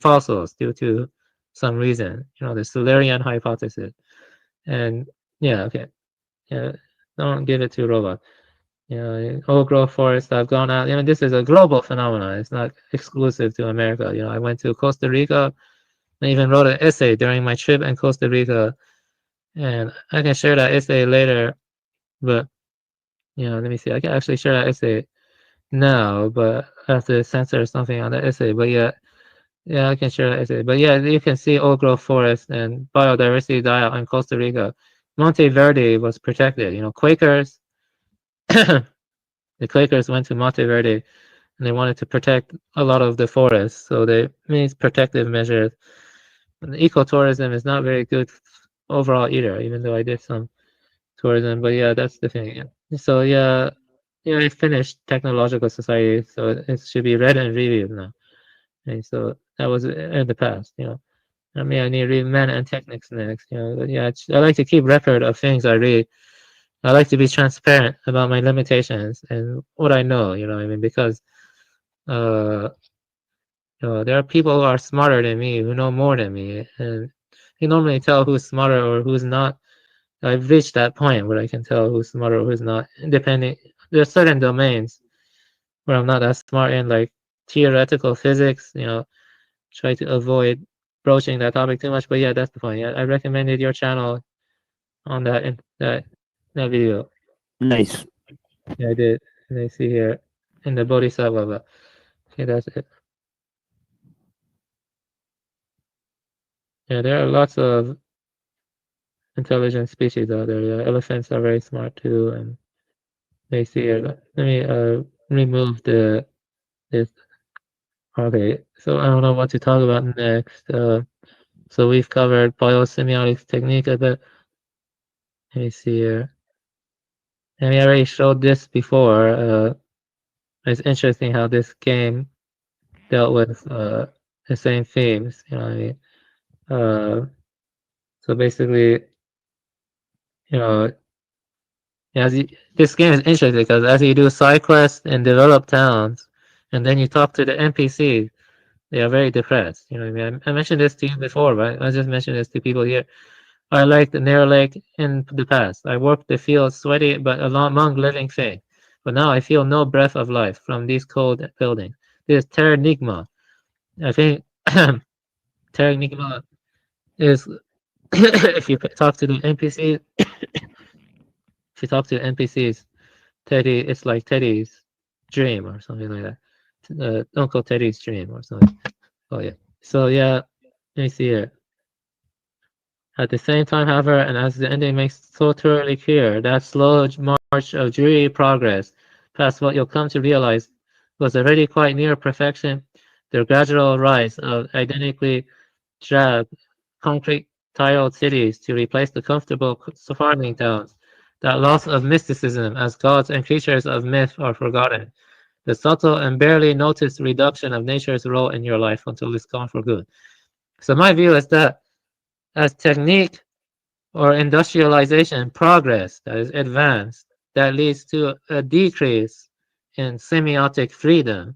fossils due to some reason. The Silurian hypothesis. And yeah, okay. Yeah, don't give it to robots. Old growth forests have gone out. This is a global phenomenon. It's not exclusive to America. I went to Costa Rica. I even wrote an essay during my trip in Costa Rica, and I can share that essay later. But let me see. I can actually share that essay now, but I have to censor something on the essay. But yeah, I can share that essay. But yeah, you can see old growth forest and biodiversity die out in Costa Rica. Monte Verde was protected. Quakers. The Quakers went to Monte Verde and they wanted to protect a lot of the forest, so they made protective measures. And ecotourism is not very good overall either, even though I did some tourism. But yeah, that's the thing. So yeah, I finished Technological Society, so it should be read and reviewed now. And so that was in the past. I mean, I need to read Men and Technics next. But yeah, I like to keep record of things I read. I like to be transparent about my limitations and what I know, what I mean, because there are people who are smarter than me, who know more than me, and you normally tell who's smarter or who's not. I've reached that point where I can tell who's smarter or who's not, depending. There are certain domains where I'm not as smart in, like theoretical physics. Try to avoid broaching that topic too much. But yeah, that's the point. Yeah, I recommended your channel on that video. Nice. Yeah, I did. And I see here in the Bodhisattva. Okay, that's it. Yeah, there are lots of intelligent species out there. Yeah, elephants are very smart too, and they see here. Let me remove this. Okay, so I don't know what to talk about next. So we've covered biosemiotics technique a bit. Let me see here. And we already showed this before. It's interesting how this game dealt with the same themes. What I mean? So basically, this game is interesting because as you do side quests and develop towns, and then you talk to the NPCs, they are very depressed. What I mean? I mentioned this to you before, right? I just mentioned this to people here. I liked the Narrow Lake in the past. I worked the field sweaty but among living things. But now I feel no breath of life from these cold buildings. This is Terranigma. I think Terranigma is if you talk to the NPCs, Teddy, it's like Teddy's dream or something like that. Uncle Teddy's dream or something. Oh yeah. So yeah, let me see here. At the same time, however, and as the ending makes so thoroughly clear, that slow march of dreary progress past what you'll come to realize was already quite near perfection, the gradual rise of identically drab, concrete tiled cities to replace the comfortable farming towns, that loss of mysticism as gods and creatures of myth are forgotten, the subtle and barely noticed reduction of nature's role in your life until it's gone for good. So my view is that as technique or industrialization progress that is advanced, that leads to a decrease in semiotic freedom.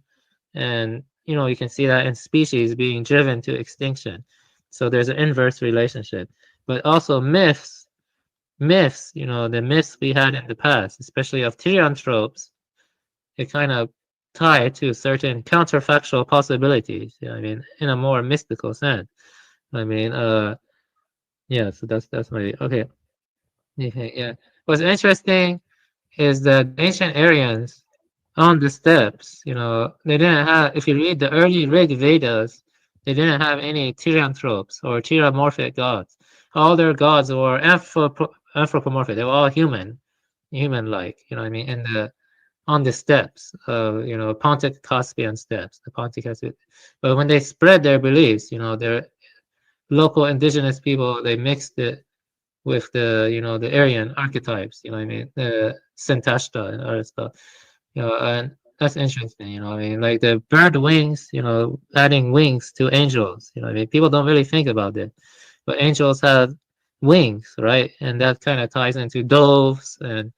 And, you can see that in species being driven to extinction. So there's an inverse relationship. But also myths, the myths we had in the past, especially of therianthropes, it kind of tied to certain counterfactual possibilities, I mean, in a more mystical sense. I mean, yeah, so that's my okay. Yeah. What's interesting is that ancient Aryans on the steppes, they didn't have. If you read the early Rig Vedas, They didn't have any therianthropes or theriomorphic gods. All their gods were anthropomorphic. They were all human-like. You know what I mean? On the steppes, Pontic Caspian steppes, the Pontic Caspian. But when they spread their beliefs, their local indigenous people, they mixed it with the Aryan archetypes. You know what I mean? The Santashta and other stuff. And that's interesting. I mean, like the bird wings. Adding wings to angels. I mean, people don't really think about it, but angels have wings, right? And that kind of ties into doves and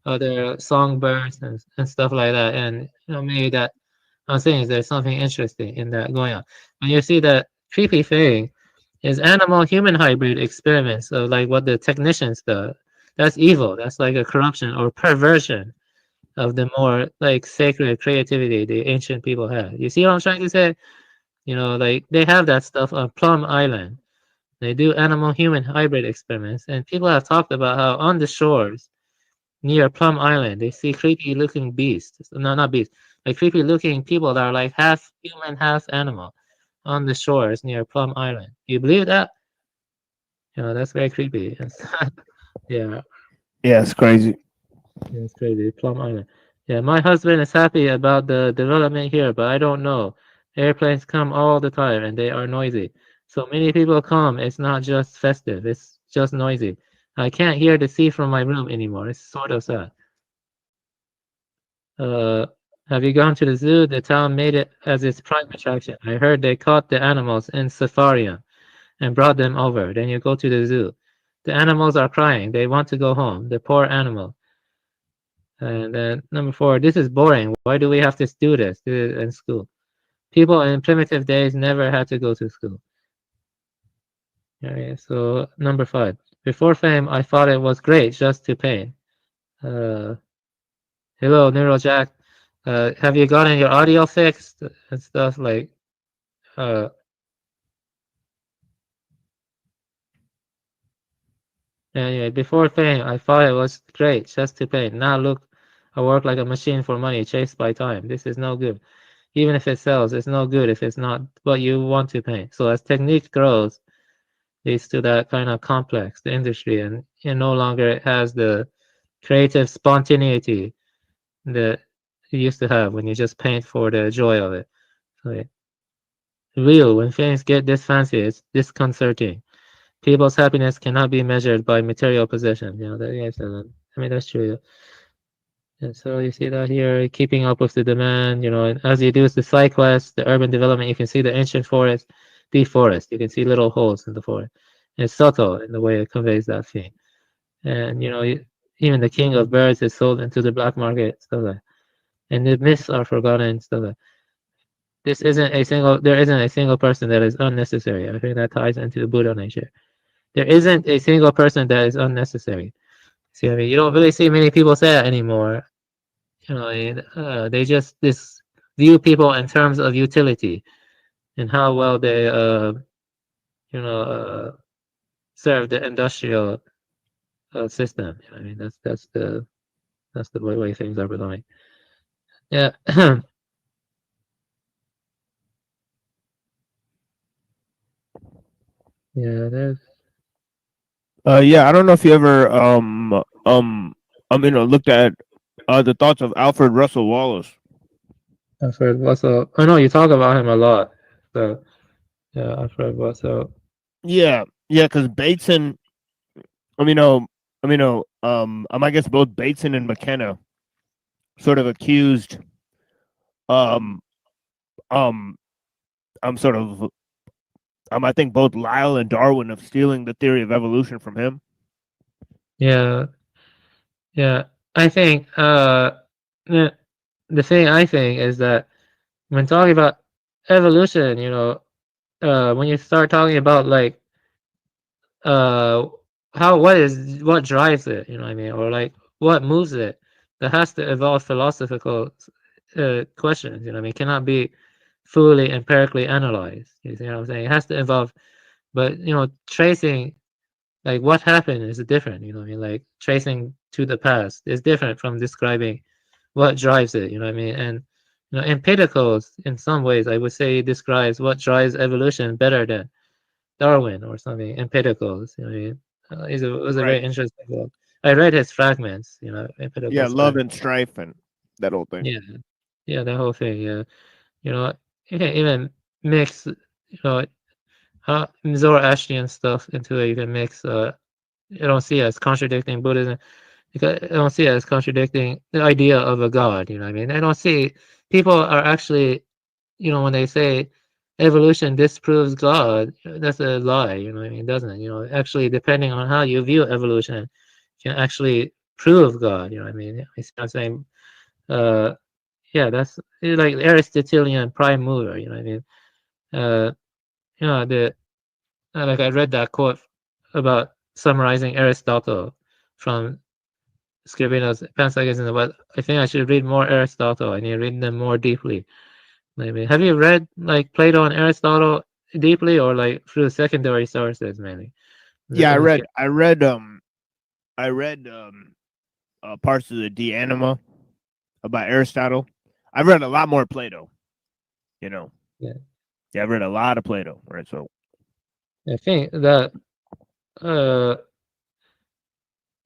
other songbirds and stuff like that. And maybe that I'm saying is there's something interesting in that going on. And you see that creepy thing is animal-human hybrid experiments of like what the technicians do. That's evil. That's like a corruption or perversion of the more like sacred creativity the ancient people had. You see what I'm trying to say? Like they have that stuff on Plum Island. They do animal-human hybrid experiments, and people have talked about how on the shores near Plum Island, they see creepy-looking beasts. No, not beasts. Like creepy-looking people that are like half human, half animal on the shores near Plum Island. You believe that? That's very creepy. Yeah. Yeah, it's crazy. Yeah, it's crazy. Plum Island. Yeah, my husband is happy about the development here, but I don't know. Airplanes come all the time, and they are noisy. So many people come. It's not just festive. It's just noisy. I can't hear the sea from my room anymore. It's sort of sad. Have you gone to the zoo? The town made it as its prime attraction. I heard they caught the animals in safarium and brought them over. Then you go to the zoo. The animals are crying. They want to go home. The poor animal. And then number 4, this is boring. Why do we have to do this in school? People in primitive days never had to go to school. Okay, so number 5. Before fame, I thought it was great just to paint. Hello, Neurojack. Have you gotten your audio fixed and stuff like? Anyway, before fame, I thought it was great just to paint. Now look, I work like a machine for money, chased by time. This is no good. Even if it sells, it's no good if it's not what you want to paint. So as technique grows, leads to that kind of complex, the industry, and it no longer has the creative spontaneity that you used to have when you just paint for the joy of it. So, real, when things get this fancy, it's disconcerting. People's happiness cannot be measured by material possession. I mean, that's true. And so you see that here, keeping up with the demand, and as you do the cyclist, the urban development, you can see the ancient forest, deforest. You can see little holes in the forest. And it's subtle in the way it conveys that thing. And, even the king of birds is sold into the black market, stuff like that. And the myths are forgotten, stuff like that. There isn't a single person that is unnecessary. I think that ties into the Buddha nature. There isn't a single person that is unnecessary. See, I mean, you don't really see many people say that anymore. They just view people in terms of utility and how well they, serve the industrial system. I mean, that's the way things are going. Yeah. Yeah, there's. Yeah, I don't know if you ever looked at the thoughts of Alfred Russel Wallace. Alfred Russel. I know you talk about him a lot. So yeah, Alfred Russel. Yeah, because Bateson. I guess both Bateson and McKenna sort of accused. I think both Lyell and Darwin of stealing the theory of evolution from him. Yeah. I think the thing I think is that when talking about evolution, when you start talking about like what drives it, you know what I mean, or like what moves it, that has to evolve philosophical questions. You know what I mean, it cannot be fully empirically analyzed. You see what I'm saying? It has to evolve, but tracing like what happened is different. You know what I mean? Like tracing to the past is different from describing what drives it. You know what I mean? And Empedocles, in some ways, I would say, describes what drives evolution better than Darwin or something. Empedocles, it was a very interesting book. I read his fragments, Empedocles. Yeah, Love and Strife and that whole thing. Yeah, that whole thing. Yeah, you can even mix, Zoroastrian stuff into it. You can mix. You don't see it as contradicting Buddhism. I don't see it as contradicting the idea of a god. You know what I mean? I don't see people are actually, when they say evolution disproves God, that's a lie. You know what I mean? Doesn't it? Actually, depending on how you view evolution, can actually prove God. You know what I mean? You see what I'm saying? Yeah, that's like Aristotelian prime mover. You know what I mean? Like I read that quote about summarizing Aristotle from Skrbina's Panpsychism, but I think I should read more Aristotle. I need to read them more deeply. Maybe have you read like Plato and Aristotle deeply, or like through secondary sources mainly? Yeah, I read parts of the De Anima about Aristotle. I've read a lot more Plato. Yeah, I've read a lot of Plato. Right, so I think that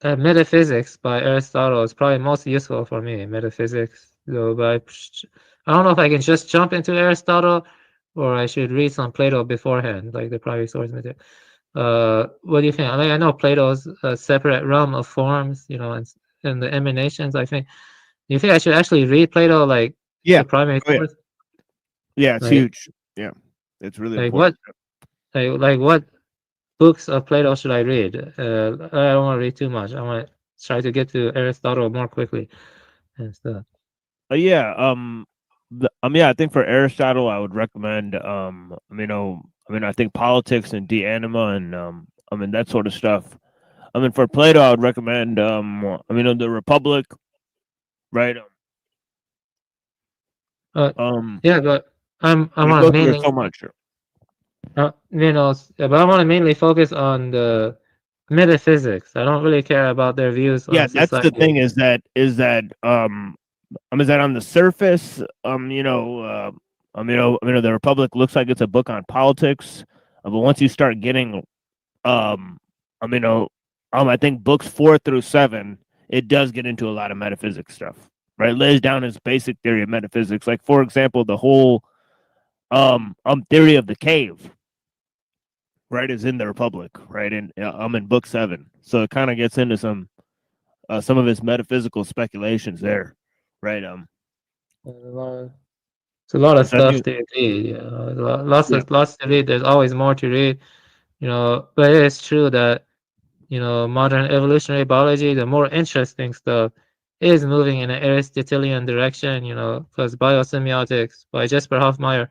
metaphysics by Aristotle is probably most useful for me. Metaphysics, though, but I don't know if I can just jump into Aristotle, or I should read some Plato beforehand, like the primary source material. What do you think? I know Plato's a separate realm of forms, and the emanations. I think. Do you think I should actually read Plato, like the primary source? Yeah, it's huge. Yeah, it's really important. What books of Plato should I read? I don't want to read too much. I want to try to get to Aristotle more quickly and stuff. I think for Aristotle, I would recommend, I think Politics and De Anima and that sort of stuff. For Plato, I would recommend, The Republic, right? Yeah, but I want to mainly so much. but I want to mainly focus on the metaphysics. I don't really care about their views on society. That's the thing is that on the surface, The Republic looks like it's a book on politics, but once you start getting, I think books 4 through 7, it does get into a lot of metaphysics stuff, right? It lays down its basic theory of metaphysics, like for example, the whole theory of the cave, right, is in the Republic, right? And I'm in book 7, so it kind of gets into some of his metaphysical speculations there, right? It's a lot of stuff to read. Lots to read. There's always more to read, But it is true that modern evolutionary biology, the more interesting stuff, is moving in an Aristotelian direction. Because biosemiotics by Jesper Hoffmeyer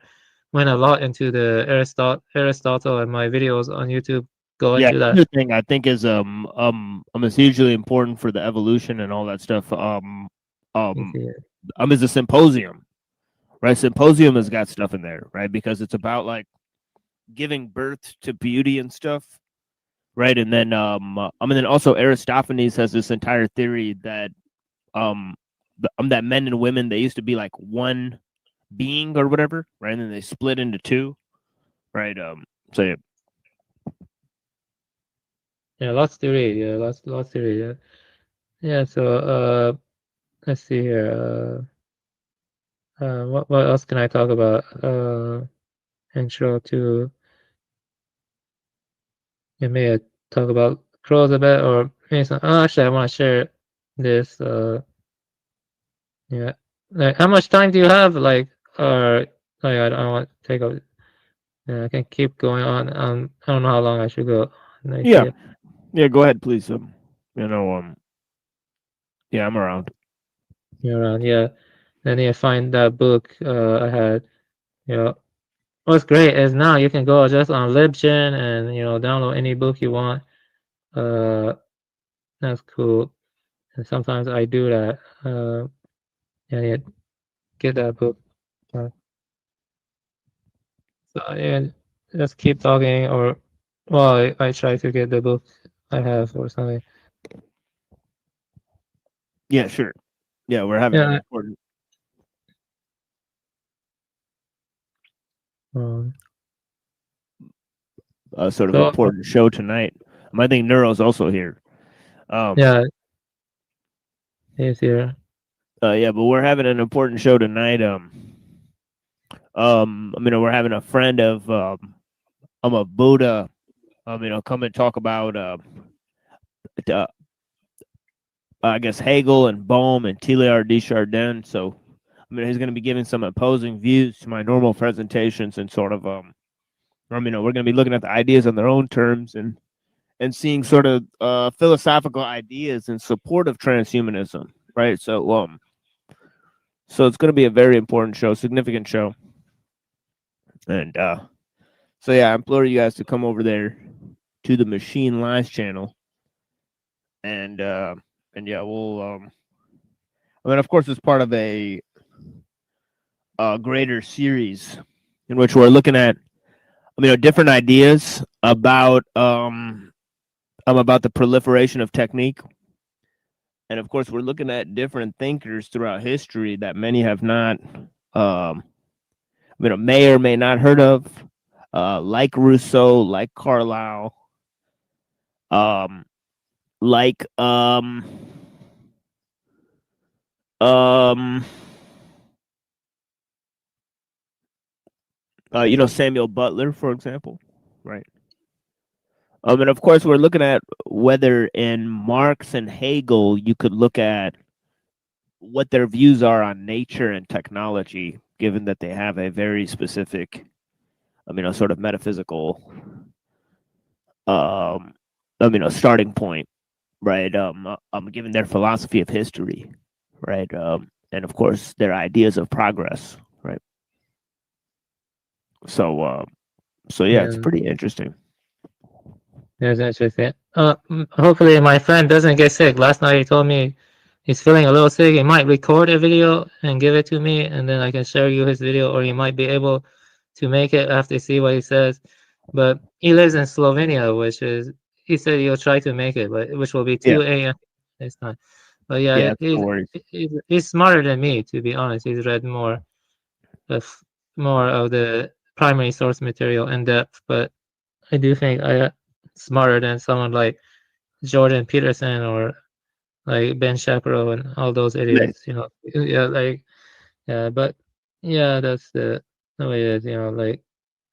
went a lot into the Aristotle, and my videos on YouTube go into that. The thing I think is it's hugely important for the evolution and all that stuff. Is a symposium, right? Symposium has got stuff in there, right? Because it's about like giving birth to beauty and stuff, right? And then then also Aristophanes has this entire theory that that men and women, they used to be like one being or whatever, right? And then they split into two, right? So lots to read. Lots to read. So let's see here. What else can I talk about? Intro to. Maybe I talk about crows a bit, or maybe some. Oh, actually, I want to share this. Like, how much time do you have? Like, or I don't want to take up. I can keep going on. I don't know how long I should go. Go ahead, please. I'm around. You're around, yeah. Then you find that book I had. What's great is now you can go just on Libsyn and download any book you want. That's cool. And sometimes I do that. Get that book. So just keep talking, or I try to get the book I have or something. Yeah, sure. Yeah, we're having a recording. Sort of So- important show tonight. I think Neuro's also here. Yeah, he's here. Yeah, but we're having an important show tonight. We're having a friend of Buddha. Come and talk about I guess Hegel and Bohm and Teilhard de Chardin. So, he's going to be giving some opposing views to my normal presentations and sort of we're going to be looking at the ideas on their own terms and seeing sort of philosophical ideas in support of transhumanism, right? So so it's going to be a very important show, significant show. And so yeah, I implore you guys to come over there to the Machine Lies channel. And yeah, we'll of course it's part of a greater series in which we're looking at different ideas about the proliferation of technique. And of course, we're looking at different thinkers throughout history that many have not, may or may not heard of, like Rousseau, like Carlyle, like Samuel Butler, for example, right? And of course, we're looking at whether in Marx and Hegel you could look at what their views are on nature and technology, given that they have a very specific, sort of metaphysical, starting point, right? Given their philosophy of history, right? And of course, their ideas of progress, right? So yeah, it's pretty interesting. That's interesting. Hopefully my friend doesn't get sick. Last night he told me he's feeling a little sick. He might record a video and give it to me, and then I can share you his video, or he might be able to make it after see what he says. But he lives in Slovenia, which is, he said he'll try to make it, but which will be 2 a.m. this time. But yeah, he's smarter than me, to be honest. He's read more of the primary source material in depth, but I do think I smarter than someone like Jordan Peterson or like Ben Shapiro and all those idiots, but yeah, that's the way it is,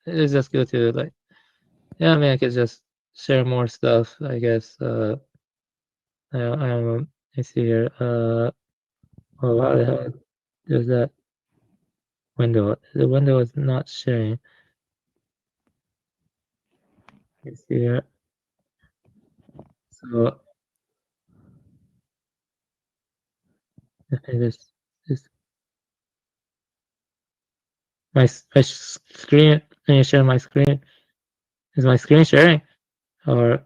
it's just good to I could just share more stuff, I guess. I see here. Oh, how the hell does that window? The window is not sharing. Let's see here. So this my screen. Can you share my screen? Is my screen sharing, or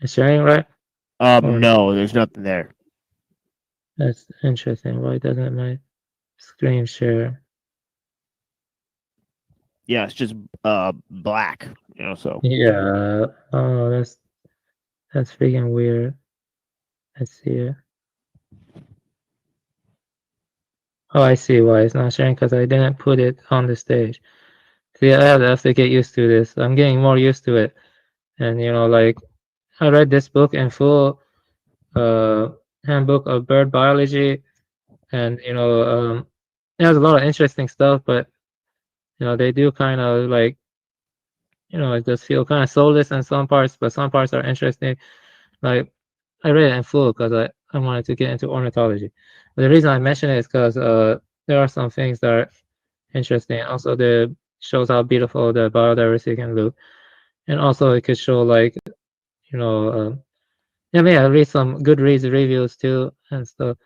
is sharing right? No, there's nothing there. That's interesting. Why doesn't my screen share? Yeah, it's just black, so. Yeah. Oh, that's freaking weird. Let's see it. Oh, I see why it's not sharing, because I didn't put it on the stage. See, I have to get used to this. I'm getting more used to it. And I read this book in full, Handbook of Bird Biology, and it has a lot of interesting stuff, but they do kind of I just feel kind of soulless in some parts, but some parts are interesting. I read it in full because I wanted to get into ornithology. But the reason I mention it is because there are some things that are interesting. Also, the shows how beautiful the biodiversity can look, and also it could show I read some Goodreads reviews too and stuff.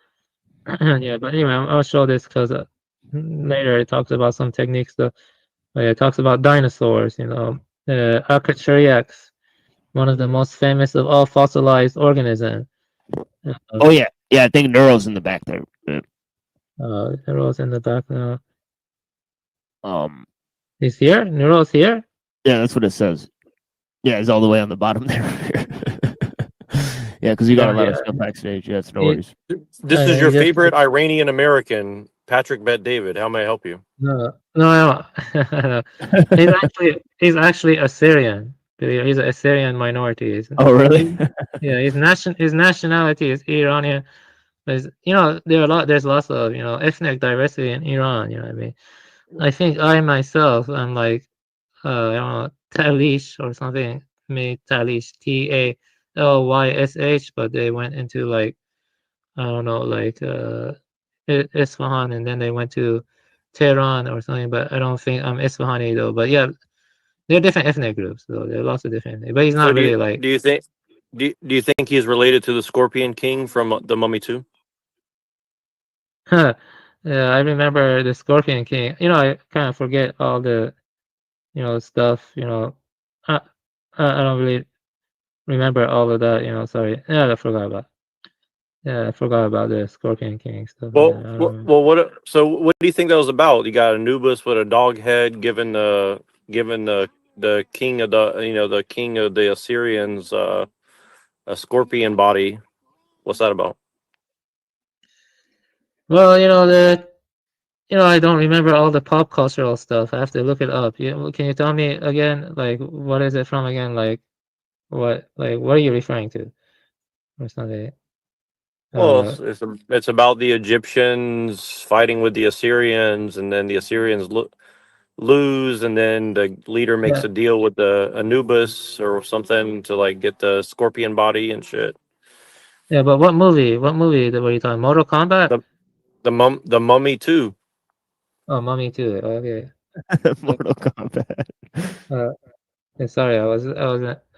Yeah, but anyway, I'll show this because later it talks about some techniques. It talks about dinosaurs. Archaeopteryx, one of the most famous of all fossilized organisms. Oh yeah, I think Neuro's in the back there. Neuro's in the back now. He's here. Neuro's here. Yeah, that's what it says. Yeah, he's all the way on the bottom there. Yeah, because you got a lot of stuff backstage. Yeah, it's no worries. This is your favorite Iranian American Patrick Bet David. How may I help you? No. He's actually Assyrian. He's an Assyrian minority. Oh, really? Yeah, his nationality is Iranian. There's there's lots of ethnic diversity in Iran. You know what I mean? I think I myself am like I don't know, Talish or something. Maybe Talish, Tallysh, but they went into like I don't know, like Isfahan, and then they went to Tehran or something. But I don't think I'm Isfahani though. But yeah, they're different ethnic groups. So there are lots of different. But he's not really like. Do you think he's related to the Scorpion King from The Mummy 2? Yeah, I remember the Scorpion King. I kind of forget all the, stuff. I don't really remember all of that. Sorry. Yeah, I forgot about. Yeah, I forgot about the Scorpion King stuff. So what do you think that was about? You got Anubis with a dog head, given the king of the king of the Assyrians a scorpion body. What's that about? Well, I don't remember all the pop cultural stuff. I have to look it up. Can you tell me again, like, what is it from again? Like, what are you referring to? Or something? Well, it's about the Egyptians fighting with the Assyrians, and then the Assyrians lose, and then the leader makes a deal with the Anubis or something to like get the scorpion body and shit. Yeah, but what movie? What movie were you talking? Mortal Kombat? The Mummy 2. Oh, Mummy 2. Okay. Mortal Kombat. Sorry, I wasn't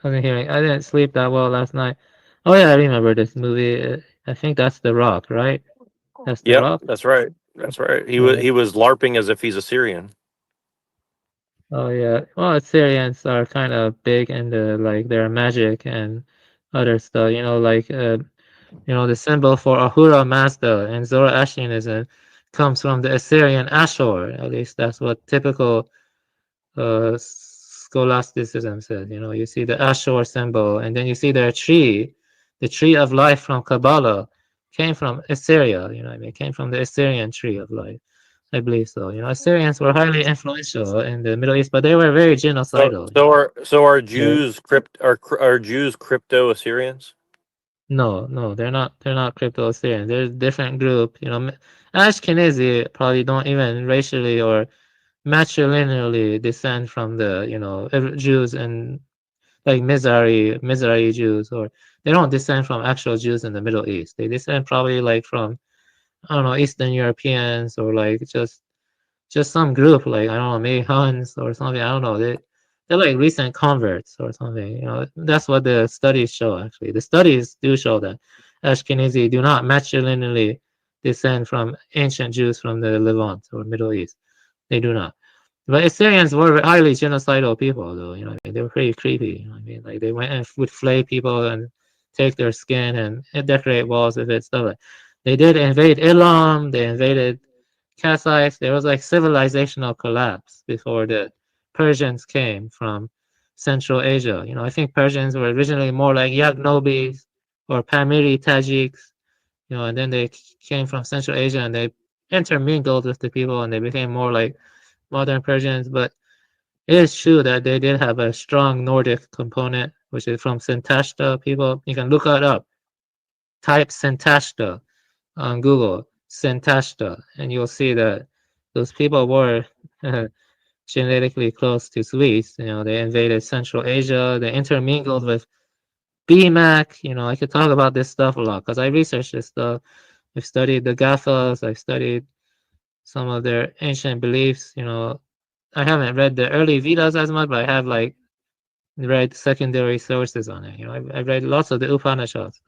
hearing. I didn't sleep that well last night. Oh yeah, I remember this movie. I think that's The Rock, right? That's The Rock. That's right. That's right. He was LARPing as if he's Assyrian. Oh yeah. Well, Assyrians are kind of big into like their magic and other stuff. The symbol for Ahura Mazda in Zoroastrianism comes from the Assyrian Ashur. At least that's what typical scholasticism says. You see the Ashur symbol, and then you see their tree, the tree of life from Kabbalah, came from Assyria. It came from the Assyrian tree of life. I believe so. Assyrians were highly influential in the Middle East, but they were very genocidal. So are Jews are Jews crypto Assyrians? No, they're not. They're not crypto Assyrians. They're a different group. Ashkenazi probably don't even racially or matrilineally descend from the Jews and like Mizrahi Jews, or they don't descend from actual Jews in the Middle East. They descend probably like from I don't know, Eastern Europeans, or like just some group, like I don't know, maybe Huns or something. I don't know. They're like recent converts or something. That's what the studies show. Actually, the studies do show that Ashkenazi do not matrilineally descend from ancient Jews from the Levant or Middle East. They do not. But Assyrians were highly genocidal people, though. They were pretty creepy. Like they went and would flay people and take their skin and decorate walls with it, stuff like. They did invade Elam. They invaded Kassite. There was like civilizational collapse before the Persians came from Central Asia. I think Persians were originally more like Yagnobis or Pamiri Tajiks, and then they came from Central Asia and they intermingled with the people and they became more like modern Persians. But it is true that they did have a strong Nordic component, which is from Sintashta people. You can look it up. Type Sintashta on Google, Sintashta, and you'll see that those people were genetically close to Swedes. They invaded Central Asia. They intermingled with BMAC. I could talk about this stuff a lot because I researched this stuff. I've studied the Gathas. I've studied some of their ancient beliefs. I haven't read the early Vedas as much, but I have like read secondary sources on it. I've read lots of the Upanishads.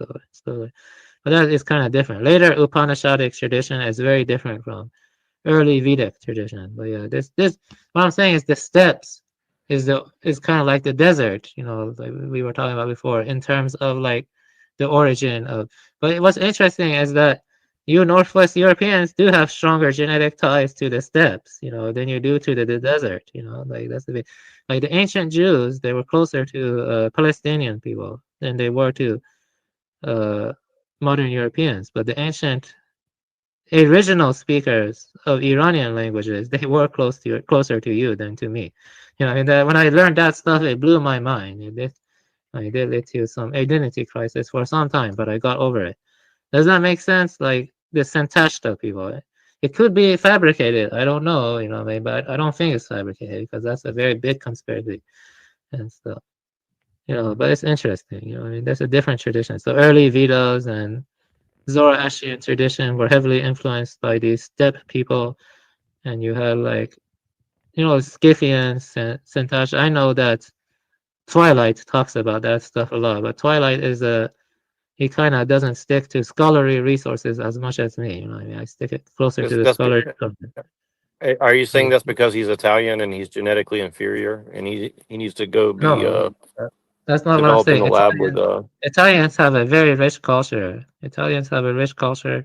But that is kind of different. Later Upanishadic tradition is very different from early Vedic tradition. But yeah, this what I'm saying is the steppes is kind of like the desert, like we were talking about before, in terms of like the origin of. But what's interesting is that you Northwest Europeans do have stronger genetic ties to the steppes, than you do to the desert. Like that's the big, like the ancient Jews, they were closer to Palestinian people than they were to modern Europeans. But the ancient original speakers of Iranian languages, they were closer to you than to me. You know, and when I learned that stuff, it blew my mind. It did lead to some identity crisis for some time, but I got over it. Does that make sense? Like the Santashta people, it could be fabricated. I don't know, you know what I mean? But I don't think it's fabricated because that's a very big conspiracy and stuff. You know, but it's interesting. You know, I mean, there's a different tradition. So early Vedas and Zoroastrian tradition were heavily influenced by these steppe people, and you had like, you know, Scythians and Santashta. I know that Twilight talks about that stuff a lot, but Twilight is he kind of doesn't stick to scholarly resources as much as me. You know, I mean, I stick it closer to the scholarly. Are you saying that's because he's Italian and he's genetically inferior and he needs to go be No, that's not what I'm developed in saying. the lab with Italians have a very rich culture. Italians have a rich culture.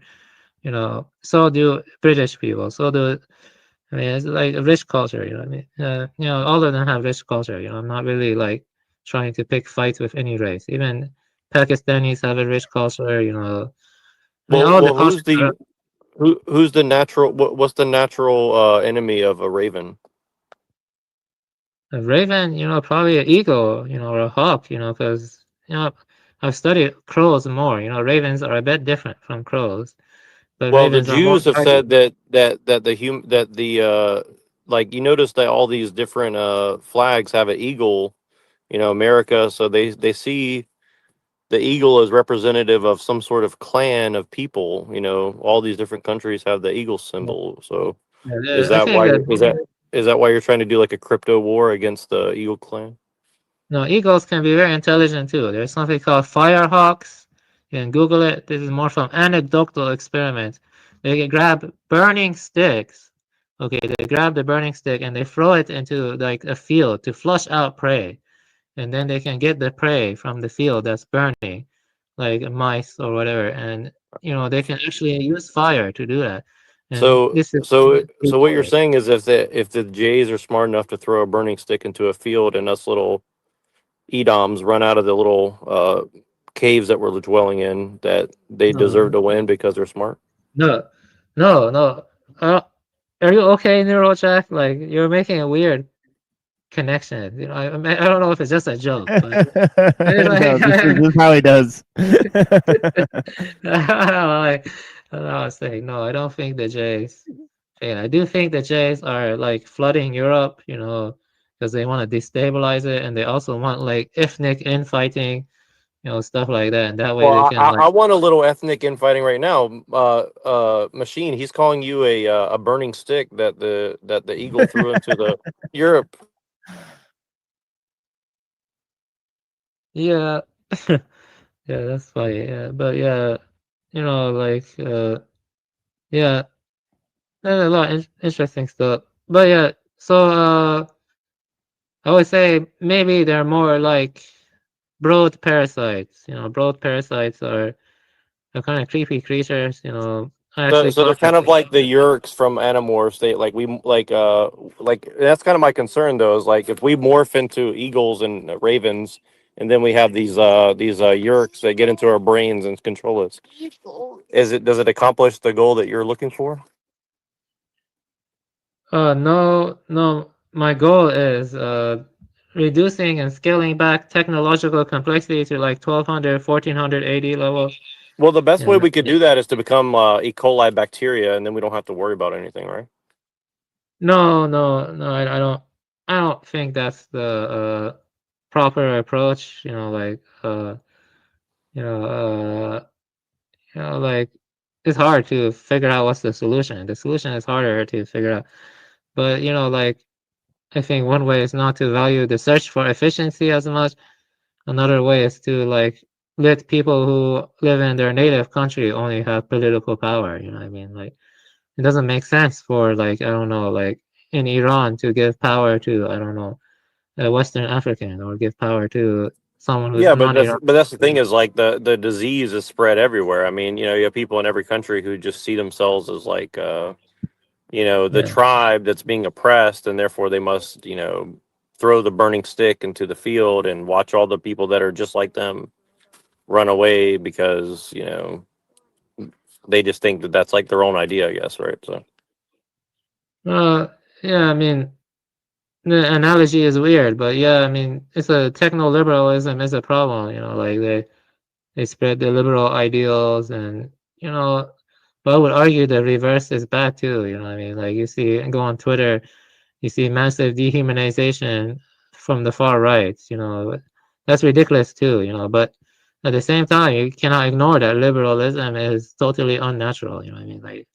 You know, so do British people. So do, I mean, it's like a rich culture. You know what I mean? You know, all of them have rich culture. You know, I'm not really like trying to pick fights with any race. Even Pakistanis have a rich culture. You know, I mean, all the cultures who's the natural what's the natural enemy of a raven? A raven, you know, probably an eagle, you know, or a hawk, you know, because, you know, I've studied crows more. You know, ravens are a bit different from crows, but Well, the ravens are more Jews have said that the like you notice that all these different flags have an eagle, you know, America, so they see the eagle as representative of some sort of clan of people. You know, all these different countries have the eagle symbol. So is I that think why that is that why you're trying to do like a crypto war against the eagle clan? no, eagles can be very intelligent too. There's something called firehawks. You can Google it. This is more from anecdotal experiments. They can grab burning sticks. Okay, they grab the burning stick and they throw it into like a field to flush out prey. And then they can get the prey from the field that's burning, like mice or whatever. And, you know, they can actually use fire to do that. And So this is so what you're saying is if the Jays are smart enough to throw a burning stick into a field and us little Edoms run out of the little caves that we're dwelling in, that they deserve to win because they're smart? No. Are you okay, Neurojack? Like, you're making a weird connection. You know, I don't know if it's just a joke, but No, this is how he does. I was saying, no, I don't think the Jays. Yeah, I do think the Jays are like flooding Europe, you know, because they want to destabilize it, and they also want like ethnic infighting, you know, stuff like that, and that way Well, they can like. I want a little ethnic infighting right now. Machine, he's calling you a burning stick that the eagle threw into the Europe. Yeah, yeah, that's funny. Yeah, but yeah, you know, like, yeah, there's a lot of interesting stuff. But yeah, so I would say maybe they're more like broad parasites. You know, broad parasites are kind of creepy creatures. You know, I actually So they're talked to. kind of like the Yerks from Animorphs. They like like that's kind of my concern though. Is like if we morph into eagles and ravens, and then we have these Yerks that get into our brains and control us. Does it accomplish the goal that you're looking for? No. My goal is reducing and scaling back technological complexity to like 1200, 1400 AD level. Well, the best way And we could do that is to become E. coli bacteria, and then we don't have to worry about anything, right? no, I don't think that's the proper approach. You know, like you know, like it's hard to figure out what's the solution. The solution is harder to figure out. But you know, like I think one way is not to value the search for efficiency as much. Another way is to like let people who live in their native country only have political power. You know what I mean? Like it doesn't make sense for like, I don't know, like in Iran to give power to, I don't know, a Western African or give power to someone who's Yeah, but not Iran. that's the thing is like the disease is spread everywhere. I mean, you know, you have people in every country who just see themselves as like you know, the tribe that's being oppressed, and therefore they must, you know, throw the burning stick into the field and watch all the people that are just like them run away because, you know, they just think that that's like their own idea, I guess, right? So. Yeah, I mean, the analogy is weird, but yeah, I mean, it's a techno-liberalism is a problem, you know, like they spread the liberal ideals and, you know, but I would argue the reverse is bad too, you know what I mean? Like you see, go on Twitter, you see massive dehumanization from the far right, you know, that's ridiculous too, you know, but at the same time, you cannot ignore that liberalism is totally unnatural, you know what I mean? Like,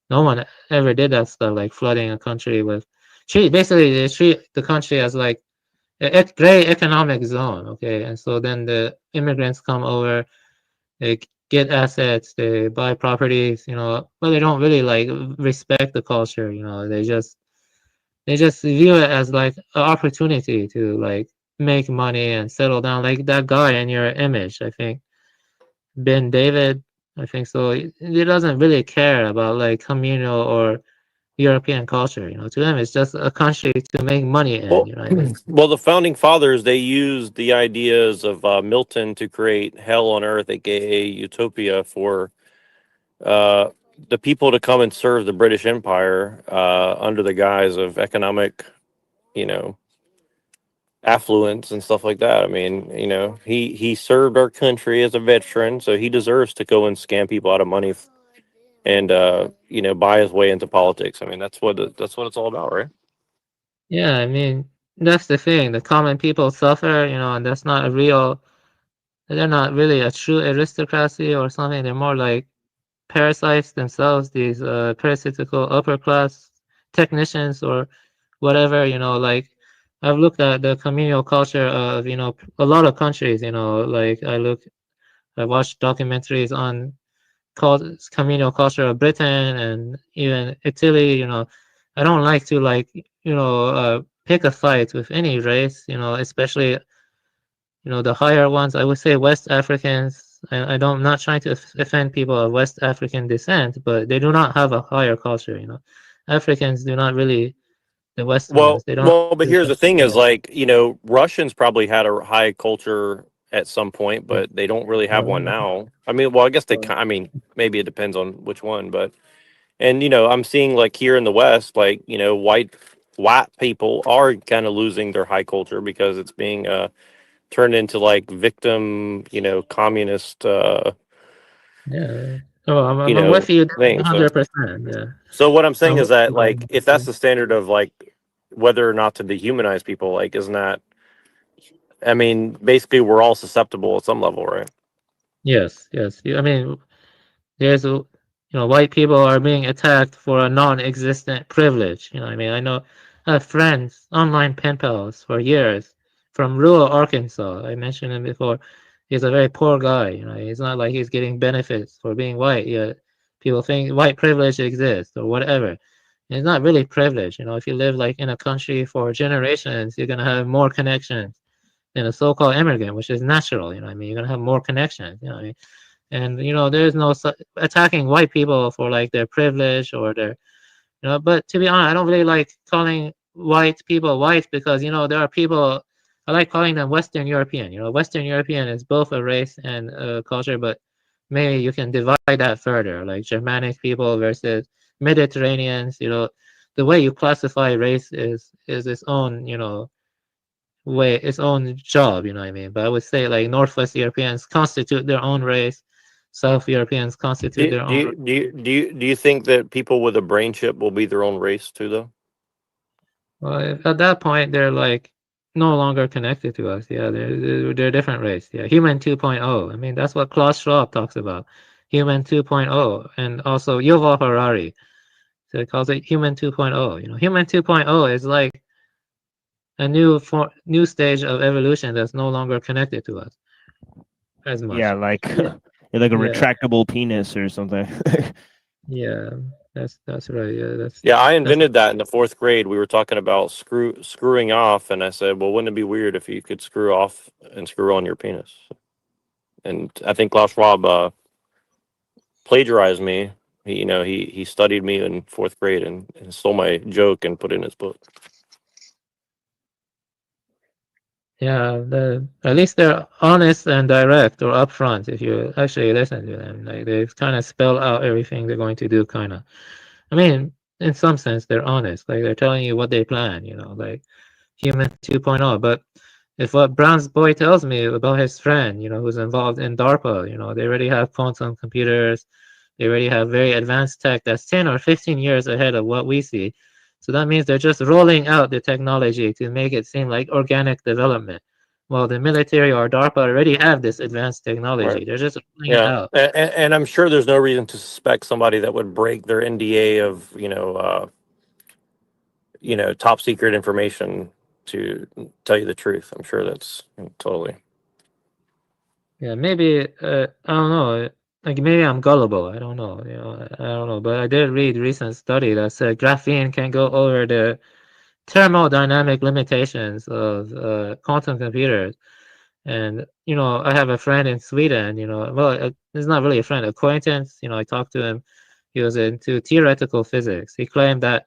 no one ever did that stuff, like flooding a country with basically they treat the country as like a gray economic zone, okay? And so then the immigrants come over, they get assets, they buy properties, you know, but they don't really like respect the culture, you know. They just view it as like an opportunity to like make money and settle down, like that guy in your image, I think Ben David, I think so. He doesn't really care about like communal or European culture, you know. To them, it's just a country to make money in, you know what I mean? Well, the founding fathers, they used the ideas of Milton to create hell on earth, aka utopia, for the people to come and serve the British Empire under the guise of economic, you know, affluence and stuff like that. I mean, you know, he served our country as a veteran, so he deserves to go and scam people out of money and you know, buy his way into politics. I mean, that's what it's all about, right? Yeah, I mean, that's the thing. The common people suffer, you know, and that's not a real. They're not really a true aristocracy or something. They're more like parasites themselves. These parasitical upper class technicians or whatever, you know. Like I've looked at the communal culture of, you know, a lot of countries. You know, like I watched documentaries on communal culture of Britain and even Italy, you know. I don't like to like, you know, pick a fight with any race, you know, especially, you know, the higher ones. I would say West Africans. I'm not trying to offend people of West African descent, but they do not have a higher culture, you know. Africans do not really, the Westerners, they don't. Well, but here's the thing: is like, you know, Russians probably had a high culture at some point, but they don't really have one now. I mean, well, I guess I mean, maybe it depends on which one, but and you know, I'm seeing like here in the West, like, you know, white people are kind of losing their high culture because it's being turned into like victim, you know, communist. Yeah. Oh, I'm You know, with you thing. 100%. Yeah. So what I'm saying is that, like, if that's the standard of like whether or not to dehumanize people, like, isn't that? I mean, basically, we're all susceptible at some level, right? Yes, yes. I mean, there's a, you know, white people are being attacked for a non-existent privilege. You know what I mean? I know I have friends, online pen pals for years from rural Arkansas. I mentioned him before. He's a very poor guy. You know, it's not like he's getting benefits for being white. Yet people think white privilege exists or whatever. It's not really privilege. You know, if you live like in a country for generations, you're gonna have more connections than a so-called immigrant, which is natural. You know what I mean? You're gonna have more connections. You know what I mean? And you know, there's no attacking white people for like their privilege or their, you know. But to be honest, I don't really like calling white people white because, you know, there are people, I like calling them Western European. You know, Western European is both a race and a culture, but maybe you can divide that further, like Germanic people versus Mediterraneans. You know, the way you classify race is its own, you know, way, its own job. You know what I mean? But I would say like Northwest Europeans constitute their own race. South Europeans constitute their own. Do you think that people with a brain chip will be their own race too, though? Well, at that point, they're like no longer connected to us. Yeah, they're a different race. Yeah, human 2.0. I mean, that's what Klaus Schwab talks about, human 2.0, and also Yuval Harari. So he calls it human 2.0. You know, human 2.0 is like a new stage of evolution that's no longer connected to us as much. Yeah, like like a retractable penis or something. Yeah, that's right. Yeah, Yeah, I invented that in the 4th grade. We were talking about screwing off, and I said, well, wouldn't it be weird if you could screw off and screw on your penis? And I think Klaus Schwab plagiarized me. He studied me in 4th grade and stole my joke and put it in his book. Yeah, at least they're honest and direct or upfront if you actually listen to them. Like they kind of spell out everything they're going to do, kind of. I mean, in some sense, they're honest. Like they're telling you what they plan, like Human 2.0. But if what Brown's boy tells me about his friend, who's involved in DARPA, they already have quantum computers. They already have very advanced tech that's 10 or 15 years ahead of what we see. So that means they're just rolling out the technology to make it seem like organic development. Well, the military or DARPA already have this advanced technology. Right. They're just rolling it out. And I'm sure there's no reason to suspect somebody that would break their NDA of top secret information to tell you the truth. I'm sure that's totally. Yeah, maybe I don't know. Like maybe I'm gullible. I don't know. I don't know. But I did read a recent study that said graphene can go over the thermodynamic limitations of quantum computers. And I have a friend in Sweden. Well, it's not really a friend, acquaintance. I talked to him. He was into theoretical physics. He claimed that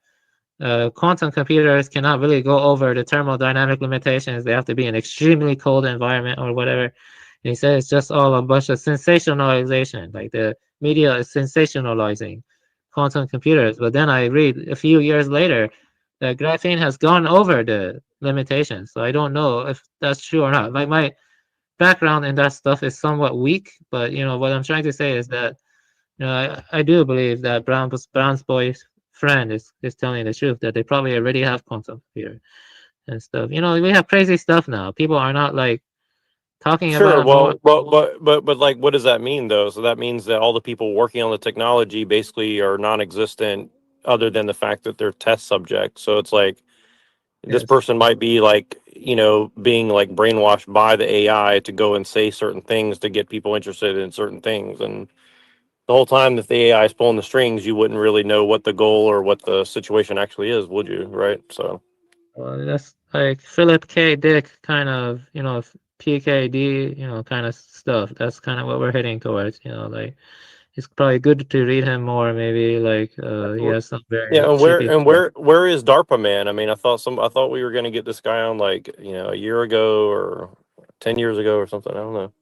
quantum computers cannot really go over the thermodynamic limitations. They have to be in extremely cold environment or whatever. And he said it's just all a bunch of sensationalization. Like the media is sensationalizing quantum computers. But then I read a few years later that graphene has gone over the limitations. So I don't know if that's true or not. Like my background in that stuff is somewhat weak, but what I'm trying to say is that I do believe that Brown's boy's friend is telling the truth, that they probably already have quantum computer and stuff. We have crazy stuff now. People are not like talking Sure. about But like, what does that mean though? So that means that all the people working on the technology basically are non-existent, other than the fact that they're test subjects. So it's like this person might be like, being like brainwashed by the AI to go and say certain things to get people interested in certain things. And the whole time that the AI is pulling the strings, you wouldn't really know what the goal or what the situation actually is, would you? Right. So. Well, that's like Philip K. Dick kind of, PKD, kind of stuff. That's kind of what we're heading towards, like it's probably good to read him more. Maybe like he has some very Yeah, and trippy where is DARPA man? I mean, I thought we were going to get this guy on like a year ago or 10 years ago or something. I don't know.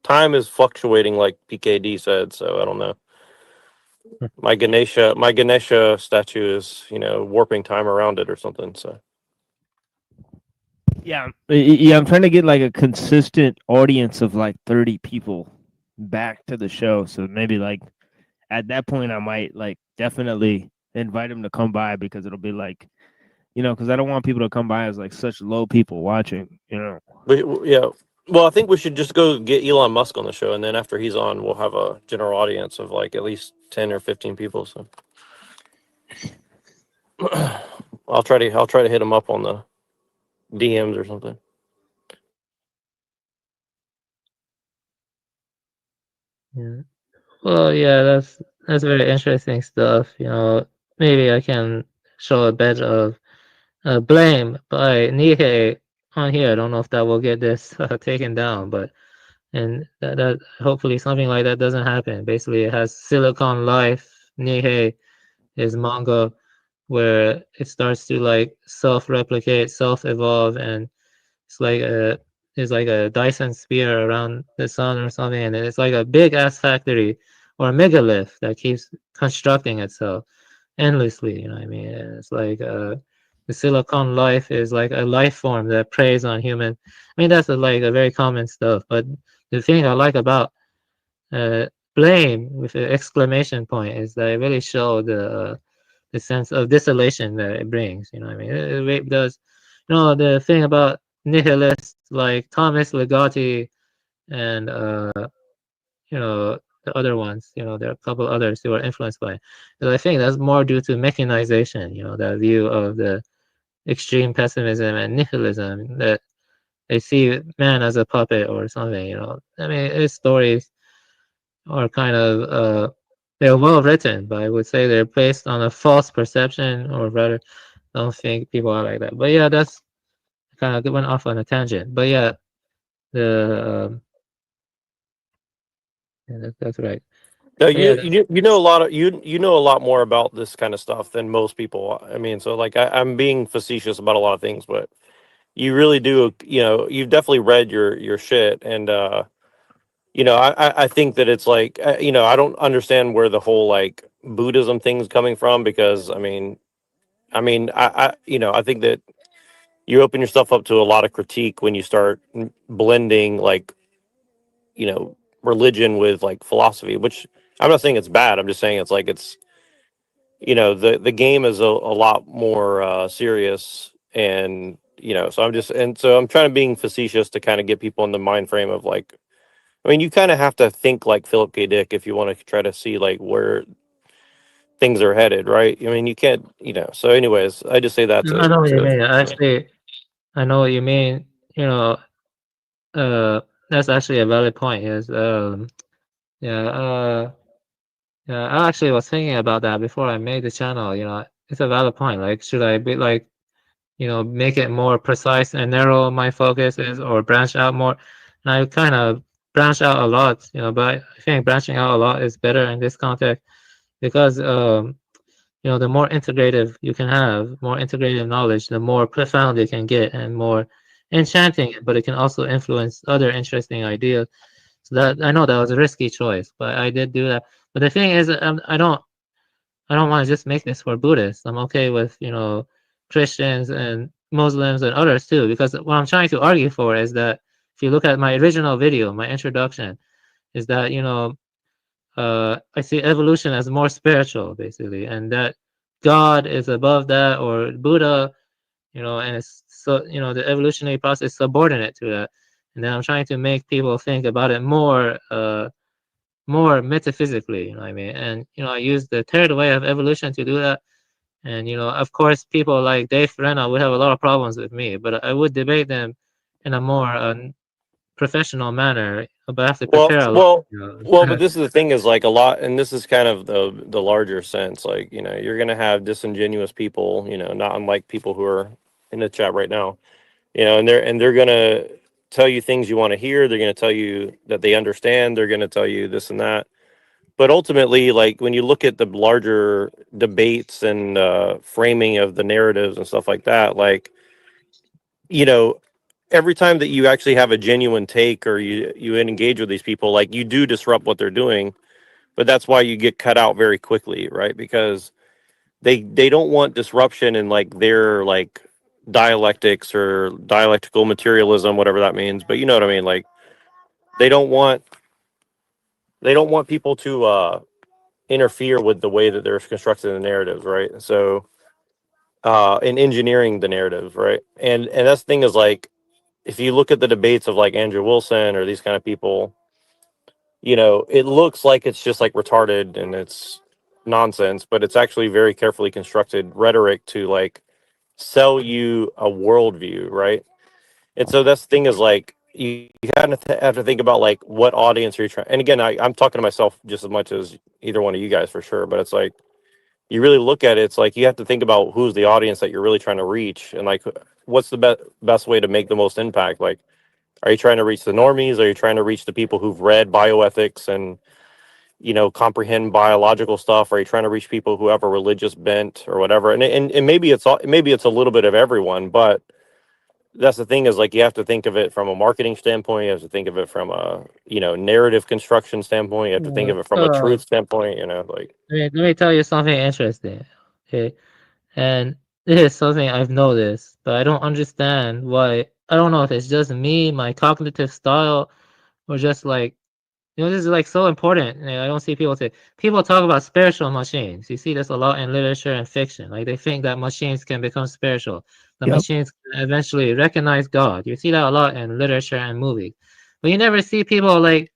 Time is fluctuating, like PKD said, so I don't know. My Ganesha statue is warping time around it or something. So. Yeah, I'm trying to get like a consistent audience of like 30 people back to the show. So maybe like at that point, I might like definitely invite them to come by, because it'll be like, because I don't want people to come by as like such low people watching, But, yeah. Well, I think we should just go get Elon Musk on the show, and then after he's on, we'll have a general audience of like at least 10 or 15 people. So I'll try to hit him up on the DMs or something. Yeah. Well, yeah, that's very interesting stuff. Maybe I can show a bit of blame by Nihei on here. I don't know if that will get this taken down, but that hopefully something like that doesn't happen. Basically, it has Silicon Life. Nihei is manga where it starts to like self-replicate, self-evolve, and it's like a Dyson sphere around the sun or something, and it's like a big ass factory or a megalith that keeps constructing itself endlessly. You know what I mean? And it's like the Silicon Life is like a life form that preys on human. I mean, that's like a very common stuff. But the thing I like about blame with an exclamation point is that it really shows the sense of desolation that it brings. You know what I mean? It does. The thing about nihilists like Thomas Ligotti and the other ones, there are a couple others who are influenced by it. But I think that's more due to mechanization, that view of the extreme pessimism and nihilism, that they see man as a puppet or something. I mean, his stories are kind of they're well written, but I would say they're based on a false perception, or rather, I don't think people are like that. But yeah, that's kind of went off on a tangent. But yeah, that's right. No, But you know a lot of you know a lot more about this kind of stuff than most people. I mean, so like I'm being facetious about a lot of things, but you really do, you know, you've definitely read your shit. And, you know, I think that it's like, you know, I don't understand where the whole like Buddhism thing's coming from, because you know, I think that you open yourself up to a lot of critique when you start blending like, you know, religion with like philosophy, which I'm not saying it's bad. I'm just saying it's like, it's, you know, the game is a lot more serious. And, you know, so I'm trying to being facetious to kind of get people in the mind frame of like, I mean, you kind of have to think like Philip K. Dick if you want to try to see like where things are headed, right? I mean, you can't, you know. So, anyways, I just say that I know what you mean. Actually, I know what you mean. You know, that's actually a valid point. Is yeah, yeah. I actually was thinking about that before I made the channel. You know, it's a valid point. Like, should I be like, you know, make it more precise and narrow my focus is, or branch out more? And I kind of branch out a lot. You know, but I think branching out a lot is better in this context because you know, the more integrative you can have, more integrative knowledge, the more profound it can get and more enchanting, but it can also influence other interesting ideas. So that, I know that was a risky choice, but I did do that. But the thing is, I don't want to just make this for Buddhists. I'm okay with, you know, Christians and Muslims and others too, because what I'm trying to argue for is that if you look at my original video, my introduction, is that, you know, I see evolution as more spiritual, basically, and that God is above that, or Buddha, you know, and it's so, you know, the evolutionary process is subordinate to that. And then I'm trying to make people think about it more, more metaphysically, you know what I mean? And, you know, I use the third way of evolution to do that. And, you know, of course, people like Dave Renna would have a lot of problems with me, but I would debate them in a more professional manner, but I have to prepare a lot. Well, but this is the thing is like a lot, and this is kind of the larger sense. Like, you know, you're gonna have disingenuous people, you know, not unlike people who are in the chat right now, you know, and they're gonna tell you things you want to hear. They're gonna tell you that they understand. They're gonna tell you this and that. But ultimately, like when you look at the larger debates and framing of the narratives and stuff like that, like, you know, every time that you actually have a genuine take or you engage with these people, like you do disrupt what they're doing, but that's why you get cut out very quickly, right? Because they don't want disruption in like their like dialectics or dialectical materialism, whatever that means. But you know what I mean? Like they don't want people to interfere with the way that they're constructing the narratives, right? So in engineering the narrative, right? And that's the thing is like, if you look at the debates of like Andrew Wilson or these kind of people, you know, it looks like it's just like retarded and it's nonsense, but it's actually very carefully constructed rhetoric to like sell you a worldview, right? And so that's the thing is like, you kind of have to think about like what audience are you trying. And again, I'm talking to myself just as much as either one of you guys for sure, but it's like, you really look at it, it's like you have to think about who's the audience that you're really trying to reach, and like what's the best way to make the most impact. Like, are you trying to reach the normies? Are you trying to reach the people who've read bioethics and, you know, comprehend biological stuff? Are you trying to reach people who have a religious bent or whatever? And maybe it's a little bit of everyone, but that's the thing is like you have to think of it from a marketing standpoint. You have to think of it from a, you know, narrative construction standpoint. You have to think of it from a truth standpoint. You know, like. Let me tell you something interesting. Okay, and this is something I've noticed, but I don't understand why. I don't know if it's just me, my cognitive style, or just like, you know, this is like so important. You know, I don't see people talk about spiritual machines. You see this a lot in literature and fiction. Like they think that machines can become spiritual. The machines can eventually recognize God. You see that a lot in literature and movies. But you never see people like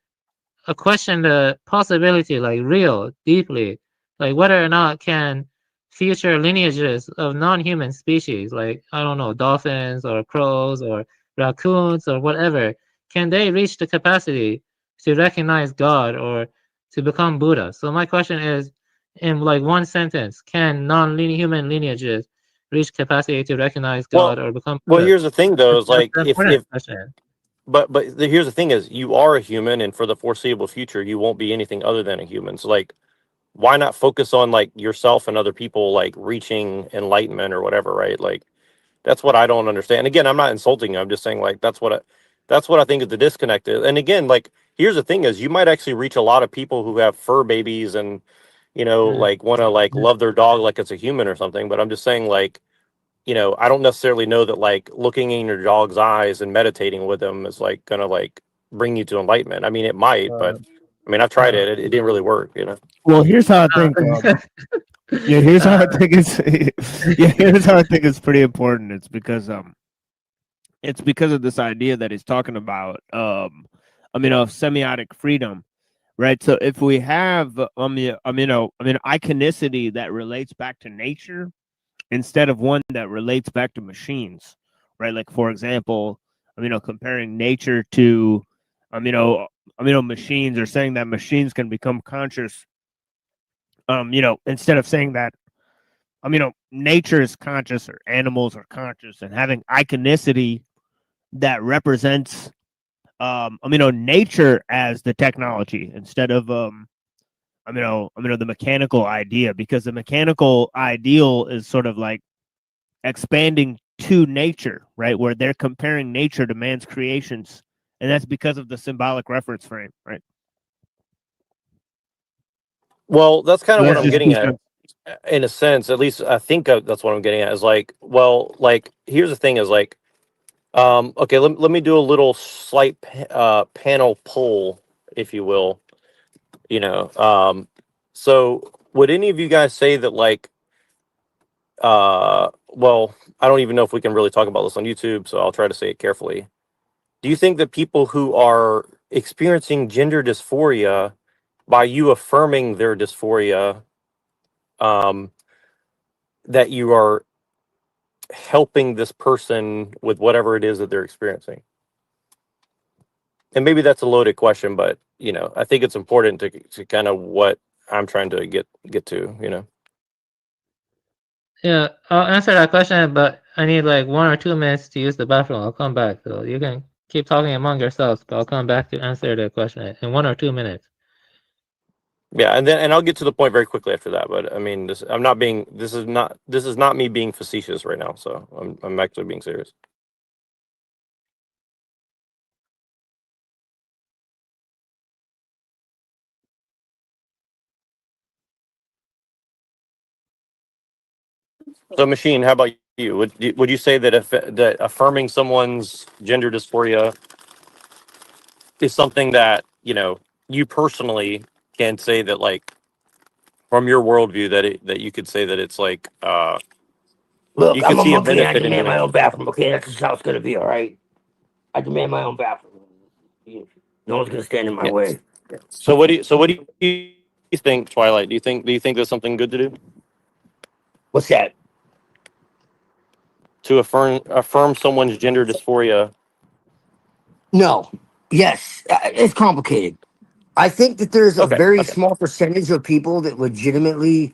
question the possibility, like real, deeply, like whether or not can future lineages of non-human species, like, I don't know, dolphins or crows or raccoons or whatever, can they reach the capacity to recognize God or to become Buddha? So my question is, in like one sentence, can non-human lineages reach capacity to recognize God or become Buddha? Well, here's the thing though, is like if question. But here's the thing is you are a human, and for the foreseeable future you won't be anything other than a human. So like, why not focus on like yourself and other people like reaching enlightenment or whatever, right? Like, That's what I don't understand. Again, I'm not insulting you. I'm just saying like that's what I think is the disconnect is. And again, like here's the thing is you might actually reach a lot of people who have fur babies and like want to like love their dog like it's a human or something. But I'm just saying like, I don't necessarily know that like looking in your dog's eyes and meditating with them is like gonna like bring you to enlightenment. I mean, it might, but I mean, I've tried it. It didn't really work, Well, here's how I think. Yeah, here's how I think it's. Yeah, here's how I think it's pretty important. It's because of this idea that he's talking about. Of semiotic freedom, right? So if we have iconicity that relates back to nature instead of one that relates back to machines, right? Like for example, comparing nature to machines, or saying that machines can become conscious. Instead of saying that, nature is conscious or animals are conscious, and having iconicity that represents, nature as the technology instead of, the mechanical idea, because the mechanical ideal is sort of like expanding to nature, right? Where they're comparing nature to man's creations, and that's because of the symbolic reference frame, right? Well, that's kind of what I'm getting at, in a sense. At least I think that's what I'm getting at. Is like, well, like here's the thing: is like, okay, let me do a little slight panel poll, if you will. So would any of you guys say that like, well, I don't even know if we can really talk about this on YouTube, so I'll try to say it carefully. Do you think that people who are experiencing gender dysphoria, by you affirming their dysphoria, that you are helping this person with whatever it is that they're experiencing? And maybe that's a loaded question, but I think it's important to kind of what I'm trying to get to. Yeah, I'll answer that question, but I need like 1 or 2 minutes to use the bathroom. I'll come back. So you can keep talking among yourselves, but I'll come back to answer the question in 1 or 2 minutes. Yeah, and I'll get to the point very quickly after that. But I mean, this is not me being facetious right now. So I'm actually being serious. So, Machine, how about you? Would you say that that affirming someone's gender dysphoria is something that you personally can say that, like, from your worldview, that you could say that it's like Look, you I'm could a see a monkey and I benefit in demand doing my it? own bathroom. Okay, that's just how it's gonna be. All right, I demand my own bathroom. No one's gonna stand in my way. So what do you think, Twilight? Do you think there's something good to do? What's that? To affirm someone's gender dysphoria? No. Yes, it's complicated. I think that there's a very small percentage of people that legitimately,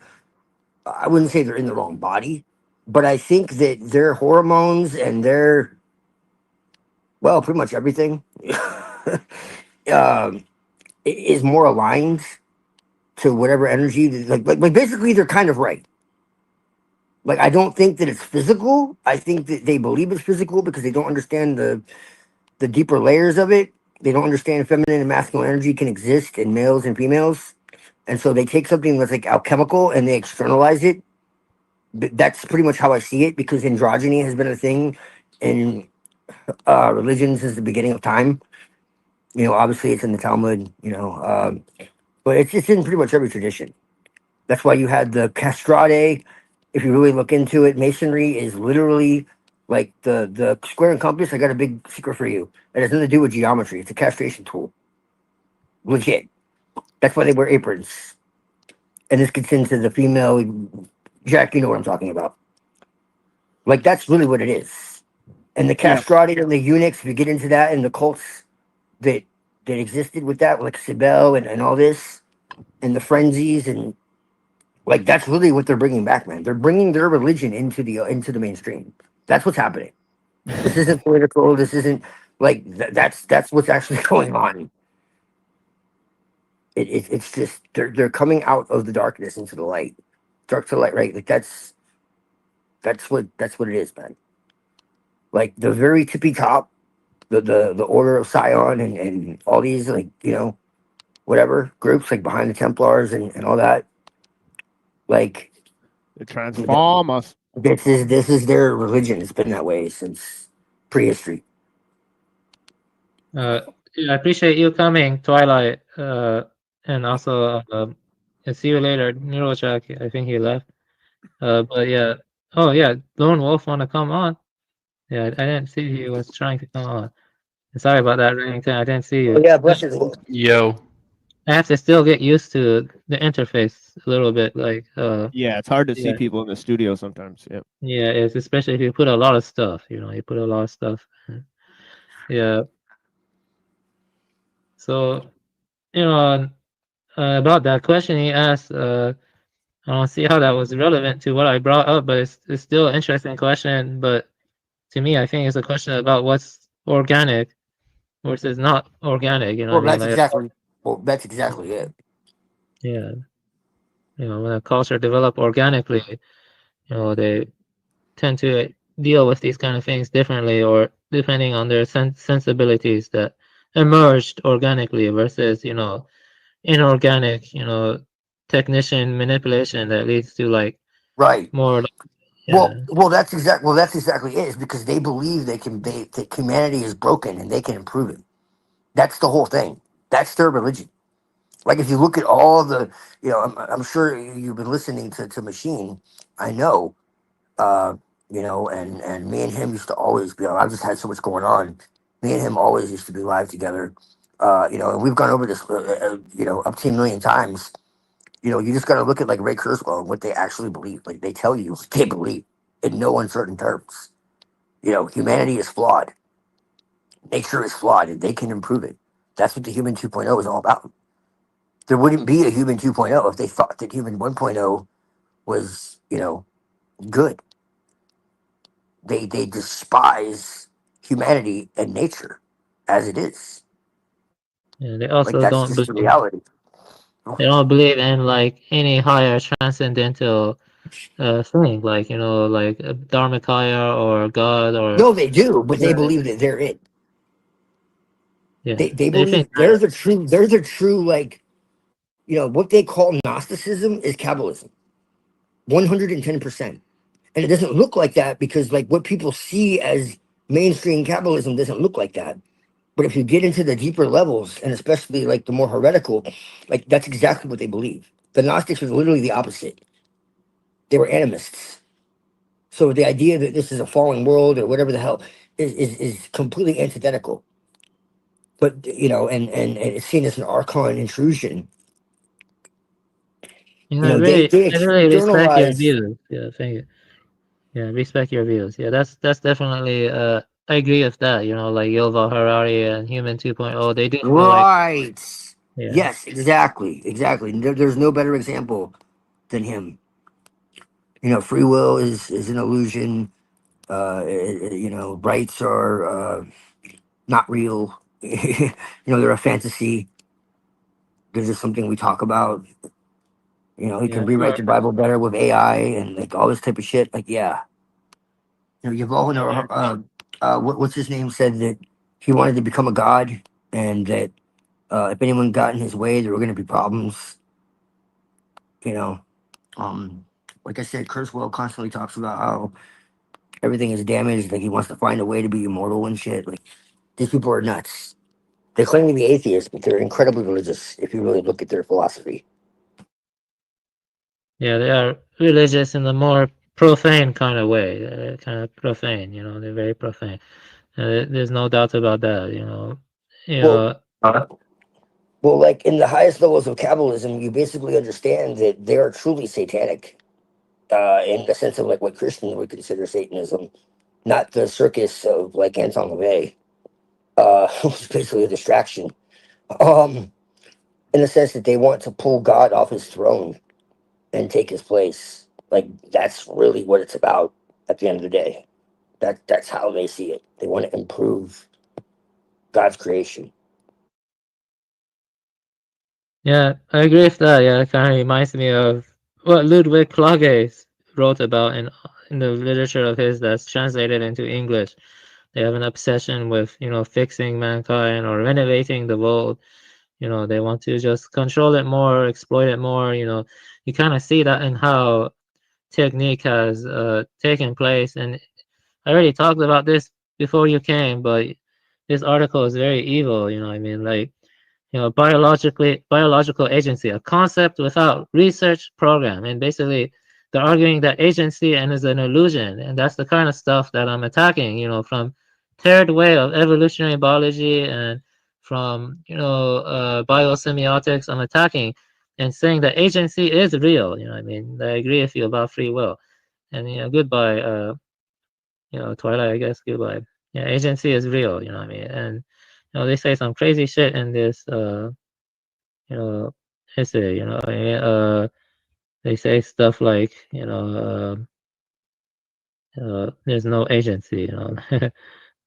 I wouldn't say they're in the wrong body, but I think that their hormones and their, well, pretty much everything is more aligned to whatever energy. Like basically, they're kind of right. Like, I don't think that it's physical. I think that they believe it's physical because they don't understand the deeper layers of it. They don't understand feminine and masculine energy can exist in males and females. And so they take something that's like alchemical and they externalize it. That's pretty much how I see it, because androgyny has been a thing in religion since the beginning of time. Obviously it's in the Talmud, but it's in pretty much every tradition. That's why you had the castrate. If you really look into it, masonry is literally like the square and compass. I got a big secret for you. It has nothing to do with geometry. It's a castration tool. Legit. That's why they wear aprons. And this gets into the female. Jack, you know what I'm talking about. Like, that's really what it is. And the castrati and the eunuchs, if you get into that, and the cults that existed with that, like Sibel and all this, and the frenzies, and like, that's really what they're bringing back, man. They're bringing their religion into the mainstream. That's what's happening. This isn't political. This isn't like that's what's actually going on. It's just they're coming out of the darkness into the light, dark to light, right? Like that's what it is, man. like the very tippy top, the Order of Sion and all these, like, you know, whatever groups, like behind the Templars and all that, like The Transformers. this is their religion. It's been that way since prehistory. Yeah, I appreciate you coming, Twilight, and also and see you later, Neurojack. I think he left. But yeah, oh yeah, Lone Wolf want to come on. Yeah, I didn't see he was trying to come on. Sorry about that, Remington. I didn't see you. Oh, yeah, bless his Yo. I have to still get used to the interface a little bit. Like, Yeah, it's hard to see yeah. people in the studio sometimes. Yep. Yeah, it's especially if you put a lot of stuff. You know, you put a lot of stuff. Yeah. So, you know, about that question he asked, I don't see how that was relevant to what I brought up, but it's still an interesting question. But to me, I think it's a question about what's organic versus not organic. You know Well, what I mean? that's exactly it. Yeah. You know, when a culture develop organically, you know, they tend to deal with these kind of things differently, or depending on their sensibilities that emerged organically versus, you know, inorganic, you know, technician manipulation that leads to like Right. more. Well, that's exactly it. Is because they believe that humanity is broken and they can improve it. That's the whole thing. That's their religion. Like if you look at all the, you know, I'm sure you've been listening to Machine. I know, you know, and me and him used to always be. I just had so much going on. Me and him always used to be live together. You know, and we've gone over this, you know, up to 1 million times. You know, you just got to look at like Ray Kurzweil and what they actually believe. Like they tell you what they believe in no uncertain terms. You know, humanity is flawed. Nature is flawed, and they can improve it. That's what the Human 2.0 is all about. There wouldn't be a Human 2.0 if they thought that Human 1.0 was, you know, good. They despise humanity and nature as it is. Yeah, they Like also that's don't just the believe. reality. They don't believe in like any higher transcendental thing, like, you know, like Dharmakaya or God or. No, they do, but they believe that they're it. Yeah, They believe think they're the true, like, you know, what they call Gnosticism is Kabbalism. 110%. And it doesn't look like that because like what people see as mainstream Kabbalism doesn't look like that. But if you get into the deeper levels, and especially like the more heretical, like that's exactly what they believe. The Gnostics were literally the opposite. They were animists. So the idea that this is a fallen world or whatever the hell is completely antithetical. But you know, and it's seen as an archon intrusion. You You know, know, I really respect your externalize. views. Yeah, thank you. Yeah, respect your views. Yeah, that's definitely I agree with that. You know, like Yuval Harari and Human 2.0, they do feel like. Right. Yeah. Yes, exactly. There's no better example than him. You know, free will is an illusion. You know, rights are not real. You know, they're a fantasy. They're just something we talk about. You know, he can rewrite the Bible better with AI and like all this type of shit. Like, yeah. You know, Yuval, what's his name, said that he wanted to become a god, and that if anyone got in his way, there were going to be problems. You know, like I said, Kurzweil constantly talks about how everything is damaged. Like he wants to find a way to be immortal and shit. Like these people are nuts. They claim to be atheists, but they're incredibly religious. If you really look at their philosophy. Yeah, they are religious in a more profane kind of way. They're kind of profane, you know. They're very profane. There's no doubt about that. You know. Well, like in the highest levels of Kabbalism, you basically understand that they are truly satanic, in the sense of like what Christians would consider Satanism, not the circus of like Anton LaVey, which is basically a distraction. In the sense that they want to pull God off his throne and take his place. Like that's really what it's about at the end of the day. That's how they see it. They want to improve God's creation. Yeah, I agree with that. Yeah, it kind of reminds me of what Ludwig Klages wrote about in the literature of his that's translated into English. They have an obsession with, fixing mankind or renovating the world. They want to just control it more, exploit it more. You kind of see that in how technique has taken place. And I already talked about this before you came, but this article is very evil. Like, biological agency, a concept without research program. And basically, they're arguing that agency and is an illusion. And that's the kind of stuff that I'm attacking, from third way of evolutionary biology and from, biosemiotics, I'm attacking and saying that agency is real. I agree with you about free will. And, goodbye, Twilight, I guess, goodbye. Yeah, agency is real, and they say some crazy shit in this essay, they say stuff like, there's no agency,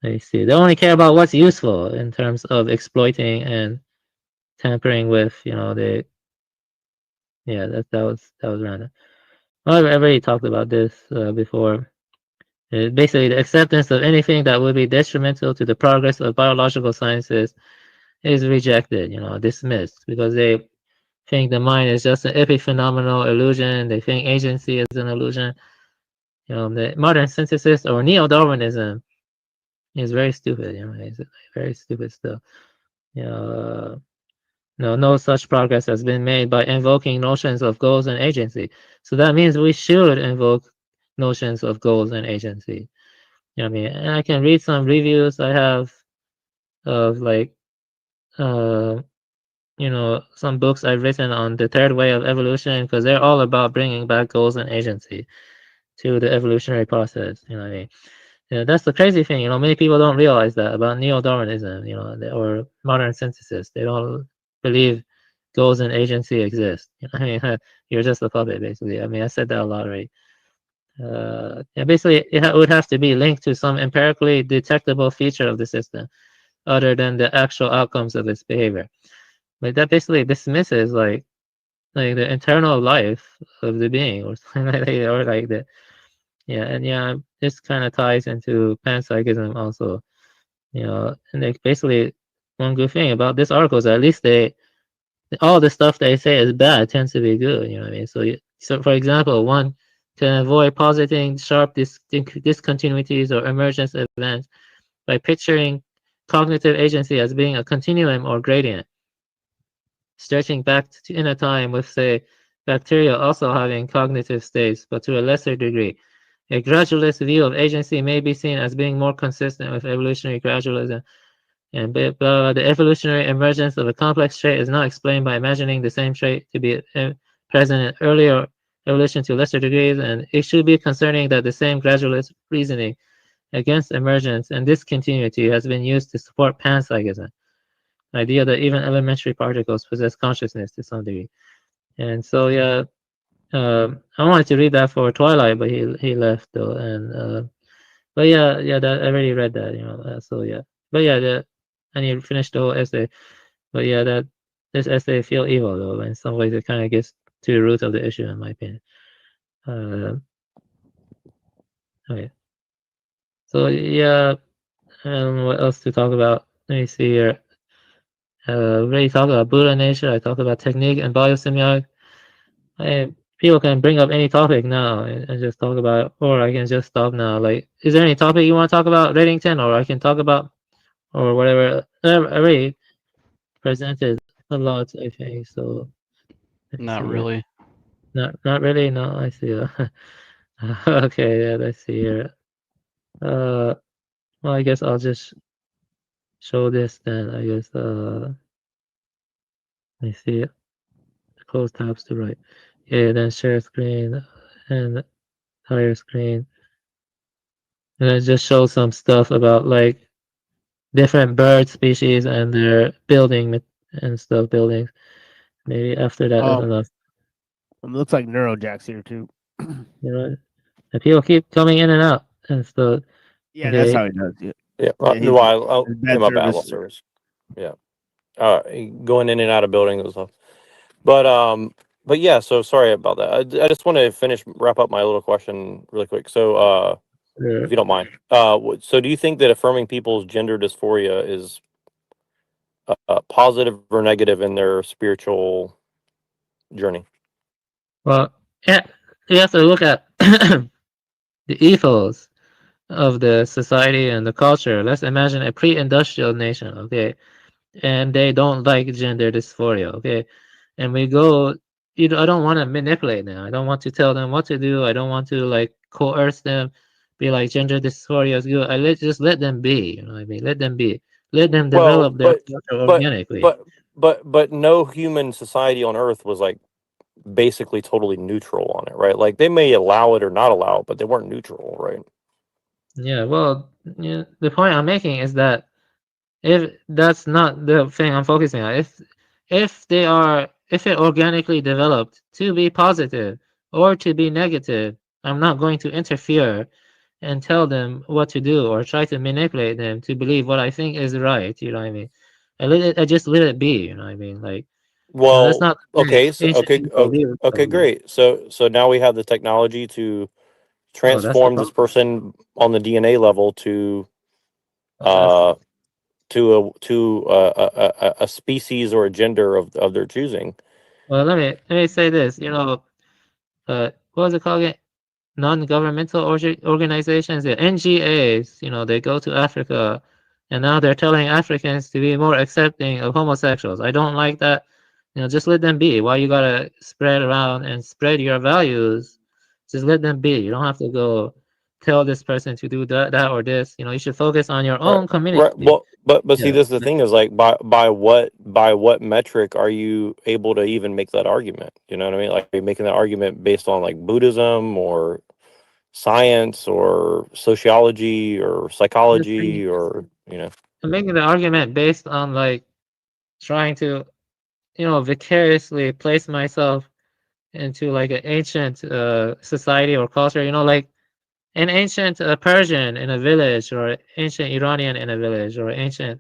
they only care about what's useful in terms of exploiting and tampering with, that was random. Well, I've already talked about this before. Basically, the acceptance of anything that would be detrimental to the progress of biological sciences is rejected, dismissed, because they think the mind is just an epiphenomenal illusion. They think agency is an illusion. The modern synthesis or neo-Darwinism is very stupid. It's very stupid stuff. No such progress has been made by invoking notions of goals and agency. So that means we should invoke notions of goals and agency. And I can read some reviews I have of like, some books I've written on the third way of evolution, because they're all about bringing back goals and agency to the evolutionary process. That's the crazy thing. Many people don't realize that about neo-Darwinism, or modern synthesis. They don't believe goals and agency exist. You're just a puppet, basically. I said that a lot already. Basically, it would have to be linked to some empirically detectable feature of the system, other than the actual outcomes of its behavior. But that basically dismisses like the internal life of the being, or something like that, or like the this kind of ties into panpsychism also. And like basically one good thing about this article is at least all the stuff they say is bad tends to be good. So for example, one can avoid positing sharp discontinuities or emergence events by picturing cognitive agency as being a continuum or gradient, stretching back in a time with, say, bacteria also having cognitive states, but to a lesser degree. A gradualist view of agency may be seen as being more consistent with evolutionary gradualism, and the evolutionary emergence of a complex trait is not explained by imagining the same trait to be present in earlier evolution to lesser degrees, and it should be concerning that the same gradualist reasoning against emergence and discontinuity has been used to support panpsychism, the idea that even elementary particles possess consciousness to some degree. And so I wanted to read that for Twilight, but he left though. And but that I already read that, so but I need to finish the whole essay. But that this essay feel evil though. In some ways, it kind of gets to the root of the issue, in my opinion. Okay. So I don't know what else to talk about. Let me see here. We already talked about Buddha nature. I talked about technique and biosemiotics. People can bring up any topic now and just talk about it, or I can just stop now. Like, is there any topic you want to talk about, Reddington, or I can talk about, or whatever? I already presented a lot, I think. So. Not really. Not really. No, I see. Okay, let's see here. Well, I guess I'll just show this then. I guess. Let me see. Close tabs to right. Yeah, then share screen and entire screen. And then just show some stuff about like different bird species and their building and stuff, buildings. Maybe after that, that's enough. It looks like Neurojack's here too. And people keep coming in and out, and so that's how he does it. I'll hit my battle service. Yeah, going in and out of buildings and stuff. But yeah, so sorry about that. I just want to wrap up my little question really quick. So if you don't mind. So do you think that affirming people's gender dysphoria is positive or negative in their spiritual journey? Well, yeah, you have to look at the ethos of the society and the culture. Let's imagine a pre-industrial nation, okay, and they don't like gender dysphoria, okay, and we go. I don't want to manipulate them. I don't want to tell them what to do. I don't want to like coerce them. Be like gender dysphoria is good. Just let them be. You know what I mean? Let them be. Let them Well, develop their culture organically. but no human society on Earth was like basically totally neutral on it, right? Like they may allow it or not allow it, but they weren't neutral, right? Yeah, well, yeah, the point I'm making is that if that's not the thing I'm focusing on, if it organically developed to be positive or to be negative, I'm not going to interfere and tell them what to do or try to manipulate them to believe what I think is right. You know what I mean? I just let it be. You know what I mean? Like, Well, that's not okay, so, ancient people leave okay, great. So now we have the technology to transform this person on the DNA level to a species or a gender of their choosing. Well, let me say this. What was it called again? Non-governmental organizations, the NGAs. They go to Africa, and now they're telling Africans to be more accepting of homosexuals. I don't like that. Just let them be. Why you gotta spread around and spread your values? Just let them be. You don't have to go tell this person to do that or this. You should focus on your own community. Right. Well, but see, Yeah. this is the thing is like by what metric are you able to even make that argument? You know what I mean? Like, are you making that argument based on like Buddhism or science or sociology or psychology or I'm making the argument based on like trying to, vicariously place myself into like an ancient society or culture. Like an ancient Persian in a village, or ancient Iranian in a village, or ancient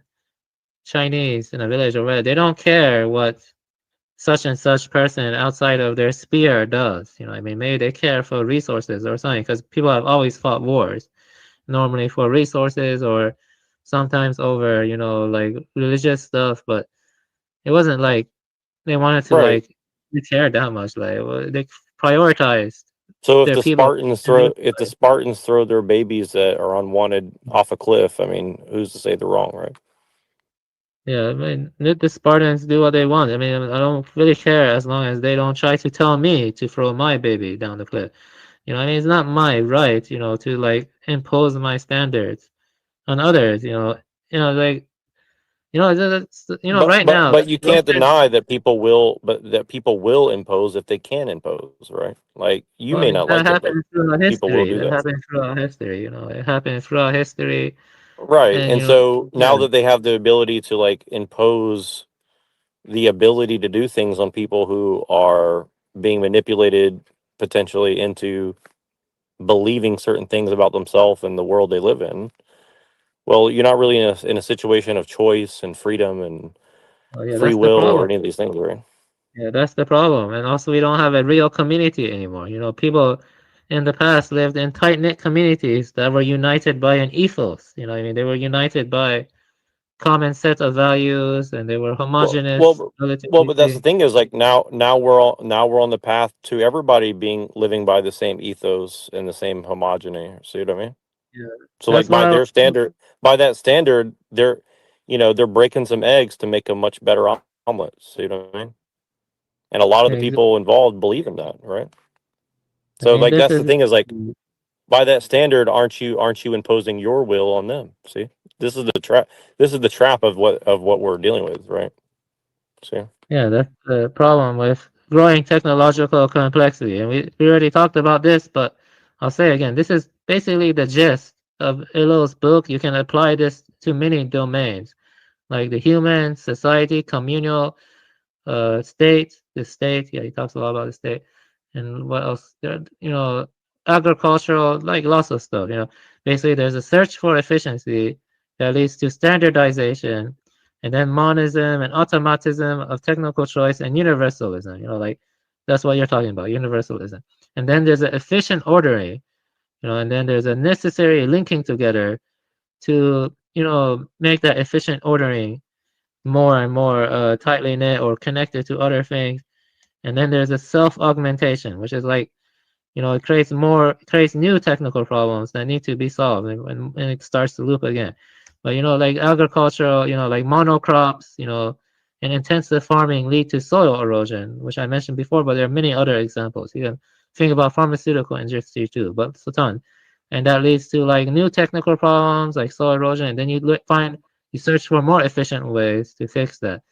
Chinese in a village, or whatever. They don't care what such and such person outside of their sphere does. You know what I mean? Maybe they care for resources or something, because people have always fought wars, normally for resources or sometimes over, like religious stuff. But it wasn't like they wanted to Right. like care that much. Like they prioritized. So if their the people. Spartans throw their babies that are unwanted off a cliff, I mean, who's to say they're wrong, right? Yeah, I mean, let the Spartans do what they want. I mean, I don't really care as long as they don't try to tell me to throw my baby down the cliff. I mean, it's not my right, to like impose my standards on others. Like, right now. But you can't deny that people will impose if they can impose, right? Like you may not like it, but people will do That that. happened throughout history. It happened throughout history. Right. And, And so now that they have the ability to like impose the ability to do things on people who are being manipulated potentially into believing certain things about themselves and the world they live in, well, you're not really in a situation of choice and freedom and yeah, free that's the will or problem. any of these things, right? Yeah, that's the problem. And also, we don't have a real community anymore. People in the past lived in tight-knit communities that were united by an ethos. I mean, they were united by common set of values, and they were homogenous. Well, but that's the thing is like now we're on the path to everybody living by the same ethos and the same homogeny. See what I mean? Yeah. So like by that standard, they're breaking some eggs to make a much better omelet. See what I mean? And a lot of the people involved believe in that, right? So like that's the thing is like by that standard, aren't you imposing your will on them? See, this is the trap. This is the trap of what we're dealing with, right? See. Yeah, that's the problem with growing technological complexity. And we already talked about this, but I'll say again, this is basically the gist of Ellul's book. You can apply this to many domains, like the human, society, communal, state, the state. Yeah, he talks a lot about the state. And what else? Agricultural, like lots of stuff. Basically, there's a search for efficiency that leads to standardization, and then monism and automatism of technical choice and universalism. Like that's what you're talking about, universalism. And then there's an efficient ordering and then there's a necessary linking together to, make that efficient ordering more and more tightly knit or connected to other things. And then there's a self-augmentation, which is like, it creates new technical problems that need to be solved, and it starts to loop again. But, like agricultural, like monocrops, and intensive farming lead to soil erosion, which I mentioned before, but there are many other examples. You can think about pharmaceutical industry too, but it's a ton. And that leads to like new technical problems like soil erosion, and then you search for more efficient ways to fix that.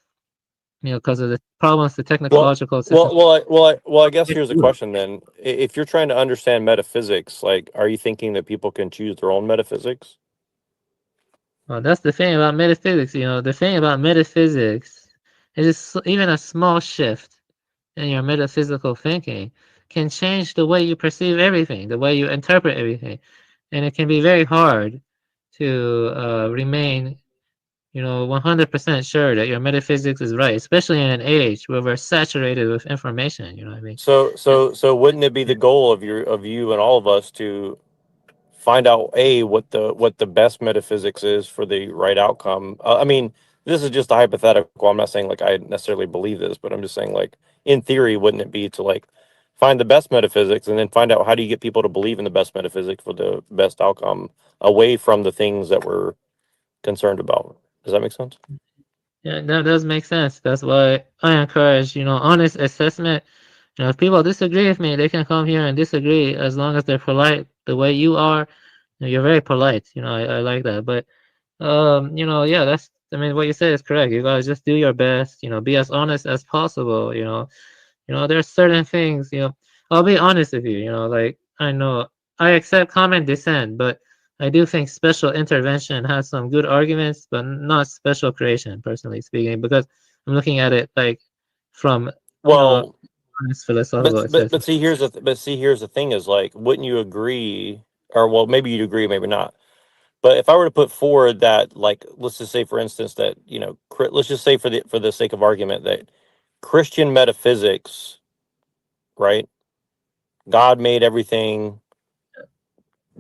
Because of the problems the technological system. Well, I guess here's a question then. If you're trying to understand metaphysics, like, are you thinking that people can choose their own metaphysics? Well, that's the thing about metaphysics. The thing about metaphysics is just even a small shift in your metaphysical thinking can change the way you perceive everything, the way you interpret everything. And it can be very hard to remain 100% sure that your metaphysics is right, especially in an age where we're saturated with information. You know what I mean? So wouldn't it be the goal of you and all of us to find out what the best metaphysics is for the right outcome? I mean, this is just a hypothetical. I'm not saying like I necessarily believe this, but I'm just saying like in theory, wouldn't it be to like find the best metaphysics and then find out how do you get people to believe in the best metaphysics for the best outcome away from the things that we're concerned about? Does that make sense? Yeah, that does make sense. That's why I encourage, honest assessment. If people disagree with me, they can come here and disagree as long as they're polite the way you are. You're very polite. I like that. But, yeah, what you said is correct. You gotta just do your best, be as honest as possible, there's certain things, I'll be honest with you, like, I know I accept common dissent, but I do think special intervention has some good arguments, but not special creation, personally speaking, because I'm looking at it like from honest philosophical. But see, here's the thing: is like, wouldn't you agree? Or well, maybe you'd agree, maybe not. But if I were to put forward that, like, let's just say, for instance, that let's just say for the sake of argument that Christian metaphysics, right? God made everything.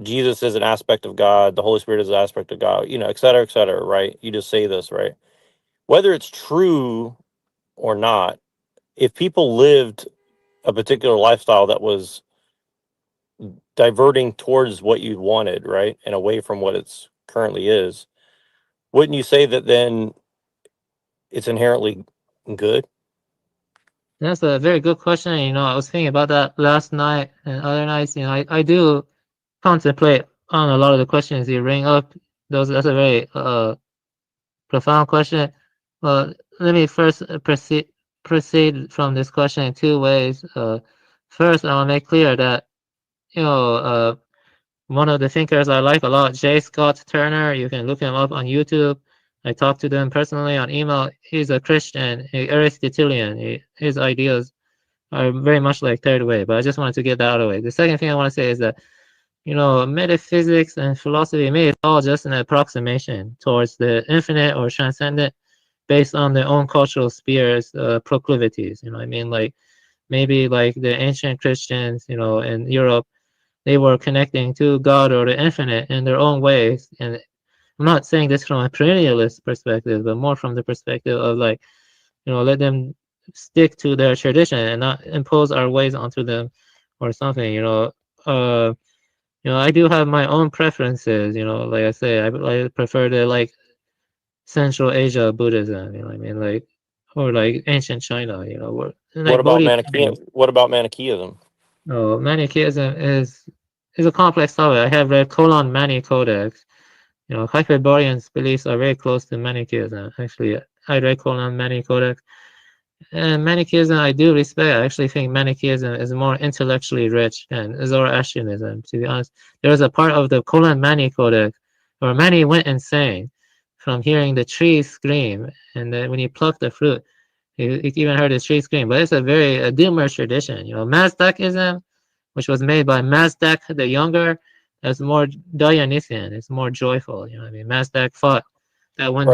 Jesus is an aspect of God. The Holy Spirit is an aspect of God, et cetera, right? You just say this, right? Whether it's true or not, if people lived a particular lifestyle that was diverting towards what you wanted, right? And away from what it's currently is, wouldn't you say that then it's inherently good? That's a very good question. I was thinking about that last night and other nights. I do contemplate on a lot of the questions you bring up. That's a very profound question. Well, let me first proceed from this question in two ways. First, I want to make clear that one of the thinkers I like a lot, J. Scott Turner. You can look him up on YouTube. I talked to them personally on email. He's a Christian, Aristotelian. His ideas are very much like Third Way, but I just wanted to get that out of the way. The second thing I want to say is that metaphysics and philosophy, maybe it's all just an approximation towards the infinite or transcendent based on their own cultural spheres, proclivities. Like maybe like the ancient Christians, in Europe, they were connecting to God or the infinite in their own ways. And I'm not saying this from a perennialist perspective, but more from the perspective of like, let them stick to their tradition and not impose our ways onto them or something. I do have my own preferences. Like I say, I prefer the like Central Asia Buddhism. Like or like ancient China. What about Manichaeism? What about Manichaeism? Oh, Manichaeism is a complex topic. I have read Colon Mani Codex. Hyperborean's beliefs are very close to Manichaeism. Actually, I read Colon Mani Codex. And Manichaeism, I do respect. I actually think Manichaeism is more intellectually rich than Zoroastrianism, to be honest. There was a part of the Colon Mani Codex where Mani went insane from hearing the trees scream. And then when he plucked the fruit, he even heard the tree scream. But it's a very Dilmer tradition. Mazdakism, which was made by Mazdak the Younger, that's more Dionysian. It's more joyful. Mazdak thought that when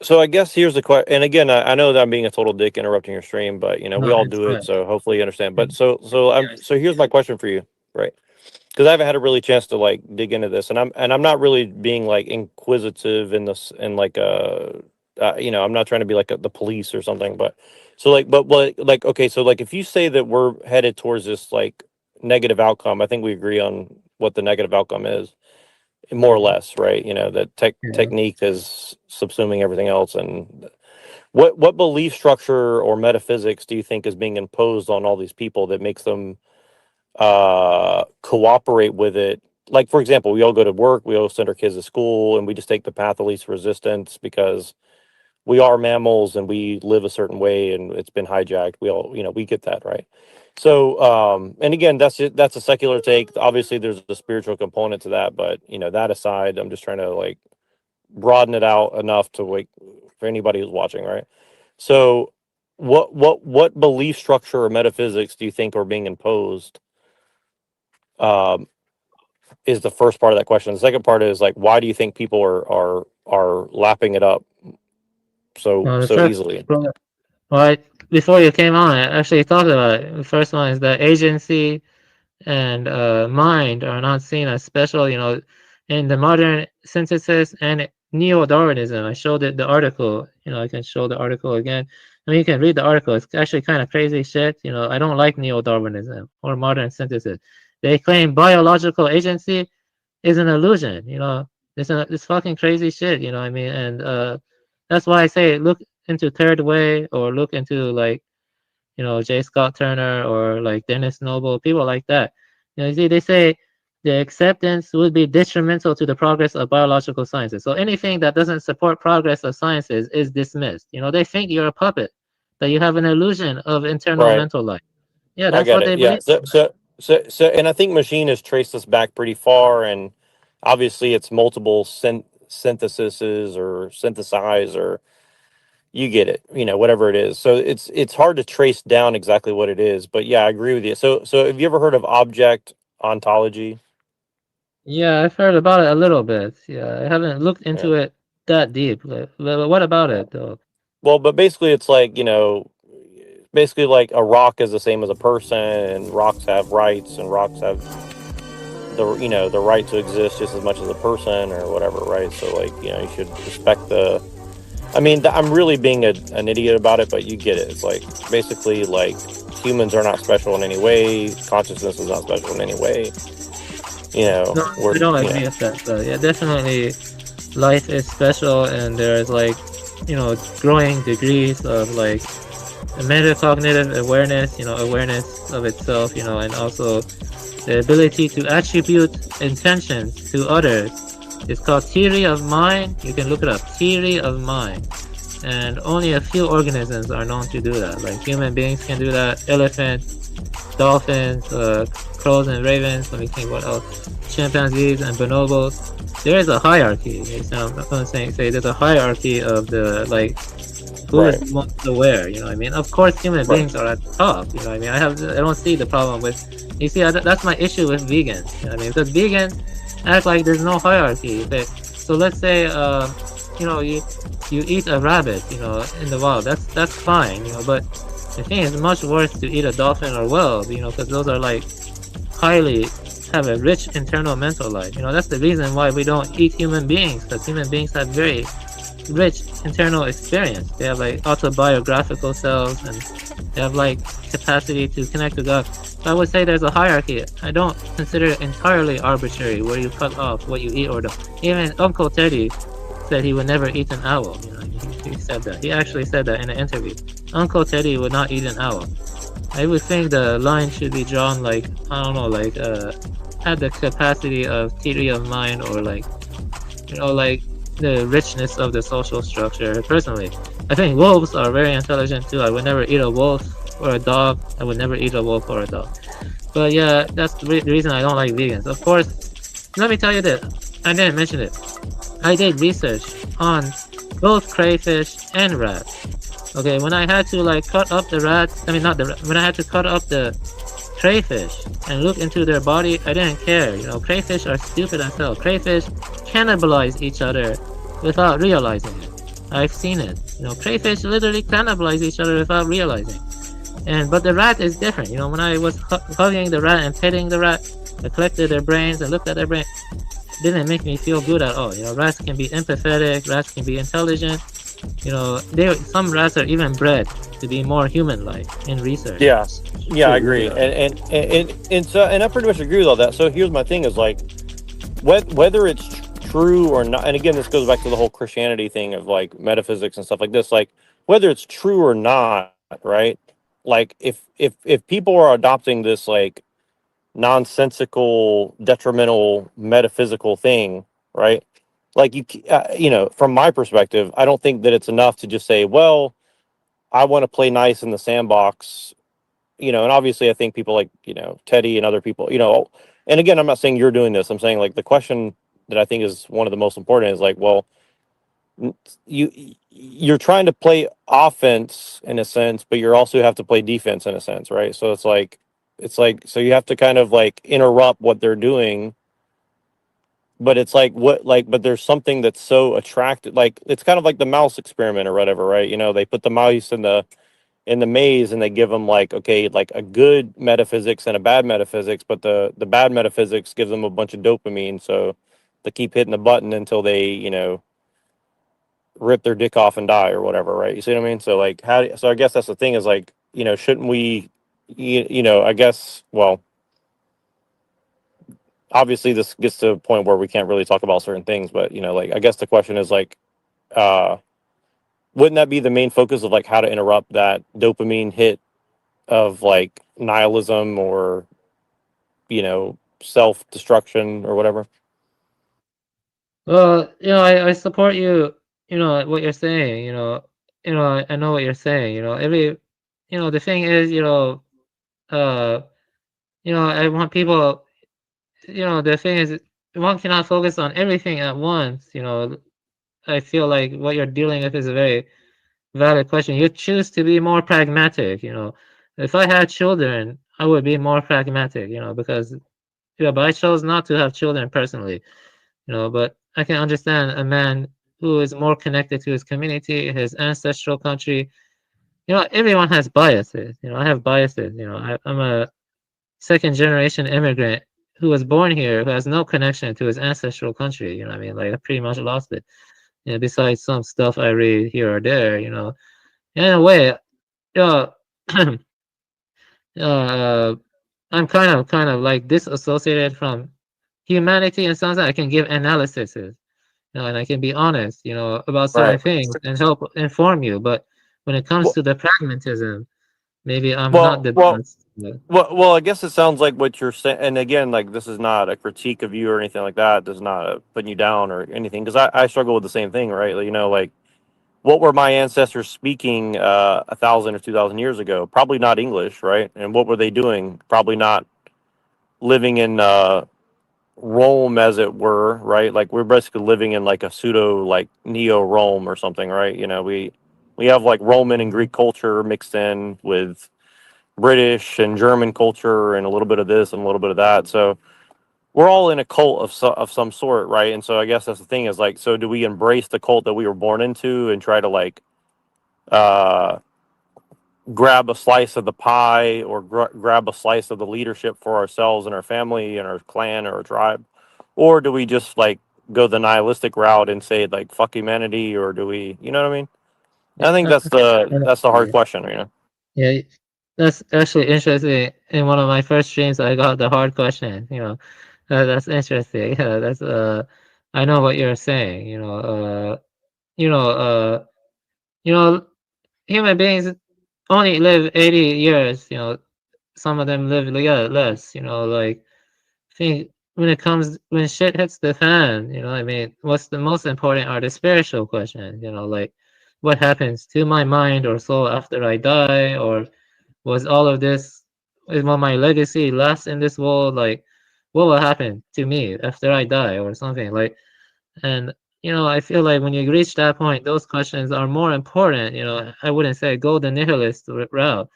So I guess here's the question. And again, I know that I'm being a total dick interrupting your stream, but we all do it. So hopefully you understand. But so here's my question for you. right? Because I haven't had a really chance to like dig into this, and I'm not really being like inquisitive in this, and like you know, I'm not trying to be like the police or something, but so like, but like okay, so like if you say that we're headed towards this like negative outcome, I think we agree on what the negative outcome is, more or less, right? You know, that technique is subsuming everything else, and what belief structure or metaphysics do you think is being imposed on all these people that makes them cooperate with it? Like, for example, we all go to work, we all send our kids to school, and we just take the path of least resistance because we are mammals and we live a certain way and it's been hijacked. We all, you know, we get that, right? So and again, that's a secular take. Obviously there's a spiritual component to that, but you know, that aside, I'm just trying to like broaden it out enough to like for anybody who's watching, right? So what belief structure or metaphysics do you think are being imposed is the first part of that question. The second part is like, why do you think people are lapping it up so easily? Well, before you came on, I actually talked about it. The first one is that agency and mind are not seen as special. You know, in the modern synthesis and neo-Darwinism, I showed it the article. You know, I can show the article again. I mean, you can read the article. It's actually kind of crazy shit. You know, I don't like neo-Darwinism or modern synthesis. They claim biological agency is an illusion. You know, it's fucking crazy shit. You know what I mean? And that's why I say look into Third Way or look into like, you know, J. Scott Turner or like Dennis Noble, people like that. You know, you see, they say the acceptance would be detrimental to the progress of biological sciences. So anything that doesn't support progress of sciences is dismissed. You know, they think you're a puppet, that you have an illusion of internal mental life. Yeah, that's what they believe. So, and I think Machine has traced this back pretty far, and obviously it's multiple syntheses or synthesize, or you get it, you know, whatever it is. So it's hard to trace down exactly what it is, but yeah, I agree with you. So have you ever heard of object ontology? Yeah, I've heard about it a little bit. Yeah, I haven't looked into it that deep. But what about it though? Well, but basically it's like, you know, basically like a rock is the same as a person, and rocks have rights, and rocks have the, you know, the right to exist just as much as a person or whatever, right? So like, you know, you should respect the, I mean, I'm really being an idiot about it, but you get it. It's like basically like humans are not special in any way, consciousness is not special in any way, you know. No, I don't agree with that though. Yeah, definitely life is special, and there's like, you know, growing degrees of like metacognitive awareness, you know, awareness of itself, you know, and also the ability to attribute intentions to others. It's called theory of mind. You can look it up, theory of mind. And only a few organisms are known to do that. Like human beings can do that, elephants, dolphins, crows and ravens. Let me think what else. Chimpanzees and bonobos. There is a hierarchy. I'm not going to say there's a hierarchy of the like who is most aware, you know what I mean? Of course human beings are at the top, you know what I mean? I don't see the problem with, you see, that's my issue with vegans, you know what I mean? Because vegans act like there's no hierarchy. So let's say you know, you eat a rabbit, you know, in the wild, that's fine, you know, but I think it's much worse to eat a dolphin or whale, you know, because those are like highly have a rich internal mental life, you know. That's the reason why we don't eat human beings, because human beings have very rich internal experience. They have like autobiographical selves, and they have like capacity to connect to God. So I would say there's a hierarchy. I don't consider it entirely arbitrary where you cut off what you eat or don't. Even Uncle Teddy said he would never eat an owl, you know. He said that. He actually said that in an interview. Uncle Teddy would not eat an owl. I would think the line should be drawn like, I don't know, like had the capacity of theory of mind, or like, you know, like the richness of the social structure. Personally, I think wolves are very intelligent too. I would never eat a wolf or a dog. I would never eat a wolf or a dog. But yeah, that's the reason I don't like vegans. Of course, let me tell you this. I didn't mention it. I did research on both crayfish and rats. Okay, when I had to like cut up the rats, I mean not the rat, when I had to cut up the crayfish and look into their body, I didn't care. You know, crayfish are stupid as hell. Crayfish cannibalize each other without realizing it. I've seen it. You know, crayfish literally cannibalize each other without realizing. But the rat is different. You know, when I was hugging the rat and petting the rat, I collected their brains and looked at their brain. Didn't make me feel good at all. You know, rats can be empathetic, rats can be intelligent. You know, some rats are even bred to be more human-like in research. Yeah, I agree, and I pretty much agree with all that. So here's my thing: is like whether it's true or not. And again, this goes back to the whole Christianity thing of like metaphysics and stuff like this. Like whether it's true or not, right? Like if people are adopting this like nonsensical, detrimental, metaphysical thing, right? Like you know, from my perspective, I don't think that it's enough to just say, well, I want to play nice in the sandbox, you know. And obviously, I think people like, you know, Teddy and other people, you know. And again, I'm not saying you're doing this. I'm saying like the question that I think is one of the most important is like, well, you're trying to play offense in a sense, but you also have to play defense in a sense, right? So it's like so you have to kind of like interrupt what they're doing. But it's like but there's something that's so attractive. Like it's kind of like the mouse experiment or whatever, right? You know, they put the mouse in the maze and they give them like, okay, like a good metaphysics and a bad metaphysics, but the bad metaphysics gives them a bunch of dopamine, so they keep hitting the button until they, you know, rip their dick off and die or whatever, right? You see what I mean? So like so I guess that's the thing is like, you know, shouldn't we, you know, I guess, well, obviously this gets to a point where we can't really talk about certain things, but you know, like I guess the question is like, wouldn't that be the main focus of like how to interrupt that dopamine hit of like nihilism or, you know, self-destruction or whatever? Well, you know, I support you, you know, what you're saying, you know, I know what you're saying, you know, you know, the thing is, you know, I want people, you know, the thing is one cannot focus on everything at once, you know. I feel like what you're dealing with is a very valid question. You choose to be more pragmatic, you know. If I had children, I would be more pragmatic, you know, because, yeah, but I chose not to have children personally, you know, but I can understand a man who is more connected to his community, his ancestral country. You know, everyone has biases. You know, I have biases. You know, I'm a second-generation immigrant who was born here, who has no connection to his ancestral country. You know what I mean? Like, I pretty much lost it. You know, besides some stuff I read here or there, you know. In a way, you know, I'm kind of like disassociated from humanity, and sometimes I can give analyses, you know, and I can be honest, you know, about certain things and help inform you. But when it comes to the pragmatism, maybe I'm not the best. Well, I guess it sounds like what you're saying, and again, like this is not a critique of you or anything like that. This is not putting you down or anything, because I struggle with the same thing, right? You know, like what were my ancestors speaking 1,000 or 2,000 years ago? Probably not English, right? And what were they doing? Probably not living in Rome, as it were, right? Like we're basically living in like a pseudo like neo Rome or something, right? You know, we have like Roman and Greek culture mixed in with British and German culture and a little bit of this and a little bit of that. So we're all in a cult of some sort, right? And so I guess that's the thing is like, so do we embrace the cult that we were born into and try to like grab a slice of the pie or grab a slice of the leadership for ourselves and our family and our clan or our tribe? Or do we just like go the nihilistic route and say like fuck humanity? Or do we, you know what I mean? And I think that's the hard question, you know? Yeah, that's actually interesting. In one of my first streams, I got the hard question, you know. That's interesting. Yeah, that's I know what you're saying, you know. You know, human beings only live 80 years, you know. Some of them live less, you know, like I think when shit hits the fan, you know, I mean, what's the most important are the spiritual questions, you know, like what happens to my mind or soul after I die, or was all of this, will my legacy last in this world? Like, what will happen to me after I die or something? Like, and you know, I feel like when you reach that point, those questions are more important. You know, I wouldn't say go the nihilist route,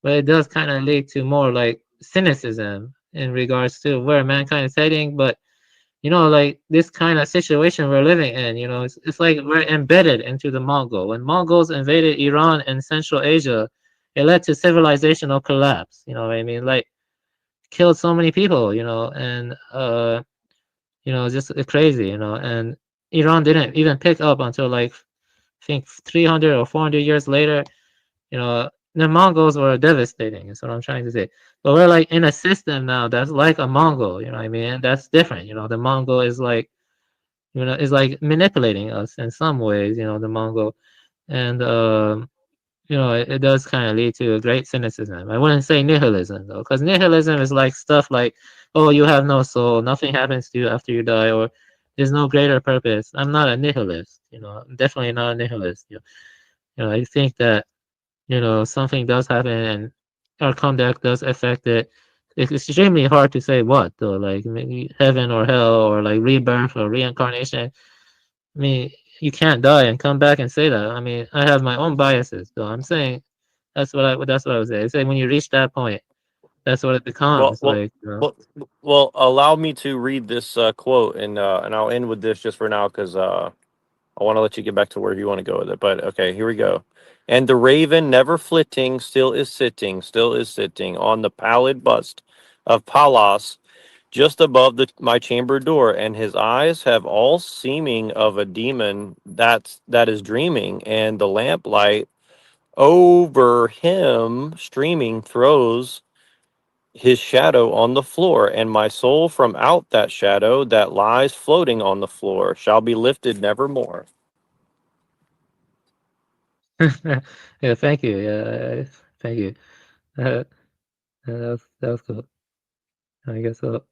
but it does kind of lead to more like cynicism in regards to where mankind is heading. But you know, like this kind of situation we're living in, you know, it's like we're embedded into the Mongol. When Mongols invaded Iran and Central Asia, it led to civilizational collapse. You know what I mean? Like killed so many people, you know, and you know, just crazy, you know, and Iran didn't even pick up until like I think 300 or 400 years later. You know, the Mongols were devastating. Is what I'm trying to say. But we're like in a system now that's like a Mongol. You know what I mean? And that's different. You know, the Mongol is like, you know, is like manipulating us in some ways. You know, the Mongol, and you know, it does kind of lead to a great cynicism. I wouldn't say nihilism though, because nihilism is like stuff like, oh, you have no soul, nothing happens to you after you die, or there's no greater purpose. I'm not a nihilist. You know, I'm definitely not a nihilist. You know, I think that, you know, something does happen and our conduct does affect it. It's extremely hard to say what though, like maybe heaven or hell or like rebirth or reincarnation. I mean, you can't die and come back and say that. I mean, I have my own biases, though. I'm saying that's what I would say. I say when you reach that point, that's what it becomes. Like, you know. Well, allow me to read this quote, and I'll end with this just for now because I want to let you get back to where you want to go with it. But okay, here we go. And the raven, never flitting, still is sitting on the pallid bust of Pallas, just above my chamber door, and his eyes have all seeming of a demon that is dreaming, and the lamplight over him streaming throws his shadow on the floor, and my soul from out that shadow that lies floating on the floor shall be lifted nevermore. Yeah, thank you. Yeah, thank you. That was cool. I guess so.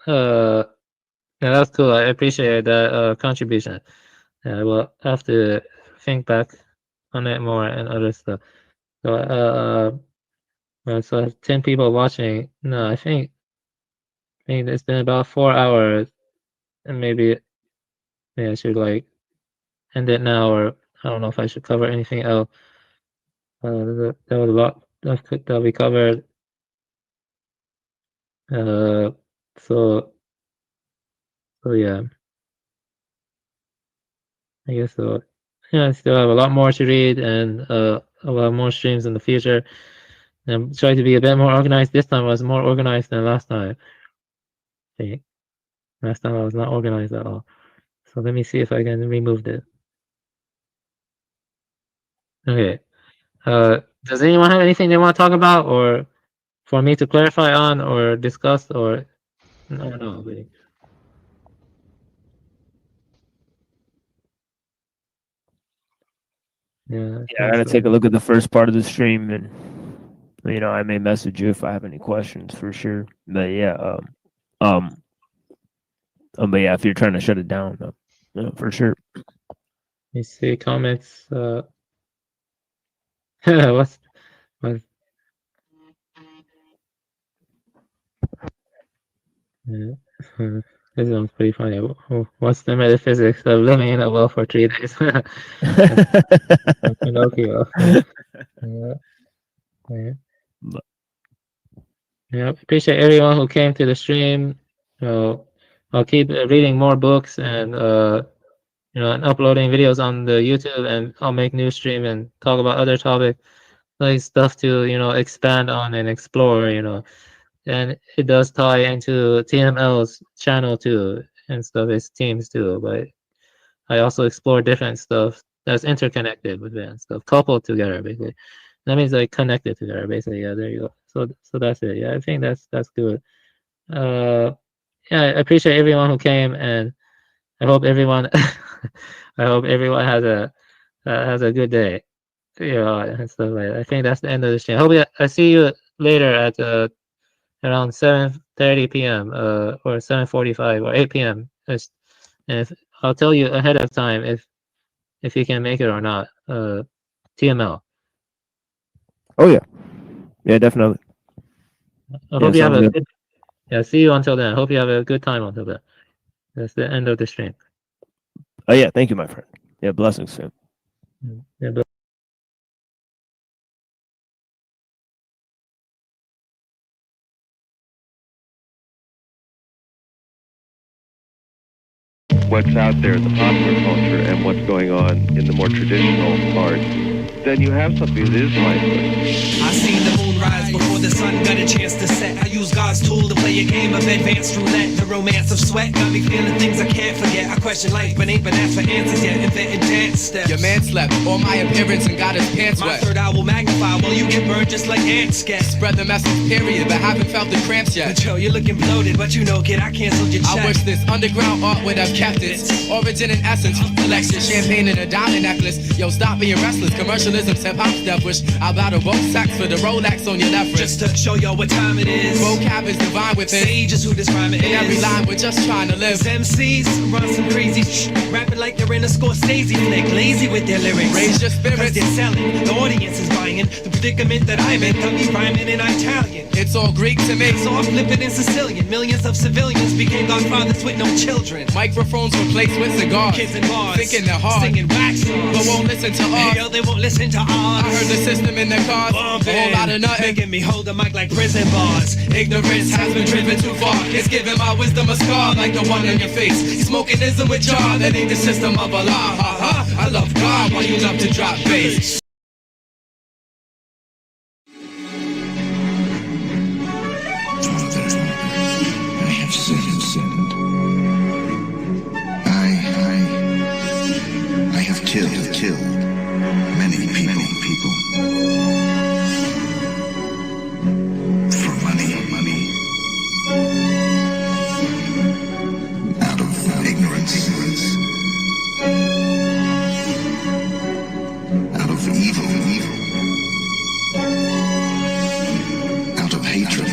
Yeah, that's cool. I appreciate that contribution. Yeah, we'll have to think back on it more and other stuff. So, so I have 10 people watching. No, I think it's been about 4 hours, and maybe I should like end it now, or I don't know if I should cover anything else. There was a lot that we covered. So yeah, I guess so. Yeah, I still have a lot more to read and a lot more streams in the future. I'm trying to be a bit more organized. This time I was more organized than last time. Okay. Last time I was not organized at all. So let me see if I can remove it. Okay. Does anyone have anything they want to talk about, or for me to clarify on, or discuss, or no, really? Yeah, I gotta take a look at the first part of the stream, and you know, I may message you if I have any questions for sure. But yeah, but yeah, if you're trying to shut it down, for sure. Let me see comments. What? Yeah. This one's pretty funny. What's the metaphysics of living in a well for 3 days? Pinocchio. Yeah, appreciate everyone who came to the stream. So I'll keep reading more books and you know, and uploading videos on the YouTube, and I'll make new stream and talk about other topics, like stuff to, you know, expand on and explore, you know. And it does tie into TML's channel too and stuff, its teams too, but I also explore different stuff that's interconnected with it and stuff, coupled together basically. That means like connected together basically. Yeah, there you go. So that's it. Yeah, I think that's good. Yeah, I appreciate everyone who came, and I hope everyone has a good day. You know, and stuff like that. I think that's the end of the stream. I see you later at around 7:30 p.m. Or 7:45 or 8 p.m. And I'll tell you ahead of time if you can make it or not. TML. Oh yeah, definitely. I hope you have a good. Yeah, see you until then. I hope you have a good time until then. That's the end of the stream. Oh yeah, thank you, my friend. Yeah, blessings, Sam. Yeah, what's out there in the popular culture and what's going on in the more traditional arts, then you have something that is lifeless. I seen the moon rise before the sun got got a chance to set. I use God's tool to play a game of advanced roulette. The romance of sweat got me feeling things I can't forget. I question life, but ain't been asked for answers yet. Inventing dance steps. Your man slept on my appearance and got his pants My wet. third eye will magnify while you get burned just like ants get. Spread the message, period, but haven't felt the cramps yet. But yo, you're looking bloated, but you know, kid, I canceled your check. I wish this underground art would have kept its origin and essence. Collection, champagne and a diamond necklace. Yo, stop being restless. Commercialism's hip-hop step. Wish I'll battle both sacks for the Rolex on your left wrist. Just to show y'all what time it is. Vocab is divine within. Sages who this rhyme is. In every line, we're just trying to live. MCs run some crazy rapping like they're in a Scorsese flick. Lazy with their lyrics. Raise your spirits. Cause they're selling. The audience is buying. The predicament that I'm in got me rhyming in Italian. It's all Greek to me. So I flip it in Sicilian. Millions of civilians became godfathers with no children. Microphones replaced with cigars. Kids in bars. Thinking they're hard. Singing wax songs. But won't listen to ours. Yo, they won't listen to ours. I heard the system in their cars. A whole lot of nothing. Making me hold the mic like prison bars. Ignorance has been driven too far. It's giving my wisdom a scar like the one on your face. You smoking ism with jar. That ain't the system of Allah. Ha ha. I love God while you love to drop bass. I have sinned. I have killed many people. For money. Out of ignorance. Out of evil. Out of hatred.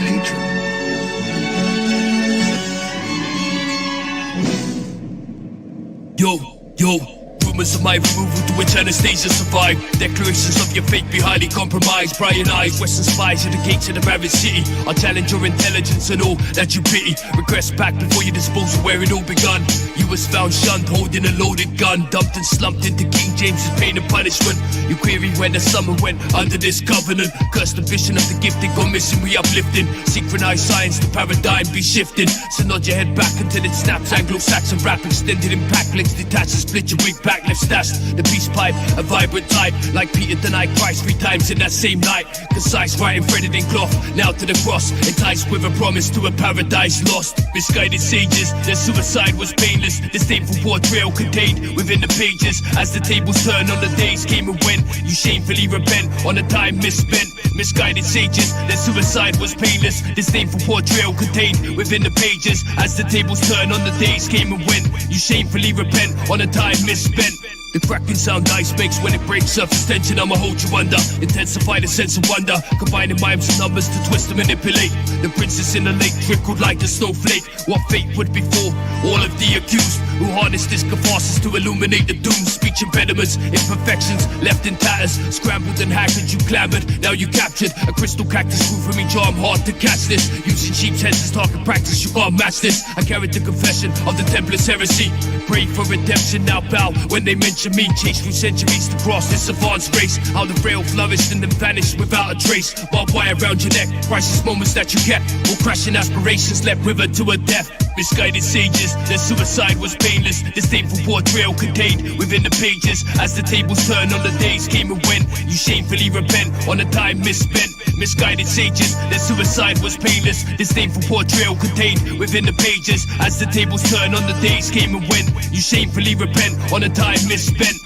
Yo, rumors of my removal to which Anastasia survived. Declarations of your fate be highly compromised. Prying eyes, Western spies at the gates of the ravaged city. I'll challenge your intelligence and all that you pity. Regress back before you dispose of where it all begun. You was found shunned, holding a loaded gun. Dumped and slumped into King James's pain and punishment. You query when the summer went under this covenant. Cursed the vision of the gifted, gone missing, we uplifting. Synchronized science, the paradigm be shifting. So nod your head back until it snaps. Anglo-Saxon rap extended impact links detached and split your wig back left stashed. The peace pipe, a vibrant type. Like Peter denied Christ 3 times in that same night. Concise writing threaded in cloth. Now to the cross, enticed with a promise to a paradise lost. Misguided sages, their suicide was painless. Disdainful portrayal contained within the pages. As the tables turn on the days came and went, you shamefully repent on the time misspent. Misguided sages, their suicide was painless. Disdainful portrayal contained within the pages. As the tables turn on the days came and went, you shamefully repent on the time misspent. The cracking sound ice makes when it breaks surface tension. I'ma hold you under, intensify the sense of wonder. Combining mimes and numbers to twist and manipulate. The princess in the lake trickled like a snowflake. What fate would befall all of the accused who harnessed this catharsis to illuminate the doom. Speech impediments, imperfections left in tatters. Scrambled and hacked, you clambered, now you captured. A crystal cactus grew from each arm, hard to catch this. Using sheep's heads as target practice, you can't match this. I carried the confession of the Templar's heresy. Pray for redemption, now bow when they mention me. Chased through centuries to cross this advanced race. How the frail flourished and then vanished without a trace. Barbed wire around your neck, priceless moments that you kept. All crashing aspirations led river to a death. Misguided sages, their suicide was painless. Disdainful portrayal contained within the pages. As the tables turn on the days came and went, you shamefully repent on the time misspent. Misguided sages, their suicide was painless. Disdainful portrayal contained within the pages. As the tables turn on the days came and went, you shamefully repent on the time misspent.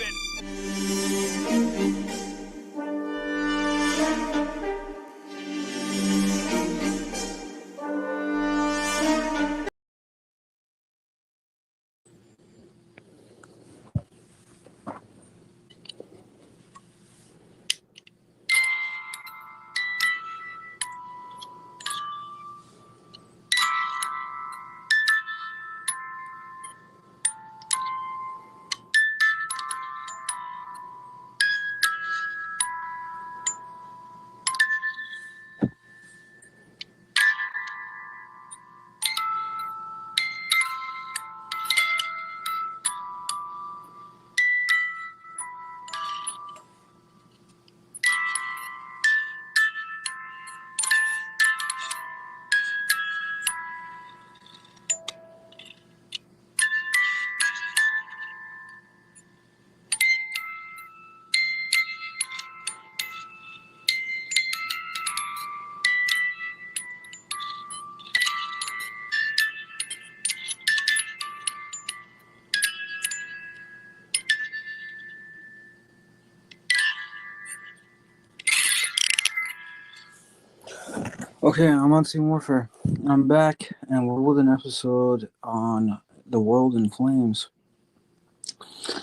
Okay, I'm on Team Warfare. I'm back, and we're with an episode on the world in flames.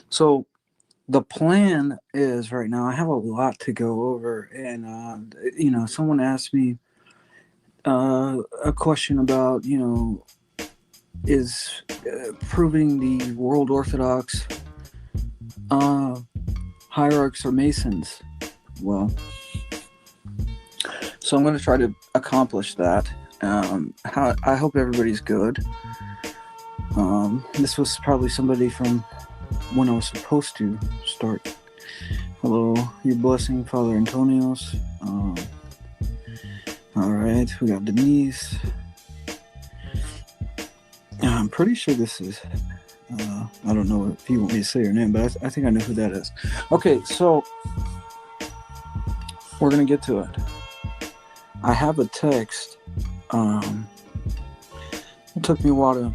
So, the plan is right now, I have a lot to go over, and, someone asked me a question about, is proving the world Orthodox hierarchs are Masons. Well, so I'm going to try to accomplish that. I hope everybody's good. This was probably somebody from when I was supposed to start. Hello, your blessing, Father Antonios. All right, we got Denise. I'm pretty sure this is, I don't know if you want me to say her name, but I think I know who that is. Okay, so we're going to get to it. I have a text. It took me a while to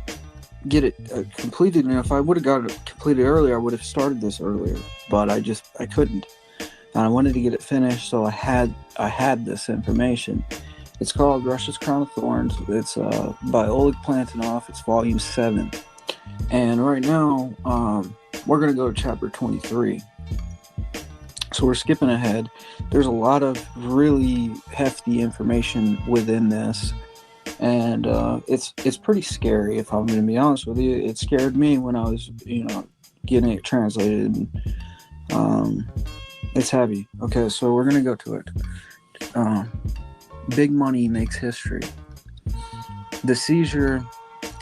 get it completed, and if I would have got it completed earlier, I would have started this earlier, but I couldn't. And I wanted to get it finished, so I had this information. It's called Russia's Crown of Thorns. It's by Oleg Plantinov. It's volume 7. And right now, we're going to go to chapter 23. So we're skipping ahead. There's a lot of really hefty information within this. And it's pretty scary, if I'm going to be honest with you. It scared me when I was, getting it translated. And, it's heavy. Okay, so we're going to go to it. Big money makes history. The seizure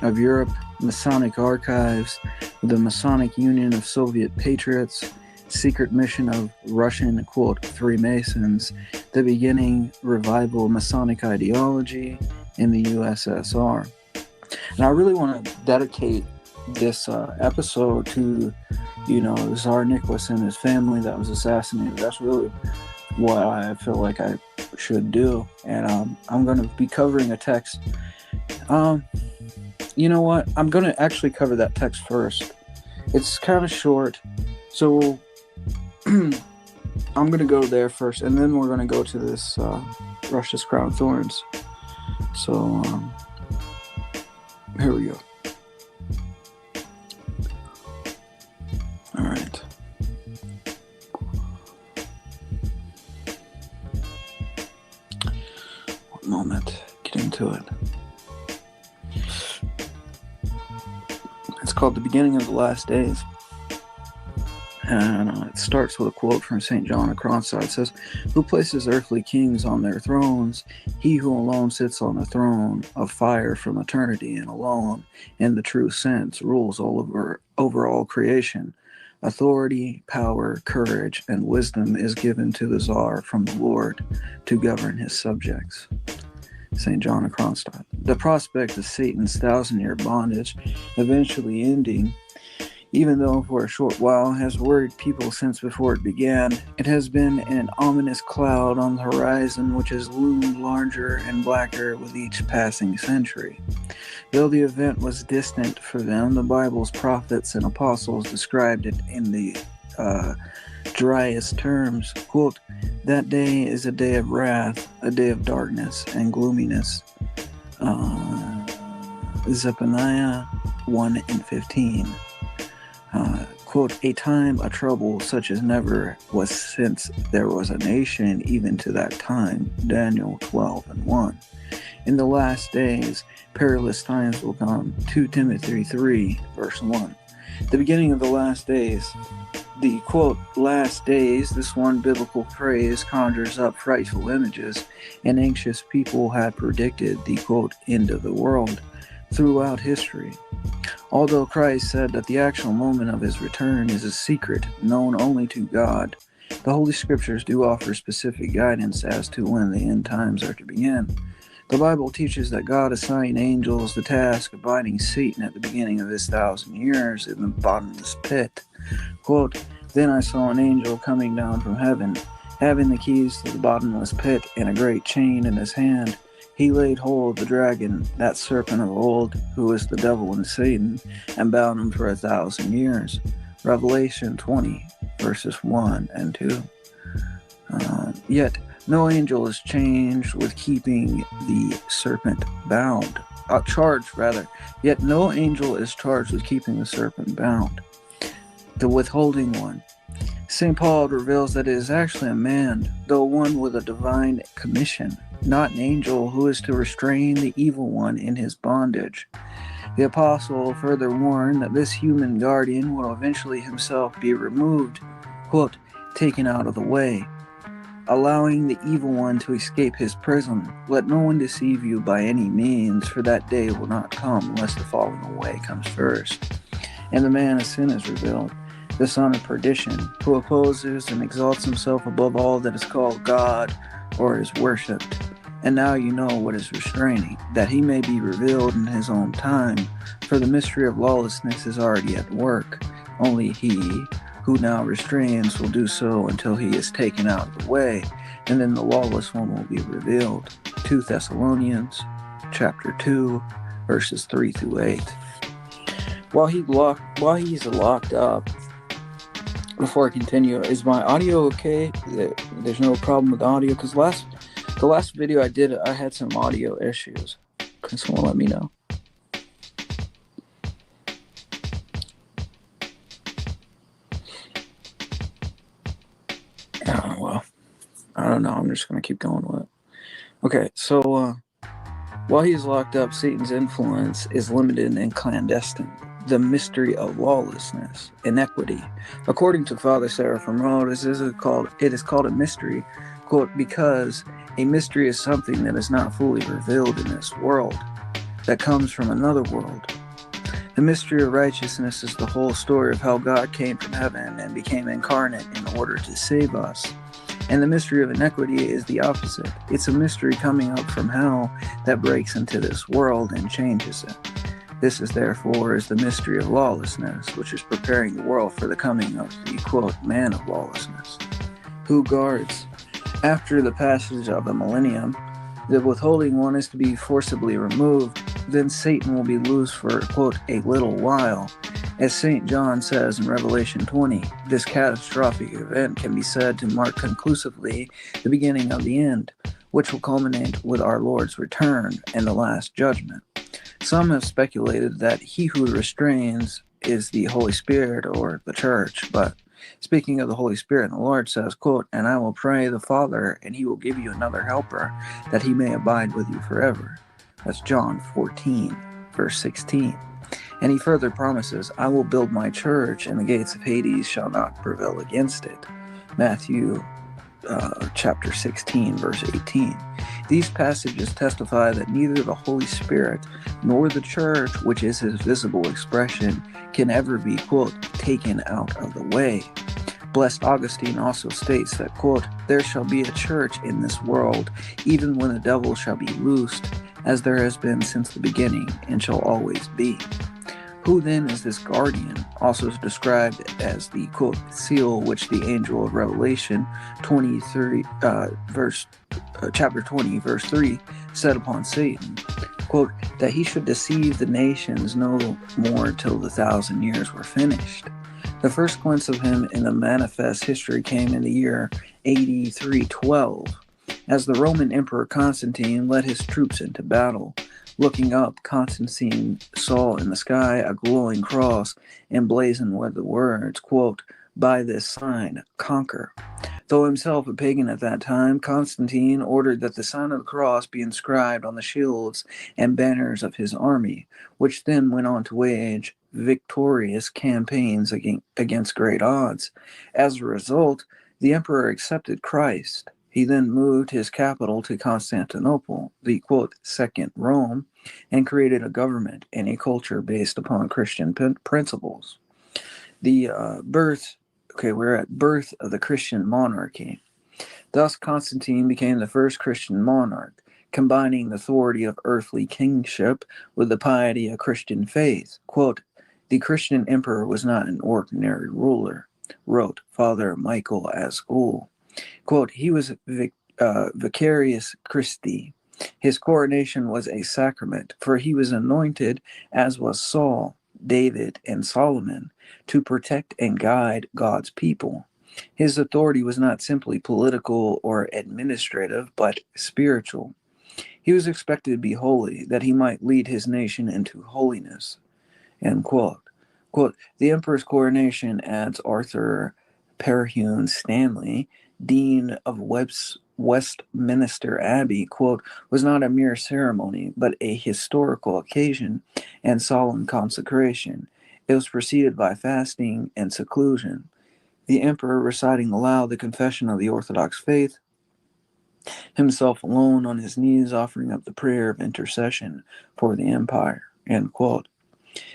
of Europe Masonic archives, the Masonic Union of Soviet Patriots, secret mission of Russian, quote, Freemasons, the beginning revival of Masonic ideology in the USSR. And I really want to dedicate this episode to, Tsar Nicholas and his family that was assassinated. That's really what I feel like I should do. And I'm going to be covering a text. You know what? I'm going to actually cover that text first. It's kind of short. So I'm going to go there first, and then we're going to go to this Russia's Crown of Thorns. So here we go. All right. One moment. Get into it. It's called The Beginning of the Last Days. And it starts with a quote from St. John of Kronstadt. It says, "Who places earthly kings on their thrones? He who alone sits on the throne of fire from eternity, and alone, in the true sense, rules over all creation. Authority, power, courage, and wisdom is given to the Tsar from the Lord to govern his subjects." St. John of Kronstadt. The prospect of Satan's 1,000-year bondage eventually ending, even though for a short while, has worried people since before it began. It has been an ominous cloud on the horizon which has loomed larger and blacker with each passing century. Though the event was distant for them, the Bible's prophets and apostles described it in the driest terms. Quote, "That day is a day of wrath, a day of darkness and gloominess." Zephaniah 1:15. Quote, "A time of trouble such as never was since there was a nation, even to that time." Daniel 12:1. "In the last days, perilous times will come." 2 Timothy 3, verse 1. The beginning of the last days. The, quote, last days, this one biblical phrase conjures up frightful images, and anxious people had predicted the, quote, end of the world throughout history. Although Christ said that the actual moment of his return is a secret known only to God, the Holy Scriptures do offer specific guidance as to when the end times are to begin. The Bible teaches that God assigned angels the task of binding Satan at the beginning of his 1,000 years in the bottomless pit. Quote, "Then I saw an angel coming down from heaven, having the keys to the bottomless pit and a great chain in his hand. He laid hold of the dragon, that serpent of old, who is the devil and Satan, and bound him for 1,000 years. Revelation 20, verses 1 and 2. Yet No angel is charged with keeping the serpent bound. Yet no angel is charged with keeping the serpent bound. The withholding one. St. Paul reveals that it is actually a man, though one with a divine commission, not an angel, who is to restrain the evil one in his bondage. The apostle further warned that this human guardian will eventually himself be removed, quote, taken out of the way, allowing the evil one to escape his prison. Let no one deceive you by any means, for that day will not come unless the falling away comes first. And the man of sin is revealed, the son of perdition, who opposes and exalts himself above all that is called God or is worshipped. And now you know what is restraining, that he may be revealed in his own time, for the mystery of lawlessness is already at work. Only he who now restrains will do so until he is taken out of the way, and then the lawless one will be revealed. 2 Thessalonians chapter 2, verses 3 through 8. While he's locked up, before I continue, is my audio okay? There's no problem with the audio, because the last video I did, I had some audio issues. Can someone let me know? Oh, well, I don't know. I'm just going to keep going with it. Okay, so while he's locked up, Satan's influence is limited and clandestine. The mystery of lawlessness, inequity. According to Father Seraphim Rhodes, it is called a mystery, quote, because a mystery is something that is not fully revealed in this world, that comes from another world. The mystery of righteousness is the whole story of how God came from heaven and became incarnate in order to save us. And the mystery of inequity is the opposite. It's a mystery coming up from hell that breaks into this world and changes it. This is therefore the mystery of lawlessness, which is preparing the world for the coming of the, quote, man of lawlessness. Who guards? After the passage of the millennium, the withholding one is to be forcibly removed. Then Satan will be loose for, quote, a little while. As St. John says in Revelation 20, this catastrophic event can be said to mark conclusively the beginning of the end, which will culminate with our Lord's return and the last judgment. Some have speculated that he who restrains is the Holy Spirit or the church, but speaking of the Holy Spirit, the Lord says, quote, and I will pray the Father, and he will give you another helper, that he may abide with you forever. That's John 14, verse 16. And he further promises, I will build my church, and the gates of Hades shall not prevail against it. Matthew chapter 16, verse 18. These passages testify that neither the Holy Spirit nor the church, which is his visible expression, can ever be, quote, taken out of the way. Blessed Augustine also states that, quote, there shall be a church in this world, even when the devil shall be loosed, as there has been since the beginning, and shall always be. Who then is this guardian, also described as the, quote, seal which the angel of Revelation 23, chapter 20, verse 3, set upon Satan, quote, that he should deceive the nations no more till the 1,000 years were finished. The first glimpse of him in the manifest history came in the year AD 312, as the Roman Emperor Constantine led his troops into battle. Looking up, Constantine saw in the sky a glowing cross emblazoned with the words, quote, by this sign, conquer. Though himself a pagan at that time, Constantine ordered that the sign of the cross be inscribed on the shields and banners of his army, which then went on to wage victorious campaigns against great odds. As a result, the emperor accepted Christ. He then moved his capital to Constantinople, the, quote, second Rome, and created a government and a culture based upon Christian principles. We're at birth of the Christian monarchy. Thus, Constantine became the first Christian monarch, combining the authority of earthly kingship with the piety of Christian faith. Quote, the Christian emperor was not an ordinary ruler, wrote Father Michael Ascol. Quote, he was vicarius Christi. His coronation was a sacrament, for he was anointed, as was Saul, David, and Solomon, to protect and guide God's people. His authority was not simply political or administrative, but spiritual. He was expected to be holy, that he might lead his nation into holiness. End quote. Quote, the emperor's coronation, adds Arthur Perhune Stanley, Dean of Westminster Abbey, quote, was not a mere ceremony, but a historical occasion and solemn consecration. It was preceded by fasting and seclusion. The emperor reciting aloud the confession of the Orthodox faith, himself alone on his knees offering up the prayer of intercession for the empire. End quote.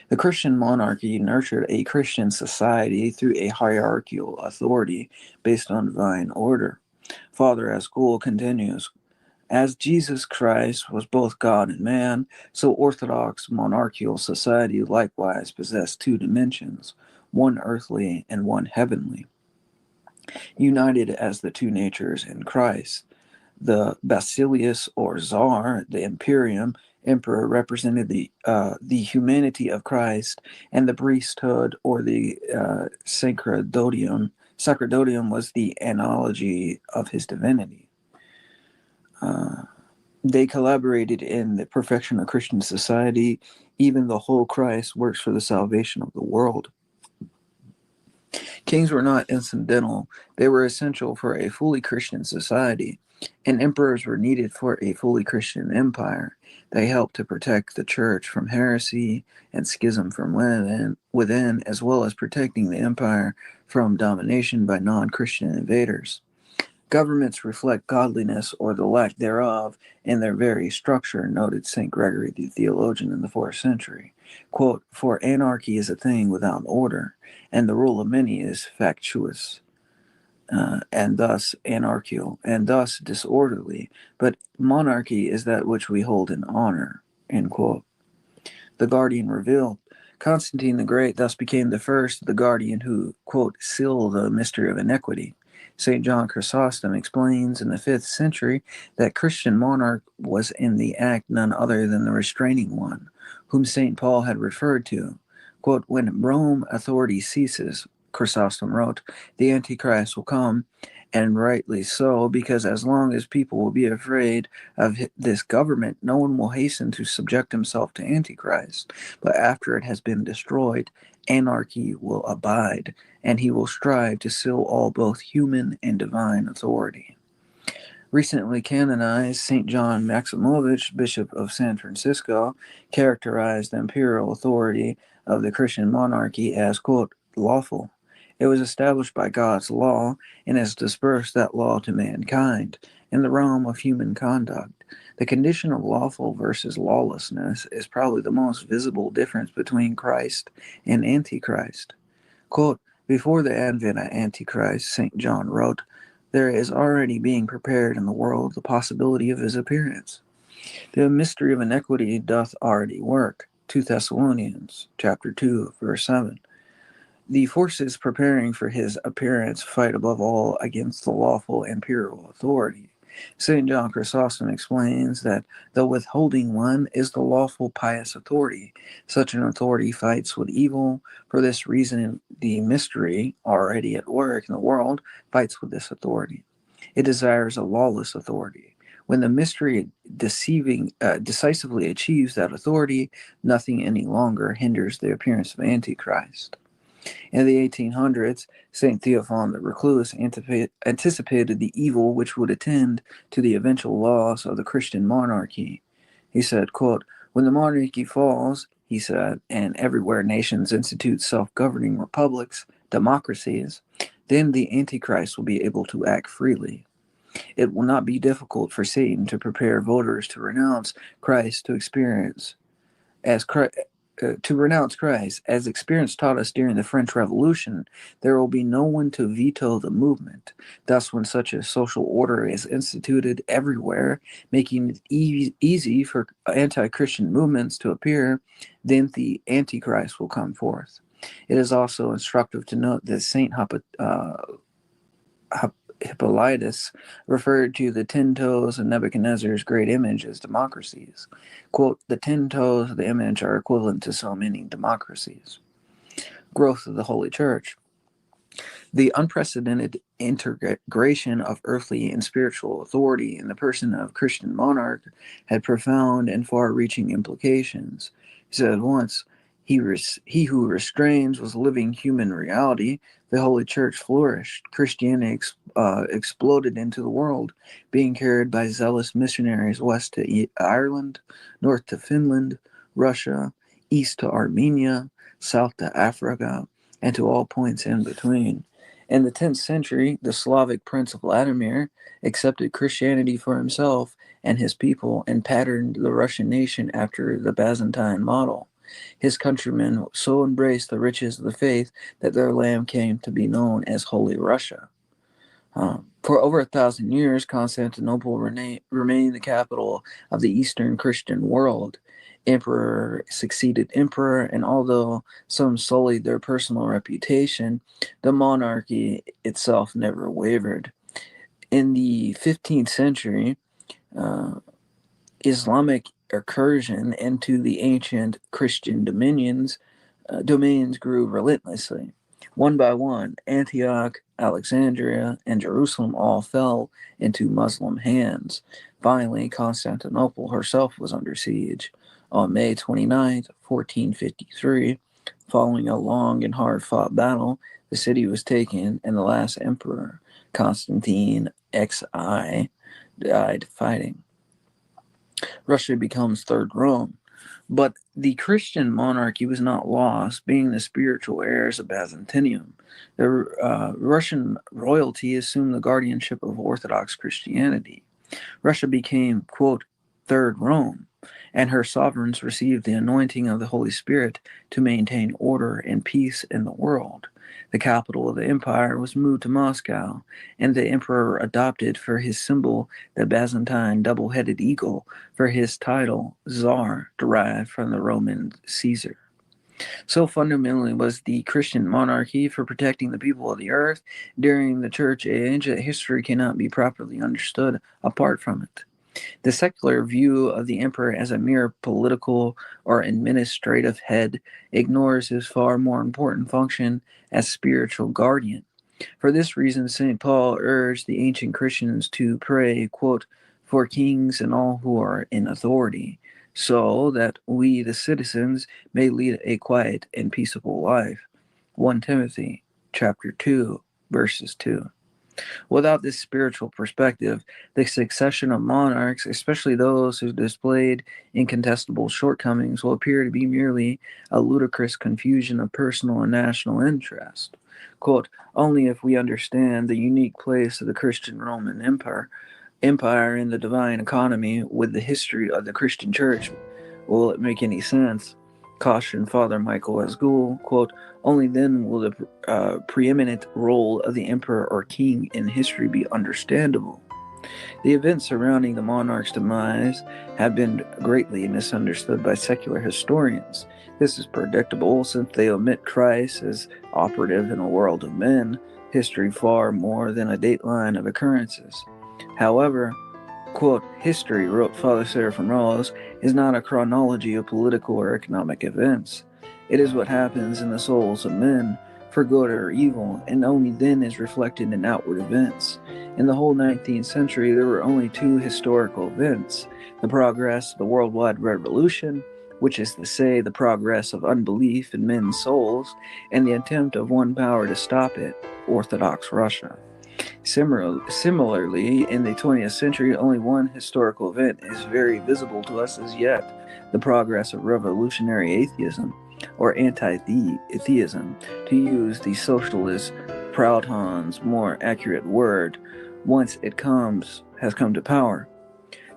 The Christian monarchy nurtured a Christian society through a hierarchical authority based on divine order. Father Ascol continues, as Jesus Christ was both God and man, so Orthodox monarchical society likewise possessed two dimensions, one earthly and one heavenly, united as the two natures in Christ. The Basileus or Czar, the Imperium, emperor represented the humanity of Christ, and the priesthood or the sacerdotium was the analogy of his divinity. They collaborated in the perfection of Christian society. Even the whole Christ works for the salvation of the world. Kings were not incidental. They were essential for a fully Christian society, and emperors were needed for a fully Christian empire. They helped to protect the church from heresy and schism from within, as well as protecting the empire from domination by non-Christian invaders. Governments reflect godliness or the lack thereof in their very structure, noted St. Gregory the theologian in the 4th century. Quote, for anarchy is a thing without order, and the rule of many is factious, and thus anarchical, and thus disorderly, but monarchy is that which we hold in honor. End quote. The Guardian revealed, Constantine the Great thus became the first, the guardian who, quote, sealed the mystery of iniquity. St. John Chrysostom explains in the 5th century that Christian monarch was in the act none other than the restraining one, whom St. Paul had referred to. Quote, when Rome authority ceases, Chrysostom wrote, the Antichrist will come, and rightly so, because as long as people will be afraid of this government, no one will hasten to subject himself to Antichrist. But after it has been destroyed, anarchy will abide, and he will strive to seal all both human and divine authority. Recently canonized St. John Maximovich, Bishop of San Francisco, characterized the imperial authority of the Christian monarchy as, quote, lawful. It was established by God's law and has dispersed that law to mankind in the realm of human conduct. The condition of lawful versus lawlessness is probably the most visible difference between Christ and Antichrist. Quote, before the advent of Antichrist, St. John wrote, there is already being prepared in the world the possibility of his appearance. The mystery of iniquity doth already work. 2 Thessalonians chapter 2, verse 7. The forces preparing for his appearance fight above all against the lawful imperial authority. St. John Chrysostom explains that the withholding one is the lawful pious authority. Such an authority fights with evil. For this reason, the mystery, already at work in the world, fights with this authority. It desires a lawless authority. When the mystery decisively achieves that authority, nothing any longer hinders the appearance of Antichrist. In the 1800s, St. Theophan the Recluse anticipated the evil which would attend to the eventual loss of the Christian monarchy. He said, quote, when the monarchy falls, he said, and everywhere nations institute self-governing republics, democracies, then the Antichrist will be able to act freely. It will not be difficult for Satan to prepare voters to renounce Christ as experience taught us during the French Revolution. There will be no one to veto the movement. Thus, when such a social order is instituted everywhere, making it easy for anti-Christian movements to appear, then the Antichrist will come forth. It is also instructive to note that St. Hippolytus referred to the 10 toes of Nebuchadnezzar's great image as democracies. Quote, the 10 toes of the image are equivalent to so many democracies. Growth of the Holy Church. The unprecedented integration of earthly and spiritual authority in the person of Christian monarch had profound and far-reaching implications. He said once, he who restrains was living human reality. The Holy Church flourished. Christianity exploded into the world, being carried by zealous missionaries west to Ireland, north to Finland, Russia, east to Armenia, south to Africa, and to all points in between. In the 10th century, the Slavic prince Vladimir accepted Christianity for himself and his people and patterned the Russian nation after the Byzantine model. His countrymen so embraced the riches of the faith that their land came to be known as Holy Russia. For over 1,000 years, Constantinople remained the capital of the Eastern Christian world. Emperor succeeded emperor, and although some sullied their personal reputation, the monarchy itself never wavered. In the 15th century, Islamic incursion into the ancient Christian domains grew relentlessly. One by one, Antioch, Alexandria, and Jerusalem all fell into Muslim hands. Finally, Constantinople herself was under siege. On May 29, 1453, following a long and hard-fought battle, the city was taken, and the last emperor, Constantine XI, died fighting. Russia becomes Third Rome. But the Christian monarchy was not lost, being the spiritual heirs of Byzantium. The Russian royalty assumed the guardianship of Orthodox Christianity. Russia became, quote, Third Rome, and her sovereigns received the anointing of the Holy Spirit to maintain order and peace in the world. The capital of the empire was moved to Moscow, and the emperor adopted for his symbol the Byzantine double-headed eagle, for his title, Tsar, derived from the Roman Caesar. So fundamentally was the Christian monarchy for protecting the people of the earth during the Church Age that history cannot be properly understood apart from it. The secular view of the emperor as a mere political or administrative head ignores his far more important function as spiritual guardian. For this reason, St. Paul urged the ancient Christians to pray, quote, for kings and all who are in authority, so that we, the citizens, may lead a quiet and peaceable life. 1 Timothy chapter 2, verses 2. Without this spiritual perspective, the succession of monarchs, especially those who displayed incontestable shortcomings, will appear to be merely a ludicrous confusion of personal and national interest. Quote, only if we understand the unique place of the Christian Roman Empire in the divine economy with the history of the Christian Church will it make any sense. Cautioned Father Michael S. Gould, quote, only then will the preeminent role of the emperor or king in history be understandable. The events surrounding the monarch's demise have been greatly misunderstood by secular historians. This is predictable since they omit Christ as operative in a world of men, history far more than a dateline of occurrences. However, quote, history, wrote Father Seraphim Rose, is not a chronology of political or economic events. It is what happens in the souls of men, for good or evil, and only then is reflected in outward events. In the whole 19th century, there were only two historical events: the progress of the worldwide revolution, which is to say, the progress of unbelief in men's souls, and the attempt of one power to stop it, Orthodox Russia. Similarly, in the 20th century, only one historical event is very visible to us as yet: the progress of revolutionary atheism, or anti-theism, to use the socialist Proudhon's more accurate word, once it has come to power.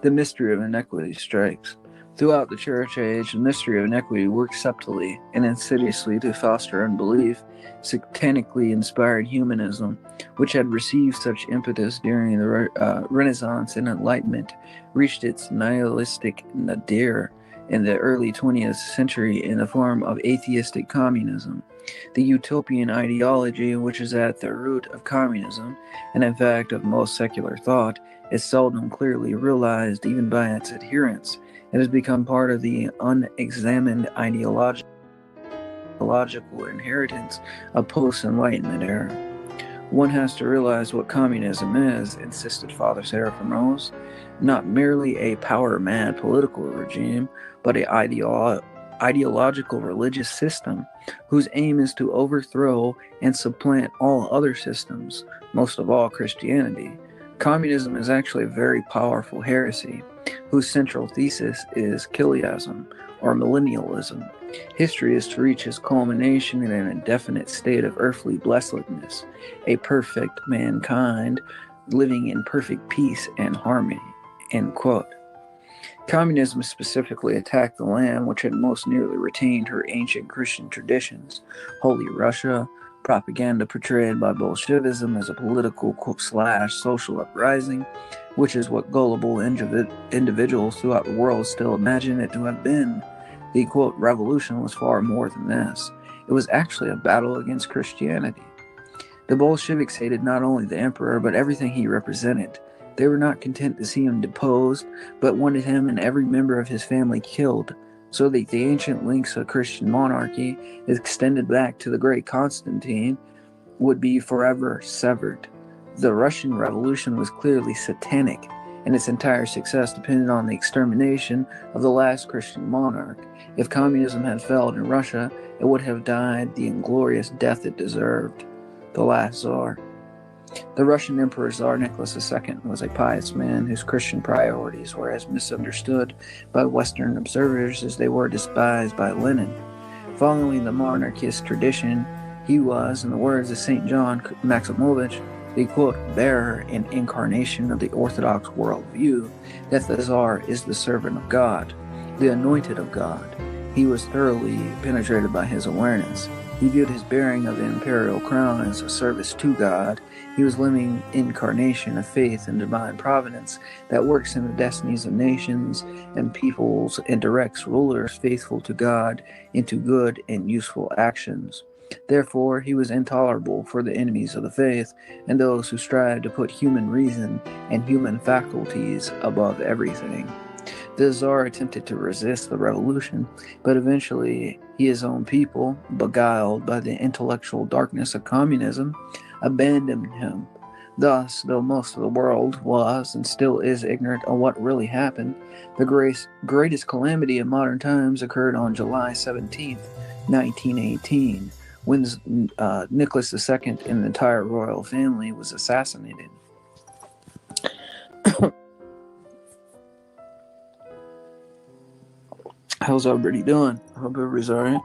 The mystery of inequity strikes. Throughout the Church Age, the mystery of inequity worked subtly and insidiously to foster unbelief. Satanically inspired humanism, which had received such impetus during the Renaissance and Enlightenment, reached its nihilistic nadir in the early 20th century in the form of atheistic communism. The utopian ideology, which is at the root of communism, and in fact of most secular thought, is seldom clearly realized even by its adherents. It has become part of the unexamined ideological inheritance of post-Enlightenment era. One has to realize what communism is, insisted Father Seraphim Rose. Not merely a power-mad political regime, but an ideological religious system whose aim is to overthrow and supplant all other systems, most of all Christianity. Communism is actually a very powerful heresy, whose central thesis is chiliasm, or millennialism. History is to reach its culmination in an indefinite state of earthly blessedness, a perfect mankind living in perfect peace and harmony. End quote. Communism specifically attacked the land which had most nearly retained her ancient Christian traditions, Holy Russia, propaganda portrayed by Bolshevism as a political/social uprising, which is what gullible individuals throughout the world still imagine it to have been. The, quote, revolution was far more than this. It was actually a battle against Christianity. The Bolsheviks hated not only the emperor, but everything he represented. They were not content to see him deposed, but wanted him and every member of his family killed, so that the ancient links of Christian monarchy, extended back to the great Constantine, would be forever severed. The Russian Revolution was clearly satanic, and its entire success depended on the extermination of the last Christian monarch. If communism had failed in Russia, it would have died the inglorious death it deserved. The last Tsar. The Russian Emperor Tsar Nicholas II was a pious man whose Christian priorities were as misunderstood by Western observers as they were despised by Lenin. Following the monarchist tradition, he was, in the words of St. John Maximovich, the, quote, bearer and incarnation of the Orthodox worldview that the Tsar is the servant of God, the anointed of God. He was thoroughly penetrated by his awareness. He viewed his bearing of the imperial crown as a service to God. He was living incarnation of faith and divine providence that works in the destinies of nations and peoples and directs rulers faithful to God into good and useful actions. Therefore, he was intolerable for the enemies of the faith and those who strive to put human reason and human faculties above everything. The Tsar attempted to resist the revolution, but eventually his own people, beguiled by the intellectual darkness of communism, abandoned him. Thus, though most of the world was and still is ignorant of what really happened, the greatest calamity of modern times occurred on July 17, 1918, when Nicholas II and the entire royal family was assassinated. How's everybody doing? I hope everybody's alright.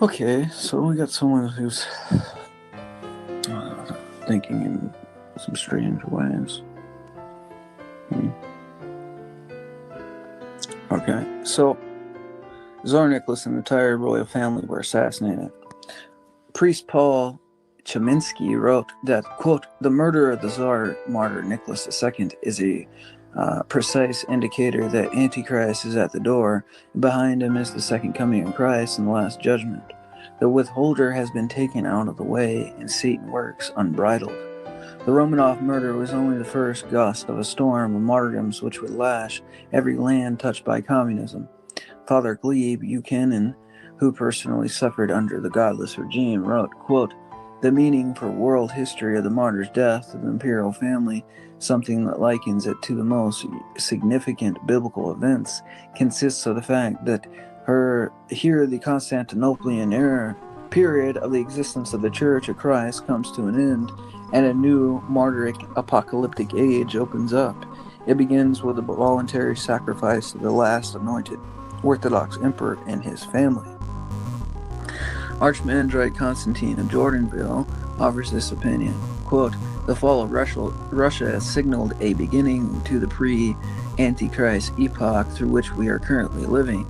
Okay, so we got someone who's thinking in some strange ways. Okay, so Tsar Nicholas and the entire royal family were assassinated. Priest Paul Chaminsky wrote that, quote, the murder of the Tsar martyr Nicholas II is a precise indicator that Antichrist is at the door. Behind him is the second coming of Christ and the last judgment. The withholder has been taken out of the way, and Satan works unbridled. The Romanov murder was only the first gust of a storm of martyrdoms which would lash every land touched by communism. Father Glebe Buchanan, who personally suffered under the godless regime, wrote, quote, the meaning for world history of the martyr's death of the imperial family, something that likens it to the most significant biblical events, consists of the fact that here the Constantinopolitan era period of the existence of the Church of Christ comes to an end, and a new martyric apocalyptic age opens up. It begins with a voluntary sacrifice of the last anointed Orthodox emperor and his family. Archimandrite Constantine of Jordanville offers this opinion, quote, the fall of Russia has signaled a beginning to the pre-Antichrist epoch through which we are currently living.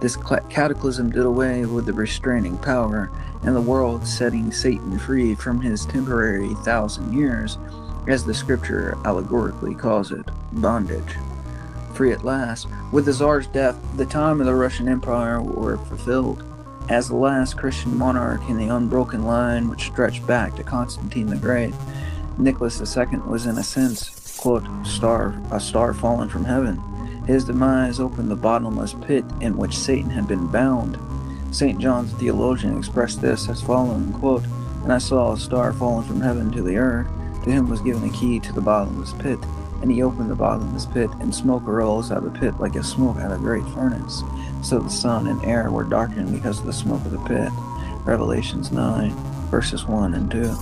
This cataclysm did away with the restraining power, and the world setting Satan free from his temporary 1,000 years, as the scripture allegorically calls it, bondage. Free at last, with the Tsar's death, the time of the Russian Empire were fulfilled. As the last Christian monarch in the unbroken line which stretched back to Constantine the Great, Nicholas II was in a sense, quote, a star fallen from heaven. His demise opened the bottomless pit in which Satan had been bound. St. John the theologian expressed this as following, quote, "And I saw a star fallen from heaven to the earth. To him was given a key to the bottomless pit. And he opened the bottomless pit, and smoke arose out of the pit like a smoke out of a great furnace. So the sun and air were darkened because of the smoke of the pit." Revelations 9, verses 1 and 2.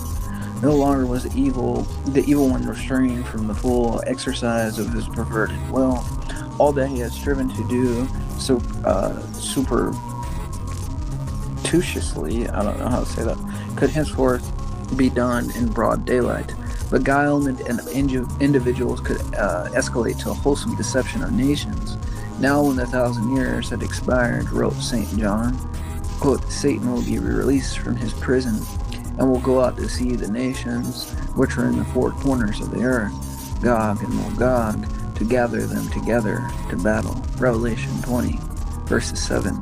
No longer was the evil one restrained from the full exercise of his perverted will. All that he had striven to do superstitiously, I don't know how to say that, could henceforth be done in broad daylight. Beguilement and individuals could escalate to a wholesome deception of nations. Now when the 1,000 years had expired, wrote St. John, quote, "Satan will be released from his prison and will go out to see the nations which are in the four corners of the earth, Gog and Magog, to gather them together to battle." Revelation 20, verses 7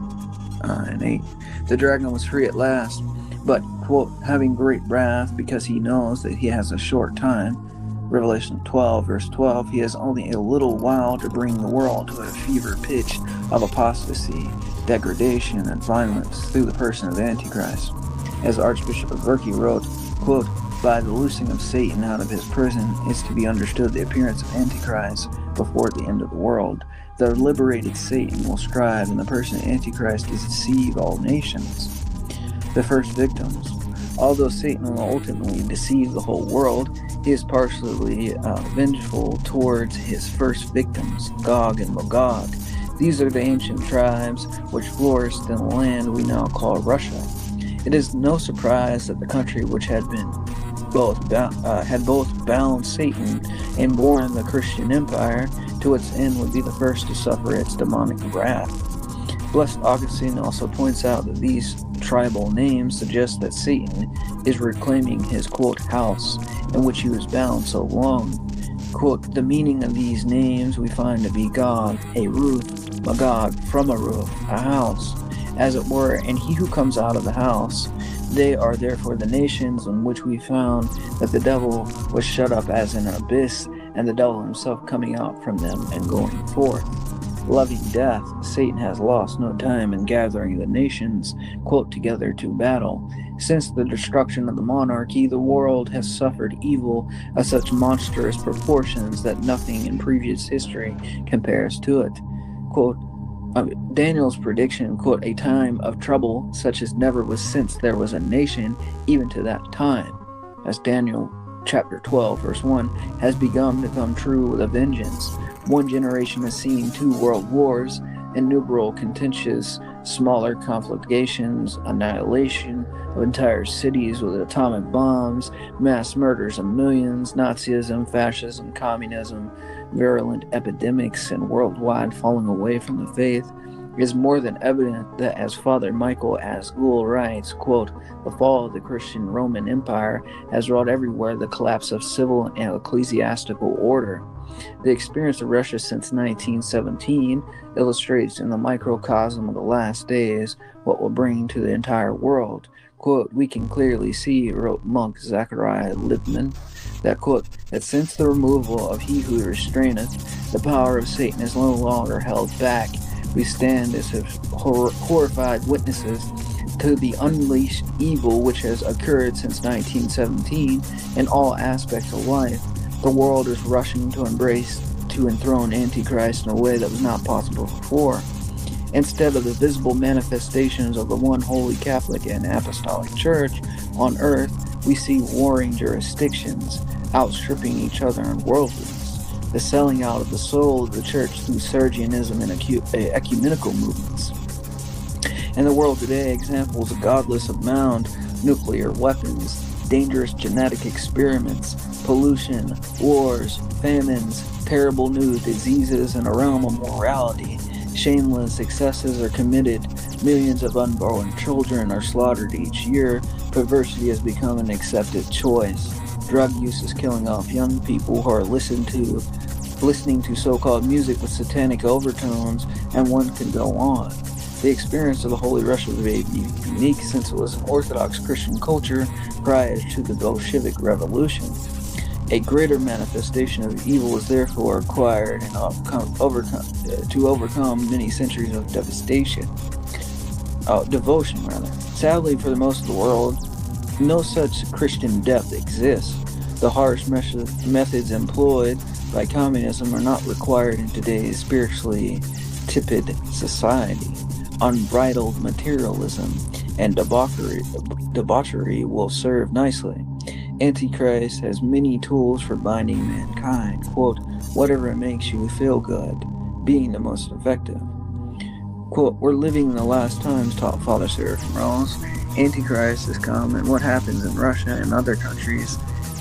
and 8. The dragon was free at last, but, quote, "having great wrath because he knows that he has a short time." Revelation 12, verse 12, "He has only a little while to bring the world to a fever pitch of apostasy, degradation, and violence through the person of Antichrist." As Archbishop of Verkey wrote, quote, "By the loosing of Satan out of his prison is to be understood the appearance of Antichrist before the end of the world. The liberated Satan will strive in the person of Antichrist to deceive all nations." The first victims. Although Satan will ultimately deceive the whole world, he is partially vengeful towards his first victims, Gog and Magog. These are the ancient tribes which flourished in the land we now call Russia. It is no surprise that the country which had both bound Satan and borne the Christian empire to its end would be the first to suffer its demonic wrath. Blessed Augustine also points out that these tribal names suggest that Satan is reclaiming his, quote, house in which he was bound so long. Quote, "The meaning of these names we find to be Gog, a roof, Magog, from a roof, a house, as it were, and he who comes out of the house. They are therefore the nations in which we found that the devil was shut up as in an abyss, and the devil himself coming out from them and going forth. Loving death, Satan has lost no time in gathering the nations, quote, together to battle. Since the destruction of the monarchy, the world has suffered evil of such monstrous proportions that nothing in previous history compares to it. Quote, Daniel's prediction, quote, "a time of trouble such as never was since there was a nation, even to that time," as Daniel chapter 12, verse 1, has begun to come true with a vengeance. One generation has seen 2 world wars, innumerable contentious, smaller conflagrations, annihilation of entire cities with atomic bombs, mass murders of millions, Nazism, fascism, communism, virulent epidemics, and worldwide falling away from the faith. It is more than evident that, as Father Michael Asgoul writes, quote, "the fall of the Christian Roman Empire has wrought everywhere the collapse of civil and ecclesiastical order. The experience of Russia since 1917 illustrates in the microcosm of the last days what will bring to the entire world. Quote, "we can clearly see," wrote monk Zachariah Lippmann, that, quote, "that since the removal of he who restraineth, the power of Satan is no longer held back. We stand as horrified witnesses to the unleashed evil which has occurred since 1917 in all aspects of life. The world is rushing to enthrone Antichrist in a way that was not possible before. Instead of the visible manifestations of the one holy Catholic and Apostolic Church on earth, we see warring jurisdictions outstripping each other in worldliness, the selling out of the soul of the Church through Sergianism and ecumenical movements. In the world today, examples of godless abound: nuclear weapons, dangerous genetic experiments, pollution, wars, famines, terrible new diseases in a realm of morality. Shameless excesses are committed. Millions of unborn children are slaughtered each year. Perversity has become an accepted choice. Drug use is killing off young people who are listening to so-called music with satanic overtones, and one can go on. The experience of the Holy Russia of a unique since it was an Orthodox Christian culture prior to the Bolshevik Revolution. A greater manifestation of evil was therefore required and to overcome many centuries of devotion. Sadly, for the most of the world, no such Christian depth exists. The harsh methods employed by communism are not required in today's spiritually tepid society. Unbridled materialism and debauchery will serve nicely. Antichrist has many tools for binding mankind. Quote, whatever makes you feel good, being the most effective. Quote, we're living in the last times, taught Father Seraphim Rose. Antichrist has come, and what happens in Russia and other countries,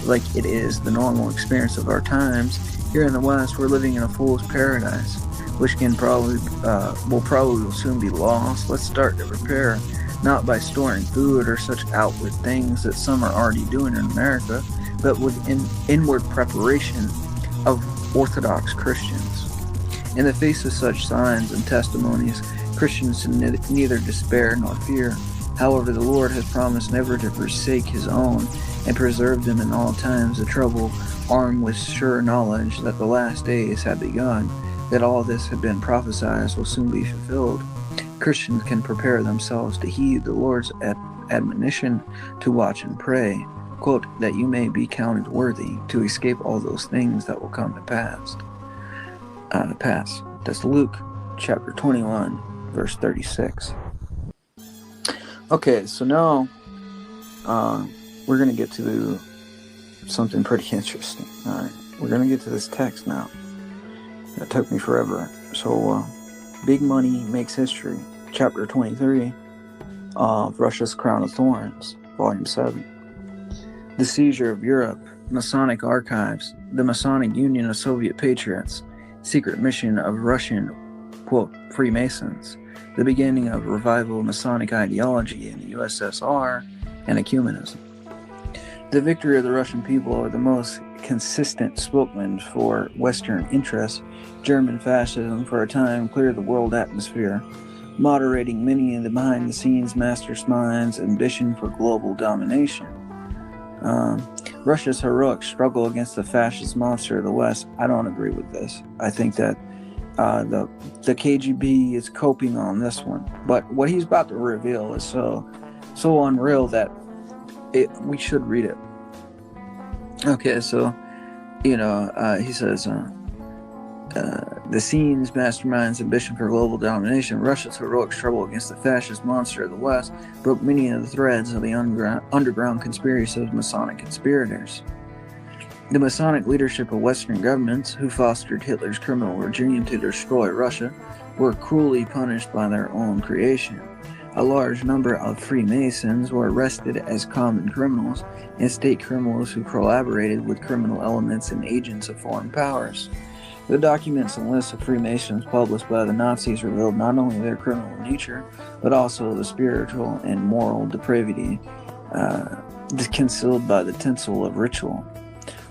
like it is the normal experience of our times, here in the West, we're living in a fool's paradise, which will probably soon be lost. Let's start to prepare, not by storing food or such outward things that some are already doing in America, but with inward preparation of Orthodox Christians. In the face of such signs and testimonies, Christians should neither despair nor fear. However, the Lord has promised never to forsake his own and preserve them in all times of trouble, armed with sure knowledge that the last days have begun, that all this had been prophesied will soon be fulfilled. Christians can prepare themselves to heed the Lord's admonition to watch and pray, quote, that you may be counted worthy to escape all those things that will come to pass. That's Luke chapter 21, verse 36. Okay, so now we're going to get to something pretty interesting. All right, we're going to get to this text now. That took me forever. So, Big Money Makes History, chapter 23 of Russia's Crown of Thorns, volume 7. The Seizure of Europe, Masonic Archives, the Masonic Union of Soviet Patriots, Secret Mission of Russian, quote, Freemasons, the beginning of revival Masonic ideology in the USSR, and ecumenism. The victory of the Russian people are the most consistent spokesman for Western interests. German fascism for a time cleared the world atmosphere, moderating many of the behind-the-scenes masterminds' ambition for global domination. Russia's heroic struggle against the fascist monster of the West, I don't agree with this. I think that the KGB is coping on this one. But what he's about to reveal is so unreal that we should read it. Okay, so, he says, the scenes, masterminds, ambition for global domination, Russia's heroic struggle against the fascist monster of the West broke many of the threads of the underground conspiracy of Masonic conspirators. The Masonic leadership of Western governments, who fostered Hitler's criminal regime to destroy Russia, were cruelly punished by their own creation. A large number of Freemasons were arrested as common criminals and state criminals who collaborated with criminal elements and agents of foreign powers. The documents and lists of Freemasons published by the Nazis revealed not only their criminal nature, but also the spiritual and moral depravity concealed by the tinsel of ritual.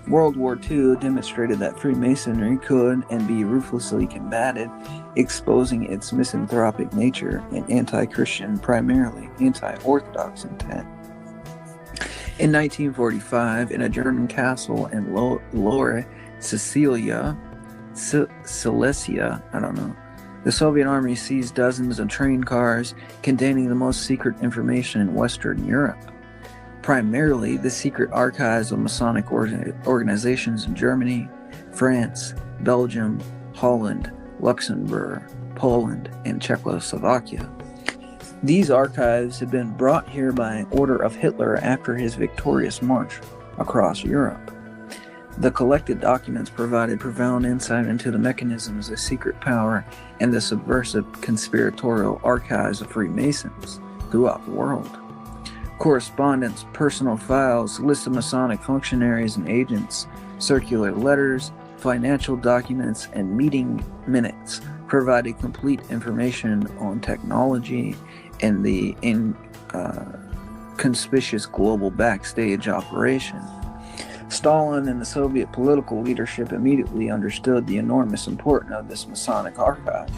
World War II demonstrated that Freemasonry could and be ruthlessly combated, exposing its misanthropic nature and anti-Christian, primarily anti-Orthodox intent. In 1945, in a German castle in Lower Silesia, the Soviet army seized dozens of train cars containing the most secret information in Western Europe. Primarily the secret archives of Masonic organizations in Germany, France, Belgium, Holland, Luxembourg, Poland, and Czechoslovakia. These archives had been brought here by order of Hitler after his victorious march across Europe. The collected documents provided profound insight into the mechanisms of secret power and the subversive conspiratorial archives of Freemasons throughout the world. Correspondence, personal files, lists of Masonic functionaries and agents, circular letters, financial documents, and meeting minutes provided complete information on technology and the conspicuous global backstage operation. Stalin and the Soviet political leadership immediately understood the enormous importance of this Masonic archive.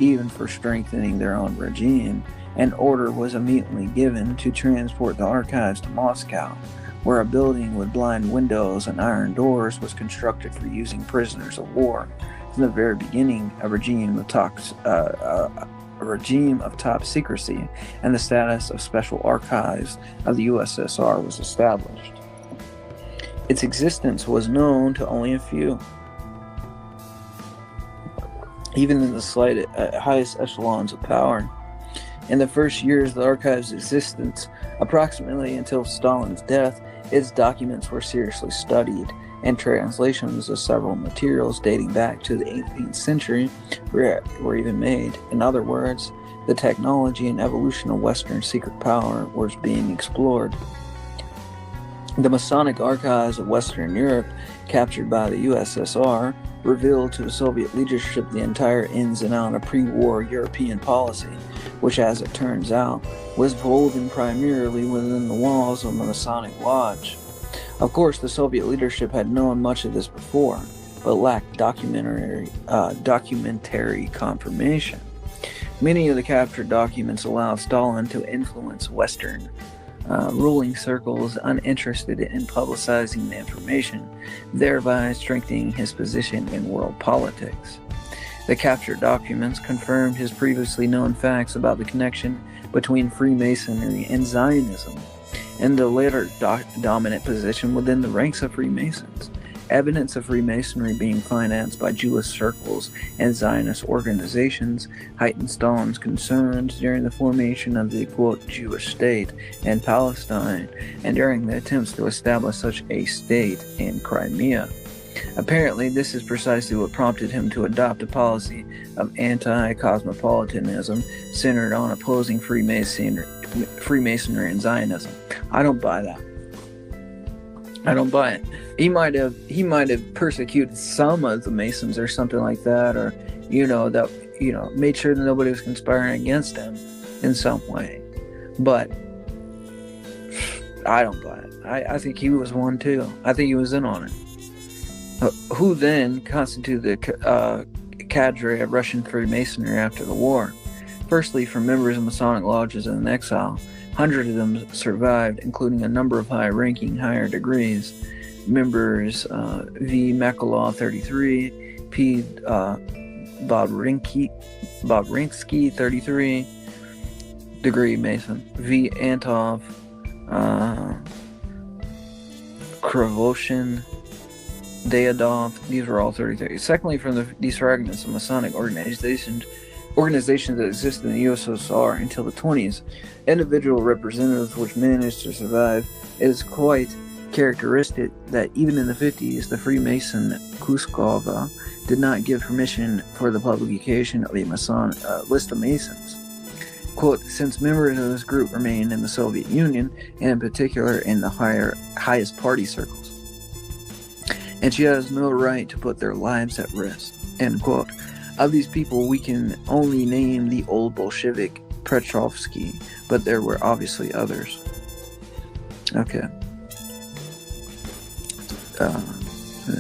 even for strengthening their own regime, an order was immediately given to transport the archives to Moscow, where a building with blind windows and iron doors was constructed for using prisoners of war. From the very beginning, a regime of top secrecy and the status of special archives of the USSR was established. Its existence was known to only a few. Even in the highest echelons of power. In the first years of the archive's existence, approximately until Stalin's death, its documents were seriously studied, and translations of several materials dating back to the 18th century were even made. In other words, the technology and evolution of Western secret power was being explored. The Masonic archives of Western Europe, captured by the USSR, revealed to the Soviet leadership the entire ins and outs of pre-war European policy, which, as it turns out, was woven primarily within the walls of the Masonic Lodge. Of course, the Soviet leadership had known much of this before, but lacked documentary confirmation. Many of the captured documents allowed Stalin to influence Western ruling circles uninterested in publicizing the information, thereby strengthening his position in world politics. The captured documents confirmed his previously known facts about the connection between Freemasonry and Zionism, and the later dominant position within the ranks of Freemasons. Evidence of Freemasonry being financed by Jewish circles and Zionist organizations heightened Stalin's concerns during the formation of the, quote, Jewish state in Palestine and during the attempts to establish such a state in Crimea. Apparently, this is precisely what prompted him to adopt a policy of anti-cosmopolitanism centered on opposing Freemasonry and Zionism. I don't buy that. I don't buy it. He might have persecuted some of the Masons or something like that, or made sure that nobody was conspiring against him in some way. But I don't buy it. I think he was one too. I think he was in on it. Who then constituted the cadre of Russian Freemasonry after the war? Firstly, from members of Masonic lodges in exile, hundreds of them survived, including a number of high-ranking higher degrees. Members V. Makalov 33, P. Bodrinsky 33 degree Mason, V. Antov, Kravoshin, Deodov, these were all 33. Secondly, from these fragments of Masonic organizations that existed in the USSR until the 20s, individual representatives which managed to survive. It is quite characteristic that even in the 50s, the Freemason Kuskova did not give permission for the publication of a Masonic list of Masons. Quote, since members of this group remained in the Soviet Union, and in particular in the highest party circles, and she has no right to put their lives at risk, end quote. Of these people, we can only name the old Bolshevik Petrovsky, but there were obviously others. Okay.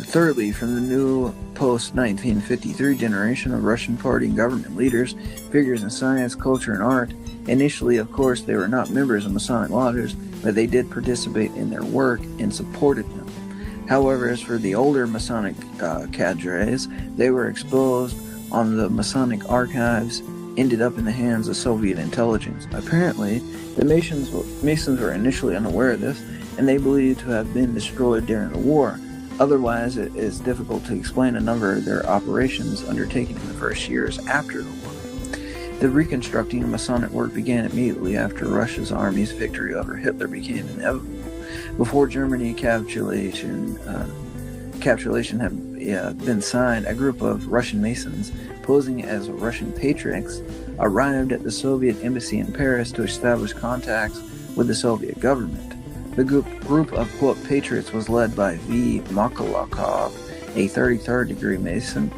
Thirdly, from the new post-1953 generation of Russian party and government leaders, figures in science, culture, and art. Initially, of course, they were not members of Masonic lodges, but they did participate in their work and supported them. However, as for the older Masonic cadres, they were exposed on the Masonic archives, ended up in the hands of Soviet intelligence. Apparently, the Masons were initially unaware of this, and they believed to have been destroyed during the war. Otherwise, it is difficult to explain a number of their operations undertaken in the first years after the war. The reconstructing of Masonic work began immediately after Russia's army's victory over Hitler became inevitable. Before Germany capitulation had been signed, a group of Russian Masons, posing as Russian patriots, arrived at the Soviet embassy in Paris to establish contacts with the Soviet government. The group of, quote, patriots was led by V. Makalakov, a 33rd degree Mason,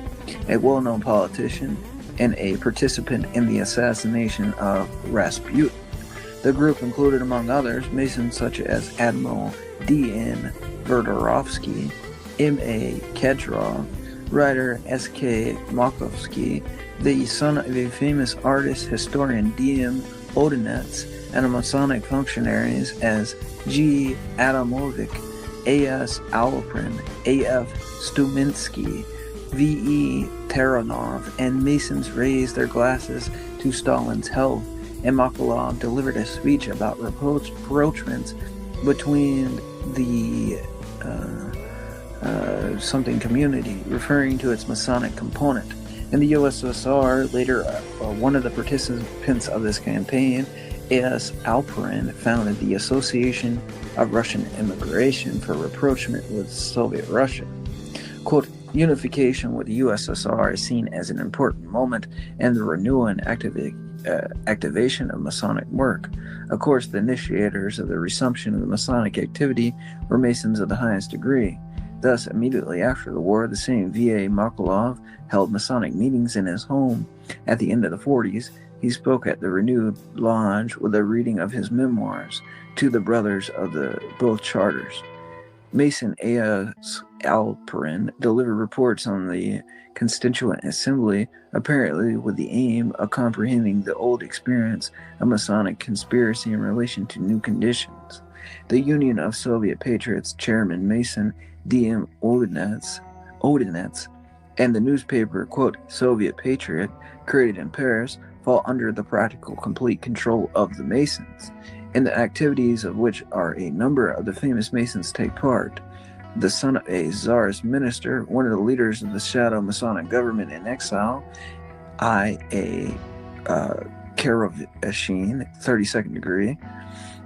a well-known politician, and a participant in the assassination of Rasputin. The group included, among others, Masons such as Admiral D.N. Verdorovsky, M.A. Kedrov, writer S.K. Makovsky, the son of a famous artist historian D.M. Odinets, and Masonic functionaries as G. Adamovic, A.S. Alprin, A.F. Stuminsky, V.E. Taranov, and Masons raised their glasses to Stalin's health, and Makalov delivered a speech about rapprochements between the something community, referring to its Masonic component. In the USSR, later one of the participants of this campaign, A.S. Alperin, founded the Association of Russian Immigration for Rapprochement with Soviet Russia. Quote, unification with the USSR is seen as an important moment in the renewal and activation of Masonic work. Of course, the initiators of the resumption of the Masonic activity were Masons of the highest degree. Thus, immediately after the war, the same V.A. Makalov held Masonic meetings in his home. At the end of the 40s, he spoke at the renewed lodge with a reading of his memoirs to the brothers of the both charters. Mason A.S. Alperin delivered reports on the Constituent Assembly, apparently with the aim of comprehending the old experience of Masonic conspiracy in relation to new conditions. The Union of Soviet Patriots Chairman Mason D.M. Odinets, and the newspaper, quote, Soviet Patriot, created in Paris, fall under the practical complete control of the Masons, in the activities of which are a number of the famous Masons take part. The son of a Tsarist minister, one of the leaders of the shadow Masonic government in exile, I.A. Karavashin, 32nd degree,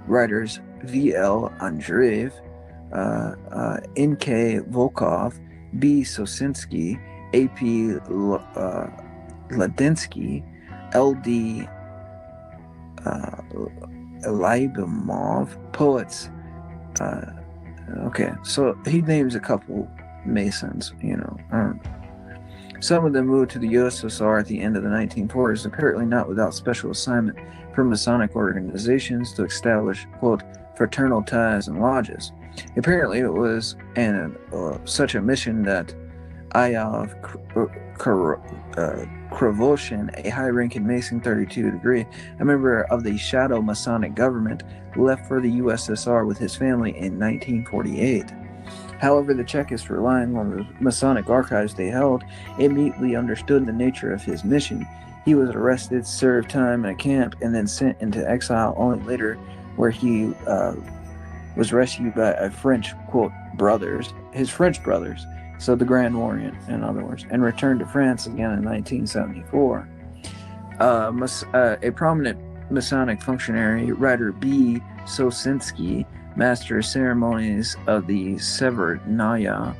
writers V.L. Andreev, N.K. Volkov, B. Sosinski, A.P. Ladinsky, L.D. Leibimov, poets. Okay, so he names a couple Masons, Some of them moved to the USSR at the end of the 1940s, apparently not without special assignment from Masonic organizations to establish, quote, fraternal ties and lodges. Apparently it was such a mission that Iov Kravoshin, a high-ranking Mason 32 degree, a member of the shadow Masonic government, left for the USSR with his family in 1948. However, the Czechists, relying on the Masonic archives they held, immediately understood the nature of his mission. He was arrested, served time in a camp, and then sent into exile only later, where he was rescued by a French, quote, his French brothers, so the Grand Orient, in other words, and returned to France again in 1974. A prominent Masonic functionary, writer B. Sosinski, master of ceremonies of the Severnaya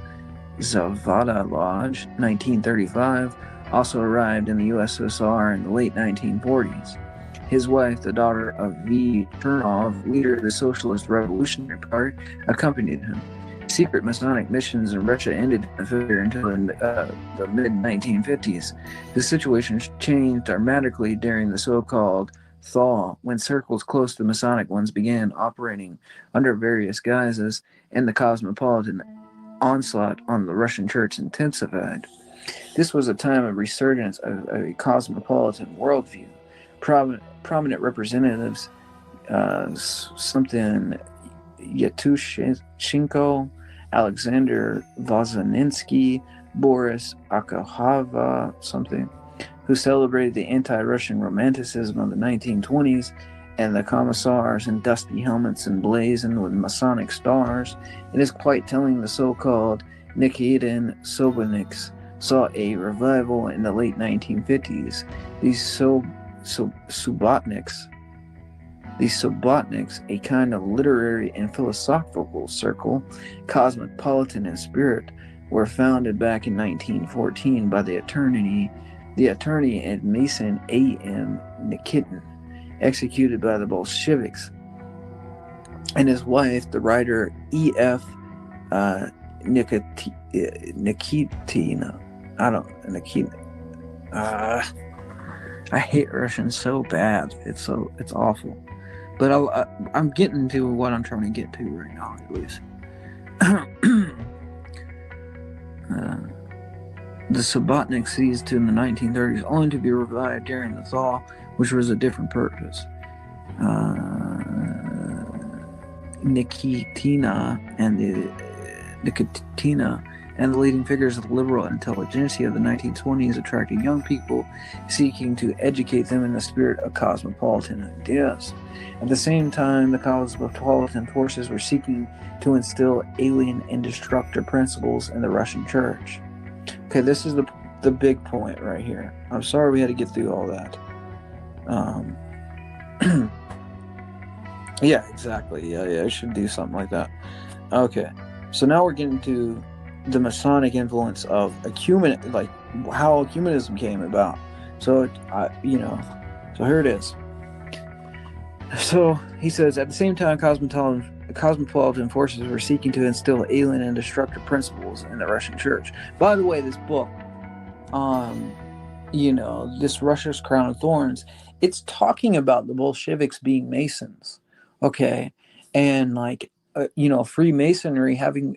Zavada Lodge, 1935, also arrived in the USSR in the late 1940s. His wife, the daughter of V. Chernov, leader of the Socialist Revolutionary Party, accompanied him. Secret Masonic missions in Russia ended in failure until the mid-1950s. The situation changed dramatically during the so-called thaw, when circles close to Masonic ones began operating under various guises, and the cosmopolitan onslaught on the Russian church intensified. This was a time of resurgence of a cosmopolitan worldview. Prominent representatives, something Yatushenko, Alexander Vozaninsky, Boris Akahava, something, who celebrated the anti-Russian romanticism of the 1920s, and the commissars in dusty helmets emblazoned with Masonic stars. It is quite telling the so-called Nikitin Sobotniks saw a revival in the late 1950s. These Sobotniks, a kind of literary and philosophical circle, cosmopolitan in spirit, were founded back in 1914 by the attorney and Mason A.M. Nikitin, executed by the Bolsheviks, and his wife, the writer E.F. Nikitina. I hate Russian so bad. It's awful. But I'm getting to what I'm trying to get to right now, at least. the Subotniks seized in the 1930s, only to be revived during the thaw, which was a different purpose. Nikitina and the leading figures of the liberal intelligentsia of the 1920s attracted young people seeking to educate them in the spirit of cosmopolitan ideas. At the same time, the cosmopolitan forces were seeking to instill alien and destructive principles in the Russian church. Okay, this is the big point right here. I'm sorry we had to get through all that. Yeah, exactly. Yeah, I should do something like that. Okay, so now we're getting to the Masonic influence of like how ecumenism came about. So, so here it is. So he says, at the same time, cosmopolitan forces were seeking to instill alien and destructive principles in the Russian church. By the way, this book, this Russia's Crown of Thorns, it's talking about the Bolsheviks being Masons, okay, and like Freemasonry having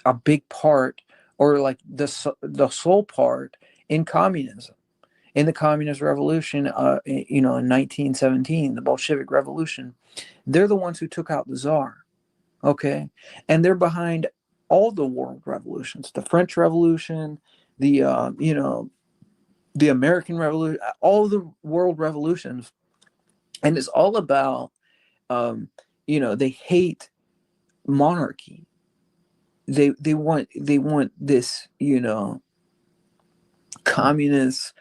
a big part, or like the sole part in communism, in the communist revolution, in 1917, the Bolshevik Revolution. They're the ones who took out the Tsar, okay, and they're behind all the world revolutions, the French Revolution, the the American Revolution, all the world revolutions, and it's all about, they hate monarchy. They want this, communist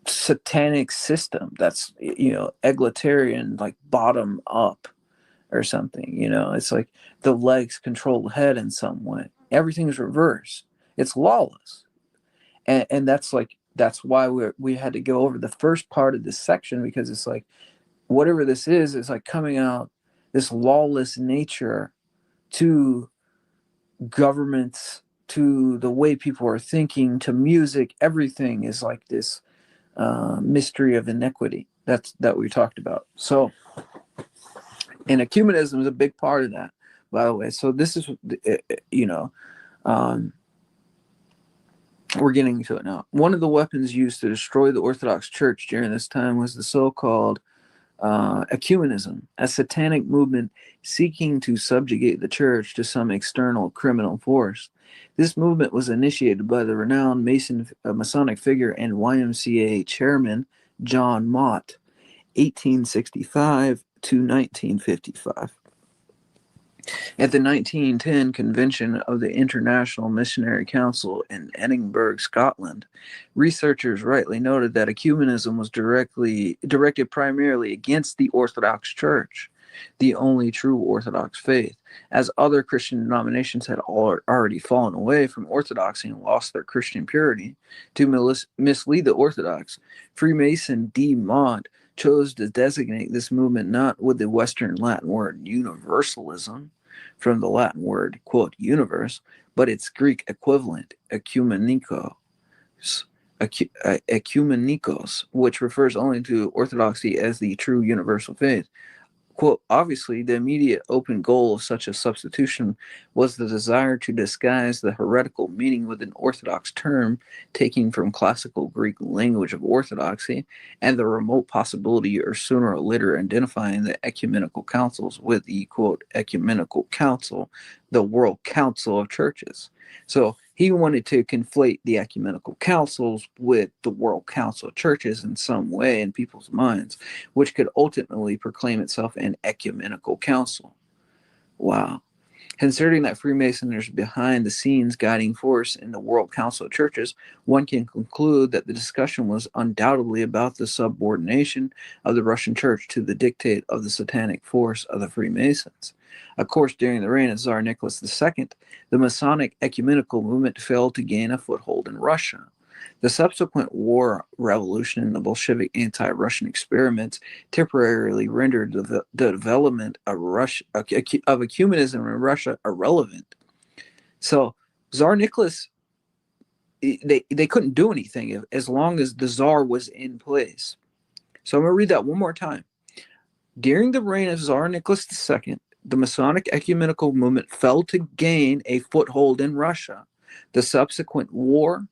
satanic system that's, egalitarian, like bottom up or something. It's like the legs control the head in some way. Everything's reversed. It's lawless. And that's why we had to go over the first part of this section, because it's like, whatever this is, it's like coming out, this lawless nature to governments, to the way people are thinking, to music. Everything is like this mystery of inequity that we talked about. So, and ecumenism is a big part of that, by the way. So this is, we're getting to it now. One of the weapons used to destroy the Orthodox Church during this time was the so-called ecumenism, a satanic movement seeking to subjugate the church to some external criminal force. This movement was initiated by the renowned Masonic figure and YMCA chairman John Mott, 1865 to 1955. At the 1910 convention of the International Missionary Council in Edinburgh, Scotland, researchers rightly noted that ecumenism was directed primarily against the Orthodox Church, the only true Orthodox faith, as other Christian denominations had already fallen away from orthodoxy and lost their Christian purity. To mislead the Orthodox, Freemason D. Mott chose to designate this movement not with the Western Latin word universalism, from the Latin word, quote, universe, but its Greek equivalent, ekumenikos, which refers only to orthodoxy as the true universal faith. Quote, obviously, the immediate open goal of such a substitution was the desire to disguise the heretical meaning with an orthodox term taking from classical Greek language of orthodoxy, and the remote possibility of sooner or later identifying the ecumenical councils with the, quote, ecumenical council, the World Council of Churches. So he wanted to conflate the ecumenical councils with the World Council of Churches in some way in people's minds, which could ultimately proclaim itself an ecumenical council. Wow. Considering that Freemasonry is behind the scenes guiding force in the World Council of Churches, one can conclude that the discussion was undoubtedly about the subordination of the Russian Church to the dictate of the satanic force of the Freemasons. Of course, during the reign of Tsar Nicholas II, the Masonic ecumenical movement failed to gain a foothold in Russia. The subsequent war revolution and the Bolshevik anti-Russian experiments temporarily rendered the development of ecumenism in Russia irrelevant. So Tsar Nicholas, they couldn't do anything as long as the Tsar was in place. So I'm going to read that one more time. During the reign of Tsar Nicholas II, the Masonic ecumenical movement failed to gain a foothold in Russia. The subsequent war,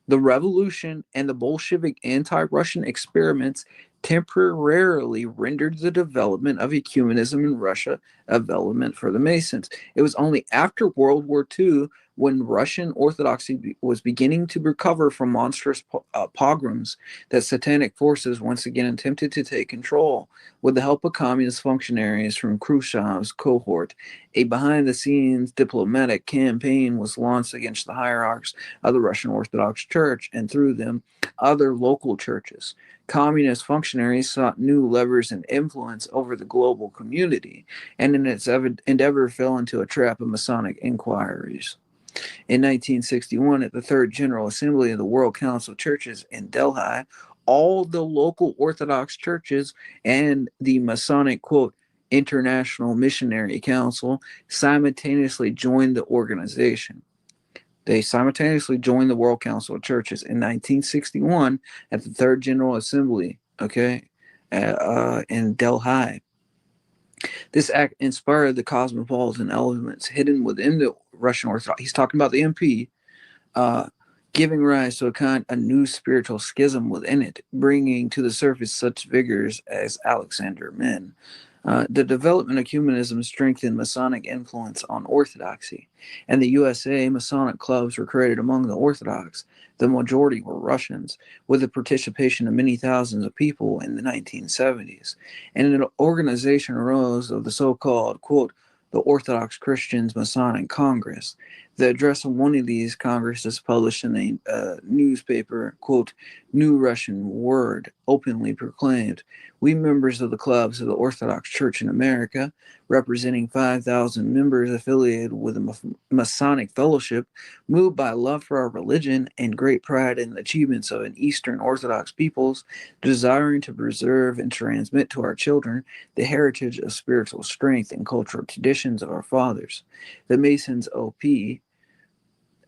the revolution, and the Bolshevik anti-Russian experiments temporarily rendered the development of ecumenism in Russia a development for the Masons. It was only after World War II, when Russian Orthodoxy was beginning to recover from monstrous pogroms, that satanic forces once again attempted to take control. With the help of communist functionaries from Khrushchev's cohort, a behind-the-scenes diplomatic campaign was launched against the hierarchs of the Russian Orthodox Church, and through them, other local churches. Communist functionaries sought new levers and influence over the global community, and in its endeavor fell into a trap of Masonic inquiries. In 1961, at the Third General Assembly of the World Council of Churches in Delhi, all the local Orthodox churches and the Masonic, quote, International Missionary Council simultaneously joined the organization. They simultaneously joined the World Council of Churches in 1961 at the Third General Assembly, in Delhi. This act inspired the cosmopolitan elements hidden within the Russian Orthodox. He's talking about the MP, giving rise to a new spiritual schism within it, bringing to the surface such figures as Alexander Men. The development of humanism strengthened Masonic influence on Orthodoxy. And the USA, Masonic clubs were created among the Orthodox. The majority were Russians, with the participation of many thousands of people in the 1970s. And an organization arose of the so-called, quote, the Orthodox Christians Masonic Congress. The address of one of these congresses published in a newspaper, quote, New Russian Word, openly proclaimed, we members of the clubs of the Orthodox Church in America, representing 5,000 members affiliated with a Masonic fellowship, moved by love for our religion and great pride in the achievements of an Eastern Orthodox peoples, desiring to preserve and transmit to our children the heritage of spiritual strength and cultural traditions of our fathers. The Masons OP,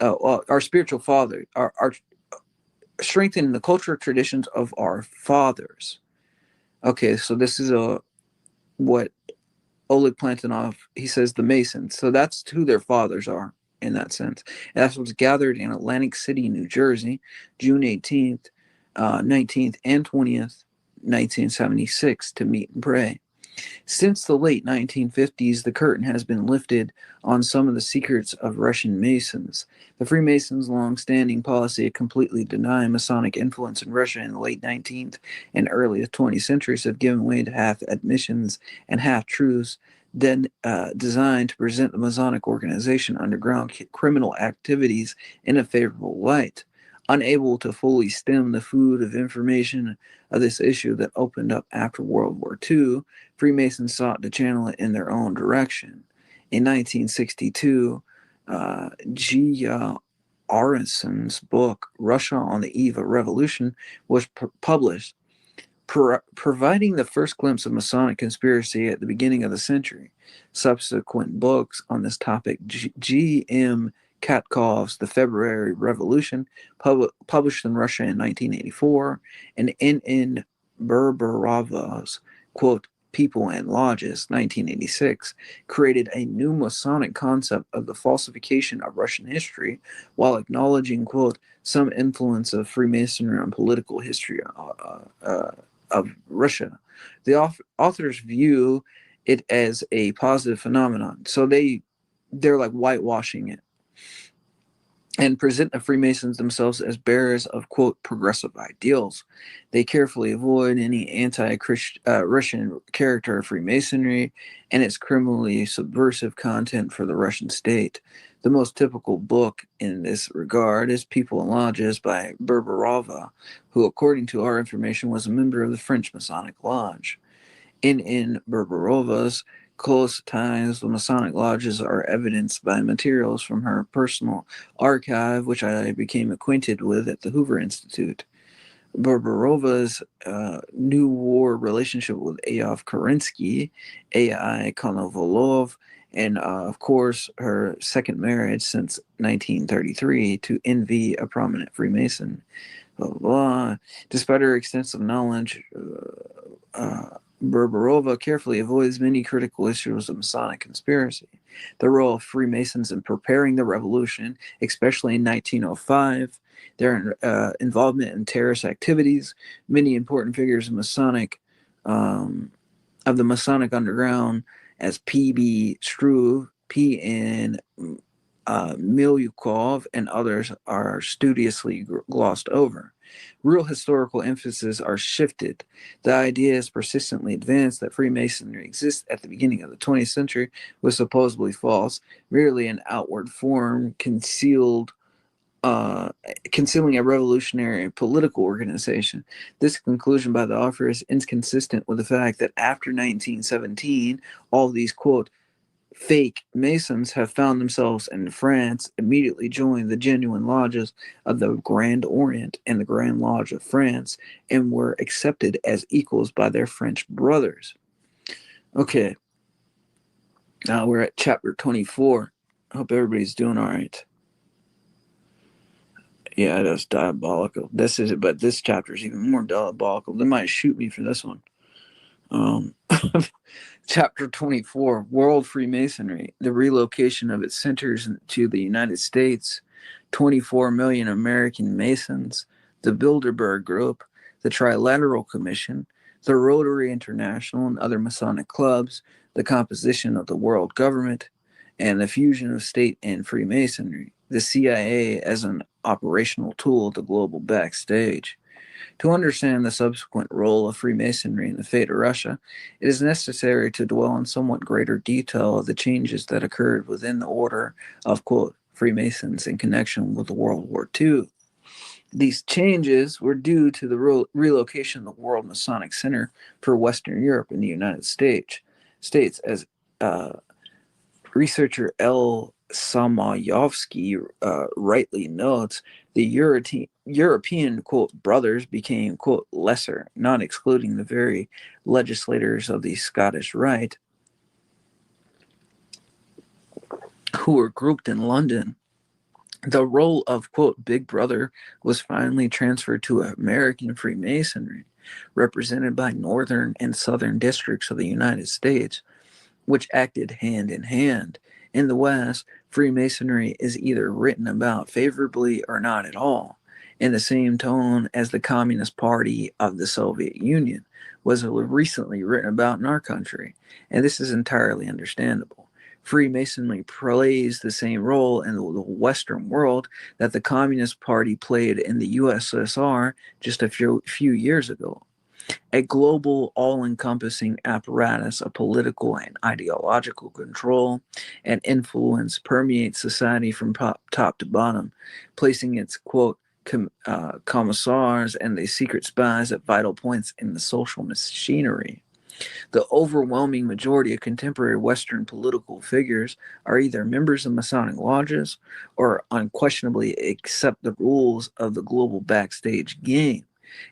our spiritual father, our strengthening the cultural traditions of our fathers. Okay, so this is what Oleg Plantinov, he says the Masons. So that's who their fathers are in that sense. And that's what's gathered in Atlantic City, New Jersey, June 18th, 19th, and 20th, 1976 to meet and pray. Since the late 1950s, the curtain has been lifted on some of the secrets of Russian Masons. The Freemasons' long-standing policy of completely denying Masonic influence in Russia in the late 19th and early 20th centuries have given way to half-admissions and half-truths then designed to present the Masonic organization underground criminal activities in a favorable light. Unable to fully stem the flood of information of this issue that opened up after World War II, Freemasons sought to channel it in their own direction. In 1962, G. Aronsson's book, Russia on the Eve of Revolution, was published, providing the first glimpse of Masonic conspiracy at the beginning of the century. Subsequent books on this topic, G.M. Katkov's The February Revolution, published in Russia in 1984, and N.N. Berberova's, quote, People and Lodges, 1986, created a new Masonic concept of the falsification of Russian history while acknowledging, quote, some influence of Freemasonry on political history of Russia. The authors view it as a positive phenomenon. So they're like whitewashing it and present the Freemasons themselves as bearers of, quote, progressive ideals. They carefully avoid any anti-Russian character of Freemasonry and its criminally subversive content for the Russian state. The most typical book in this regard is People and Lodges by Berberova, who, according to our information, was a member of the French Masonic Lodge. In Berberova's close ties with Masonic lodges are evidenced by materials from her personal archive, which I became acquainted with at the Hoover Institute. Berberova's New War relationship with A.F. Kerensky, A.I. Konovalov, and of course her second marriage since 1933 to N.V., a prominent Freemason. Blah, blah. Despite her extensive knowledge, Berberova carefully avoids many critical issues of Masonic conspiracy. The role of Freemasons in preparing the revolution, especially in 1905, their involvement in terrorist activities, many important figures of the Masonic underground, as P.B. Struve, P.N. Milyukov, and others are studiously glossed over. Real historical emphasis are shifted. The idea is persistently advanced that Freemasonry exists at the beginning of the 20th century was supposedly false, merely an outward form concealing a revolutionary and political organization. This conclusion by the author is inconsistent with the fact that after 1917, all these, quote, fake Masons have found themselves in France, immediately joined the genuine lodges of the Grand Orient and the Grand Lodge of France, and were accepted as equals by their French brothers. Okay, now we're at chapter 24. I hope everybody's doing all right. Yeah, that's diabolical. But this chapter is even more diabolical. They might shoot me for this one. Chapter 24, World Freemasonry, the relocation of its centers to the United States, 24 million American Masons, the Bilderberg Group, the Trilateral Commission, the Rotary International and other Masonic clubs, the composition of the world government, and the fusion of state and Freemasonry, the CIA as an operational tool of the global backstage. To understand the subsequent role of Freemasonry in the fate of Russia, it is necessary to dwell in somewhat greater detail of the changes that occurred within the order of, quote, Freemasons in connection with World War II. These changes were due to the relocation of the World Masonic Center for Western Europe in the United States, as researcher L. Samayovsky rightly notes. The European, quote, brothers became, quote, lesser, not excluding the very legislators of the Scottish Rite, who were grouped in London. The role of, quote, big brother was finally transferred to American Freemasonry, represented by northern and southern districts of the United States, which acted hand in hand. In the West, Freemasonry is either written about favorably or not at all, in the same tone as the Communist Party of the Soviet Union was recently written about in our country, and this is entirely understandable. Freemasonry plays the same role in the Western world that the Communist Party played in the USSR just a few years ago. A global, all-encompassing apparatus of political and ideological control and influence permeates society from top to bottom, placing its, quote, commissars and the secret spies at vital points in the social machinery. The overwhelming majority of contemporary Western political figures are either members of Masonic lodges or unquestionably accept the rules of the global backstage game.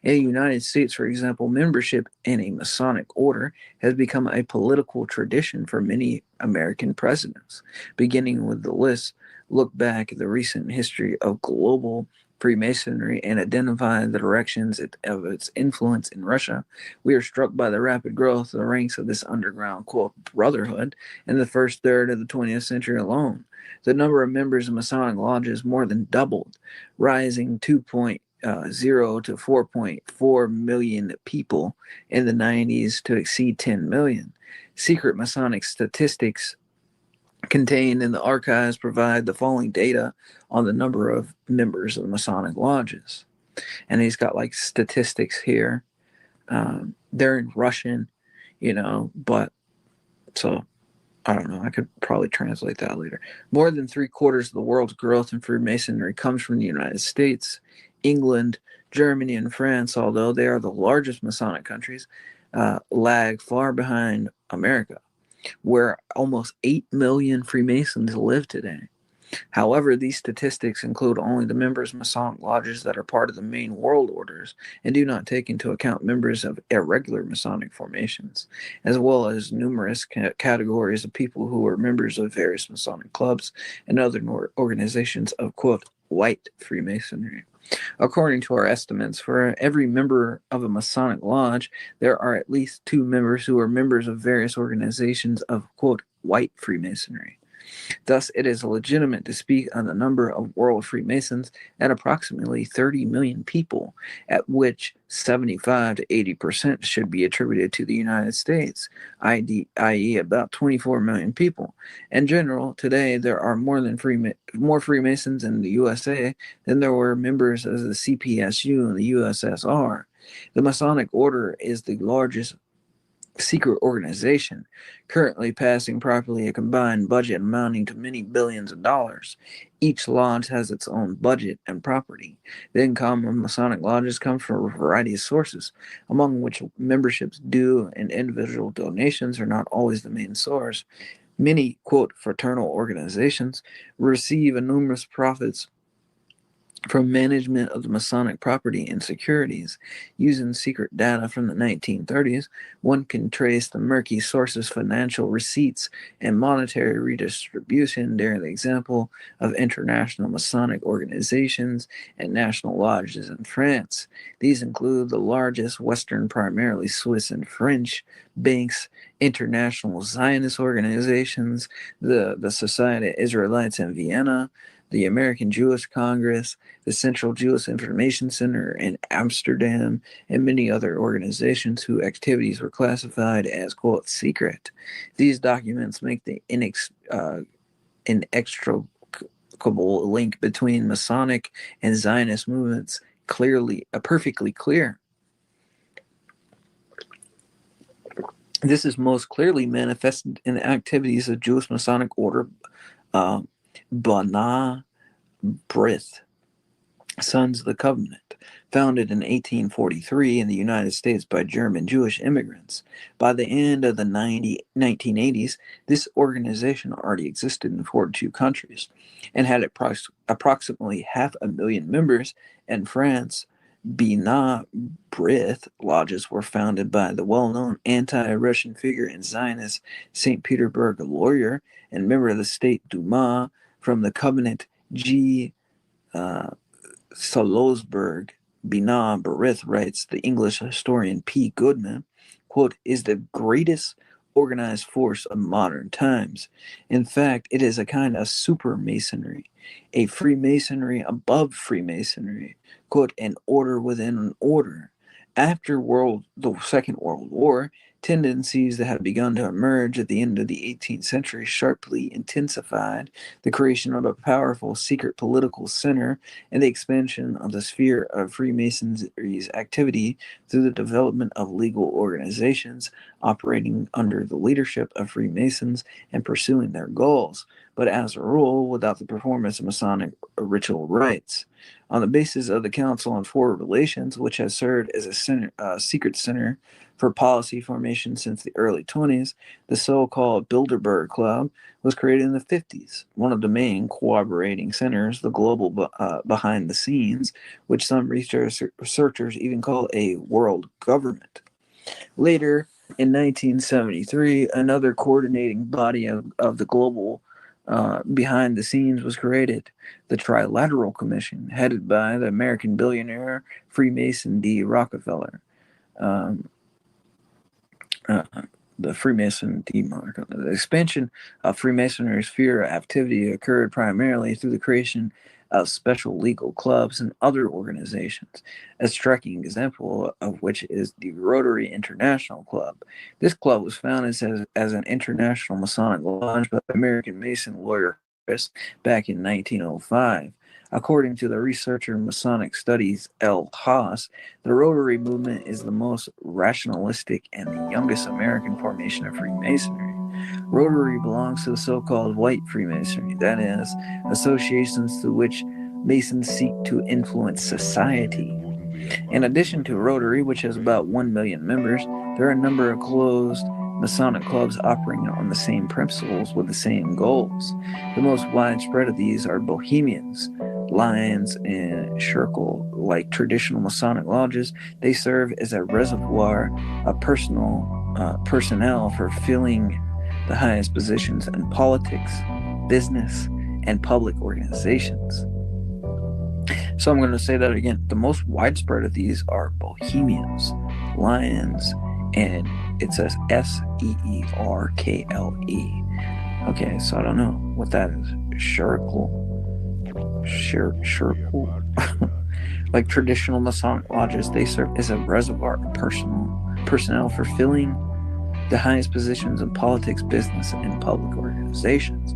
In the United States, for example, membership in a Masonic order has become a political tradition for many American presidents. Beginning with the list, look back at the recent history of global Freemasonry and identify the directions of its influence in Russia, we are struck by the rapid growth of the ranks of this underground, quote, brotherhood in the first third of the 20th century alone. The number of members of Masonic lodges more than doubled, rising 2.0 to 4.4 million people in the 90s to exceed 10 million. Secret Masonic statistics contained in the archives provide the following data on the number of members of the Masonic lodges. And he's got like statistics here. They're in Russian, but so I don't know. I could probably translate that later. More than 3/4 of the world's growth in Freemasonry comes from the United States. England, Germany, and France, although they are the largest Masonic countries, lag far behind America, where almost 8 million Freemasons live today. However, these statistics include only the members of Masonic lodges that are part of the main world orders and do not take into account members of irregular Masonic formations, as well as numerous categories of people who are members of various Masonic clubs and other organizations of, quote, white Freemasonry. According to our estimates, for every member of a Masonic lodge, there are at least 2 members who are members of various organizations of, quote, white Freemasonry. Thus, it is legitimate to speak on the number of world Freemasons at approximately 30 million people, at which 75 to 80% should be attributed to the United States, i.e. about 24 million people. In general, today there are more Freemasons in the USA than there were members of the CPSU in the USSR. The Masonic Order is the largest secret organization, currently passing properly a combined budget amounting to many billions of dollars. Each lodge has its own budget and property. The income of Masonic lodges comes from a variety of sources, among which memberships due and individual donations are not always the main source. Many, quote, fraternal organizations receive enormous profits from management of the Masonic property and securities. Using secret data from the 1930s, one can trace the murky sources, financial receipts, and monetary redistribution during the example of international Masonic organizations and national lodges in France. These include the largest Western, primarily Swiss and French, banks, international Zionist organizations, the Society of Israelites in Vienna, the American Jewish Congress, the Central Jewish Information Center in Amsterdam, and many other organizations whose activities were classified as, quote, secret. These documents make the inextricable link between Masonic and Zionist movements perfectly clear. This is most clearly manifested in the activities of Jewish Masonic Order, B'nai B'rith, Sons of the Covenant, founded in 1843 in the United States by German Jewish immigrants. By the end of the 1980s, this organization already existed in 42 countries and had approximately 500,000 members. In France, B'nai B'rith lodges were founded by the well-known anti-Russian figure and Zionist St. Petersburg lawyer and member of the State Duma from the Covenant, G. Salzburg. B'nai B'rith, writes the English historian P. Goodman, quote, is the greatest organized force of modern times. In fact, it is a kind of super Masonry, a Freemasonry above Freemasonry, quote, an order within an order. After the Second World War, tendencies that had begun to emerge at the end of the 18th century sharply intensified the creation of a powerful secret political center and the expansion of the sphere of Freemasonry's activity through the development of legal organizations operating under the leadership of Freemasons and pursuing their goals, but as a rule without the performance of Masonic ritual rites. On the basis of the Council on Foreign Relations, which has served as a secret center for policy formation since the early 20s, the so-called Bilderberg Club was created in the 50s, one of the main cooperating centers, the global behind the scenes, which some researchers even call a world government. Later, in 1973, another coordinating body of the global behind the scenes was created, the Trilateral Commission, headed by the American billionaire Freemason D. Rockefeller. The Freemason demark. The expansion of Freemasonry's sphere of activity occurred primarily through the creation of special legal clubs and other organizations, a striking example of which is the Rotary International Club. This club was founded as an international Masonic lodge by American Mason lawyer Chris back in 1905. According to the researcher in Masonic Studies L. Haas, the Rotary movement is the most rationalistic and the youngest American formation of Freemasonry. Rotary belongs to the so-called white Freemasonry, that is, associations through which Masons seek to influence society. In addition to Rotary, which has about 1 million members, there are a number of closed Masonic clubs operating on the same principles with the same goals. The most widespread of these are Bohemians, Lions, and Circle. Like traditional Masonic lodges, they serve as a reservoir of personnel for filling the highest positions in politics, business, and public organizations. So I'm going to say that again. The most widespread of these are Bohemians, Lions, and it says Seerkle. Okay, so I don't know what that is. Shirkle. Like traditional Masonic lodges, they serve as a reservoir of personnel fulfilling the highest positions in politics, business, and public organizations.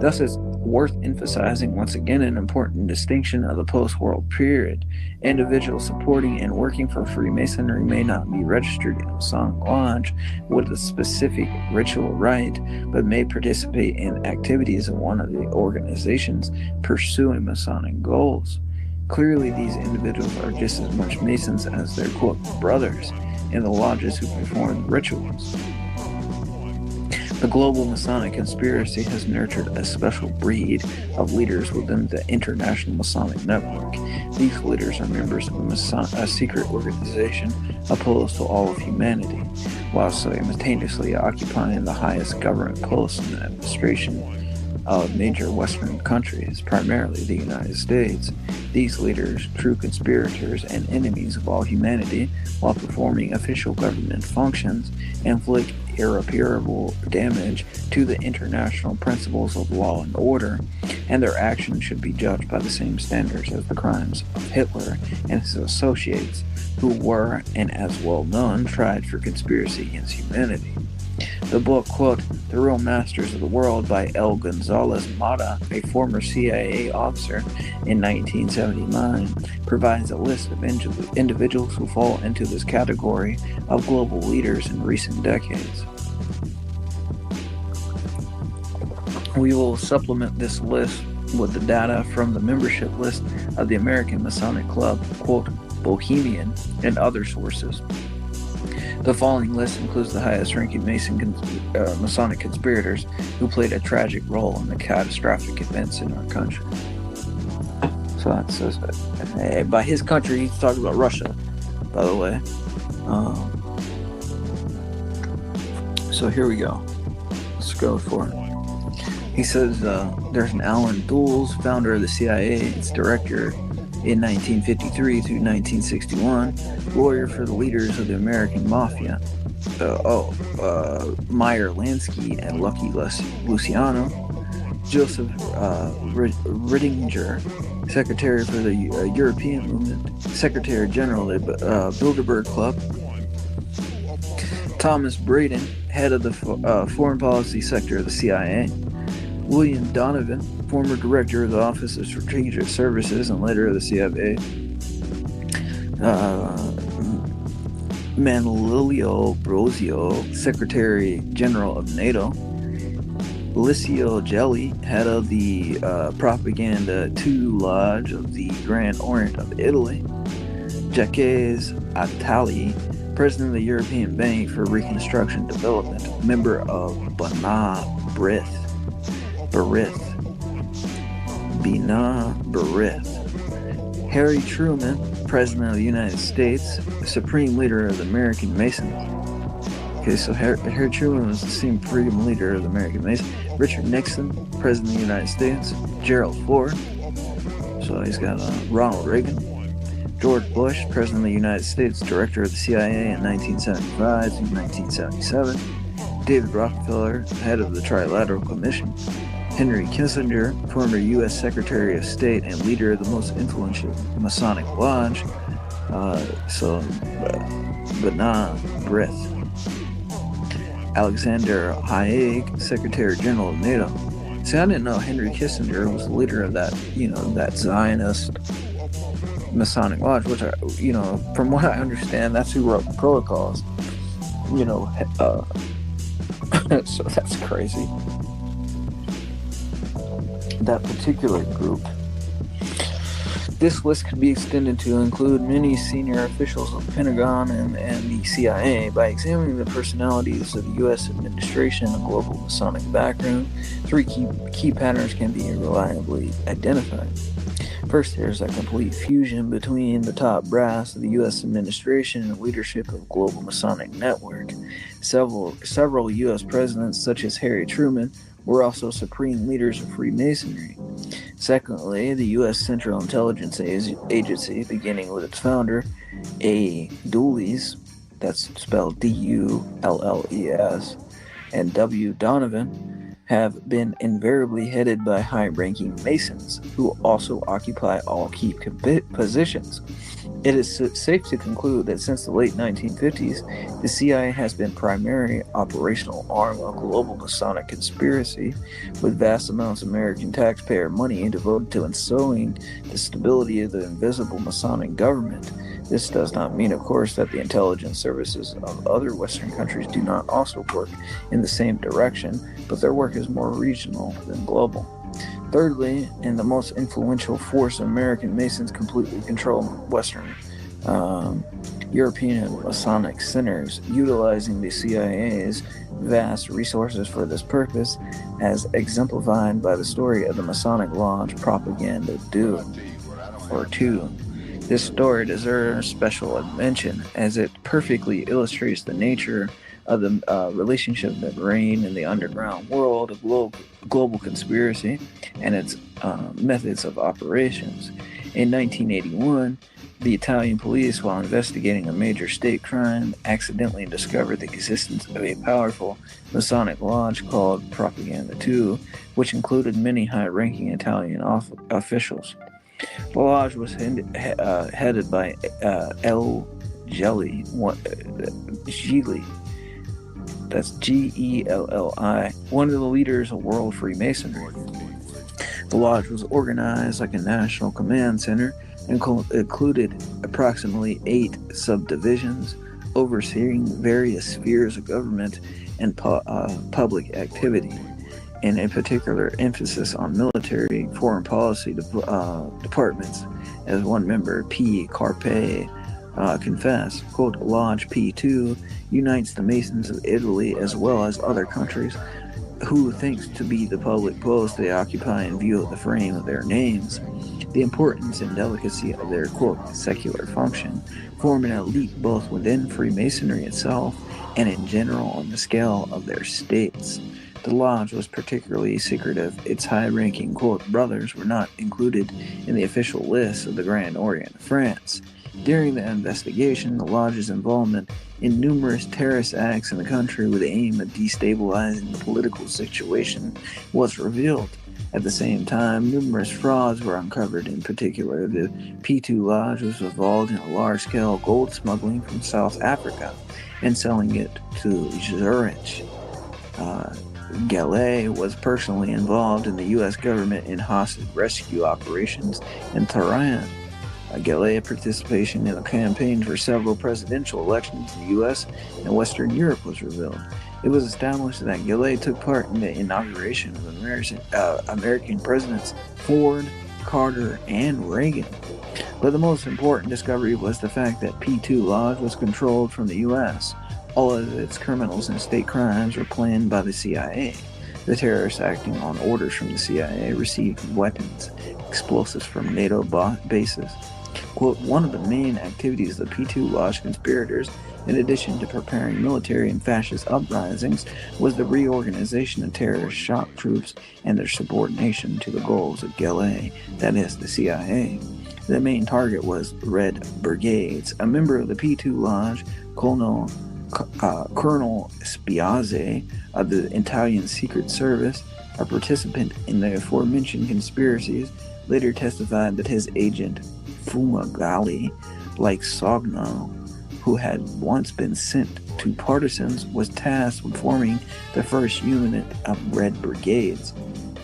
Thus, it's worth emphasizing once again an important distinction of the post-war period. Individuals supporting and working for Freemasonry may not be registered in a Masonic lodge with a specific ritual rite, but may participate in activities of one of the organizations pursuing Masonic goals. Clearly, these individuals are just as much Masons as their quote brothers in the lodges who perform the rituals. The global Masonic conspiracy has nurtured a special breed of leaders within the international Masonic network. These leaders are members of a secret organization opposed to all of humanity, while simultaneously occupying the highest government posts in the administration of major Western countries, primarily the United States. These leaders, true conspirators and enemies of all humanity, while performing official government functions, inflict irreparable damage to the international principles of law and order, and their actions should be judged by the same standards as the crimes of Hitler and his associates, who were, and as well known, tried for conspiracy against humanity. The book, quote, The Real Masters of the World by L. Gonzalez Mata, a former CIA officer in 1979, provides a list of individuals who fall into this category of global leaders in recent decades. We will supplement this list with the data from the membership list of the American Masonic Club, quote, Bohemian, and other sources. The following list includes the highest-ranking Masonic conspirators who played a tragic role in the catastrophic events in our country. So that says that. By his country, he's talking about Russia, by the way. So here we go. Let's go for it. He says there's an Alan Dulles, founder of the CIA, its director in 1953 through 1961, lawyer for the leaders of the American Mafia, Meyer Lansky and Lucky Luciano, Joseph Rittinger, secretary for the European Movement, Secretary General of the Bilderberg Club, Thomas Braden, head of the foreign policy sector of the CIA, William Donovan, former director of the Office of Strategic Services and later of the CIA, Manlilio Brosio, Secretary General of NATO, Licio Gelli, head of the Propaganda II Lodge of the Grand Orient of Italy, Jacques Attali, President of the European Bank for Reconstruction and Development, member of Bina Berith. Harry Truman, President of the United States, Supreme Leader of the American Masons. Okay, so Harry Truman was the Supreme Leader of the American Masons. Richard Nixon, President of the United States. Gerald Ford. So he's got Ronald Reagan. George Bush, President of the United States, Director of the CIA in 1975 to 1977. David Rockefeller, head of the Trilateral Commission. Henry Kissinger, former U.S. Secretary of State and leader of the most influential Masonic Lodge, Bina Berith. Alexander Haig, Secretary General of NATO. See, I didn't know Henry Kissinger was the leader of that, that Zionist Masonic Lodge, which from what I understand, that's who wrote the protocols. So that's crazy. That particular group. This list could be extended to include many senior officials of the Pentagon and the CIA. By examining the personalities of the U.S. administration and global Masonic background, three key patterns can be reliably identified. First, there's a complete fusion between the top brass of the U.S. administration and leadership of global Masonic network. Several U.S. presidents, such as Harry Truman, were also supreme leaders of Freemasonry. Secondly, the U.S. Central Intelligence Agency, beginning with its founder, A. Dulles, that's spelled D-U-L-L-E-S, and W. Donovan, have been invariably headed by high-ranking Masons, who also occupy all key positions. It is safe to conclude that since the late 1950s, the CIA has been primary operational arm of global Masonic conspiracy, with vast amounts of American taxpayer money devoted to ensowing the stability of the invisible Masonic government. This does not mean, of course, that the intelligence services of other Western countries do not also work in the same direction, but their work is more regional than global. Thirdly, and the most influential force, American Masons completely control Western European and Masonic centers, utilizing the CIA's vast resources for this purpose, as exemplified by the story of the Masonic Lodge Propaganda 2. This story deserves special mention, as it perfectly illustrates the nature of the relationship that reigned in the underground world of global conspiracy and its methods of operations. In 1981, the Italian police, while investigating a major state crime, accidentally discovered the existence of a powerful Masonic lodge called Propaganda 2, which included many high-ranking Italian officials. The lodge was headed by Geli, that's G-E-L-L-I, one of the leaders of World Freemasonry. The lodge was organized like a national command center and included approximately 8 subdivisions overseeing various spheres of government and public activity, and a particular emphasis on military foreign policy departments. As one member, P. Carpe, confessed, quote, Lodge P2 unites the Masons of Italy as well as other countries who, thanks to be the public post they occupy in view of the frame of their names, the importance and delicacy of their, quote, secular function, form an elite both within Freemasonry itself and in general on the scale of their states. The lodge was particularly secretive. Its high-ranking, quote, brothers were not included in the official list of the Grand Orient of France. During the investigation, the lodge's involvement in numerous terrorist acts in the country with the aim of destabilizing the political situation was revealed. At the same time, numerous frauds were uncovered. In particular, the P2 Lodge was involved in a large-scale gold smuggling from South Africa and selling it to Zurich. Geli was personally involved in the U.S. government in hostage rescue operations in Tehran. Geli's participation in the campaigns for several presidential elections in the U.S. and Western Europe was revealed. It was established that Geli took part in the inauguration of American presidents Ford, Carter, and Reagan. But the most important discovery was the fact that P2 Lodge was controlled from the U.S. All of its criminals and state crimes were planned by the CIA. The terrorists acting on orders from the CIA received weapons, explosives from NATO bases. Quote, one of the main activities of the P2 Lodge conspirators, in addition to preparing military and fascist uprisings, was the reorganization of terrorist shock troops and their subordination to the goals of Geli, that is, the CIA. The main target was Red Brigades. A member of the P2 Lodge, Colonel Spiazzi of the Italian Secret Service, a participant in the aforementioned conspiracies, later testified that his agent Fumagalli, like Sogno, who had once been sent to partisans, was tasked with forming the first unit of Red Brigades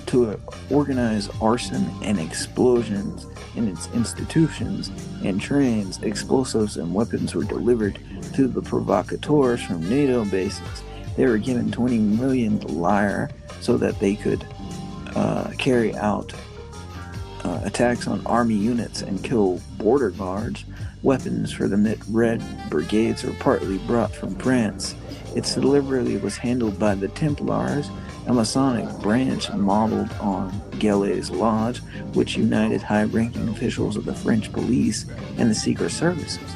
to organize arson and explosions in its institutions and trains. Explosives and weapons were delivered to the provocateurs from NATO bases. They were given 20 million lire so that they could carry out attacks on army units and kill border guards. Weapons for the Red Brigades were partly brought from France. Its delivery was handled by the Templars, a Masonic branch modeled on Geli's Lodge, which united high-ranking officials of the French police and the secret services.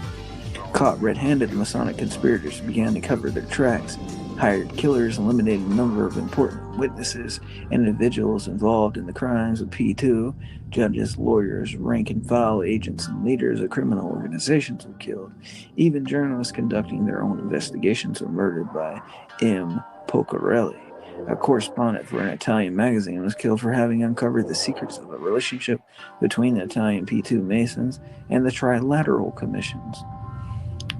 Caught red-handed, the Masonic conspirators began to cover their tracks. hired killers, eliminated a number of important witnesses and individuals involved in the crimes of P2. Judges, lawyers, rank and file agents, and leaders of criminal organizations were killed. Even journalists conducting their own investigations were murdered by M. Pocarelli. A correspondent for an Italian magazine was killed for having uncovered the secrets of a relationship between the Italian P2 Masons and the Trilateral Commissions.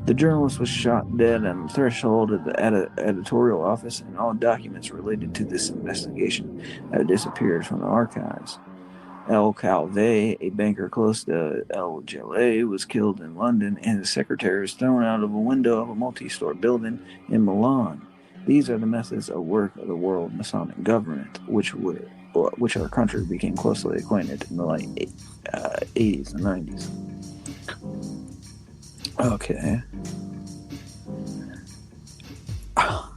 The journalist was shot dead on the threshold of the editorial office, and all documents related to this investigation have disappeared from the archives. El Calvé, a banker close to El Gelé, was killed in London, and his secretary was thrown out of a window of a multi-story building in Milan. These are the methods of work of the world Masonic government, which our country became closely acquainted in the late 80s and 90s. Okay. Oh,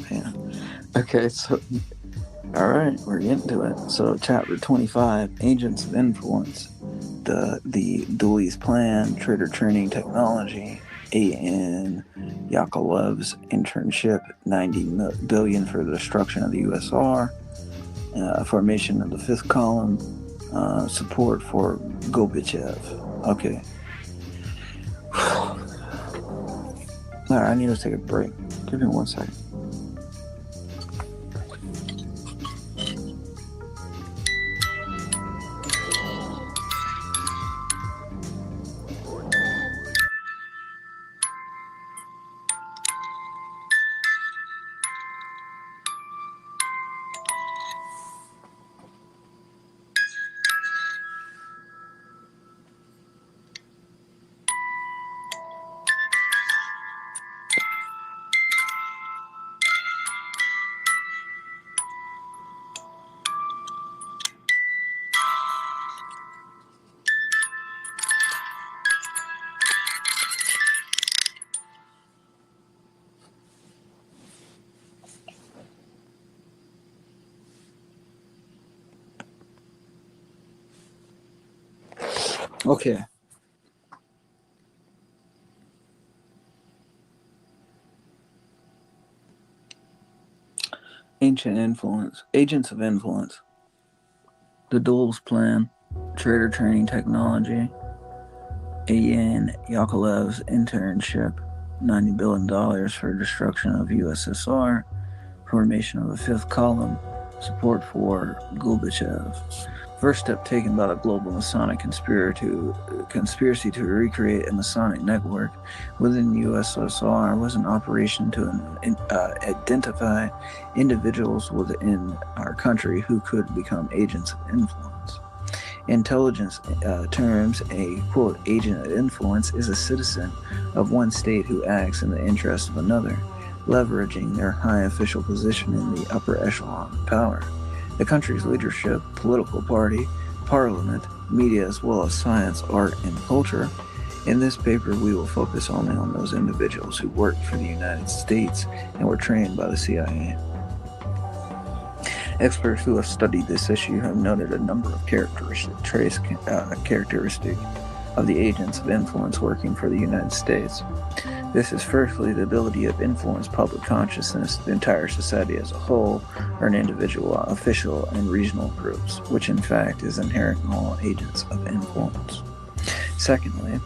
man. Okay, so, all right, we're getting to it. So, chapter 25, Agents of Influence, the Dewey's Plan, Trader Training Technology, A.N. Yakovlev's internship, $90 billion for the destruction of the USSR, formation of the fifth column, support for Gorbachev. Okay. All right, I need to take a break. Give me 1 second. Okay. Agents of Influence, the Dewey's Plan, Trader Training Technology, A.N. Yakovlev's internship, $90 billion for destruction of USSR, formation of the fifth column, support for Gorbachev. First step taken by the global Masonic conspiracy to recreate a Masonic network within the USSR was an operation to identify individuals within our country who could become agents of influence. Intelligence terms, a quote, agent of influence is a citizen of one state who acts in the interest of another, leveraging their high official position in the upper echelon of power. The country's leadership, political party, parliament, media, as well as science, art, and culture. In this paper, we will focus only on those individuals who worked for the United States and were trained by the CIA. Experts who have studied this issue have noted a number of characteristics of the agents of influence working for the United States. This is firstly the ability to influence public consciousness, the entire society as a whole, or an individual, official, and regional groups, which in fact is inherent in all agents of influence. Secondly,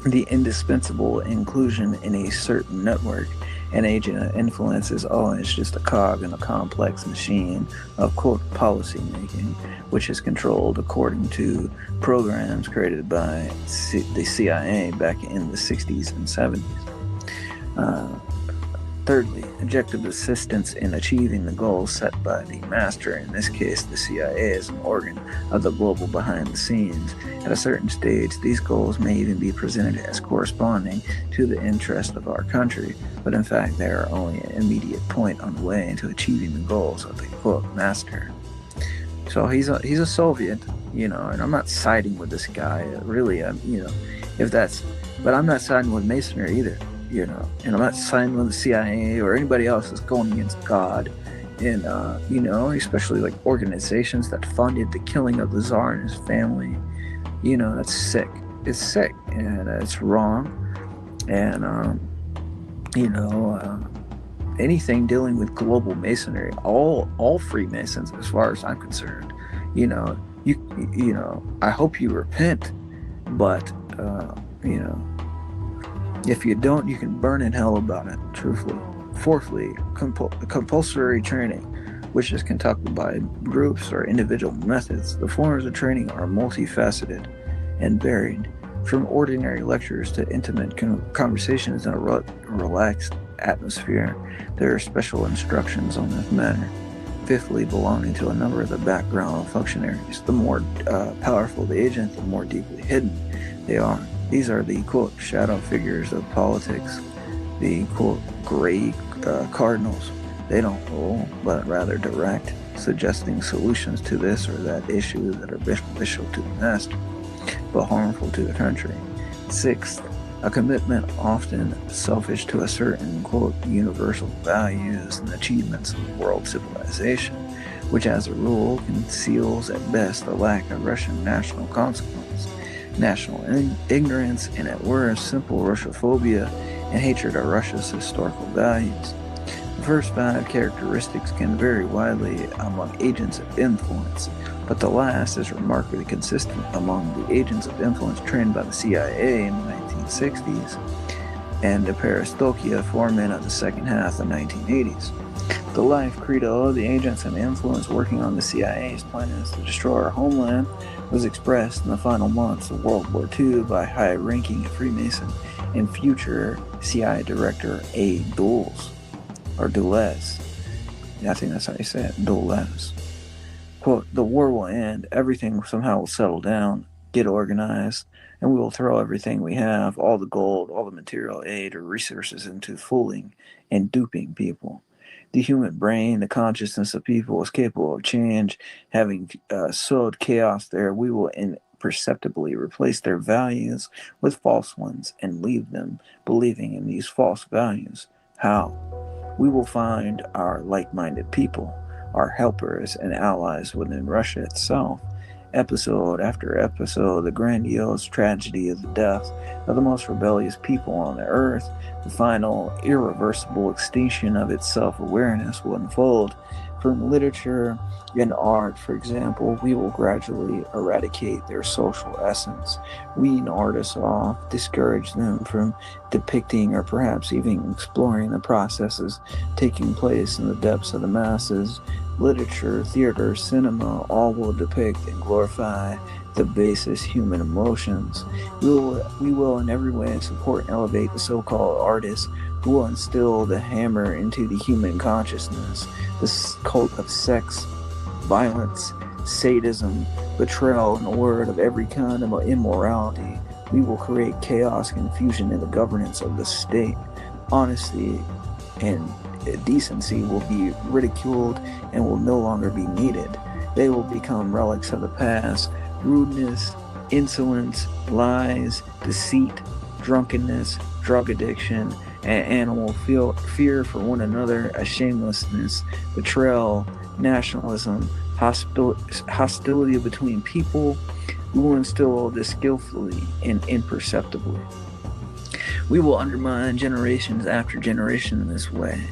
the indispensable inclusion in a certain network. An agent of influence is always just a cog in a complex machine of, quote, policy making, which is controlled according to programs created by the CIA back in the 60s and 70s. Thirdly, objective assistance in achieving the goals set by the master, in this case the CIA, is an organ of the global behind the scenes. At a certain stage, these goals may even be presented as corresponding to the interest of our country, but in fact they are only an immediate point on the way into achieving the goals of the, quote, master. So he's a Soviet, and I'm not siding with this guy, really, but I'm not siding with Masonry either. And I'm not siding with the CIA or anybody else that's going against God, and especially like organizations that funded the killing of the Tsar and his family. That's sick. It's sick, and it's wrong. And anything dealing with global masonry, all Freemasons, as far as I'm concerned, you know, I hope you repent, but you know, if you don't, you can burn in hell about it, truthfully. Fourthly, compulsory training, which is conducted by groups or individual methods. The forms of training are multifaceted and varied, from ordinary lectures to intimate conversations in a relaxed atmosphere. There are special instructions on this matter. Fifthly, belonging to a number of the background functionaries. The more powerful the agent, the more deeply hidden they are. These are the, quote, shadow figures of politics, the, quote, gray cardinals. They don't rule, but rather direct, suggesting solutions to this or that issue that are beneficial to the master, but harmful to the country. Sixth, a commitment often selfish to a certain, quote, universal values and achievements of world civilization, which as a rule conceals at best the lack of Russian national consequence, national ignorance, and at worst, simple Russophobia and hatred of Russia's historical values. The first 5 characteristics can vary widely among agents of influence, but the last is remarkably consistent among the agents of influence trained by the CIA in the 1960s and the perestroika foremen of the second half of the 1980s. The life credo of the agents of influence working on the CIA's plans to destroy our homeland was expressed in the final months of World War II by high-ranking Freemason and future CIA Director A. Dulles. I think that's how you say it, Dulles. Quote, the war will end, everything somehow will settle down, get organized, and we will throw everything we have, all the gold, all the material aid or resources, into fooling and duping people. The human brain, the consciousness of people is capable of change. Having sowed chaos there, we will imperceptibly replace their values with false ones and leave them believing in these false values. How? We will find our like-minded people, our helpers and allies within Russia itself. Episode after episode, the grandiose tragedy of the death of the most rebellious people on the earth, the final irreversible extinction of its self-awareness will unfold. From literature and art, for example, we will gradually eradicate their social essence, wean artists off, discourage them from depicting or perhaps even exploring the processes taking place in the depths of the masses. Literature, theater, cinema, all will depict and glorify the basest human emotions. We will in every way support and elevate the so-called artists who will instill the hammer into the human consciousness, this cult of sex, violence, sadism, betrayal, in a word, of every kind of immorality. We will create chaos, confusion in the governance of the state. Honesty and decency will be ridiculed and will no longer be needed. They will become relics of the past. Rudeness, insolence, lies, deceit, drunkenness, drug addiction, and animal fear for one another, a shamelessness, betrayal, nationalism, hostility between people. We will instill all this skillfully and imperceptibly. We will undermine generations after generation in this way.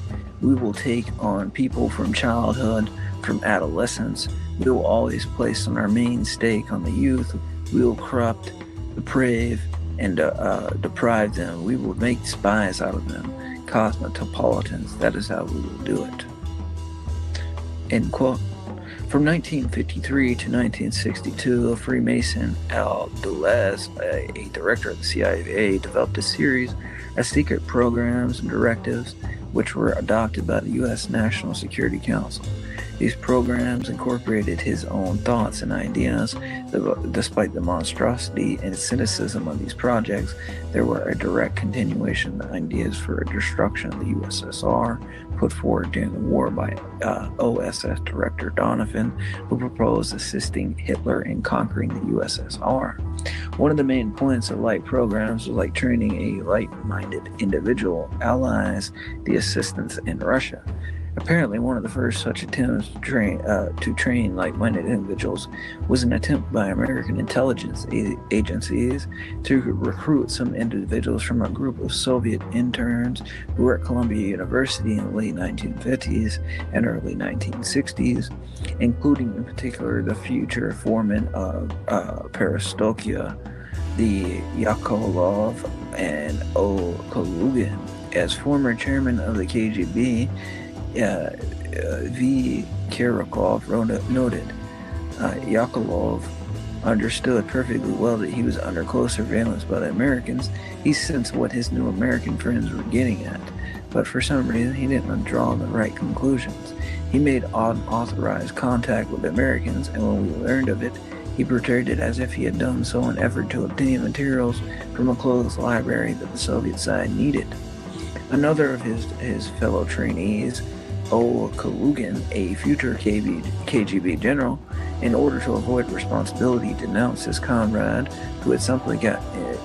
We will take on people from childhood, from adolescence. We will always place on our main stake on the youth. We will corrupt, deprave, and deprive them. We will make spies out of them, cosmopolitans. That is how we will do it. End quote. From 1953 to 1962, a Freemason, Al Dulles, a director of the CIA, developed a series of secret programs and directives which were adopted by the U.S. National Security Council. These programs incorporated his own thoughts and ideas. Despite the monstrosity and cynicism of these projects, there were a direct continuation of the ideas for a destruction of the USSR put forward during the war by OSS Director Donovan, who proposed assisting Hitler in conquering the USSR. One of the main points of light programs was like training a like-minded individual, allies, the assistants in Russia. Apparently, one of the first such attempts to train like-minded individuals was an attempt by American intelligence agencies to recruit some individuals from a group of Soviet interns who were at Columbia University in the late 1950s and early 1960s, including in particular the future foreman of Perestroika, the Yakovlev and Kalugin. As former chairman of the KGB, V. Kirikov noted, Yakovlev understood perfectly well that he was under close surveillance by the Americans. He sensed what his new American friends were getting at, but for some reason he didn't draw the right conclusions. He made unauthorized contact with the Americans, and when we learned of it, he portrayed it as if he had done so in an effort to obtain materials from a closed library that the Soviet side needed. Another of his fellow trainees, O. Kalugin, a future KGB general, in order to avoid responsibility, denounced his comrade, who had simply got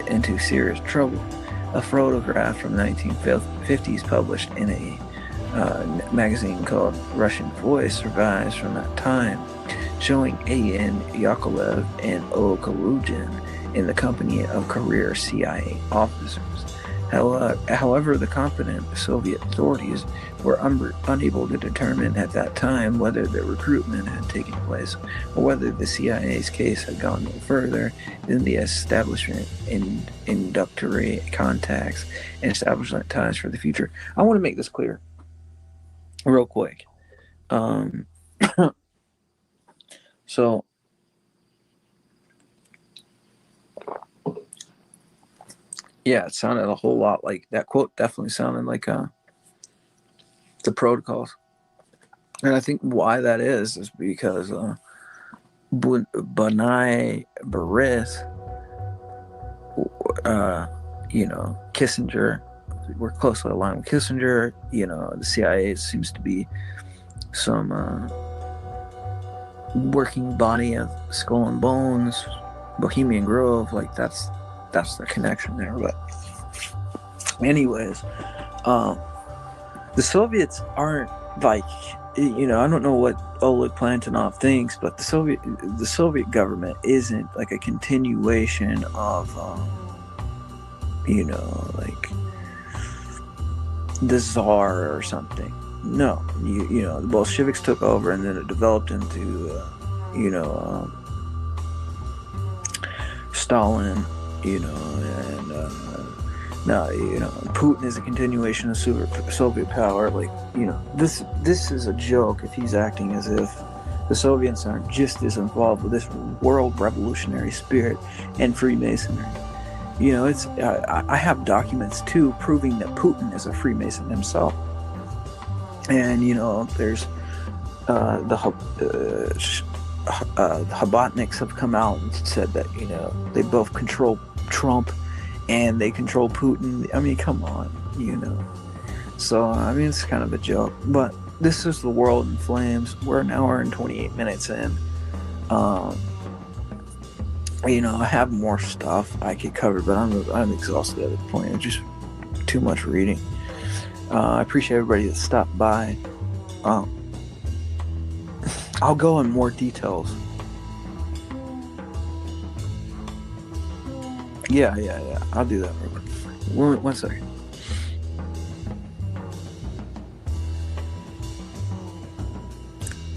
into serious trouble. A photograph from the 1950s published in a magazine called Russian Voice survives from that time, showing A.N. Yakovlev and O. Kalugin in the company of career CIA officers. However, the competent Soviet authorities were unable to determine at that time whether the recruitment had taken place or whether the CIA's case had gone no further than the establishment in introductory contacts and establishment ties for the future. I want to make this clear real quick. So yeah, it sounded a whole lot like that quote. Definitely sounded like the protocols, and I think why that is because Bonai Boris, Kissinger, we're closely aligned with Kissinger. The CIA seems to be some working body of Skull and Bones, Bohemian Grove. Like that's the connection there. But anyways, the Soviets aren't like, I don't know what Oleg Plantinov thinks, but the Soviet government isn't like a continuation of like the Tsar or something. No, the Bolsheviks took over and then it developed into Stalin, and now Putin is a continuation of Soviet power. Like, this is a joke if he's acting as if the Soviets aren't just as involved with this world revolutionary spirit and Freemasonry. I have documents too proving that Putin is a Freemason himself. And there's the Habotniks have come out and said that they both control Trump and they control Putin. I mean, come on, So it's kind of a joke. But this is the world in flames. We're an hour and 28 minutes in. I have more stuff I could cover, but I'm exhausted at this point. It's just too much reading. I appreciate everybody that stopped by. I'll go in more details. Yeah. I'll do that real quick. One second.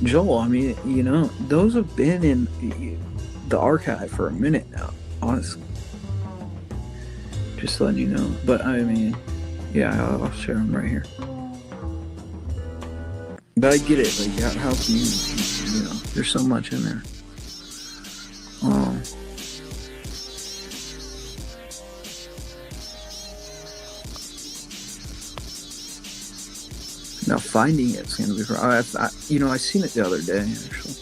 Joel, those have been in the archive for a minute now, honestly. Just letting you know. But yeah, I'll share them right here. But I get it. Like, how can you, there's so much in there. Now finding it's going to be. I seen it the other day actually.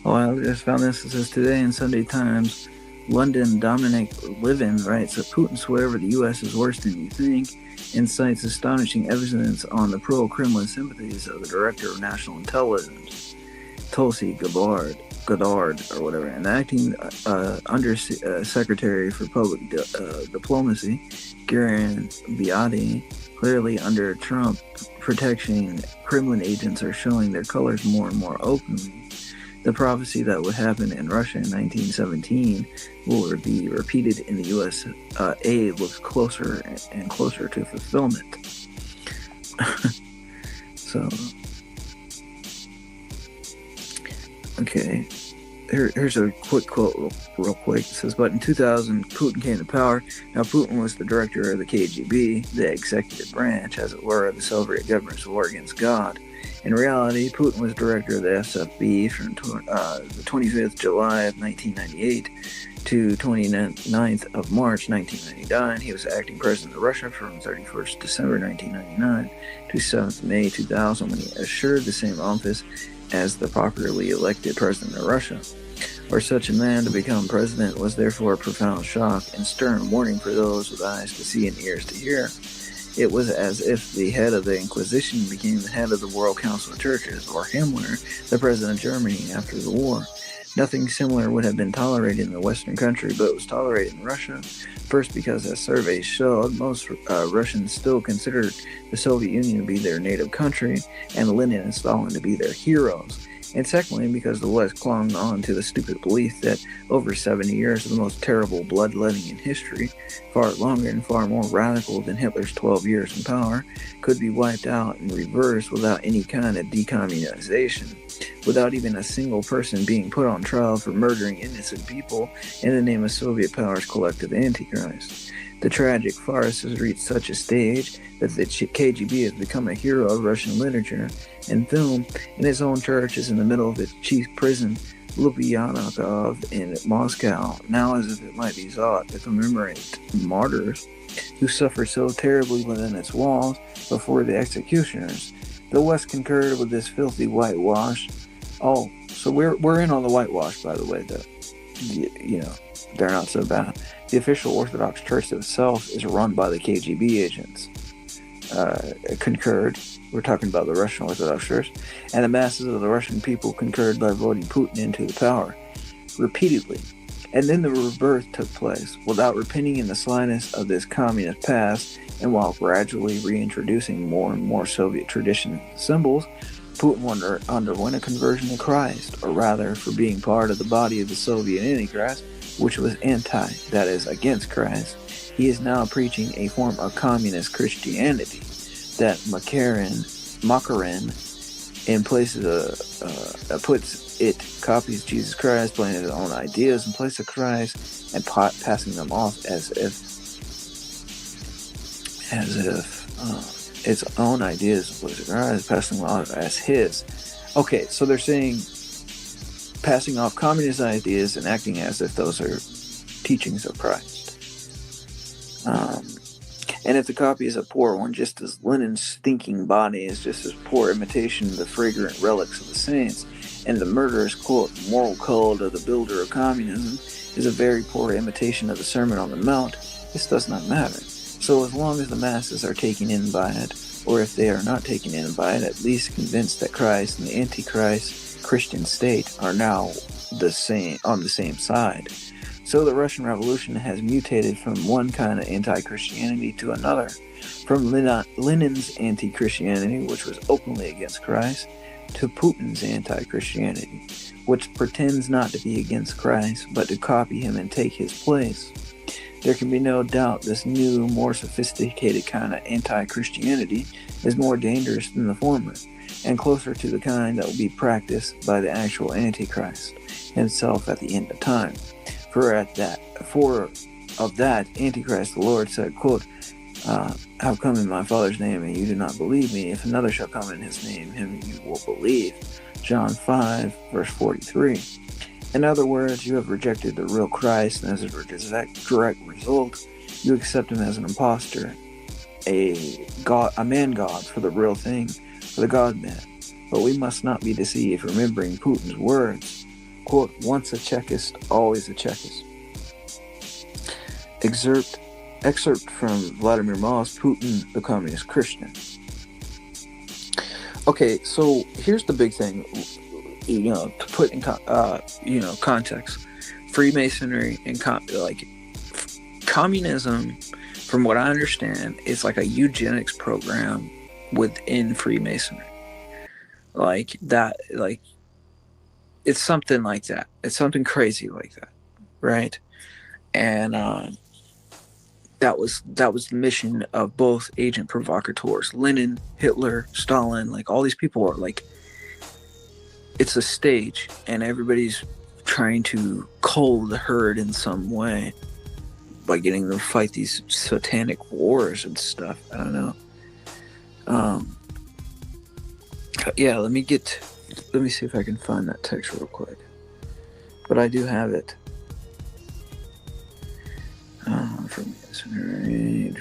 Oh, I just found this. It says today in Sunday Times, London Dominic Livin writes that Putin swore over the U.S. is worse than you think, and cites astonishing evidence on the pro-Kremlin sympathies of the Director of National Intelligence, Tulsi Gabbard, or whatever, and acting Under Secretary for Public Diplomacy, Garen Biati. Clearly, under Trump protection, Kremlin agents are showing their colors more and more openly. The prophecy that would happen in Russia in 1917 will be repeated in the USA looks closer and closer to fulfillment. So, okay. Here's a quick quote real quick. It says, but in 2000, Putin came to power. Now, Putin was the director of the KGB, the executive branch, as it were, of the Soviet government's war against God. In reality, Putin was director of the FSB from the 25th July of 1998 to 29th of March 1999. He was acting president of Russia from 31st December 1999 to 7th May 2000 when he assured the same office as the popularly elected president of Russia. For such a man to become president was therefore a profound shock and stern warning for those with eyes to see and ears to hear. It was as if the head of the Inquisition became the head of the World Council of Churches, or Himmler, the president of Germany after the war. Nothing similar would have been tolerated in a Western country, but it was tolerated in Russia. First, because as surveys showed, most Russians still considered the Soviet Union to be their native country, and Lenin and Stalin to be their heroes. And secondly, because the West clung on to the stupid belief that over 70 years of the most terrible bloodletting in history, far longer and far more radical than Hitler's 12 years in power, could be wiped out and reversed without any kind of decommunization, without even a single person being put on trial for murdering innocent people in the name of Soviet power's collective Antichrist. The tragic farce has reached such a stage that the KGB has become a hero of Russian literature and film, and his own church is in the middle of its chief prison, Lubyannikov in Moscow, now as if it might be sought to commemorate martyrs who suffered so terribly within its walls before the executioners. The West concurred with this filthy whitewash. Oh, so we're in on the whitewash, by the way, though. You know, they're not so bad. The official Orthodox Church itself is run by the KGB agents. Concurred. We're talking about the Russian Orthodox Church. And the masses of the Russian people concurred by voting Putin into the power repeatedly. And then the rebirth took place without repenting in the slightest of this communist past, and while gradually reintroducing more and more Soviet tradition symbols, Putin underwent a conversion to Christ, or rather, for being part of the body of the Soviet Antichrist, which was that is, against Christ. He is now preaching a form of communist Christianity that Makarin in places copies Jesus Christ, playing his own ideas in place of Christ, and passing them off as if its own ideas in place of Christ, passing them off as his. Okay, so they're saying passing off communist ideas and acting as if those are teachings of Christ. And if the copy is a poor one, just as Lenin's stinking body is just as poor imitation of the fragrant relics of the saints, and the murderous, quote, moral code of the builder of communism is a very poor imitation of the Sermon on the Mount, this does not matter. So as long as the masses are taken in by it, or if they are not taken in by it, at least convinced that Christ and the Antichrist Christian state are now on the same side. So the Russian Revolution has mutated from one kind of anti-Christianity to another, from Lenin's anti-Christianity, which was openly against Christ, to Putin's anti-Christianity, which pretends not to be against Christ, but to copy him and take his place. There can be no doubt this new, more sophisticated kind of anti-Christianity is more dangerous than the former, and closer to the kind that will be practiced by the actual Antichrist himself at the end of time. For of that Antichrist the Lord said, quote, I've come in my Father's name, and you do not believe me. If another shall come in his name, him you will believe. John 5, verse 43. In other words, you have rejected the real Christ, and as a direct result, you accept him as an impostor, a man-god for the real thing, for the God-man. But we must not be deceived, remembering Putin's words. Quote, once a Chekist, always a Chekist. Excerpt excerpt from Vladimir Moss, Putin, the Communist Christian. Okay, so here's the big thing, to put in context. Freemasonry and communism, from what I understand, is like a eugenics program within Freemasonry. Like that, like it's something like that. It's something crazy like that, right? And that was the mission of both agent provocateurs, Lenin, Hitler, Stalin. Like all these people are like, it's a stage, and everybody's trying to cull the herd in some way by getting them to fight these satanic wars and stuff. I don't know. Yeah, let me see if I can find that text real quick. But I do have it. From Masonry.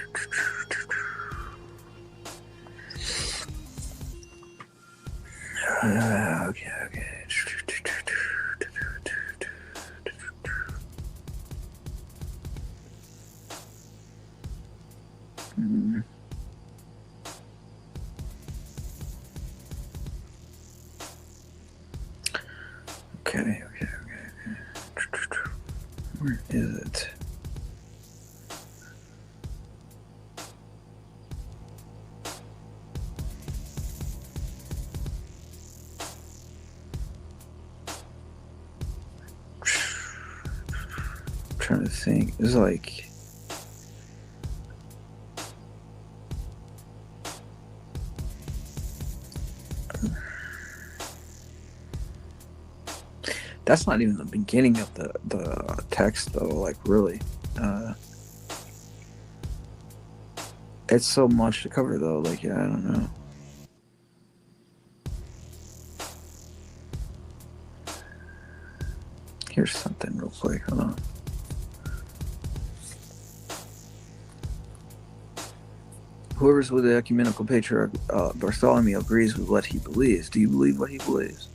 Okay. Okay. Where is it? I'm trying to think. It's like that's not even the beginning of the text, though. Like, really, it's so much to cover, though. Like, yeah, I don't know. Here's something real quick. Hold on. Whoever's with the ecumenical patriarch Bartholomew agrees with what he believes. Do you believe what he believes?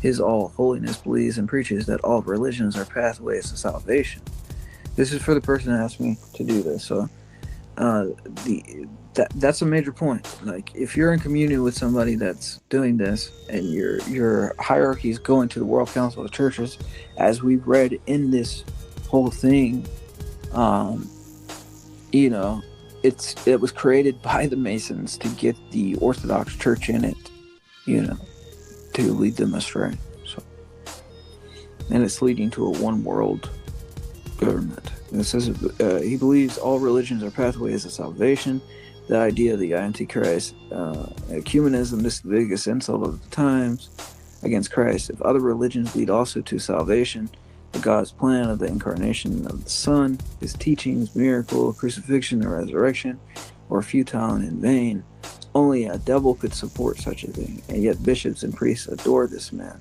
His all holiness believes and preaches that all religions are pathways to salvation. This is for the person who asked me to do this. So that's a major point. Like, if you're in communion with somebody that's doing this, and your hierarchy is going to the World Council of Churches, as we've read in this whole thing, it was created by the Masons to get the Orthodox Church in it, to lead them astray. So, and it's leading to a one world government. And it says he believes all religions are pathways to salvation. The idea of the Antichrist, ecumenism, this is the biggest insult of the times against Christ. If other religions lead also to salvation, the God's plan of the incarnation of the Son, his teachings, miracle, crucifixion, or resurrection, or futile and in vain. Only a devil could support such a thing, and yet bishops and priests adore this man.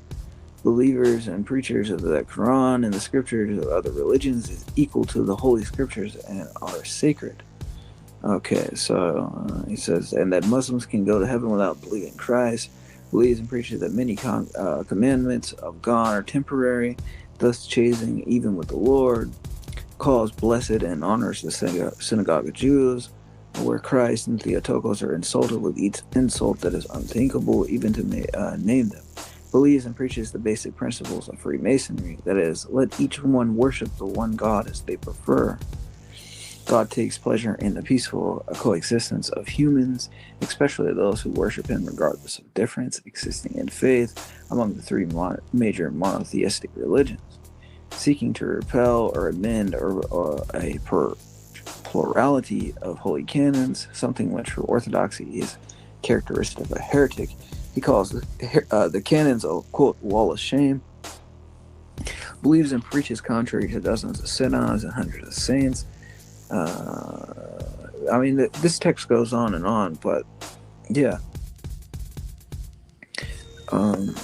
Believers and preachers of the Quran and the scriptures of other religions is equal to the holy scriptures and are sacred. Okay, so he says, and that Muslims can go to heaven without believing Christ. Believes and preaches that many commandments of God are temporary, thus chasing even with the Lord. Calls blessed and honors the synagogue of Jews, where Christ and Theotokos are insulted with each insult that is unthinkable even to name them. Believes and preaches the basic principles of Freemasonry, that is, let each one worship the one God as they prefer. God takes pleasure in the peaceful coexistence of humans, especially those who worship him regardless of difference existing in faith among the three major monotheistic religions. Seeking to repel or amend or a plurality of holy canons, something which for orthodoxy is characteristic of a heretic. He calls the canons a, quote, wall of shame. Believes and preaches contrary to dozens of synods and hundreds of saints. This text goes on, but yeah. I'm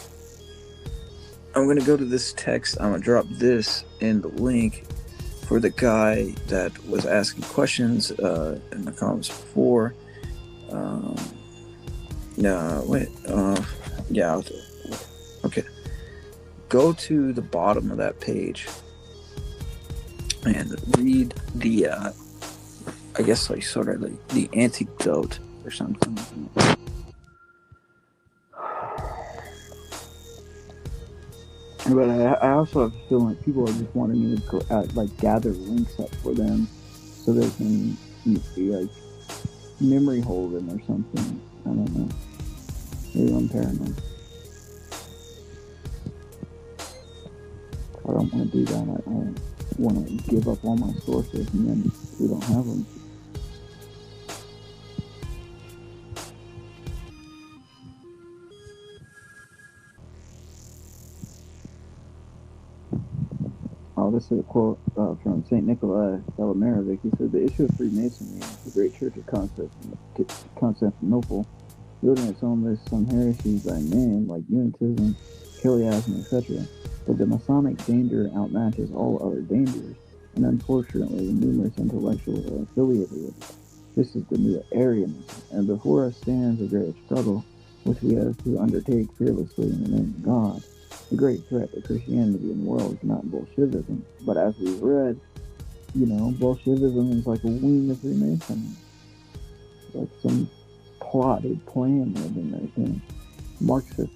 going to go to this text. I'm going to drop this in the link for the guy that was asking questions in the comments before. Okay. Go to the bottom of that page and read the I guess like sort of like the antidote or something. But I also have a feeling like people are just wanting me to go out, like gather links up for them so they can like memory hold them or something. I don't know. Maybe I'm paranoid. I don't want to do that. I don't want to give up all my sources and then we don't have them. Oh, this is a quote from St. Nikolai Velimirovic. He said, "The issue of Freemasonry, the great church of Constantinople, wielding its own lists some heresies by name, like Unitism, Chiliasm, etc. But the Masonic danger outmatches all other dangers, and unfortunately the numerous intellectuals are affiliated with it. This is the new Arianism, and before us stands a great struggle, which we have to undertake fearlessly in the name of God. The great threat to Christianity in the world is not Bolshevism, but as we've read, Bolshevism is like a wing of Freemasonry. Like some plotted plan in there thing. Marxist.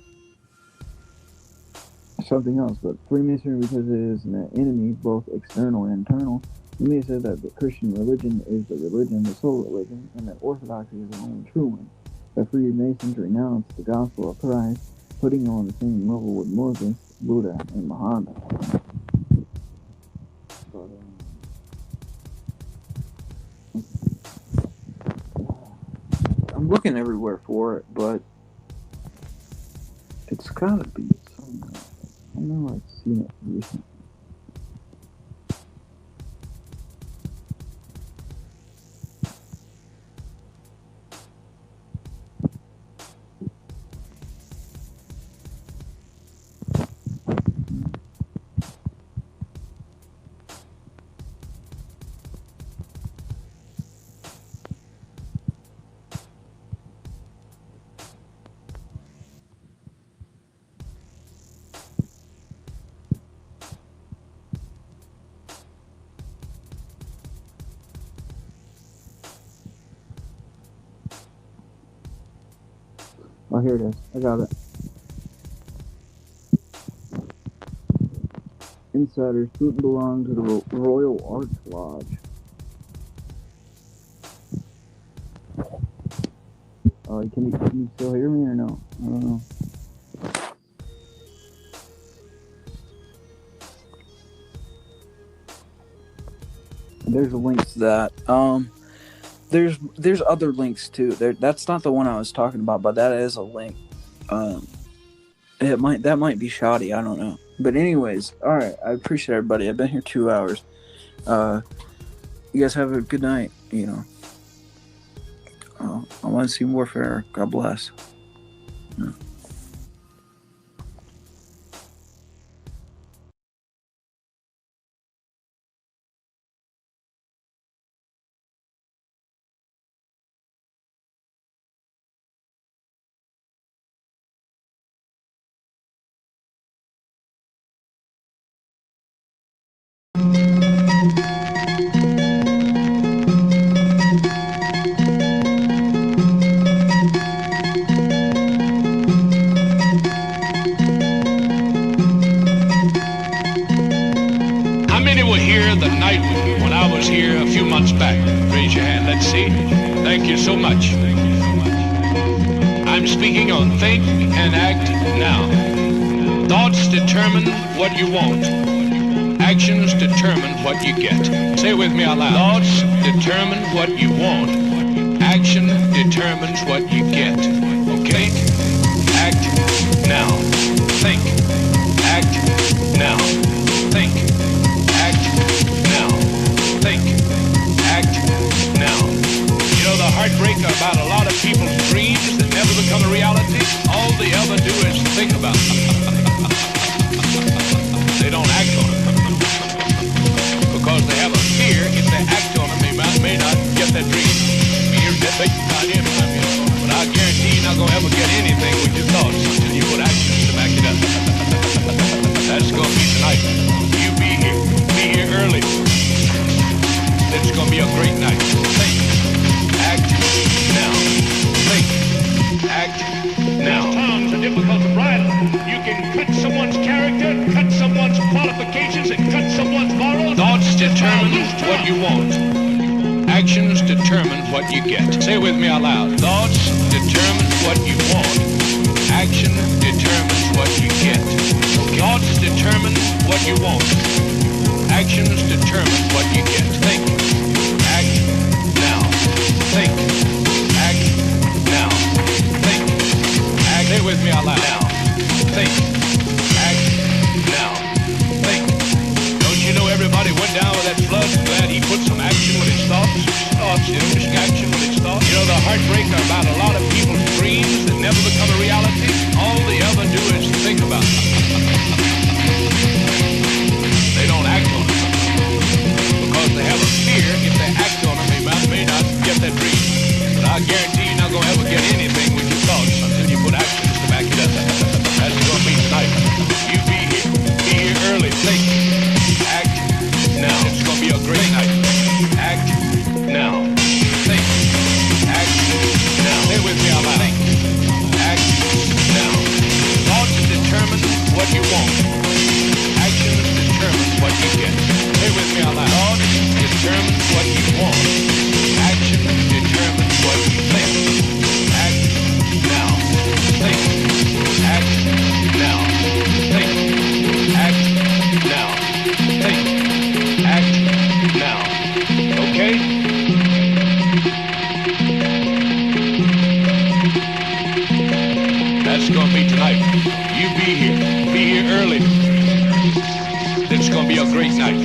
Something else, but Freemasonry, because it is an enemy, both external and internal, we may say that the Christian religion is the religion, the sole religion, and that Orthodoxy is the only true one. The Freemasons renounce the gospel of Christ, putting on the same level with Moses, Buddha, and Muhammad. But, I'm looking everywhere for it, but it's gotta be somewhere. I know I've seen it recently. Oh, here it is. I got it. Insiders. Putin belonged to the Royal Arts Lodge. Can you still hear me or no? I don't know. There's a link to that. There's other links too. That's not the one I was talking about, but that is a link. That might be shoddy. I don't know. But anyways, all right. I appreciate everybody. I've been here 2 hours. You guys have a good night. I want to see warfare. God bless. Yeah. Thank you so much. I'm speaking on think and act now. Thoughts determine what you want. Actions determine what you get. Say it with me out loud. Thoughts determine what you want. Action determines what you get. Okay? Act now. Think. Act now. Think. Act now. Think. Act now. You know the heartbreaker about a lot of people's dreams that never become a reality? All they ever do is think about them. They don't act on it. Because they have a fear if they act on it, they may not get that dream. But I guarantee you're not going to ever get anything with your thoughts until you put actions to back it up. Actions determine what you get. Say it with me out loud. Thoughts determine what you want. Action determines what you get. Thoughts determine what you want. Actions determine what you get. Think. Act. Now. Think. Act. Now. Think. Act. Say it with me out loud. Now. Think. Act. Now. Think. Don't you know everybody went down with that flood? Glad he put some action with his thoughts. Thoughts, action with his thoughts. You know the heartbreaker about a lot of people's dreams that never become a reality? All they ever do is think about it. They don't act on it. Because they have a fear if they act on it, they may not get that dream. But I guarantee you're not going to ever get anything with your thoughts until you put actions to back it up. That's going to be tonight. You be here. Be here early. Think. Act now. It's going to be a great night. Act now. Think. Act now. Stay with me out loud. Think. Act now. Thoughts determine what you want. Actions determine what you get. Stay with me out loud. Thoughts determine what you want. Action determines what you think. Act now. Think. Act now. Think. Act now. Think. Act now. Okay? That's gonna be tonight. You be here. Be here early. It's gonna be a great night.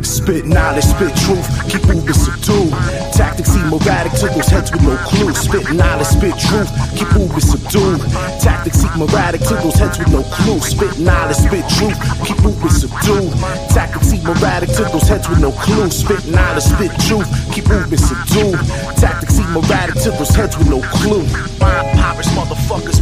Spit knowledge, spit truth, keep moving subdued. Tactics seem erratic to those heads with no clue. Spit knowledge, spit truth, keep moving subdued. Tactics seem erratic to those heads with no clue. Spit knowledge, spit truth, keep moving subdued. Tactics seem erratic to those heads with no clue. Spit knowledge, spit truth, keep moving subdued. Tactics seem erratic to those heads with no clue. Mind poppers, motherfuckers,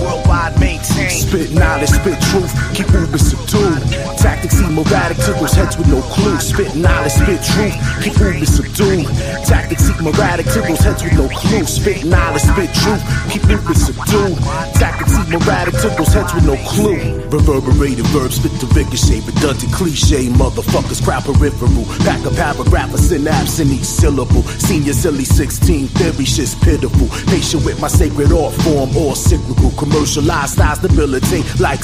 worldwide maintain. Spit knowledge, spit truth, keep moving subdued. Tactics seem erratic to those heads with no clue. Spit knowledge, spit truth, keep moving subdued. Tactics seem erratic to those heads with no clue. Spit knowledge, spit truth, keep moving subdued. Tactics seem erratic to those heads with no clue. Reverberated verbs, spit the ricochet, redundant cliche. Motherfuckers crowd peripheral. Back a paragraph, a synapse in each syllable. Senior silly 16, theory shit's pitiful. Patient with my sacred art form, all cyclical. Commercialized styles debilitate like